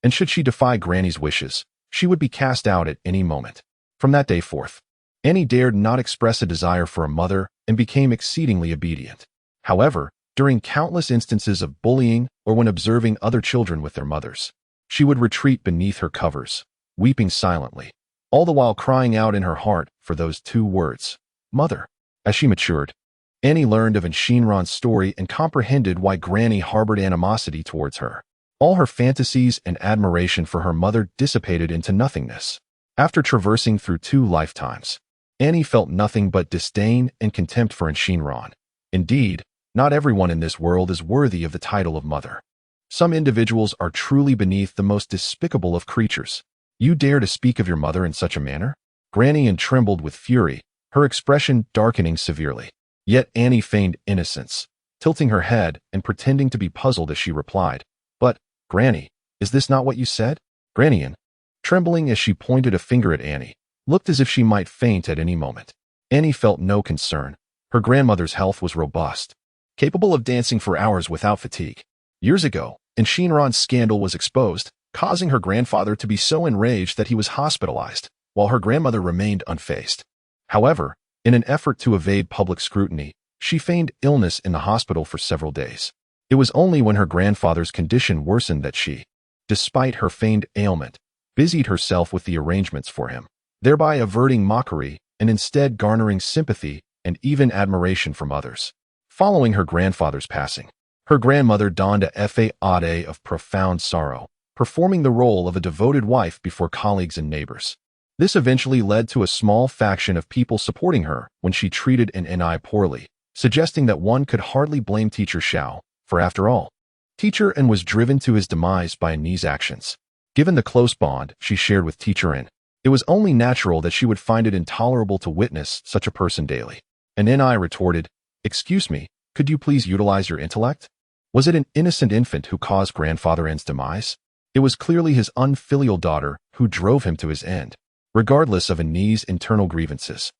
And should she defy Granny's wishes, she would be cast out at any moment. From that day forth, Annie dared not express a desire for a mother and became exceedingly obedient. However, during countless instances of bullying or when observing other children with their mothers, she would retreat beneath her covers, weeping silently, all the while crying out in her heart for those 2 words, Mother. As she matured, Annie learned of Shinran's story and comprehended why Granny harbored animosity towards her. All her fantasies and admiration for her mother dissipated into nothingness. After traversing through 2 lifetimes, Annie felt nothing but disdain and contempt for Shinran. Indeed, not everyone in this world is worthy of the title of mother. Some individuals are truly beneath the most despicable of creatures. You dare to speak of your mother in such a manner? Granny Ann trembled with fury, her expression darkening severely. Yet Annie feigned innocence, tilting her head and pretending to be puzzled as she replied, But, Granny, is this not what you said? Granny Ann, trembling as she pointed a finger at Annie, looked as if she might faint at any moment. Annie felt no concern. Her grandmother's health was robust, capable of dancing for hours without fatigue. Years ago, Shinran's scandal was exposed, causing her grandfather to be so enraged that he was hospitalized, while her grandmother remained unfazed. However, in an effort to evade public scrutiny, she feigned illness in the hospital for several days. It was only when her grandfather's condition worsened that she, despite her feigned ailment, busied herself with the arrangements for him, thereby averting mockery and instead garnering sympathy and even admiration from others. Following her grandfather's passing, her grandmother donned a facade of profound sorrow, performing the role of a devoted wife before colleagues and neighbors. This eventually led to a small faction of people supporting her when she treated Ni poorly, suggesting that one could hardly blame Teacher Xiao, for after all, Teacher N was driven to his demise by Ni's actions. Given the close bond she shared with Teacher N, it was only natural that she would find it intolerable to witness such a person daily. And Ni retorted, Excuse me, could you please utilize your intellect? Was it an innocent infant who caused Grandfather N's demise? It was clearly his unfilial daughter who drove him to his end. Regardless of Ni's internal grievances,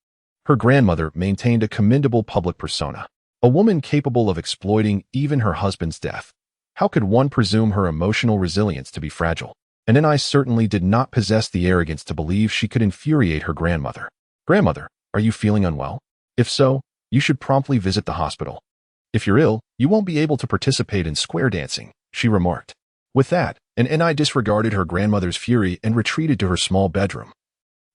her grandmother maintained a commendable public persona, a woman capable of exploiting even her husband's death. How could one presume her emotional resilience to be fragile? And Ni certainly did not possess the arrogance to believe she could infuriate her grandmother. Grandmother, are you feeling unwell? If so, you should promptly visit the hospital. If you're ill, you won't be able to participate in square dancing, she remarked. With that, Ni disregarded her grandmother's fury and retreated to her small bedroom,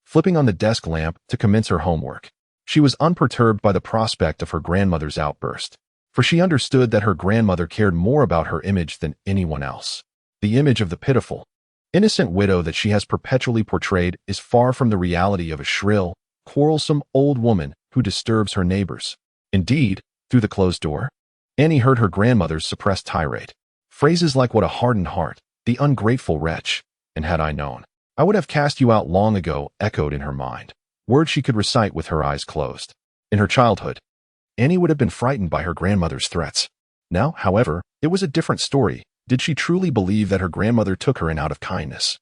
flipping on the desk lamp to commence her homework. She was unperturbed by the prospect of her grandmother's outburst, for she understood that her grandmother cared more about her image than anyone else. The image of the pitiful, innocent widow that she has perpetually portrayed is far from the reality of a shrill, quarrelsome old woman who disturbs her neighbors. Indeed, through the closed door, Annie heard her grandmother's suppressed tirade. Phrases like "what a hardened heart," "the ungrateful wretch," and "had I known, I would have cast you out long ago" echoed in her mind, words she could recite with her eyes closed. In her childhood, Annie would have been frightened by her grandmother's threats. Now, however, it was a different story. Did she truly believe that her grandmother took her in out of kindness?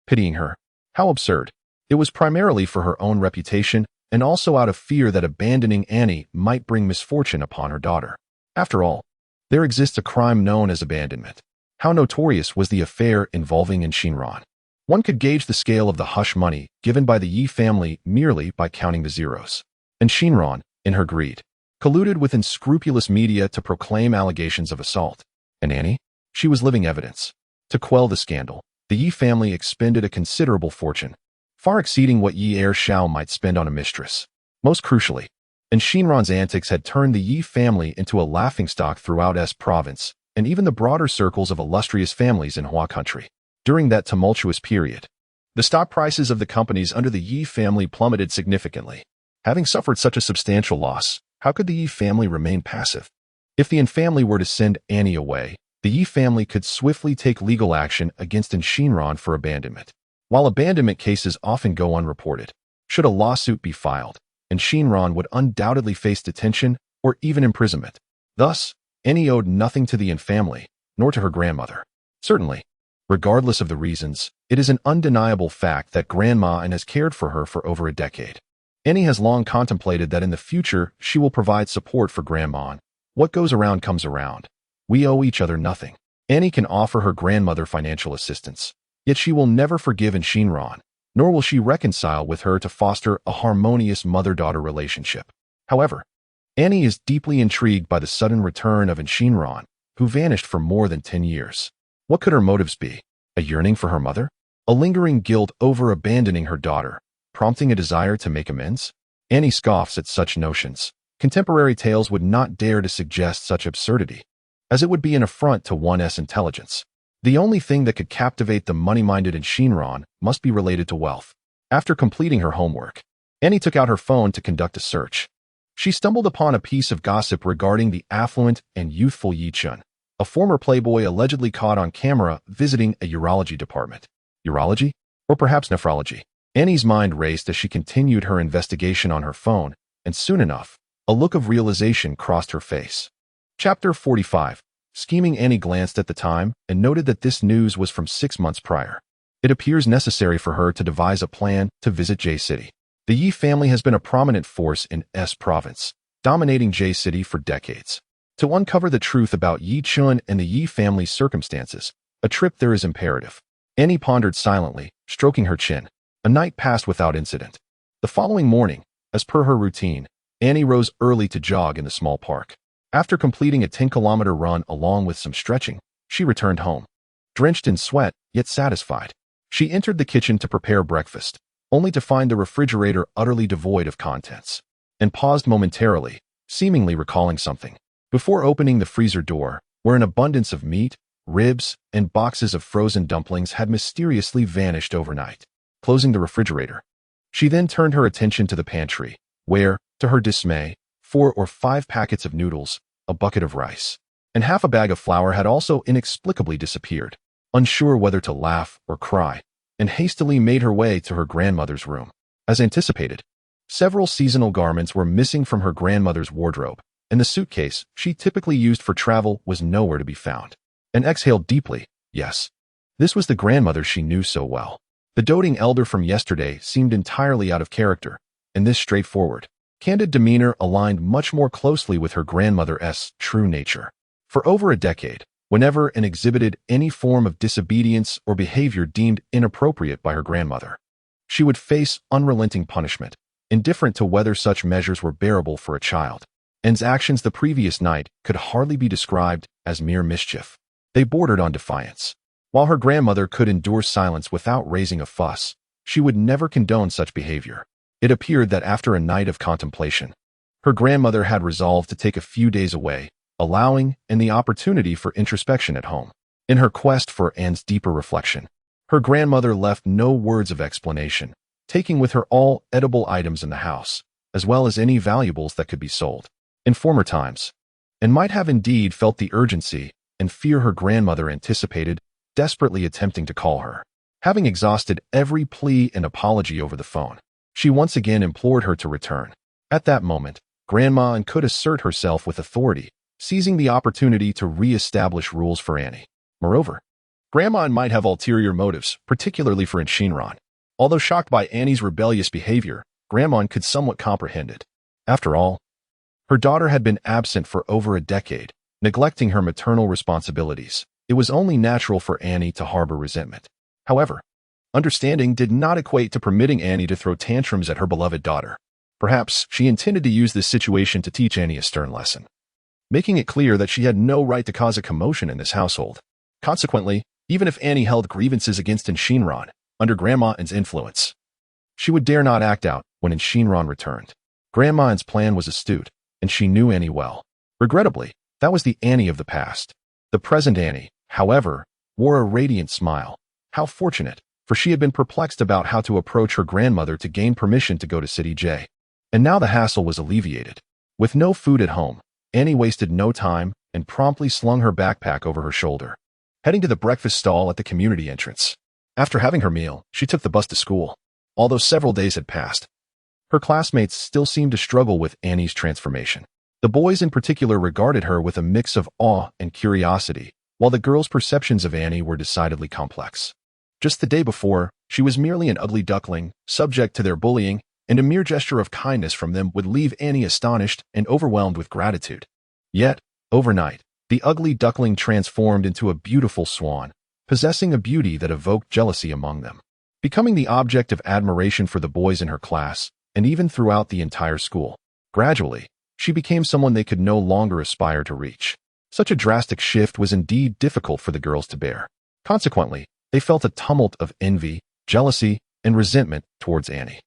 Pitying her? How absurd. It was primarily for her own reputation and also out of fear that abandoning Annie might bring misfortune upon her daughter. After all, there exists a crime known as abandonment. How notorious was the affair involving Shinran? One could gauge the scale of the hush money given by the Yi family merely by counting the zeros. And Shinran, in her greed, colluded with unscrupulous media to proclaim allegations of assault. And Annie? She was living evidence. To quell the scandal, the Yi family expended a considerable fortune, far exceeding what Yi heir Xiao might spend on a mistress. Most crucially, Shinran's antics had turned the Yi family into a laughingstock throughout S province and even the broader circles of illustrious families in Hua country. During that tumultuous period, the stock prices of the companies under the Yi family plummeted significantly. Having suffered such a substantial loss, how could the Yi family remain passive? If the Yin family were to send Annie away, the Yi family could swiftly take legal action against Shinran for abandonment. While abandonment cases often go unreported, should a lawsuit be filed, Shinran would undoubtedly face detention or even imprisonment. Thus, Annie owed nothing to the Yin family, nor to her grandmother. Certainly, regardless of the reasons, it is an undeniable fact that Grandma Anne has cared for her for over a decade. Annie has long contemplated that in the future she will provide support for Grandma Anne. What goes around comes around. We owe each other nothing. Annie can offer her grandmother financial assistance, yet she will never forgive Shinran, nor will she reconcile with her to foster a harmonious mother-daughter relationship. However, Annie is deeply intrigued by the sudden return of Shinran, who vanished for more than 10 years. What could her motives be? A yearning for her mother? A lingering guilt over abandoning her daughter, prompting a desire to make amends? Annie scoffs at such notions. Contemporary tales would not dare to suggest such absurdity, as it would be an affront to one's intelligence. The only thing that could captivate the money-minded Shinran must be related to wealth. After completing her homework, Annie took out her phone to conduct a search. She stumbled upon a piece of gossip regarding the affluent and youthful Yi Chun, a former playboy allegedly caught on camera visiting a urology department. Urology? Or perhaps nephrology? Annie's mind raced as she continued her investigation on her phone, and soon enough, a look of realization crossed her face. Chapter 45. Scheming. Annie glanced at the time and noted that this news was from 6 months prior. It appears necessary for her to devise a plan to visit J City. The Yi family has been a prominent force in S province, dominating J City for decades. To uncover the truth about Yi Chun and the Yi family's circumstances, a trip there is imperative. Annie pondered silently, stroking her chin. A night passed without incident. The following morning, as per her routine, Annie rose early to jog in the small park. After completing a 10-kilometer run along with some stretching, she returned home. Drenched in sweat, yet satisfied, she entered the kitchen to prepare breakfast, only to find the refrigerator utterly devoid of contents, and paused momentarily, seemingly recalling something, before opening the freezer door, where an abundance of meat, ribs, and boxes of frozen dumplings had mysteriously vanished overnight. Closing the refrigerator, she then turned her attention to the pantry, where, to her dismay, 4 or 5 packets of noodles, a bucket of rice, and half a bag of flour had also inexplicably disappeared. Unsure whether to laugh or cry, and hastily made her way to her grandmother's room. As anticipated, several seasonal garments were missing from her grandmother's wardrobe, and the suitcase she typically used for travel was nowhere to be found. And exhaled deeply. Yes, this was the grandmother she knew so well. The doting elder from yesterday seemed entirely out of character, and this straightforward, candid demeanor aligned much more closely with her grandmother's true nature. For over a decade, whenever Anne exhibited any form of disobedience or behavior deemed inappropriate by her grandmother, she would face unrelenting punishment, indifferent to whether such measures were bearable for a child. Anne's actions the previous night could hardly be described as mere mischief. They bordered on defiance. While her grandmother could endure silence without raising a fuss, she would never condone such behavior. It appeared that after a night of contemplation, her grandmother had resolved to take a few days away, allowing Anne the opportunity for introspection at home. In her quest for Anne's deeper reflection, Her grandmother left no words of explanation, taking with her all edible items in the house, as well as any valuables that could be sold. In former times, and might have indeed felt the urgency and fear her grandmother anticipated, desperately attempting to call her. Having exhausted every plea and apology over the phone, she once again implored her to return. At that moment, Grandma Anne could assert herself with authority, seizing the opportunity to re-establish rules for Annie. Moreover, Grandma Anne might have ulterior motives, particularly for Shinran. Although shocked by Annie's rebellious behavior, Grandma Anne could somewhat comprehend it. After all, her daughter had been absent for over a decade, neglecting her maternal responsibilities. It was only natural for Annie to harbor resentment. However, understanding did not equate to permitting Annie to throw tantrums at her beloved daughter. Perhaps she intended to use this situation to teach Annie a stern lesson, making it clear that she had no right to cause a commotion in this household. Consequently, even if Annie held grievances against Shinran, under Grandma Anne's influence, she would dare not act out when Shinran returned. Grandma Anne's plan was astute, and she knew Annie well. Regrettably, that was the Annie of the past. The present Annie, however, wore a radiant smile. How fortunate, for she had been perplexed about how to approach her grandmother to gain permission to go to City J. And now the hassle was alleviated. With no food at home, Annie wasted no time and promptly slung her backpack over her shoulder, heading to the breakfast stall at the community entrance. After having her meal, she took the bus to school. Although several days had passed, her classmates still seemed to struggle with Annie's transformation. The boys in particular regarded her with a mix of awe and curiosity, while the girls' perceptions of Annie were decidedly complex. Just the day before, she was merely an ugly duckling, subject to their bullying, and a mere gesture of kindness from them would leave Annie astonished and overwhelmed with gratitude. Yet, overnight, the ugly duckling transformed into a beautiful swan, possessing a beauty that evoked jealousy among them. Becoming the object of admiration for the boys in her class, and even throughout the entire school. Gradually, she became someone they could no longer aspire to reach. Such a drastic shift was indeed difficult for the girls to bear. Consequently, they felt a tumult of envy, jealousy, and resentment towards Annie.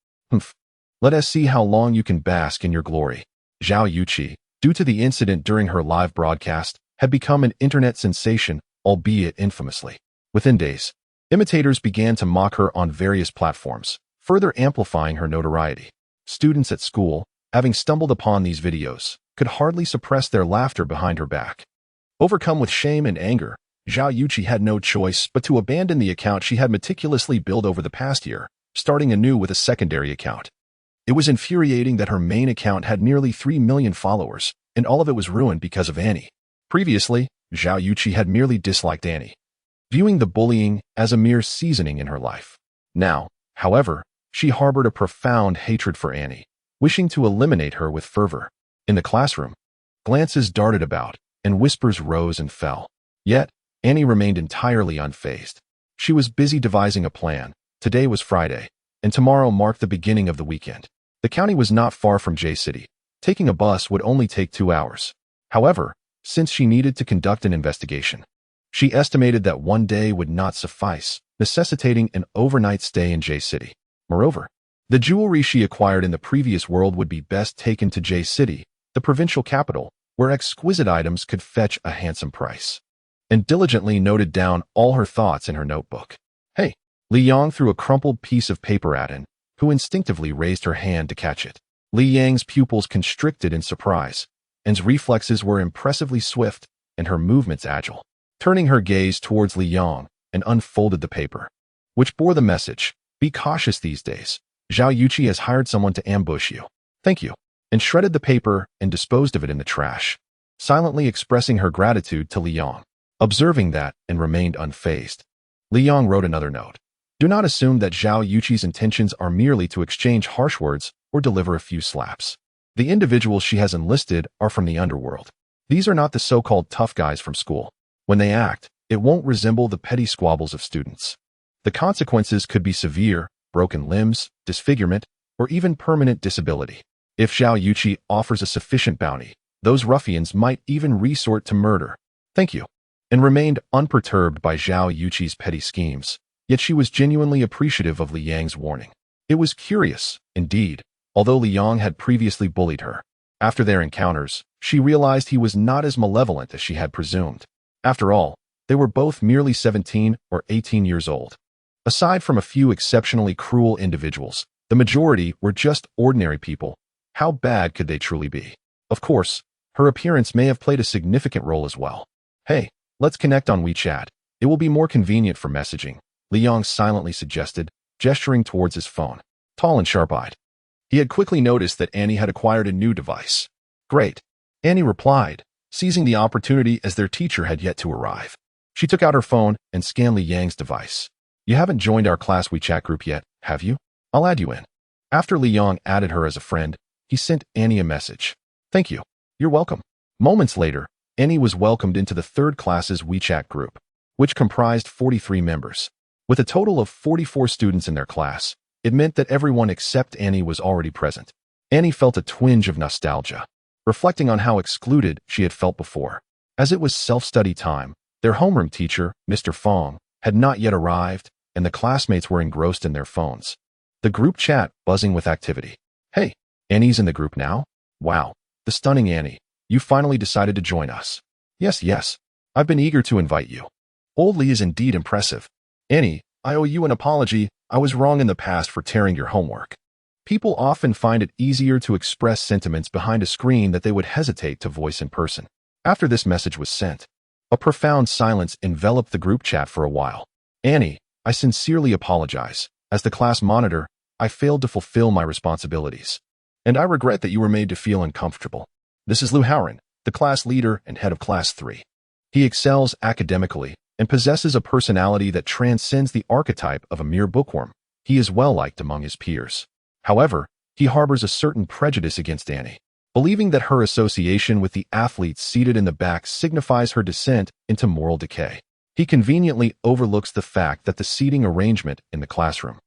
Let us see how long you can bask in your glory. Zhao Yuqi, due to the incident during her live broadcast, had become an internet sensation, albeit infamously. Within days, imitators began to mock her on various platforms, further amplifying her notoriety. Students at school, having stumbled upon these videos, could hardly suppress their laughter behind her back. Overcome with shame and anger, Zhao Yuqi had no choice but to abandon the account she had meticulously built over the past year, starting anew with a secondary account. It was infuriating that her main account had nearly 3 million followers, and all of it was ruined because of Annie. Previously, Zhao Yuqi had merely disliked Annie, viewing the bullying as a mere seasoning in her life. Now, however, she harbored a profound hatred for Annie, wishing to eliminate her with fervor. In the classroom, glances darted about, and whispers rose and fell. Yet, Annie remained entirely unfazed. She was busy devising a plan. Today was Friday, and tomorrow marked the beginning of the weekend. The county was not far from J City. Taking a bus would only take 2 hours. However, since she needed to conduct an investigation, she estimated that one day would not suffice, necessitating an overnight stay in J City. Moreover, the jewelry she acquired in the previous world would be best taken to J City, the provincial capital, where exquisite items could fetch a handsome price, and diligently noted down all her thoughts in her notebook. Hey! Li Yang threw a crumpled piece of paper at Anne, who instinctively raised her hand to catch it. Li Yang's pupils constricted in surprise. Anne's reflexes were impressively swift, and her movements agile. Turning her gaze towards Li Yang, Anne unfolded the paper, which bore the message, "Be cautious these days. Zhao Yuqi has hired someone to ambush you. Thank you," and shredded the paper and disposed of it in the trash, silently expressing her gratitude to Li Yang. Observing that, and remained unfazed, Li Yang wrote another note. Do not assume that Zhao Yuqi's intentions are merely to exchange harsh words or deliver a few slaps. The individuals she has enlisted are from the underworld. These are not the so-called tough guys from school. When they act, it won't resemble the petty squabbles of students. The consequences could be severe, broken limbs, disfigurement, or even permanent disability. If Zhao Yuqi offers a sufficient bounty, those ruffians might even resort to murder. Thank you. And remained unperturbed by Zhao Yuqi's petty schemes. Yet she was genuinely appreciative of Li Yang's warning. It was curious, indeed, although Li Yang had previously bullied her. After their encounters, she realized he was not as malevolent as she had presumed. After all, they were both merely 17 or 18 years old. Aside from a few exceptionally cruel individuals, the majority were just ordinary people. How bad could they truly be? Of course, her appearance may have played a significant role as well. Hey, let's connect on WeChat. It will be more convenient for messaging, Li Yong silently suggested, gesturing towards his phone. Tall and sharp-eyed, he had quickly noticed that Annie had acquired a new device. Great, Annie replied, seizing the opportunity as their teacher had yet to arrive. She took out her phone and scanned Li Yang's device. You haven't joined our class WeChat group yet, have you? I'll add you in. After Li Yong added her as a friend, he sent Annie a message. Thank you. You're welcome. Moments later, Annie was welcomed into the third class's WeChat group, which comprised 43 members. With a total of 44 students in their class, it meant that everyone except Annie was already present. Annie felt a twinge of nostalgia, reflecting on how excluded she had felt before. As it was self-study time, their homeroom teacher, Mr. Fong, had not yet arrived, and the classmates were engrossed in their phones. The group chat buzzing with activity. Hey, Annie's in the group now? Wow, the stunning Annie. You finally decided to join us. Yes. I've been eager to invite you. Old Lee is indeed impressive. Annie, I owe you an apology. I was wrong in the past for tearing your homework. People often find it easier to express sentiments behind a screen that they would hesitate to voice in person. After this message was sent, a profound silence enveloped the group chat for a while. Annie, I sincerely apologize. As the class monitor, I failed to fulfill my responsibilities. And I regret that you were made to feel uncomfortable. This is Liu Haoran, the class leader and head of Class 3. He excels academically and possesses a personality that transcends the archetype of a mere bookworm. He is well-liked among his peers. However, he harbors a certain prejudice against Annie, believing that her association with the athletes seated in the back signifies her descent into moral decay. He conveniently overlooks the fact that the seating arrangement in the classroom,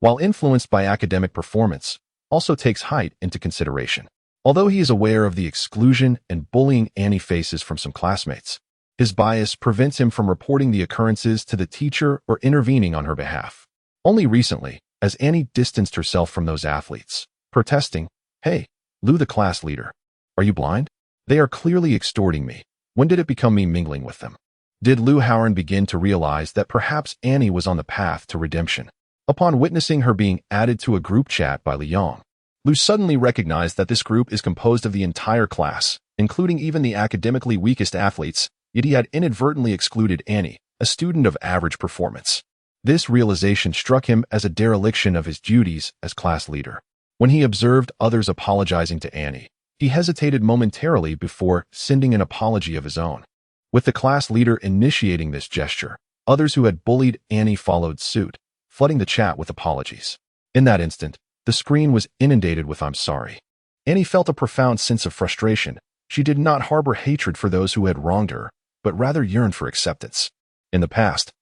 while influenced by academic performance, also takes height into consideration. Although he is aware of the exclusion and bullying Annie faces from some classmates, his bias prevents him from reporting the occurrences to the teacher or intervening on her behalf. Only recently, as Annie distanced herself from those athletes, protesting, Hey, Liu the class leader, are you blind? They are clearly extorting me. When did it become me mingling with them? Did Liu Haoran begin to realize that perhaps Annie was on the path to redemption? Upon witnessing her being added to a group chat by Li Yong, Liu suddenly recognized that this group is composed of the entire class, including even the academically weakest athletes, yet he had inadvertently excluded Annie, a student of average performance. This realization struck him as a dereliction of his duties as class leader. When he observed others apologizing to Annie, he hesitated momentarily before sending an apology of his own. With the class leader initiating this gesture, others who had bullied Annie followed suit, flooding the chat with apologies. In that instant, the screen was inundated with I'm sorry. Annie felt a profound sense of frustration. She did not harbor hatred for those who had wronged her, but rather yearned for acceptance. In the past,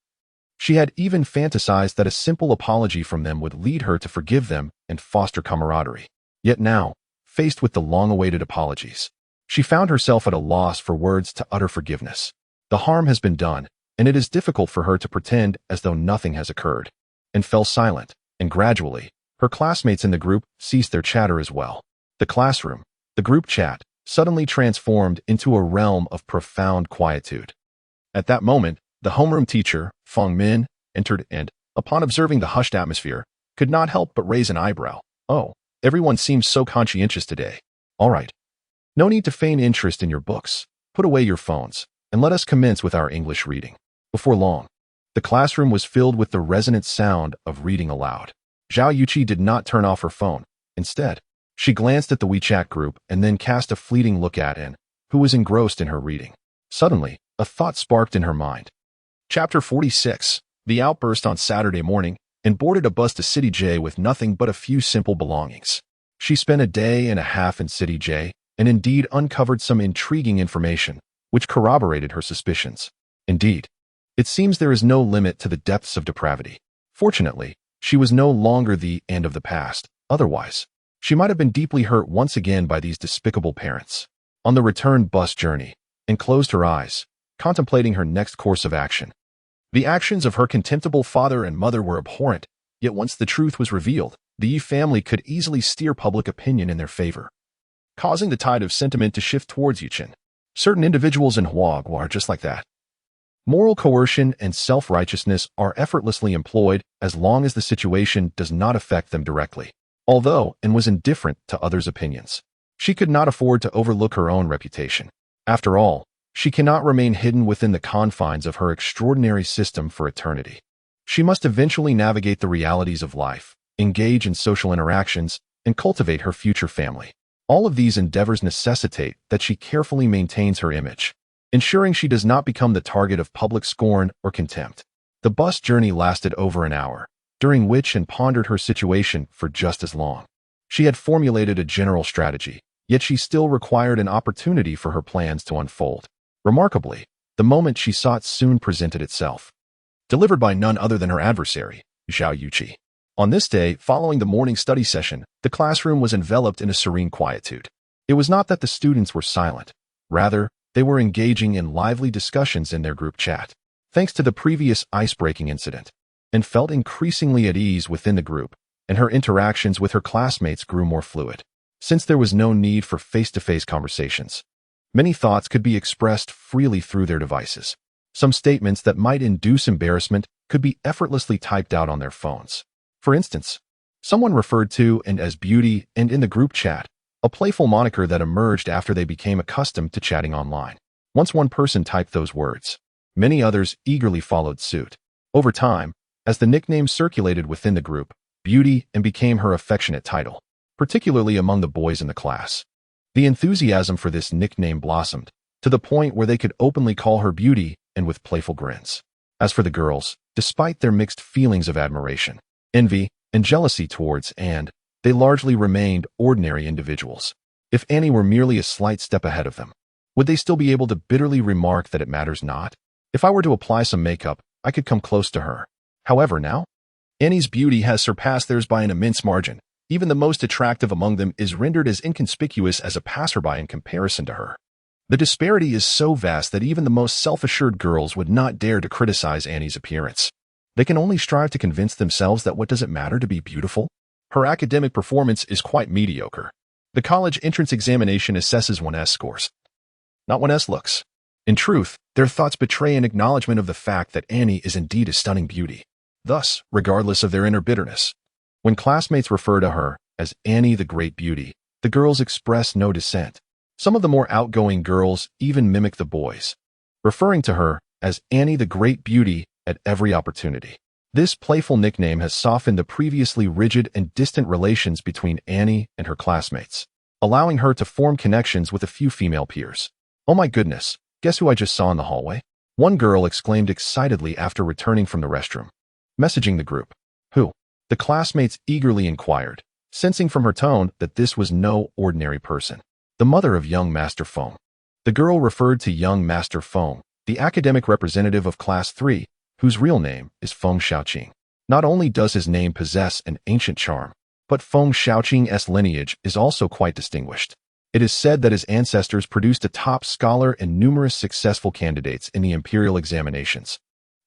she had even fantasized that a simple apology from them would lead her to forgive them and foster camaraderie. Yet now, faced with the long-awaited apologies, she found herself at a loss for words to utter forgiveness. The harm has been done, and it is difficult for her to pretend as though nothing has occurred, and fell silent, and gradually, her classmates in the group ceased their chatter as well. The classroom, the group chat, suddenly transformed into a realm of profound quietude. At that moment, the homeroom teacher, Fong Min, entered and, upon observing the hushed atmosphere, could not help but raise an eyebrow. Oh, everyone seems so conscientious today. All right. No need to feign interest in your books. Put away your phones, and let us commence with our English reading. Before long, the classroom was filled with the resonant sound of reading aloud. Zhao Yuqi did not turn off her phone. Instead, she glanced at the WeChat group and then cast a fleeting look at Anne, who was engrossed in her reading. Suddenly, a thought sparked in her mind. Chapter 46. The outburst on Saturday morning, and boarded a bus to City J with nothing but a few simple belongings. She spent a day and a half in City J, and indeed uncovered some intriguing information, which corroborated her suspicions. Indeed, it seems there is no limit to the depths of depravity. Fortunately, she was no longer the end of the past. Otherwise, she might have been deeply hurt once again by these despicable parents. On the return bus journey, and closed her eyes, contemplating her next course of action. The actions of her contemptible father and mother were abhorrent, yet once the truth was revealed, the Yi family could easily steer public opinion in their favor, causing the tide of sentiment to shift towards Yuchen. Certain individuals in Huaguo are just like that. Moral coercion and self-righteousness are effortlessly employed as long as the situation does not affect them directly, although and was indifferent to others' opinions. She could not afford to overlook her own reputation. After all, she cannot remain hidden within the confines of her extraordinary system for eternity. She must eventually navigate the realities of life, engage in social interactions, and cultivate her future family. All of these endeavors necessitate that she carefully maintains her image, ensuring she does not become the target of public scorn or contempt. The bus journey lasted over an hour, during which Anne pondered her situation for just as long. She had formulated a general strategy, yet she still required an opportunity for her plans to unfold. Remarkably, the moment she sought soon presented itself. Delivered by none other than her adversary, Zhao Yuqi. On this day, following the morning study session, the classroom was enveloped in a serene quietude. It was not that the students were silent. Rather, they were engaging in lively discussions in their group chat. Thanks to the previous ice-breaking incident, Anne felt increasingly at ease within the group, and her interactions with her classmates grew more fluid. Since there was no need for face-to-face conversations, many thoughts could be expressed freely through their devices. Some statements that might induce embarrassment could be effortlessly typed out on their phones. For instance, someone referred to Anne as Beauty and in the group chat, a playful moniker that emerged after they became accustomed to chatting online. Once one person typed those words, many others eagerly followed suit. Over time, as the nickname circulated within the group, Beauty and became her affectionate title, particularly among the boys in the class. The enthusiasm for this nickname blossomed, to the point where they could openly call her Beauty and with playful grins. As for the girls, despite their mixed feelings of admiration, envy, and jealousy towards Anne, they largely remained ordinary individuals. If Annie were merely a slight step ahead of them, would they still be able to bitterly remark that it matters not? If I were to apply some makeup, I could come close to her. However, now, Annie's beauty has surpassed theirs by an immense margin. Even the most attractive among them is rendered as inconspicuous as a passerby in comparison to her. The disparity is so vast that even the most self-assured girls would not dare to criticize Annie's appearance. They can only strive to convince themselves that what does it matter to be beautiful? Her academic performance is quite mediocre. The college entrance examination assesses one's scores, not one's looks. In truth, their thoughts betray an acknowledgement of the fact that Annie is indeed a stunning beauty. Thus, regardless of their inner bitterness, when classmates refer to her as Annie the Great Beauty, the girls express no dissent. Some of the more outgoing girls even mimic the boys, referring to her as Annie the Great Beauty at every opportunity. This playful nickname has softened the previously rigid and distant relations between Annie and her classmates, allowing her to form connections with a few female peers. "Oh my goodness, guess who I just saw in the hallway?" one girl exclaimed excitedly after returning from the restroom. Messaging the group. "Who?" the classmates eagerly inquired, sensing from her tone that this was no ordinary person. "The mother of young Master Feng." The girl referred to young Master Feng, the academic representative of Class 3, whose real name is Feng Xiaoqing. Not only does his name possess an ancient charm, but Feng Xiaoqing's lineage is also quite distinguished. It is said that his ancestors produced a top scholar and numerous successful candidates in the imperial examinations,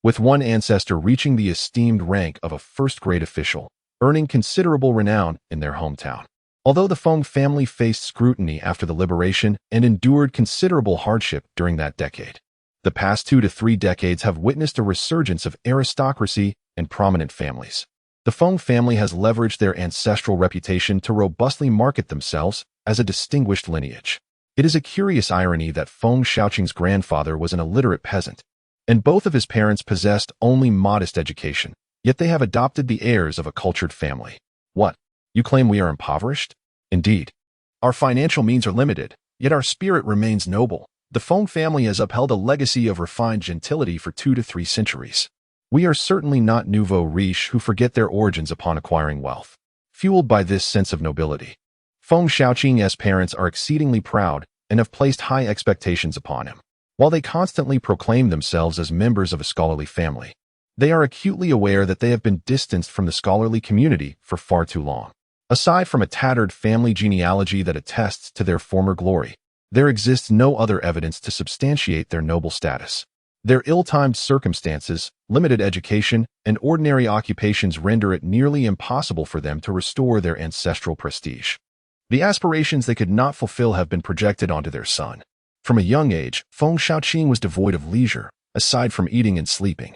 with one ancestor reaching the esteemed rank of a first-grade official, earning considerable renown in their hometown. Although the Feng family faced scrutiny after the liberation and endured considerable hardship during that decade, the past 2 to 3 decades have witnessed a resurgence of aristocracy and prominent families. The Feng family has leveraged their ancestral reputation to robustly market themselves as a distinguished lineage. It is a curious irony that Feng Xiaoqing's grandfather was an illiterate peasant, and both of his parents possessed only modest education, yet they have adopted the airs of a cultured family. What? You claim we are impoverished? Indeed. Our financial means are limited, yet our spirit remains noble. The Feng family has upheld a legacy of refined gentility for 2 to 3 centuries. We are certainly not nouveau riche who forget their origins upon acquiring wealth. Fueled by this sense of nobility, Feng Xiaoqing's parents are exceedingly proud and have placed high expectations upon him. While they constantly proclaim themselves as members of a scholarly family, they are acutely aware that they have been distanced from the scholarly community for far too long. Aside from a tattered family genealogy that attests to their former glory, there exists no other evidence to substantiate their noble status. Their ill-timed circumstances, limited education, and ordinary occupations render it nearly impossible for them to restore their ancestral prestige. The aspirations they could not fulfill have been projected onto their son. From a young age, Feng Xiaoqing was devoid of leisure, aside from eating and sleeping.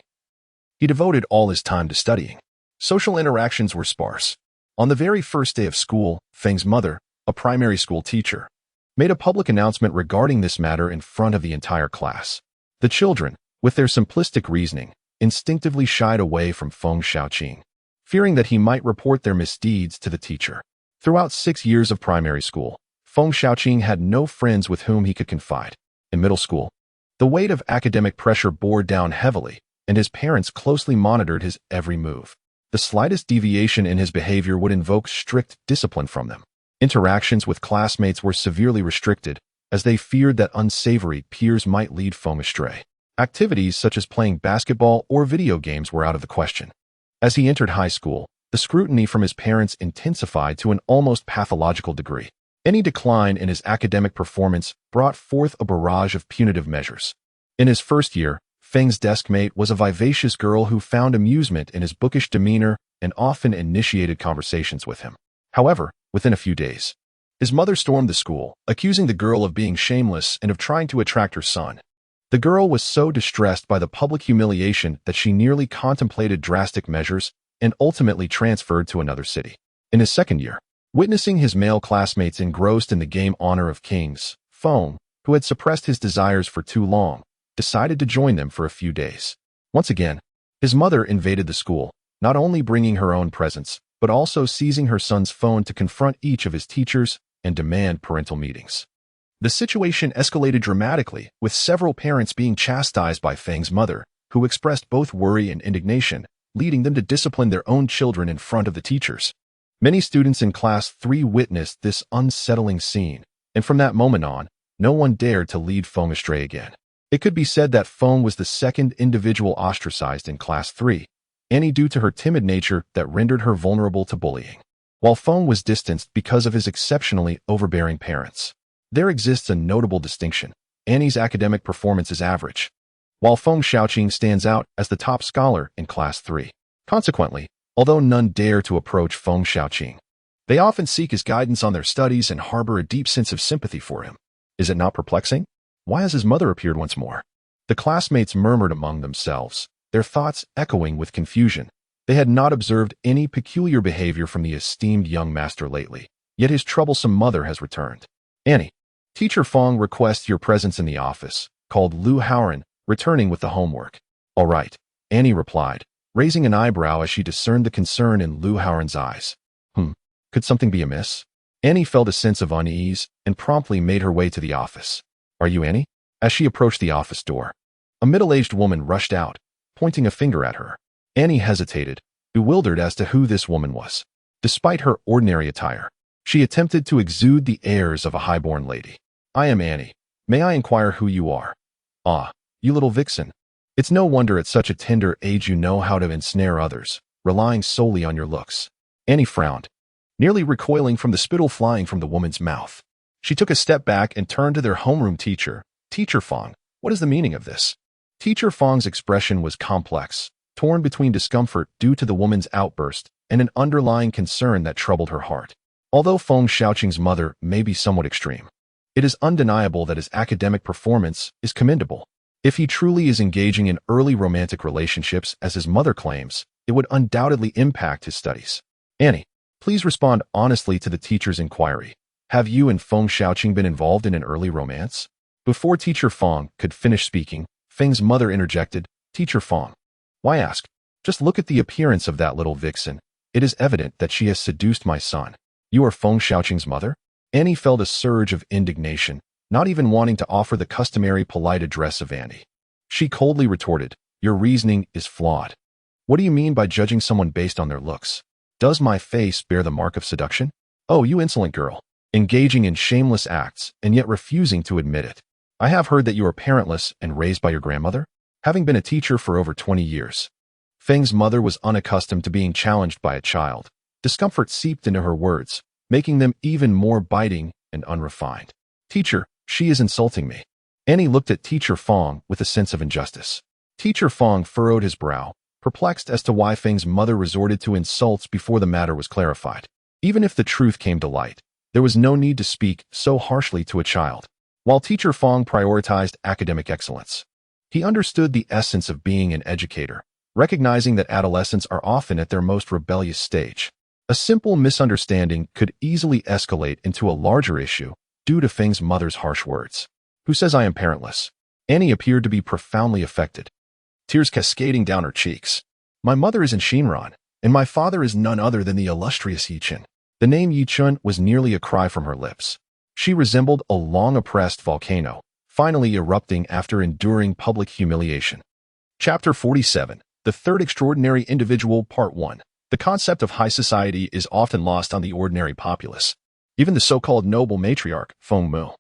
He devoted all his time to studying. Social interactions were sparse. On the very first day of school, Feng's mother, a primary school teacher, made a public announcement regarding this matter in front of the entire class. The children, with their simplistic reasoning, instinctively shied away from Feng Xiaoqing, fearing that he might report their misdeeds to the teacher. Throughout 6 years of primary school, Feng Xiaoqing had no friends with whom he could confide. In middle school, the weight of academic pressure bore down heavily, and his parents closely monitored his every move. The slightest deviation in his behavior would invoke strict discipline from them. Interactions with classmates were severely restricted, as they feared that unsavory peers might lead Feng astray. Activities such as playing basketball or video games were out of the question. As he entered high school, the scrutiny from his parents intensified to an almost pathological degree. Any decline in his academic performance brought forth a barrage of punitive measures. In his first year, Feng's deskmate was a vivacious girl who found amusement in his bookish demeanor and often initiated conversations with him. However, within a few days, his mother stormed the school, accusing the girl of being shameless and of trying to attract her son. The girl was so distressed by the public humiliation that she nearly contemplated drastic measures and ultimately transferred to another city. In his second year, witnessing his male classmates engrossed in the game Honor of Kings, Feng, who had suppressed his desires for too long, decided to join them for a few days. Once again, his mother invaded the school, not only bringing her own presence, but also seizing her son's phone to confront each of his teachers and demand parental meetings. The situation escalated dramatically, with several parents being chastised by Feng's mother, who expressed both worry and indignation, leading them to discipline their own children in front of the teachers. Many students in Class 3 witnessed this unsettling scene, and from that moment on, no one dared to lead Feng astray again. It could be said that Feng was the second individual ostracized in Class 3, Annie due to her timid nature that rendered her vulnerable to bullying. While Feng was distanced because of his exceptionally overbearing parents, there exists a notable distinction. Annie's academic performance is average, while Feng Xiaoqing stands out as the top scholar in Class 3. Consequently, although none dare to approach Feng Xiaoqing, they often seek his guidance on their studies and harbor a deep sense of sympathy for him. Is it not perplexing? Why has his mother appeared once more? The classmates murmured among themselves, their thoughts echoing with confusion. They had not observed any peculiar behavior from the esteemed young master lately, yet his troublesome mother has returned. Annie, Teacher Feng requests your presence in the office, called Lu Haoran, returning with the homework. All right, Annie replied, raising an eyebrow as she discerned the concern in Lu Haoran's eyes. Could something be amiss? Annie felt a sense of unease and promptly made her way to the office. Are you Annie? As she approached the office door, a middle-aged woman rushed out, pointing a finger at her. Annie hesitated, bewildered as to who this woman was. Despite her ordinary attire, she attempted to exude the airs of a high-born lady. I am Annie. May I inquire who you are? Ah, you little vixen. It's no wonder at such a tender age you know how to ensnare others, relying solely on your looks. Annie frowned, nearly recoiling from the spittle flying from the woman's mouth. She took a step back and turned to their homeroom teacher. Teacher Feng, what is the meaning of this? Teacher Feng's expression was complex, torn between discomfort due to the woman's outburst and an underlying concern that troubled her heart. Although Feng Xiaoqing's mother may be somewhat extreme, it is undeniable that his academic performance is commendable. If he truly is engaging in early romantic relationships as his mother claims, it would undoubtedly impact his studies. Annie, please respond honestly to the teacher's inquiry. Have you and Feng Xiaoqing been involved in an early romance? Before Teacher Feng could finish speaking, Feng's mother interjected, Teacher Feng, why ask? Just look at the appearance of that little vixen. It is evident that she has seduced my son. You are Feng Xiaoqing's mother? Annie felt a surge of indignation, not even wanting to offer the customary polite address of Annie. She coldly retorted, your reasoning is flawed. What do you mean by judging someone based on their looks? Does my face bear the mark of seduction? Oh, you insolent girl, engaging in shameless acts and yet refusing to admit it. I have heard that you are parentless and raised by your grandmother, having been a teacher for over 20 years. Feng's mother was unaccustomed to being challenged by a child. Discomfort seeped into her words, making them even more biting and unrefined. Teacher, she is insulting me. Annie looked at Teacher Feng with a sense of injustice. Teacher Feng furrowed his brow, perplexed as to why Feng's mother resorted to insults before the matter was clarified. Even if the truth came to light, there was no need to speak so harshly to a child. While Teacher Feng prioritized academic excellence, He understood the essence of being an educator, recognizing that adolescents are often at their most rebellious stage. A simple misunderstanding could easily escalate into a larger issue due to Feng's mother's harsh words. "Who says I am parentless?" Annie appeared to be profoundly affected, tears cascading down her cheeks. "My mother is in Shinran, and my father is none other than the illustrious Yichun." The name Yichun was nearly a cry from her lips. She resembled a long-oppressed volcano, finally erupting after enduring public humiliation. Chapter 47, The Third Extraordinary Individual, Part 1. The concept of high society is often lost on the ordinary populace. Even the so-called noble matriarch, Feng Mu,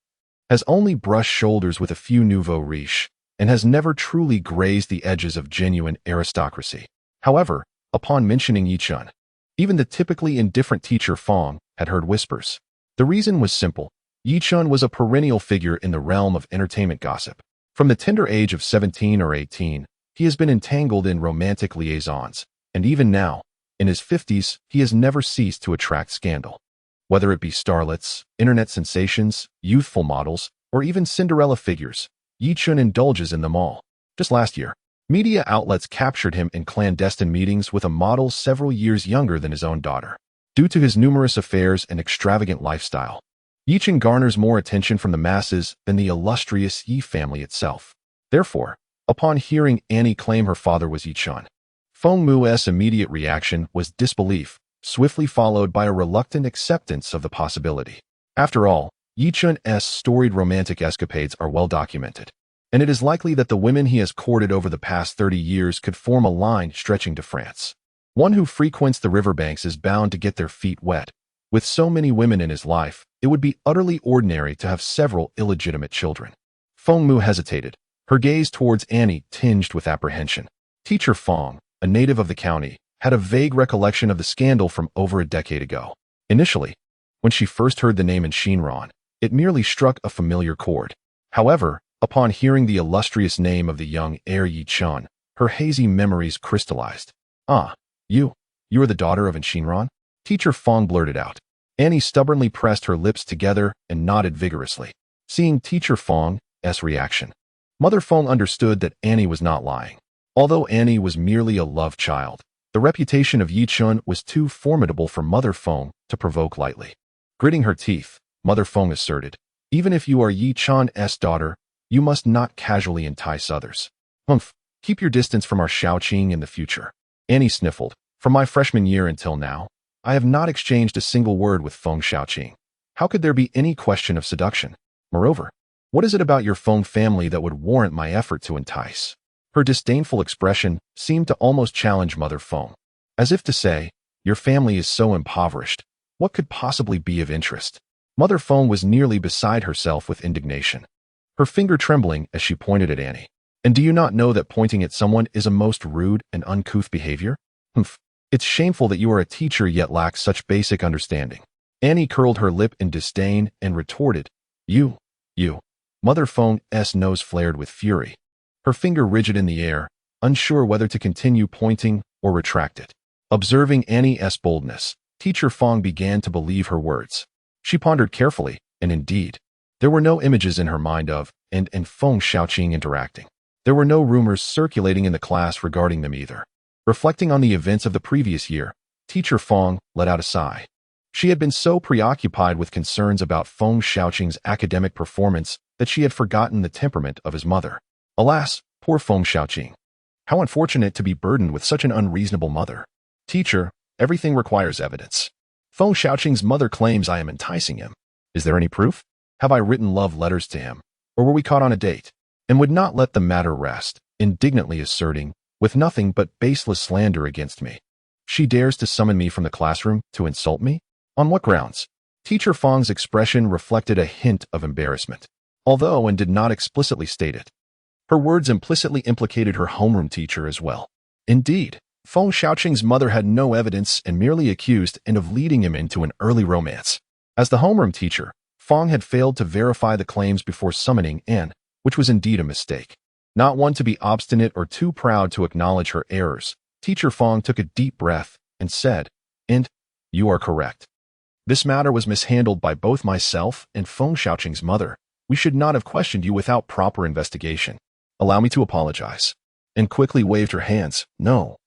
has only brushed shoulders with a few nouveau riche, and has never truly grazed the edges of genuine aristocracy. However, upon mentioning Yichun, even the typically indifferent teacher Feng had heard whispers. The reason was simple. Yichun was a perennial figure in the realm of entertainment gossip. From the tender age of 17 or 18, he has been entangled in romantic liaisons, and even now, in his 50s, he has never ceased to attract scandal. Whether it be starlets, internet sensations, youthful models, or even Cinderella figures, Yichun indulges in them all. Just last year, media outlets captured him in clandestine meetings with a model several years younger than his own daughter. Due to his numerous affairs and extravagant lifestyle, Yichun garners more attention from the masses than the illustrious Yi family itself. Therefore, upon hearing Annie claim her father was Yichun, Feng Mu's immediate reaction was disbelief, swiftly followed by a reluctant acceptance of the possibility. After all, Yichun's storied romantic escapades are well documented, and it is likely that the women he has courted over the past 30 years could form a line stretching to France. One who frequents the riverbanks is bound to get their feet wet. With so many women in his life, it would be utterly ordinary to have several illegitimate children. Feng Mu hesitated, her gaze towards Annie tinged with apprehension. Teacher Feng, a native of the county, had a vague recollection of the scandal from over a decade ago. Initially, when she first heard the name in Shinran, it merely struck a familiar chord. However, upon hearing the illustrious name of the young heir Yichun, her hazy memories crystallized. "Ah, you are the daughter of Shinran?" Teacher Feng blurted out. Annie stubbornly pressed her lips together and nodded vigorously. Seeing Teacher Feng's reaction, Mother Feng understood that Annie was not lying. Although Annie was merely a love child, the reputation of Yichun was too formidable for Mother Feng to provoke lightly. Gritting her teeth, Mother Feng asserted, "Even if you are Yichun's daughter, you must not casually entice others. Humph, keep your distance from our Xiaoqing in the future." Annie sniffled. "From my freshman year until now, I have not exchanged a single word with Feng Xiaoqing. How could there be any question of seduction? Moreover, what is it about your Feng family that would warrant my effort to entice?" Her disdainful expression seemed to almost challenge Mother Feng, as if to say, "Your family is so impoverished. What could possibly be of interest?" Mother Feng was nearly beside herself with indignation, her finger trembling as she pointed at Annie. "And do you not know that pointing at someone is a most rude and uncouth behavior? Humph. It's shameful that you are a teacher yet lack such basic understanding." Annie curled her lip in disdain and retorted, You. Mother Feng's nose flared with fury, her finger rigid in the air, unsure whether to continue pointing or retract it. Observing Annie's boldness, Teacher Feng began to believe her words. She pondered carefully, and indeed, there were no images in her mind of and Feng Xiaoqing interacting. There were no rumors circulating in the class regarding them either. Reflecting on the events of the previous year, Teacher Feng let out a sigh. She had been so preoccupied with concerns about Feng Xiaoqing's academic performance that she had forgotten the temperament of his mother. Alas, poor Feng Xiaoqing. How unfortunate to be burdened with such an unreasonable mother. "Teacher, everything requires evidence. Feng Xiaoqing's mother claims I am enticing him. Is there any proof? Have I written love letters to him? Or were we caught on a date?" And would not let the matter rest, indignantly asserting, "With nothing but baseless slander against me. She dares to summon me from the classroom to insult me? On what grounds?" Teacher Feng's expression reflected a hint of embarrassment, although and did not explicitly state it. Her words implicitly implicated her homeroom teacher as well. Indeed, Feng Xiaoqing's mother had no evidence and merely accused and of leading him into an early romance. As the homeroom teacher, Feng had failed to verify the claims before summoning Anne, which was indeed a mistake. Not one to be obstinate or too proud to acknowledge her errors, Teacher Feng took a deep breath and said, "And you are correct. This matter was mishandled by both myself and Feng Xiaoqing's mother. We should not have questioned you without proper investigation. Allow me to apologize. And quickly waved her hands. No.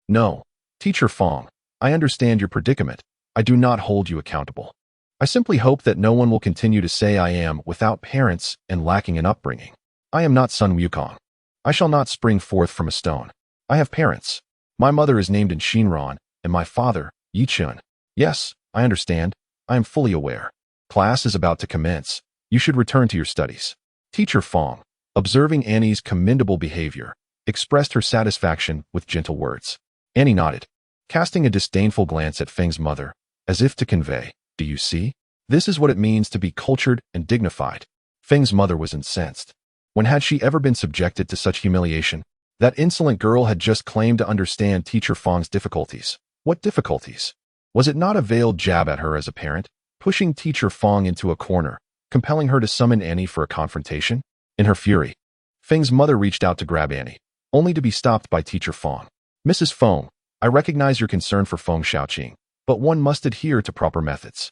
No. Teacher Fong, I understand your predicament. I do not hold you accountable. I simply hope that no one will continue to say I am without parents and lacking an upbringing. I am not Sun Wukong. I shall not spring forth from a stone. I have parents. My mother is named in Shinran, and my father, Yi Chun. Yes, I understand. I am fully aware. Class is about to commence. You should return to your studies. Teacher Fong, observing Annie's commendable behavior, expressed her satisfaction with gentle words. Annie nodded, casting a disdainful glance at Feng's mother, as if to convey, do you see? This is what it means to be cultured and dignified. Feng's mother was incensed. When had she ever been subjected to such humiliation? That insolent girl had just claimed to understand Teacher Fong's difficulties. What difficulties? Was it not a veiled jab at her as a parent, pushing Teacher Fong into a corner, compelling her to summon Annie for a confrontation? In her fury, Feng's mother reached out to grab Annie, only to be stopped by Teacher Fong. Mrs. Fong, I recognize your concern for Feng Xiaoqing, but one must adhere to proper methods.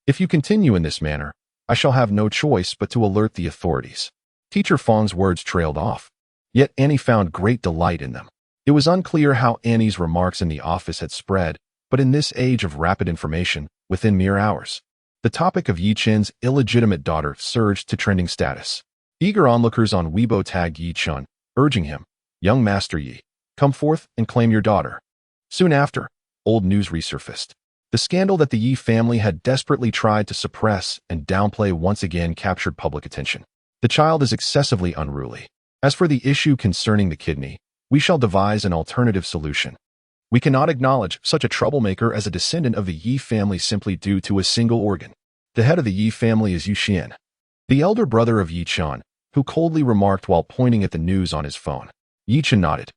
If you continue in this manner, I shall have no choice but to alert the authorities. Teacher Fong's words trailed off. Yet Annie found great delight in them. It was unclear how Annie's remarks in the office had spread, but in this age of rapid information, within mere hours, the topic of Yi Chen's illegitimate daughter surged to trending status. Eager onlookers on Weibo tagged Yi Chun, urging him, Young Master Yi, come forth and claim your daughter. Soon after, old news resurfaced. The scandal that the Yi family had desperately tried to suppress and downplay once again captured public attention. The child is excessively unruly. As for the issue concerning the kidney, we shall devise an alternative solution. We cannot acknowledge such a troublemaker as a descendant of the Yi family simply due to a single organ. The head of the Yi family is Yu Xian, the elder brother of Yi Chun, who coldly remarked while pointing at the news on his phone. Yi Chun nodded.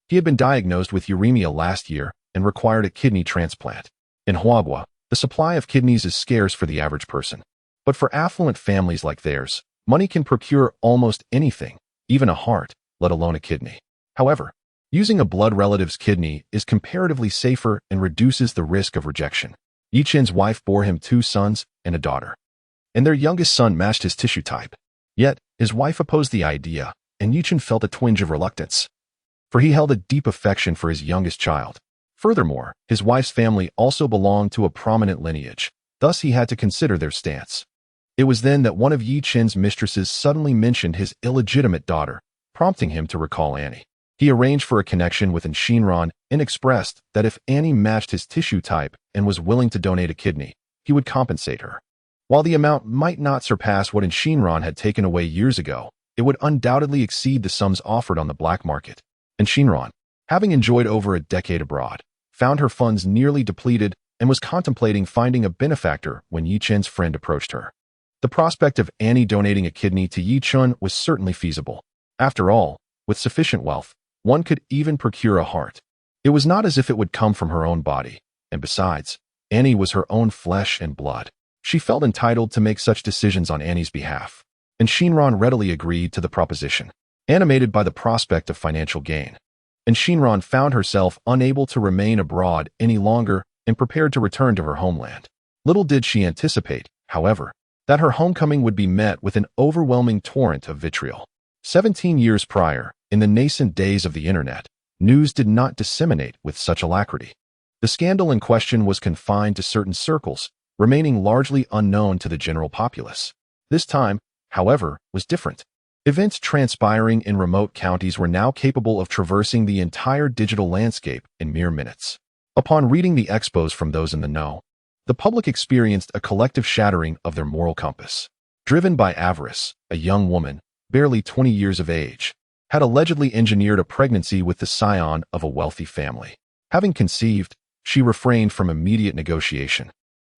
He had been diagnosed with uremia last year and required a kidney transplant. In Huagua, the supply of kidneys is scarce for the average person. But for affluent families like theirs, money can procure almost anything, even a heart, let alone a kidney. However, using a blood relative's kidney is comparatively safer and reduces the risk of rejection. Yi Chen's wife bore him 2 sons and a daughter, and their youngest son matched his tissue type. Yet, his wife opposed the idea, and Yi Chen felt a twinge of reluctance, for he held a deep affection for his youngest child. Furthermore, his wife's family also belonged to a prominent lineage, thus he had to consider their stance. It was then that one of Yi Chen's mistresses suddenly mentioned his illegitimate daughter, prompting him to recall Annie. He arranged for a connection with Shinran and expressed that if Annie matched his tissue type and was willing to donate a kidney, he would compensate her. While the amount might not surpass what Shinran had taken away years ago, it would undoubtedly exceed the sums offered on the black market. And Shinran, having enjoyed over a decade abroad, found her funds nearly depleted and was contemplating finding a benefactor when Yi Chen's friend approached her. The prospect of Annie donating a kidney to Yi Chun was certainly feasible. After all, with sufficient wealth, one could even procure a heart. It was not as if it would come from her own body, and besides, Annie was her own flesh and blood. She felt entitled to make such decisions on Annie's behalf, and Shinran readily agreed to the proposition, animated by the prospect of financial gain. And Shinran found herself unable to remain abroad any longer and prepared to return to her homeland. Little did she anticipate, however, that her homecoming would be met with an overwhelming torrent of vitriol. 17 years prior, in the nascent days of the internet, news did not disseminate with such alacrity. The scandal in question was confined to certain circles, remaining largely unknown to the general populace. This time, however, was different. Events transpiring in remote counties were now capable of traversing the entire digital landscape in mere minutes. Upon reading the expos from those in the know, the public experienced a collective shattering of their moral compass. Driven by avarice, a young woman, barely 20 years of age, had allegedly engineered a pregnancy with the scion of a wealthy family. Having conceived, she refrained from immediate negotiation,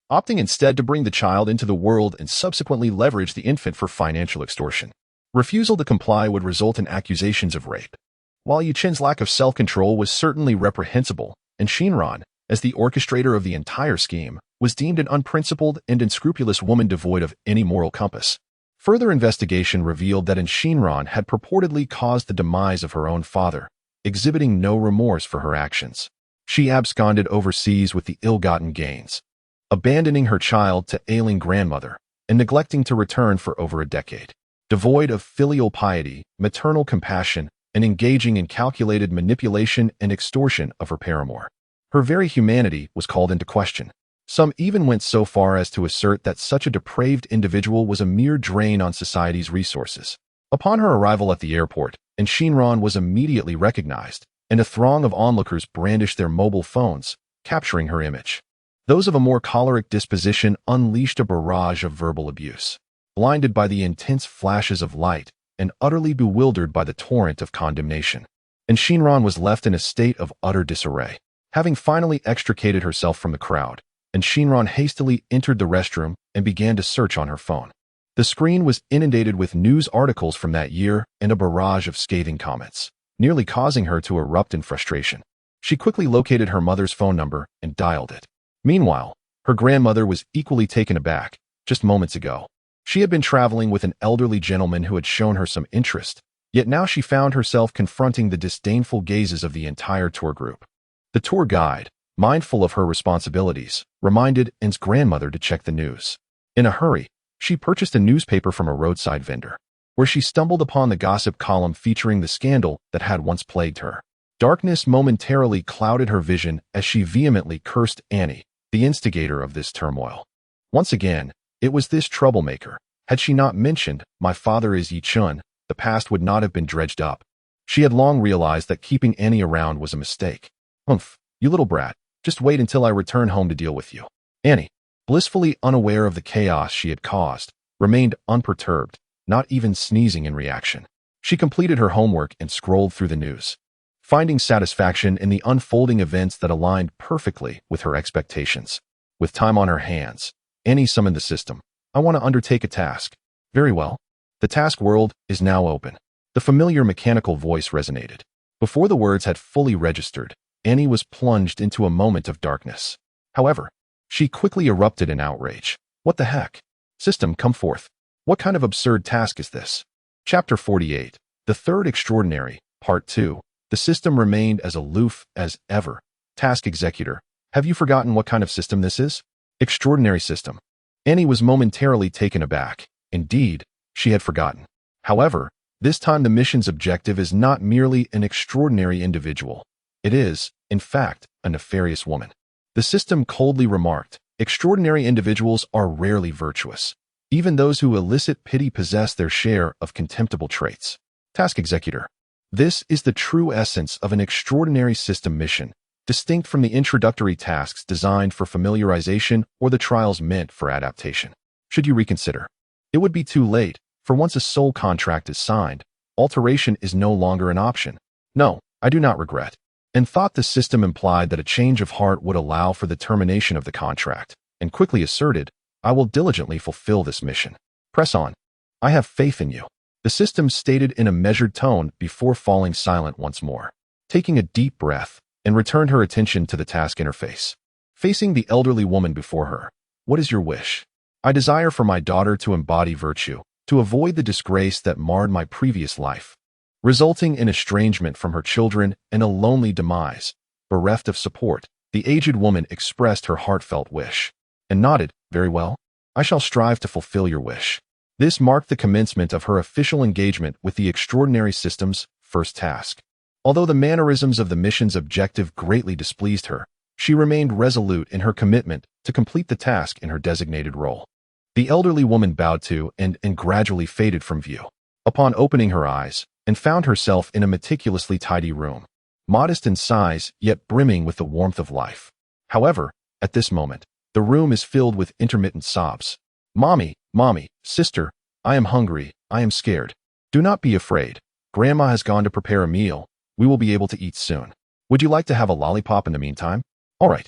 opting instead to bring the child into the world and subsequently leverage the infant for financial extortion. Refusal to comply would result in accusations of rape. While Yi Chen's lack of self-control was certainly reprehensible, and Shinran, as the orchestrator of the entire scheme, was deemed an unprincipled and unscrupulous woman devoid of any moral compass. Further investigation revealed that Shinran had purportedly caused the demise of her own father, exhibiting no remorse for her actions. She absconded overseas with the ill-gotten gains, abandoning her child to ailing grandmother and neglecting to return for over a decade. devoid of filial piety, maternal compassion, and engaging in calculated manipulation and extortion of her paramour. Her very humanity was called into question. Some even went so far as to assert that such a depraved individual was a mere drain on society's resources. Upon her arrival at the airport, Shinran was immediately recognized, and a throng of onlookers brandished their mobile phones, capturing her image. Those of a more choleric disposition unleashed a barrage of verbal abuse. Blinded by the intense flashes of light and utterly bewildered by the torrent of condemnation, Shinran was left in a state of utter disarray. Having finally extricated herself from the crowd, Shinran hastily entered the restroom and began to search on her phone. The screen was inundated with news articles from that year and a barrage of scathing comments, nearly causing her to erupt in frustration. She quickly located her mother's phone number and dialed it. Meanwhile, her grandmother was equally taken aback. Just moments ago, she had been traveling with an elderly gentleman who had shown her some interest, yet now she found herself confronting the disdainful gazes of the entire tour group. The tour guide, mindful of her responsibilities, reminded N's grandmother to check the news. In a hurry, she purchased a newspaper from a roadside vendor, where she stumbled upon the gossip column featuring the scandal that had once plagued her. Darkness momentarily clouded her vision as she vehemently cursed Annie, the instigator of this turmoil. Once again, it was this troublemaker. Had she not mentioned, "My father is Yi Chun," the past would not have been dredged up. She had long realized that keeping Annie around was a mistake. "Humph, you little brat, just wait until I return home to deal with you." Annie, blissfully unaware of the chaos she had caused, remained unperturbed, not even sneezing in reaction. She completed her homework and scrolled through the news, finding satisfaction in the unfolding events that aligned perfectly with her expectations. With time on her hands, Annie summoned the system. "I want to undertake a task." "Very well. The task world is now open." The familiar mechanical voice resonated. Before the words had fully registered, Annie was plunged into a moment of darkness. However, she quickly erupted in outrage. "What the heck? System, come forth. What kind of absurd task is this?" Chapter 48, The Third Extraordinary, Part 2. The system remained as aloof as ever. Task Executor, have you forgotten what kind of system this is? Extraordinary system. Annie was momentarily taken aback. Indeed, she had forgotten. However, this time the mission's objective is not merely an extraordinary individual. It is, in fact, a nefarious woman. The system coldly remarked, "Extraordinary individuals are rarely virtuous. Even those who elicit pity possess their share of contemptible traits." Task Executor. This is the true essence of an extraordinary system mission, distinct from the introductory tasks designed for familiarization or the trials meant for adaptation. Should you reconsider? It would be too late, for once a soul contract is signed, alteration is no longer an option. "No, I do not regret." And thought the system implied that a change of heart would allow for the termination of the contract, and quickly asserted, "I will diligently fulfill this mission. Press on. I have faith in you." The system stated in a measured tone before falling silent once more, taking a deep breath, and returned her attention to the task interface. Facing the elderly woman before her, "What is your wish?" "I desire for my daughter to embody virtue, to avoid the disgrace that marred my previous life, resulting in estrangement from her children and a lonely demise." Bereft of support, the aged woman expressed her heartfelt wish, and nodded, "Very well. I shall strive to fulfill your wish." This marked the commencement of her official engagement with the extraordinary system's first task. Although the mannerisms of the mission's objective greatly displeased her, she remained resolute in her commitment to complete the task in her designated role. The elderly woman bowed to and gradually faded from view. Upon opening her eyes, and found herself in a meticulously tidy room, modest in size yet brimming with the warmth of life. However, at this moment, the room is filled with intermittent sobs. "Mommy, mommy, sister, I am hungry, I am scared." "Do not be afraid. Grandma has gone to prepare a meal. We will be able to eat soon. Would you like to have a lollipop in the meantime?" "All right."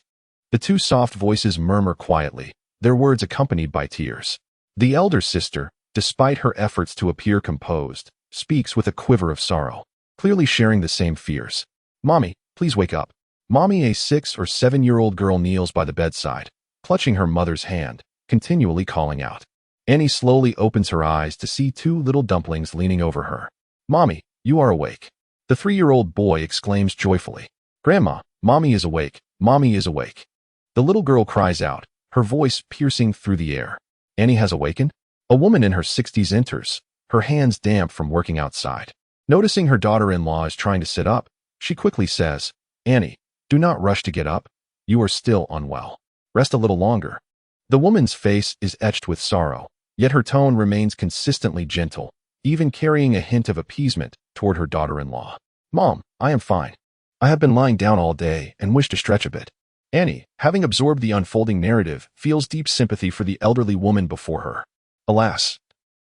The two soft voices murmur quietly, their words accompanied by tears. The elder sister, despite her efforts to appear composed, speaks with a quiver of sorrow, clearly sharing the same fears. "Mommy, please wake up." Mommy, a 6 or 7-year-old girl, kneels by the bedside, clutching her mother's hand, continually calling out. Annie slowly opens her eyes to see 2 little dumplings leaning over her. "Mommy, you are awake." The 3-year-old boy exclaims joyfully, "Grandma, Mommy is awake, Mommy is awake." The little girl cries out, her voice piercing through the air. Annie has awakened? A woman in her 60s enters, her hands damp from working outside. Noticing her daughter-in-law is trying to sit up, she quickly says, "Annie, do not rush to get up. You are still unwell. Rest a little longer." The woman's face is etched with sorrow, yet her tone remains consistently gentle, even carrying a hint of appeasement toward her daughter-in-law. "Mom, I am fine. I have been lying down all day and wish to stretch a bit." Annie, having absorbed the unfolding narrative, feels deep sympathy for the elderly woman before her. Alas,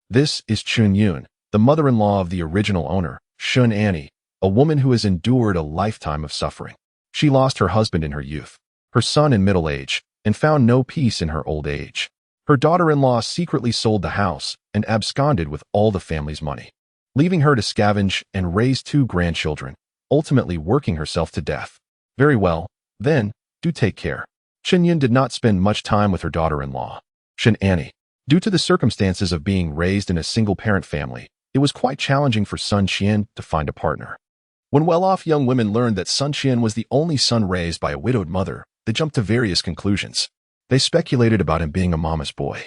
this is Chun Yun, the mother-in-law of the original owner, Shun Annie, a woman who has endured a lifetime of suffering. She lost her husband in her youth, her son in middle age, and found no peace in her old age. Her daughter-in-law secretly sold the house and absconded with all the family's money, leaving her to scavenge and raise 2 grandchildren, ultimately working herself to death. Very well, then, do take care. Chun Yun did not spend much time with her daughter-in-law, Shun Annie. Due to the circumstances of being raised in a single-parent family, it was quite challenging for Sun Qian to find a partner. When well-off young women learned that Sun Qian was the only son raised by a widowed mother, they jumped to various conclusions. They speculated about him being a mama's boy,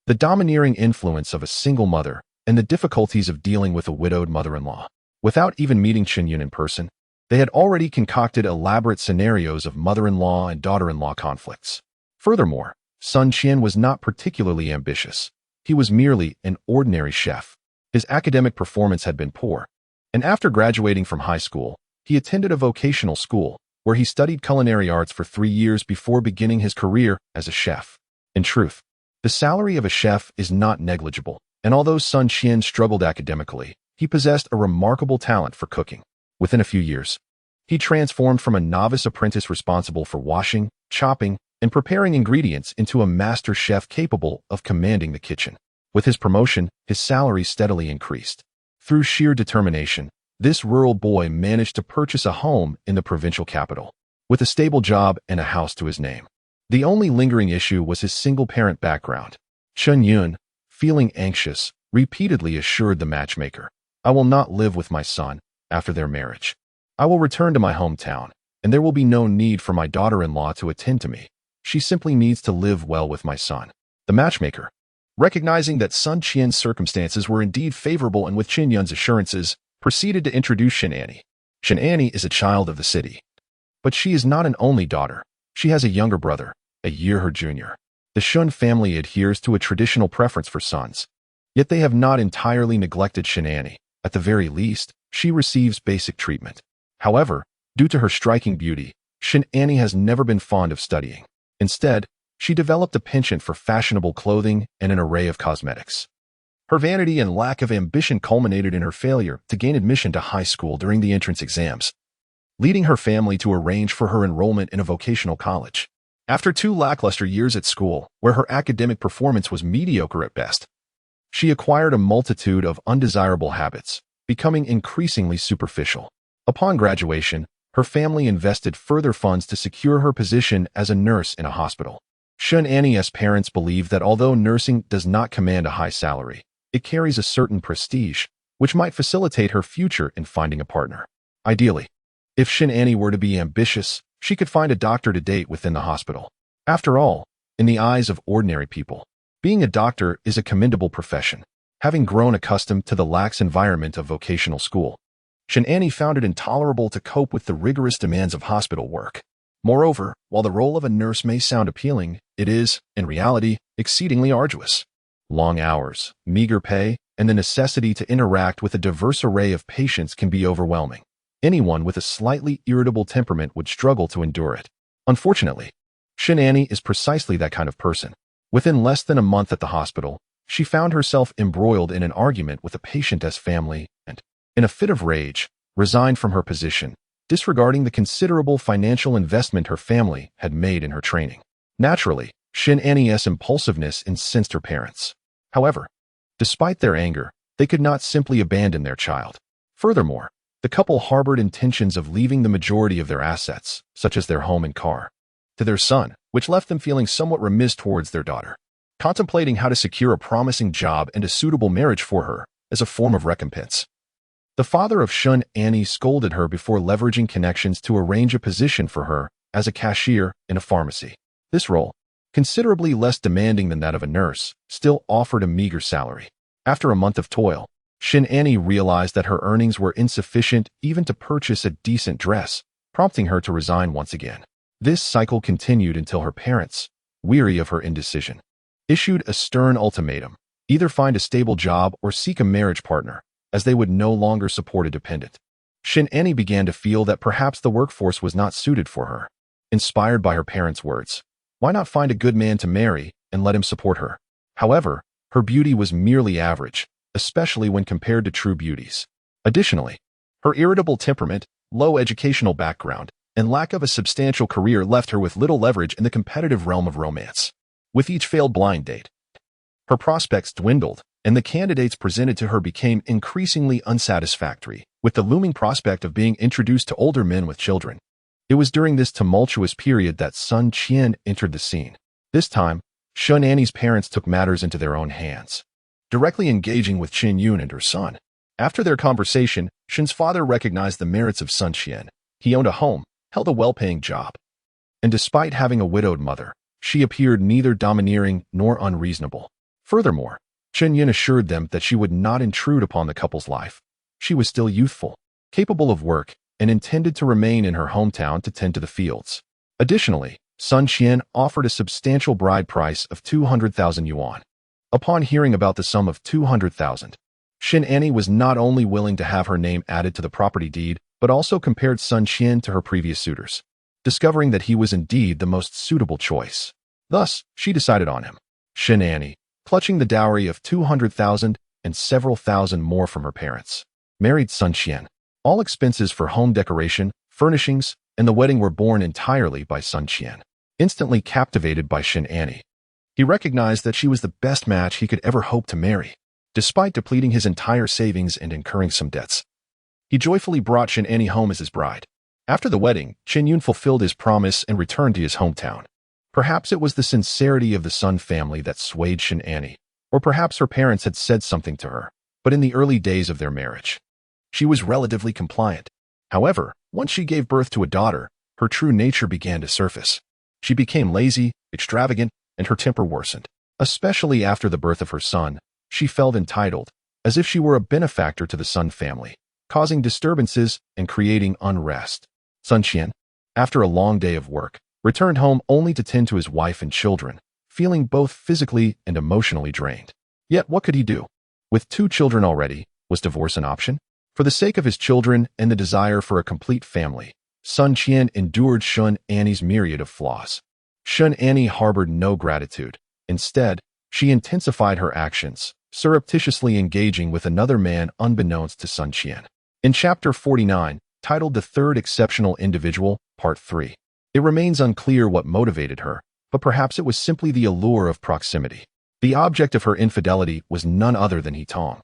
the domineering influence of a single mother, and the difficulties of dealing with a widowed mother-in-law. Without even meeting Chun Yun in person, they had already concocted elaborate scenarios of mother-in-law and daughter-in-law conflicts. Furthermore, Sun Qian was not particularly ambitious. He was merely an ordinary chef. His academic performance had been poor, and after graduating from high school, he attended a vocational school where he studied culinary arts for 3 years before beginning his career as a chef. In truth, the salary of a chef is not negligible, and although Sun Qian struggled academically, he possessed a remarkable talent for cooking. Within a few years, he transformed from a novice apprentice responsible for washing, chopping, and preparing ingredients into a master chef capable of commanding the kitchen. With his promotion, his salary steadily increased. Through sheer determination, this rural boy managed to purchase a home in the provincial capital, with a stable job and a house to his name. The only lingering issue was his single-parent background. Chun Yun, feeling anxious, repeatedly assured the matchmaker, "I will not live with my son after their marriage. I will return to my hometown, and there will be no need for my daughter-in-law to attend to me. She simply needs to live well with my son." The matchmaker, recognizing that Sun Qian's circumstances were indeed favorable and with Chun Yun's assurances, proceeded to introduce Shun Annie. Shun Annie is a child of the city, but she is not an only daughter. She has a younger brother, a year her junior. The Shun family adheres to a traditional preference for sons, yet they have not entirely neglected Shun Annie. At the very least, she receives basic treatment. However, due to her striking beauty, Shun Annie has never been fond of studying. Instead, she developed a penchant for fashionable clothing and an array of cosmetics. Her vanity and lack of ambition culminated in her failure to gain admission to high school during the entrance exams, leading her family to arrange for her enrollment in a vocational college. After 2 lackluster years at school, where her academic performance was mediocre at best, she acquired a multitude of undesirable habits, becoming increasingly superficial. Upon graduation, her family invested further funds to secure her position as a nurse in a hospital. Shun Annie's parents believe that although nursing does not command a high salary, it carries a certain prestige, which might facilitate her future in finding a partner. Ideally, if Shun Annie were to be ambitious, she could find a doctor to date within the hospital. After all, in the eyes of ordinary people, being a doctor is a commendable profession. Having grown accustomed to the lax environment of vocational school, Shun Annie found it intolerable to cope with the rigorous demands of hospital work. Moreover, while the role of a nurse may sound appealing, it is, in reality, exceedingly arduous. Long hours, meager pay, and the necessity to interact with a diverse array of patients can be overwhelming. Anyone with a slightly irritable temperament would struggle to endure it. Unfortunately, Shun Annie is precisely that kind of person. Within less than a month at the hospital, she found herself embroiled in an argument with a patient's family and, in a fit of rage, resigned from her position, disregarding the considerable financial investment her family had made in her training. Naturally, Shun Annie's impulsiveness incensed her parents. However, despite their anger, they could not simply abandon their child. Furthermore, the couple harbored intentions of leaving the majority of their assets, such as their home and car, to their son, which left them feeling somewhat remiss towards their daughter, contemplating how to secure a promising job and a suitable marriage for her as a form of recompense. The father of Shun Annie scolded her before leveraging connections to arrange a position for her as a cashier in a pharmacy. This role, considerably less demanding than that of a nurse, still offered a meager salary. After a month of toil, Shin Annie realized that her earnings were insufficient even to purchase a decent dress, prompting her to resign once again. This cycle continued until her parents, weary of her indecision, issued a stern ultimatum: either find a stable job or seek a marriage partner, as they would no longer support a dependent. Shin Annie began to feel that perhaps the workforce was not suited for her. Inspired by her parents' words, why not find a good man to marry and let him support her? However, her beauty was merely average, especially when compared to true beauties. Additionally, her irritable temperament, low educational background, and lack of a substantial career left her with little leverage in the competitive realm of romance. With each failed blind date, her prospects dwindled, and the candidates presented to her became increasingly unsatisfactory, with the looming prospect of being introduced to older men with children. It was during this tumultuous period that Sun Qian entered the scene. This time, Shin Annie's parents took matters into their own hands, directly engaging with Qin Yun and her son. After their conversation, Shin's father recognized the merits of Sun Qian. He owned a home, held a well-paying job, and despite having a widowed mother, she appeared neither domineering nor unreasonable. Furthermore, Qin Yun assured them that she would not intrude upon the couple's life. She was still youthful, capable of work, and intended to remain in her hometown to tend to the fields. Additionally, Sun Qian offered a substantial bride price of 200,000 yuan. Upon hearing about the sum of 200,000, Shin Annie was not only willing to have her name added to the property deed, but also compared Sun Qian to her previous suitors, discovering that he was indeed the most suitable choice. Thus, she decided on him. Shin Annie, clutching the dowry of 200,000 and several thousand more from her parents, married Sun Qian. All expenses for home decoration, furnishings, and the wedding were borne entirely by Sun Qian. Instantly captivated by Shin Annie, he recognized that she was the best match he could ever hope to marry. Despite depleting his entire savings and incurring some debts, he joyfully brought Shin Annie home as his bride. After the wedding, Qin Yun fulfilled his promise and returned to his hometown. Perhaps it was the sincerity of the Sun family that swayed Shin Annie, or perhaps her parents had said something to her, but in the early days of their marriage, she was relatively compliant. However, once she gave birth to a daughter, her true nature began to surface. She became lazy, extravagant, and her temper worsened. Especially after the birth of her son, she felt entitled, as if she were a benefactor to the Sun family, causing disturbances and creating unrest. Sun Qian, after a long day of work, returned home only to tend to his wife and children, feeling both physically and emotionally drained. Yet what could he do? With 2 children already, was divorce an option? For the sake of his children and the desire for a complete family, Sun Qian endured Shin Annie's myriad of flaws. Shin Annie harbored no gratitude. Instead, she intensified her actions, surreptitiously engaging with another man unbeknownst to Sun Qian. In Chapter 49, titled The Third Exceptional Individual, Part 3, it remains unclear what motivated her, but perhaps it was simply the allure of proximity. The object of her infidelity was none other than He Tong,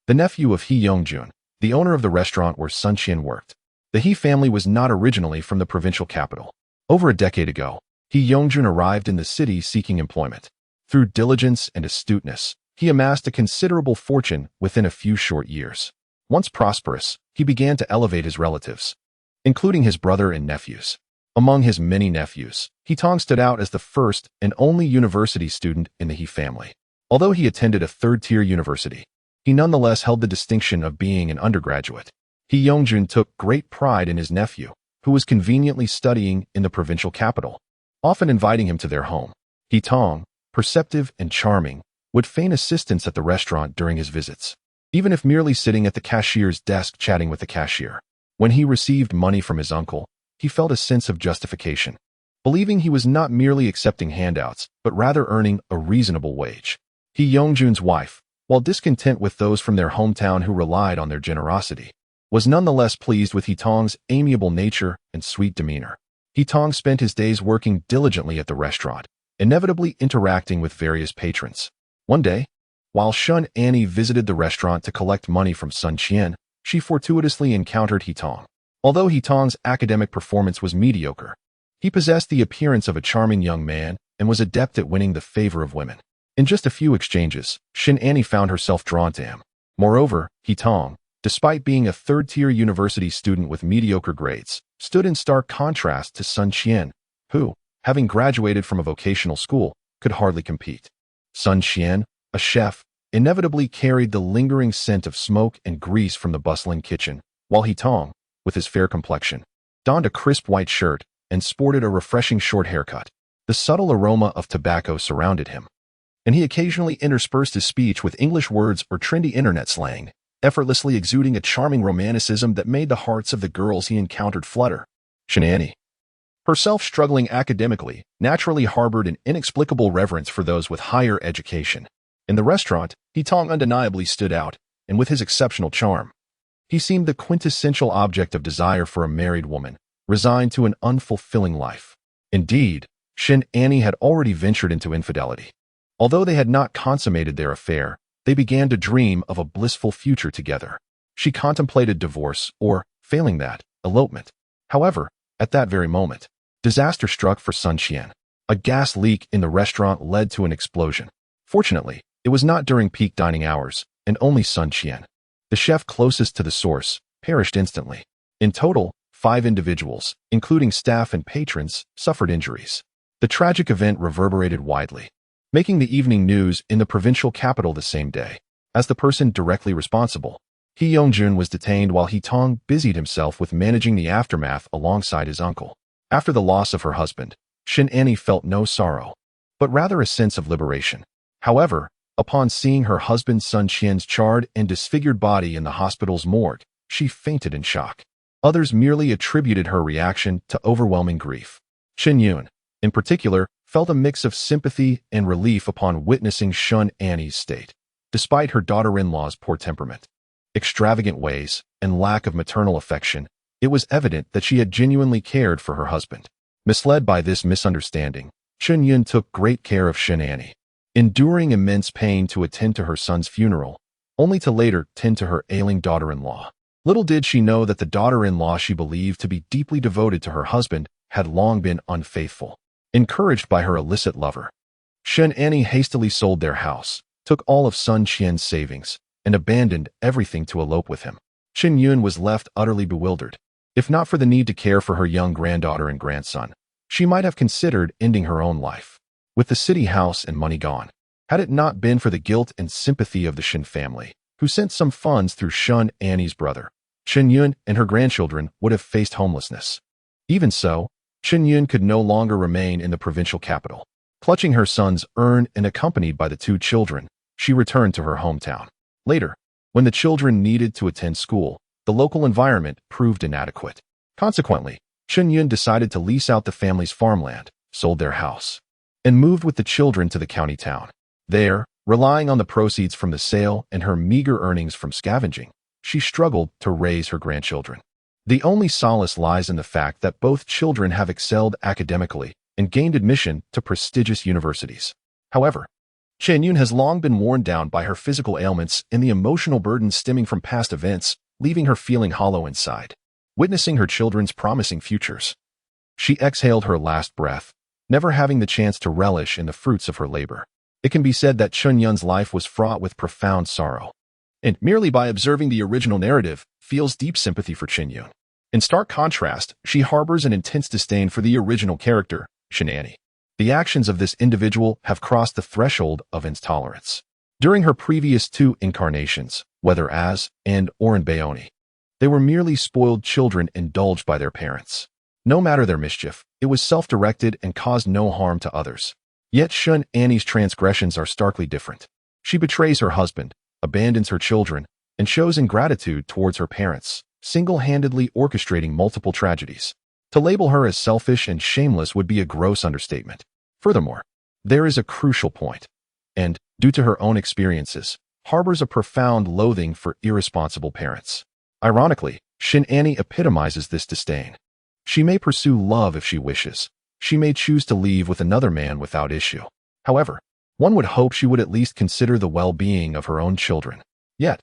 the nephew of He Yongjun, the owner of the restaurant where Sun Qian worked. The He family was not originally from the provincial capital. Over a decade ago, He Yongjun arrived in the city seeking employment. Through diligence and astuteness, he amassed a considerable fortune within a few short years. Once prosperous, he began to elevate his relatives, including his brother and nephews. Among his many nephews, He Tong stood out as the first and only university student in the He family. Although he attended a third-tier university, he nonetheless held the distinction of being an undergraduate. He Yongjun took great pride in his nephew, who was conveniently studying in the provincial capital, often inviting him to their home. He Tong, perceptive and charming, would feign assistance at the restaurant during his visits, even if merely sitting at the cashier's desk chatting with the cashier. When he received money from his uncle, he felt a sense of justification, believing he was not merely accepting handouts, but rather earning a reasonable wage. He Yongjun's wife, while discontent with those from their hometown who relied on their generosity, was nonetheless pleased with He Tong's amiable nature and sweet demeanor. He Tong spent his days working diligently at the restaurant, inevitably interacting with various patrons. One day, while Shin Annie visited the restaurant to collect money from Sun Qian, she fortuitously encountered He Tong. Although He Tong's academic performance was mediocre, he possessed the appearance of a charming young man and was adept at winning the favor of women. In just a few exchanges, Shin Annie found herself drawn to him. Moreover, He Tong, despite being a third-tier university student with mediocre grades, stood in stark contrast to Sun Qian, who, having graduated from a vocational school, could hardly compete. Sun Qian, a chef, inevitably carried the lingering scent of smoke and grease from the bustling kitchen, while He Tong, with his fair complexion, donned a crisp white shirt and sported a refreshing short haircut. The subtle aroma of tobacco surrounded him, and he occasionally interspersed his speech with English words or trendy internet slang, effortlessly exuding a charming romanticism that made the hearts of the girls he encountered flutter. Shen Annie, herself struggling academically, naturally harbored an inexplicable reverence for those with higher education. In the restaurant, He Tong undeniably stood out, and with his exceptional charm, he seemed the quintessential object of desire for a married woman, resigned to an unfulfilling life. Indeed, Shen Annie had already ventured into infidelity. Although they had not consummated their affair, they began to dream of a blissful future together. She contemplated divorce or, failing that, elopement. However, at that very moment, disaster struck for Sun Qian. A gas leak in the restaurant led to an explosion. Fortunately, it was not during peak dining hours, and only Sun Qian, the chef closest to the source, perished instantly. In total, 5 individuals, including staff and patrons, suffered injuries. The tragic event reverberated widely, making the evening news in the provincial capital the same day. As the person directly responsible, He Yongjun was detained while He Tong busied himself with managing the aftermath alongside his uncle. After the loss of her husband, Shen Annie felt no sorrow, but rather a sense of liberation. However, upon seeing her husband Sun Qian's charred and disfigured body in the hospital's morgue, she fainted in shock. Others merely attributed her reaction to overwhelming grief. Shen Yun, in particular, felt a mix of sympathy and relief upon witnessing Shen Annie's state. Despite her daughter-in-law's poor temperament, extravagant ways, and lack of maternal affection, it was evident that she had genuinely cared for her husband. Misled by this misunderstanding, Shen Yun took great care of Shen Annie, enduring immense pain to attend to her son's funeral, only to later tend to her ailing daughter-in-law. Little did she know that the daughter-in-law she believed to be deeply devoted to her husband had long been unfaithful. Encouraged by her illicit lover, Shen Annie hastily sold their house, took all of Sun Qian's savings, and abandoned everything to elope with him. Shen Yun was left utterly bewildered. If not for the need to care for her young granddaughter and grandson, she might have considered ending her own life. With the city house and money gone, had it not been for the guilt and sympathy of the Shen family, who sent some funds through Shen Annie's brother, Shen Yun and her grandchildren would have faced homelessness. Even so, Shen Yun could no longer remain in the provincial capital. Clutching her son's urn and accompanied by the 2 children, she returned to her hometown. Later, when the children needed to attend school, the local environment proved inadequate. Consequently, Shen Yun decided to lease out the family's farmland, sold their house, and moved with the children to the county town. There, relying on the proceeds from the sale and her meager earnings from scavenging, she struggled to raise her grandchildren. The only solace lies in the fact that both children have excelled academically and gained admission to prestigious universities. However, Shen Yun has long been worn down by her physical ailments and the emotional burden stemming from past events, leaving her feeling hollow inside. Witnessing her children's promising futures, she exhaled her last breath, never having the chance to relish in the fruits of her labor. It can be said that Shen Yun's life was fraught with profound sorrow, and merely by observing the original narrative, feels deep sympathy for Shen Yun. In stark contrast, she harbors an intense disdain for the original character, Shen Annie. The actions of this individual have crossed the threshold of intolerance. During her previous 2 incarnations, whether as and or in Bayoni, they were merely spoiled children indulged by their parents. No matter their mischief, it was self-directed and caused no harm to others. Yet Shen Annie's transgressions are starkly different. She betrays her husband, abandons her children, and shows ingratitude towards her parents, single-handedly orchestrating multiple tragedies. To label her as selfish and shameless would be a gross understatement. Furthermore, there is a crucial point, and, due to her own experiences, harbors a profound loathing for irresponsible parents. Ironically, Shen Annie epitomizes this disdain. She may pursue love if she wishes. She may choose to leave with another man without issue. However, one would hope she would at least consider the well-being of her own children. Yet,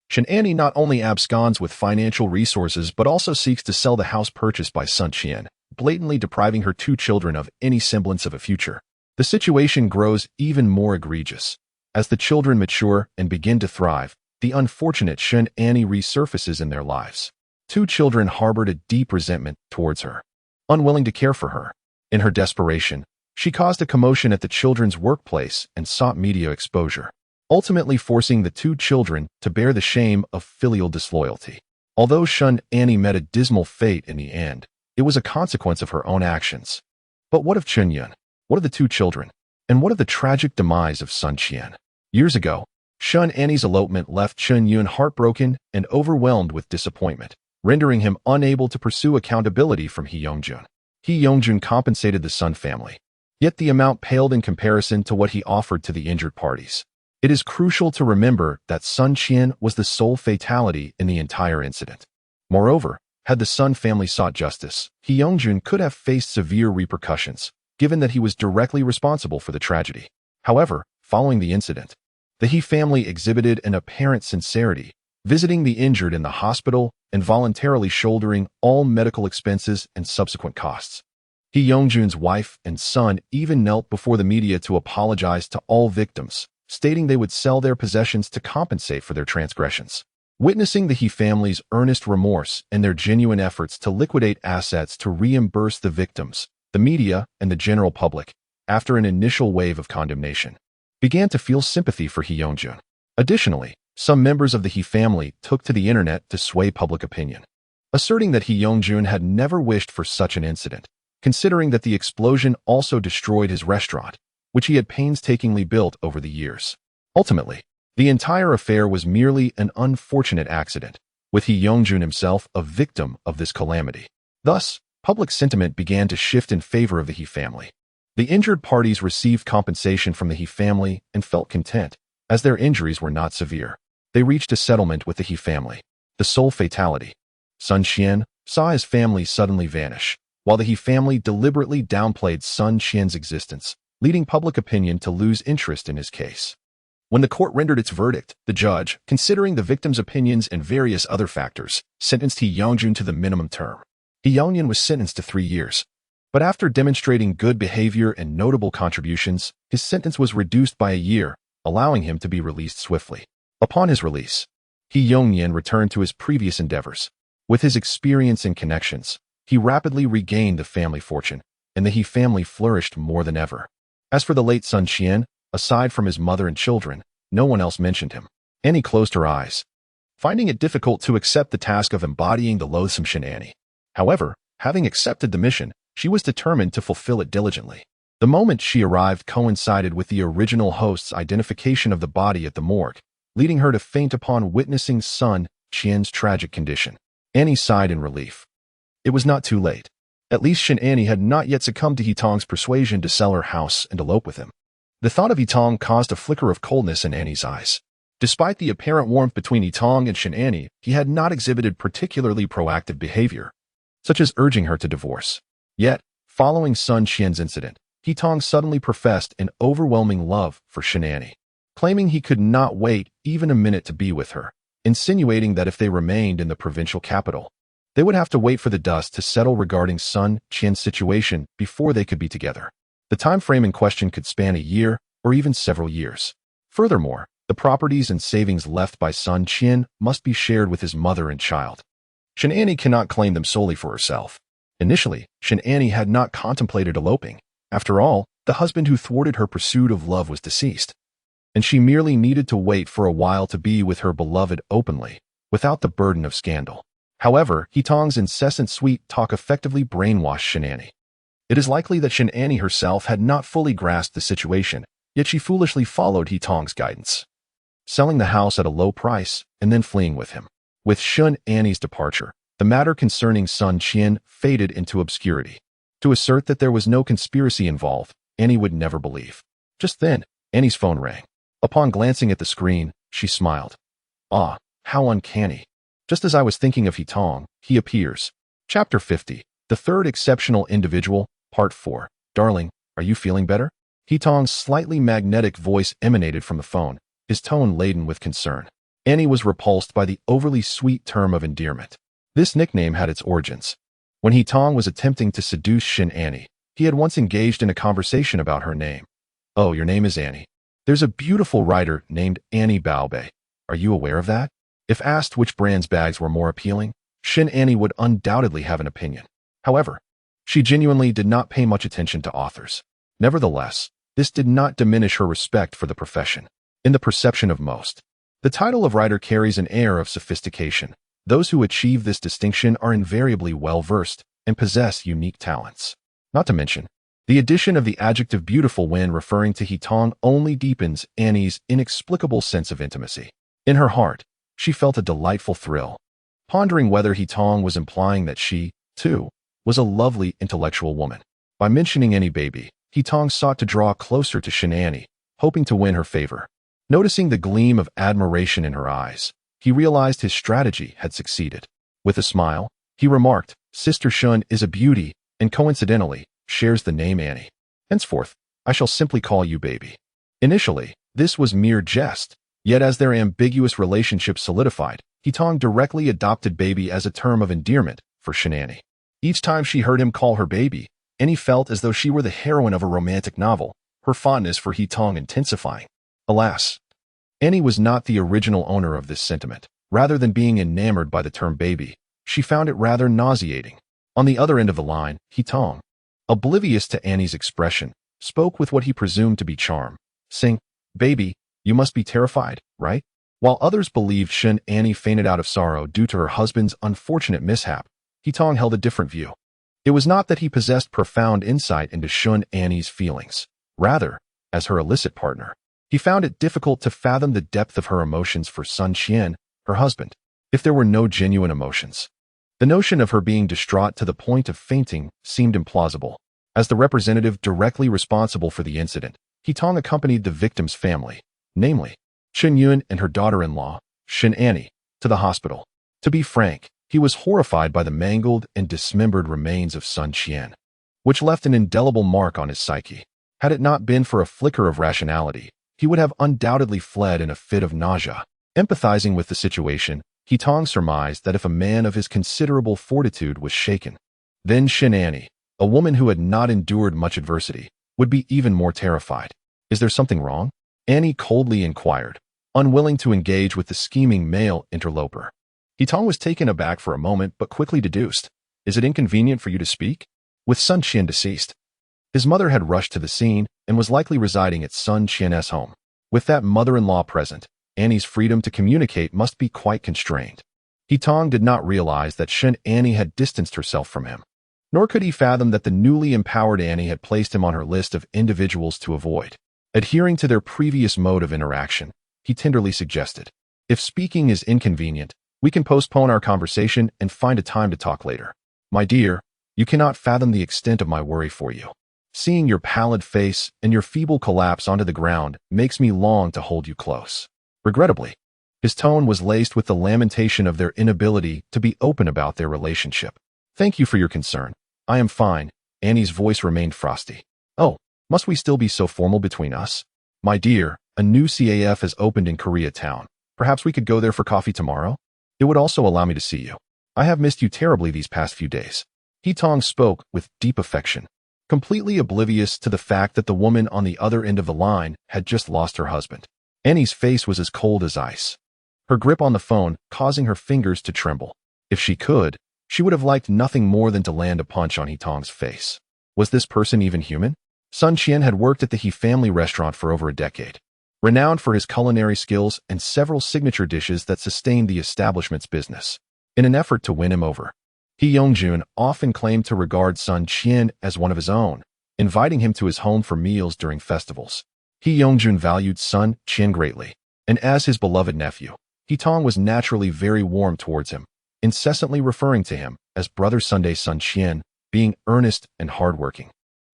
Shen Annie not only absconds with financial resources but also seeks to sell the house purchased by Sun Qian, blatantly depriving her 2 children of any semblance of a future. The situation grows even more egregious. As the children mature and begin to thrive, the unfortunate Shen Annie resurfaces in their lives. 2 children harbored a deep resentment towards her, unwilling to care for her. In her desperation, she caused a commotion at the children's workplace and sought media exposure. ultimately forcing the two children to bear the shame of filial disloyalty. Although Shun Annie met a dismal fate in the end, it was a consequence of her own actions. But what of Chun Yun? What of the two children? And what of the tragic demise of Sun Qian? Years ago, Shun Annie's elopement left Chun Yun heartbroken and overwhelmed with disappointment, rendering him unable to pursue accountability from He Yongjun. He Yongjun compensated the Sun family, yet the amount paled in comparison to what he offered to the injured parties. It is crucial to remember that Sun Qian was the sole fatality in the entire incident. Moreover, had the Sun family sought justice, He Yongjun could have faced severe repercussions, given that he was directly responsible for the tragedy. However, following the incident, the He family exhibited an apparent sincerity, visiting the injured in the hospital and voluntarily shouldering all medical expenses and subsequent costs. He Yongjun's wife and son even knelt before the media to apologize to all victims, stating they would sell their possessions to compensate for their transgressions. Witnessing the He family's earnest remorse and their genuine efforts to liquidate assets to reimburse the victims, the media and the general public, after an initial wave of condemnation, began to feel sympathy for He Yongjun. Additionally, some members of the He family took to the internet to sway public opinion, asserting that He Yongjun had never wished for such an incident, considering that the explosion also destroyed his restaurant, which he had painstakingly built over the years. Ultimately, the entire affair was merely an unfortunate accident, with He Yongjun himself a victim of this calamity. Thus, public sentiment began to shift in favor of the He family. The injured parties received compensation from the He family and felt content, as their injuries were not severe. They reached a settlement with the He family. The sole fatality. Sun Qian saw his family suddenly vanish, while the He family deliberately downplayed Sun Qian's existence, leading public opinion to lose interest in his case. When the court rendered its verdict, the judge, considering the victim's opinions and various other factors, sentenced He Yongjun to the minimum term. He Yongjun was sentenced to 3 years. But after demonstrating good behavior and notable contributions, his sentence was reduced by a year, allowing him to be released swiftly. Upon his release, He Yongjun returned to his previous endeavors. With his experience and connections, he rapidly regained the family fortune, and the He family flourished more than ever. As for the late Sun Qian, aside from his mother and children, no one else mentioned him. Annie closed her eyes, finding it difficult to accept the task of embodying the loathsome Shin Annie. However, having accepted the mission, she was determined to fulfill it diligently. The moment she arrived coincided with the original host's identification of the body at the morgue, leading her to faint upon witnessing Sun Qian's tragic condition. Annie sighed in relief. It was not too late. At least Shin Annie had not yet succumbed to He Tong's persuasion to sell her house and elope with him. The thought of He Tong caused a flicker of coldness in Annie's eyes. Despite the apparent warmth between He Tong and Shin Annie, he had not exhibited particularly proactive behavior, such as urging her to divorce. Yet, following Sun Qian's incident, He Tong suddenly professed an overwhelming love for Shin Annie, claiming he could not wait even a minute to be with her, insinuating that if they remained in the provincial capital, they would have to wait for the dust to settle regarding Sun Qian's situation before they could be together. The time frame in question could span a year or even several years. Furthermore, the properties and savings left by Sun Qian must be shared with his mother and child. Shin Annie cannot claim them solely for herself. Initially, Shin Annie had not contemplated eloping. After all, the husband who thwarted her pursuit of love was deceased, and she merely needed to wait for a while to be with her beloved openly, without the burden of scandal. However, He Tong's incessant sweet talk effectively brainwashed Shin Annie. It is likely that Shin Annie herself had not fully grasped the situation, yet she foolishly followed He Tong's guidance, selling the house at a low price and then fleeing with him. With Shin Annie's departure, the matter concerning Sun Qian faded into obscurity. To assert that there was no conspiracy involved, Annie would never believe. Just then, Annie's phone rang. Upon glancing at the screen, she smiled. Ah, how uncanny. Just as I was thinking of He Tong, he appears. Chapter 50, The Third Exceptional Individual, Part 4. Darling, are you feeling better? He Tong's slightly magnetic voice emanated from the phone, his tone laden with concern. Annie was repulsed by the overly sweet term of endearment. This nickname had its origins. When He Tong was attempting to seduce Shin Annie, he had once engaged in a conversation about her name. Oh, your name is Annie. There's a beautiful writer named Annie Baobei. Are you aware of that? If asked which brand's bags were more appealing, Shin Annie would undoubtedly have an opinion. However, she genuinely did not pay much attention to authors. Nevertheless, this did not diminish her respect for the profession. in the perception of most. The title of writer carries an air of sophistication. Those who achieve this distinction are invariably well-versed and possess unique talents. Not to mention, the addition of the adjective beautiful when referring to He Tong only deepens Annie's inexplicable sense of intimacy. In her heart, she felt a delightful thrill, pondering whether He Tong was implying that she, too, was a lovely intellectual woman. By mentioning Annie baby, He Tong sought to draw closer to Shen Annie, hoping to win her favor. Noticing the gleam of admiration in her eyes, he realized his strategy had succeeded. With a smile, he remarked, Sister Shun is a beauty, and coincidentally, shares the name Annie. Henceforth, I shall simply call you baby. Initially, this was mere jest, yet as their ambiguous relationship solidified, He Tong directly adopted baby as a term of endearment for Shen Annie. Each time she heard him call her baby, Annie felt as though she were the heroine of a romantic novel, her fondness for He Tong intensifying. Alas, Annie was not the original owner of this sentiment. Rather than being enamored by the term baby, she found it rather nauseating. On the other end of the line, He Tong, oblivious to Annie's expression, spoke with what he presumed to be charm, saying, Baby, you must be terrified, right? While others believed Shen Annie fainted out of sorrow due to her husband's unfortunate mishap, He Tong held a different view. It was not that he possessed profound insight into Shen Annie's feelings. Rather, as her illicit partner, he found it difficult to fathom the depth of her emotions for Sun Qian, her husband, if there were no genuine emotions. The notion of her being distraught to the point of fainting seemed implausible. As the representative directly responsible for the incident, He Tong accompanied the victim's family, namely, Chen Yun and her daughter-in-law, Shen Annie, to the hospital. To be frank, he was horrified by the mangled and dismembered remains of Sun Qian, which left an indelible mark on his psyche. Had it not been for a flicker of rationality, he would have undoubtedly fled in a fit of nausea. Empathizing with the situation, He Tong surmised that if a man of his considerable fortitude was shaken, then Shen Annie, a woman who had not endured much adversity, would be even more terrified. Is there something wrong? Annie coldly inquired, unwilling to engage with the scheming male interloper. He Tong was taken aback for a moment but quickly deduced. Is it inconvenient for you to speak? With Sun Qian deceased, his mother had rushed to the scene and was likely residing at Sun Qian's home. With that mother-in-law present, Annie's freedom to communicate must be quite constrained. He Tong did not realize that Shen Annie had distanced herself from him, nor could he fathom that the newly empowered Annie had placed him on her list of individuals to avoid. Adhering to their previous mode of interaction, he tenderly suggested, If speaking is inconvenient, we can postpone our conversation and find a time to talk later. My dear, you cannot fathom the extent of my worry for you. Seeing your pallid face and your feeble collapse onto the ground makes me long to hold you close. Regrettably, his tone was laced with the lamentation of their inability to be open about their relationship. Thank you for your concern. I am fine. Annie's voice remained frosty. Oh, must we still be so formal between us? My dear, a new CAF has opened in Koreatown. Perhaps we could go there for coffee tomorrow? It would also allow me to see you. I have missed you terribly these past few days. He Tong spoke with deep affection, completely oblivious to the fact that the woman on the other end of the line had just lost her husband. Annie's face was as cold as ice, her grip on the phone causing her fingers to tremble. If she could, she would have liked nothing more than to land a punch on He Tong's face. Was this person even human? Sun Qian had worked at the He family restaurant for over a decade, renowned for his culinary skills and several signature dishes that sustained the establishment's business. In an effort to win him over, He Yongjun often claimed to regard Sun Qian as one of his own, inviting him to his home for meals during festivals. He Yongjun valued Sun Qian greatly, and as his beloved nephew, He Tong was naturally very warm towards him, incessantly referring to him as Brother Sunday Sun Qian, being earnest and hardworking,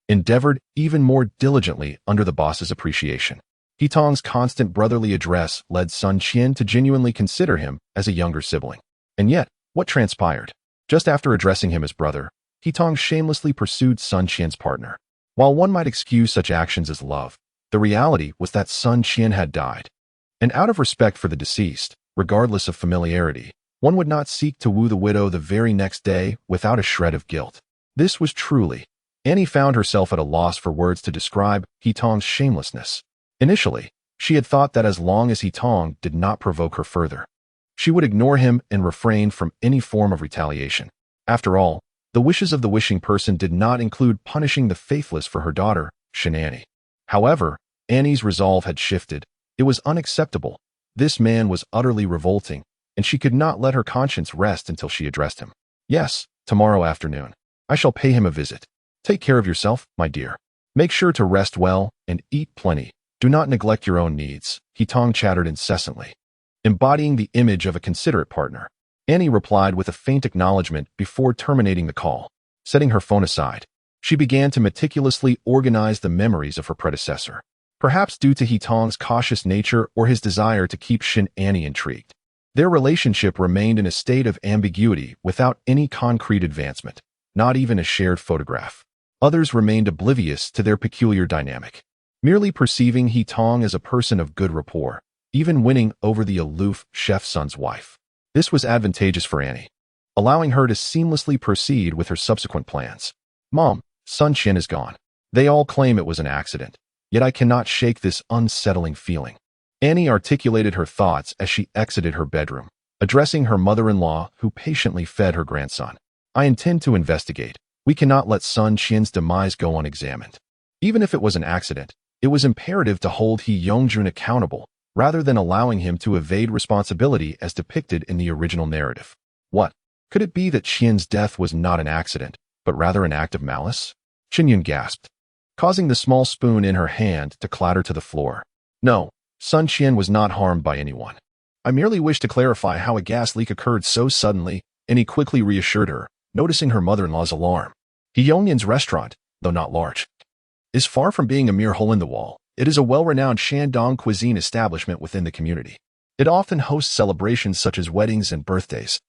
endeavored even more diligently under the boss's appreciation. He Tong's constant brotherly address led Sun Qian to genuinely consider him as a younger sibling. And yet, what transpired? Just after addressing him as brother, He Tong shamelessly pursued Sun Qian's partner. While one might excuse such actions as love, the reality was that Sun Qian had died. And out of respect for the deceased, regardless of familiarity, one would not seek to woo the widow the very next day without a shred of guilt. This was truly. Annie found herself at a loss for words to describe He Tong's shamelessness. Initially, she had thought that as long as He Tong did not provoke her further, she would ignore him and refrain from any form of retaliation. After all, the wishes of the wishing person did not include punishing the faithless for her daughter, Shen Annie. However, Annie's resolve had shifted. It It was unacceptable. This man was utterly revolting, and she could not let her conscience rest until she addressed him. Yes, tomorrow afternoon. I shall pay him a visit. Take care of yourself, my dear. Make sure to rest well and eat plenty. Do not neglect your own needs, He-tong chattered incessantly, embodying the image of a considerate partner. Annie replied with a faint acknowledgement before terminating the call. Setting her phone aside, she began to meticulously organize the memories of her predecessor. Perhaps due to He-tong's cautious nature or his desire to keep Shin Annie intrigued, their relationship remained in a state of ambiguity without any concrete advancement, not even a shared photograph. Others remained oblivious to their peculiar dynamic, merely perceiving He-tong as a person of good rapport, even winning over the aloof chef's son's wife. This was advantageous for Annie, allowing her to seamlessly proceed with her subsequent plans. Mom, Sun Qian is gone. They all claim it was an accident, yet I cannot shake this unsettling feeling. Annie articulated her thoughts as she exited her bedroom, addressing her mother-in-law who patiently fed her grandson. I intend to investigate. We cannot let Sun Qian's demise go unexamined. Even if it was an accident, it was imperative to hold He Yongjun accountable, rather than allowing him to evade responsibility as depicted in the original narrative. What? Could it be that Qian's death was not an accident, but rather an act of malice? Qinyun gasped, causing the small spoon in her hand to clatter to the floor. No, Sun Qian was not harmed by anyone. I merely wish to clarify how a gas leak occurred so suddenly, and he quickly reassured her, noticing her mother-in-law's alarm. He Yongyun's restaurant, though not large, is far from being a mere hole in the wall. It is a well-renowned Shandong cuisine establishment within the community. It often hosts celebrations such as weddings and birthdays,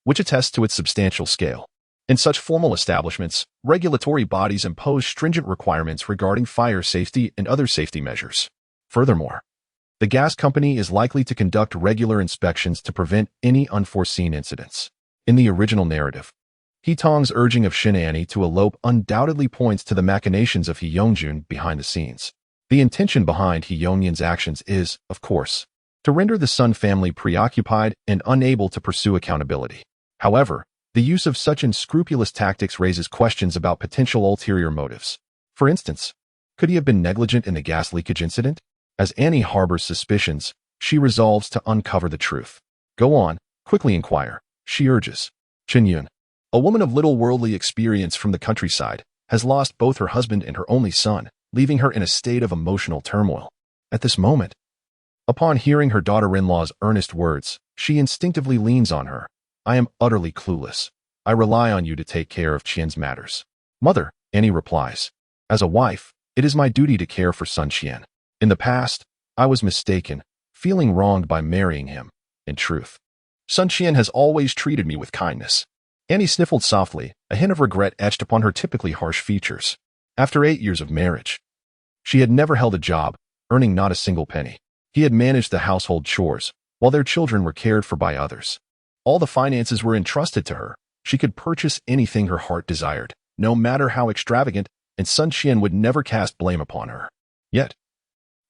which attests to its substantial scale. In such formal establishments, regulatory bodies impose stringent requirements regarding fire safety and other safety measures. Furthermore, the gas company is likely to conduct regular inspections to prevent any unforeseen incidents. In the original narrative, He-tong's urging of Shin Annie to elope undoubtedly points to the machinations of He Yongjun behind the scenes. The intention behind He Yongjun's actions is, of course, to render the Sun family preoccupied and unable to pursue accountability. However, the use of such unscrupulous tactics raises questions about potential ulterior motives. For instance, could he have been negligent in the gas leakage incident? As Annie harbors suspicions, she resolves to uncover the truth. Go on, quickly inquire, she urges. Qinyun, a woman of little worldly experience from the countryside, has lost both her husband and her only son, leaving her in a state of emotional turmoil. At this moment, upon hearing her daughter-in-law's earnest words, she instinctively leans on her. I am utterly clueless. I rely on you to take care of Qian's matters. Mother, Annie replies. As a wife, it is my duty to care for Sun Qian. In the past, I was mistaken, feeling wronged by marrying him. In truth, Sun Qian has always treated me with kindness. Annie sniffled softly, a hint of regret etched upon her typically harsh features. After 8 years of marriage, she had never held a job, earning not a single penny. He had managed the household chores, while their children were cared for by others. All the finances were entrusted to her. She could purchase anything her heart desired, no matter how extravagant, and Sun Qian would never cast blame upon her. Yet,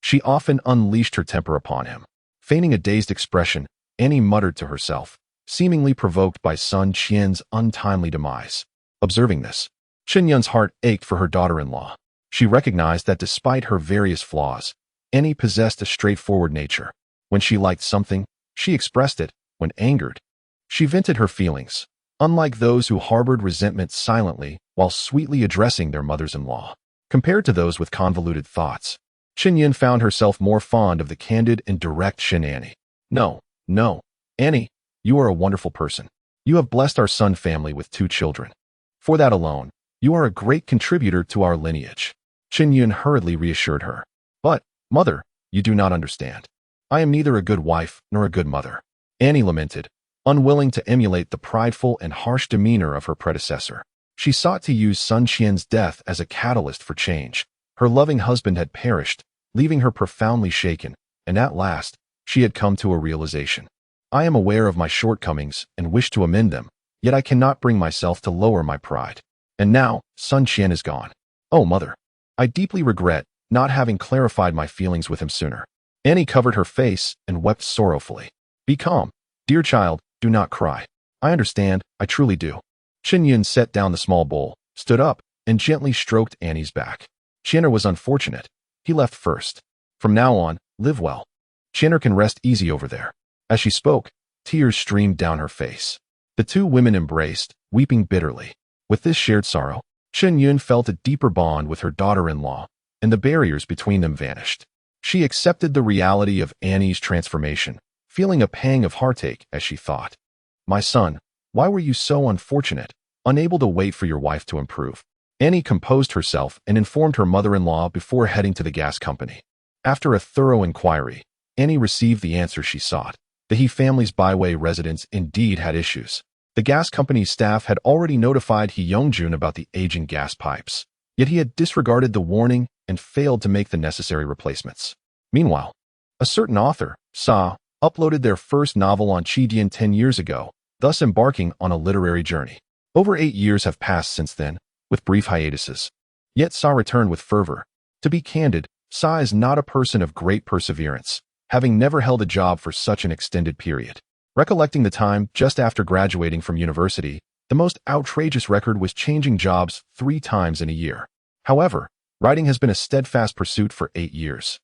she often unleashed her temper upon him. Feigning a dazed expression, Annie muttered to herself, seemingly provoked by Sun Qian's untimely demise. Observing this, Qinyun's heart ached for her daughter-in-law. She recognized that despite her various flaws, Annie possessed a straightforward nature. When she liked something, she expressed it. When angered, she vented her feelings, unlike those who harbored resentment silently while sweetly addressing their mothers-in-law. Compared to those with convoluted thoughts, Qinyun found herself more fond of the candid and direct Shin Annie. No, Annie, you are a wonderful person. You have blessed our Sun family with 2 children. For that alone, you are a great contributor to our lineage. Qinyun hurriedly reassured her. But, mother, you do not understand. I am neither a good wife nor a good mother. Annie lamented, unwilling to emulate the prideful and harsh demeanor of her predecessor. She sought to use Sun Qian's death as a catalyst for change. Her loving husband had perished, leaving her profoundly shaken, and at last, she had come to a realization. I am aware of my shortcomings and wish to amend them, yet I cannot bring myself to lower my pride. And now, Sun Qian is gone. Oh, mother, I deeply regret not having clarified my feelings with him sooner. Annie covered her face and wept sorrowfully. Be calm. Dear child, do not cry. I understand, I truly do. Qinyun set down the small bowl, stood up, and gently stroked Annie's back. Qian'er was unfortunate. He left first. From now on, live well. Chinner can rest easy over there." As she spoke, tears streamed down her face. The two women embraced, weeping bitterly. With this shared sorrow, Chen Yun felt a deeper bond with her daughter-in-law, and the barriers between them vanished. She accepted the reality of Annie's transformation, feeling a pang of heartache as she thought, "My son, why were you so unfortunate, unable to wait for your wife to improve?" Annie composed herself and informed her mother-in-law before heading to the gas company. After a thorough inquiry, Annie received the answer she sought. The He family's Baiwei residence indeed had issues. The gas company's staff had already notified He Yongjun about the aging gas pipes, yet he had disregarded the warning and failed to make the necessary replacements. Meanwhile, a certain author, Sa, uploaded their first novel on Qidian 10 years ago, thus embarking on a literary journey. Over 8 years have passed since then, with brief hiatuses. Yet Sa returned with fervor. To be candid, Sa is not a person of great perseverance, having never held a job for such an extended period. Recollecting the time just after graduating from university, the most outrageous record was changing jobs 3 times in a year. However, writing has been a steadfast pursuit for 8 years,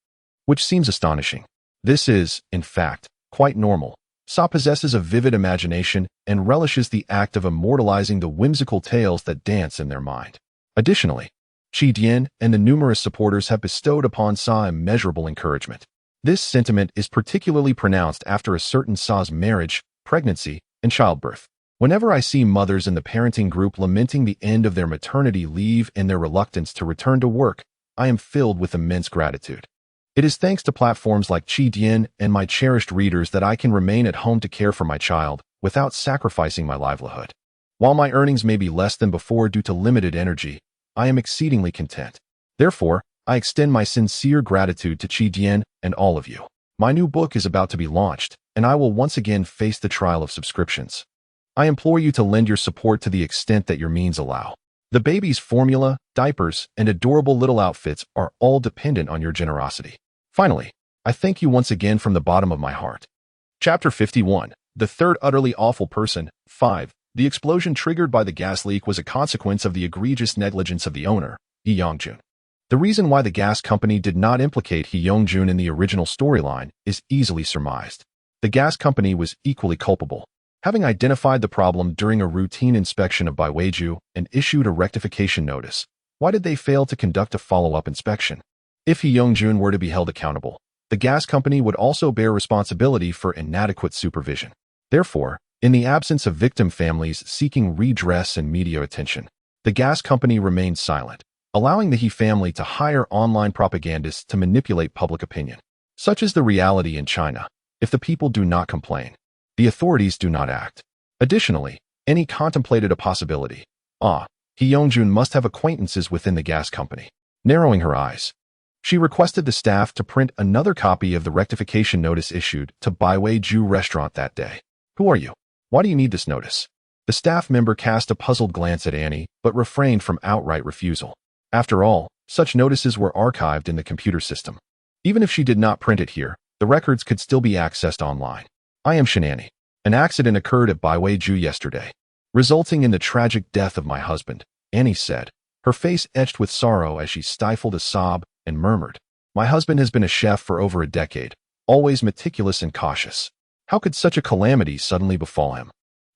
which seems astonishing. This is, in fact, quite normal. Sa possesses a vivid imagination and relishes the act of immortalizing the whimsical tales that dance in their mind. Additionally, Qi Dian and the numerous supporters have bestowed upon Sa immeasurable encouragement. This sentiment is particularly pronounced after a certain Sa's marriage, pregnancy, and childbirth. Whenever I see mothers in the parenting group lamenting the end of their maternity leave and their reluctance to return to work, I am filled with immense gratitude. It is thanks to platforms like Qi Dian and my cherished readers that I can remain at home to care for my child without sacrificing my livelihood. While my earnings may be less than before due to limited energy, I am exceedingly content. Therefore, I extend my sincere gratitude to Qi Dian and all of you. My new book is about to be launched, and I will once again face the trial of subscriptions. I implore you to lend your support to the extent that your means allow. The baby's formula, diapers, and adorable little outfits are all dependent on your generosity. Finally, I thank you once again from the bottom of my heart. Chapter 51. The Third Utterly Awful Person. 5. The explosion triggered by the gas leak was a consequence of the egregious negligence of the owner, He Yongjun. The reason why the gas company did not implicate He Yongjun in the original storyline is easily surmised. The gas company was equally culpable, having identified the problem during a routine inspection of Baiweiju and issued a rectification notice. Why did they fail to conduct a follow-up inspection? If He Yongjun were to be held accountable, the gas company would also bear responsibility for inadequate supervision. Therefore, in the absence of victim families seeking redress and media attention, the gas company remained silent, allowing the He family to hire online propagandists to manipulate public opinion. Such is the reality in China. If the people do not complain, the authorities do not act. Additionally, Annie contemplated a possibility. He Yongjun must have acquaintances within the gas company. Narrowing her eyes, she requested the staff to print another copy of the rectification notice issued to Baiweiju restaurant that day. "Who are you? Why do you need this notice?" The staff member cast a puzzled glance at Annie, but refrained from outright refusal. After all, such notices were archived in the computer system. Even if she did not print it here, the records could still be accessed online. "I am Shinani. An accident occurred at Baiweiju yesterday, resulting in the tragic death of my husband," Annie said, her face etched with sorrow as she stifled a sob and murmured, "My husband has been a chef for over a decade, always meticulous and cautious. How could such a calamity suddenly befall him?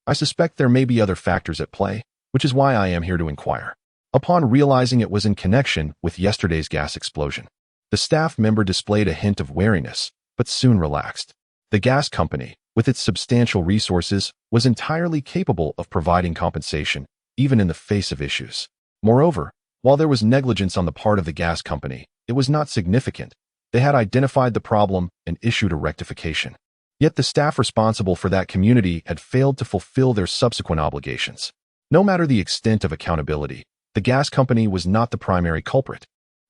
I suspect there may be other factors at play, which is why I am here to inquire." Upon realizing it was in connection with yesterday's gas explosion, the staff member displayed a hint of wariness, but soon relaxed. The gas company, with its substantial resources, was entirely capable of providing compensation, even in the face of issues. Moreover, while there was negligence on the part of the gas company, it was not significant. They had identified the problem and issued a rectification. Yet the staff responsible for that community had failed to fulfill their subsequent obligations. No matter the extent of accountability, the gas company was not the primary culprit.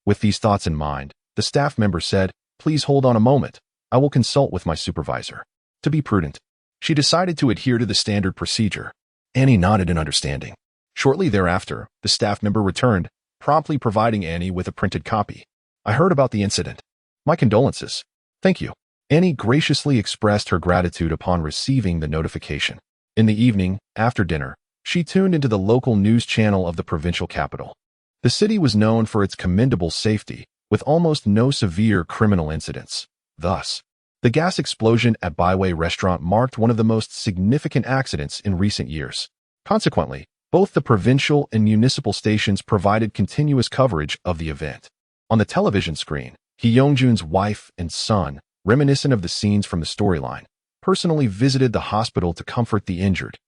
With these thoughts in mind, the staff member said, "Please hold on a moment. I will consult with my supervisor." To be prudent, she decided to adhere to the standard procedure. Annie nodded in understanding. Shortly thereafter, the staff member returned, promptly providing Annie with a printed copy. "I heard about the incident. My condolences." "Thank you." Annie graciously expressed her gratitude upon receiving the notification. In the evening, after dinner, she tuned into the local news channel of the provincial capital. The city was known for its commendable safety, with almost no severe criminal incidents. Thus, The gas explosion at Byway Restaurant marked one of the most significant accidents in recent years. Consequently, both the provincial and municipal stations provided continuous coverage of the event. On the television screen, Hee Young-jun's wife and son, reminiscent of the scenes from the storyline, personally visited the hospital to comfort the injured,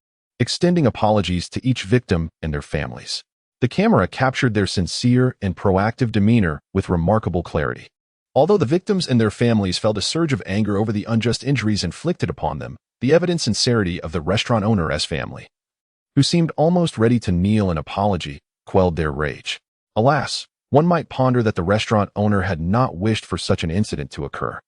extending apologies to each victim and their families. The camera captured their sincere and proactive demeanor with remarkable clarity. Although the victims and their families felt a surge of anger over the unjust injuries inflicted upon them, the evident sincerity of the restaurant owner's family, who seemed almost ready to kneel in apology, quelled their rage. Alas, one might ponder that the restaurant owner had not wished for such an incident to occur.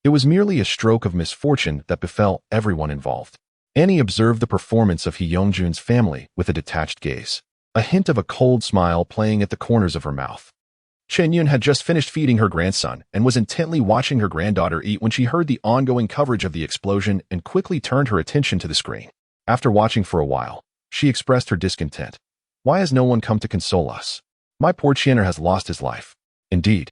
It was merely a stroke of misfortune that befell everyone involved. Annie observed the performance of Hee Young-jun's family with a detached gaze, a hint of a cold smile playing at the corners of her mouth. Chen Yun had just finished feeding her grandson and was intently watching her granddaughter eat when she heard the ongoing coverage of the explosion and quickly turned her attention to the screen. After watching for a while, she expressed her discontent. "Why has no one come to console us? My poor Qianer has lost his life." "Indeed.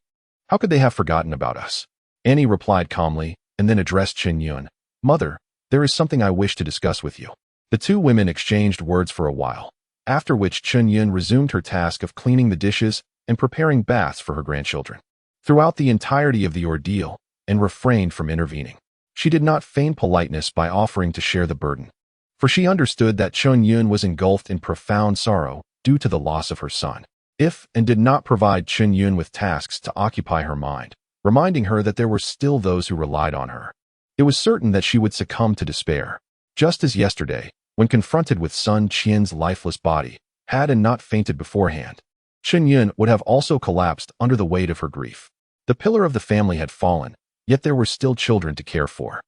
How could they have forgotten about us?" Annie replied calmly, and then addressed Chen Yun. "Mother, there is something I wish to discuss with you." The two women exchanged words for a while, after which Chen Yun resumed her task of cleaning the dishes and preparing baths for her grandchildren. Throughout the entirety of the ordeal, and refrained from intervening, she did not feign politeness by offering to share the burden, for she understood that Chen Yun was engulfed in profound sorrow due to the loss of her son. If and did not provide Chen Yun with tasks to occupy her mind, reminding her that there were still those who relied on her. It was certain that she would succumb to despair, just as yesterday, when confronted with Sun Qian's lifeless body, had and not fainted beforehand, Chen Yun would have also collapsed under the weight of her grief. The pillar of the family had fallen, yet there were still children to care for.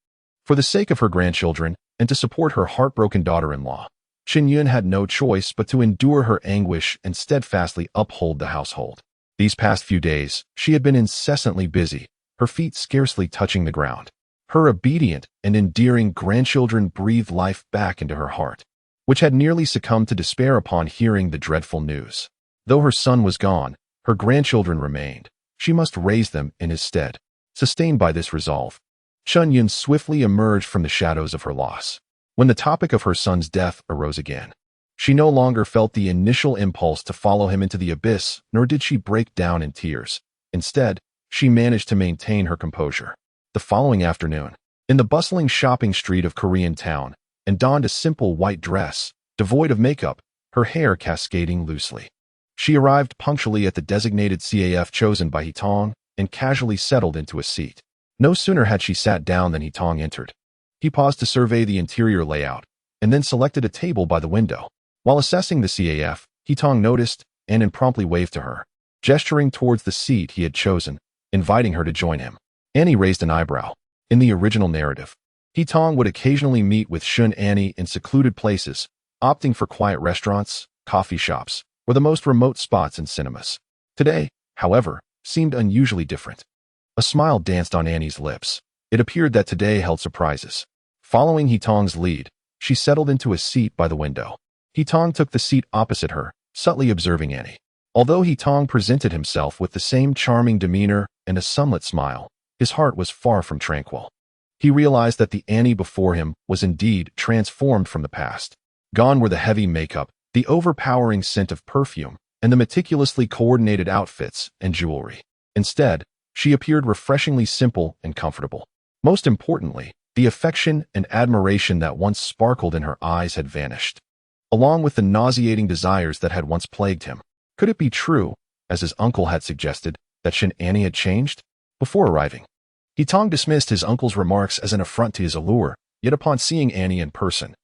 For the sake of her grandchildren, and to support her heartbroken daughter-in-law, Chen Yun had no choice but to endure her anguish and steadfastly uphold the household. These past few days, she had been incessantly busy, her feet scarcely touching the ground. Her obedient and endearing grandchildren breathed life back into her heart, which had nearly succumbed to despair upon hearing the dreadful news. Though her son was gone, her grandchildren remained. She must raise them in his stead. Sustained by this resolve, Chen Yun swiftly emerged from the shadows of her loss. When the topic of her son's death arose again, she no longer felt the initial impulse to follow him into the abyss, nor did she break down in tears. Instead, she managed to maintain her composure. The following afternoon, in the bustling shopping street of Korean Town, and donned a simple white dress, devoid of makeup, her hair cascading loosely. She arrived punctually at the designated CAF chosen by Hee Tong and casually settled into a seat. No sooner had she sat down than Hee Tong entered. He paused to survey the interior layout, and then selected a table by the window. While assessing the CAF, Hee Tong noticed and promptly waved to her, gesturing towards the seat he had chosen, inviting her to join him. Annie raised an eyebrow. In the original narrative, Hee Tong would occasionally meet with Shun Annie in secluded places, opting for quiet restaurants, coffee shops, or the most remote spots in cinemas. Today, however, seemed unusually different. A smile danced on Annie's lips. It appeared that today held surprises. Following Hee Tong's lead, she settled into a seat by the window. Hee Tong took the seat opposite her, subtly observing Annie. Although Hee Tong presented himself with the same charming demeanor and a sunlit smile, his heart was far from tranquil. He realized that the Annie before him was indeed transformed from the past. Gone were the heavy makeup, the overpowering scent of perfume, and the meticulously coordinated outfits and jewelry. Instead, she appeared refreshingly simple and comfortable. Most importantly, the affection and admiration that once sparkled in her eyes had vanished, along with the nauseating desires that had once plagued him. Could it be true, as his uncle had suggested, that Shin Annie had changed? Before arriving, Hee Tong dismissed his uncle's remarks as an affront to his allure, yet upon seeing Annie in person,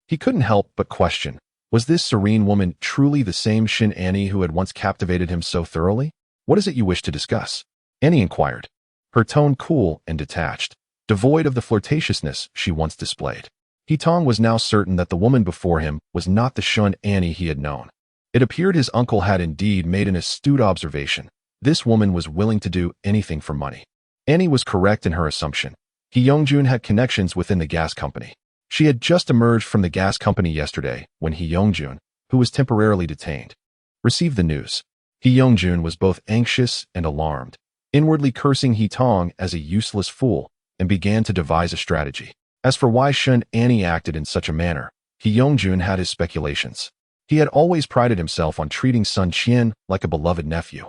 he couldn't help but question, was this serene woman truly the same Shin Annie who had once captivated him so thoroughly? "What is it you wish to discuss?" Annie inquired, her tone cool and detached, devoid of the flirtatiousness she once displayed. Hee Tong was now certain that the woman before him was not the Shun Annie he had known. It appeared his uncle had indeed made an astute observation. This woman was willing to do anything for money. Annie was correct in her assumption. Hee Young-jun had connections within the gas company. She had just emerged from the gas company yesterday when Hee Young-jun, who was temporarily detained, received the news. Hee Young-jun was both anxious and alarmed, inwardly cursing Hee Tong as a useless fool, and began to devise a strategy. As for why Shun Annie acted in such a manner, Hee Yongjun had his speculations. He had always prided himself on treating Sun Qian like a beloved nephew,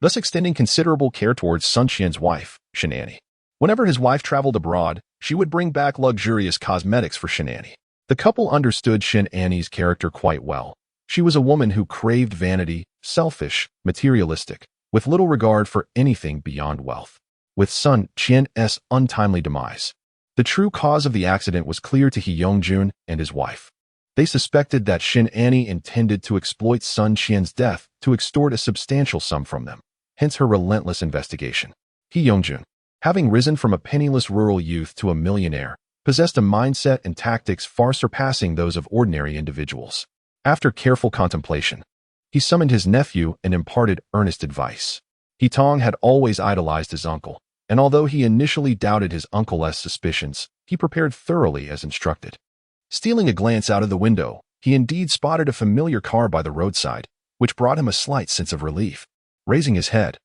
thus extending considerable care towards Sun Qian's wife, Shun Annie. Whenever his wife traveled abroad, she would bring back luxurious cosmetics for Shun Annie. The couple understood Shun Annie's character quite well. She was a woman who craved vanity, selfish, materialistic, with little regard for anything beyond wealth. With Sun Qian's untimely demise, the true cause of the accident was clear to Hee Yongjun and his wife. They suspected that Shun Annie intended to exploit Sun Qian's death to extort a substantial sum from them, hence her relentless investigation. Hee Yongjun, having risen from a penniless rural youth to a millionaire, possessed a mindset and tactics far surpassing those of ordinary individuals. After careful contemplation, he summoned his nephew and imparted earnest advice. Hee Tong had always idolized his uncle, and although he initially doubted his uncle's suspicions, he prepared thoroughly as instructed. Stealing a glance out of the window, he indeed spotted a familiar car by the roadside, which brought him a slight sense of relief. Raising his head,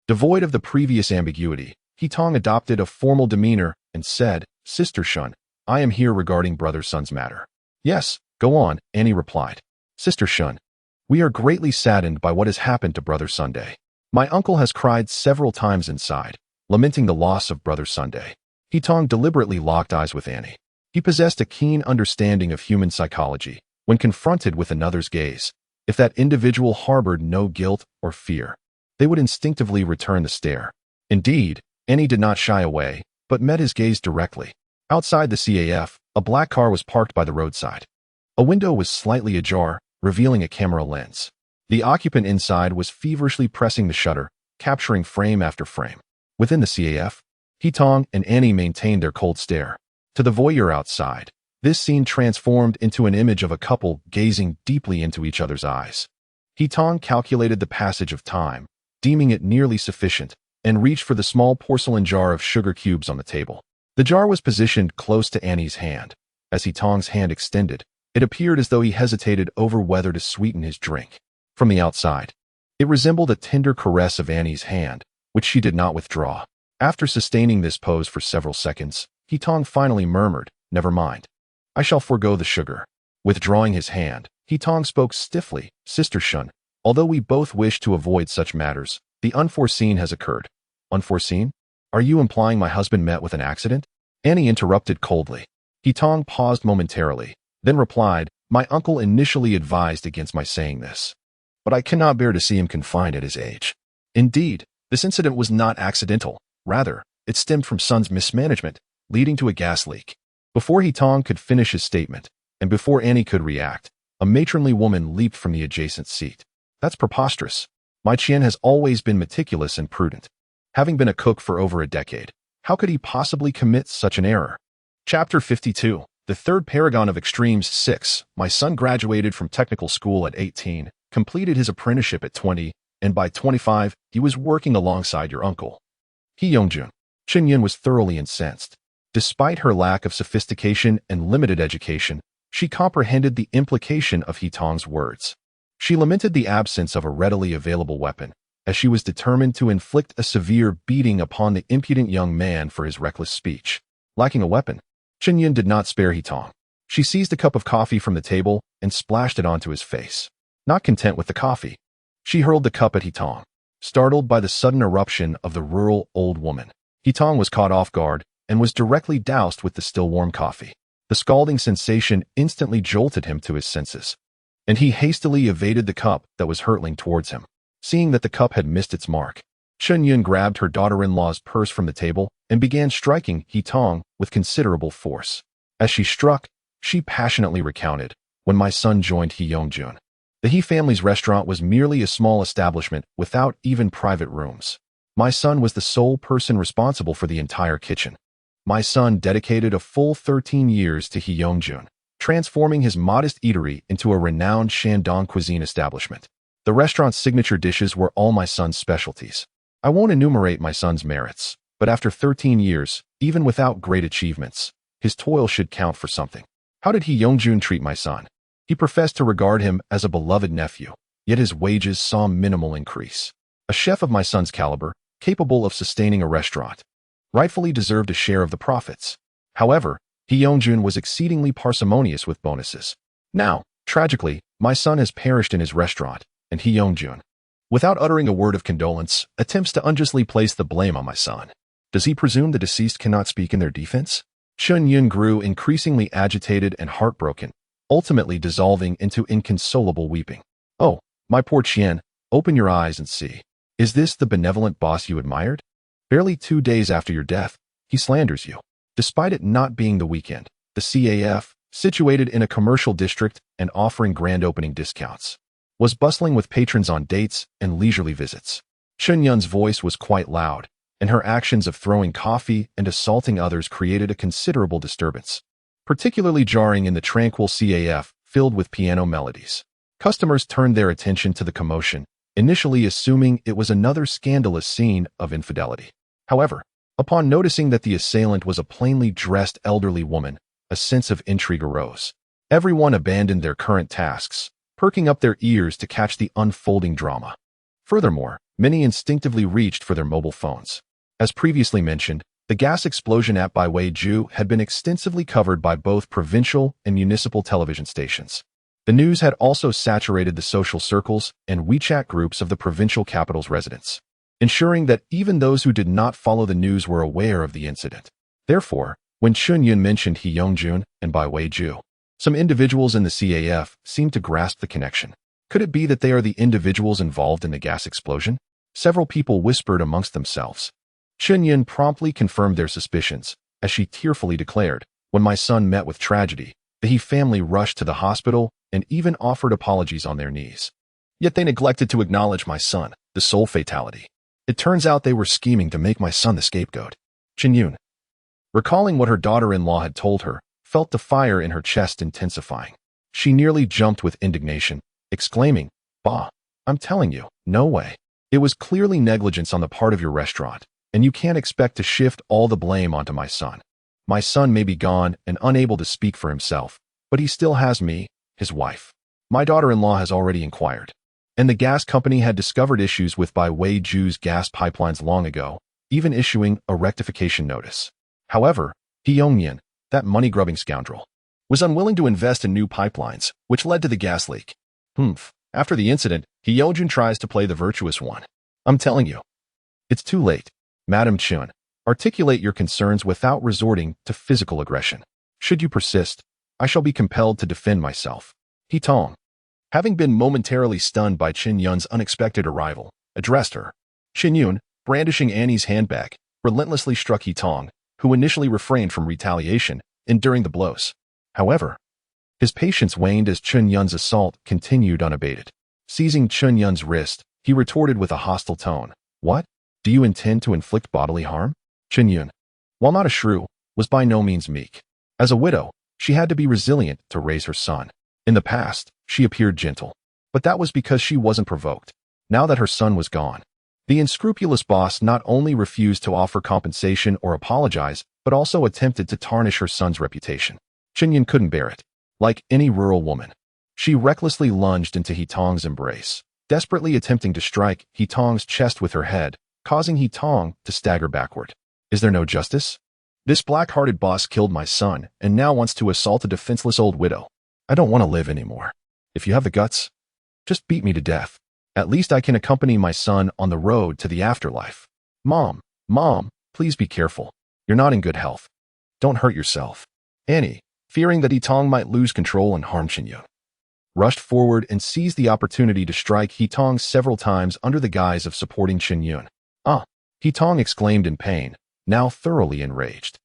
devoid of the previous ambiguity, Hee Tong adopted a formal demeanor and said, "Sister Shun, I am here regarding Brother Sun's matter." "Yes, go on," Annie replied. "Sister Shun, we are greatly saddened by what has happened to Brother Sunday. My uncle has cried several times inside, lamenting the loss of Brother Sunday." Hee Tong deliberately locked eyes with Annie. He possessed a keen understanding of human psychology. When confronted with another's gaze, if that individual harbored no guilt or fear, they would instinctively return the stare. Indeed, Annie did not shy away, but met his gaze directly. Outside the CAF, a black car was parked by the roadside. A window was slightly ajar, revealing a camera lens. The occupant inside was feverishly pressing the shutter, capturing frame after frame. Within the CAF, Hee Tong and Annie maintained their cold stare. To the voyeur outside, this scene transformed into an image of a couple gazing deeply into each other's eyes. Hee Tong calculated the passage of time, deeming it nearly sufficient, and reached for the small porcelain jar of sugar cubes on the table. The jar was positioned close to Annie's hand. As Hee Tong's hand extended, it appeared as though he hesitated over whether to sweeten his drink. From the outside, it resembled a tender caress of Annie's hand, which she did not withdraw. After sustaining this pose for several seconds, Hee Tong finally murmured, "Never mind. I shall forego the sugar." Withdrawing his hand, Hee Tong spoke stiffly, "Sister Shun, although we both wish to avoid such matters, the unforeseen has occurred." "Unforeseen? Are you implying my husband met with an accident?" Annie interrupted coldly. Hee Tong paused momentarily, then replied, "My uncle initially advised against my saying this, but I cannot bear to see him confined at his age. Indeed, this incident was not accidental. Rather, it stemmed from Sun's mismanagement, leading to a gas leak." Before Hee Tong could finish his statement, and before Annie could react, a matronly woman leaped from the adjacent seat. "That's preposterous. My Qian has always been meticulous and prudent. Having been a cook for over a decade, how could he possibly commit such an error?" Chapter 52. The third paragon of extremes. 6. My son graduated from technical school at 18, completed his apprenticeship at 20, and by 25, he was working alongside your uncle. Hee Yongjun. Chen Yun was thoroughly incensed. Despite her lack of sophistication and limited education, she comprehended the implication of Hee Tong's words. She lamented the absence of a readily available weapon, as she was determined to inflict a severe beating upon the impudent young man for his reckless speech. Lacking a weapon, Chen Yun did not spare Hee Tong. She seized a cup of coffee from the table and splashed it onto his face. Not content with the coffee, she hurled the cup at Hee Tong. Startled by the sudden eruption of the rural old woman, Hee Tong was caught off guard and was directly doused with the still warm coffee. The scalding sensation instantly jolted him to his senses, and he hastily evaded the cup that was hurtling towards him. Seeing that the cup had missed its mark, Chen Yun grabbed her daughter-in-law's purse from the table and began striking Hee Tong with considerable force. As she struck, she passionately recounted, "When my son joined Hee Yongjun, the He family's restaurant was merely a small establishment without even private rooms. My son was the sole person responsible for the entire kitchen. My son dedicated a full 13 years to Hee Yongjun, transforming his modest eatery into a renowned Shandong cuisine establishment. The restaurant's signature dishes were all my son's specialties. I won't enumerate my son's merits, but after 13 years, even without great achievements, his toil should count for something. How did Hee Yongjun treat my son? He professed to regard him as a beloved nephew, yet his wages saw minimal increase. A chef of my son's caliber, capable of sustaining a restaurant, rightfully deserved a share of the profits. However, Hee Young-jun was exceedingly parsimonious with bonuses. Now, tragically, my son has perished in his restaurant, and Hee Young-jun, without uttering a word of condolence, attempts to unjustly place the blame on my son. Does he presume the deceased cannot speak in their defense? Chun-yun grew increasingly agitated and heartbroken, ultimately dissolving into inconsolable weeping. Oh, my poor Chien, open your eyes and see. Is this the benevolent boss you admired? Barely 2 days after your death, he slanders you. Despite it not being the weekend, the CAF, situated in a commercial district and offering grand opening discounts, was bustling with patrons on dates and leisurely visits. Chun-yun's voice was quite loud, and her actions of throwing coffee and assaulting others created a considerable disturbance, particularly jarring in the tranquil CAF filled with piano melodies. Customers turned their attention to the commotion, initially assuming it was another scandalous scene of infidelity. However, upon noticing that the assailant was a plainly dressed elderly woman, a sense of intrigue arose. Everyone abandoned their current tasks, perking up their ears to catch the unfolding drama. Furthermore, many instinctively reached for their mobile phones. As previously mentioned, the gas explosion at Baiwei-ju had been extensively covered by both provincial and municipal television stations. The news had also saturated the social circles and WeChat groups of the provincial capital's residents, ensuring that even those who did not follow the news were aware of the incident. Therefore, when Chun-yun mentioned Hee Young-jun and Baiwei-ju, some individuals in the CAF seemed to grasp the connection. Could it be that they are the individuals involved in the gas explosion? Several people whispered amongst themselves. Chun-yun promptly confirmed their suspicions, as she tearfully declared, when my son met with tragedy, the Hee family rushed to the hospital and even offered apologies on their knees. Yet they neglected to acknowledge my son, the sole fatality. It turns out they were scheming to make my son the scapegoat. Chun-yun, recalling what her daughter-in-law had told her, felt the fire in her chest intensifying. She nearly jumped with indignation, exclaiming, "Bah, I'm telling you, no way. It was clearly negligence on the part of your restaurant, and you can't expect to shift all the blame onto my son. My son may be gone and unable to speak for himself, but he still has me, his wife. My daughter-in-law has already inquired, and the gas company had discovered issues with Baiwei-ju's gas pipelines long ago, even issuing a rectification notice. However, Hee Young-jun, that money-grubbing scoundrel, was unwilling to invest in new pipelines, which led to the gas leak. After the incident, Hee Young-jun tries to play the virtuous one. I'm telling you, it's too late. Madam Chun, articulate your concerns without resorting to physical aggression. Should you persist, I shall be compelled to defend myself. Hee Tong, having been momentarily stunned by Chun-yun's unexpected arrival, addressed her. Chun-yun, brandishing Annie's handbag, relentlessly struck Hee Tong, who initially refrained from retaliation, enduring the blows. However, his patience waned as Chun-yun's assault continued unabated. Seizing Chun-yun's wrist, he retorted with a hostile tone. What? Do you intend to inflict bodily harm? Chun-yun, while not a shrew, was by no means meek. As a widow, she had to be resilient to raise her son. In the past, she appeared gentle, but that was because she wasn't provoked. Now that her son was gone, the unscrupulous boss not only refused to offer compensation or apologize, but also attempted to tarnish her son's reputation. Chun-yun couldn't bear it. Like any rural woman, she recklessly lunged into Hee Tong's embrace, desperately attempting to strike Hee Tong's chest with her head, causing Hee Tong to stagger backward. Is there no justice? This black-hearted boss killed my son and now wants to assault a defenseless old widow. I don't want to live anymore. If you have the guts, just beat me to death. At least I can accompany my son on the road to the afterlife. Mom, please be careful. You're not in good health. Don't hurt yourself. Annie, fearing that Hee Tong might lose control and harm Chun-yun, rushed forward and seized the opportunity to strike Hee Tong several times under the guise of supporting Chun-yun. Hee Tong exclaimed in pain, now thoroughly enraged,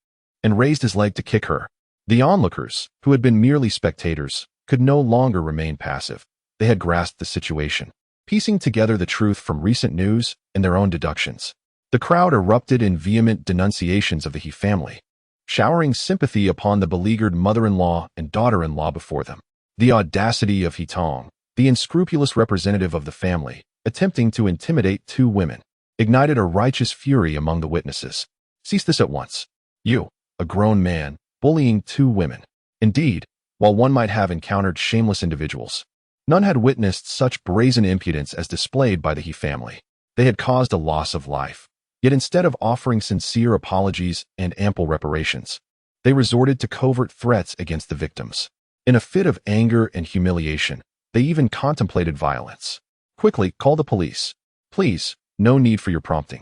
and raised his leg to kick her. The onlookers, who had been merely spectators, could no longer remain passive. They had grasped the situation, piecing together the truth from recent news and their own deductions. The crowd erupted in vehement denunciations of the Hee family, showering sympathy upon the beleaguered mother-in-law and daughter-in-law before them. The audacity of Hee Tong, the unscrupulous representative of the family, attempting to intimidate 2 women, ignited a righteous fury among the witnesses. Cease this at once. You, a grown man, bullying 2 women. Indeed, while one might have encountered shameless individuals, none had witnessed such brazen impudence as displayed by the Hee family. They had caused a loss of life, Yet instead of offering sincere apologies and ample reparations, they resorted to covert threats against the victims. In a fit of anger and humiliation, they even contemplated violence. Quickly, call the police. Please, no need for your prompting.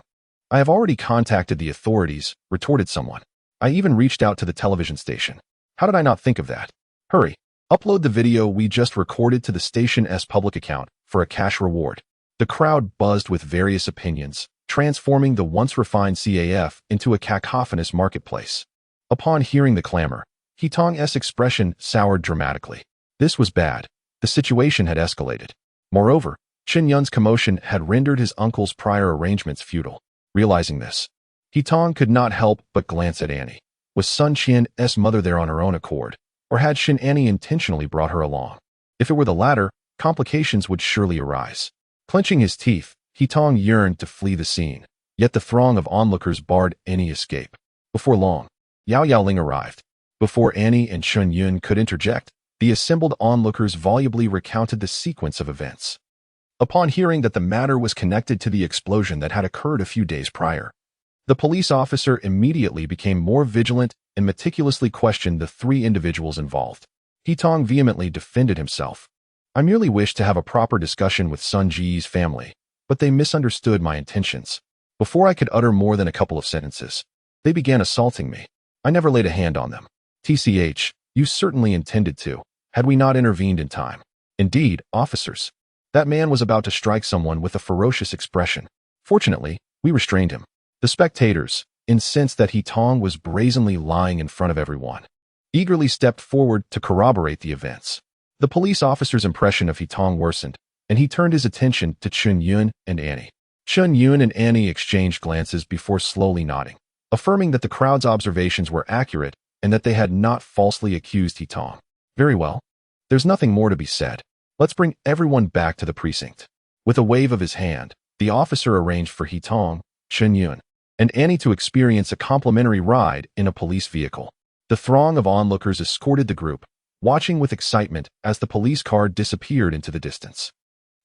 I have already contacted the authorities, retorted someone. I even reached out to the television station. How did I not think of that? Hurry, upload the video we just recorded to the station's public account for a cash reward. The crowd buzzed with various opinions, transforming the once refined CAF into a cacophonous marketplace. Upon hearing the clamor, Heetong's expression soured dramatically. This was bad. The situation had escalated. Moreover, Chen Yun's commotion had rendered his uncle's prior arrangements futile. Realizing this, Heetong could not help but glance at Annie. Was Sun Qian's mother there on her own accord, or had Shen Annie intentionally brought her along? If it were the latter, complications would surely arise. Clenching his teeth, Heetong yearned to flee the scene, yet the throng of onlookers barred any escape. Before long, Yao Yaoling arrived. Before Annie and Chen Yun could interject, the assembled onlookers volubly recounted the sequence of events. Upon hearing that the matter was connected to the explosion that had occurred a few days prior, the police officer immediately became more vigilant and meticulously questioned the three individuals involved. Heetong vehemently defended himself. I merely wished to have a proper discussion with Sun Ji's family, but they misunderstood my intentions. Before I could utter more than a couple of sentences, they began assaulting me. I never laid a hand on them. TCH, you certainly intended to, had we not intervened in time. Indeed, officers. That man was about to strike someone with a ferocious expression. Fortunately, we restrained him. The spectators, incensed that Heetong was brazenly lying in front of everyone, eagerly stepped forward to corroborate the events. The police officer's impression of Heetong worsened, and he turned his attention to Chen Yun and Annie. Chen Yun and Annie exchanged glances before slowly nodding, affirming that the crowd's observations were accurate and that they had not falsely accused Heetong. Very well. There's nothing more to be said. Let's bring everyone back to the precinct. With a wave of his hand, the officer arranged for Heetong, Chen Yun, and Annie to experience a complimentary ride in a police vehicle. The throng of onlookers escorted the group, watching with excitement as the police car disappeared into the distance.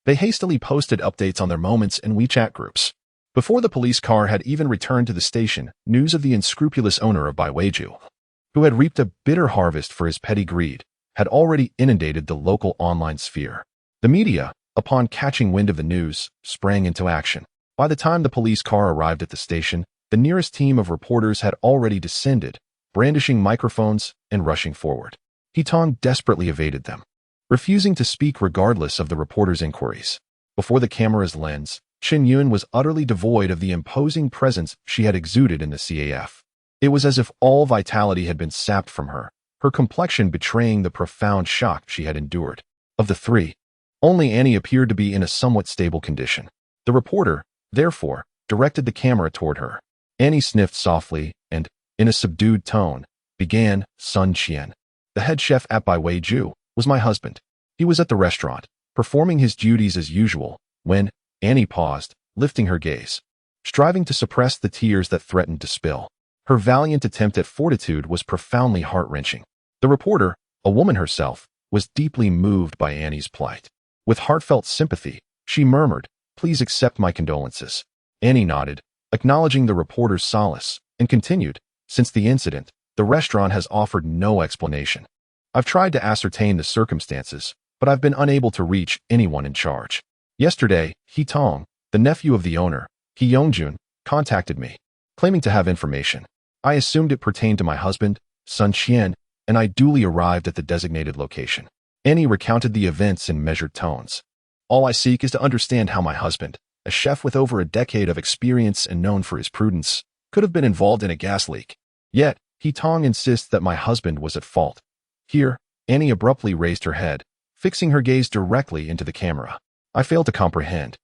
They hastily posted updates on their moments in WeChat groups. Before the police car had even returned to the station, news of the unscrupulous owner of Baiweiju, who had reaped a bitter harvest for his petty greed, had already inundated the local online sphere. The media, upon catching wind of the news, sprang into action. By the time the police car arrived at the station, the nearest team of reporters had already descended, brandishing microphones and rushing forward. Heetong desperately evaded them, refusing to speak regardless of the reporters' inquiries. Before the camera's lens, Chen Yun was utterly devoid of the imposing presence she had exuded in the CAF. It was as if all vitality had been sapped from her, her complexion betraying the profound shock she had endured. Of the three, only Annie appeared to be in a somewhat stable condition. The reporter, therefore, directed the camera toward her. Annie sniffed softly and, in a subdued tone, began, Sun Qian, the head chef at Baiweiju, was my husband. He was at the restaurant, performing his duties as usual, when Annie paused, lifting her gaze, striving to suppress the tears that threatened to spill. Her valiant attempt at fortitude was profoundly heart-wrenching. The reporter, a woman herself, was deeply moved by Annie's plight. With heartfelt sympathy, she murmured, "Please accept my condolences." Annie nodded, acknowledging the reporter's solace, and continued, "Since the incident, the restaurant has offered no explanation. I've tried to ascertain the circumstances, but I've been unable to reach anyone in charge. Yesterday, Heetong, the nephew of the owner, He Yongjun, contacted me, claiming to have information. I assumed it pertained to my husband, Sun Qian, and I duly arrived at the designated location." Annie recounted the events in measured tones. "All I seek is to understand how my husband, a chef with over a decade of experience and known for his prudence, could have been involved in a gas leak. Yet, Heetong insists that my husband was at fault." Here, Annie abruptly raised her head, fixing her gaze directly into the camera. "I fail to comprehend.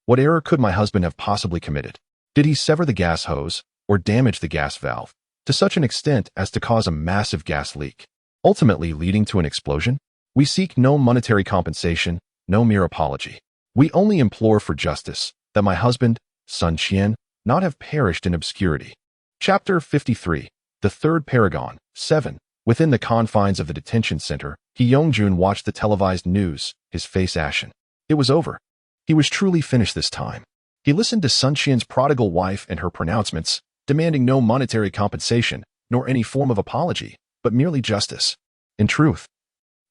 What error could my husband have possibly committed? Did he sever the gas hose, or damage the gas valve, to such an extent as to cause a massive gas leak, ultimately leading to an explosion? We seek no monetary compensation, no mere apology. We only implore for justice, that my husband, Sun Qian, not have perished in obscurity." Chapter 53. The Third Paragon, 7. Within the confines of the detention center, He Yongjun watched the televised news, his face ashen. It was over. He was truly finished this time. He listened to Sun Qian's prodigal wife and her pronouncements, demanding no monetary compensation, nor any form of apology, but merely justice. In truth,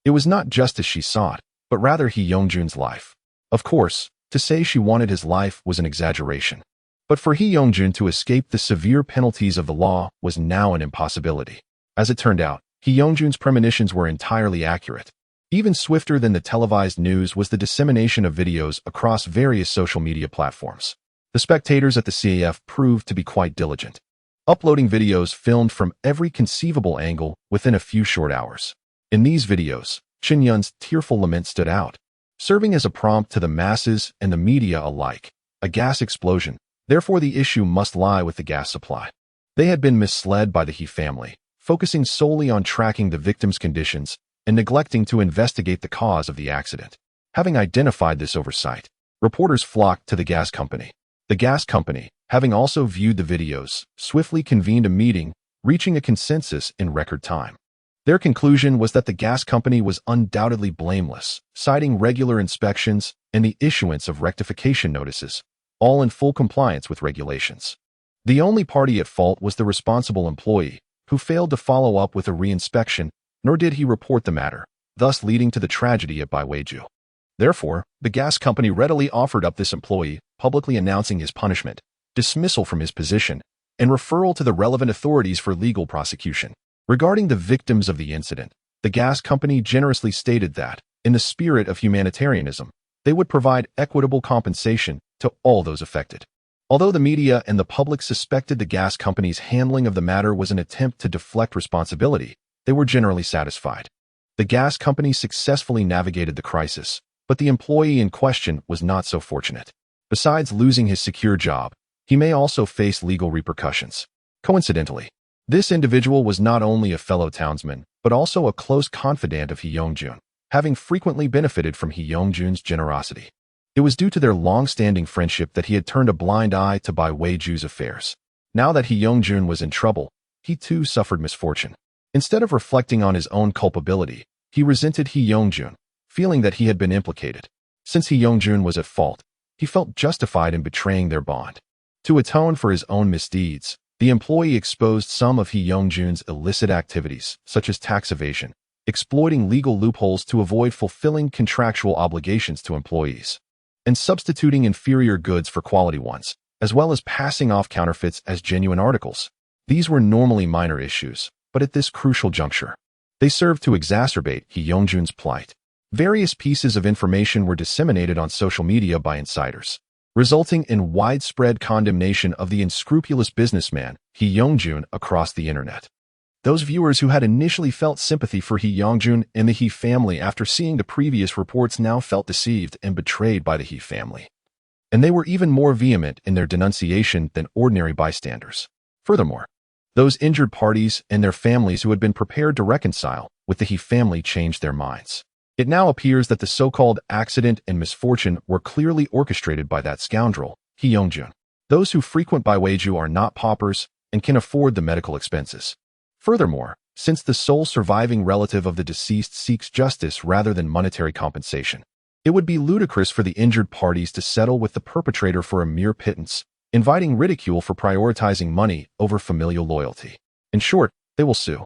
it was not justice she sought, but rather He Yongjun's life. Of course, to say she wanted his life was an exaggeration. But for He Yongjun to escape the severe penalties of the law was now an impossibility. As it turned out, He Yongjun's premonitions were entirely accurate. Even swifter than the televised news was the dissemination of videos across various social media platforms. The spectators at the CAF proved to be quite diligent, uploading videos filmed from every conceivable angle within a few short hours. In these videos, Chen Yun's tearful lament stood out, serving as a prompt to the masses and the media alike. A gas explosion. Therefore, the issue must lie with the gas supply. They had been misled by the He family, focusing solely on tracking the victim's conditions and neglecting to investigate the cause of the accident. Having identified this oversight, reporters flocked to the gas company. The gas company, having also viewed the videos, swiftly convened a meeting, reaching a consensus in record time. Their conclusion was that the gas company was undoubtedly blameless, citing regular inspections and the issuance of rectification notices, all in full compliance with regulations. The only party at fault was the responsible employee, who failed to follow up with a reinspection, nor did he report the matter, thus leading to the tragedy at Baiweiju. Therefore, the gas company readily offered up this employee, publicly announcing his punishment, dismissal from his position, and referral to the relevant authorities for legal prosecution. Regarding the victims of the incident, the gas company generously stated that, in the spirit of humanitarianism, they would provide equitable compensation to all those affected. Although the media and the public suspected the gas company's handling of the matter was an attempt to deflect responsibility, they were generally satisfied. The gas company successfully navigated the crisis, but the employee in question was not so fortunate. Besides losing his secure job, he may also face legal repercussions. Coincidentally, this individual was not only a fellow townsman, but also a close confidant of He Yongjun, having frequently benefited from He Yongjun's generosity. It was due to their long-standing friendship that he had turned a blind eye to Baiweiju's affairs. Now that He Yongjun was in trouble, he too suffered misfortune. Instead of reflecting on his own culpability, he resented He Yongjun, feeling that he had been implicated. Since He Yongjun was at fault, he felt justified in betraying their bond. To atone for his own misdeeds, the employee exposed some of He Yongjun's illicit activities, such as tax evasion, exploiting legal loopholes to avoid fulfilling contractual obligations to employees, and substituting inferior goods for quality ones, as well as passing off counterfeits as genuine articles. These were normally minor issues, but at this crucial juncture, they served to exacerbate He Yongjun's plight. Various pieces of information were disseminated on social media by insiders, resulting in widespread condemnation of the unscrupulous businessman, He Yongjun, across the internet. Those viewers who had initially felt sympathy for He Yongjun and the He family after seeing the previous reports now felt deceived and betrayed by the He family. And they were even more vehement in their denunciation than ordinary bystanders. Furthermore, those injured parties and their families who had been prepared to reconcile with the He family changed their minds. It now appears that the so-called accident and misfortune were clearly orchestrated by that scoundrel, He Yongjun. Those who frequent Baiweiju are not paupers and can afford the medical expenses. Furthermore, since the sole surviving relative of the deceased seeks justice rather than monetary compensation, it would be ludicrous for the injured parties to settle with the perpetrator for a mere pittance, inviting ridicule for prioritizing money over familial loyalty. In short, they will sue.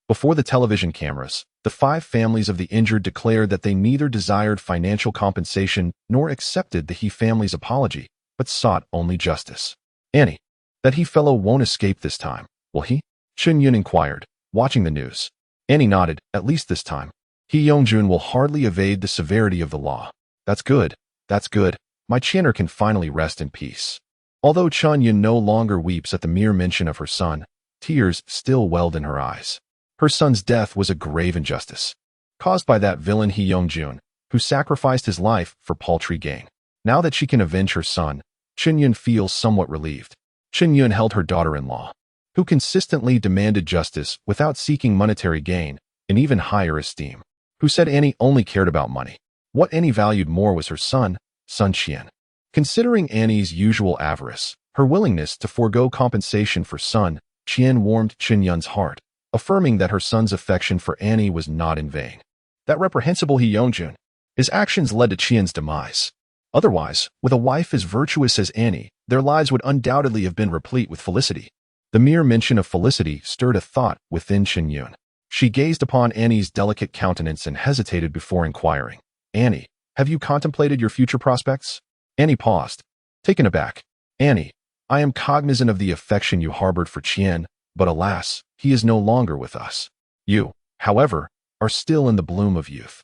Before the television cameras, the 5 families of the injured declared that they neither desired financial compensation nor accepted the He family's apology, but sought only justice. Annie, that He fellow won't escape this time, will he? Chen Yun inquired, watching the news. Annie nodded, at least this time. He Yongjun will hardly evade the severity of the law. That's good. That's good. My Qianer can finally rest in peace. Although Chen Yun no longer weeps at the mere mention of her son, tears still welled in her eyes. Her son's death was a grave injustice, caused by that villain He Yongjun, who sacrificed his life for paltry gain. Now that she can avenge her son, Chen Yun feels somewhat relieved. Chen Yun held her daughter-in-law, who consistently demanded justice without seeking monetary gain, in even higher esteem, who said Annie only cared about money. What Annie valued more was her son, Sun Qian. Considering Annie's usual avarice, her willingness to forego compensation for Sun Qian warmed Chen Yun's heart, affirming that her son's affection for Annie was not in vain. That reprehensible He Yongjun, his actions led to Qian's demise. Otherwise, with a wife as virtuous as Annie, their lives would undoubtedly have been replete with felicity. The mere mention of felicity stirred a thought within Chen Yun. She gazed upon Annie's delicate countenance and hesitated before inquiring, "Annie, have you contemplated your future prospects?" Annie paused, taken aback. "Annie, I am cognizant of the affection you harbored for Qian, but alas, he is no longer with us. You, however, are still in the bloom of youth."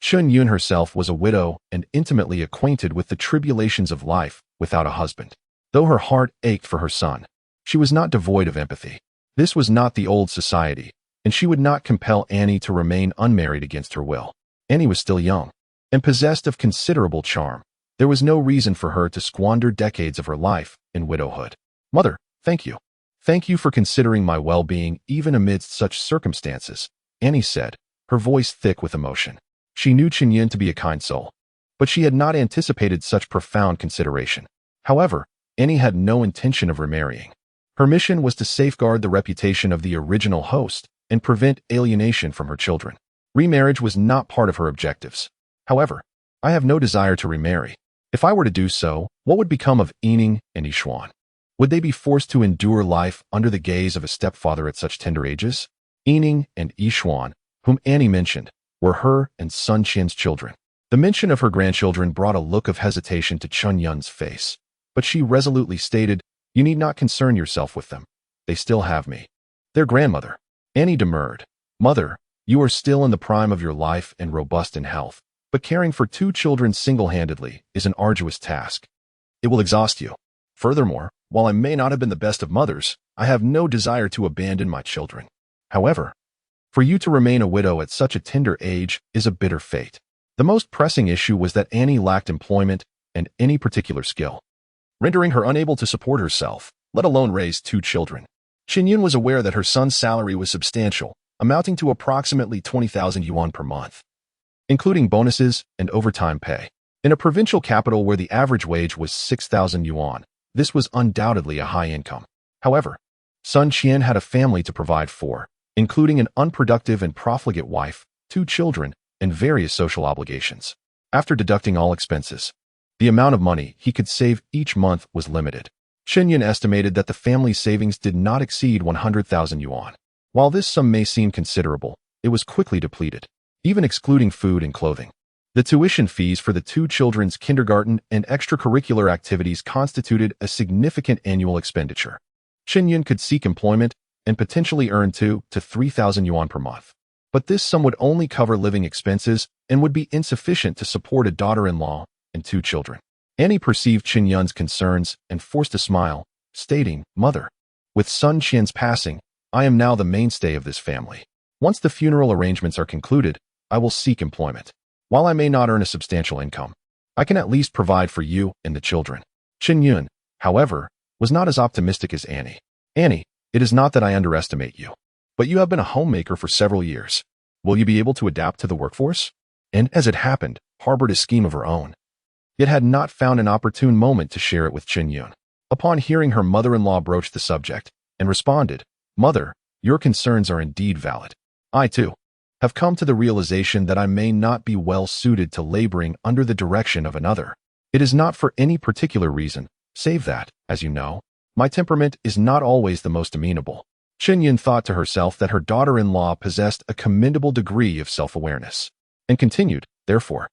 Chen Yun herself was a widow and intimately acquainted with the tribulations of life without a husband. Though her heart ached for her son, she was not devoid of empathy. This was not the old society, and she would not compel Annie to remain unmarried against her will. Annie was still young and possessed of considerable charm. There was no reason for her to squander decades of her life in widowhood. "Mother, thank you. Thank you for considering my well-being even amidst such circumstances," Annie said, her voice thick with emotion. She knew Chen Yun to be a kind soul, but she had not anticipated such profound consideration. However, Annie had no intention of remarrying. Her mission was to safeguard the reputation of the original host and prevent alienation from her children. Remarriage was not part of her objectives. "However, I have no desire to remarry. If I were to do so, what would become of Yining and Yishuan? Would they be forced to endure life under the gaze of a stepfather at such tender ages?" Yining and Yishuan, whom Annie mentioned, were her and Sun Qian's children. The mention of her grandchildren brought a look of hesitation to Chen Yun's face, but she resolutely stated, "You need not concern yourself with them. They still have me." Their grandmother. Annie demurred. "Mother, you are still in the prime of your life and robust in health, but caring for 2 children single-handedly is an arduous task. It will exhaust you. Furthermore, while I may not have been the best of mothers, I have no desire to abandon my children. However, for you to remain a widow at such a tender age is a bitter fate." The most pressing issue was that Annie lacked employment and any particular skill, rendering her unable to support herself, let alone raise 2 children. Chen Yun was aware that her son's salary was substantial, amounting to approximately 20,000 yuan per month, including bonuses and overtime pay. In a provincial capital where the average wage was 6,000 yuan, this was undoubtedly a high income. However, Sun Qian had a family to provide for, including an unproductive and profligate wife, 2 children, and various social obligations. After deducting all expenses, the amount of money he could save each month was limited. Chen Yun estimated that the family's savings did not exceed 100,000 yuan. While this sum may seem considerable, it was quickly depleted, even excluding food and clothing. The tuition fees for the 2 children's kindergarten and extracurricular activities constituted a significant annual expenditure. Chen Yun could seek employment and potentially earn 2 to 3,000 yuan per month. But this sum would only cover living expenses and would be insufficient to support a daughter-in-law and 2 children. Annie perceived Chen Yun's concerns and forced a smile, stating, "Mother, with Sun Qian's passing, I am now the mainstay of this family. Once the funeral arrangements are concluded, I will seek employment. While I may not earn a substantial income, I can at least provide for you and the children." Chen Yun, however, was not as optimistic as Annie. "Annie, it is not that I underestimate you, but you have been a homemaker for several years. Will you be able to adapt to the workforce?" And as it happened, harbored a scheme of her own, yet had not found an opportune moment to share it with Chen Yun. Upon hearing her mother-in-law broach the subject, and responded, "Mother, your concerns are indeed valid. I, too, have come to the realization that I may not be well suited to laboring under the direction of another. It is not for any particular reason, save that, as you know, my temperament is not always the most amenable." Chen Yun thought to herself that her daughter-in-law possessed a commendable degree of self-awareness, and continued, "Therefore,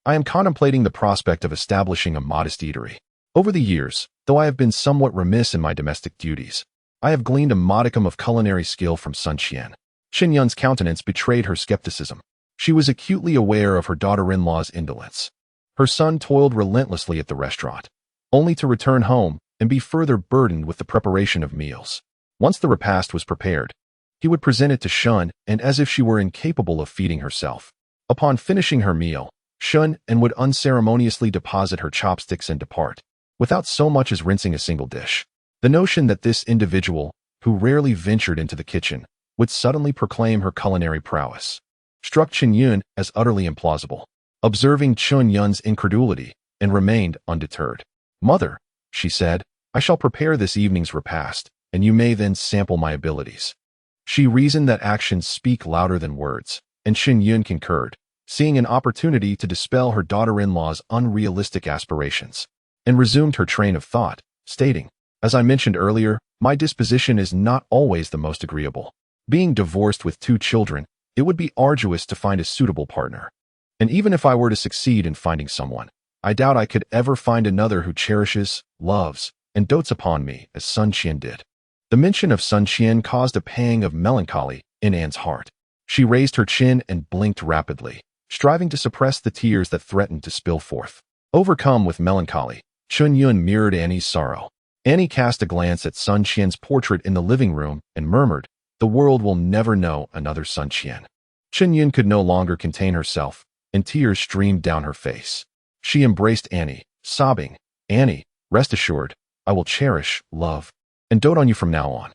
I am contemplating the prospect of establishing a modest eatery. Over the years, though I have been somewhat remiss in my domestic duties, I have gleaned a modicum of culinary skill from Sun Qian." Chen Yun's countenance betrayed her skepticism. She was acutely aware of her daughter-in-law's indolence. Her son toiled relentlessly at the restaurant, only to return home and be further burdened with the preparation of meals. Once the repast was prepared, he would present it to Shun, and as if she were incapable of feeding herself. Upon finishing her meal, Shun and would unceremoniously deposit her chopsticks and depart, without so much as rinsing a single dish. The notion that this individual, who rarely ventured into the kitchen, would suddenly proclaim her culinary prowess, struck Chen Yun as utterly implausible. Observing Chen Yun's incredulity, and remained undeterred. "Mother," she said, "I shall prepare this evening's repast, and you may then sample my abilities." She reasoned that actions speak louder than words, and Chen Yun concurred, seeing an opportunity to dispel her daughter-in-law's unrealistic aspirations, and resumed her train of thought, stating, "As I mentioned earlier, my disposition is not always the most agreeable. Being divorced with 2 children, it would be arduous to find a suitable partner. And even if I were to succeed in finding someone, I doubt I could ever find another who cherishes, loves, and dotes upon me as Sun Qian did." The mention of Sun Qian caused a pang of melancholy in Anne's heart. She raised her chin and blinked rapidly, striving to suppress the tears that threatened to spill forth. Overcome with melancholy, Chun Yun mirrored Annie's sorrow. Annie cast a glance at Sun Qian's portrait in the living room and murmured, "The world will never know another Sun Qian." Chun Yun could no longer contain herself, and tears streamed down her face. She embraced Annie, sobbing, "Annie, rest assured, I will cherish, love, and dote on you from now on."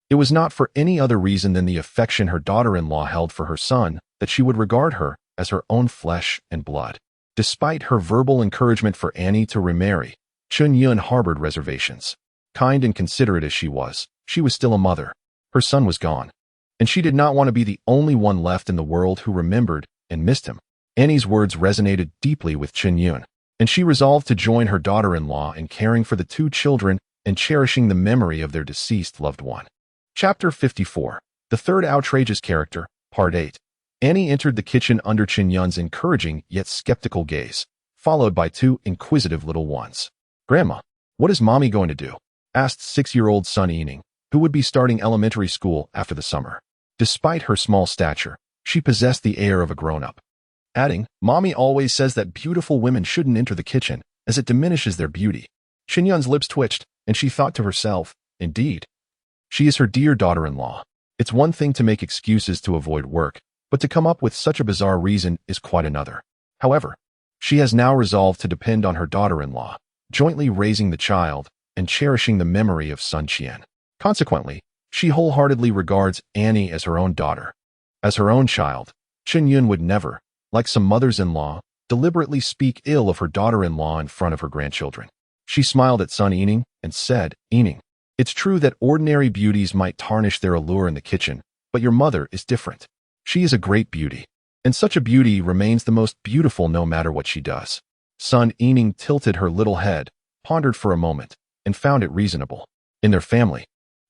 It was not for any other reason than the affection her daughter-in-law held for her son that she would regard her as her own flesh and blood. Despite her verbal encouragement for Annie to remarry, Chun Yun harbored reservations. Kind and considerate as she was still a mother. Her son was gone, and she did not want to be the only one left in the world who remembered and missed him. Annie's words resonated deeply with Chun Yun, and she resolved to join her daughter-in-law in caring for the 2 children and cherishing the memory of their deceased loved one. Chapter 54. The Third Outrageous Character, Part 8. Annie entered the kitchen under Chun Yun's encouraging yet skeptical gaze, followed by 2 inquisitive little ones. "Grandma, what is Mommy going to do?" asked 6-year-old Sun Yining, who would be starting elementary school after the summer. Despite her small stature, she possessed the air of a grown-up, adding, "Mommy always says that beautiful women shouldn't enter the kitchen, as it diminishes their beauty." Chun Yun's lips twitched, and she thought to herself, "Indeed. She is her dear daughter-in-law. It's one thing to make excuses to avoid work, but to come up with such a bizarre reason is quite another." However, she has now resolved to depend on her daughter-in-law, jointly raising the child and cherishing the memory of Sun Qian. Consequently, she wholeheartedly regards Annie as her own daughter. As her own child, Chun Yun would never, like some mothers-in-law, deliberately speak ill of her daughter-in-law in front of her grandchildren. She smiled at Sun Yining and said, "Yining, it's true that ordinary beauties might tarnish their allure in the kitchen, but your mother is different. She is a great beauty, and such a beauty remains the most beautiful no matter what she does." Sun Yining tilted her little head, pondered for a moment, and found it reasonable. In their family,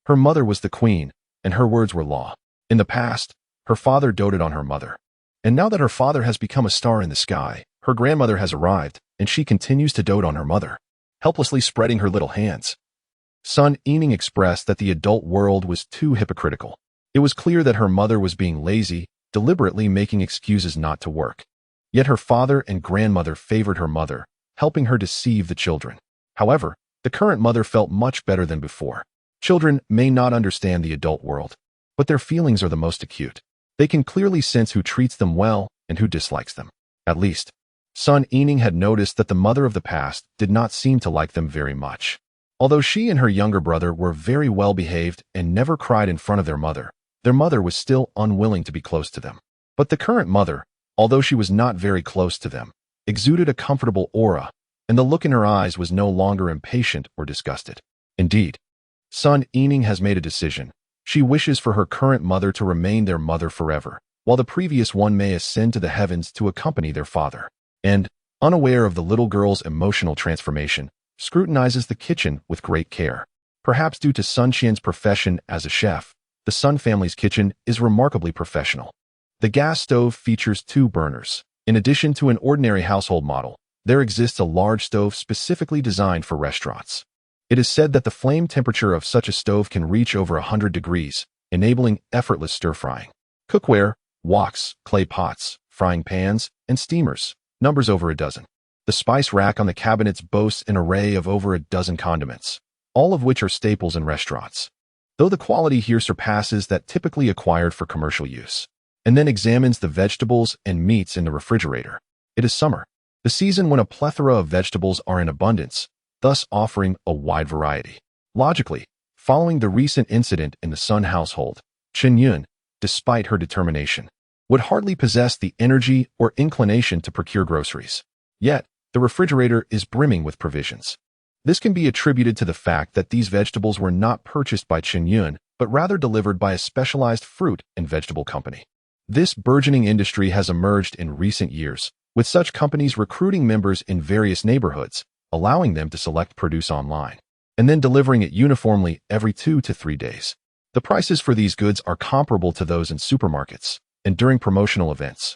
her mother was the queen, and her words were law. In the past, her father doted on her mother. And now that her father has become a star in the sky, her grandmother has arrived, and she continues to dote on her mother, helplessly spreading her little hands. Sun Yining expressed that the adult world was too hypocritical. It was clear that her mother was being lazy, deliberately making excuses not to work. Yet her father and grandmother favored her mother, helping her deceive the children. However, the current mother felt much better than before. Children may not understand the adult world, but their feelings are the most acute. They can clearly sense who treats them well and who dislikes them. At least, Sun Yining had noticed that the mother of the past did not seem to like them very much. Although she and her younger brother were very well behaved and never cried in front of their mother was still unwilling to be close to them. But the current mother, although she was not very close to them, exuded a comfortable aura, and the look in her eyes was no longer impatient or disgusted. Indeed, Sun Yining has made a decision. She wishes for her current mother to remain their mother forever, while the previous one may ascend to the heavens to accompany their father. And, unaware of the little girl's emotional transformation, scrutinizes the kitchen with great care. Perhaps due to Sun Qian's profession as a chef, the Sun family's kitchen is remarkably professional. The gas stove features 2 burners. In addition to an ordinary household model, there exists a large stove specifically designed for restaurants. It is said that the flame temperature of such a stove can reach over 100 degrees, enabling effortless stir-frying. Cookware, woks, clay pots, frying pans, and steamers numbers over a dozen. The spice rack on the cabinets boasts an array of over a dozen condiments, all of which are staples in restaurants, though the quality here surpasses that typically acquired for commercial use. And then examines the vegetables and meats in the refrigerator. It is summer, the season when a plethora of vegetables are in abundance, thus offering a wide variety. Logically, following the recent incident in the Sun household, Chun Yun, despite her determination, would hardly possess the energy or inclination to procure groceries. Yet, the refrigerator is brimming with provisions. This can be attributed to the fact that these vegetables were not purchased by Chun Yun, but rather delivered by a specialized fruit and vegetable company. This burgeoning industry has emerged in recent years, with such companies recruiting members in various neighborhoods, allowing them to select produce online, and then delivering it uniformly every 2 to 3 days. The prices for these goods are comparable to those in supermarkets, and during promotional events,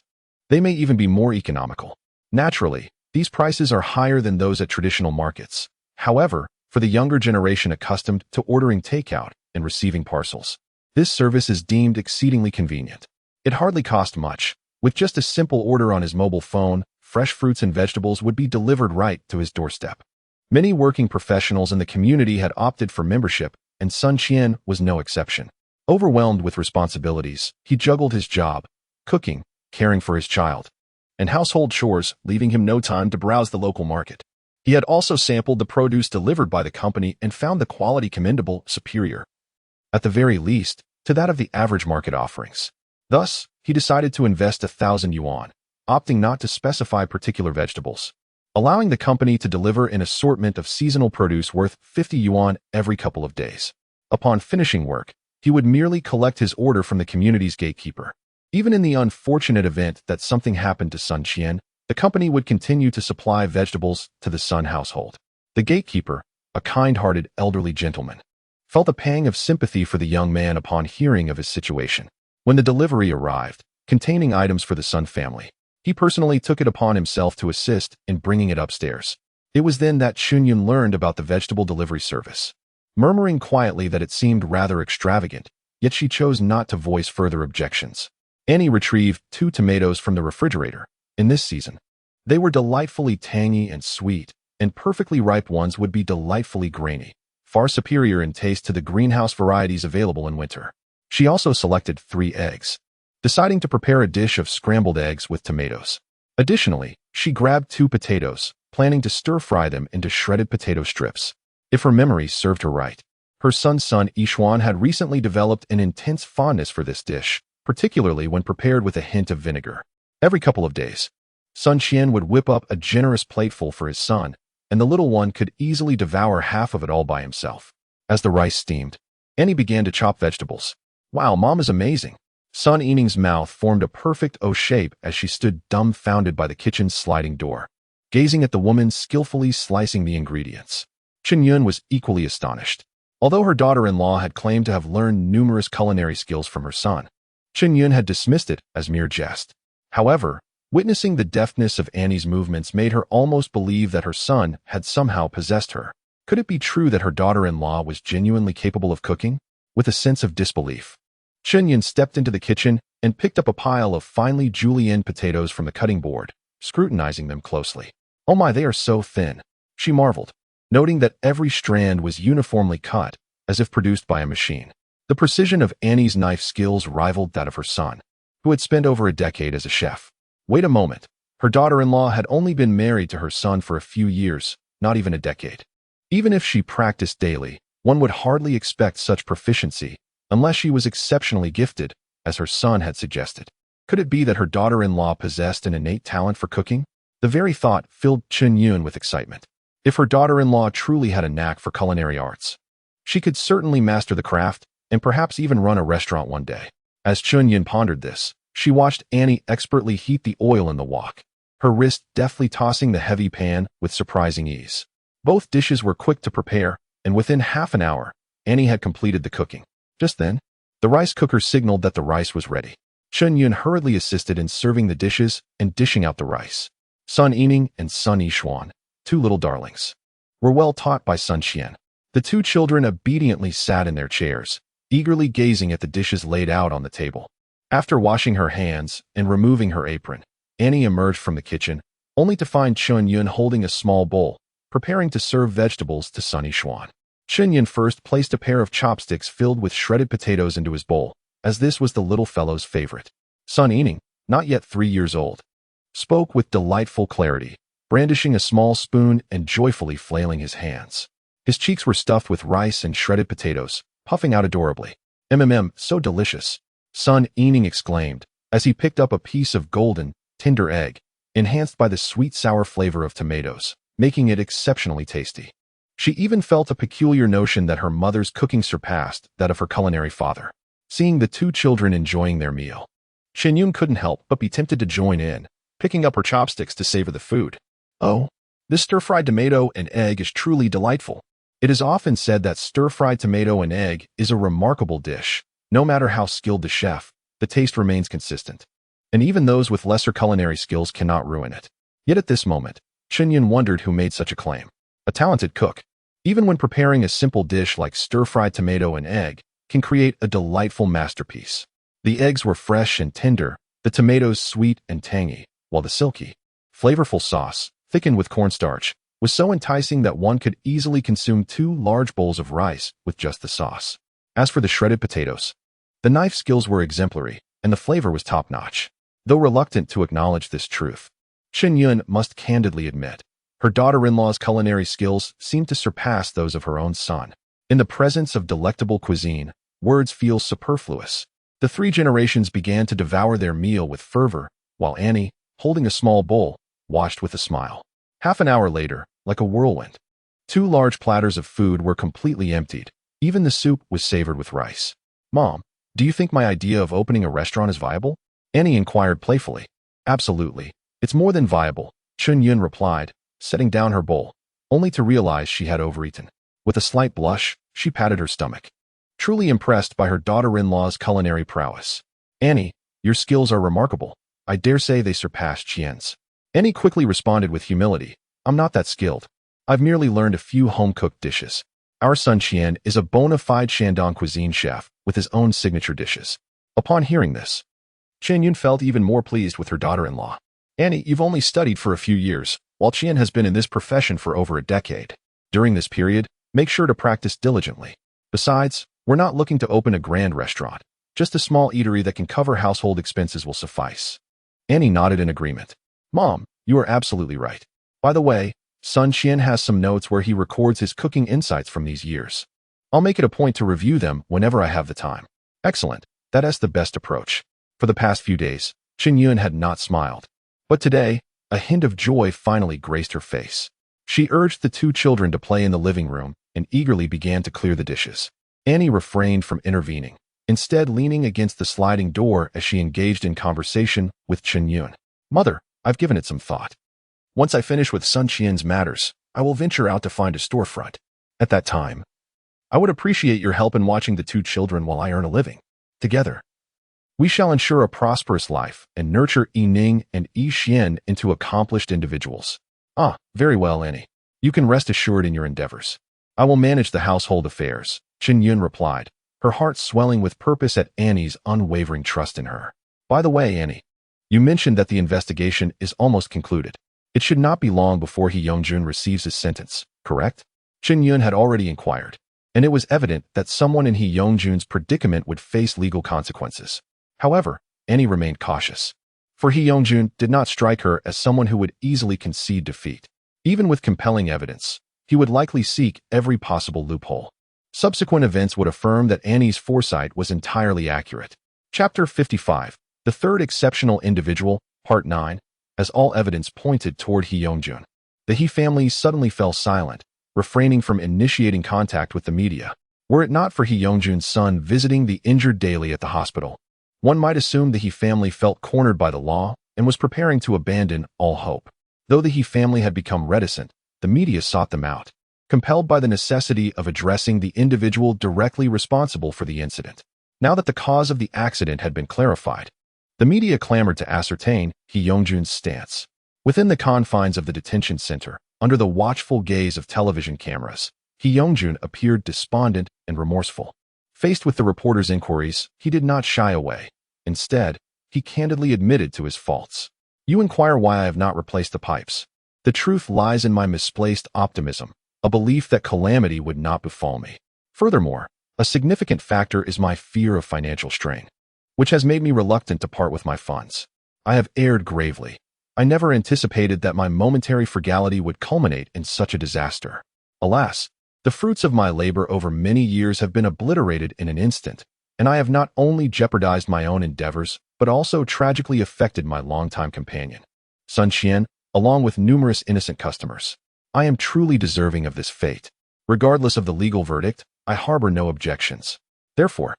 they may even be more economical. Naturally, these prices are higher than those at traditional markets. However, for the younger generation accustomed to ordering takeout and receiving parcels, this service is deemed exceedingly convenient. It hardly costs much. With just a simple order on his mobile phone, fresh fruits and vegetables would be delivered right to his doorstep. Many working professionals in the community had opted for membership, and Sun Qian was no exception. Overwhelmed with responsibilities, he juggled his job, cooking, caring for his child, and household chores, leaving him no time to browse the local market. He had also sampled the produce delivered by the company and found the quality commendable, superior, at the very least, to that of the average market offerings. Thus, he decided to invest 1,000 yuan, opting not to specify particular vegetables, allowing the company to deliver an assortment of seasonal produce worth 50 yuan every couple of days. Upon finishing work, he would merely collect his order from the community's gatekeeper. Even in the unfortunate event that something happened to Sun Qian, the company would continue to supply vegetables to the Sun household. The gatekeeper, a kind-hearted elderly gentleman, felt a pang of sympathy for the young man upon hearing of his situation. When the delivery arrived, containing items for the Sun family, he personally took it upon himself to assist in bringing it upstairs. It was then that Chunyun learned about the vegetable delivery service. Murmuring quietly that it seemed rather extravagant, yet she chose not to voice further objections. Annie retrieved 2 tomatoes from the refrigerator. In this season, they were delightfully tangy and sweet, and perfectly ripe ones would be delightfully grainy, far superior in taste to the greenhouse varieties available in winter. She also selected 3 eggs, deciding to prepare a dish of scrambled eggs with tomatoes. Additionally, she grabbed 2 potatoes, planning to stir-fry them into shredded potato strips. If her memory served her right, her son's son Yishuan had recently developed an intense fondness for this dish, particularly when prepared with a hint of vinegar. Every couple of days, Sun Qian would whip up a generous plateful for his son, and the little one could easily devour half of it all by himself. As the rice steamed, Annie began to chop vegetables. Wow, Mom is amazing. Sun Yining's mouth formed a perfect O shape as she stood dumbfounded by the kitchen's sliding door, gazing at the woman skillfully slicing the ingredients. Chunyun was equally astonished. Although her daughter-in-law had claimed to have learned numerous culinary skills from her son, Chunyun had dismissed it as mere jest. However, witnessing the deftness of Annie's movements made her almost believe that her son had somehow possessed her. Could it be true that her daughter-in-law was genuinely capable of cooking? With a sense of disbelief, Chunyun stepped into the kitchen and picked up a pile of finely julienne potatoes from the cutting board, scrutinizing them closely. Oh my, they are so thin, she marveled, noting that every strand was uniformly cut, as if produced by a machine. The precision of Annie's knife skills rivaled that of her son, who had spent over a decade as a chef. Wait a moment, her daughter-in-law had only been married to her son for a few years, not even a decade. Even if she practiced daily, one would hardly expect such proficiency, unless she was exceptionally gifted, as her son had suggested. Could it be that her daughter-in-law possessed an innate talent for cooking? The very thought filled Chunyun with excitement. If her daughter-in-law truly had a knack for culinary arts, she could certainly master the craft and perhaps even run a restaurant one day. As Chunyun pondered this, she watched Annie expertly heat the oil in the wok, her wrist deftly tossing the heavy pan with surprising ease. Both dishes were quick to prepare, and within half an hour, Annie had completed the cooking. Just then, the rice cooker signaled that the rice was ready. Chunyun hurriedly assisted in serving the dishes and dishing out the rice. Sun Yining and Sun Yishuan, 2 little darlings, were well taught by Sun Qian. The 2 children obediently sat in their chairs, eagerly gazing at the dishes laid out on the table. After washing her hands and removing her apron, Annie emerged from the kitchen, only to find Chunyun holding a small bowl, preparing to serve vegetables to Sun Yishuan. Chunyun first placed a pair of chopsticks filled with shredded potatoes into his bowl, as this was the little fellow's favorite. Sun Yining, not yet 3 years old, spoke with delightful clarity, brandishing a small spoon and joyfully flailing his hands. His cheeks were stuffed with rice and shredded potatoes, puffing out adorably. So delicious, Sun Yining exclaimed, as he picked up a piece of golden, tender egg, enhanced by the sweet-sour flavor of tomatoes, making it exceptionally tasty. She even felt a peculiar notion that her mother's cooking surpassed that of her culinary father. Seeing the 2 children enjoying their meal, Chen Yun couldn't help but be tempted to join in, picking up her chopsticks to savor the food. Oh, this stir-fried tomato and egg is truly delightful. It is often said that stir-fried tomato and egg is a remarkable dish. No matter how skilled the chef, the taste remains consistent. And even those with lesser culinary skills cannot ruin it. Yet at this moment, Chen Yun wondered who made such a claim. A talented cook, even when preparing a simple dish like stir-fried tomato and egg, can create a delightful masterpiece. The eggs were fresh and tender, the tomatoes sweet and tangy, while the silky, flavorful sauce, thickened with cornstarch, was so enticing that one could easily consume 2 large bowls of rice with just the sauce. As for the shredded potatoes, the knife skills were exemplary, and the flavor was top-notch. Though reluctant to acknowledge this truth, Chen Yun must candidly admit, her daughter-in-law's culinary skills seemed to surpass those of her own son. In the presence of delectable cuisine, words feel superfluous. The 3 generations began to devour their meal with fervor, while Annie, holding a small bowl, watched with a smile. Half an hour later, like a whirlwind, 2 large platters of food were completely emptied. Even the soup was savored with rice. Mom, do you think my idea of opening a restaurant is viable? Annie inquired playfully. Absolutely. It's more than viable, Chen Yun replied, setting down her bowl, only to realize she had overeaten. With a slight blush, she patted her stomach, truly impressed by her daughter-in-law's culinary prowess. Annie, your skills are remarkable. I dare say they surpass Qian's. Annie quickly responded with humility. I'm not that skilled. I've merely learned a few home-cooked dishes. Our son Qian is a bona fide Shandong cuisine chef with his own signature dishes. Upon hearing this, Chen Yun felt even more pleased with her daughter-in-law. Annie, you've only studied for a few years, while Qian has been in this profession for over a decade. During this period, make sure to practice diligently. Besides, we're not looking to open a grand restaurant. Just a small eatery that can cover household expenses will suffice. Annie nodded in agreement. Mom, you are absolutely right. By the way, son Qian has some notes where he records his cooking insights from these years. I'll make it a point to review them whenever I have the time. Excellent. That is the best approach. For the past few days, Chen Yun had not smiled. But today, a hint of joy finally graced her face. She urged the 2 children to play in the living room and eagerly began to clear the dishes. Annie refrained from intervening, instead leaning against the sliding door as she engaged in conversation with Chen Yun. Mother, I've given it some thought. Once I finish with Sun Qian's matters, I will venture out to find a storefront. At that time, I would appreciate your help in watching the 2 children while I earn a living. Together, we shall ensure a prosperous life and nurture Yi Ning and Yi Xian into accomplished individuals. Ah, very well, Annie. You can rest assured in your endeavors. I will manage the household affairs, Chen Yun replied, her heart swelling with purpose at Annie's unwavering trust in her. By the way, Annie, you mentioned that the investigation is almost concluded. It should not be long before He Yongjun receives his sentence, correct? Chen Yun had already inquired, and it was evident that someone in He Yongjun's predicament would face legal consequences. However, Annie remained cautious, for He Yongjun did not strike her as someone who would easily concede defeat. Even with compelling evidence, he would likely seek every possible loophole. Subsequent events would affirm that Annie's foresight was entirely accurate. Chapter 55, The Third Exceptional Individual, Part 9, as all evidence pointed toward He Yongjun. The He family suddenly fell silent, refraining from initiating contact with the media. Were it not for He Yongjun's son visiting the injured daily at the hospital, one might assume the He family felt cornered by the law and was preparing to abandon all hope. Though the He family had become reticent, the media sought them out, compelled by the necessity of addressing the individual directly responsible for the incident. Now that the cause of the accident had been clarified, the media clamored to ascertain He Yongjun's stance. Within the confines of the detention center, under the watchful gaze of television cameras, He Yongjun appeared despondent and remorseful. Faced with the reporters' inquiries, he did not shy away. Instead, he candidly admitted to his faults. You inquire why I have not replaced the pipes. The truth lies in my misplaced optimism, a belief that calamity would not befall me. Furthermore, a significant factor is my fear of financial strain, which has made me reluctant to part with my funds. I have erred gravely. I never anticipated that my momentary frugality would culminate in such a disaster. Alas, the fruits of my labor over many years have been obliterated in an instant, and I have not only jeopardized my own endeavors, but also tragically affected my longtime companion, Sun Qian, along with numerous innocent customers. I am truly deserving of this fate. Regardless of the legal verdict, I harbor no objections. Therefore,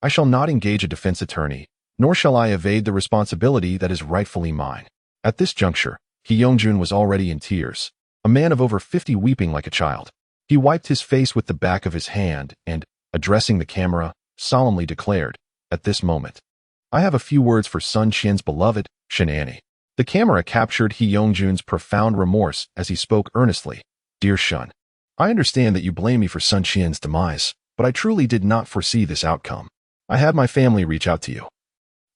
I shall not engage a defense attorney, nor shall I evade the responsibility that is rightfully mine. At this juncture, Hee Young-jun was already in tears, a man of over 50 weeping like a child. He wiped his face with the back of his hand and, addressing the camera, solemnly declared, "At this moment, I have a few words for Sun Qian's beloved, Shin Annie." The camera captured Hee Young-jun's profound remorse as he spoke earnestly. "Dear Shun, I understand that you blame me for Sun Qian's demise, but I truly did not foresee this outcome. I had my family reach out to you,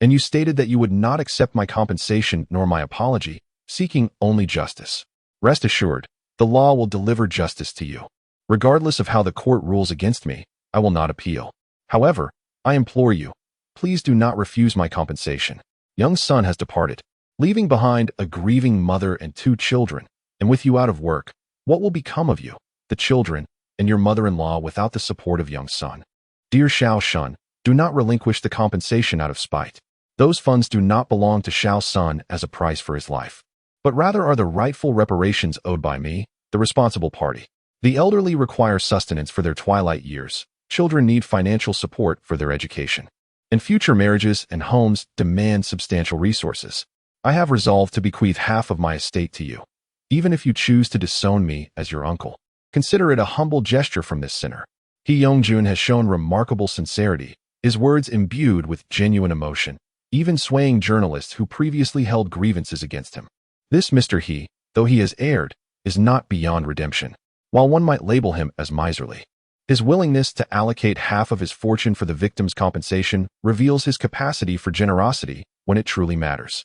and you stated that you would not accept my compensation nor my apology, seeking only justice. Rest assured, the law will deliver justice to you. Regardless of how the court rules against me, I will not appeal. However, I implore you, please do not refuse my compensation. Young Sun has departed, leaving behind a grieving mother and 2 children, and with you out of work, what will become of you, the children, and your mother-in-law without the support of Young Sun? Dear Xiao Shun, do not relinquish the compensation out of spite. Those funds do not belong to Xiao Sun as a price for his life, but rather are the rightful reparations owed by me, the responsible party. The elderly require sustenance for their twilight years, children need financial support for their education, and future marriages and homes demand substantial resources. I have resolved to bequeath half of my estate to you. Even if you choose to disown me as your uncle, consider it a humble gesture from this sinner." Hee Young-jun has shown remarkable sincerity, his words imbued with genuine emotion, even swaying journalists who previously held grievances against him. This Mr. He, though he has erred, is not beyond redemption, while one might label him as miserly. His willingness to allocate half of his fortune for the victim's compensation reveals his capacity for generosity when it truly matters.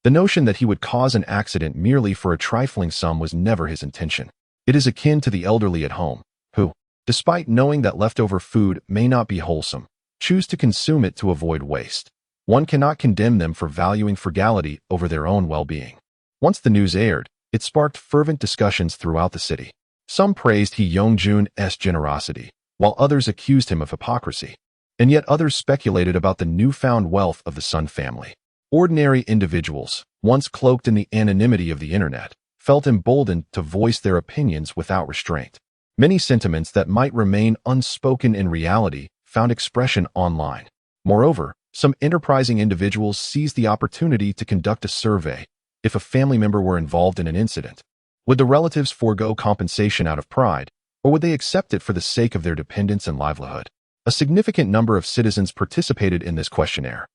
The notion that he would cause an accident merely for a trifling sum was never his intention. It is akin to the elderly at home, who, despite knowing that leftover food may not be wholesome, choose to consume it to avoid waste. One cannot condemn them for valuing frugality over their own well-being. Once the news aired, it sparked fervent discussions throughout the city. Some praised Hee Young-jun's generosity, while others accused him of hypocrisy. And yet others speculated about the newfound wealth of the Sun family. Ordinary individuals, once cloaked in the anonymity of the internet, felt emboldened to voice their opinions without restraint. Many sentiments that might remain unspoken in reality found expression online. Moreover, some enterprising individuals seized the opportunity to conduct a survey. If a family member were involved in an incident, would the relatives forego compensation out of pride, or would they accept it for the sake of their dependents and livelihood? A significant number of citizens participated in this questionnaire,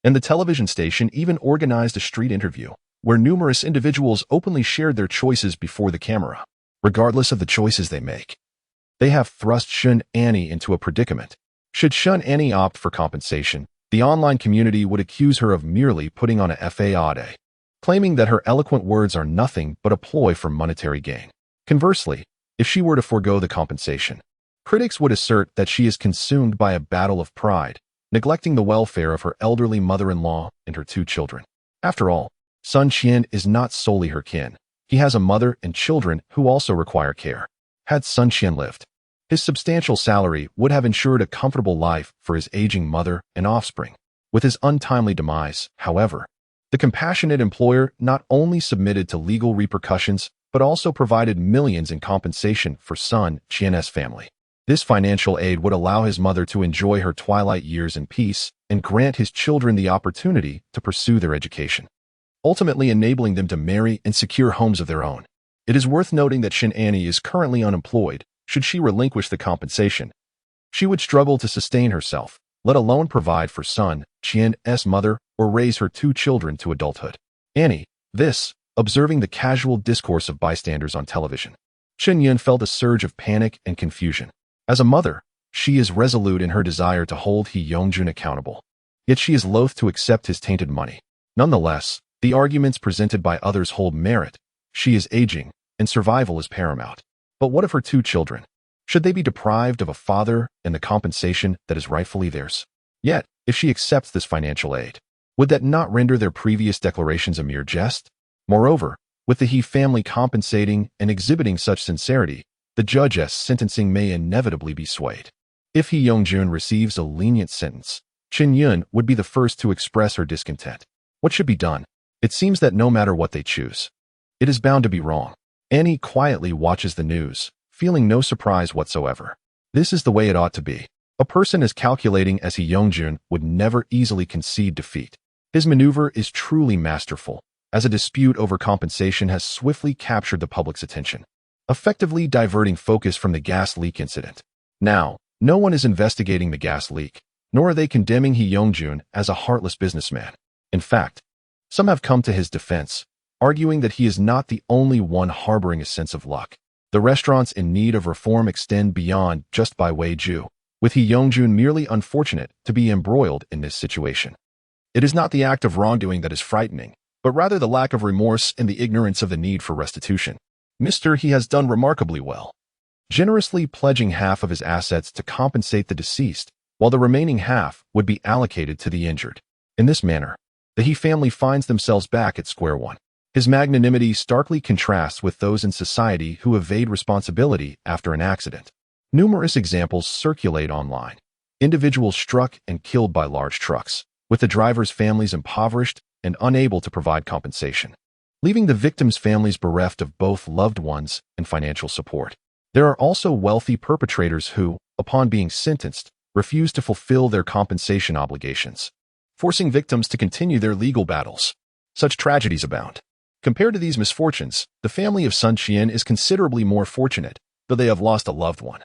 and the television station even organized a street interview, where numerous individuals openly shared their choices before the camera. Regardless of the choices they make, they have thrust Shun Annie into a predicament. Should Shun Annie opt for compensation, the online community would accuse her of merely putting on a facade, claiming that her eloquent words are nothing but a ploy for monetary gain. Conversely, if she were to forego the compensation, critics would assert that she is consumed by a battle of pride, neglecting the welfare of her elderly mother-in-law and her 2 children. After all, Sun Qian is not solely her kin. He has a mother and children who also require care. Had Sun Qian lived, his substantial salary would have ensured a comfortable life for his aging mother and offspring. With his untimely demise, however, the compassionate employer not only submitted to legal repercussions, but also provided millions in compensation for Sun Qian's family. This financial aid would allow his mother to enjoy her twilight years in peace and grant his children the opportunity to pursue their education, ultimately enabling them to marry and secure homes of their own. It is worth noting that Shin Annie is currently unemployed. Should she relinquish the compensation, she would struggle to sustain herself, let alone provide for Sun Qian's mother or raise her 2 children to adulthood. Annie, observing the casual discourse of bystanders on television, Shin Yun felt a surge of panic and confusion. As a mother, she is resolute in her desire to hold Hee Young-jun accountable, yet she is loath to accept his tainted money. Nonetheless, the arguments presented by others hold merit. She is aging, and survival is paramount. But what of her 2 children? Should they be deprived of a father and the compensation that is rightfully theirs? Yet, if she accepts this financial aid, would that not render their previous declarations a mere jest? Moreover, with the He family compensating and exhibiting such sincerity, the judge's sentencing may inevitably be swayed. If Hee Young-jun receives a lenient sentence, Shin Yun would be the first to express her discontent. What should be done? It seems that no matter what they choose, it is bound to be wrong. Annie quietly watches the news, feeling no surprise whatsoever. This is the way it ought to be. A person as calculating as He Yongjun would never easily concede defeat. His maneuver is truly masterful, as a dispute over compensation has swiftly captured the public's attention, effectively diverting focus from the gas leak incident. Now, no one is investigating the gas leak, nor are they condemning He Yongjun as a heartless businessman. In fact, some have come to his defense, arguing that he is not the only one harboring a sense of luck. The restaurants in need of reform extend beyond just Bai Weiju, with He Yongjun merely unfortunate to be embroiled in this situation. It is not the act of wrongdoing that is frightening, but rather the lack of remorse and the ignorance of the need for restitution. He has done remarkably well, generously pledging half of his assets to compensate the deceased, while the remaining half would be allocated to the injured. In this manner, the He family finds themselves back at square one. His magnanimity starkly contrasts with those in society who evade responsibility after an accident. Numerous examples circulate online. Individuals struck and killed by large trucks, with the drivers' families impoverished and unable to provide compensation, leaving the victims' families bereft of both loved ones and financial support. There are also wealthy perpetrators who, upon being sentenced, refuse to fulfill their compensation obligations, forcing victims to continue their legal battles. Such tragedies abound. Compared to these misfortunes, the family of Sun Qian is considerably more fortunate, though they have lost a loved one.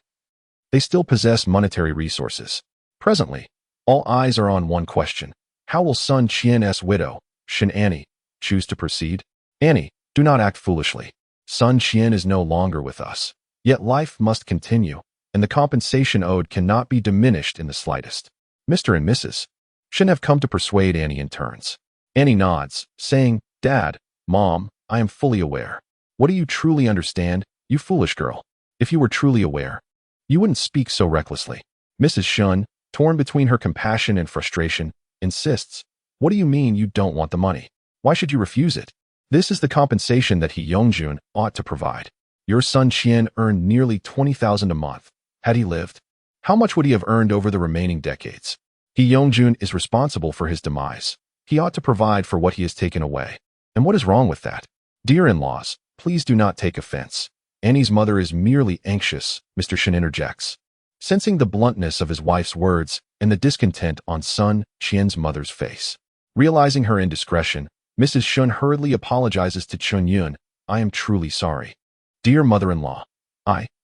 They still possess monetary resources. Presently, all eyes are on one question. How will Sun Qian's widow, Shin Annie, choose to proceed? Annie, do not act foolishly. Sun Qian is no longer with us. Yet life must continue, and the compensation owed cannot be diminished in the slightest. Mr. and Mrs. Shin have come to persuade Annie in turns. Annie nods, saying, Dad, Mom, I am fully aware. What do you truly understand, you foolish girl? If you were truly aware, you wouldn't speak so recklessly. Mrs. Shun, torn between her compassion and frustration, insists, What do you mean you don't want the money? Why should you refuse it? This is the compensation that He Yongjun ought to provide. Your son Qian earned nearly 20,000 a month. Had he lived, how much would he have earned over the remaining decades? He Yongjun is responsible for his demise. He ought to provide for what he has taken away. And what is wrong with that? Dear in-laws, please do not take offense. Annie's mother is merely anxious, Mr. Shin interjects, sensing the bluntness of his wife's words and the discontent on Sun Qian's mother's face. Realizing her indiscretion, Mrs. Shun hurriedly apologizes to Chun Yun. I am truly sorry. Dear mother-in-law,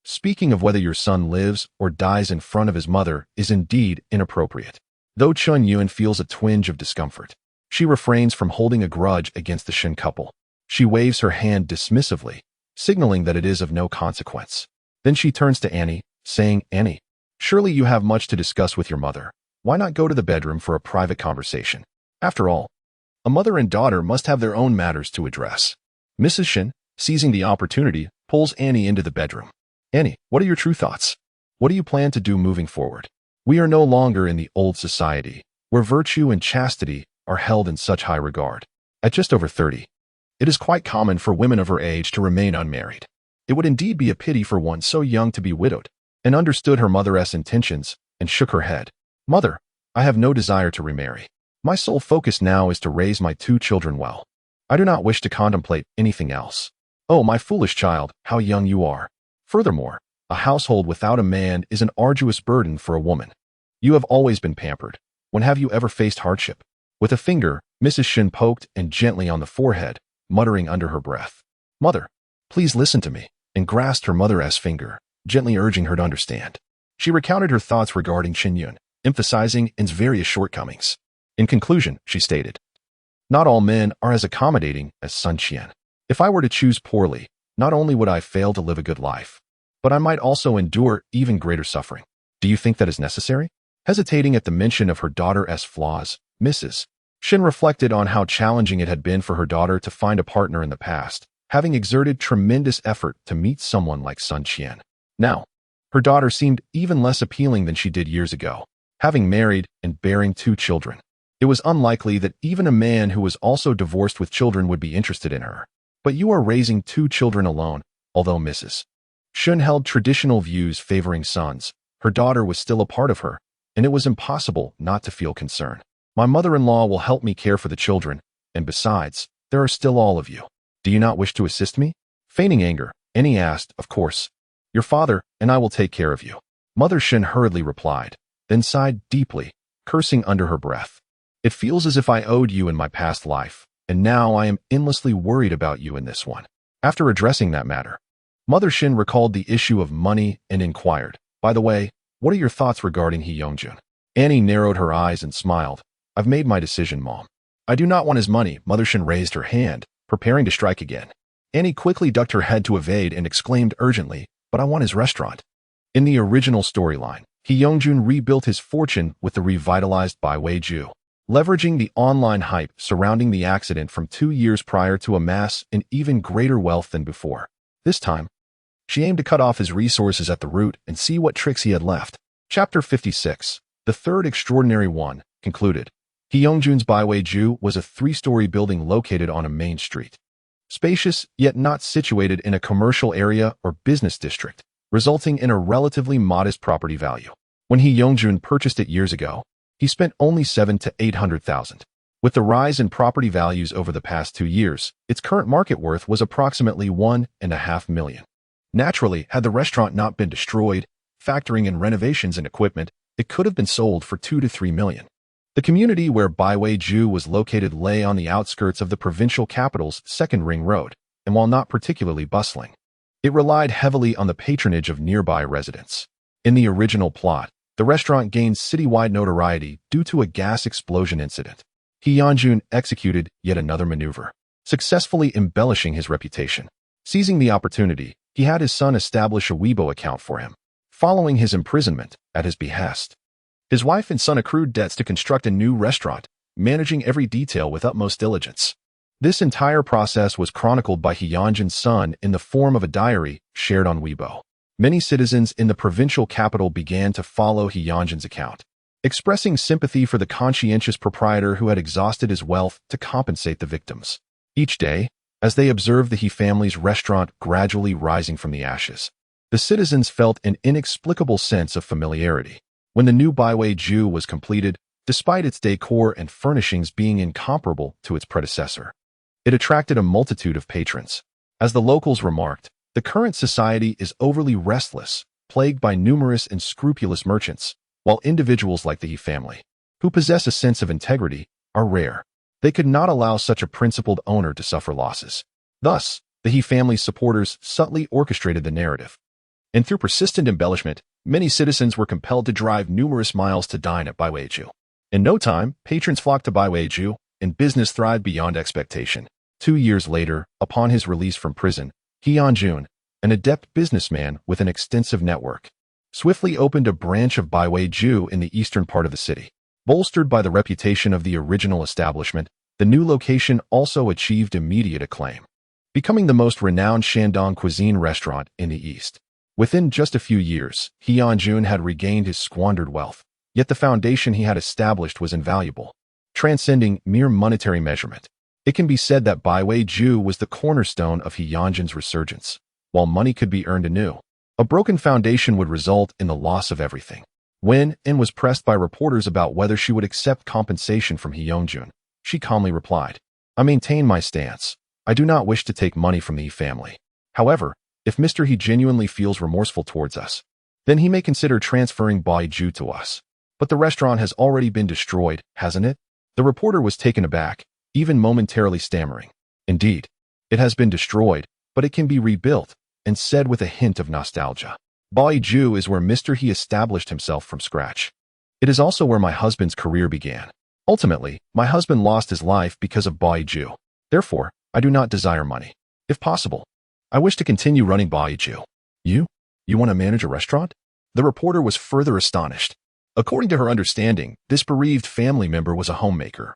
speaking of whether your son lives or dies in front of his mother is indeed inappropriate. Though Chun Yun feels a twinge of discomfort, she refrains from holding a grudge against the Shin couple. She waves her hand dismissively, signaling that it is of no consequence. Then she turns to Annie, saying, Annie, surely you have much to discuss with your mother. Why not go to the bedroom for a private conversation? After all, a mother and daughter must have their own matters to address. Mrs. Shin, seizing the opportunity, pulls Annie into the bedroom. Annie, what are your true thoughts? What do you plan to do moving forward? We are no longer in the old society, where virtue and chastity are held in such high regard. At just over 30, it is quite common for women of her age to remain unmarried. It would indeed be a pity for one so young to be widowed. And understood her mother's intentions and shook her head. Mother, I have no desire to remarry. My sole focus now is to raise my 2 children well. I do not wish to contemplate anything else. Oh, my foolish child, how young you are. Furthermore, a household without a man is an arduous burden for a woman. You have always been pampered. When have you ever faced hardship? With a finger, Mrs. Shin poked and gently on the forehead, muttering under her breath. Mother, please listen to me, and grasped her mother's finger, gently urging her to understand. She recounted her thoughts regarding Chen Yun, emphasizing its various shortcomings. In conclusion, she stated, Not all men are as accommodating as Sun Qian. If I were to choose poorly, not only would I fail to live a good life, but I might also endure even greater suffering. Do you think that is necessary? Hesitating at the mention of her daughter's flaws, Mrs. Shin reflected on how challenging it had been for her daughter to find a partner in the past, having exerted tremendous effort to meet someone like Sun Qian. Now, her daughter seemed even less appealing than she did years ago, having married and bearing 2 children. It was unlikely that even a man who was also divorced with children would be interested in her. But you are raising 2 children alone. Although Mrs. Shun held traditional views favoring sons, her daughter was still a part of her, and it was impossible not to feel concern. My mother-in-law will help me care for the children, and besides, there are still all of you. Do you not wish to assist me? Feigning anger, Annie asked, Of course. Your father and I will take care of you. Mother Shin hurriedly replied. then sighed deeply, cursing under her breath. It feels as if I owed you in my past life, and now I am endlessly worried about you in this one. After addressing that matter, Mother Shin recalled the issue of money and inquired, by the way, what are your thoughts regarding Hee Youngjun? Annie narrowed her eyes and smiled. I've made my decision, Mom. I do not want his money. Mother Shin raised her hand, preparing to strike again. Annie quickly ducked her head to evade and exclaimed urgently, but I want his restaurant. In the original storyline, Hee Youngjun rebuilt his fortune with the revitalized Bai Wei-ju, leveraging the online hype surrounding the accident from 2 years prior to amass an even greater wealth than before. This time, she aimed to cut off his resources at the root and see what tricks he had left. Chapter 56, The Third Extraordinary One, concluded. Hee Youngjun's Bai Wei-ju was a 3-story building located on a main street. Spacious, yet not situated in a commercial area or business district, resulting in a relatively modest property value. When Hee Youngjun purchased it years ago, he spent only $700,000 to $800,000. With the rise in property values over the past 2 years, its current market worth was approximately $1.5 million. Naturally, had the restaurant not been destroyed, factoring in renovations and equipment, it could have been sold for $2 to $3 million. The community where Bai Wei-ju was located lay on the outskirts of the provincial capital's second ring road, and while not particularly bustling, it relied heavily on the patronage of nearby residents. In the original plot, the restaurant gained citywide notoriety due to a gas explosion incident. Hee Youngjun executed yet another maneuver, successfully embellishing his reputation. Seizing the opportunity, he had his son establish a Weibo account for him. Following his imprisonment, at his behest, his wife and son accrued debts to construct a new restaurant, managing every detail with utmost diligence. This entire process was chronicled by Hee Youngjun's son in the form of a diary shared on Weibo. Many citizens in the provincial capital began to follow Hee Youngjun's account, expressing sympathy for the conscientious proprietor who had exhausted his wealth to compensate the victims. Each day, as they observed the Hee family's restaurant gradually rising from the ashes, the citizens felt an inexplicable sense of familiarity. When the new Bai Wei-ju was completed, despite its decor and furnishings being incomparable to its predecessor, it attracted a multitude of patrons. As the locals remarked, the current society is overly restless, plagued by numerous and scrupulous merchants, while individuals like the Hee family, who possess a sense of integrity, are rare. They could not allow such a principled owner to suffer losses. Thus, the Hee family's supporters subtly orchestrated the narrative. And through persistent embellishment, many citizens were compelled to drive numerous miles to dine at Bai Wei-ju. In no time, patrons flocked to Bai Wei-ju, and business thrived beyond expectation. 2 years later, upon his release from prison, Hee Youngjun, an adept businessman with an extensive network, swiftly opened a branch of Bai Wei-ju in the eastern part of the city. Bolstered by the reputation of the original establishment, the new location also achieved immediate acclaim, becoming the most renowned Shandong cuisine restaurant in the East. Within just a few years, Hee Youngjun had regained his squandered wealth, yet the foundation he had established was invaluable, transcending mere monetary measurement. It can be said that Bai Wei-ju was the cornerstone of Hee Youngjun's resurgence. While money could be earned anew, a broken foundation would result in the loss of everything. When Anne was pressed by reporters about whether she would accept compensation from Hee Youngjun, she calmly replied, I maintain my stance. I do not wish to take money from the Hee family. However, if Mr. Hee genuinely feels remorseful towards us, then he may consider transferring Bai Ju to us. But the restaurant has already been destroyed, hasn't it? The reporter was taken aback, even momentarily stammering. Indeed, it has been destroyed, but it can be rebuilt, and said with a hint of nostalgia. Bai Ju is where Mr. Hee established himself from scratch. It is also where my husband's career began. Ultimately, my husband lost his life because of Bai Ju. Therefore, I do not desire money. If possible, I wish to continue running Bai Ju. You want to manage a restaurant? The reporter was further astonished. According to her understanding, this bereaved family member was a homemaker,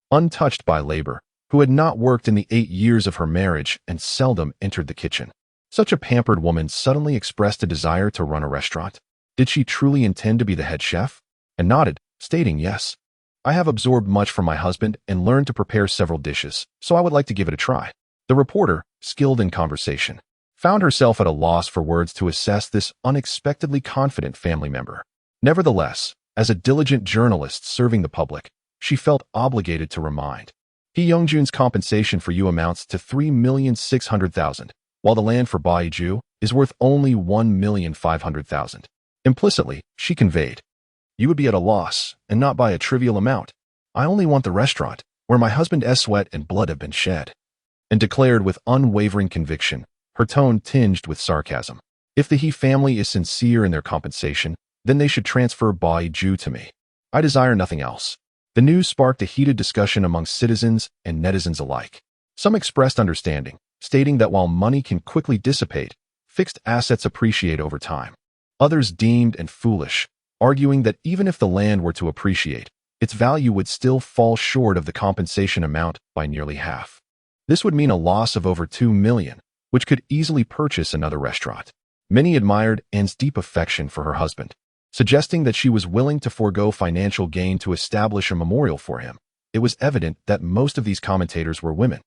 untouched by labor, who had not worked in the 8 years of her marriage and seldom entered the kitchen. Such a pampered woman suddenly expressed a desire to run a restaurant. Did she truly intend to be the head chef? And nodded, stating yes. I have absorbed much from my husband and learned to prepare several dishes, so I would like to give it a try. The reporter, skilled in conversation, found herself at a loss for words to assess this unexpectedly confident family member. Nevertheless, as a diligent journalist serving the public, she felt obligated to remind. Hee Youngjun's compensation for you amounts to $3,600,000, while the land for Bai Ju is worth only $1,500,000. Implicitly, she conveyed, You would be at a loss, and not by a trivial amount. I only want the restaurant, where my husband's sweat and blood have been shed. And declared with unwavering conviction, her tone tinged with sarcasm. If the He family is sincere in their compensation, then they should transfer Bai Ju to me. I desire nothing else. The news sparked a heated discussion among citizens and netizens alike. Some expressed understanding, stating that while money can quickly dissipate, fixed assets appreciate over time. Others deemed and foolish, arguing that even if the land were to appreciate, its value would still fall short of the compensation amount by nearly half. This would mean a loss of over 2 million, which could easily purchase another restaurant. Many admired Anne's deep affection for her husband, suggesting that she was willing to forego financial gain to establish a memorial for him. It was evident that most of these commentators were women.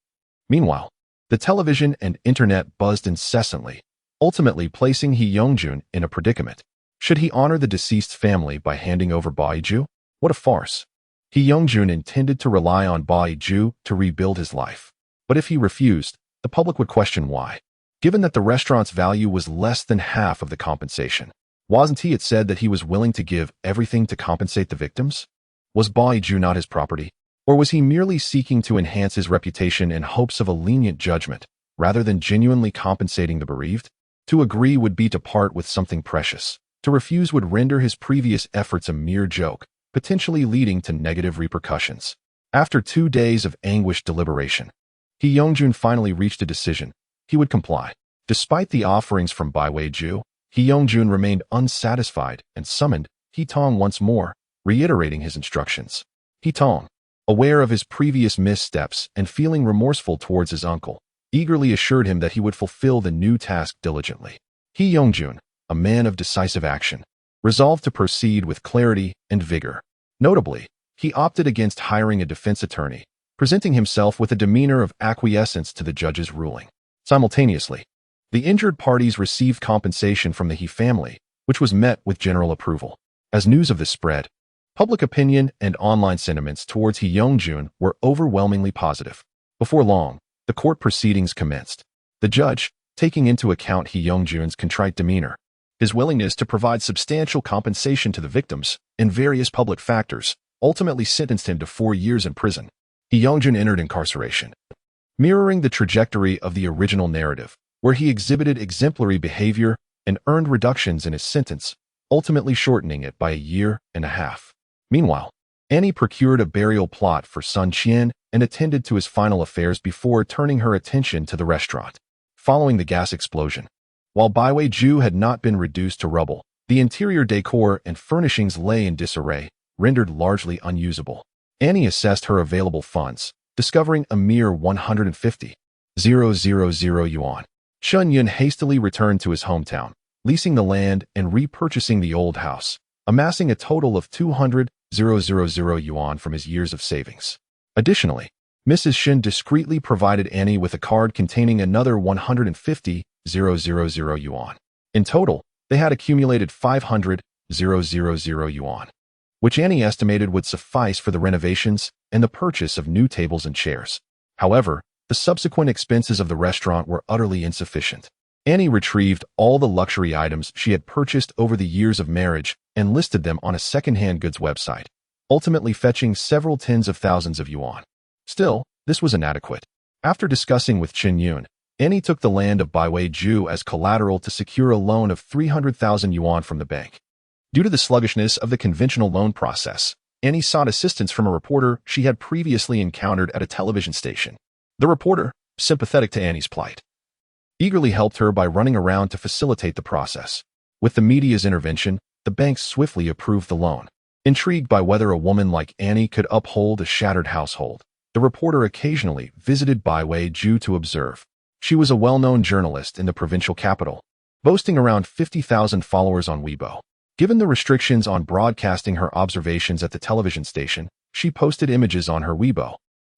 Meanwhile, the television and internet buzzed incessantly, ultimately placing He Youngjun in a predicament. Should he honor the deceased family by handing over Bai Ju? What a farce. He Youngjun intended to rely on Bai Ju to rebuild his life. But if he refused, the public would question why. Given that the restaurant's value was less than half of the compensation, wasn't he said that he was willing to give everything to compensate the victims? Was Bai Ju not his property? Or was he merely seeking to enhance his reputation in hopes of a lenient judgment, rather than genuinely compensating the bereaved? To agree would be to part with something precious. To refuse would render his previous efforts a mere joke, potentially leading to negative repercussions. After 2 days of anguished deliberation, He Youngjun finally reached a decision. He would comply. Despite the offerings from Bai Ju, He Youngjun remained unsatisfied and summoned He Tong once more, reiterating his instructions. He Tong, aware of his previous missteps and feeling remorseful towards his uncle, eagerly assured him that he would fulfill the new task diligently. He Youngjun, a man of decisive action, resolved to proceed with clarity and vigor. Notably, he opted against hiring a defense attorney, presenting himself with a demeanor of acquiescence to the judge's ruling. Simultaneously, the injured parties received compensation from the He family, which was met with general approval. As news of this spread, public opinion and online sentiments towards He Youngjun were overwhelmingly positive. Before long, the court proceedings commenced. The judge, taking into account He Youngjun's contrite demeanor, his willingness to provide substantial compensation to the victims, and various public factors, ultimately sentenced him to 4 years in prison. He Youngjun entered incarceration, mirroring the trajectory of the original narrative, where he exhibited exemplary behavior and earned reductions in his sentence, ultimately shortening it by 1.5 years. Meanwhile, Annie procured a burial plot for Sun Qian and attended to his final affairs before turning her attention to the restaurant. Following the gas explosion, while Bai Ju had not been reduced to rubble, the interior decor and furnishings lay in disarray, rendered largely unusable. Annie assessed her available funds, discovering a mere 150,000 yuan. Shun Yun hastily returned to his hometown, leasing the land and repurchasing the old house, amassing a total of 200,000 yuan from his years of savings. Additionally, Mrs. Shin discreetly provided Annie with a card containing another 150,000 yuan. In total, they had accumulated 500,000 yuan, which Annie estimated would suffice for the renovations and the purchase of new tables and chairs. However, the subsequent expenses of the restaurant were utterly insufficient. Annie retrieved all the luxury items she had purchased over the years of marriage and listed them on a second-hand goods website, ultimately fetching several tens of thousands of yuan. Still, this was inadequate. After discussing with Qin Yun, Annie took the land of Bai Ju as collateral to secure a loan of 300,000 yuan from the bank. Due to the sluggishness of the conventional loan process, Annie sought assistance from a reporter she had previously encountered at a television station. The reporter, sympathetic to Annie's plight, eagerly helped her by running around to facilitate the process. With the media's intervention, the bank swiftly approved the loan. Intrigued by whether a woman like Annie could uphold a shattered household, the reporter occasionally visited Bai Ju to observe. She was a well-known journalist in the provincial capital, boasting around 50,000 followers on Weibo. Given the restrictions on broadcasting her observations at the television station, she posted images on her Weibo,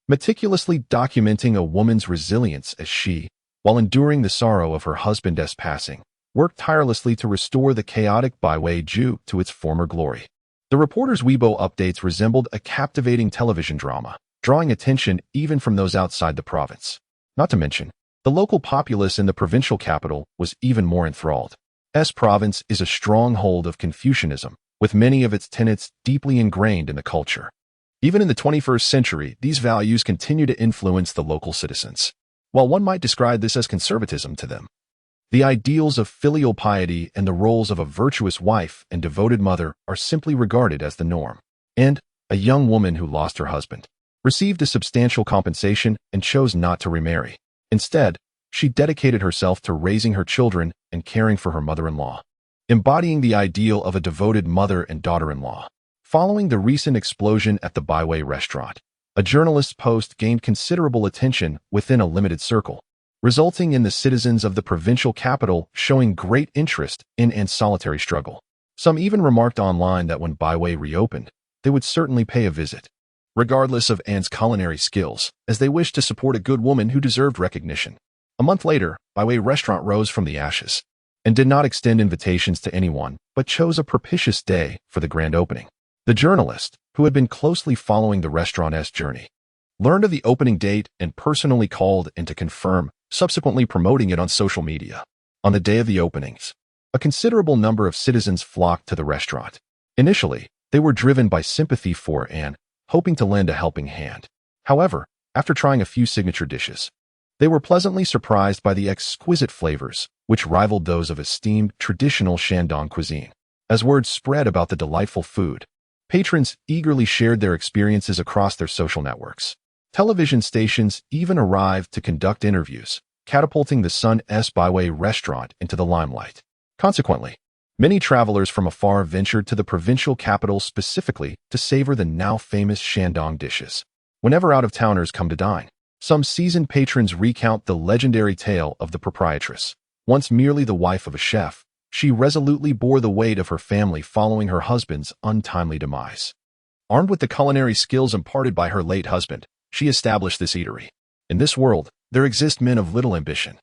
meticulously documenting a woman's resilience as she, while enduring the sorrow of her husband's passing, worked tirelessly to restore the chaotic Bai Ju to its former glory. The reporter's Weibo updates resembled a captivating television drama, drawing attention even from those outside the province. Not to mention, the local populace in the provincial capital was even more enthralled. S province is a stronghold of Confucianism, with many of its tenets deeply ingrained in the culture. Even in the 21st century, these values continue to influence the local citizens. While one might describe this as conservatism to them, the ideals of filial piety and the roles of a virtuous wife and devoted mother are simply regarded as the norm. And a young woman who lost her husband received a substantial compensation and chose not to remarry. Instead, she dedicated herself to raising her children and caring for her mother-in-law, embodying the ideal of a devoted mother and daughter-in-law. Following the recent explosion at the Byway restaurant, a journalist's post gained considerable attention within a limited circle, resulting in the citizens of the provincial capital showing great interest in Anne's solitary struggle. Some even remarked online that when Byway reopened, they would certainly pay a visit, regardless of Anne's culinary skills, as they wished to support a good woman who deserved recognition. A month later, Byway restaurant rose from the ashes and did not extend invitations to anyone, but chose a propitious day for the grand opening. The journalist, who had been closely following the restaurant's journey, learned of the opening date and personally called in to confirm, subsequently promoting it on social media. On the day of the openings, a considerable number of citizens flocked to the restaurant. Initially, they were driven by sympathy for Anne, hoping to lend a helping hand. However, after trying a few signature dishes, they were pleasantly surprised by the exquisite flavors, which rivaled those of esteemed traditional Shandong cuisine. As word spread about the delightful food, patrons eagerly shared their experiences across their social networks. Television stations even arrived to conduct interviews, catapulting the Sun S Byway restaurant into the limelight. Consequently, many travelers from afar ventured to the provincial capital specifically to savor the now famous Shandong dishes. Whenever out-of-towners come to dine, some seasoned patrons recount the legendary tale of the proprietress. Once merely the wife of a chef, she resolutely bore the weight of her family following her husband's untimely demise. Armed with the culinary skills imparted by her late husband, she established this eatery. In this world, there exist men of little ambition,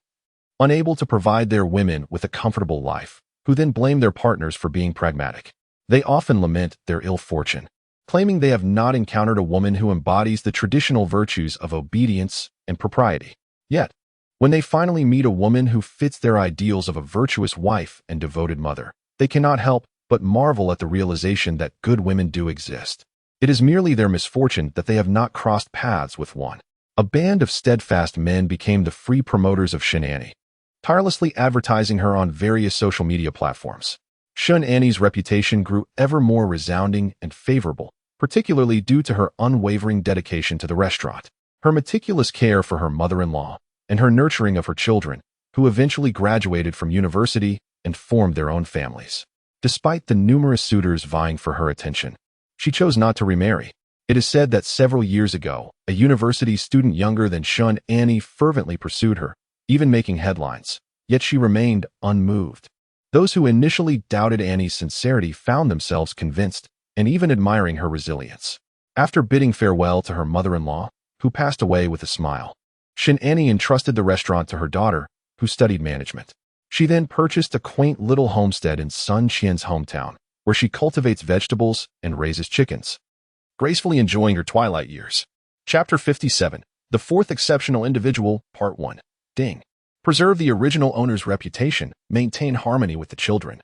unable to provide their women with a comfortable life, who then blame their partners for being pragmatic. They often lament their ill fortune, claiming they have not encountered a woman who embodies the traditional virtues of obedience and propriety. Yet, when they finally meet a woman who fits their ideals of a virtuous wife and devoted mother, they cannot help but marvel at the realization that good women do exist. It is merely their misfortune that they have not crossed paths with one. A band of steadfast men became the free promoters of Shun Annie, tirelessly advertising her on various social media platforms. Shun Annie's reputation grew ever more resounding and favorable, particularly due to her unwavering dedication to the restaurant, her meticulous care for her mother-in-law, and her nurturing of her children, who eventually graduated from university and formed their own families. Despite the numerous suitors vying for her attention, she chose not to remarry. It is said that several years ago, a university student younger than Shun Annie fervently pursued her, even making headlines, yet she remained unmoved. Those who initially doubted Annie's sincerity found themselves convinced and even admiring her resilience. After bidding farewell to her mother-in-law, who passed away with a smile, Shun Annie entrusted the restaurant to her daughter, who studied management. She then purchased a quaint little homestead in Sun Qian's hometown, where she cultivates vegetables and raises chickens, gracefully enjoying her twilight years. Chapter 57, The Fourth Exceptional Individual, Part 1. Ding. Preserve the original owner's reputation, maintain harmony with the children,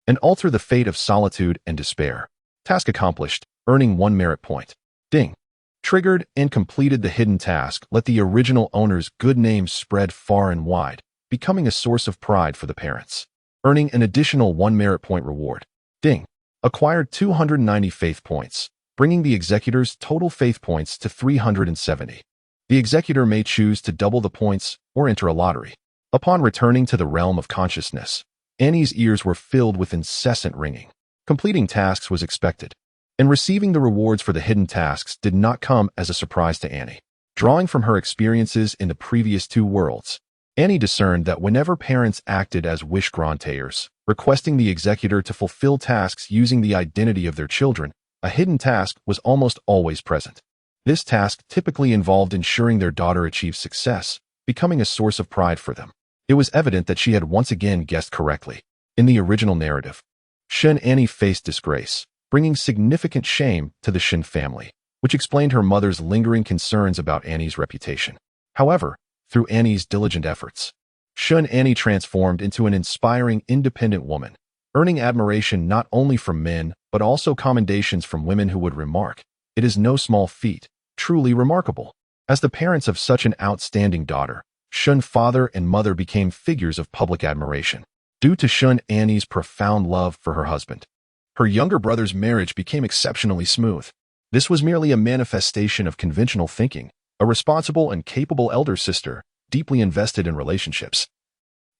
and alter the fate of solitude and despair. Task accomplished, earning 1 merit point. Ding. Triggered and completed the hidden task. Let the original owner's good name spread far and wide, becoming a source of pride for the parents. Earning an additional 1 merit point reward. Ding. Acquired 290 faith points, bringing the executor's total faith points to 370. The executor may choose to double the points or enter a lottery. Upon returning to the realm of consciousness, Annie's ears were filled with incessant ringing. Completing tasks was expected, and receiving the rewards for the hidden tasks did not come as a surprise to Annie. Drawing from her experiences in the previous 2 worlds, Annie discerned that whenever parents acted as wish grantors, requesting the executor to fulfill tasks using the identity of their children, a hidden task was almost always present. This task typically involved ensuring their daughter achieved success, becoming a source of pride for them. It was evident that she had once again guessed correctly. In the original narrative, Shun Annie faced disgrace, bringing significant shame to the Shun family, which explained her mother's lingering concerns about Annie's reputation. However, through Annie's diligent efforts, Shun Annie transformed into an inspiring, independent woman, earning admiration not only from men but also commendations from women who would remark, "It is no small feat, truly remarkable." As the parents of such an outstanding daughter, Shun's father and mother became figures of public admiration, due to Shun Annie's profound love for her husband. Her younger brother's marriage became exceptionally smooth. This was merely a manifestation of conventional thinking. A responsible and capable elder sister, deeply invested in relationships,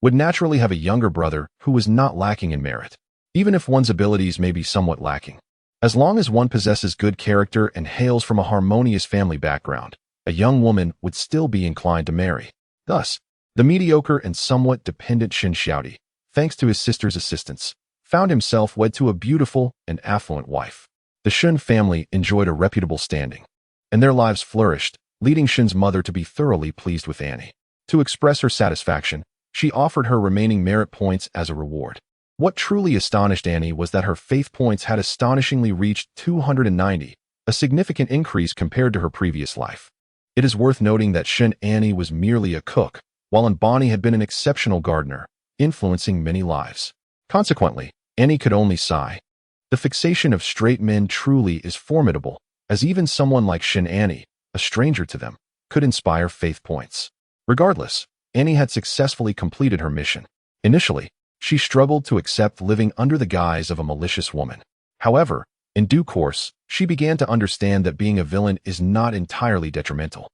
would naturally have a younger brother who was not lacking in merit, even if one's abilities may be somewhat lacking. As long as one possesses good character and hails from a harmonious family background, a young woman would still be inclined to marry. Thus, the mediocre and somewhat dependent Shin Xiaodi, thanks to his sister's assistance, found himself wed to a beautiful and affluent wife. The Shun family enjoyed a reputable standing, and their lives flourished, leading Shin's mother to be thoroughly pleased with Annie. To express her satisfaction, she offered her remaining merit points as a reward. What truly astonished Annie was that her faith points had astonishingly reached 290, a significant increase compared to her previous life. It is worth noting that Shin Annie was merely a cook, while Bonnie had been an exceptional gardener, influencing many lives. Consequently, Annie could only sigh. The fixation of straight men truly is formidable, as even someone like Shin Annie, a stranger to them, could inspire faith points. Regardless, Annie had successfully completed her mission. Initially, she struggled to accept living under the guise of a malicious woman. However, in due course, she began to understand that being a villain is not entirely detrimental.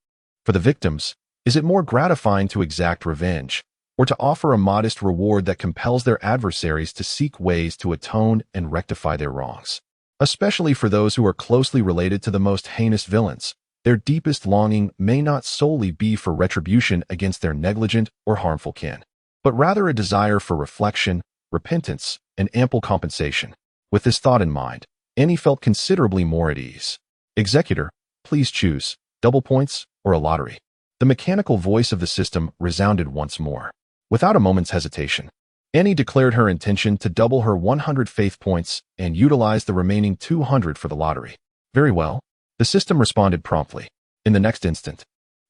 For the victims, is it more gratifying to exact revenge, or to offer a modest reward that compels their adversaries to seek ways to atone and rectify their wrongs? Especially for those who are closely related to the most heinous villains, their deepest longing may not solely be for retribution against their negligent or harmful kin, but rather a desire for reflection, repentance, and ample compensation. With this thought in mind, Annie felt considerably more at ease. "Executor, please choose, double points or a lottery." The mechanical voice of the system resounded once more. Without a moment's hesitation, Annie declared her intention to double her 100 faith points and utilize the remaining 200 for the lottery. "Very well," the system responded promptly. In the next instant,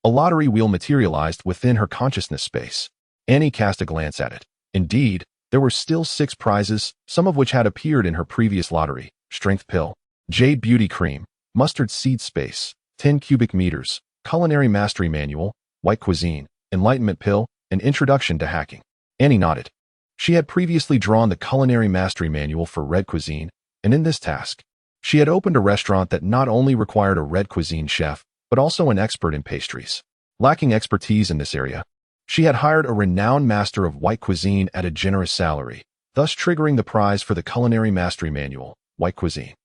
a lottery wheel materialized within her consciousness space. Annie cast a glance at it. Indeed, there were still 6 prizes, some of which had appeared in her previous lottery: Strength Pill, Jade Beauty Cream, Mustard Seed Space, 10 cubic meters, Culinary Mastery Manual, White Cuisine, Enlightenment Pill, and Introduction to Hacking. Annie nodded. She had previously drawn the Culinary Mastery Manual for Red Cuisine, and in this task, she had opened a restaurant that not only required a Red Cuisine chef, but also an expert in pastries. Lacking expertise in this area, she had hired a renowned master of White Cuisine at a generous salary, thus triggering the prize for the Culinary Mastery Manual, White Cuisine.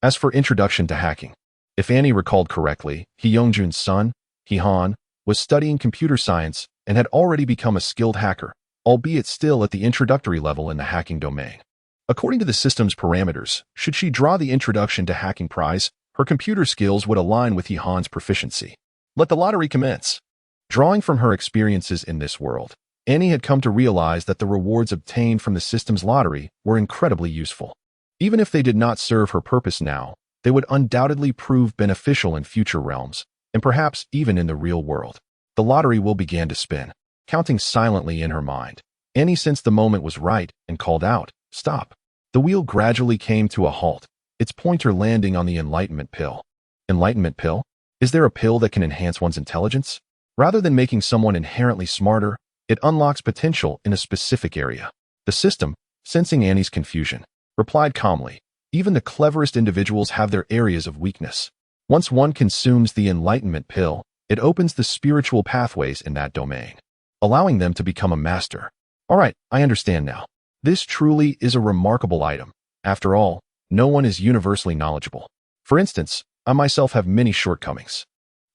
As for Introduction to Hacking, if Annie recalled correctly, He Yongjun's son, He Han, was studying computer science and had already become a skilled hacker, albeit still at the introductory level in the hacking domain. According to the system's parameters, should she draw the Introduction to Hacking prize, her computer skills would align with He Han's proficiency. Let the lottery commence. Drawing from her experiences in this world, Annie had come to realize that the rewards obtained from the system's lottery were incredibly useful. Even if they did not serve her purpose now, they would undoubtedly prove beneficial in future realms, and perhaps even in the real world. The lottery wheel began to spin, counting silently in her mind. Annie sensed the moment was right and called out, "Stop." The wheel gradually came to a halt, its pointer landing on the Enlightenment Pill. Enlightenment Pill? Is there a pill that can enhance one's intelligence? Rather than making someone inherently smarter, it unlocks potential in a specific area. The system, sensing Annie's confusion, replied calmly, "Even the cleverest individuals have their areas of weakness. Once one consumes the Enlightenment Pill, it opens the spiritual pathways in that domain, allowing them to become a master." "All right, I understand now. This truly is a remarkable item. After all, no one is universally knowledgeable. For instance, I myself have many shortcomings."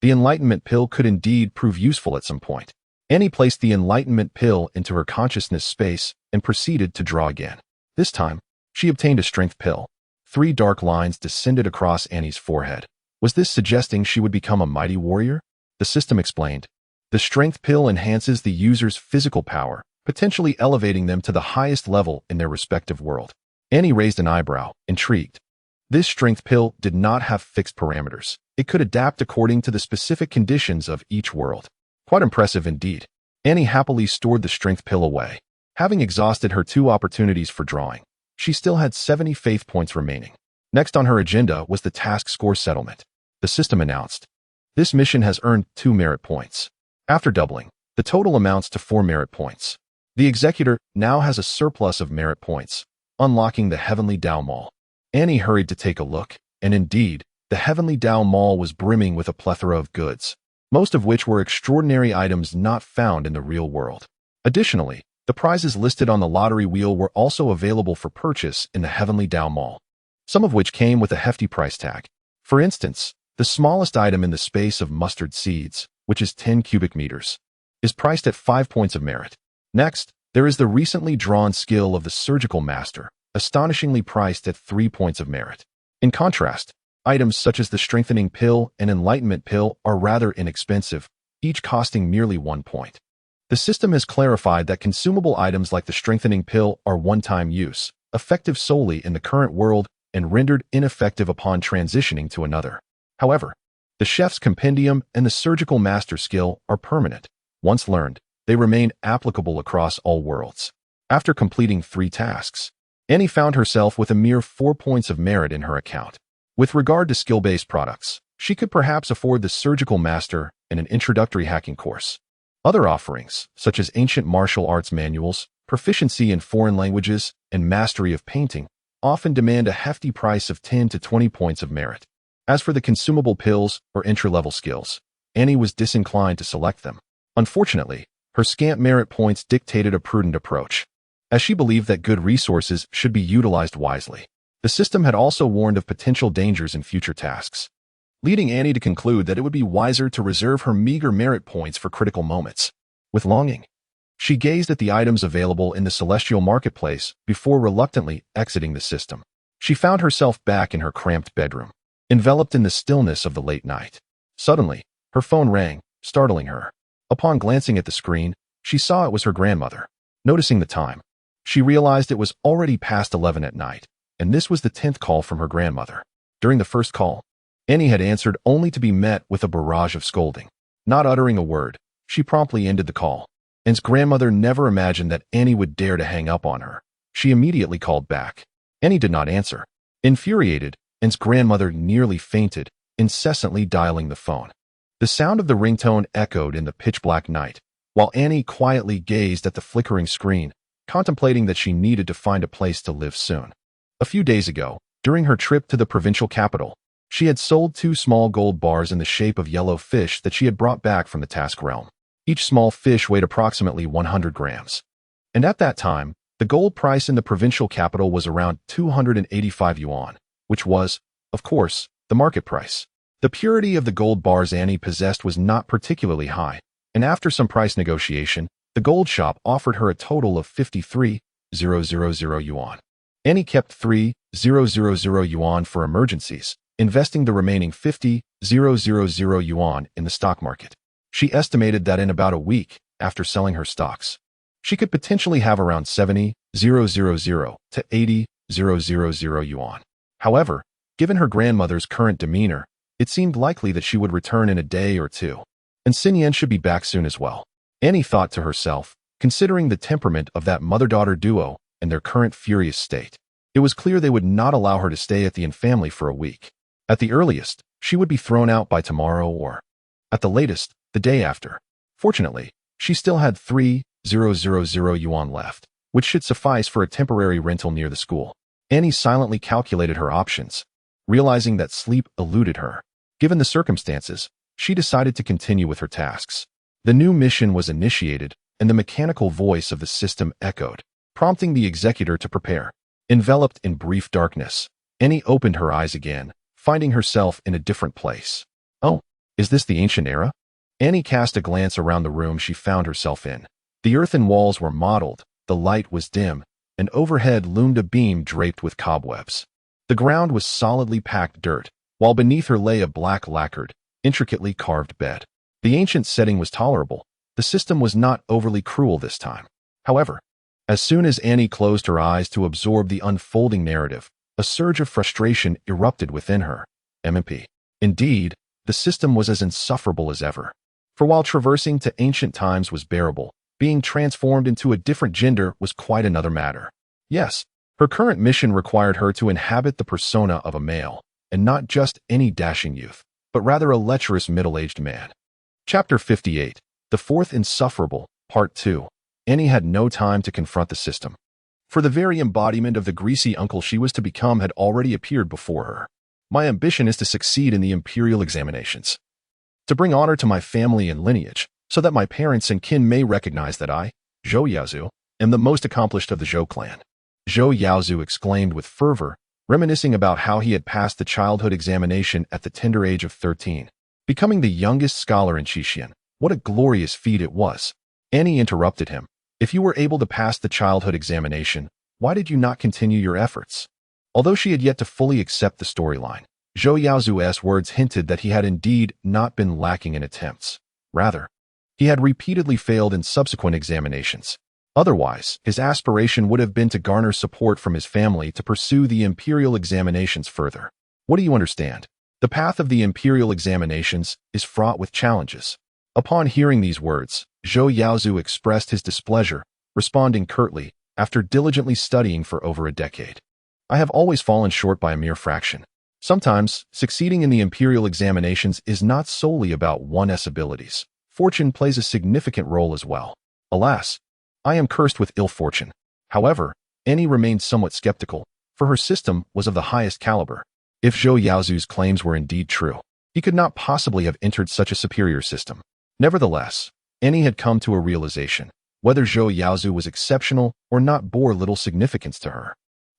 The Enlightenment Pill could indeed prove useful at some point. Annie placed the Enlightenment Pill into her consciousness space and proceeded to draw again. This time, she obtained a Strength Pill. 3 dark lines descended across Annie's forehead. Was this suggesting she would become a mighty warrior? The system explained. The Strength Pill enhances the user's physical power, potentially elevating them to the highest level in their respective world. Annie raised an eyebrow, intrigued. This Strength Pill did not have fixed parameters. It could adapt according to the specific conditions of each world. Quite impressive indeed. Annie happily stored the Strength Pill away. Having exhausted her 2 opportunities for drawing, she still had 70 faith points remaining. Next on her agenda was the task score settlement. The system announced, "This mission has earned 2 merit points." After doubling, the total amounts to 4 merit points. The executor now has a surplus of merit points, unlocking the Heavenly Dao Mall. Annie hurried to take a look, and indeed, the Heavenly Dao Mall was brimming with a plethora of goods, most of which were extraordinary items not found in the real world. Additionally, the prizes listed on the lottery wheel were also available for purchase in the Heavenly Dao Mall, some of which came with a hefty price tag. For instance, the smallest item in the space of mustard seeds, which is 10 cubic meters, is priced at 5 points of merit. Next, there is the recently drawn skill of the Surgical Master, astonishingly priced at 3 points of merit. In contrast, items such as the Strengthening Pill and Enlightenment Pill are rather inexpensive, each costing merely 1 point. The system has clarified that consumable items like the Strengthening Pill are one-time use, effective solely in the current world and rendered ineffective upon transitioning to another. However, the Chef's Compendium and the Surgical Master skill are permanent. Once learned, they remain applicable across all worlds. After completing 3 tasks, Annie found herself with a mere 4 points of merit in her account. With regard to skill-based products, she could perhaps afford the Surgical Master and an introductory hacking course. Other offerings, such as ancient martial arts manuals, proficiency in foreign languages, and mastery of painting, often demand a hefty price of 10 to 20 points of merit. As for the consumable pills or entry-level skills, Annie was disinclined to select them. Unfortunately, her scant merit points dictated a prudent approach, as she believed that good resources should be utilized wisely. The system had also warned of potential dangers in future tasks, leading Annie to conclude that it would be wiser to reserve her meager merit points for critical moments. With longing, she gazed at the items available in the Celestial Marketplace before reluctantly exiting the system. She found herself back in her cramped bedroom, enveloped in the stillness of the late night. Suddenly, her phone rang, startling her. Upon glancing at the screen, she saw it was her grandmother. Noticing the time, she realized it was already past 11 at night, and this was the 10th call from her grandmother. During the first call, Annie had answered only to be met with a barrage of scolding. Not uttering a word, she promptly ended the call. Anne's grandmother never imagined that Annie would dare to hang up on her. She immediately called back. Annie did not answer. Infuriated, Anne's grandmother nearly fainted, incessantly dialing the phone. The sound of the ringtone echoed in the pitch-black night, while Annie quietly gazed at the flickering screen, contemplating that she needed to find a place to live soon. A few days ago, during her trip to the provincial capital, she had sold 2 small gold bars in the shape of yellow fish that she had brought back from the task realm. Each small fish weighed approximately 100 grams. And at that time, the gold price in the provincial capital was around 285 yuan, which was, of course, the market price. The purity of the gold bars Annie possessed was not particularly high, and after some price negotiation, the gold shop offered her a total of 53,000 yuan. Annie kept 3,000 yuan for emergencies, investing the remaining 50,000 yuan in the stock market. She estimated that in about a week, after selling her stocks, she could potentially have around 70,000 to 80,000 yuan. However, given her grandmother's current demeanor, it seemed likely that she would return in a day or 2, and Xinyan should be back soon as well. Annie thought to herself, considering the temperament of that mother-daughter duo and their current furious state, it was clear they would not allow her to stay at the Yin family for a week. At the earliest, she would be thrown out by tomorrow or, at the latest, the day after. Fortunately, she still had 3,000 yuan left, which should suffice for a temporary rental near the school. Annie silently calculated her options, realizing that sleep eluded her. Given the circumstances, she decided to continue with her tasks. The new mission was initiated, and the mechanical voice of the system echoed, prompting the executor to prepare. Enveloped in brief darkness, Annie opened her eyes again, finding herself in a different place. Oh, is this the ancient era? Annie cast a glance around the room she found herself in. The earthen walls were mottled, the light was dim, and overhead loomed a beam draped with cobwebs. The ground was solidly packed dirt, while beneath her lay a black lacquered, intricately carved bed. The ancient setting was tolerable. The system was not overly cruel this time. However, as soon as Annie closed her eyes to absorb the unfolding narrative, a surge of frustration erupted within her. MP. Indeed, the system was as insufferable as ever. For while traversing to ancient times was bearable, being transformed into a different gender was quite another matter. Yes, Her current mission required her to inhabit the persona of a male, and not just any dashing youth, but rather a lecherous middle-aged man. Chapter 58, The Fourth Insufferable, Part 2. Annie had no time to confront the system, for the very embodiment of the greasy uncle she was to become had already appeared before her. My ambition is to succeed in the imperial examinations, to bring honor to my family and lineage, so that my parents and kin may recognize that I, Zhou Yaozu, am the most accomplished of the Zhou clan. Zhou Yaozu exclaimed with fervor, reminiscing about how he had passed the childhood examination at the tender age of 13, becoming the youngest scholar in Qixin. What a glorious feat it was. Annie interrupted him. If you were able to pass the childhood examination, why did you not continue your efforts? Although she had yet to fully accept the storyline, Zhou Yaozu's words hinted that he had indeed not been lacking in attempts. Rather, he had repeatedly failed in subsequent examinations. Otherwise, his aspiration would have been to garner support from his family to pursue the imperial examinations further. What do you understand? The path of the imperial examinations is fraught with challenges. Upon hearing these words, Zhou Yaozu expressed his displeasure, responding curtly, after diligently studying for over a decade. I have always fallen short by a mere fraction. Sometimes, succeeding in the imperial examinations is not solely about one's abilities. Fortune plays a significant role as well. Alas, I am cursed with ill fortune. However, Annie remained somewhat skeptical, for her system was of the highest caliber. If Zhou Yaozu's claims were indeed true, he could not possibly have entered such a superior system. Nevertheless, Annie had come to a realization. Whether Zhou Yaozu was exceptional or not bore little significance to her.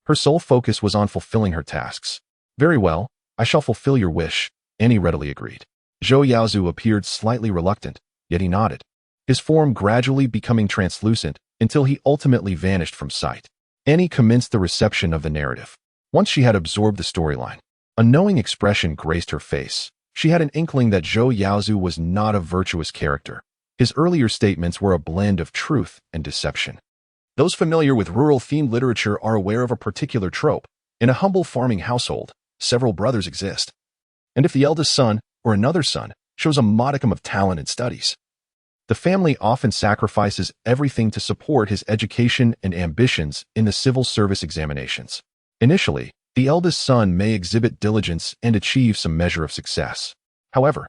Her sole focus was on fulfilling her tasks. Very well, I shall fulfill your wish, Annie readily agreed. Zhou Yaozu appeared slightly reluctant, yet he nodded, his form gradually becoming translucent until he ultimately vanished from sight. Annie commenced the reception of the narrative. Once she had absorbed the storyline, a knowing expression graced her face. She had an inkling that Zhou Yaozu was not a virtuous character. His earlier statements were a blend of truth and deception. Those familiar with rural-themed literature are aware of a particular trope. In a humble farming household, several brothers exist. And if the eldest son, or another son, shows a modicum of talent in studies, the family often sacrifices everything to support his education and ambitions in the civil service examinations. Initially, the eldest son may exhibit diligence and achieve some measure of success. However,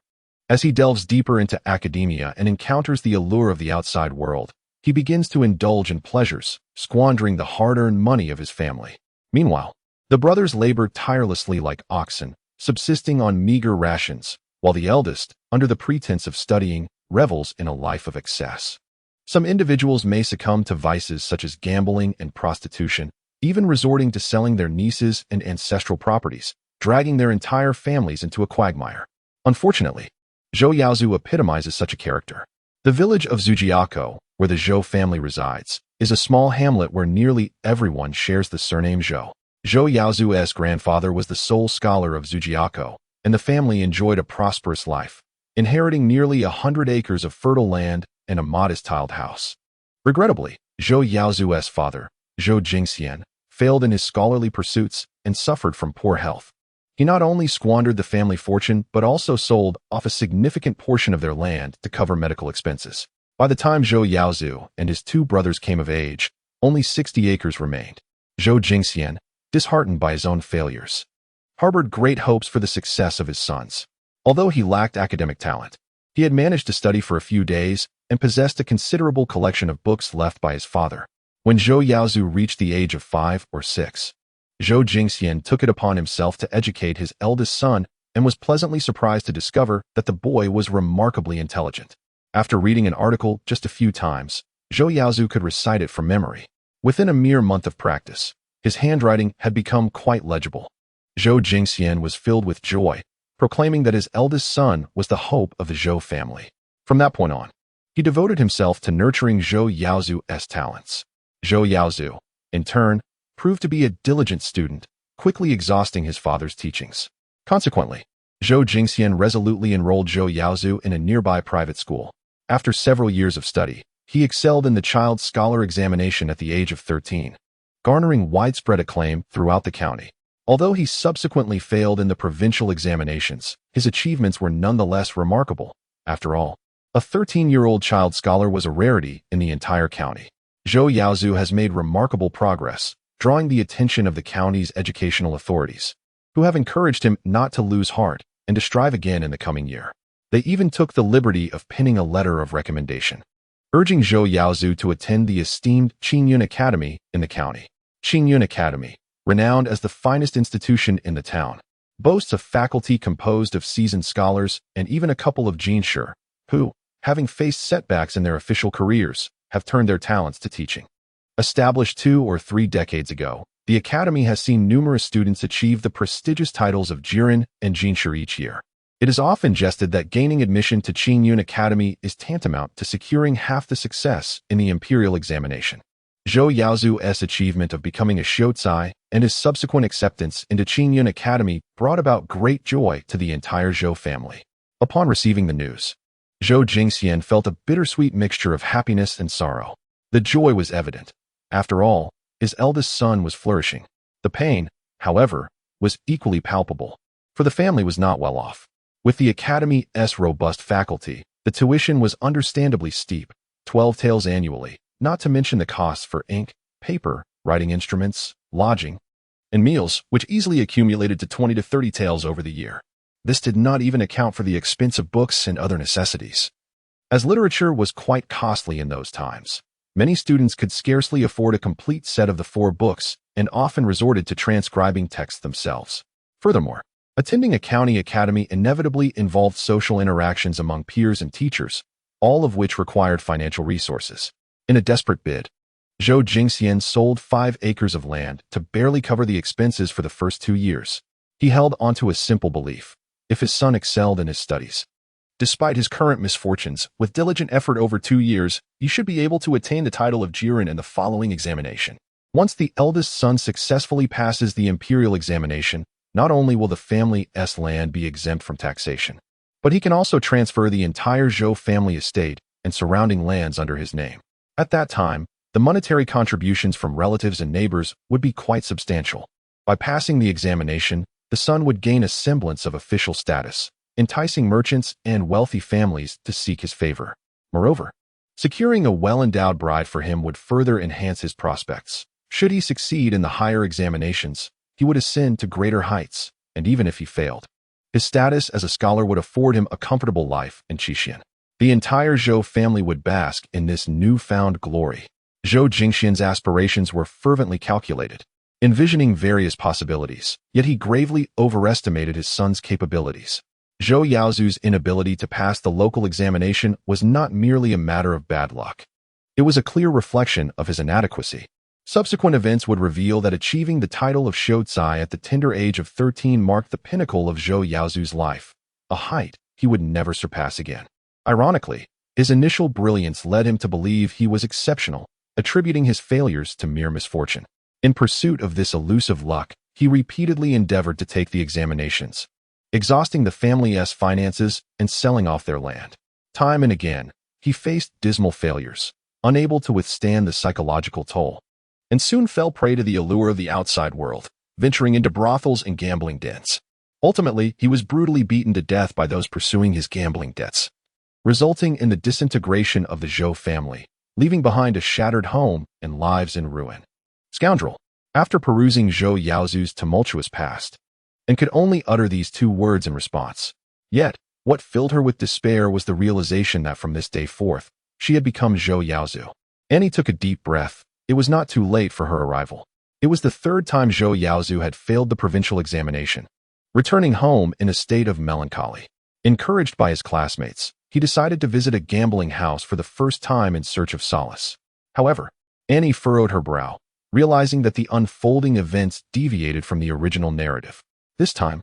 as he delves deeper into academia and encounters the allure of the outside world, he begins to indulge in pleasures, squandering the hard-earned money of his family. Meanwhile, the brothers labor tirelessly like oxen, subsisting on meager rations, while the eldest, under the pretense of studying, revels in a life of excess. Some individuals may succumb to vices such as gambling and prostitution, even resorting to selling their nieces and ancestral properties, dragging their entire families into a quagmire. Unfortunately, Zhou Yaozu epitomizes such a character. The village of Zhujiako, where the Zhou family resides, is a small hamlet where nearly everyone shares the surname Zhou. Zhou Yaozu's grandfather was the sole scholar of Zhujiako, and the family enjoyed a prosperous life, inheriting nearly 100 acres of fertile land and a modest tiled house. Regrettably, Zhou Yaozu's father, Zhou Jingxian, failed in his scholarly pursuits and suffered from poor health. He not only squandered the family fortune but also sold off a significant portion of their land to cover medical expenses. By the time Zhou Yaozu and his two brothers came of age, only 60 acres remained. Zhou Jingxian, disheartened by his own failures, harbored great hopes for the success of his sons. Although he lacked academic talent, he had managed to study for a few days and possessed a considerable collection of books left by his father. When Zhou Yaozu reached the age of 5 or 6, Zhou Jingxian took it upon himself to educate his eldest son and was pleasantly surprised to discover that the boy was remarkably intelligent. After reading an article just a few times, Zhou Yaozu could recite it from memory. Within a mere month of practice, his handwriting had become quite legible. Zhou Jingxian was filled with joy, proclaiming that his eldest son was the hope of the Zhou family. From that point on, he devoted himself to nurturing Zhou Yaozu's talents. Zhou Yaozu, in turn, proved to be a diligent student, quickly exhausting his father's teachings. Consequently, Zhou Jingxian resolutely enrolled Zhou Yaozu in a nearby private school. After several years of study, he excelled in the child scholar examination at the age of 13, garnering widespread acclaim throughout the county. Although he subsequently failed in the provincial examinations, his achievements were nonetheless remarkable. After all, a 13-year-old child scholar was a rarity in the entire county. Zhou Yaozu has made remarkable progress, drawing the attention of the county's educational authorities, who have encouraged him not to lose heart and to strive again in the coming year. They even took the liberty of penning a letter of recommendation, urging Zhou Yaozu to attend the esteemed Qingyun Academy in the county. Qingyun Academy, renowned as the finest institution in the town, boasts a faculty composed of seasoned scholars and even a couple of Jinshi, who, having faced setbacks in their official careers, have turned their talents to teaching. Established 2 or 3 decades ago, the academy has seen numerous students achieve the prestigious titles of Jiren and Jinshi each year. It is often jested that gaining admission to Qingyun Academy is tantamount to securing half the success in the imperial examination. Zhou Yaozu's achievement of becoming a Shouzai and his subsequent acceptance into Qingyun Academy brought about great joy to the entire Zhou family. Upon receiving the news, Zhou Jingxian felt a bittersweet mixture of happiness and sorrow. The joy was evident. After all, his eldest son was flourishing. The pain, however, was equally palpable, for the family was not well off. With the academy's robust faculty, the tuition was understandably steep, 12 taels annually, not to mention the costs for ink, paper, writing instruments, lodging, and meals, which easily accumulated to 20 to 30 taels over the year. This did not even account for the expense of books and other necessities. As literature was quite costly in those times, many students could scarcely afford a complete set of the 4 books and often resorted to transcribing texts themselves. Furthermore, attending a county academy inevitably involved social interactions among peers and teachers, all of which required financial resources. In a desperate bid, Zhou Jingxian sold 5 acres of land to barely cover the expenses for the first 2 years. He held onto a simple belief: if his son excelled in his studies, despite his current misfortunes, with diligent effort over 2 years, he should be able to attain the title of Jiren in the following examination. Once the eldest son successfully passes the imperial examination, not only will the family's land be exempt from taxation, but he can also transfer the entire Zhou family estate and surrounding lands under his name. At that time, the monetary contributions from relatives and neighbors would be quite substantial. By passing the examination, the son would gain a semblance of official status, enticing merchants and wealthy families to seek his favor. Moreover, securing a well-endowed bride for him would further enhance his prospects. Should he succeed in the higher examinations, he would ascend to greater heights, and even if he failed, his status as a scholar would afford him a comfortable life in Qixin. The entire Zhou family would bask in this newfound glory. Zhou Jingxian's aspirations were fervently calculated, envisioning various possibilities, yet he gravely overestimated his son's capabilities. Zhou Yaozu's inability to pass the local examination was not merely a matter of bad luck. It was a clear reflection of his inadequacy. Subsequent events would reveal that achieving the title of Shouzai at the tender age of 13 marked the pinnacle of Zhou Yaozu's life, a height he would never surpass again. Ironically, his initial brilliance led him to believe he was exceptional, attributing his failures to mere misfortune. In pursuit of this elusive luck, he repeatedly endeavored to take the examinations, exhausting the family's finances and selling off their land. Time and again, he faced dismal failures, unable to withstand the psychological toll, and soon fell prey to the allure of the outside world, venturing into brothels and gambling dens. Ultimately, he was brutally beaten to death by those pursuing his gambling debts, resulting in the disintegration of the Zhou family, leaving behind a shattered home and lives in ruin. Scoundrel, after perusing Zhou Yaozu's tumultuous past, and could only utter these 2 words in response. Yet, what filled her with despair was the realization that from this day forth, she had become Zhou Yaozu. Annie took a deep breath. It was not too late for her arrival. It was the 3rd time Zhou Yaozu had failed the provincial examination, returning home in a state of melancholy. Encouraged by his classmates, he decided to visit a gambling house for the first time in search of solace. However, Annie furrowed her brow, realizing that the unfolding events deviated from the original narrative. This time,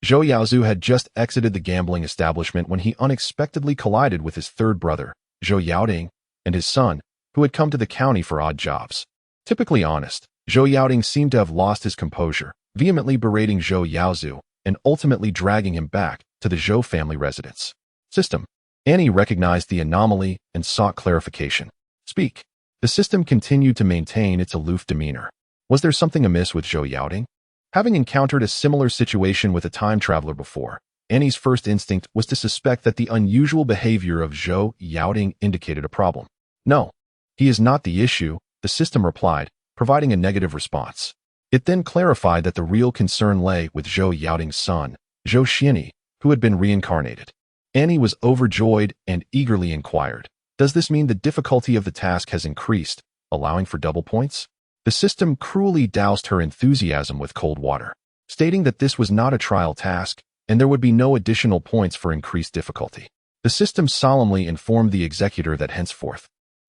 Zhou Yaozu had just exited the gambling establishment when he unexpectedly collided with his 3rd brother, Zhou Yaoding, and his son, who had come to the county for odd jobs. Typically honest, Zhou Yaoding seemed to have lost his composure, vehemently berating Zhou Yaozu and ultimately dragging him back to the Zhou family residence. System. Annie recognized the anomaly and sought clarification. Speak. The system continued to maintain its aloof demeanor. Was there something amiss with Zhou Yaoding? Having encountered a similar situation with a time traveler before, Annie's first instinct was to suspect that the unusual behavior of Zhou Yaoding indicated a problem. No, he is not the issue, the system replied, providing a negative response. It then clarified that the real concern lay with Zhou Yaoting's son, Zhou Xianyi, who had been reincarnated. Annie was overjoyed and eagerly inquired, "Does this mean the difficulty of the task has increased, allowing for double points?" The system cruelly doused her enthusiasm with cold water, stating that this was not a trial task and there would be no additional points for increased difficulty. The system solemnly informed the executor that henceforth,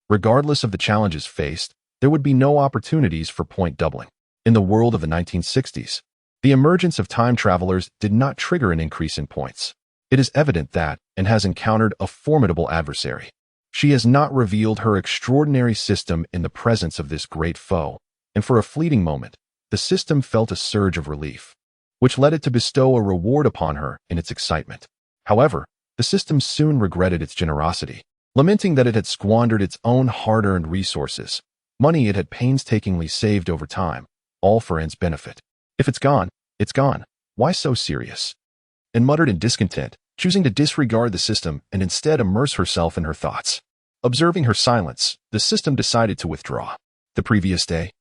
regardless of the challenges faced, there would be no opportunities for point doubling. In the world of the 1960s, the emergence of time travelers did not trigger an increase in points. It is evident that, and has encountered a formidable adversary. She has not revealed her extraordinary system in the presence of this great foe, and for a fleeting moment, the system felt a surge of relief, which led it to bestow a reward upon her in its excitement. However, the system soon regretted its generosity, lamenting that it had squandered its own hard-earned resources, money it had painstakingly saved over time, all for Anne's benefit. "If it's gone, it's gone. Why so serious?" Anne muttered in discontent, choosing to disregard the system and instead immerse herself in her thoughts. Observing her silence, the system decided to withdraw. The previous day,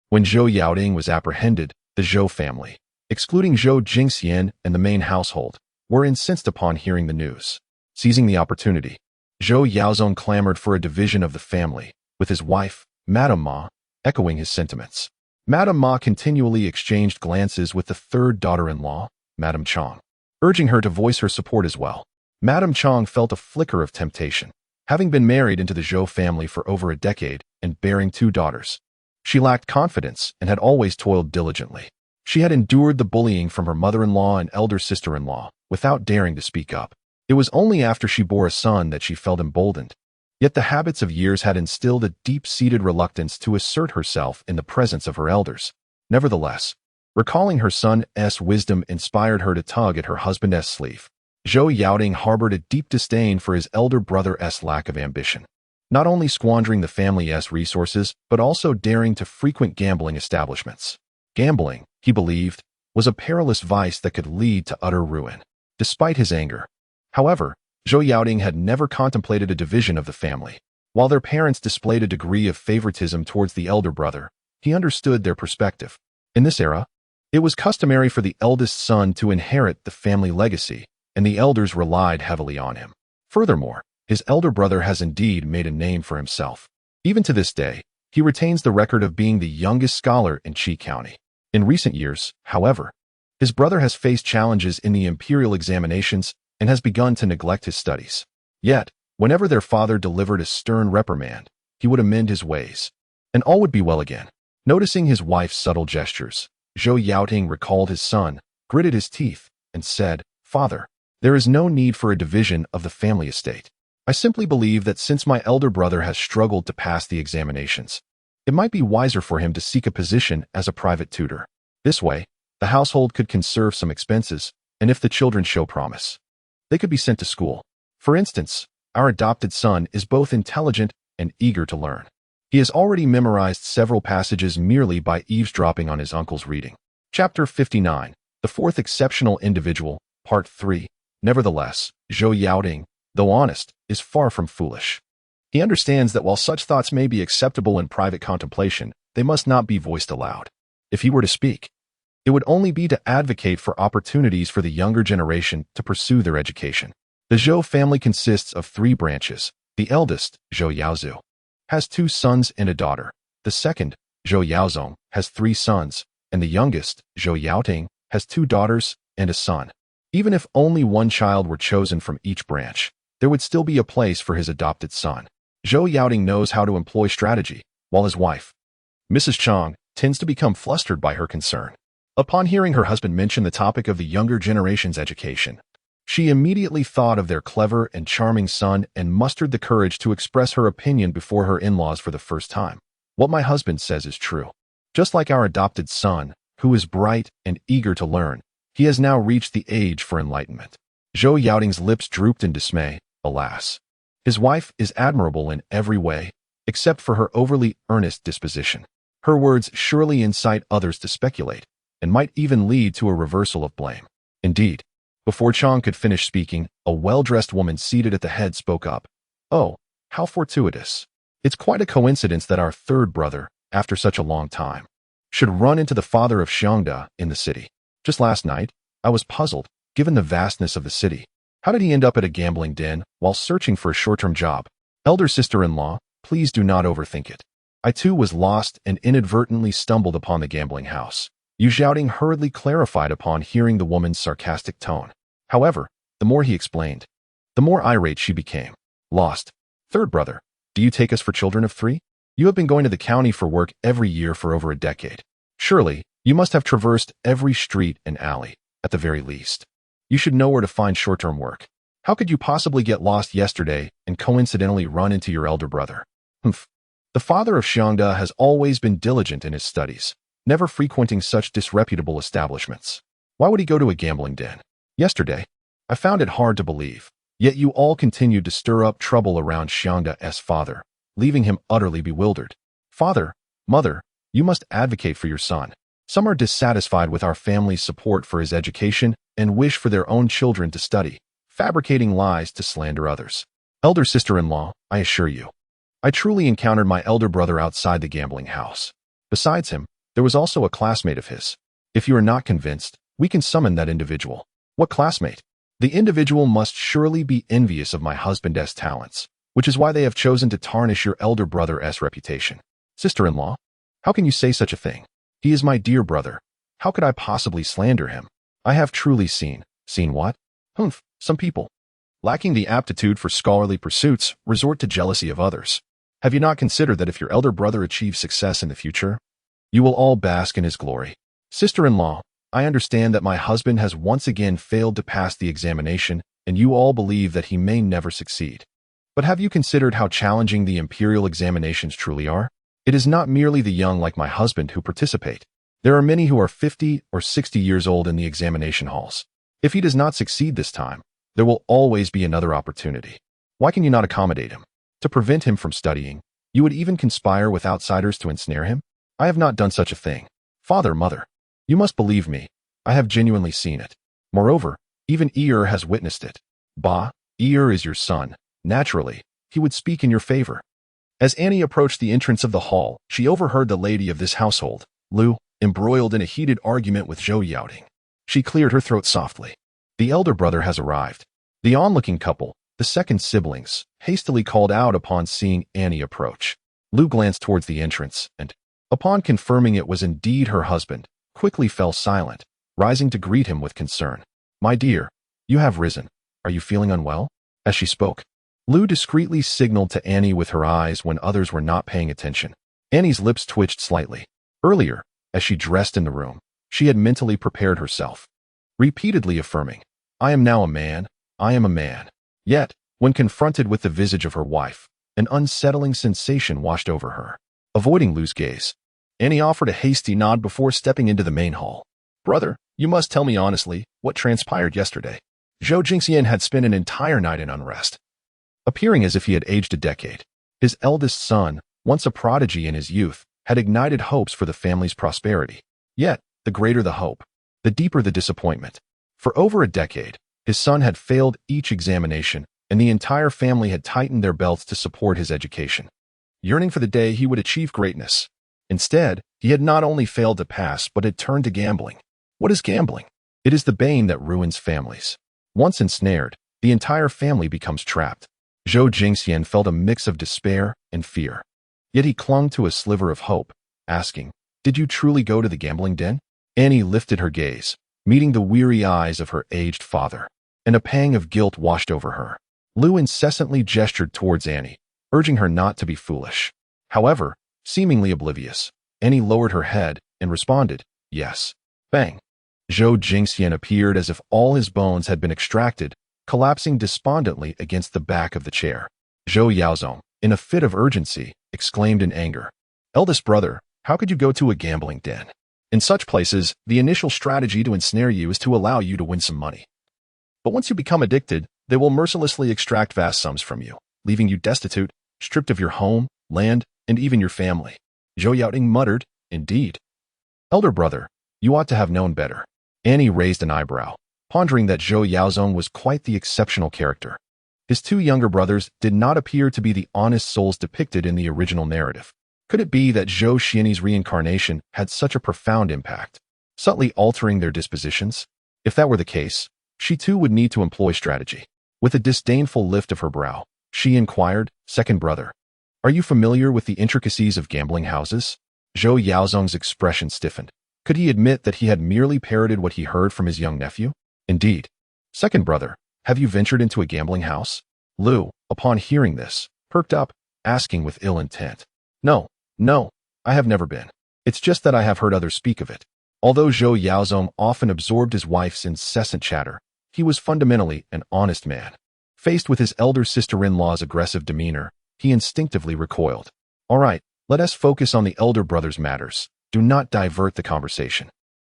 when Zhou Yaoting was apprehended, the Zhou family, excluding Zhou Jingxian and the main household, were incensed upon hearing the news. Seizing the opportunity, Zhou Yaozong clamored for a division of the family, with his wife, Madame Ma, echoing his sentiments. Madame Ma continually exchanged glances with the third daughter-in-law, Madame Chong, urging her to voice her support as well. Madame Chong felt a flicker of temptation, having been married into the Zhou family for over a decade and bearing 2 daughters. She lacked confidence and had always toiled diligently. She had endured the bullying from her mother-in-law and elder sister-in-law without daring to speak up. It was only after she bore a son that she felt emboldened. Yet the habits of years had instilled a deep-seated reluctance to assert herself in the presence of her elders. Nevertheless, recalling her son's wisdom inspired her to tug at her husband's sleeve. Zhou Yaoting harbored a deep disdain for his elder brother's lack of ambition, not only squandering the family's resources, but also daring to frequent gambling establishments. Gambling, he believed, was a perilous vice that could lead to utter ruin. Despite his anger, however, Zhou Yaoting had never contemplated a division of the family. While their parents displayed a degree of favoritism towards the elder brother, he understood their perspective. In this era, it was customary for the eldest son to inherit the family legacy, and the elders relied heavily on him. Furthermore, his elder brother has indeed made a name for himself. Even to this day, he retains the record of being the youngest scholar in Qi County. In recent years, however, his brother has faced challenges in the imperial examinations and has begun to neglect his studies. Yet, whenever their father delivered a stern reprimand, he would amend his ways, and all would be well again. Noticing his wife's subtle gestures, Zhou Yaoting recalled his son, gritted his teeth, and said, "Father, there is no need for a division of the family estate. I simply believe that since my elder brother has struggled to pass the examinations, it might be wiser for him to seek a position as a private tutor. This way, the household could conserve some expenses, and if the children show promise, they could be sent to school. For instance, our adopted son is both intelligent and eager to learn. He has already memorized several passages merely by eavesdropping on his uncle's reading." Chapter 59, The Fourth Exceptional Individual, Part 3. Nevertheless, Zhou Yaoting, though honest, is far from foolish. He understands that while such thoughts may be acceptable in private contemplation, they must not be voiced aloud. If he were to speak, it would only be to advocate for opportunities for the younger generation to pursue their education. The Zhou family consists of 3 branches. The eldest, Zhou Yaozu, has 2 sons and a daughter. The second, Zhou Yaozong, has 3 sons, and the youngest, Zhou Yaoting, has 2 daughters and a son. Even if only one child were chosen from each branch, there would still be a place for his adopted son. Zhou Yaoting knows how to employ strategy, while his wife, Mrs. Chong, tends to become flustered by her concern. Upon hearing her husband mention the topic of the younger generation's education, she immediately thought of their clever and charming son and mustered the courage to express her opinion before her in-laws for the first time. "What my husband says is true. Just like our adopted son, who is bright and eager to learn, he has now reached the age for enlightenment." Zhou Yaoting's lips drooped in dismay. Alas, his wife is admirable in every way, except for her overly earnest disposition. Her words surely incite others to speculate, and might even lead to a reversal of blame. Indeed, before Chong could finish speaking, a well-dressed woman seated at the head spoke up. "Oh, how fortuitous. It's quite a coincidence that our third brother, after such a long time, should run into the father of Xiangda in the city. Just last night, I was puzzled, given the vastness of the city. How did he end up at a gambling den while searching for a short-term job? Elder sister-in-law, please do not overthink it. I too was lost and inadvertently stumbled upon the gambling house. Yu Xiaoding hurriedly clarified upon hearing the woman's sarcastic tone. However, the more he explained, the more irate she became. Lost. Third brother, do you take us for children of three? You have been going to the county for work every year for over a decade. Surely, you must have traversed every street and alley, at the very least. You should know where to find short-term work. How could you possibly get lost yesterday and coincidentally run into your elder brother? Humph. The father of Xiangda has always been diligent in his studies, never frequenting such disreputable establishments. Why would he go to a gambling den? Yesterday, I found it hard to believe, yet you all continued to stir up trouble around Xiangda's father, leaving him utterly bewildered. Father, mother, you must advocate for your son. Some are dissatisfied with our family's support for his education and wish for their own children to study, fabricating lies to slander others. Elder sister-in-law, I assure you, I truly encountered my elder brother outside the gambling house. Besides him, there was also a classmate of his. If you are not convinced, we can summon that individual. What classmate? The individual must surely be envious of my husband's talents, which is why they have chosen to tarnish your elder brother's reputation. Sister-in-law, how can you say such a thing? He is my dear brother. How could I possibly slander him? I have truly seen what? Humph, some people, lacking the aptitude for scholarly pursuits, resort to jealousy of others. Have you not considered that if your elder brother achieves success in the future, you will all bask in his glory? Sister-in-law, I understand that my husband has once again failed to pass the examination, and you all believe that he may never succeed. But have you considered how challenging the imperial examinations truly are? It is not merely the young like my husband who participate. There are many who are 50 or 60 years old in the examination halls. If he does not succeed this time, there will always be another opportunity. Why can you not accommodate him? To prevent him from studying, you would even conspire with outsiders to ensnare him? I have not done such a thing. Father, mother, you must believe me. I have genuinely seen it. Moreover, even Eir has witnessed it. Bah, Eir is your son. Naturally, he would speak in your favor. As Annie approached the entrance of the hall, she overheard the lady of this household, Lu, embroiled in a heated argument with Zhou Yaoding. She cleared her throat softly. The elder brother has arrived. The onlooking couple, the second siblings, hastily called out upon seeing Annie approach. Lu glanced towards the entrance and, upon confirming it was indeed her husband, quickly fell silent, rising to greet him with concern. My dear, you have risen. Are you feeling unwell? As she spoke, Lu discreetly signaled to Annie with her eyes when others were not paying attention. Annie's lips twitched slightly. Earlier, as she dressed in the room, she had mentally prepared herself, repeatedly affirming, I am now a man, I am a man. Yet, when confronted with the visage of her wife, an unsettling sensation washed over her. Avoiding Lu's gaze, Annie offered a hasty nod before stepping into the main hall. Brother, you must tell me honestly what transpired yesterday. Zhou Jingxian had spent an entire night in unrest, appearing as if he had aged a decade. His eldest son, once a prodigy in his youth, had ignited hopes for the family's prosperity. Yet, the greater the hope, the deeper the disappointment. For over a decade, his son had failed each examination, and the entire family had tightened their belts to support his education, yearning for the day he would achieve greatness. Instead, he had not only failed to pass, but had turned to gambling. What is gambling? It is the bane that ruins families. Once ensnared, the entire family becomes trapped. Zhou Jingxian felt a mix of despair and fear. Yet he clung to a sliver of hope, asking, Did you truly go to the gambling den? Annie lifted her gaze, meeting the weary eyes of her aged father, and a pang of guilt washed over her. Lu incessantly gestured towards Annie, urging her not to be foolish. However, seemingly oblivious, Annie lowered her head and responded, Yes. Bang. Zhou Jingxian appeared as if all his bones had been extracted, collapsing despondently against the back of the chair. Zhou Yaozong, in a fit of urgency, exclaimed in anger, Eldest brother, how could you go to a gambling den? In such places, the initial strategy to ensnare you is to allow you to win some money. But once you become addicted, they will mercilessly extract vast sums from you, leaving you destitute, stripped of your home, land, and even your family. Zhou Yaoding muttered, Indeed. Elder brother, you ought to have known better. Annie raised an eyebrow, pondering that Zhou Yaozong was quite the exceptional character. His two younger brothers did not appear to be the honest souls depicted in the original narrative. Could it be that Zhou Xianyi's reincarnation had such a profound impact, subtly altering their dispositions? If that were the case, she too would need to employ strategy. With a disdainful lift of her brow, she inquired, "Second brother, are you familiar with the intricacies of gambling houses?" Zhou Yaozong's expression stiffened. Could he admit that he had merely parroted what he heard from his young nephew? Indeed. "Second brother, have you ventured into a gambling house?" Lu, upon hearing this, perked up, asking with ill intent. No, I have never been. It's just that I have heard others speak of it." Although Zhou Yaozong often absorbed his wife's incessant chatter, he was fundamentally an honest man. Faced with his elder sister-in-law's aggressive demeanor, he instinctively recoiled. "All right, let us focus on the elder brother's matters. Do not divert the conversation."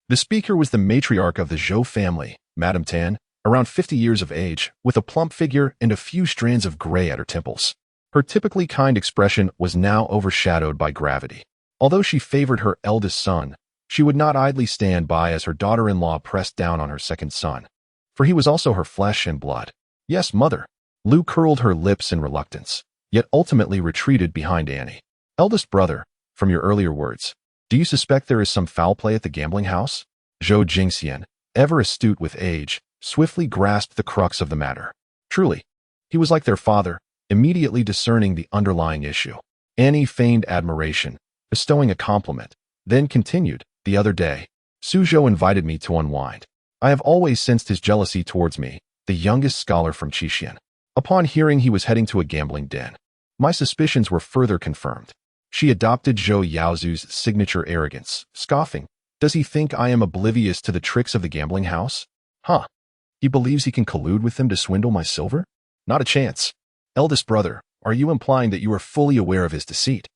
The speaker was the matriarch of the Zhou family, Madame Tan, around 50 years of age, with a plump figure and a few strands of gray at her temples. Her typically kind expression was now overshadowed by gravity. Although she favored her eldest son, she would not idly stand by as her daughter-in-law pressed down on her second son, for he was also her flesh and blood. "Yes, mother." Lu curled her lips in reluctance, yet ultimately retreated behind Annie. "Eldest brother, from your earlier words, do you suspect there is some foul play at the gambling house?" Zhou Jingxian, ever astute with age, swiftly grasped the crux of the matter. Truly, he was like their father, immediately discerning the underlying issue. Annie feigned admiration, bestowing a compliment, then continued, "The other day, Suzhou invited me to unwind. I have always sensed his jealousy towards me, the youngest scholar from Qixin. Upon hearing he was heading to a gambling den, my suspicions were further confirmed." She adopted Zhou Yaozu's signature arrogance, scoffing. "Does he think I am oblivious to the tricks of the gambling house? Huh. He believes he can collude with them to swindle my silver? Not a chance. Eldest brother, are you implying that you are fully aware of his deceit?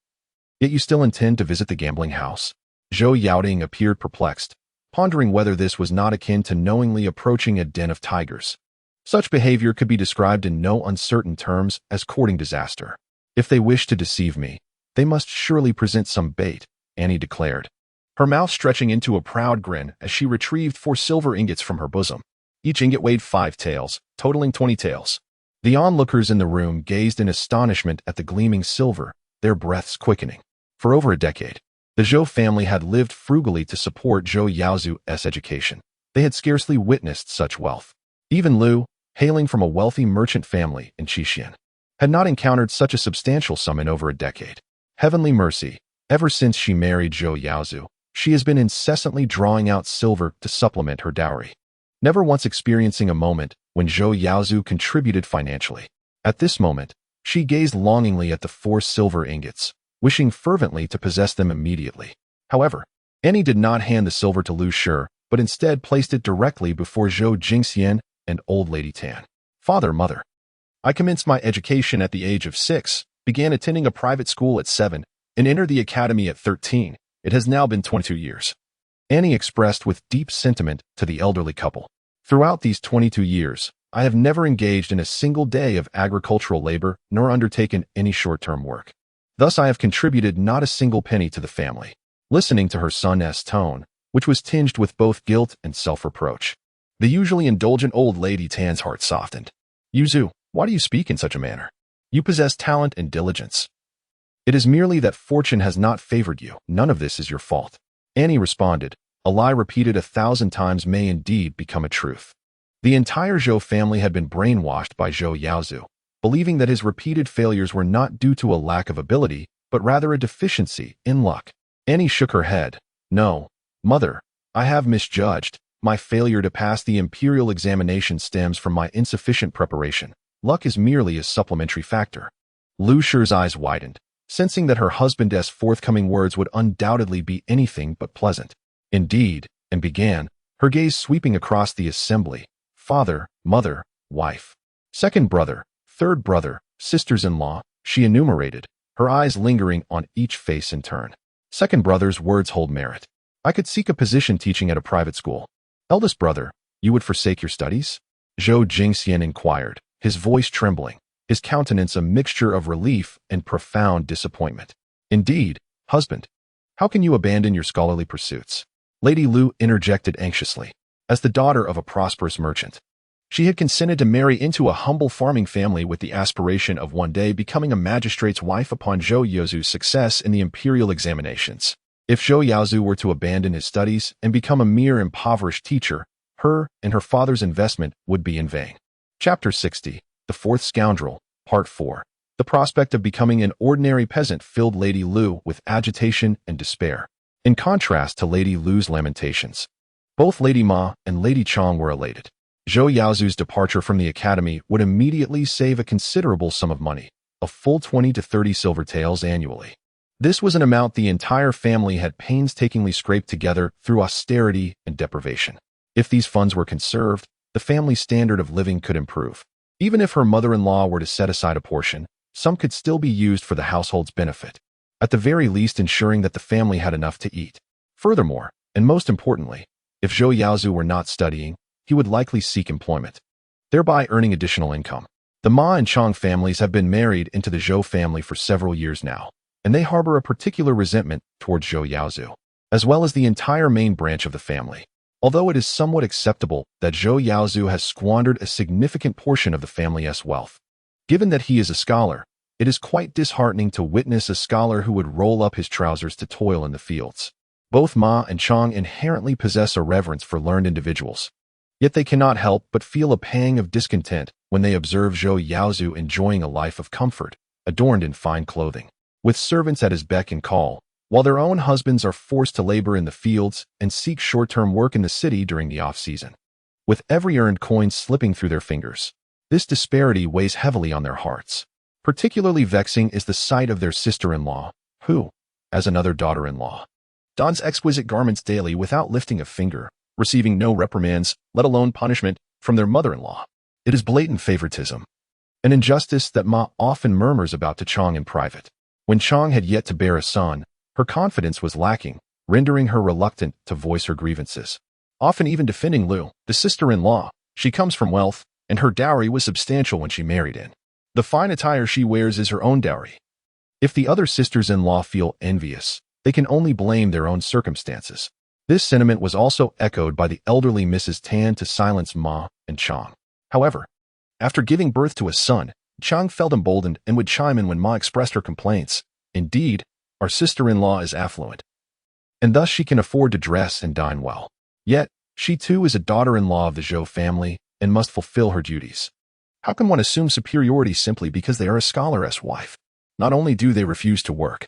Yet you still intend to visit the gambling house?" Zhou Yaoding appeared perplexed, pondering whether this was not akin to knowingly approaching a den of tigers. Such behavior could be described in no uncertain terms as courting disaster. "If they wish to deceive me, they must surely present some bait," Annie declared, her mouth stretching into a proud grin as she retrieved 4 silver ingots from her bosom. Each ingot weighed 5 taels, totaling 20 taels. The onlookers in the room gazed in astonishment at the gleaming silver, their breaths quickening. For over a decade, the Zhou family had lived frugally to support Zhou Yaozu's education. They had scarcely witnessed such wealth. Even Lu, hailing from a wealthy merchant family in Qixin, had not encountered such a substantial sum in over a decade. Heavenly mercy, ever since she married Zhou Yaozu, she has been incessantly drawing out silver to supplement her dowry, never once experiencing a moment when Zhou Yaozu contributed financially. At this moment, she gazed longingly at the 4 silver ingots, wishing fervently to possess them immediately. However, Annie did not hand the silver to Lu Shi, but instead placed it directly before Zhou Jingxian and Old Lady Tan. "Father, mother, I commenced my education at the age of 6, began attending a private school at 7, and entered the academy at 13. It has now been 22 years. Annie expressed with deep sentiment to the elderly couple. "Throughout these 22 years, I have never engaged in a single day of agricultural labor nor undertaken any short-term work. Thus I have contributed not a single penny to the family." Listening to her son's tone, which was tinged with both guilt and self-reproach, the usually indulgent Old Lady Tan's heart softened. "Yuzu, why do you speak in such a manner? You possess talent and diligence. It is merely that fortune has not favored you. None of this is your fault." Annie responded, "A lie repeated 1,000 times may indeed become a truth." The entire Zhou family had been brainwashed by Zhou Yaozu, believing that his repeated failures were not due to a lack of ability, but rather a deficiency in luck. Annie shook her head. "No, mother, I have misjudged. My failure to pass the imperial examination stems from my insufficient preparation. Luck is merely a supplementary factor." Lu Shi's eyes widened, sensing that her husband's forthcoming words would undoubtedly be anything but pleasant. "Indeed," and began, her gaze sweeping across the assembly. "Father, mother, wife, second brother, third brother, sisters-in-law," she enumerated, her eyes lingering on each face in turn. "Second brother's words hold merit. I could seek a position teaching at a private school. Eldest brother, you would forsake your studies?" Zhou Jingxian inquired, his voice trembling, his countenance a mixture of relief and profound disappointment. "Indeed, husband. How can you abandon your scholarly pursuits?" Lady Lu interjected anxiously. As the daughter of a prosperous merchant, She had consented to marry into a humble farming family with the aspiration of one day becoming a magistrate's wife upon Zhou Yaozu's success in the imperial examinations. If Zhou Yaozu were to abandon his studies and become a mere impoverished teacher, her and her father's investment would be in vain. Chapter 60, The Fourth Scoundrel, Part 4. The prospect of becoming an ordinary peasant filled Lady Lu with agitation and despair. In contrast to Lady Lu's lamentations, both Lady Ma and Lady Chong were elated. Zhou Yaozu's departure from the academy would immediately save a considerable sum of money, a full 20 to 30 silver taels annually. This was an amount the entire family had painstakingly scraped together through austerity and deprivation. If these funds were conserved, the family's standard of living could improve. Even if her mother-in-law were to set aside a portion, some could still be used for the household's benefit, at the very least ensuring that the family had enough to eat. Furthermore, and most importantly, if Zhou Yaozu were not studying, he would likely seek employment, thereby earning additional income. The Ma and Chong families have been married into the Zhou family for several years now, and they harbor a particular resentment towards Zhou Yaozu, as well as the entire main branch of the family. Although it is somewhat acceptable that Zhou Yaozu has squandered a significant portion of the family's wealth, given that he is a scholar, it is quite disheartening to witness a scholar who would roll up his trousers to toil in the fields. Both Ma and Chong inherently possess a reverence for learned individuals, yet they cannot help but feel a pang of discontent when they observe Zhou Yaozu enjoying a life of comfort, adorned in fine clothing, with servants at his beck and call, while their own husbands are forced to labor in the fields and seek short-term work in the city during the off-season, with every earned coin slipping through their fingers. This disparity weighs heavily on their hearts. Particularly vexing is the sight of their sister-in-law, who, as another daughter-in-law, dons exquisite garments daily without lifting a finger, receiving no reprimands, let alone punishment, from their mother-in-law. It is blatant favoritism, an injustice that Ma often murmurs about to Chong in private. When Chong had yet to bear a son, her confidence was lacking, rendering her reluctant to voice her grievances, often even defending Lu, the sister-in-law. She comes from wealth, and her dowry was substantial when she married in. The fine attire she wears is her own dowry. If the other sisters-in-law feel envious, they can only blame their own circumstances. This sentiment was also echoed by the elderly Mrs. Tan to silence Ma and Chong. However, after giving birth to a son, Chong felt emboldened and would chime in when Ma expressed her complaints. Indeed, our sister-in-law is affluent, and thus she can afford to dress and dine well. Yet, she too is a daughter-in-law of the Zhou family and must fulfill her duties. How can one assume superiority simply because they are a scholaress wife? Not only do they refuse to work,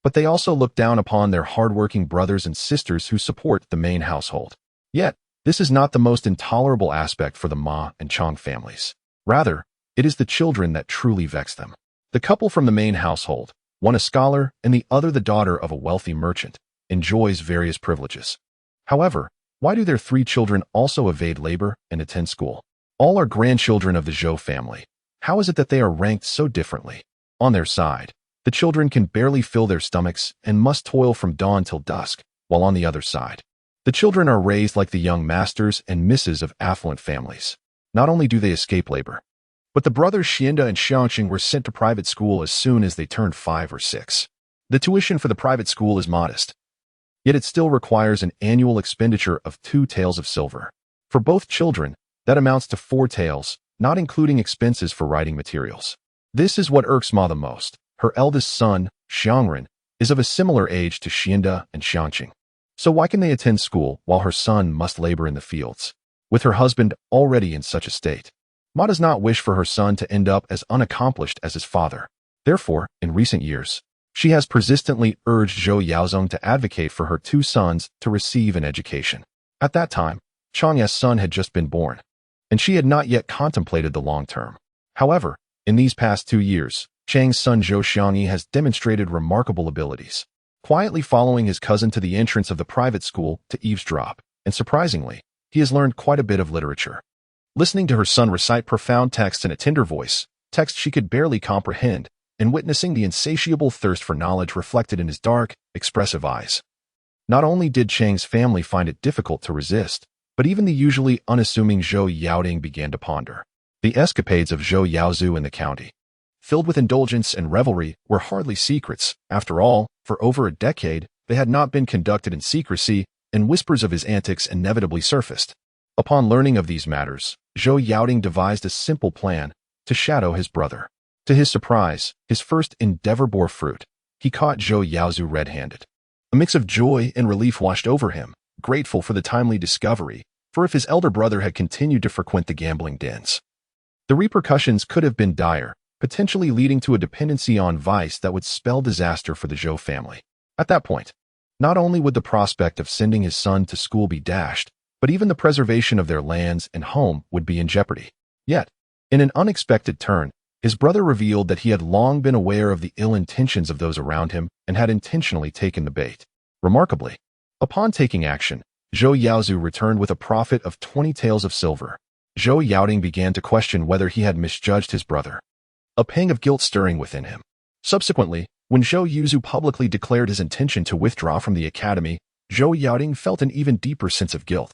but they also look down upon their hard-working brothers and sisters who support the main household. Yet, this is not the most intolerable aspect for the Ma and Chong families. Rather, it is the children that truly vex them. The couple from the main household, one a scholar and the other the daughter of a wealthy merchant, enjoys various privileges. However, why do their 3 children also evade labor and attend school? All are grandchildren of the Zhou family. How is it that they are ranked so differently? On their side, the children can barely fill their stomachs and must toil from dawn till dusk, while on the other side, the children are raised like the young masters and misses of affluent families. Not only do they escape labor, but the brothers Xianda and Xiangqing were sent to private school as soon as they turned 5 or 6. The tuition for the private school is modest, yet it still requires an annual expenditure of 2 taels of silver. For both children, that amounts to 4 taels, not including expenses for writing materials. This is what irks Ma the most. Her eldest son, Xiangren, is of a similar age to Xianda and Xiangqing. So why can they attend school while her son must labor in the fields, with her husband already in such a state? Ma does not wish for her son to end up as unaccomplished as his father. Therefore, in recent years, she has persistently urged Zhou Yaozong to advocate for her 2 sons to receive an education. At that time, Chang's son had just been born, and she had not yet contemplated the long term. However, in these past 2 years, Chang's son Zhou Xiangyi has demonstrated remarkable abilities, quietly following his cousin to the entrance of the private school to eavesdrop, and surprisingly, he has learned quite a bit of literature. Listening to her son recite profound texts in a tender voice, texts she could barely comprehend, and witnessing the insatiable thirst for knowledge reflected in his dark, expressive eyes. Not only did Chang's family find it difficult to resist, but even the usually unassuming Zhou Yaoding began to ponder. The escapades of Zhou Yaozu in the county, filled with indulgence and revelry, were hardly secrets. After all, for over a decade, they had not been conducted in secrecy, and whispers of his antics inevitably surfaced. Upon learning of these matters, Zhou Yaoting devised a simple plan to shadow his brother. To his surprise, his first endeavor bore fruit. He caught Zhou Yaozhu red-handed. A mix of joy and relief washed over him, grateful for the timely discovery, for if his elder brother had continued to frequent the gambling dens, the repercussions could have been dire, potentially leading to a dependency on vice that would spell disaster for the Zhou family. At that point, not only would the prospect of sending his son to school be dashed, but even the preservation of their lands and home would be in jeopardy. Yet, in an unexpected turn, his brother revealed that he had long been aware of the ill intentions of those around him and had intentionally taken the bait. Remarkably, upon taking action, Zhou Yaozhu returned with a profit of 20 taels of silver. Zhou Yaoting began to question whether he had misjudged his brother, a pang of guilt stirring within him. Subsequently, when Zhou Yaozhu publicly declared his intention to withdraw from the academy, Zhou Yaoting felt an even deeper sense of guilt,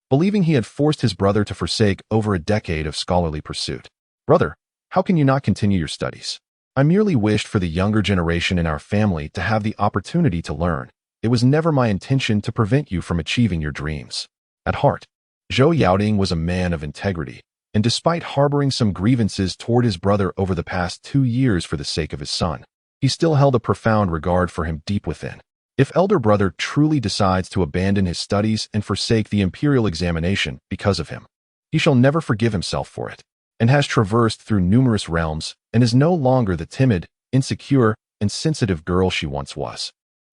believing he had forced his brother to forsake over a decade of scholarly pursuit. Brother, how can you not continue your studies? I merely wished for the younger generation in our family to have the opportunity to learn. It was never my intention to prevent you from achieving your dreams. At heart, Zhou Yaoting was a man of integrity, and despite harboring some grievances toward his brother over the past 2 years for the sake of his son, he still held a profound regard for him deep within. If elder brother truly decides to abandon his studies and forsake the imperial examination because of him, he shall never forgive himself for it, and has traversed through numerous realms and is no longer the timid, insecure, and sensitive girl she once was.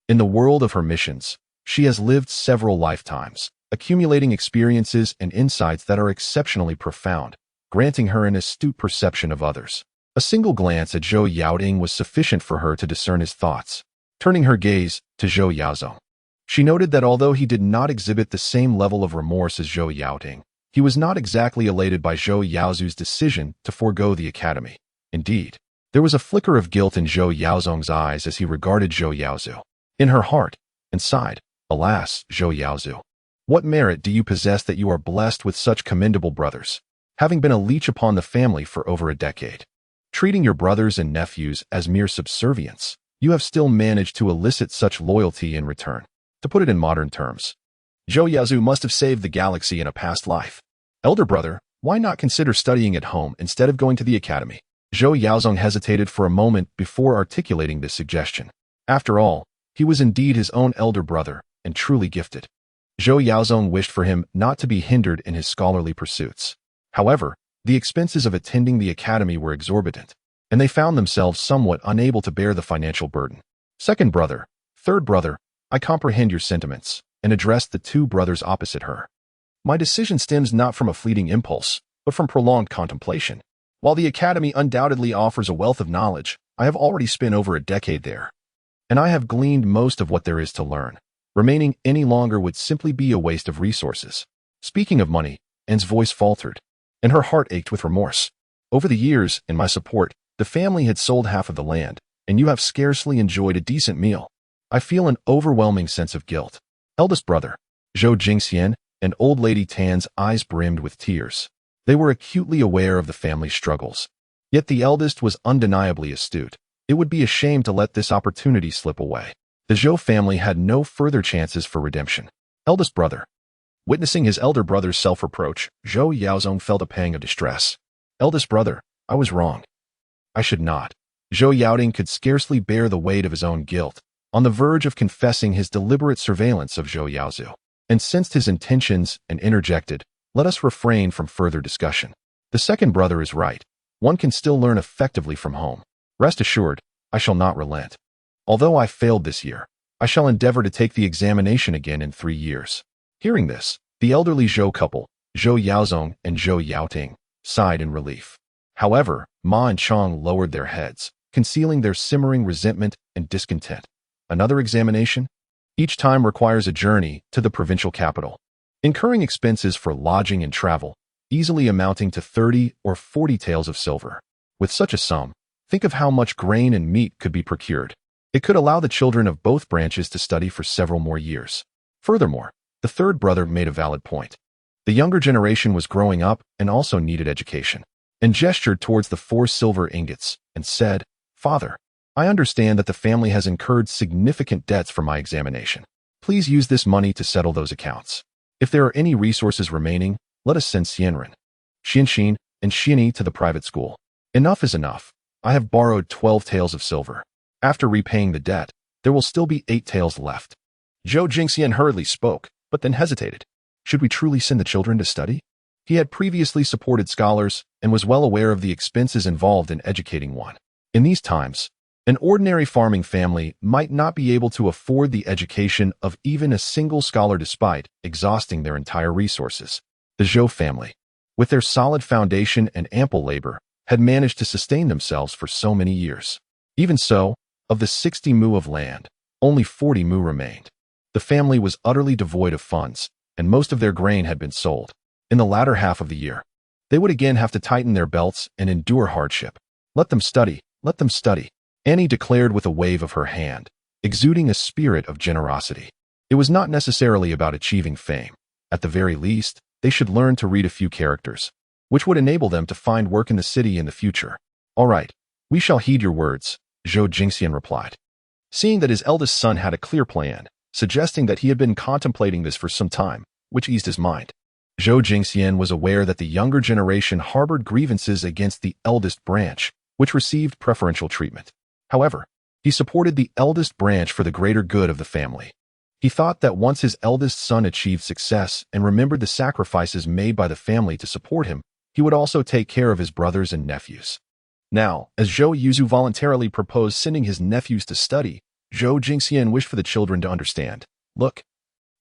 In the world of her missions, she has lived several lifetimes, accumulating experiences and insights that are exceptionally profound, granting her an astute perception of others. A single glance at Zhou Yaoting was sufficient for her to discern his thoughts. Turning her gaze to Zhou Yaozong, she noted that although he did not exhibit the same level of remorse as Zhou Yaoting, he was not exactly elated by Zhou Yaozhu's decision to forego the academy. Indeed, there was a flicker of guilt in Zhou Yaozong's eyes as he regarded Zhou Yaozhu. In her heart, and sighed, "Alas, Zhou Yaozhu, what merit do you possess that you are blessed with such commendable brothers, having been a leech upon the family for over a decade? Treating your brothers and nephews as mere subservients, you have still managed to elicit such loyalty in return. To put it in modern terms, Zhou Yaozhu must have saved the galaxy in a past life. Elder brother, why not consider studying at home instead of going to the academy?" Zhou Yaozong hesitated for a moment before articulating this suggestion. After all, he was indeed his own elder brother and truly gifted. Zhou Yaozong wished for him not to be hindered in his scholarly pursuits. However, the expenses of attending the academy were exorbitant, and they found themselves somewhat unable to bear the financial burden. "Second brother, third brother, I comprehend your sentiments," and addressed the 2 brothers opposite her. "My decision stems not from a fleeting impulse, but from prolonged contemplation. While the academy undoubtedly offers a wealth of knowledge, I have already spent over a decade there, and I have gleaned most of what there is to learn. Remaining any longer would simply be a waste of resources." Speaking of money, Anne's voice faltered, and her heart ached with remorse. "Over the years, in my support, the family had sold half of the land, and you have scarcely enjoyed a decent meal. I feel an overwhelming sense of guilt." Eldest brother, Zhou Jingxian, and old lady Tan's eyes brimmed with tears. They were acutely aware of the family's struggles. Yet the eldest was undeniably astute. It would be a shame to let this opportunity slip away. The Zhou family had no further chances for redemption. Eldest brother. Witnessing his elder brother's self-reproach, Zhou Yaozong felt a pang of distress. "Eldest brother, I was wrong. I should not." Zhou Yaoting could scarcely bear the weight of his own guilt, on the verge of confessing his deliberate surveillance of Zhou Yaozhu, and sensed his intentions and interjected, "Let us refrain from further discussion. The second brother is right. One can still learn effectively from home. Rest assured, I shall not relent. Although I failed this year, I shall endeavor to take the examination again in 3 years." Hearing this, the elderly Zhou couple, Zhou Yaozong and Zhou Yaoting, sighed in relief. However, Ma and Chong lowered their heads, concealing their simmering resentment and discontent. Another examination? Each time requires a journey to the provincial capital, incurring expenses for lodging and travel, easily amounting to 30 or 40 taels of silver. With such a sum, think of how much grain and meat could be procured. It could allow the children of both branches to study for several more years. Furthermore, the third brother made a valid point. The younger generation was growing up and also needed education, and gestured towards the 4 silver ingots and said, "Father, I understand that the family has incurred significant debts for my examination. Please use this money to settle those accounts." If there are any resources remaining, let us send Xianren, Xianxin, and Xianyi to the private school. Enough is enough. I have borrowed 12 taels of silver. After repaying the debt, there will still be 8 taels left. Zhou Jingxian hurriedly spoke, but then hesitated. Should we truly send the children to study? He had previously supported scholars and was well aware of the expenses involved in educating one. In these times, an ordinary farming family might not be able to afford the education of even a single scholar despite exhausting their entire resources. The Zhou family, with their solid foundation and ample labor, had managed to sustain themselves for so many years. Even so, of the 60 mu of land, only 40 mu remained. The family was utterly devoid of funds, and most of their grain had been sold. In the latter half of the year, they would again have to tighten their belts and endure hardship. Let them study, let them study, Annie declared with a wave of her hand, exuding a spirit of generosity. It was not necessarily about achieving fame. At the very least, they should learn to read a few characters, which would enable them to find work in the city in the future. All right, we shall heed your words, Zhou Jingxian replied. Seeing that his eldest son had a clear plan, suggesting that he had been contemplating this for some time, which eased his mind. Zhou Jingxian was aware that the younger generation harbored grievances against the eldest branch, which received preferential treatment. However, he supported the eldest branch for the greater good of the family. He thought that once his eldest son achieved success and remembered the sacrifices made by the family to support him, he would also take care of his brothers and nephews. Now, as Zhou Yuzu voluntarily proposed sending his nephews to study, Zhou Jingxian wished for the children to understand. Look,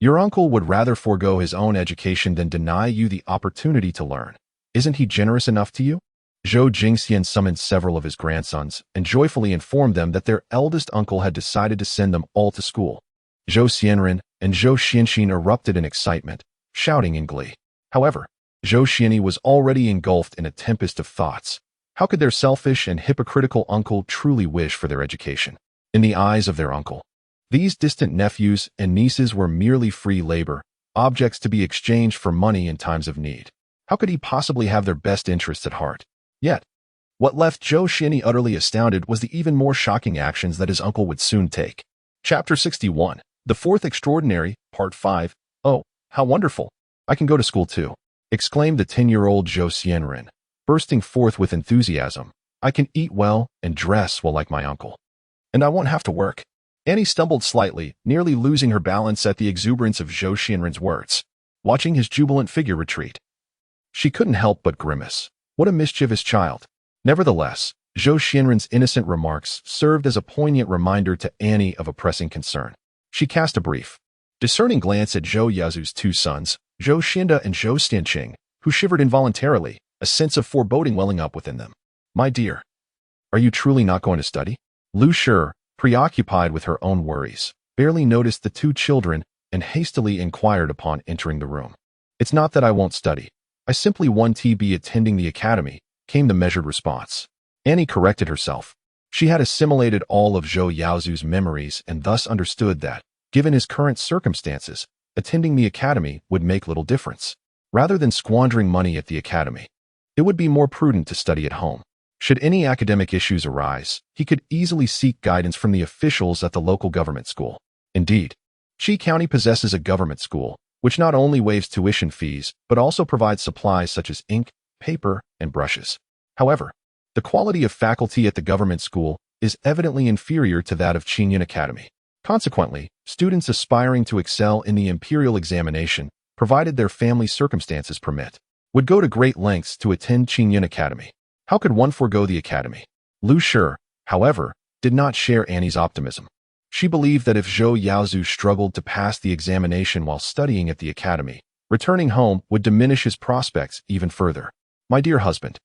your uncle would rather forego his own education than deny you the opportunity to learn. Isn't he generous enough to you? Zhou Jingxian summoned several of his grandsons and joyfully informed them that their eldest uncle had decided to send them all to school. Zhou Xianren and Zhou Xianxin erupted in excitement, shouting in glee. However, Zhou Xianyi was already engulfed in a tempest of thoughts. How could their selfish and hypocritical uncle truly wish for their education? In the eyes of their uncle, these distant nephews and nieces were merely free labor, objects to be exchanged for money in times of need. How could he possibly have their best interests at heart? Yet, what left Zhou Xianyi utterly astounded was the even more shocking actions that his uncle would soon take. Chapter 61, The Fourth Extraordinary, Part 5. Oh, how wonderful! I can go to school too, exclaimed the 10-year-old Zhou Xianren, bursting forth with enthusiasm. I can eat well and dress well like my uncle. And I won't have to work. Annie stumbled slightly, nearly losing her balance at the exuberance of Zhou Xianren's words. Watching his jubilant figure retreat, she couldn't help but grimace. What a mischievous child. Nevertheless, Zhou Xianren's innocent remarks served as a poignant reminder to Annie of a pressing concern. She cast a brief, discerning glance at Zhou Yazu's 2 sons, Zhou Xianda and Zhou Stanqing, who shivered involuntarily, a sense of foreboding welling up within them. My dear, are you truly not going to study? Lu Shi, preoccupied with her own worries, barely noticed the 2 children and hastily inquired upon entering the room. It's not that I won't study. I simply want to be attending the academy, came the measured response. Annie corrected herself. She had assimilated all of Zhou Yaozu's memories and thus understood that, given his current circumstances, attending the academy would make little difference. Rather than squandering money at the academy, it would be more prudent to study at home. Should any academic issues arise, he could easily seek guidance from the officials at the local government school. Indeed, Qi County possesses a government school, which not only waives tuition fees, but also provides supplies such as ink, paper, and brushes. However, the quality of faculty at the government school is evidently inferior to that of Qingyun Academy. Consequently, students aspiring to excel in the imperial examination, provided their family circumstances permit, would go to great lengths to attend Qingyun Academy. How could one forego the academy? Lu Shi, however, did not share Annie's optimism. She believed that if Zhou Yaozu struggled to pass the examination while studying at the academy, returning home would diminish his prospects even further. My dear husband,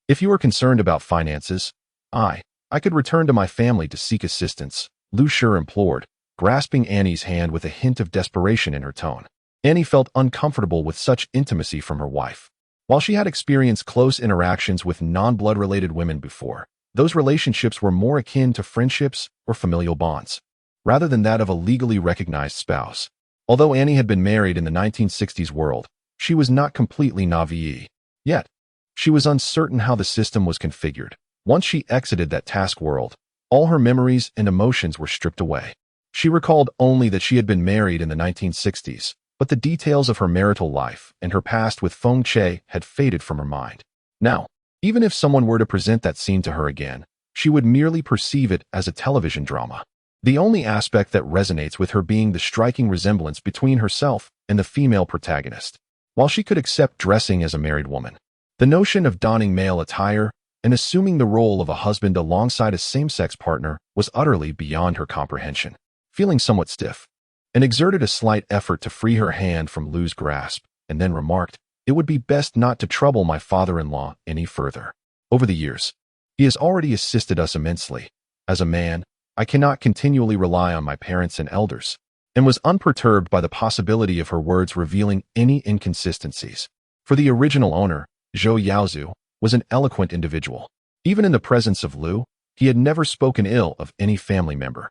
if you are concerned about finances, I could return to my family to seek assistance, Lu Shi implored, grasping Annie's hand with a hint of desperation in her tone. Annie felt uncomfortable with such intimacy from her wife. While she had experienced close interactions with non-blood-related women before, those relationships were more akin to friendships or familial bonds, rather than that of a legally recognized spouse. Although Annie had been married in the 1960s world, she was not completely naive. Yet, she was uncertain how the system was configured. Once she exited that task world, all her memories and emotions were stripped away. She recalled only that she had been married in the 1960s, but the details of her marital life and her past with Feng Che had faded from her mind. Now, even if someone were to present that scene to her again, she would merely perceive it as a television drama. The only aspect that resonates with her being the striking resemblance between herself and the female protagonist. While she could accept dressing as a married woman, the notion of donning male attire and assuming the role of a husband alongside a same-sex partner was utterly beyond her comprehension. Feeling somewhat stiff, and exerted a slight effort to free her hand from Lu's grasp, and then remarked, "It would be best not to trouble my father-in-law any further. Over the years, he has already assisted us immensely. As a man, I cannot continually rely on my parents and elders," and was unperturbed by the possibility of her words revealing any inconsistencies. For the original owner, Zhou Yaozu, was an eloquent individual. Even in the presence of Lu, he had never spoken ill of any family member.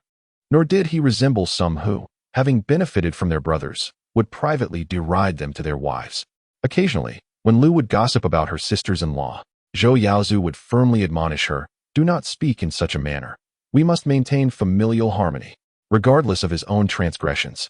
Nor did he resemble some who, having benefited from their brothers, would privately deride them to their wives. Occasionally, when Lu would gossip about her sisters-in-law, Zhou Yaozu would firmly admonish her, "Do not speak in such a manner. We must maintain familial harmony." Regardless of his own transgressions,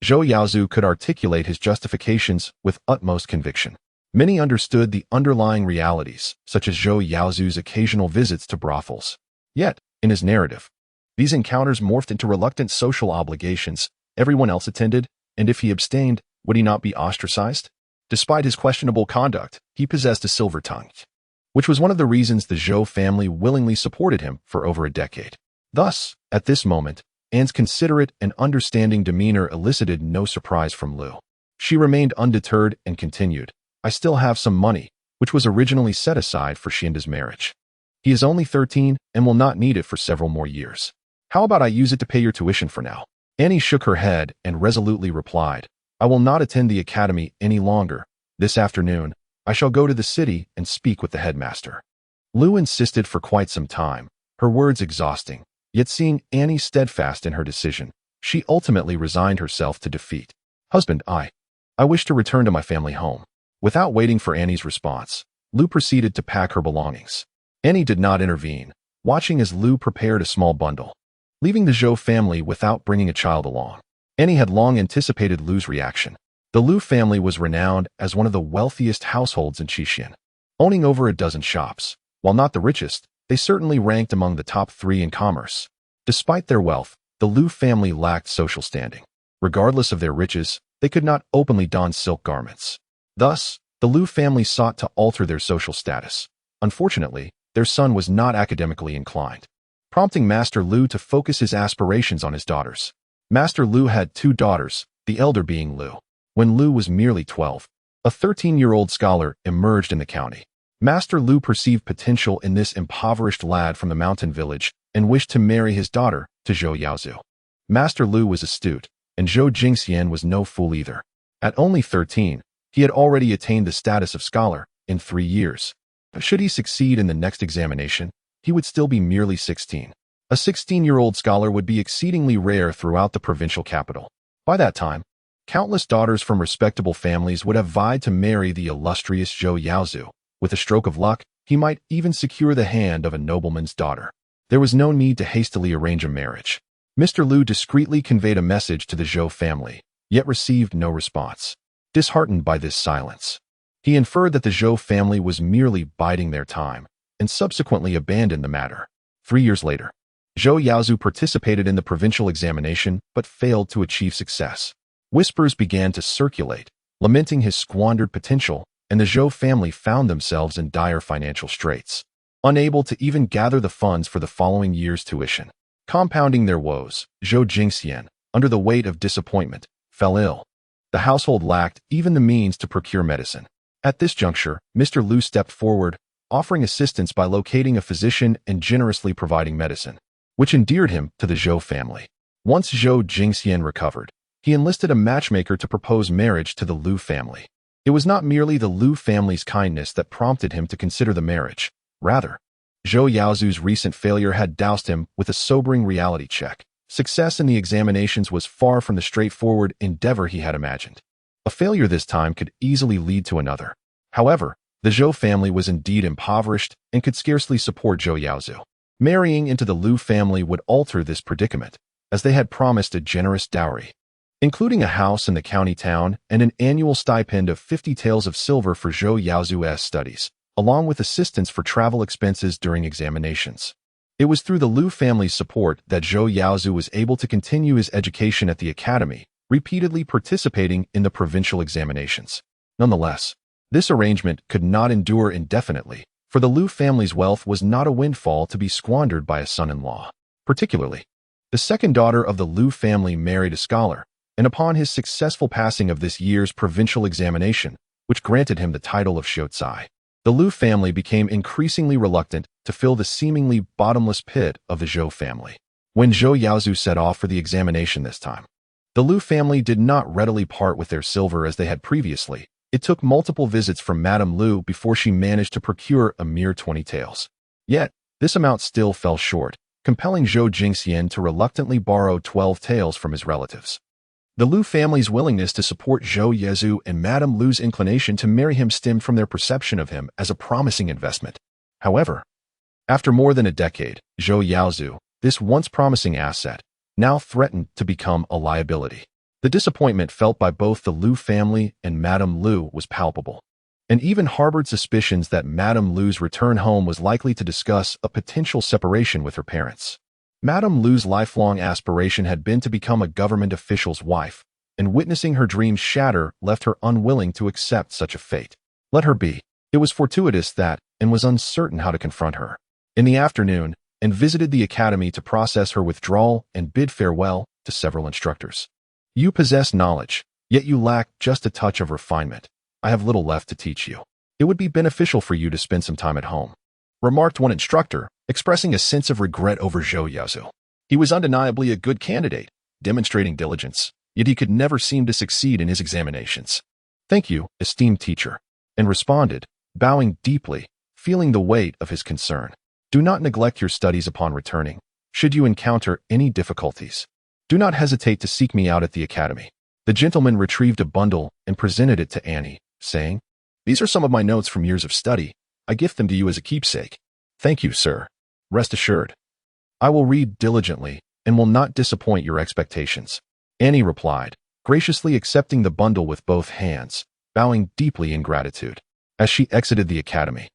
Zhou Yaozu could articulate his justifications with utmost conviction. Many understood the underlying realities, such as Zhou Yaozu's occasional visits to brothels. Yet, in his narrative, these encounters morphed into reluctant social obligations. Everyone else attended, and if he abstained, would he not be ostracized? Despite his questionable conduct, he possessed a silver tongue, which was one of the reasons the Zhou family willingly supported him for over a decade. Thus, at this moment, Anne's considerate and understanding demeanor elicited no surprise from Lu. She remained undeterred and continued, "I still have some money, which was originally set aside for Xianda's marriage. He is only 13 and will not need it for several more years. How about I use it to pay your tuition for now?" Annie shook her head and resolutely replied, "I will not attend the academy any longer. This afternoon, I shall go to the city and speak with the headmaster." Lu insisted for quite some time, her words exhausting, yet seeing Annie steadfast in her decision, she ultimately resigned herself to defeat. "Husband, I wish to return to my family home." Without waiting for Annie's response, Lu proceeded to pack her belongings. Annie did not intervene, watching as Lu prepared a small bundle, leaving the Zhou family without bringing a child along. Annie had long anticipated Lu's reaction. The Lu family was renowned as one of the wealthiest households in Qixin, owning over a dozen shops. While not the richest, they certainly ranked among the top 3 in commerce. Despite their wealth, the Lu family lacked social standing. Regardless of their riches, they could not openly don silk garments. Thus, the Lu family sought to alter their social status. Unfortunately, their son was not academically inclined, prompting Master Lu to focus his aspirations on his daughters. Master Lu had 2 daughters, the elder being Lu. When Lu was merely 12, a 13-year-old scholar emerged in the county. Master Lu perceived potential in this impoverished lad from the mountain village and wished to marry his daughter to Zhou Yaozu. Master Lu was astute, and Zhou Jingxian was no fool either. At only 13, he had already attained the status of scholar in 3 years. Should he succeed in the next examination, he would still be merely 16. A 16-year-old scholar would be exceedingly rare throughout the provincial capital. By that time, countless daughters from respectable families would have vied to marry the illustrious Zhou Yaozu. With a stroke of luck, he might even secure the hand of a nobleman's daughter. There was no need to hastily arrange a marriage. Mr. Lu discreetly conveyed a message to the Zhou family, yet received no response. Disheartened by this silence, he inferred that the Zhou family was merely biding their time, and subsequently abandoned the matter. 3 years later, Zhou Yaozu participated in the provincial examination but failed to achieve success. Whispers began to circulate, lamenting his squandered potential, and the Zhou family found themselves in dire financial straits, unable to even gather the funds for the following year's tuition. Compounding their woes, Zhou Jingxian, under the weight of disappointment, fell ill. The household lacked even the means to procure medicine. At this juncture, Mr. Lu stepped forward, offering assistance by locating a physician and generously providing medicine, which endeared him to the Zhou family. Once Zhou Jingxian recovered, he enlisted a matchmaker to propose marriage to the Lu family. It was not merely the Lu family's kindness that prompted him to consider the marriage. Rather, Zhou Yaozu's recent failure had doused him with a sobering reality check. Success in the examinations was far from the straightforward endeavor he had imagined. A failure this time could easily lead to another. However, the Zhou family was indeed impoverished and could scarcely support Zhou Yaozu. Marrying into the Lu family would alter this predicament, as they had promised a generous dowry. including a house in the county town and an annual stipend of 50 taels of silver for Zhou Yaozu's studies, along with assistance for travel expenses during examinations. It was through the Liu family's support that Zhou Yaozu was able to continue his education at the academy, repeatedly participating in the provincial examinations. Nonetheless, this arrangement could not endure indefinitely, for the Liu family's wealth was not a windfall to be squandered by a son-in-law. Particularly, the second daughter of the Liu family married a scholar, and upon his successful passing of this year's provincial examination, which granted him the title of Xiaocai, the Liu family became increasingly reluctant to fill the seemingly bottomless pit of the Zhou family. When Zhou Yaozu set off for the examination this time, the Liu family did not readily part with their silver as they had previously. It took multiple visits from Madame Liu before she managed to procure a mere 20 taels. Yet, this amount still fell short, compelling Zhou Jingxian to reluctantly borrow 12 taels from his relatives. The Liu family's willingness to support Zhou Yaozu and Madame Liu's inclination to marry him stemmed from their perception of him as a promising investment. However, after more than a decade, Zhou Yaozu, this once promising asset, now threatened to become a liability. The disappointment felt by both the Liu family and Madame Liu was palpable, and even harbored suspicions that Madame Liu's return home was likely to discuss a potential separation with her parents. Madame Liu's lifelong aspiration had been to become a government official's wife, and witnessing her dreams shatter left her unwilling to accept such a fate. Let her be. It was fortuitous that, and was uncertain how to confront her. In the afternoon, and visited the academy to process her withdrawal and bid farewell to several instructors. You possess knowledge, yet you lack just a touch of refinement. I have little left to teach you. It would be beneficial for you to spend some time at home, remarked one instructor, expressing a sense of regret over Zhou Yaozu. He was undeniably a good candidate, demonstrating diligence, yet he could never seem to succeed in his examinations. Thank you, esteemed teacher, and responded, bowing deeply, feeling the weight of his concern. Do not neglect your studies upon returning. Should you encounter any difficulties, do not hesitate to seek me out at the academy. The gentleman retrieved a bundle and presented it to Annie, saying, These are some of my notes from years of study. I gift them to you as a keepsake. Thank you, sir. Rest assured. I will read diligently and will not disappoint your expectations. Annie replied, graciously accepting the bundle with both hands, bowing deeply in gratitude. As she exited the academy,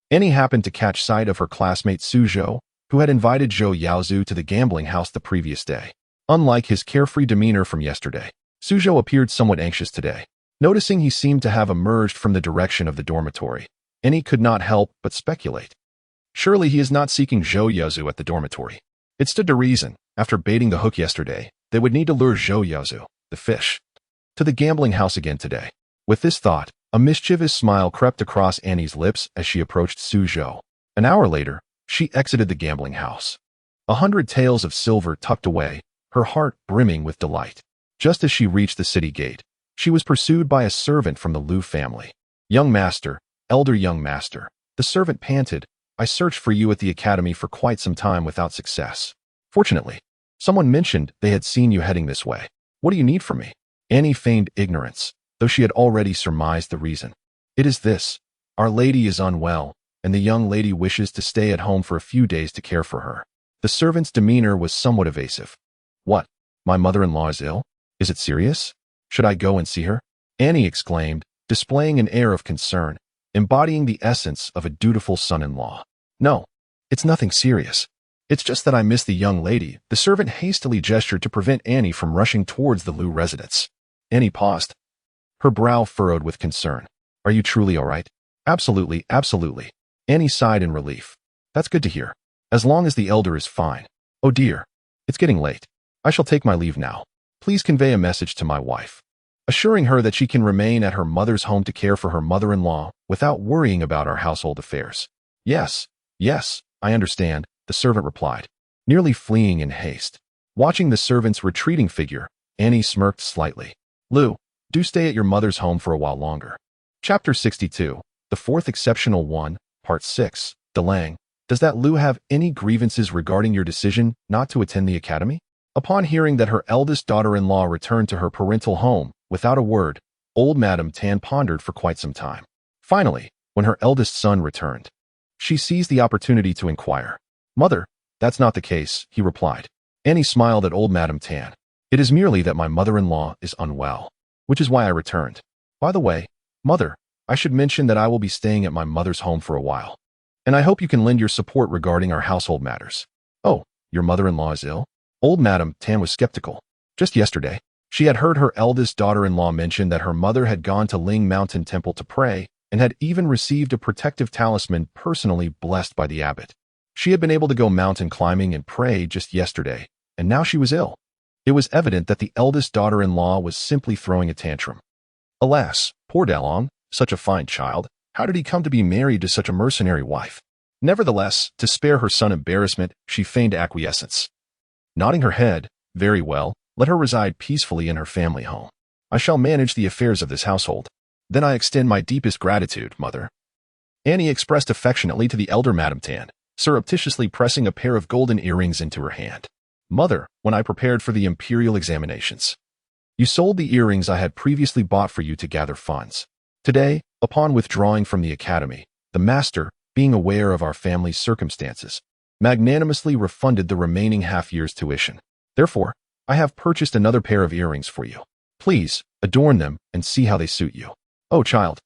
Annie happened to catch sight of her classmate Su Zhou, who had invited Zhou Yaozu to the gambling house the previous day. Unlike his carefree demeanor from yesterday, Su Zhou appeared somewhat anxious today. Noticing he seemed to have emerged from the direction of the dormitory, Annie could not help but speculate. Surely he is not seeking Zhou Yaozu at the dormitory. It stood to reason, after baiting the hook yesterday, they would need to lure Zhou Yaozu, the fish, to the gambling house again today. With this thought, a mischievous smile crept across Annie's lips as she approached Su Zhou. An hour later, she exited the gambling house. 100 taels of silver tucked away, her heart brimming with delight. Just as she reached the city gate, she was pursued by a servant from the Liu family. Young master, elder young master, the servant panted, I searched for you at the academy for quite some time without success. Fortunately, someone mentioned they had seen you heading this way. What do you need from me? Annie feigned ignorance, though she had already surmised the reason. It is this. Our lady is unwell, and the young lady wishes to stay at home for a few days to care for her. The servant's demeanor was somewhat evasive. What? My mother-in-law is ill? Is it serious? Should I go and see her? Annie exclaimed, displaying an air of concern, embodying the essence of a dutiful son-in-law. No, it's nothing serious. It's just that I miss the young lady. The servant hastily gestured to prevent Annie from rushing towards the Liu residence. Annie paused, her brow furrowed with concern. Are you truly all right? Absolutely, absolutely. Annie sighed in relief. That's good to hear. As long as the elder is fine. Oh dear, it's getting late. I shall take my leave now. Please convey a message to my wife, assuring her that she can remain at her mother's home to care for her mother-in-law without worrying about our household affairs. Yes, I understand, the servant replied, nearly fleeing in haste. Watching the servant's retreating figure, Annie smirked slightly. Liu, do stay at your mother's home for a while longer. Chapter 62, The Fourth Exceptional One, Part 6, Delang. Does that Liu have any grievances regarding your decision not to attend the academy? Upon hearing that her eldest daughter-in-law returned to her parental home, without a word, old Madame Tan pondered for quite some time. Finally, when her eldest son returned, she seized the opportunity to inquire. Mother, that's not the case, he replied. Annie smiled at old Madame Tan. It is merely that my mother-in-law is unwell, which is why I returned. By the way, Mother, I should mention that I will be staying at my mother's home for a while, and I hope you can lend your support regarding our household matters. Oh, your mother-in-law is ill? Old Madame Tan was skeptical. Just yesterday, she had heard her eldest daughter-in-law mention that her mother had gone to Ling Mountain Temple to pray and had even received a protective talisman personally blessed by the abbot. She had been able to go mountain climbing and pray just yesterday, and now she was ill. It was evident that the eldest daughter-in-law was simply throwing a tantrum. Alas, poor Dalong, such a fine child, how did he come to be married to such a mercenary wife? Nevertheless, to spare her son embarrassment, she feigned acquiescence. Nodding her head, very well, let her reside peacefully in her family home. I shall manage the affairs of this household. Then I extend my deepest gratitude, Mother. Annie expressed affectionately to the elder Madame Tan, surreptitiously pressing a pair of golden earrings into her hand. Mother, when I prepared for the imperial examinations, you sold the earrings I had previously bought for you to gather funds. Today, upon withdrawing from the academy, the master, being aware of our family's circumstances, magnanimously refunded the remaining half-year's tuition. Therefore, I have purchased another pair of earrings for you. Please, adorn them and see how they suit you. Oh, child,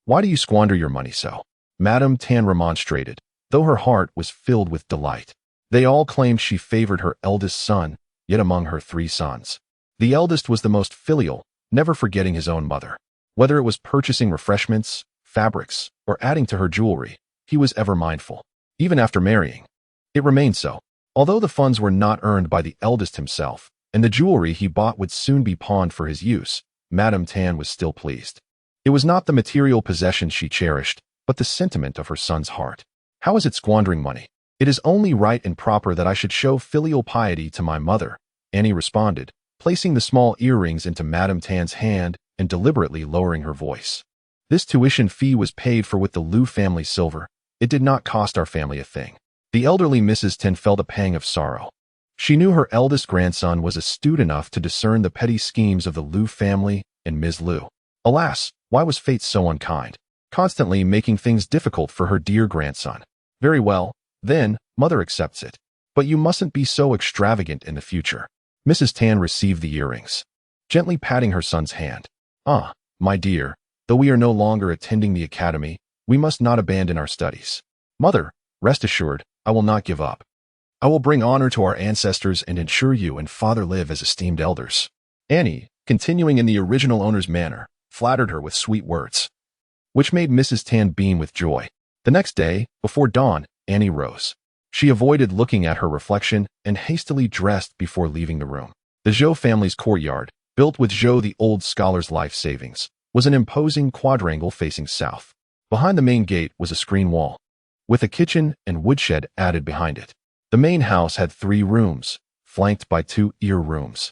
why do you squander your money so? Madame Tan remonstrated, though her heart was filled with delight. They all claimed she favored her eldest son, yet among her 3 sons, the eldest was the most filial, never forgetting his own mother. Whether it was purchasing refreshments, fabrics, or adding to her jewelry, he was ever mindful. Even after marrying, it remained so. Although the funds were not earned by the eldest himself, and the jewelry he bought would soon be pawned for his use, Madame Tan was still pleased. It was not the material possessions she cherished, but the sentiment of her son's heart. How is it squandering money? It is only right and proper that I should show filial piety to my mother, Annie responded, placing the small earrings into Madame Tan's hand and deliberately lowering her voice. This tuition fee was paid for with the Liu family silver. It did not cost our family a thing. The elderly Mrs. Tan felt a pang of sorrow. She knew her eldest grandson was astute enough to discern the petty schemes of the Liu family and Ms. Liu. Alas, why was fate so unkind, constantly making things difficult for her dear grandson? Very well, then, Mother accepts it. But you mustn't be so extravagant in the future. Mrs. Tan received the earrings, gently patting her son's hand. Ah, my dear, though we are no longer attending the academy, we must not abandon our studies. Mother, rest assured, I will not give up. I will bring honor to our ancestors and ensure you and father live as esteemed elders. Annie, continuing in the original owner's manner, flattered her with sweet words, which made Mrs. Tan beam with joy. The next day, before dawn, Annie rose. She avoided looking at her reflection and hastily dressed before leaving the room. The Zhou family's courtyard, built with Zhou the old scholar's life savings, was an imposing quadrangle facing south. Behind the main gate was a screen wall, with a kitchen and woodshed added behind it. The main house had 3 rooms, flanked by 2 ear rooms,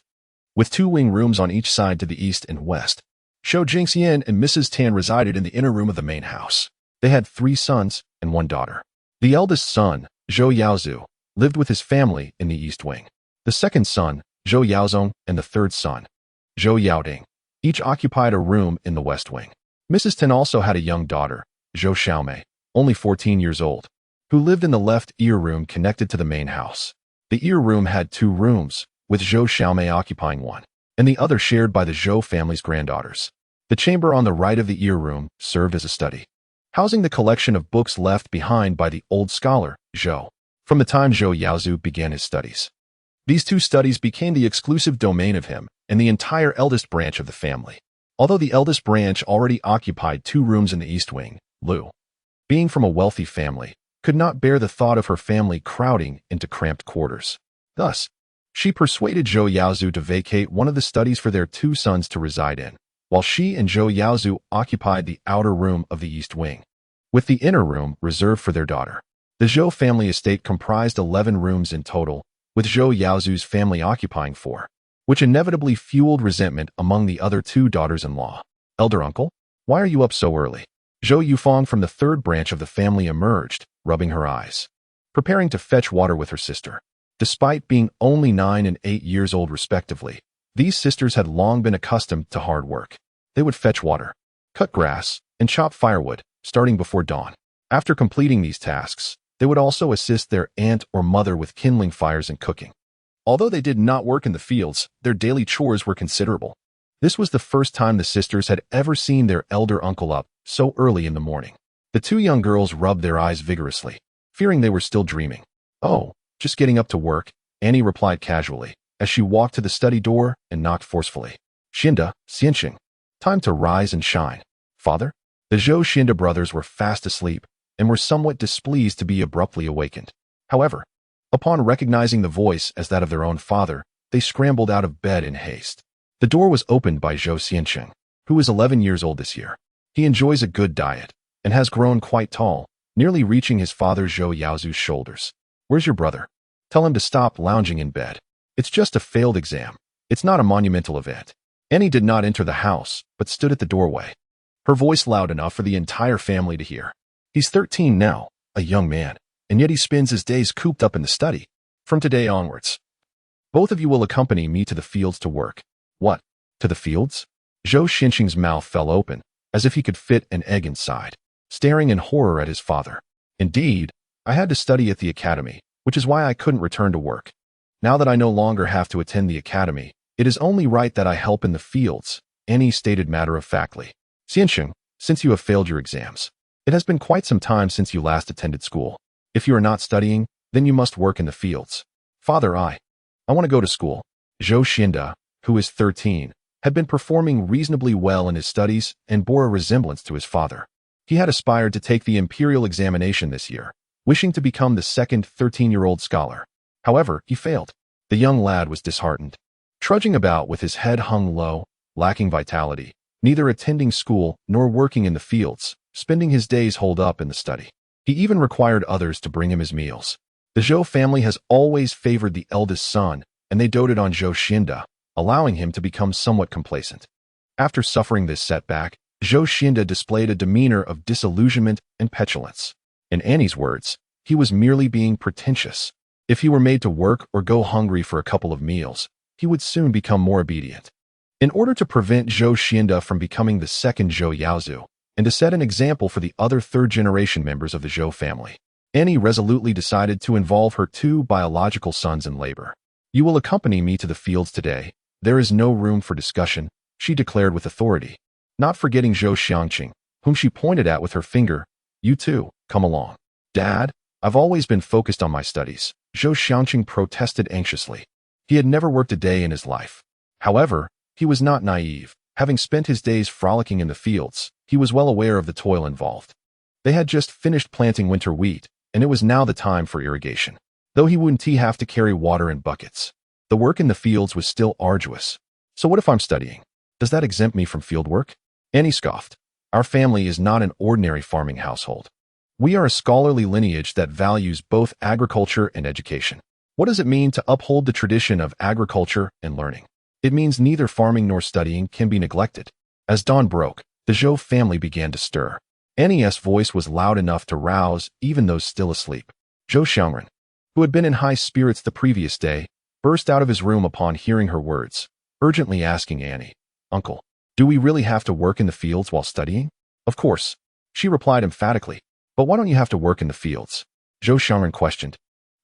with 2 wing rooms on each side to the east and west. Zhou Jingxian and Mrs. Tan resided in the inner room of the main house. They had 3 sons and 1 daughter. The eldest son, Zhou Yaozu, lived with his family in the east wing. The second son, Zhou Yaozong, and the third son, Zhou Yaoding, each occupied a room in the west wing. Mrs. Tan also had a young daughter, Zhou Xiaomei, only 14 years old, who lived in the left ear room connected to the main house. The ear room had 2 rooms, with Zhou Xiaomei occupying one, and the other shared by the Zhou family's granddaughters. The chamber on the right of the ear room served as a study, housing the collection of books left behind by the old scholar, Zhou, from the time Zhou Yaozu began his studies. These 2 studies became the exclusive domain of him and the entire eldest branch of the family. Although the eldest branch already occupied 2 rooms in the east wing, Liu, being from a wealthy family, could not bear the thought of her family crowding into cramped quarters. Thus, she persuaded Zhou Yaozu to vacate one of the studies for their 2 sons to reside in, while she and Zhou Yaozu occupied the outer room of the east wing, with the inner room reserved for their daughter. The Zhou family estate comprised 11 rooms in total, with Zhou Yaozu's family occupying 4, which inevitably fueled resentment among the other 2 daughters-in-law. Elder uncle, why are you up so early? Zhou Yufang from the 3rd branch of the family emerged, rubbing her eyes, preparing to fetch water with her sister. Despite being only 9 and 8 years old respectively, these sisters had long been accustomed to hard work. They would fetch water, cut grass, and chop firewood, starting before dawn. After completing these tasks, they would also assist their aunt or mother with kindling fires and cooking. Although they did not work in the fields, their daily chores were considerable. This was the first time the sisters had ever seen their elder uncle up so early in the morning. The two young girls rubbed their eyes vigorously, fearing they were still dreaming. "Oh, just getting up to work," Annie replied casually, as she walked to the study door and knocked forcefully. "Xinda, Xianxing, time to rise and shine." "Father?" The Zhou Xinda brothers were fast asleep and were somewhat displeased to be abruptly awakened. However, upon recognizing the voice as that of their own father, they scrambled out of bed in haste. The door was opened by Zhou Xianxing, who is 11 years old this year. He enjoys a good diet and has grown quite tall, nearly reaching his father Zhou Yaozu's shoulders. "Where's your brother? Tell him to stop lounging in bed. It's just a failed exam. It's not a monumental event." Annie did not enter the house, but stood at the doorway, her voice loud enough for the entire family to hear. "He's 13 now, a young man, and yet he spends his days cooped up in the study. From today onwards, both of you will accompany me to the fields to work." "What? To the fields?" Zhou Xianxing's mouth fell open, as if he could fit an egg inside, staring in horror at his father. "Indeed, I had to study at the academy, which is why I couldn't return to work. Now that I no longer have to attend the academy, it is only right that I help in the fields," Annie stated matter-of-factly. "Xianxing, since you have failed your exams, it has been quite some time since you last attended school. If you are not studying, then you must work in the fields." "Father, I want to go to school." Zhou Xinda, who is 13, had been performing reasonably well in his studies and bore a resemblance to his father. He had aspired to take the imperial examination this year, wishing to become the second 13-year-old scholar. However, he failed. The young lad was disheartened, trudging about with his head hung low, lacking vitality, neither attending school nor working in the fields, spending his days holed up in the study. He even required others to bring him his meals. The Zhou family has always favored the eldest son, and they doted on Zhou Xinda, allowing him to become somewhat complacent. After suffering this setback, Zhou Xinda displayed a demeanor of disillusionment and petulance. In Annie's words, he was merely being pretentious. If he were made to work or go hungry for a couple of meals, he would soon become more obedient. In order to prevent Zhou Xinda from becoming the second Zhou Yaozu, and to set an example for the other third-generation members of the Zhou family, Annie resolutely decided to involve her two biological sons in labor. "You will accompany me to the fields today. There is no room for discussion," she declared with authority. Not forgetting Zhou Xianxing, whom she pointed at with her finger. "You too, come along." "Dad, I've always been focused on my studies," Zhou Xianxing protested anxiously. He had never worked a day in his life. However, he was not naive. Having spent his days frolicking in the fields, he was well aware of the toil involved. They had just finished planting winter wheat, and it was now the time for irrigation. Though he wouldn't have to carry water in buckets, the work in the fields was still arduous. "So what if I'm studying? Does that exempt me from field work?" Annie scoffed. "Our family is not an ordinary farming household. We are a scholarly lineage that values both agriculture and education." "What does it mean to uphold the tradition of agriculture and learning?" "It means neither farming nor studying can be neglected." As dawn broke, the Zhou family began to stir. Annie's voice was loud enough to rouse even those still asleep. Zhou Xiangren, who had been in high spirits the previous day, burst out of his room upon hearing her words, urgently asking Annie, "Uncle, do we really have to work in the fields while studying?" "Of course," she replied emphatically. "But why don't you have to work in the fields?" Zhou Xiangren questioned,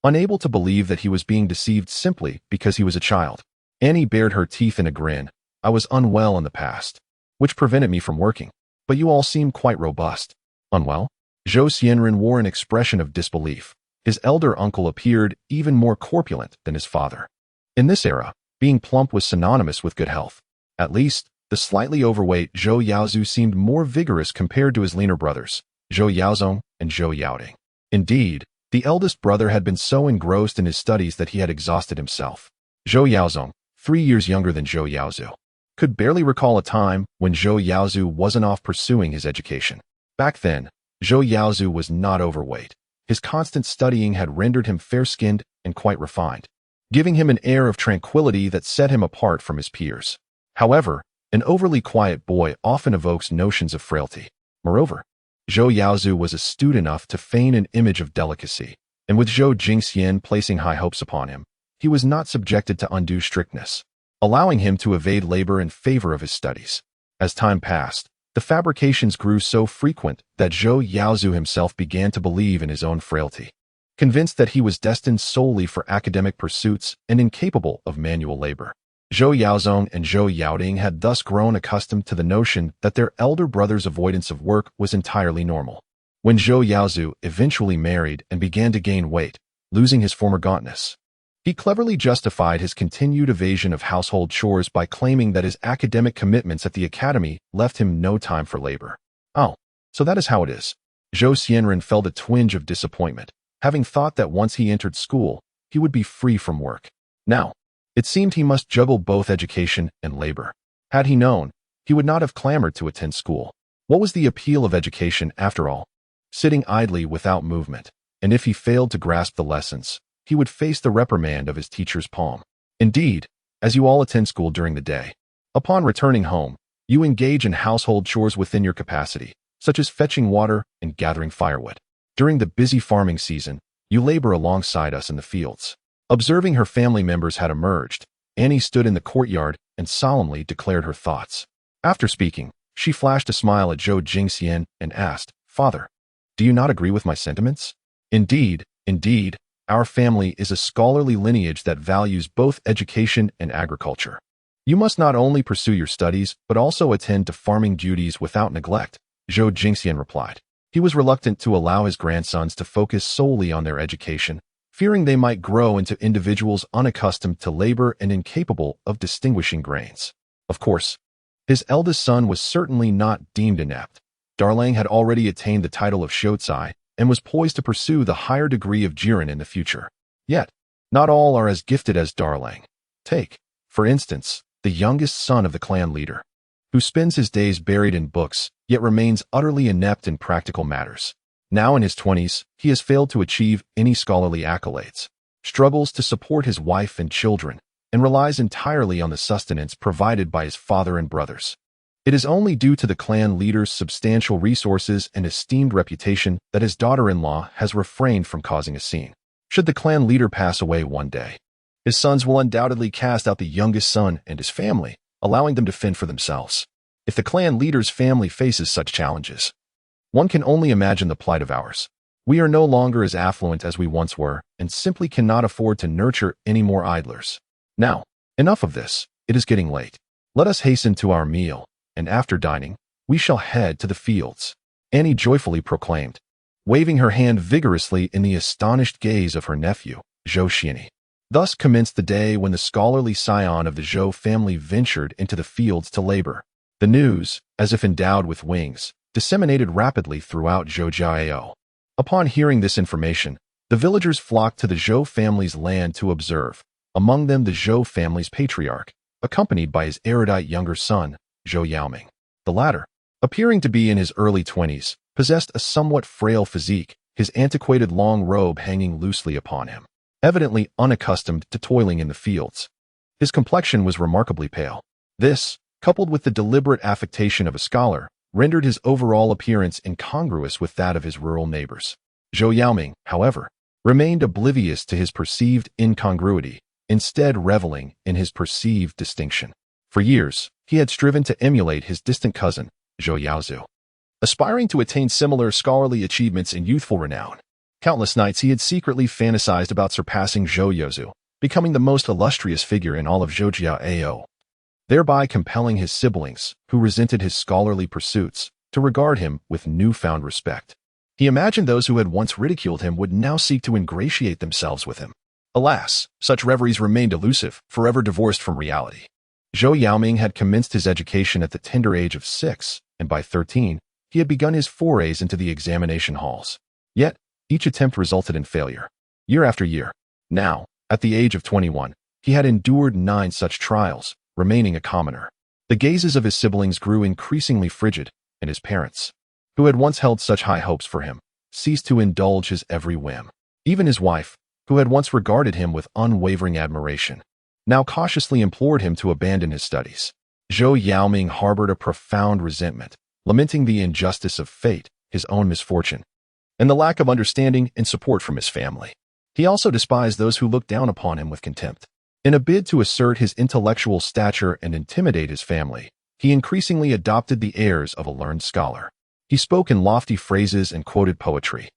unable to believe that he was being deceived simply because he was a child. Annie bared her teeth in a grin. "I was unwell in the past, which prevented me from working. But you all seem quite robust." "Unwell?" Zhou Xianren wore an expression of disbelief. His elder uncle appeared even more corpulent than his father. In this era, being plump was synonymous with good health. At least, the slightly overweight Zhou Yaozu seemed more vigorous compared to his leaner brothers, Zhou Yaozong and Zhou Yaoding. Indeed, the eldest brother had been so engrossed in his studies that he had exhausted himself. Zhou Yaozong, 3 years younger than Zhou Yaozu, could barely recall a time when Zhou Yaozu wasn't off pursuing his education. Back then, Zhou Yaozu was not overweight. His constant studying had rendered him fair-skinned and quite refined, giving him an air of tranquility that set him apart from his peers. However, an overly quiet boy often evokes notions of frailty. Moreover, Zhou Yaozu was astute enough to feign an image of delicacy, and with Zhou Jingxian placing high hopes upon him, he was not subjected to undue strictness, allowing him to evade labor in favor of his studies. As time passed, the fabrications grew so frequent that Zhou Yaozu himself began to believe in his own frailty. convinced that he was destined solely for academic pursuits and incapable of manual labor. Zhou Yaozong and Zhou Yaoding had thus grown accustomed to the notion that their elder brother's avoidance of work was entirely normal. When Zhou Yaozu eventually married and began to gain weight, losing his former gauntness, he cleverly justified his continued evasion of household chores by claiming that his academic commitments at the academy left him no time for labor. Oh, so that is how it is. Zhou Xianren felt a twinge of disappointment, having thought that once he entered school, he would be free from work. Now, it seemed he must juggle both education and labor. Had he known, he would not have clamored to attend school. What was the appeal of education, after all? Sitting idly without movement, and if he failed to grasp the lessons, he would face the reprimand of his teacher's palm. Indeed, as you all attend school during the day, upon returning home, you engage in household chores within your capacity, such as fetching water and gathering firewood. During the busy farming season, you labor alongside us in the fields. Observing her family members had emerged, Annie stood in the courtyard and solemnly declared her thoughts. After speaking, she flashed a smile at Zhou Jingxian and asked, "Father, do you not agree with my sentiments?" Indeed, our family is a scholarly lineage that values both education and agriculture. You must not only pursue your studies, but also attend to farming duties without neglect, Zhou Jingxian replied. He was reluctant to allow his grandsons to focus solely on their education, fearing they might grow into individuals unaccustomed to labor and incapable of distinguishing grains. Of course, his eldest son was certainly not deemed inept. Darlang had already attained the title of Shoucai and was poised to pursue the higher degree of Jiren in the future. Yet, not all are as gifted as Darlang. Take, for instance, the youngest son of the clan leader, who spends his days buried in books, yet remains utterly inept in practical matters. Now in his 20s, he has failed to achieve any scholarly accolades, struggles to support his wife and children, and relies entirely on the sustenance provided by his father and brothers. It is only due to the clan leader's substantial resources and esteemed reputation that his daughter-in-law has refrained from causing a scene. Should the clan leader pass away one day, his sons will undoubtedly cast out the youngest son and his family, allowing them to fend for themselves. If the clan leader's family faces such challenges, one can only imagine the plight of ours. We are no longer as affluent as we once were, and simply cannot afford to nurture any more idlers. Now, enough of this. It is getting late. Let us hasten to our meal, and after dining, we shall head to the fields, Annie joyfully proclaimed, waving her hand vigorously in the astonished gaze of her nephew, Zhou Xianyi. Thus commenced the day when the scholarly scion of the Zhou family ventured into the fields to labor. The news, as if endowed with wings, disseminated rapidly throughout Zhoujiao. Upon hearing this information, the villagers flocked to the Zhou family's land to observe, among them the Zhou family's patriarch, accompanied by his erudite younger son, Zhou Yaoming. The latter, appearing to be in his early 20s, possessed a somewhat frail physique, his antiquated long robe hanging loosely upon him, evidently unaccustomed to toiling in the fields. His complexion was remarkably pale. This, coupled with the deliberate affectation of a scholar, rendered his overall appearance incongruous with that of his rural neighbors. Zhou Yaoming, however, remained oblivious to his perceived incongruity, instead reveling in his perceived distinction. For years, he had striven to emulate his distant cousin, Zhou Yaozu, aspiring to attain similar scholarly achievements in youthful renown. Countless nights he had secretly fantasized about surpassing Zhou Yaozu, becoming the most illustrious figure in all of Zhoujiao, thereby compelling his siblings, who resented his scholarly pursuits, to regard him with newfound respect. He imagined those who had once ridiculed him would now seek to ingratiate themselves with him. Alas, such reveries remained elusive, forever divorced from reality. Zhou Yaoming had commenced his education at the tender age of 6, and by 13, he had begun his forays into the examination halls. Yet, each attempt resulted in failure. Year after year. Now, at the age of 21, he had endured 9 such trials, remaining a commoner. The gazes of his siblings grew increasingly frigid, and his parents, who had once held such high hopes for him, ceased to indulge his every whim. Even his wife, who had once regarded him with unwavering admiration, now cautiously implored him to abandon his studies. Zhou Yaoming harbored a profound resentment, lamenting the injustice of fate, his own misfortune, and the lack of understanding and support from his family. He also despised those who looked down upon him with contempt. In a bid to assert his intellectual stature and intimidate his family, he increasingly adopted the airs of a learned scholar. He spoke in lofty phrases and quoted poetry,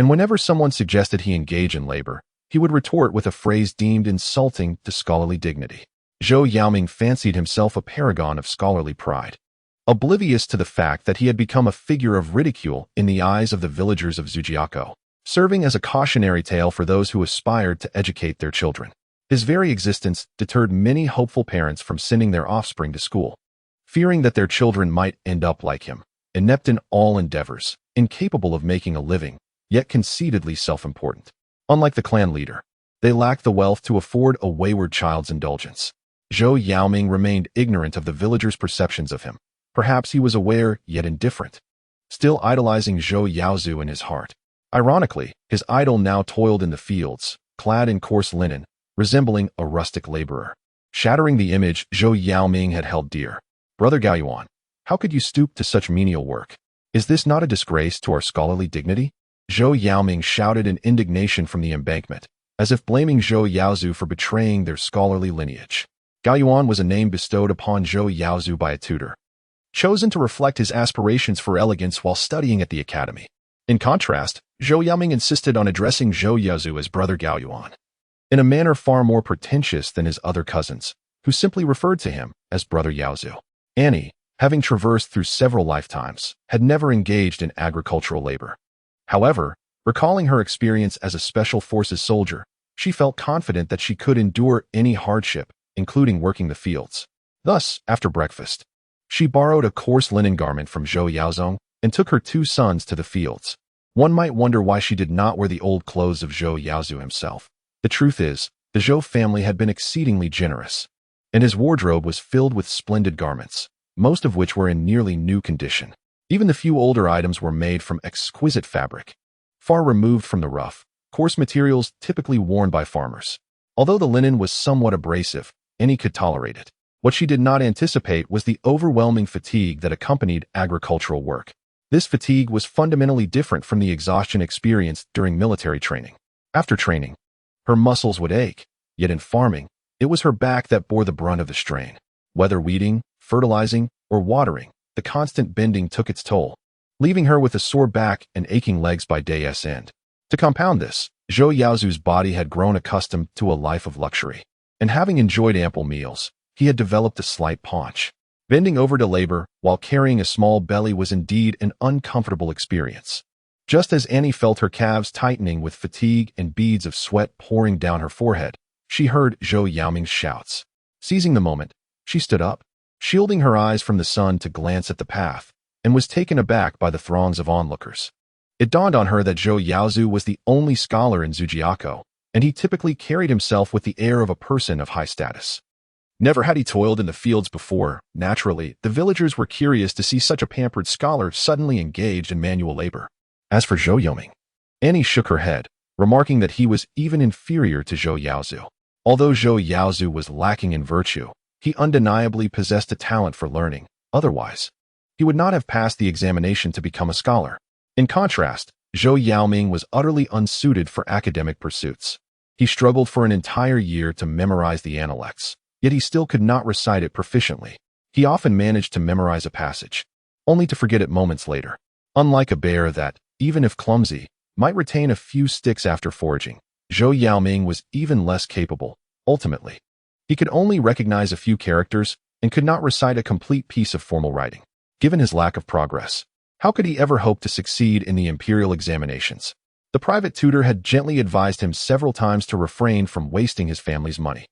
and whenever someone suggested he engage in labor, he would retort with a phrase deemed insulting to scholarly dignity. Zhou Yaoming fancied himself a paragon of scholarly pride, oblivious to the fact that he had become a figure of ridicule in the eyes of the villagers of Zhujiako, serving as a cautionary tale for those who aspired to educate their children. His very existence deterred many hopeful parents from sending their offspring to school, fearing that their children might end up like him, inept in all endeavors, incapable of making a living, yet conceitedly self-important. Unlike the clan leader, they lacked the wealth to afford a wayward child's indulgence. Zhou Yaoming remained ignorant of the villagers' perceptions of him. Perhaps he was aware, yet indifferent, still idolizing Zhou Yaozu in his heart. Ironically, his idol now toiled in the fields, clad in coarse linen, resembling a rustic laborer, shattering the image Zhou Yaoming had held dear. Brother Gaoyuan, how could you stoop to such menial work? Is this not a disgrace to our scholarly dignity? Zhou Yaoming shouted in indignation from the embankment, as if blaming Zhou Yaozu for betraying their scholarly lineage. Gaoyuan was a name bestowed upon Zhou Yaozu by a tutor, chosen to reflect his aspirations for elegance while studying at the academy. In contrast, Zhou Yaoming insisted on addressing Zhou Yaozu as Brother Gaoyuan, in a manner far more pretentious than his other cousins, who simply referred to him as Brother Yaozu. Annie, having traversed through several lifetimes, had never engaged in agricultural labor. However, recalling her experience as a Special Forces soldier, she felt confident that she could endure any hardship, including working the fields. Thus, after breakfast, she borrowed a coarse linen garment from Zhou Yaozong and took her 2 sons to the fields. One might wonder why she did not wear the old clothes of Zhou Yaozu himself. The truth is, the Zhou family had been exceedingly generous, and his wardrobe was filled with splendid garments, most of which were in nearly new condition. Even the few older items were made from exquisite fabric, far removed from the rough, coarse materials typically worn by farmers. Although the linen was somewhat abrasive, Annie could tolerate it. What she did not anticipate was the overwhelming fatigue that accompanied agricultural work. This fatigue was fundamentally different from the exhaustion experienced during military training. After training, her muscles would ache, yet in farming, it was her back that bore the brunt of the strain. Whether weeding, fertilizing, or watering, the constant bending took its toll, leaving her with a sore back and aching legs by day's end. To compound this, Zhou Yaozu's body had grown accustomed to a life of luxury, and having enjoyed ample meals, he had developed a slight paunch. Bending over to labor while carrying a small belly was indeed an uncomfortable experience. Just as Annie felt her calves tightening with fatigue and beads of sweat pouring down her forehead, she heard Zhou Yaoming's shouts. Seizing the moment, she stood up, shielding her eyes from the sun to glance at the path, and was taken aback by the throngs of onlookers. It dawned on her that Zhou Yaozu was the only scholar in Zhujiako, and he typically carried himself with the air of a person of high status. Never had he toiled in the fields before. Naturally, the villagers were curious to see such a pampered scholar suddenly engaged in manual labor. As for Zhou Yaoming, Annie shook her head, remarking that he was even inferior to Zhou Yaozu. Although Zhou Yaozu was lacking in virtue, he undeniably possessed a talent for learning. Otherwise, he would not have passed the examination to become a scholar. In contrast, Zhou Yaoming was utterly unsuited for academic pursuits. He struggled for an entire year to memorize the Analects, yet he still could not recite it proficiently. He often managed to memorize a passage, only to forget it moments later. Unlike a bear that, even if clumsy, might retain a few sticks after foraging, Zhou Yaoming was even less capable. Ultimately, he could only recognize a few characters and could not recite a complete piece of formal writing. Given his lack of progress, how could he ever hope to succeed in the imperial examinations? The private tutor had gently advised him several times to refrain from wasting his family's money.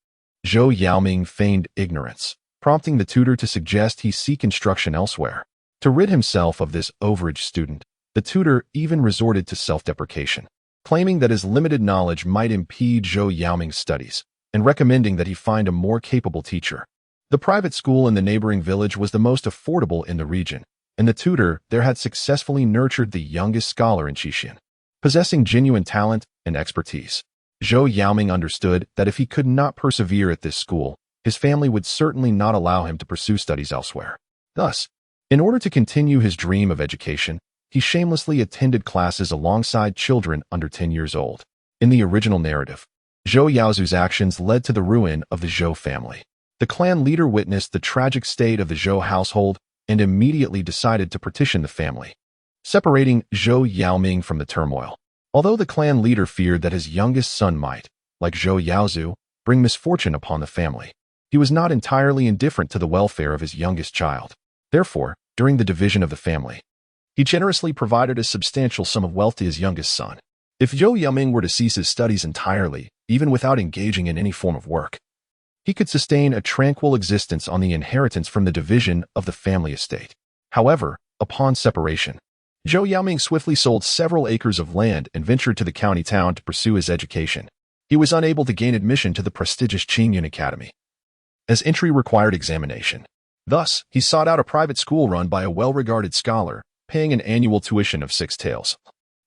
Zhou Yaoming feigned ignorance, prompting the tutor to suggest he seek instruction elsewhere. To rid himself of this overage student, the tutor even resorted to self-deprecation, claiming that his limited knowledge might impede Zhou Yaoming's studies, and recommending that he find a more capable teacher. The private school in the neighboring village was the most affordable in the region, and the tutor there had successfully nurtured the youngest scholar in Qixin, possessing genuine talent and expertise. Zhou Yaoming understood that if he could not persevere at this school, his family would certainly not allow him to pursue studies elsewhere. Thus, in order to continue his dream of education, he shamelessly attended classes alongside children under 10 years old. In the original narrative, Zhou Yaozu's actions led to the ruin of the Zhou family. The clan leader witnessed the tragic state of the Zhou household and immediately decided to partition the family, separating Zhou Yaoming from the turmoil. Although the clan leader feared that his youngest son might, like Zhou Yaozu, bring misfortune upon the family, he was not entirely indifferent to the welfare of his youngest child. Therefore, during the division of the family, he generously provided a substantial sum of wealth to his youngest son. If Zhou Yaoming were to cease his studies entirely, even without engaging in any form of work, he could sustain a tranquil existence on the inheritance from the division of the family estate. However, upon separation, Zhou Yaoming swiftly sold several acres of land and ventured to the county town to pursue his education. He was unable to gain admission to the prestigious Qingyun Academy, as entry required examination. Thus, he sought out a private school run by a well-regarded scholar, paying an annual tuition of 6 taels.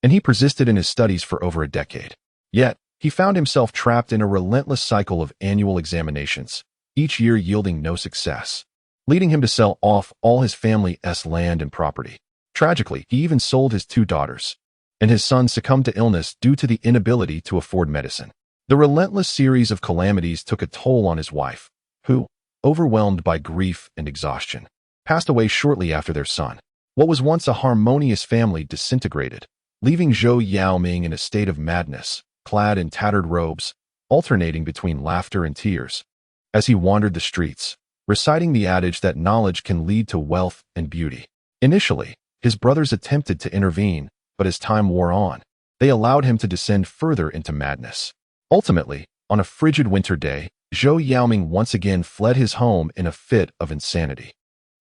And he persisted in his studies for over a decade. Yet, he found himself trapped in a relentless cycle of annual examinations, each year yielding no success, leading him to sell off all his family's land and property. Tragically, he even sold his 2 daughters, and his son succumbed to illness due to the inability to afford medicine. The relentless series of calamities took a toll on his wife, who, overwhelmed by grief and exhaustion, passed away shortly after their son. What was once a harmonious family disintegrated, leaving Zhou Yaoming in a state of madness, clad in tattered robes, alternating between laughter and tears, as he wandered the streets, reciting the adage that knowledge can lead to wealth and beauty. Initially, his brothers attempted to intervene, but as time wore on, they allowed him to descend further into madness. Ultimately, on a frigid winter day, Zhou Yaoming once again fled his home in a fit of insanity,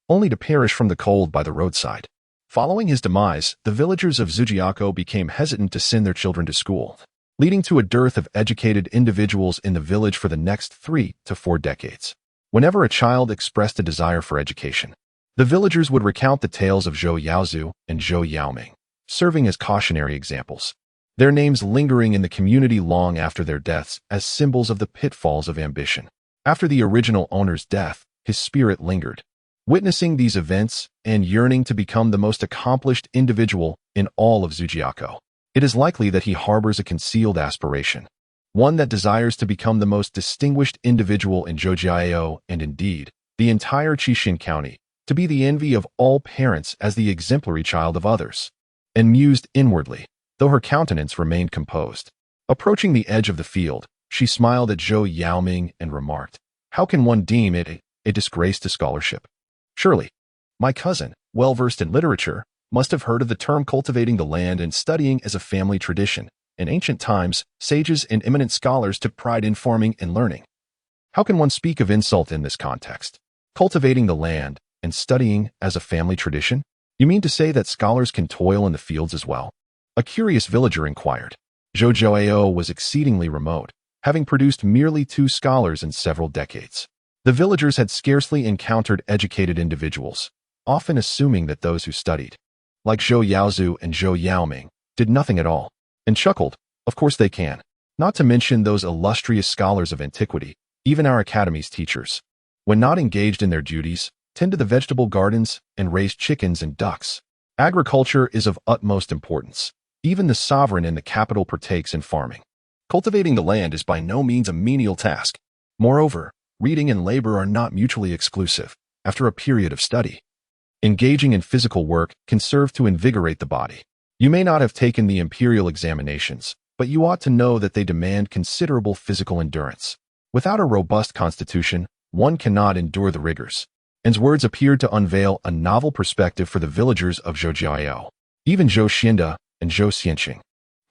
only to perish from the cold by the roadside. Following his demise, the villagers of Zhujiakou became hesitant to send their children to school, leading to a dearth of educated individuals in the village for the next 3 to 4 decades. Whenever a child expressed a desire for education, the villagers would recount the tales of Zhou Yaozu and Zhou Yaoming, serving as cautionary examples, their names lingering in the community long after their deaths as symbols of the pitfalls of ambition. After the original owner's death, his spirit lingered, witnessing these events and yearning to become the most accomplished individual in all of Zhujiakou. It is likely that he harbors a concealed aspiration, one that desires to become the most distinguished individual in Zhujiakou and indeed, the entire Qixin County, to be the envy of all parents as the exemplary child of others. And mused inwardly, though her countenance remained composed. Approaching the edge of the field, she smiled at Zhou Yaoming and remarked, "How can one deem it a disgrace to scholarship? Surely, my cousin, well-versed in literature, must have heard of the term cultivating the land and studying as a family tradition. In ancient times, sages and eminent scholars took pride in farming and learning. How can one speak of insult in this context? Cultivating the land and studying as a family tradition? You mean to say that scholars can toil in the fields as well?" A curious villager inquired. Zhujiakou was exceedingly remote, having produced merely 2 scholars in several decades. The villagers had scarcely encountered educated individuals, often assuming that those who studied, like Zhou Yaozu and Zhou Yaoming, did nothing at all, and chuckled, "Of course they can. Not to mention those illustrious scholars of antiquity, even our academy's teachers, when not engaged in their duties, tended the vegetable gardens and raised chickens and ducks. Agriculture is of utmost importance. Even the sovereign in the capital partakes in farming. Cultivating the land is by no means a menial task. Moreover, reading and labor are not mutually exclusive. After a period of study, engaging in physical work can serve to invigorate the body. You may not have taken the imperial examinations, but you ought to know that they demand considerable physical endurance. Without a robust constitution, one cannot endure the rigors." An's words appeared to unveil a novel perspective for the villagers of Zhujiakou. Even Zhou Xianda and Zhou Xianqing,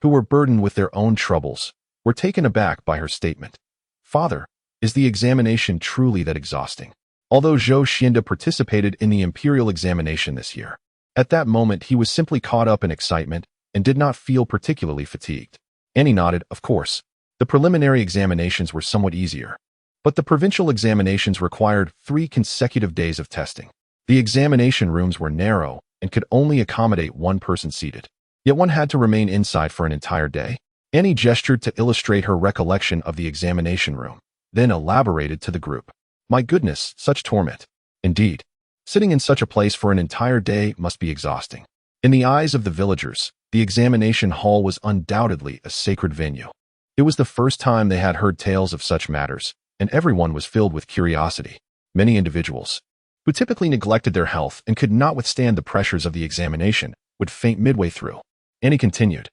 who were burdened with their own troubles, were taken aback by her statement. "Father, is the examination truly that exhausting?" Although Zhou Xianda participated in the imperial examination this year, at that moment he was simply caught up in excitement and did not feel particularly fatigued. Annie nodded, of course. The preliminary examinations were somewhat easier, but the provincial examinations required 3 consecutive days of testing. The examination rooms were narrow and could only accommodate 1 person seated. Yet one had to remain inside for an entire day. Annie gestured to illustrate her recollection of the examination room, then elaborated to the group. "My goodness, such torment. Indeed, sitting in such a place for an entire day must be exhausting." In the eyes of the villagers, the examination hall was undoubtedly a sacred venue. It was the first time they had heard tales of such matters, and everyone was filled with curiosity. Many individuals, who typically neglected their health and could not withstand the pressures of the examination, would faint midway through. Annie continued,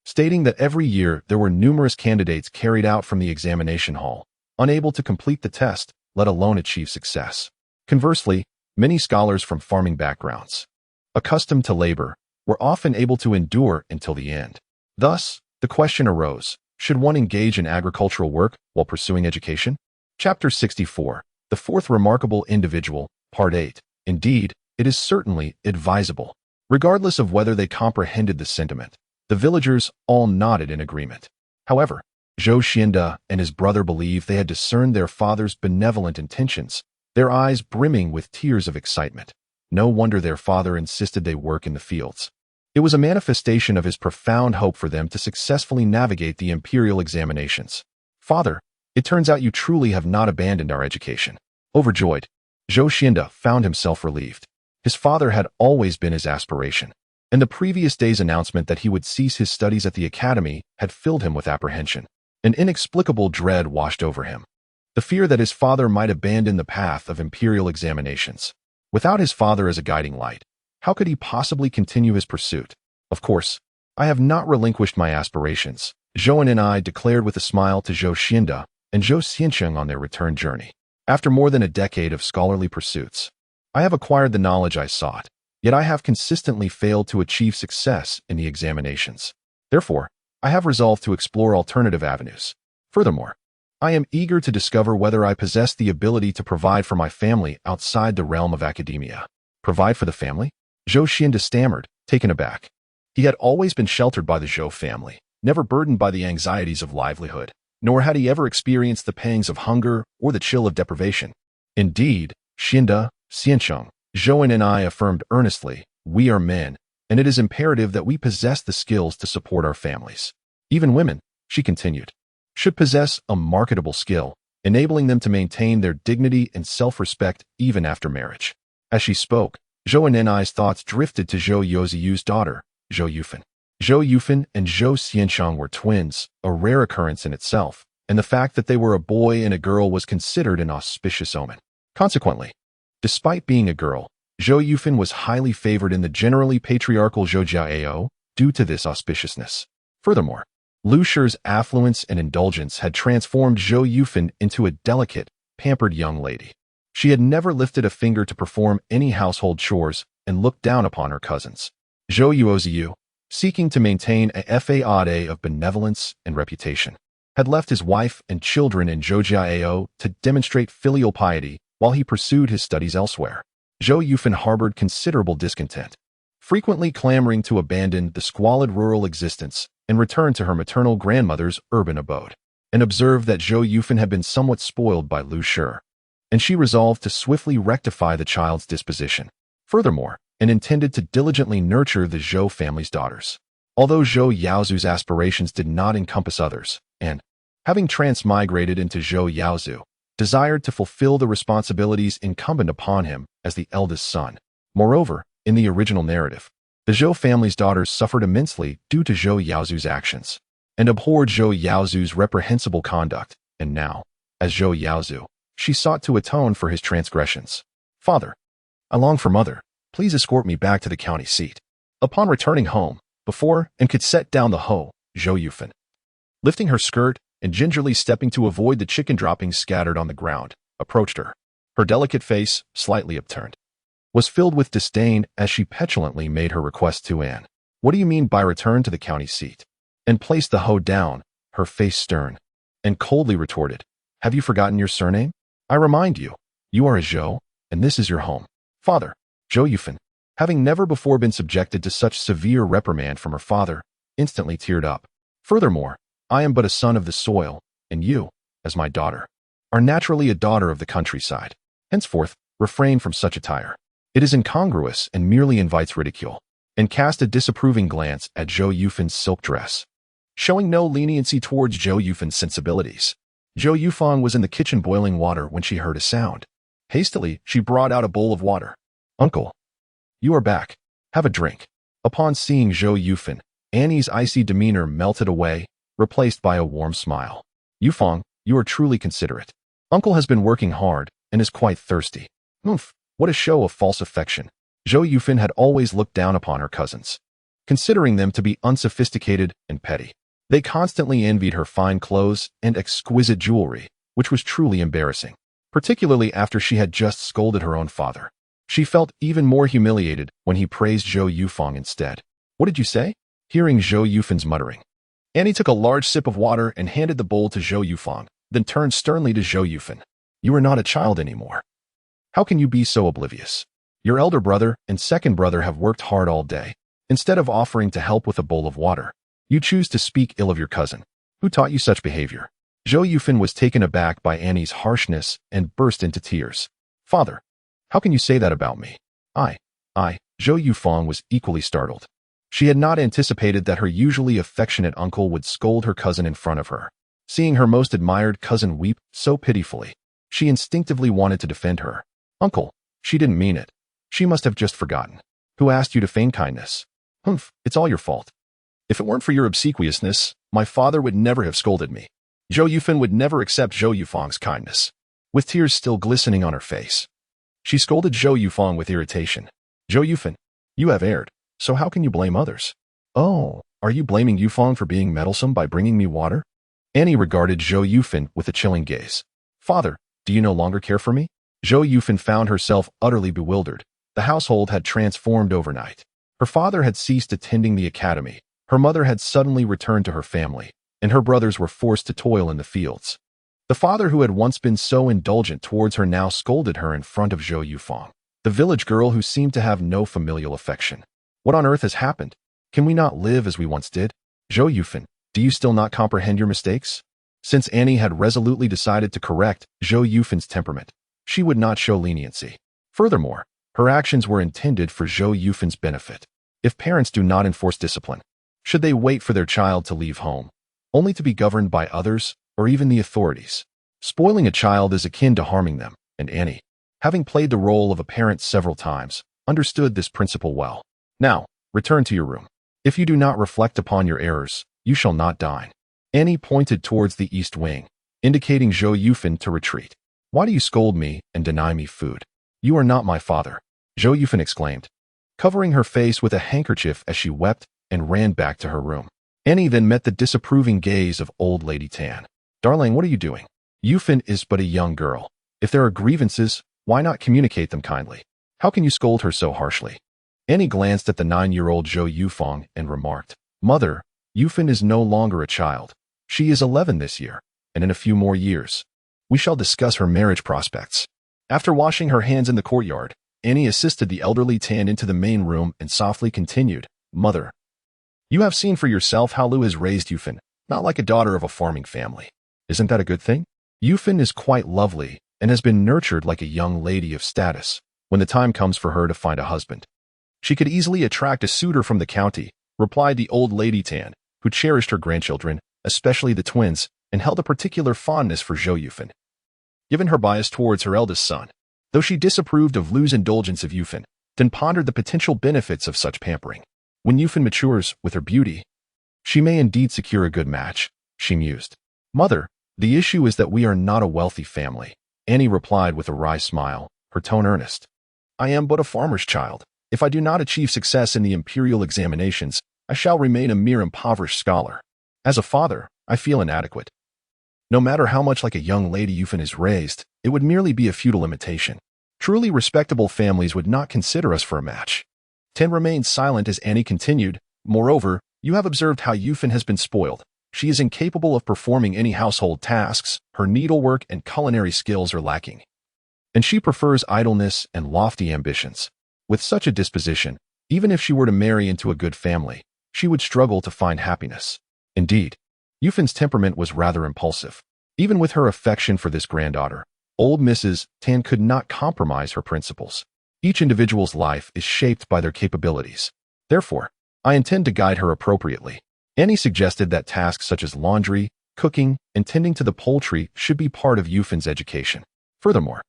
stating that every year there were numerous candidates carried out from the examination hall, unable to complete the test, let alone achieve success. Conversely, many scholars from farming backgrounds, accustomed to labor, were often able to endure until the end. Thus, the question arose, should one engage in agricultural work while pursuing education? Chapter 64, The Fourth Remarkable Individual, Part 8. Indeed, it is certainly advisable. Regardless of whether they comprehended the sentiment, the villagers all nodded in agreement. However, Zhou Xianda and his brother believed they had discerned their father's benevolent intentions, their eyes brimming with tears of excitement. No wonder their father insisted they work in the fields. It was a manifestation of his profound hope for them to successfully navigate the imperial examinations. Father, it turns out you truly have not abandoned our education. Overjoyed, Zhou Xianda found himself relieved. His father had always been his aspiration, and the previous day's announcement that he would cease his studies at the academy had filled him with apprehension. An inexplicable dread washed over him. The fear that his father might abandon the path of imperial examinations. Without his father as a guiding light, how could he possibly continue his pursuit? Of course, I have not relinquished my aspirations, Zhou and I declared with a smile to Zhou Xianda and Zhou Xiansheng on their return journey. After more than a decade of scholarly pursuits, I have acquired the knowledge I sought, yet I have consistently failed to achieve success in the examinations. Therefore, I have resolved to explore alternative avenues. Furthermore, I am eager to discover whether I possess the ability to provide for my family outside the realm of academia. Provide for the family? Zhou Xianda stammered, taken aback. He had always been sheltered by the Zhou family, never burdened by the anxieties of livelihood, nor had he ever experienced the pangs of hunger or the chill of deprivation. Indeed, Xianda, Xiansheng, Zhou and I affirmed earnestly, we are men, and it is imperative that we possess the skills to support our families. Even women, she continued, should possess a marketable skill, enabling them to maintain their dignity and self-respect even after marriage. As she spoke, Zhou and I's thoughts drifted to Zhou Youziyu's daughter, Zhou Yufan. Zhou Yufan and Zhou Xiansheng were twins, a rare occurrence in itself, and the fact that they were a boy and a girl was considered an auspicious omen. Consequently, despite being a girl, Zhou Yufan was highly favored in the generally patriarchal Zhoujiao due to this auspiciousness. Furthermore, Lu Shi's affluence and indulgence had transformed Zhou Yufan into a delicate, pampered young lady. She had never lifted a finger to perform any household chores and looked down upon her cousins. Zhou Yuoziyu, seeking to maintain a facade of benevolence and reputation, had left his wife and children in Zhoujiao to demonstrate filial piety while he pursued his studies elsewhere. Zhou Yufan harbored considerable discontent, frequently clamoring to abandon the squalid rural existence and return to her maternal grandmother's urban abode, and observed that Zhou Yufan had been somewhat spoiled by Lu Shi, and she resolved to swiftly rectify the child's disposition. Furthermore, and intended to diligently nurture the Zhou family's daughters. Although Zhou Yaozu's aspirations did not encompass others, and, having transmigrated into Zhou Yaozu, desired to fulfill the responsibilities incumbent upon him as the eldest son. Moreover, in the original narrative, the Zhou family's daughters suffered immensely due to Zhou Yaozu's actions, and abhorred Zhou Yaozu's reprehensible conduct, and now, as Zhou Yaozu, she sought to atone for his transgressions. Father, I long for mother. Please escort me back to the county seat. Upon returning home, before and could set down the hoe, Zhou Yufan, lifting her skirt and gingerly stepping to avoid the chicken droppings scattered on the ground, approached her. Her delicate face, slightly upturned, was filled with disdain as she petulantly made her request to Anne. What do you mean by return to the county seat? And placed the hoe down, her face stern, and coldly retorted, have you forgotten your surname? I remind you, you are a Zhou, and this is your home. Father, Zhou Yufan, having never before been subjected to such severe reprimand from her father, instantly teared up. Furthermore, I am but a son of the soil, and you, as my daughter, are naturally a daughter of the countryside. Henceforth, refrain from such attire. It is incongruous and merely invites ridicule. And cast a disapproving glance at Zhou Yufan's silk dress, showing no leniency towards Zhou Yufan's sensibilities. Zhou Yufan was in the kitchen boiling water when she heard a sound. Hastily, she brought out a bowl of water. Uncle, you are back. Have a drink. Upon seeing Zhou Yufan, Annie's icy demeanor melted away, replaced by a warm smile. Yufan, you are truly considerate. Uncle has been working hard and is quite thirsty. Oomph, what a show of false affection. Zhou Yufan had always looked down upon her cousins. considering them to be unsophisticated and petty. They constantly envied her fine clothes and exquisite jewelry, which was truly embarrassing, particularly after she had just scolded her own father. She felt even more humiliated when he praised Zhou Yufeng instead. "What did you say?" Hearing Zhou Yufen's muttering, Annie took a large sip of water and handed the bowl to Zhou Yufeng, then turned sternly to Zhou Yufen. "You are not a child anymore. How can you be so oblivious? Your elder brother and second brother have worked hard all day. Instead of offering to help with a bowl of water, you choose to speak ill of your cousin. Who taught you such behavior?" Zhou Yufen was taken aback by Annie's harshness and burst into tears. "Father, how can you say that about me?" Zhou Yufeng was equally startled. She had not anticipated that her usually affectionate uncle would scold her cousin in front of her. Seeing her most admired cousin weep so pitifully, she instinctively wanted to defend her. "Uncle, she didn't mean it. She must have just forgotten. Who asked you to feign kindness?" "Humph, it's all your fault. If it weren't for your obsequiousness, my father would never have scolded me." Zhou Yufen would never accept Zhou Yufeng's kindness. With tears still glistening on her face, she scolded Zhou Yufeng with irritation. "Zhou Yufen, you have erred, so how can you blame others?" "Oh, are you blaming Yufeng for being meddlesome by bringing me water?" Annie regarded Zhou Yufen with a chilling gaze. "Father, do you no longer care for me?" Zhou Yufen found herself utterly bewildered. The household had transformed overnight. Her father had ceased attending the academy, her mother had suddenly returned to her family, and her brothers were forced to toil in the fields. The father who had once been so indulgent towards her now scolded her in front of Zhou Yufeng, the village girl who seemed to have no familial affection. "What on earth has happened? Can we not live as we once did? Zhou Yufen, do you still not comprehend your mistakes?" Since Annie had resolutely decided to correct Zhou Yufen's temperament, she would not show leniency. Furthermore, her actions were intended for Zhou Yufen's benefit. If parents do not enforce discipline, should they wait for their child to leave home, only to be governed by others or even the authorities? Spoiling a child is akin to harming them, and Annie, having played the role of a parent several times, understood this principle well. "Now, return to your room. If you do not reflect upon your errors, you shall not dine." Annie pointed towards the east wing, indicating Zhou Yufen to retreat. "Why do you scold me and deny me food? You are not my father," Zhou Yufen exclaimed, covering her face with a handkerchief as she wept and ran back to her room. Annie then met the disapproving gaze of old Lady Tan. "Darling, what are you doing? Yufen is but a young girl. If there are grievances, why not communicate them kindly? How can you scold her so harshly?" Annie glanced at the 9-year-old Zhou Yufeng and remarked, "Mother, Yufen is no longer a child. She is 11 this year, and in a few more years, we shall discuss her marriage prospects." After washing her hands in the courtyard, Annie assisted the elderly Tan into the main room and softly continued, "Mother, you have seen for yourself how Lu has raised Yufen, not like a daughter of a farming family. Isn't that a good thing? Yufen is quite lovely and has been nurtured like a young lady of status. When the time comes for her to find a husband, she could easily attract a suitor from the county," replied the old Lady Tan, who cherished her grandchildren, especially the twins, and held a particular fondness for Zhou Yufen. Given her bias towards her eldest son, though she disapproved of Lu's indulgence of Yufen, then pondered the potential benefits of such pampering. When Yufen matures with her beauty, she may indeed secure a good match, she mused. "Mother, the issue is that we are not a wealthy family," Annie replied with a wry smile, her tone earnest. "I am but a farmer's child. If I do not achieve success in the imperial examinations, I shall remain a mere impoverished scholar. As a father, I feel inadequate. No matter how much like a young lady Yufen is raised, it would merely be a futile imitation. Truly respectable families would not consider us for a match." Tan remained silent as Annie continued, "Moreover, you have observed how Yufen has been spoiled. She is incapable of performing any household tasks, her needlework and culinary skills are lacking, and she prefers idleness and lofty ambitions. With such a disposition, even if she were to marry into a good family, she would struggle to find happiness. Indeed, Yufen's temperament was rather impulsive. Even with her affection for this granddaughter, old Mrs. Tan could not compromise her principles. Each individual's life is shaped by their capabilities. Therefore, I intend to guide her appropriately." Annie suggested that tasks such as laundry, cooking, and tending to the poultry should be part of Yufen's education. Furthermore,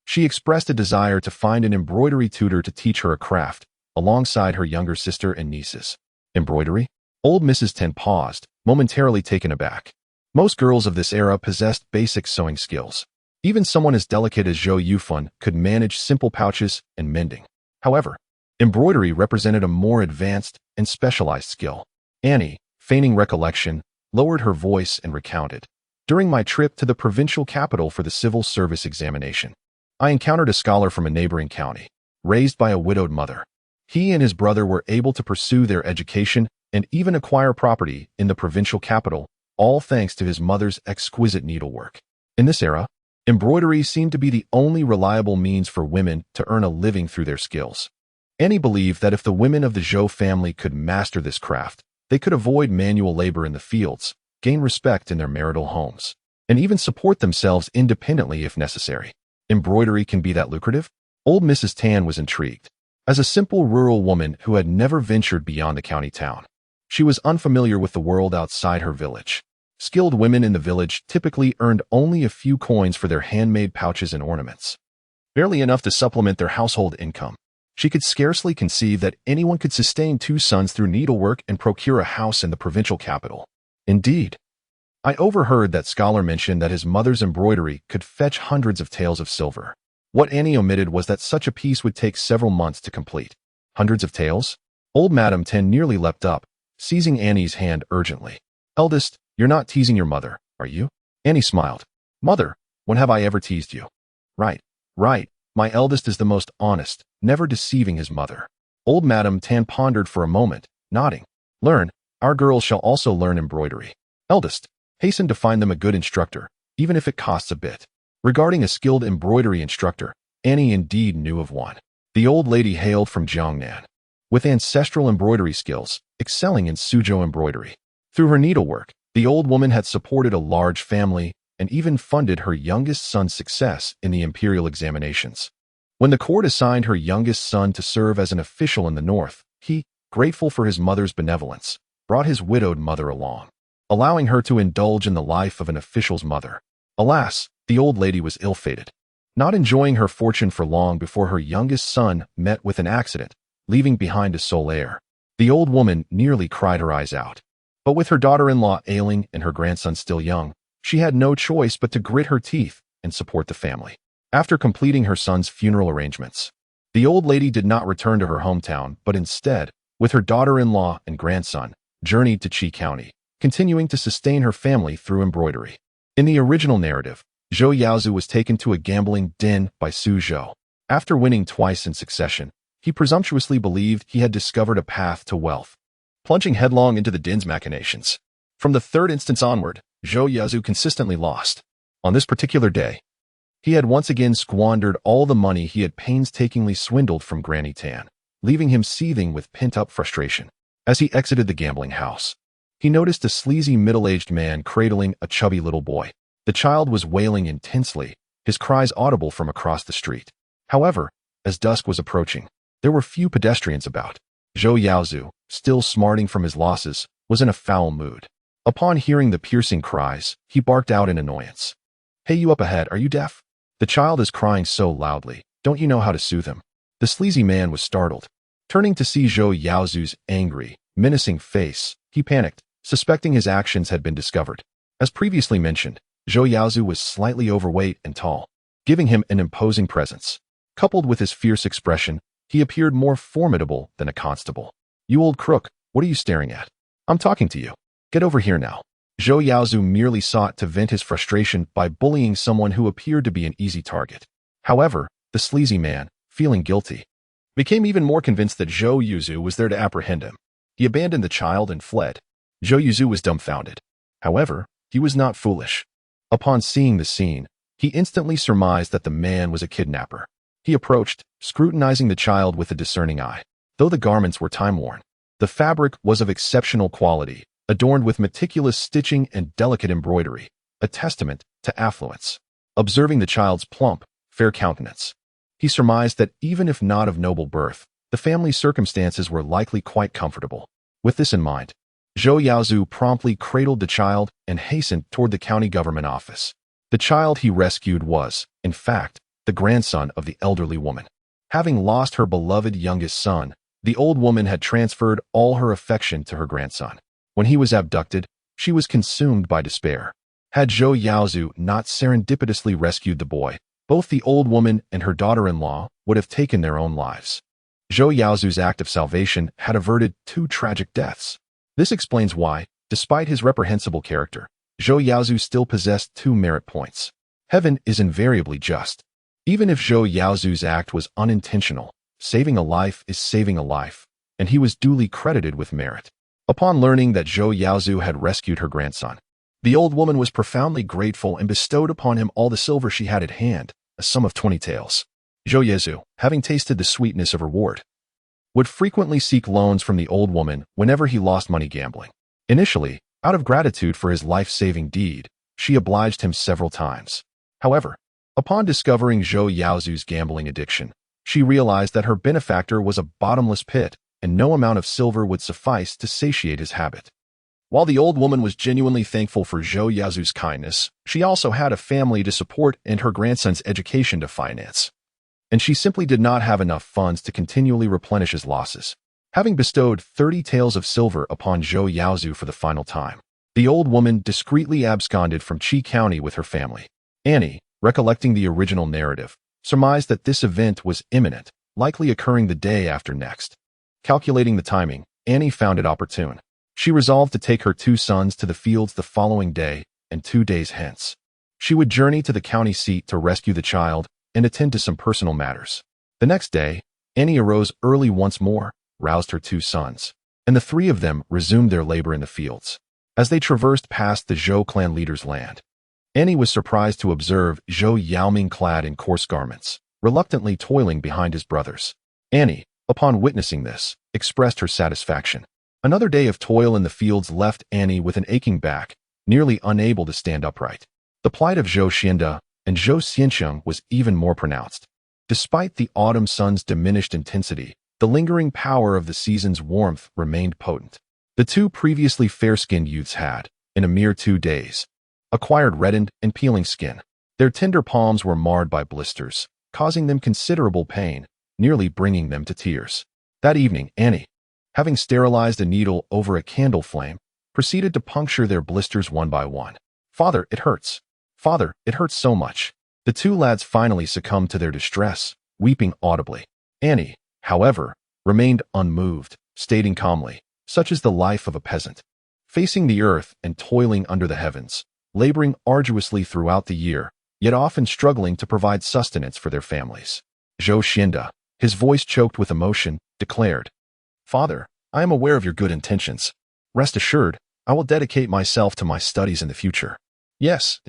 she expressed a desire to find an embroidery tutor to teach her a craft, alongside her younger sister and nieces. Embroidery? Old Mrs. Tan paused, momentarily taken aback. Most girls of this era possessed basic sewing skills. Even someone as delicate as Zhou Yufen could manage simple pouches and mending. However, Embroidery represented a more advanced and specialized skill. Annie, feigning recollection, lowered her voice and recounted. During my trip to the provincial capital for the civil service examination, I encountered a scholar from a neighboring county, raised by a widowed mother. He and his brother were able to pursue their education and even acquire property in the provincial capital, all thanks to his mother's exquisite needlework. In this era, embroidery seemed to be the only reliable means for women to earn a living through their skills. Annie believed that if the women of the Zhou family could master this craft, they could avoid manual labor in the fields, gain respect in their marital homes, and even support themselves independently if necessary. Embroidery can be that lucrative? Old Mrs. Tan was intrigued. As a simple rural woman who had never ventured beyond the county town, she was unfamiliar with the world outside her village. Skilled women in the village typically earned only a few coins for their handmade pouches and ornaments, barely enough to supplement their household income. She could scarcely conceive that anyone could sustain 2 sons through needlework and procure a house in the provincial capital. Indeed, I overheard that scholar mention that his mother's embroidery could fetch hundreds of taels of silver. What Annie omitted was that such a piece would take several months to complete. Hundreds of taels? Old Madame Ten nearly leapt up, seizing Annie's hand urgently. Eldest, you're not teasing your mother, are you? Annie smiled. Mother, when have I ever teased you? Right. My eldest is the most honest, never deceiving his mother. Old Madame Tan pondered for a moment, nodding. Learn, our girls shall also learn embroidery. Eldest, hasten to find them a good instructor, even if it costs a bit. Regarding a skilled embroidery instructor, Annie indeed knew of one. The old lady hailed from Jiangnan, with ancestral embroidery skills, excelling in Suzhou embroidery. Through her needlework, the old woman had supported a large family and even funded her youngest son's success in the imperial examinations. When the court assigned her youngest son to serve as an official in the north, he, grateful for his mother's benevolence, brought his widowed mother along, allowing her to indulge in the life of an official's mother. Alas, the old lady was ill-fated, not enjoying her fortune for long before her youngest son met with an accident, leaving behind a sole heir. The old woman nearly cried her eyes out. But with her daughter-in-law ailing and her grandson still young, she had no choice but to grit her teeth and support the family. After completing her son's funeral arrangements, the old lady did not return to her hometown, but instead, with her daughter-in-law and grandson, journeyed to Qi County, continuing to sustain her family through embroidery. In the original narrative, Zhou Yaozu was taken to a gambling den by Su Zhou. After winning twice in succession, he presumptuously believed he had discovered a path to wealth, plunging headlong into the den's machinations. From the third instance onward, Zhou Yaozu consistently lost. On this particular day, he had once again squandered all the money he had painstakingly swindled from Granny Tan, leaving him seething with pent-up frustration. As he exited the gambling house, he noticed a sleazy middle-aged man cradling a chubby little boy. The child was wailing intensely, his cries audible from across the street. However, as dusk was approaching, there were few pedestrians about. Zhou Yaozu, still smarting from his losses, was in a foul mood. Upon hearing the piercing cries, he barked out in annoyance. Hey, you up ahead, are you deaf? The child is crying so loudly, don't you know how to soothe him? The sleazy man was startled. Turning to see Zhou Yaozu's angry, menacing face, he panicked, suspecting his actions had been discovered. As previously mentioned, Zhou Yaozu was slightly overweight and tall, giving him an imposing presence. Coupled with his fierce expression, he appeared more formidable than a constable. You old crook, what are you staring at? I'm talking to you. Get over here now. Zhou Yaozu merely sought to vent his frustration by bullying someone who appeared to be an easy target. However, the sleazy man, feeling guilty, became even more convinced that Zhou Yaozu was there to apprehend him. He abandoned the child and fled. Zhou Yaozu was dumbfounded. However, he was not foolish. Upon seeing the scene, he instantly surmised that the man was a kidnapper. He approached, scrutinizing the child with a discerning eye. Though the garments were time-worn, the fabric was of exceptional quality, adorned with meticulous stitching and delicate embroidery, a testament to affluence. Observing the child's plump, fair countenance, he surmised that even if not of noble birth, the family's circumstances were likely quite comfortable. With this in mind, Zhou Yaozu promptly cradled the child and hastened toward the county government office. The child he rescued was, in fact, the grandson of the elderly woman. Having lost her beloved youngest son, the old woman had transferred all her affection to her grandson. When he was abducted, she was consumed by despair. Had Zhou Yaozu not serendipitously rescued the boy, both the old woman and her daughter-in-law would have taken their own lives. Zhou Yaozu's act of salvation had averted 2 tragic deaths. This explains why, despite his reprehensible character, Zhou Yaozu still possessed 2 merit points. Heaven is invariably just. Even if Zhou Yaozu's act was unintentional, saving a life is saving a life, and he was duly credited with merit. Upon learning that Zhou Yaozu had rescued her grandson, the old woman was profoundly grateful and bestowed upon him all the silver she had at hand, a sum of 20 taels. Zhou Yaozu, having tasted the sweetness of reward, would frequently seek loans from the old woman whenever he lost money gambling. Initially, out of gratitude for his life-saving deed, she obliged him several times. However, upon discovering Zhou Yaozu's gambling addiction, she realized that her benefactor was a bottomless pit and no amount of silver would suffice to satiate his habit. While the old woman was genuinely thankful for Zhou Yaozu's kindness, she also had a family to support and her grandson's education to finance. And she simply did not have enough funds to continually replenish his losses. Having bestowed 30 taels of silver upon Zhou Yaozu for the final time, the old woman discreetly absconded from Qi County with her family. Annie, recollecting the original narrative, surmised that this event was imminent, likely occurring the day after next. Calculating the timing, Annie found it opportune. She resolved to take her 2 sons to the fields the following day and 2 days hence. She would journey to the county seat to rescue the child and attend to some personal matters. The next day, Annie arose early once more, roused her 2 sons, and the 3 of them resumed their labor in the fields. As they traversed past the Zhou clan leader's land, Annie was surprised to observe Zhou Yaoming clad in coarse garments, reluctantly toiling behind his brothers. Annie, upon witnessing this, expressed her satisfaction. Another day of toil in the fields left Annie with an aching back, nearly unable to stand upright. The plight of Zhou Xianda and Zhou Xiansheng was even more pronounced. Despite the autumn sun's diminished intensity, the lingering power of the season's warmth remained potent. The 2 previously fair-skinned youths had, in a mere 2 days, acquired reddened and peeling skin. Their tender palms were marred by blisters, causing them considerable pain, nearly bringing them to tears. That evening, Annie, having sterilized a needle over a candle flame, proceeded to puncture their blisters one by one. "Father, it hurts. Father, it hurts so much." The 2 lads finally succumbed to their distress, weeping audibly. Annie, however, remained unmoved, stating calmly, "Such is the life of a peasant, facing the earth and toiling under the heavens, laboring arduously throughout the year, yet often struggling to provide sustenance for their families." Zhou Xianda, his voice choked with emotion, declared, "Father, I am aware of your good intentions. Rest assured, I will dedicate myself to my studies in the future. Yes,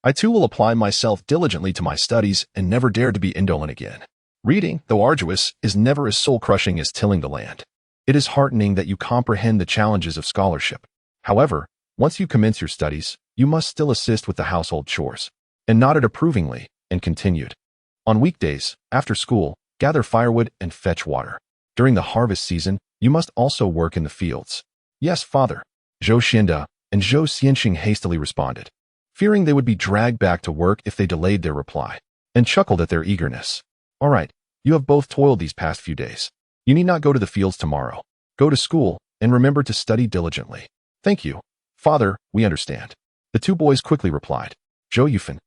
I too will apply myself diligently to my studies and never dare to be indolent again. Reading, though arduous, is never as soul-crushing as tilling the land. It is heartening that you comprehend the challenges of scholarship. However, once you commence your studies, you must still assist with the household chores." And nodded approvingly and continued, "On weekdays, after school, gather firewood and fetch water. During the harvest season, you must also work in the fields." "Yes, father," Zhou Xianda and Zhou Xianxing hastily responded, fearing they would be dragged back to work if they delayed their reply, and chuckled at their eagerness. "All right, you have both toiled these past few days. You need not go to the fields tomorrow. Go to school, and remember to study diligently." "Thank you, father, we understand," the 2 boys quickly replied. Zhou Yufan,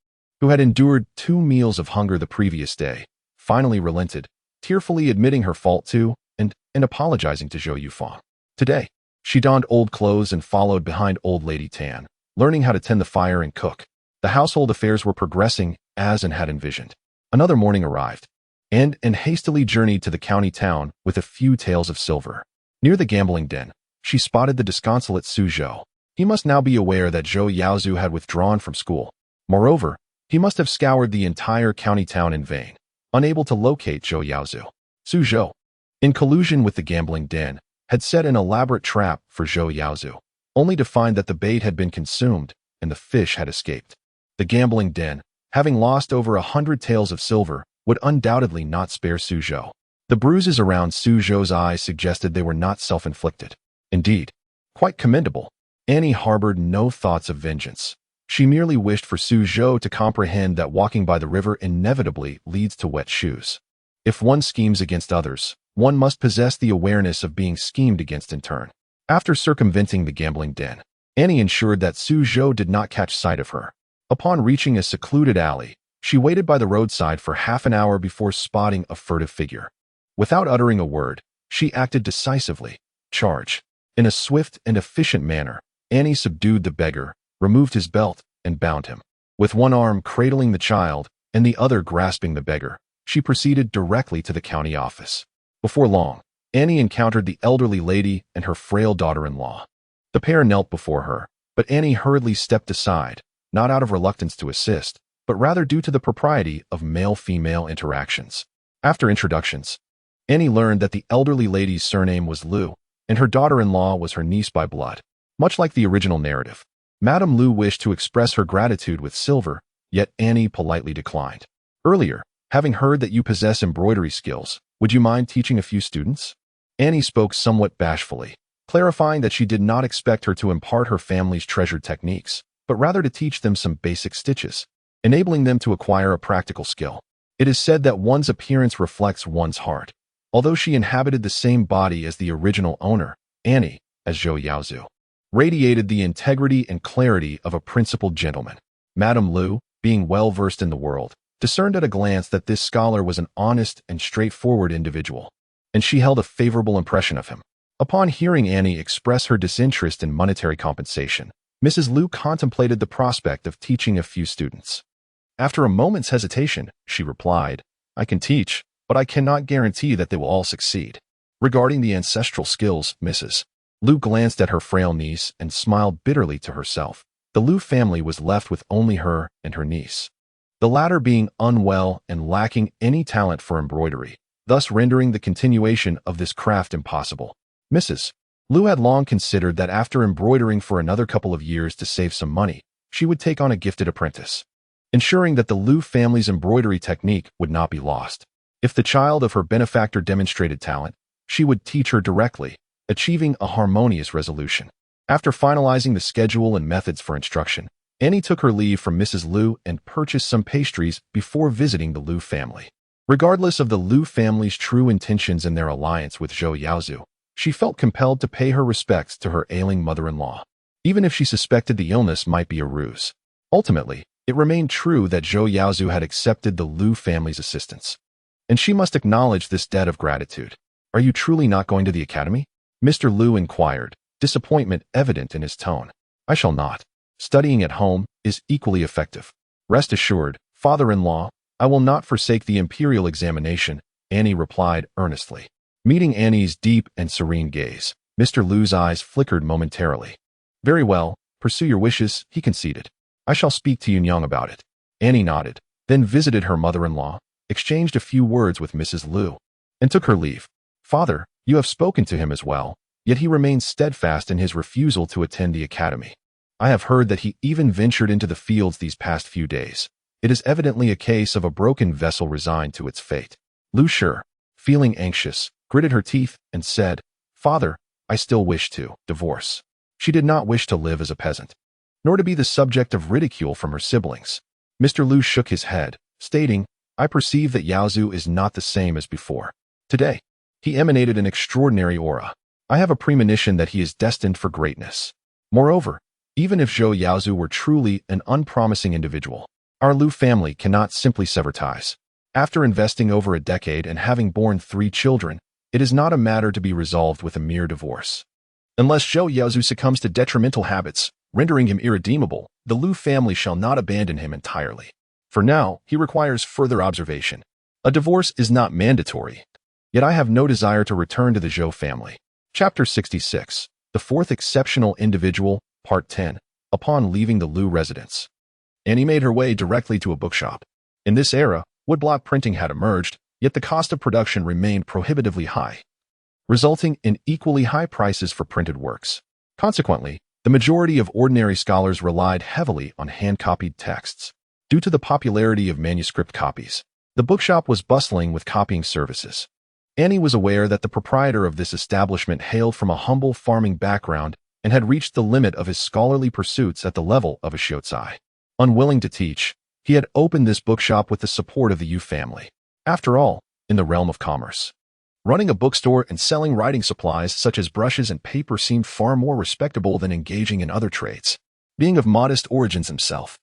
who had endured 2 meals of hunger the previous day, finally relented, tearfully admitting her fault to and apologizing to Zhou Yufang. Today, she donned old clothes and followed behind old Lady Tan, learning how to tend the fire and cook. The household affairs were progressing as and had envisioned. Another morning arrived, and hastily journeyed to the county town with a few taels of silver. Near the gambling den, she spotted the disconsolate Su Zhou. He must now be aware that Zhou Yaozu had withdrawn from school. Moreover, he must have scoured the entire county town in vain, unable to locate Zhou Yaozu. Su Zhou, in collusion with the gambling den, had set an elaborate trap for Zhou Yaozu, only to find that the bait had been consumed and the fish had escaped. The gambling den, having lost over 100 taels of silver, would undoubtedly not spare Su Zhou. The bruises around Su Zhou's eyes suggested they were not self-inflicted. Indeed, quite commendable. Annie harbored no thoughts of vengeance. She merely wished for Su Zhou to comprehend that walking by the river inevitably leads to wet shoes. If one schemes against others, one must possess the awareness of being schemed against in turn. After circumventing the gambling den, Annie ensured that Su Zhou did not catch sight of her. Upon reaching a secluded alley, she waited by the roadside for half an hour before spotting a furtive figure. Without uttering a word, she acted decisively. Charge. In a swift and efficient manner, Annie subdued the beggar, removed his belt, and bound him. With one arm cradling the child and the other grasping the beggar, she proceeded directly to the county office. Before long, Annie encountered the elderly lady and her frail daughter-in-law. The pair knelt before her, but Annie hurriedly stepped aside, not out of reluctance to assist, but rather due to the propriety of male-female interactions. After introductions, Annie learned that the elderly lady's surname was Liu, and her daughter-in-law was her niece by blood. Much like the original narrative, Madame Liu wished to express her gratitude with silver, yet Annie politely declined. Earlier, having heard that you possess embroidery skills, would you mind teaching a few students? Annie spoke somewhat bashfully, clarifying that she did not expect her to impart her family's treasured techniques, but rather to teach them some basic stitches, enabling them to acquire a practical skill. It is said that one's appearance reflects one's heart. Although she inhabited the same body as the original owner, Annie, as Zhou Yaozu, radiated the integrity and clarity of a principled gentleman. Madame Liu, being well-versed in the world, discerned at a glance that this scholar was an honest and straightforward individual, and she held a favorable impression of him. Upon hearing Annie express her disinterest in monetary compensation, Mrs. Liu contemplated the prospect of teaching a few students. After a moment's hesitation, she replied, "I can teach, but I cannot guarantee that they will all succeed." Regarding the ancestral skills, Mrs. Liu glanced at her frail niece and smiled bitterly to herself. The Liu family was left with only her and her niece, the latter being unwell and lacking any talent for embroidery, thus rendering the continuation of this craft impossible. Mrs. Liu had long considered that after embroidering for another couple of years to save some money, she would take on a gifted apprentice, ensuring that the Liu family's embroidery technique would not be lost. If the child of her benefactor demonstrated talent, she would teach her directly, achieving a harmonious resolution. After finalizing the schedule and methods for instruction, Annie took her leave from Mrs. Liu and purchased some pastries before visiting the Liu family. Regardless of the Liu family's true intentions in their alliance with Zhou Yaozu, she felt compelled to pay her respects to her ailing mother-in-law, even if she suspected the illness might be a ruse. Ultimately, it remained true that Zhou Yaozu had accepted the Liu family's assistance, and she must acknowledge this debt of gratitude. "Are you truly not going to the academy?" Mr. Liu inquired, disappointment evident in his tone. "I shall not. Studying at home is equally effective. Rest assured, father-in-law, I will not forsake the imperial examination," Annie replied earnestly. Meeting Annie's deep and serene gaze, Mr. Liu's eyes flickered momentarily. "Very well, pursue your wishes," he conceded. "I shall speak to Yunyang about it." Annie nodded, then visited her mother-in-law, exchanged a few words with Mrs. Liu, and took her leave. "Father, you have spoken to him as well, yet he remains steadfast in his refusal to attend the academy. I have heard that he even ventured into the fields these past few days. It is evidently a case of a broken vessel resigned to its fate." Lu Shi, feeling anxious, gritted her teeth and said, "Father, I still wish to divorce." She did not wish to live as a peasant, nor to be the subject of ridicule from her siblings. Mr. Liu shook his head, stating, "I perceive that Yaozu is not the same as before. Today, he emanated an extraordinary aura. I have a premonition that he is destined for greatness. Moreover, even if Zhou Yaozu were truly an unpromising individual, our Liu family cannot simply sever ties. After investing over a decade and having borne 3 children, it is not a matter to be resolved with a mere divorce. Unless Zhou Yaozu succumbs to detrimental habits, rendering him irredeemable, the Liu family shall not abandon him entirely. For now, he requires further observation. A divorce is not mandatory, yet I have no desire to return to the Zhou family." Chapter 66, The Fourth Exceptional Individual, Part 10, Upon leaving the Liu residence. Annie made her way directly to a bookshop. In this era, woodblock printing had emerged, yet the cost of production remained prohibitively high, resulting in equally high prices for printed works. Consequently, the majority of ordinary scholars relied heavily on hand-copied texts. Due to the popularity of manuscript copies, the bookshop was bustling with copying services. Annie was aware that the proprietor of this establishment hailed from a humble farming background and had reached the limit of his scholarly pursuits at the level of a shiozai. Unwilling to teach, he had opened this bookshop with the support of the Yu family. After all, in the realm of commerce, running a bookstore and selling writing supplies such as brushes and paper seemed far more respectable than engaging in other trades. Being of modest origins himself,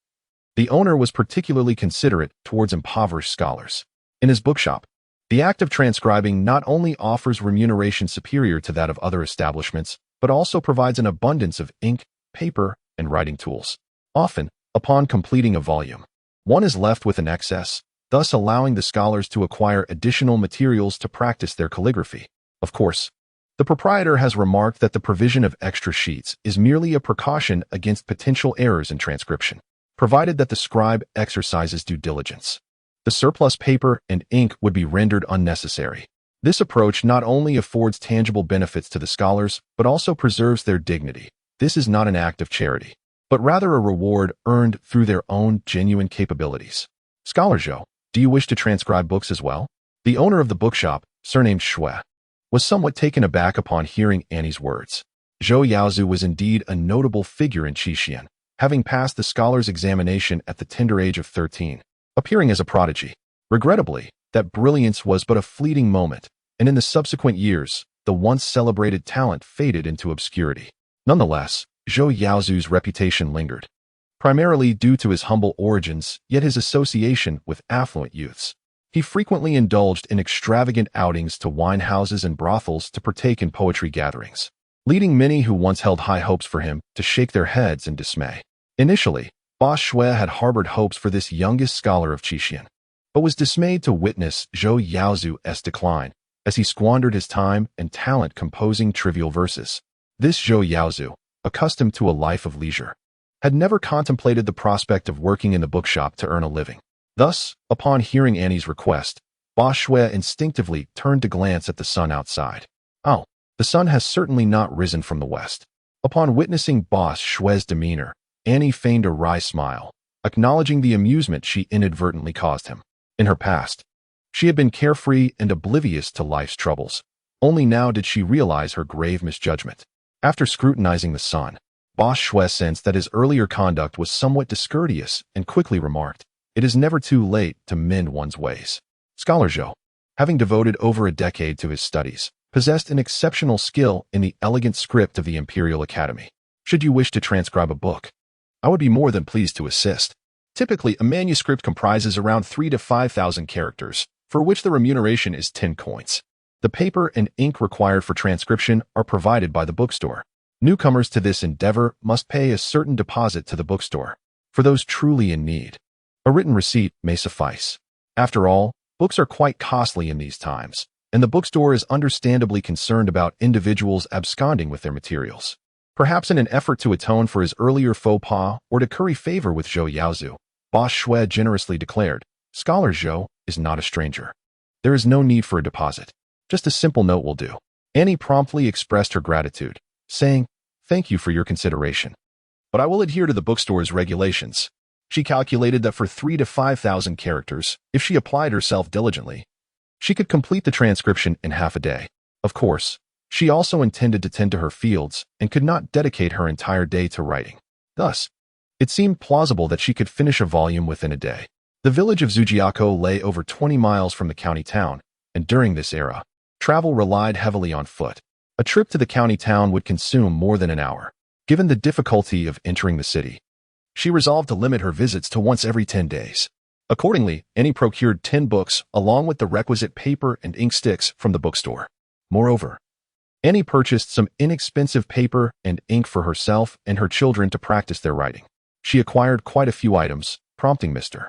the owner was particularly considerate towards impoverished scholars. In his bookshop, The act of transcribing not only offers remuneration superior to that of other establishments, but also provides an abundance of ink, paper, and writing tools. Often, upon completing a volume, one is left with an excess, thus allowing the scholars to acquire additional materials to practice their calligraphy. Of course, the proprietor has remarked that the provision of extra sheets is merely a precaution against potential errors in transcription, provided that the scribe exercises due diligence. The surplus paper and ink would be rendered unnecessary. This approach not only affords tangible benefits to the scholars, but also preserves their dignity. This is not an act of charity, but rather a reward earned through their own genuine capabilities. Scholar Zhou, do you wish to transcribe books as well? The owner of the bookshop, surnamed Shui, was somewhat taken aback upon hearing Annie's words. Zhou Yaozu was indeed a notable figure in Qixin, having passed the scholar's examination at the tender age of 13, appearing as a prodigy. Regrettably, that brilliance was but a fleeting moment, and in the subsequent years, the once celebrated talent faded into obscurity. Nonetheless, Zhou Yaozu's reputation lingered, primarily due to his humble origins, yet his association with affluent youths. He frequently indulged in extravagant outings to wine houses and brothels to partake in poetry gatherings, leading many who once held high hopes for him to shake their heads in dismay. Initially, Boss Shui had harbored hopes for this youngest scholar of Qixin, but was dismayed to witness Zhou Yaozu's decline as he squandered his time and talent composing trivial verses. This Zhou Yaozu, accustomed to a life of leisure, had never contemplated the prospect of working in the bookshop to earn a living. Thus, upon hearing Annie's request, Boss Shui instinctively turned to glance at the sun outside. Oh, the sun has certainly not risen from the west. Upon witnessing Boss Shui's demeanor, Annie feigned a wry smile, acknowledging the amusement she inadvertently caused him. In her past, she had been carefree and oblivious to life's troubles. Only now did she realize her grave misjudgment. After scrutinizing the sun, Boss Shui sensed that his earlier conduct was somewhat discourteous and quickly remarked, "It is never too late to mend one's ways." Scholar Zhou, having devoted over a decade to his studies, possessed an exceptional skill in the elegant script of the Imperial Academy. Should you wish to transcribe a book, I would be more than pleased to assist. Typically, a manuscript comprises around 3,000 to 5,000 characters, for which the remuneration is 10 coins. The paper and ink required for transcription are provided by the bookstore. Newcomers to this endeavor must pay a certain deposit to the bookstore. For those truly in need, a written receipt may suffice. After all, books are quite costly in these times, and the bookstore is understandably concerned about individuals absconding with their materials. Perhaps in an effort to atone for his earlier faux pas or to curry favor with Zhou Yaozu, Boss Shui generously declared, "Scholar Zhou is not a stranger. There is no need for a deposit. Just a simple note will do." Annie promptly expressed her gratitude, saying, "Thank you for your consideration, but I will adhere to the bookstore's regulations." She calculated that for 3,000 to 5,000 characters, if she applied herself diligently, she could complete the transcription in half a day. Of course, she also intended to tend to her fields and could not dedicate her entire day to writing. Thus, it seemed plausible that she could finish a volume within a day. The village of Zujiako lay over 20 miles from the county town, and during this era, travel relied heavily on foot. A trip to the county town would consume more than an hour. Given the difficulty of entering the city, she resolved to limit her visits to once every 10 days. Accordingly, Annie procured 10 books along with the requisite paper and ink sticks from the bookstore. Moreover, Annie purchased some inexpensive paper and ink for herself and her children to practice their writing. She acquired quite a few items, prompting Mr.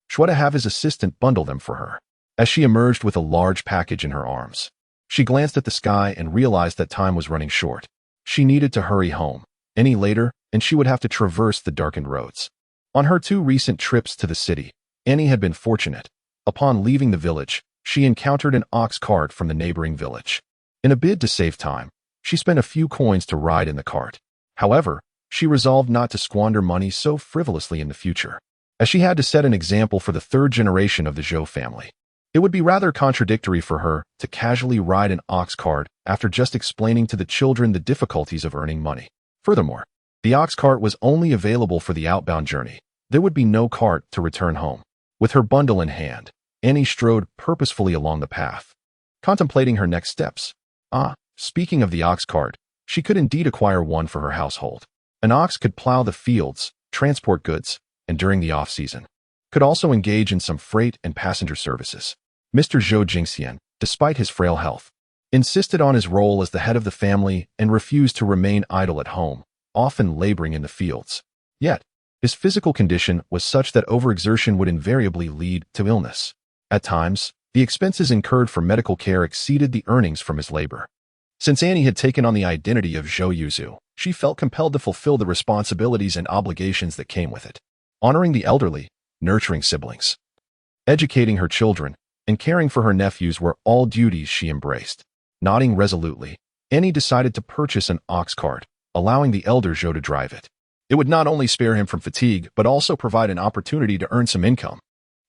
Shui to have his assistant bundle them for her. As she emerged with a large package in her arms, she glanced at the sky and realized that time was running short. She needed to hurry home. Any later, and she would have to traverse the darkened roads. On her 2 recent trips to the city, Annie had been fortunate. Upon leaving the village, she encountered an ox cart from the neighboring village. In a bid to save time, she spent a few coins to ride in the cart. However, she resolved not to squander money so frivolously in the future, as she had to set an example for the 3rd generation of the Zhou family. It would be rather contradictory for her to casually ride an ox cart after just explaining to the children the difficulties of earning money. Furthermore, the ox cart was only available for the outbound journey. There would be no cart to return home. With her bundle in hand, Annie strode purposefully along the path, contemplating her next steps. Speaking of the ox cart, she could indeed acquire one for her household. An ox could plow the fields, transport goods, and during the off-season, could also engage in some freight and passenger services. Mr. Zhou Jingxian, despite his frail health, insisted on his role as the head of the family and refused to remain idle at home, often laboring in the fields. Yet, his physical condition was such that overexertion would invariably lead to illness. At times, the expenses incurred for medical care exceeded the earnings from his labor. Since Annie had taken on the identity of Zhou Yuzu, she felt compelled to fulfill the responsibilities and obligations that came with it. Honoring the elderly, nurturing siblings, educating her children, and caring for her nephews were all duties she embraced. Nodding resolutely, Annie decided to purchase an ox cart, allowing the elder Zhou to drive it. It would not only spare him from fatigue, but also provide an opportunity to earn some income.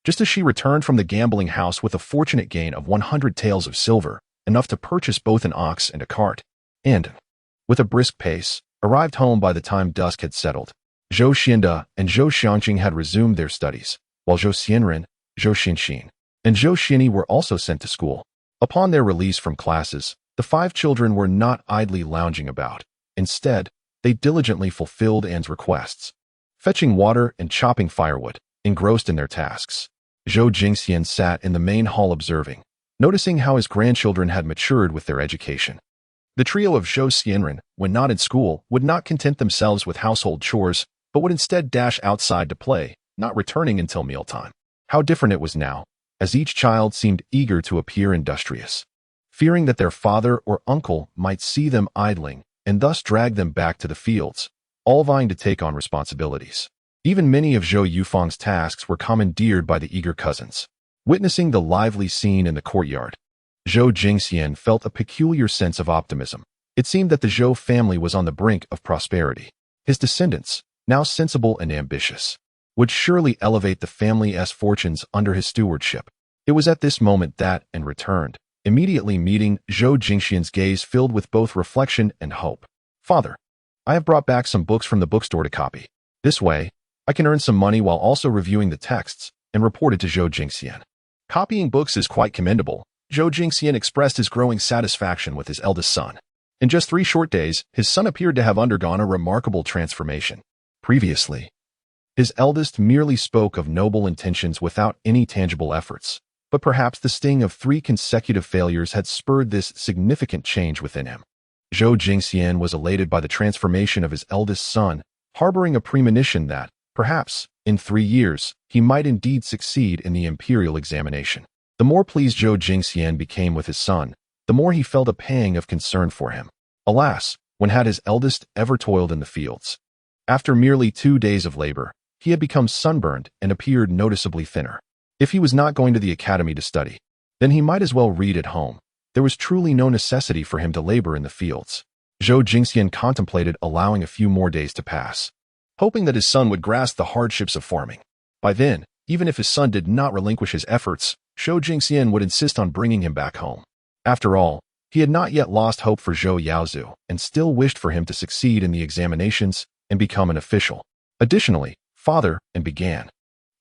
Just as she returned from the gambling house with a fortunate gain of 100 taels of silver, enough to purchase both an ox and a cart, and, with a brisk pace, arrived home by the time dusk had settled. Zhou Xianda and Zhou Xiangqing had resumed their studies, while Zhou Xianren, Zhou Xinxin, and Zhou Xinyi were also sent to school. Upon their release from classes, the 5 children were not idly lounging about. Instead, they diligently fulfilled Anne's requests, fetching water and chopping firewood, engrossed in their tasks. Zhou Jingxian sat in the main hall observing, noticing how his grandchildren had matured with their education. The trio of Zhou Xianren, when not in school, would not content themselves with household chores, but would instead dash outside to play, not returning until mealtime. How different it was now, as each child seemed eager to appear industrious, fearing that their father or uncle might see them idling and thus drag them back to the fields, all vying to take on responsibilities. Even many of Zhou Yufang's tasks were commandeered by the eager cousins. Witnessing the lively scene in the courtyard, Zhou Jingxian felt a peculiar sense of optimism. It seemed that the Zhou family was on the brink of prosperity. His descendants, now sensible and ambitious, would surely elevate the family's fortunes under his stewardship. It was at this moment that Anne returned, immediately meeting Zhou Jingxian's gaze filled with both reflection and hope. "Father, I have brought back some books from the bookstore to copy. This way, I can earn some money while also reviewing the texts," and reported to Zhou Jingxian. Copying books is quite commendable. Zhou Jingxian expressed his growing satisfaction with his eldest son. In just 3 short days, his son appeared to have undergone a remarkable transformation. Previously, his eldest merely spoke of noble intentions without any tangible efforts, but perhaps the sting of 3 consecutive failures had spurred this significant change within him. Zhou Jingxian was elated by the transformation of his eldest son, harboring a premonition that, perhaps, in 3 years, he might indeed succeed in the imperial examination. The more pleased Zhou Jingxian became with his son, the more he felt a pang of concern for him. Alas, when had his eldest ever toiled in the fields? After merely 2 days of labor, he had become sunburned and appeared noticeably thinner. If he was not going to the academy to study, then he might as well read at home. There was truly no necessity for him to labor in the fields. Zhou Jingxian contemplated allowing a few more days to pass, hoping that his son would grasp the hardships of farming. By then, even if his son did not relinquish his efforts, Zhou Jingxian would insist on bringing him back home. After all, he had not yet lost hope for Zhou Yaozu and still wished for him to succeed in the examinations and become an official. Additionally, father, and began.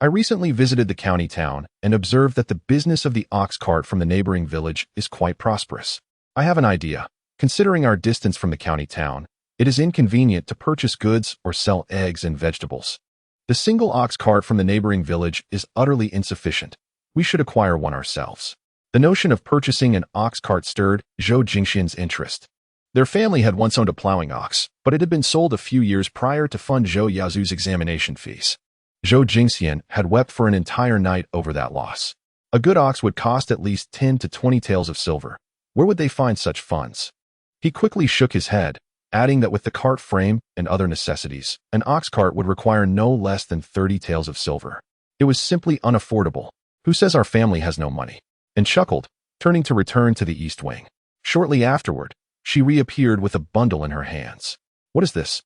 I recently visited the county town and observed that the business of the ox cart from the neighboring village is quite prosperous. I have an idea. Considering our distance from the county town, it is inconvenient to purchase goods or sell eggs and vegetables. The single ox cart from the neighboring village is utterly insufficient. We should acquire one ourselves. The notion of purchasing an ox cart stirred Zhou Jingxian's interest. Their family had once owned a plowing ox, but it had been sold a few years prior to fund Zhou Yaozu's examination fees. Zhou Jingxian had wept for an entire night over that loss. A good ox would cost at least 10 to 20 taels of silver. Where would they find such funds? He quickly shook his head, adding that with the cart frame and other necessities, an ox cart would require no less than 30 taels of silver. It was simply unaffordable. Who says our family has no money? And chuckled, turning to return to the east wing. Shortly afterward, she reappeared with a bundle in her hands. "What is this?"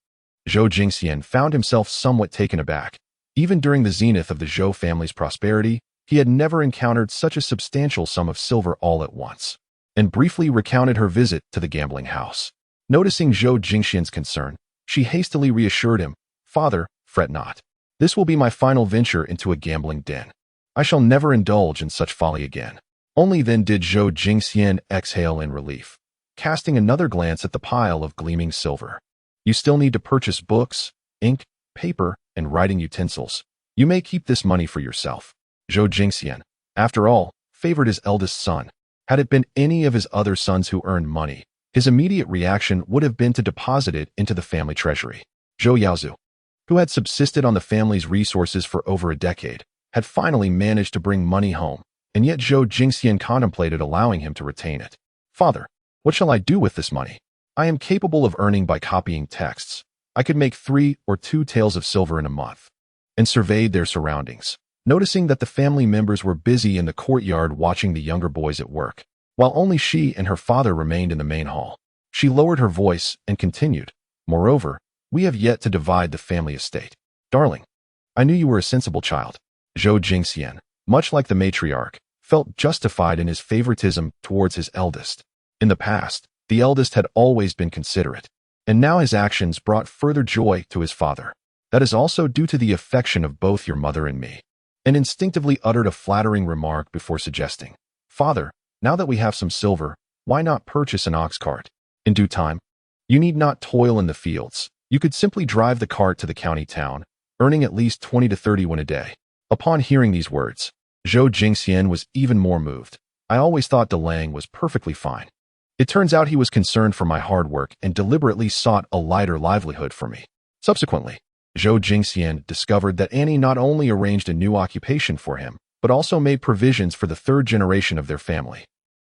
Zhou Jingxian found himself somewhat taken aback. Even during the zenith of the Zhou family's prosperity, he had never encountered such a substantial sum of silver all at once, and briefly recounted her visit to the gambling house. Noticing Zhou Jingxian's concern, she hastily reassured him, "Father, fret not. This will be my final venture into a gambling den. I shall never indulge in such folly again." Only then did Zhou Jingxian exhale in relief, casting another glance at the pile of gleaming silver. "You still need to purchase books, ink, paper, and writing utensils. You may keep this money for yourself." Zhou Jingxian, after all, favored his eldest son. Had it been any of his other sons who earned money, his immediate reaction would have been to deposit it into the family treasury. Zhou Yaozu, who had subsisted on the family's resources for over a decade, had finally managed to bring money home, and yet Zhou Jingxian contemplated allowing him to retain it. Father, what shall I do with this money? I am capable of earning by copying texts. I could make 3 or 2 taels of silver in a month. And surveyed their surroundings, noticing that the family members were busy in the courtyard watching the younger boys at work, while only she and her father remained in the main hall. She lowered her voice and continued, "Moreover, we have yet to divide the family estate. Darling, I knew you were a sensible child." Zhou Jingxian, much like the matriarch, felt justified in his favoritism towards his eldest. In the past, the eldest had always been considerate, and now his actions brought further joy to his father. "That is also due to the affection of both your mother and me," and instinctively uttered a flattering remark before suggesting, "Father, now that we have some silver, why not purchase an ox cart? In due time, you need not toil in the fields. You could simply drive the cart to the county town, earning at least 20 to 30 won a day." Upon hearing these words, Zhou Jingxian was even more moved. "I always thought DeLang was perfectly fine. It turns out he was concerned for my hard work and deliberately sought a lighter livelihood for me." Subsequently, Zhou Jingxian discovered that Annie not only arranged a new occupation for him, but also made provisions for the 3rd generation of their family.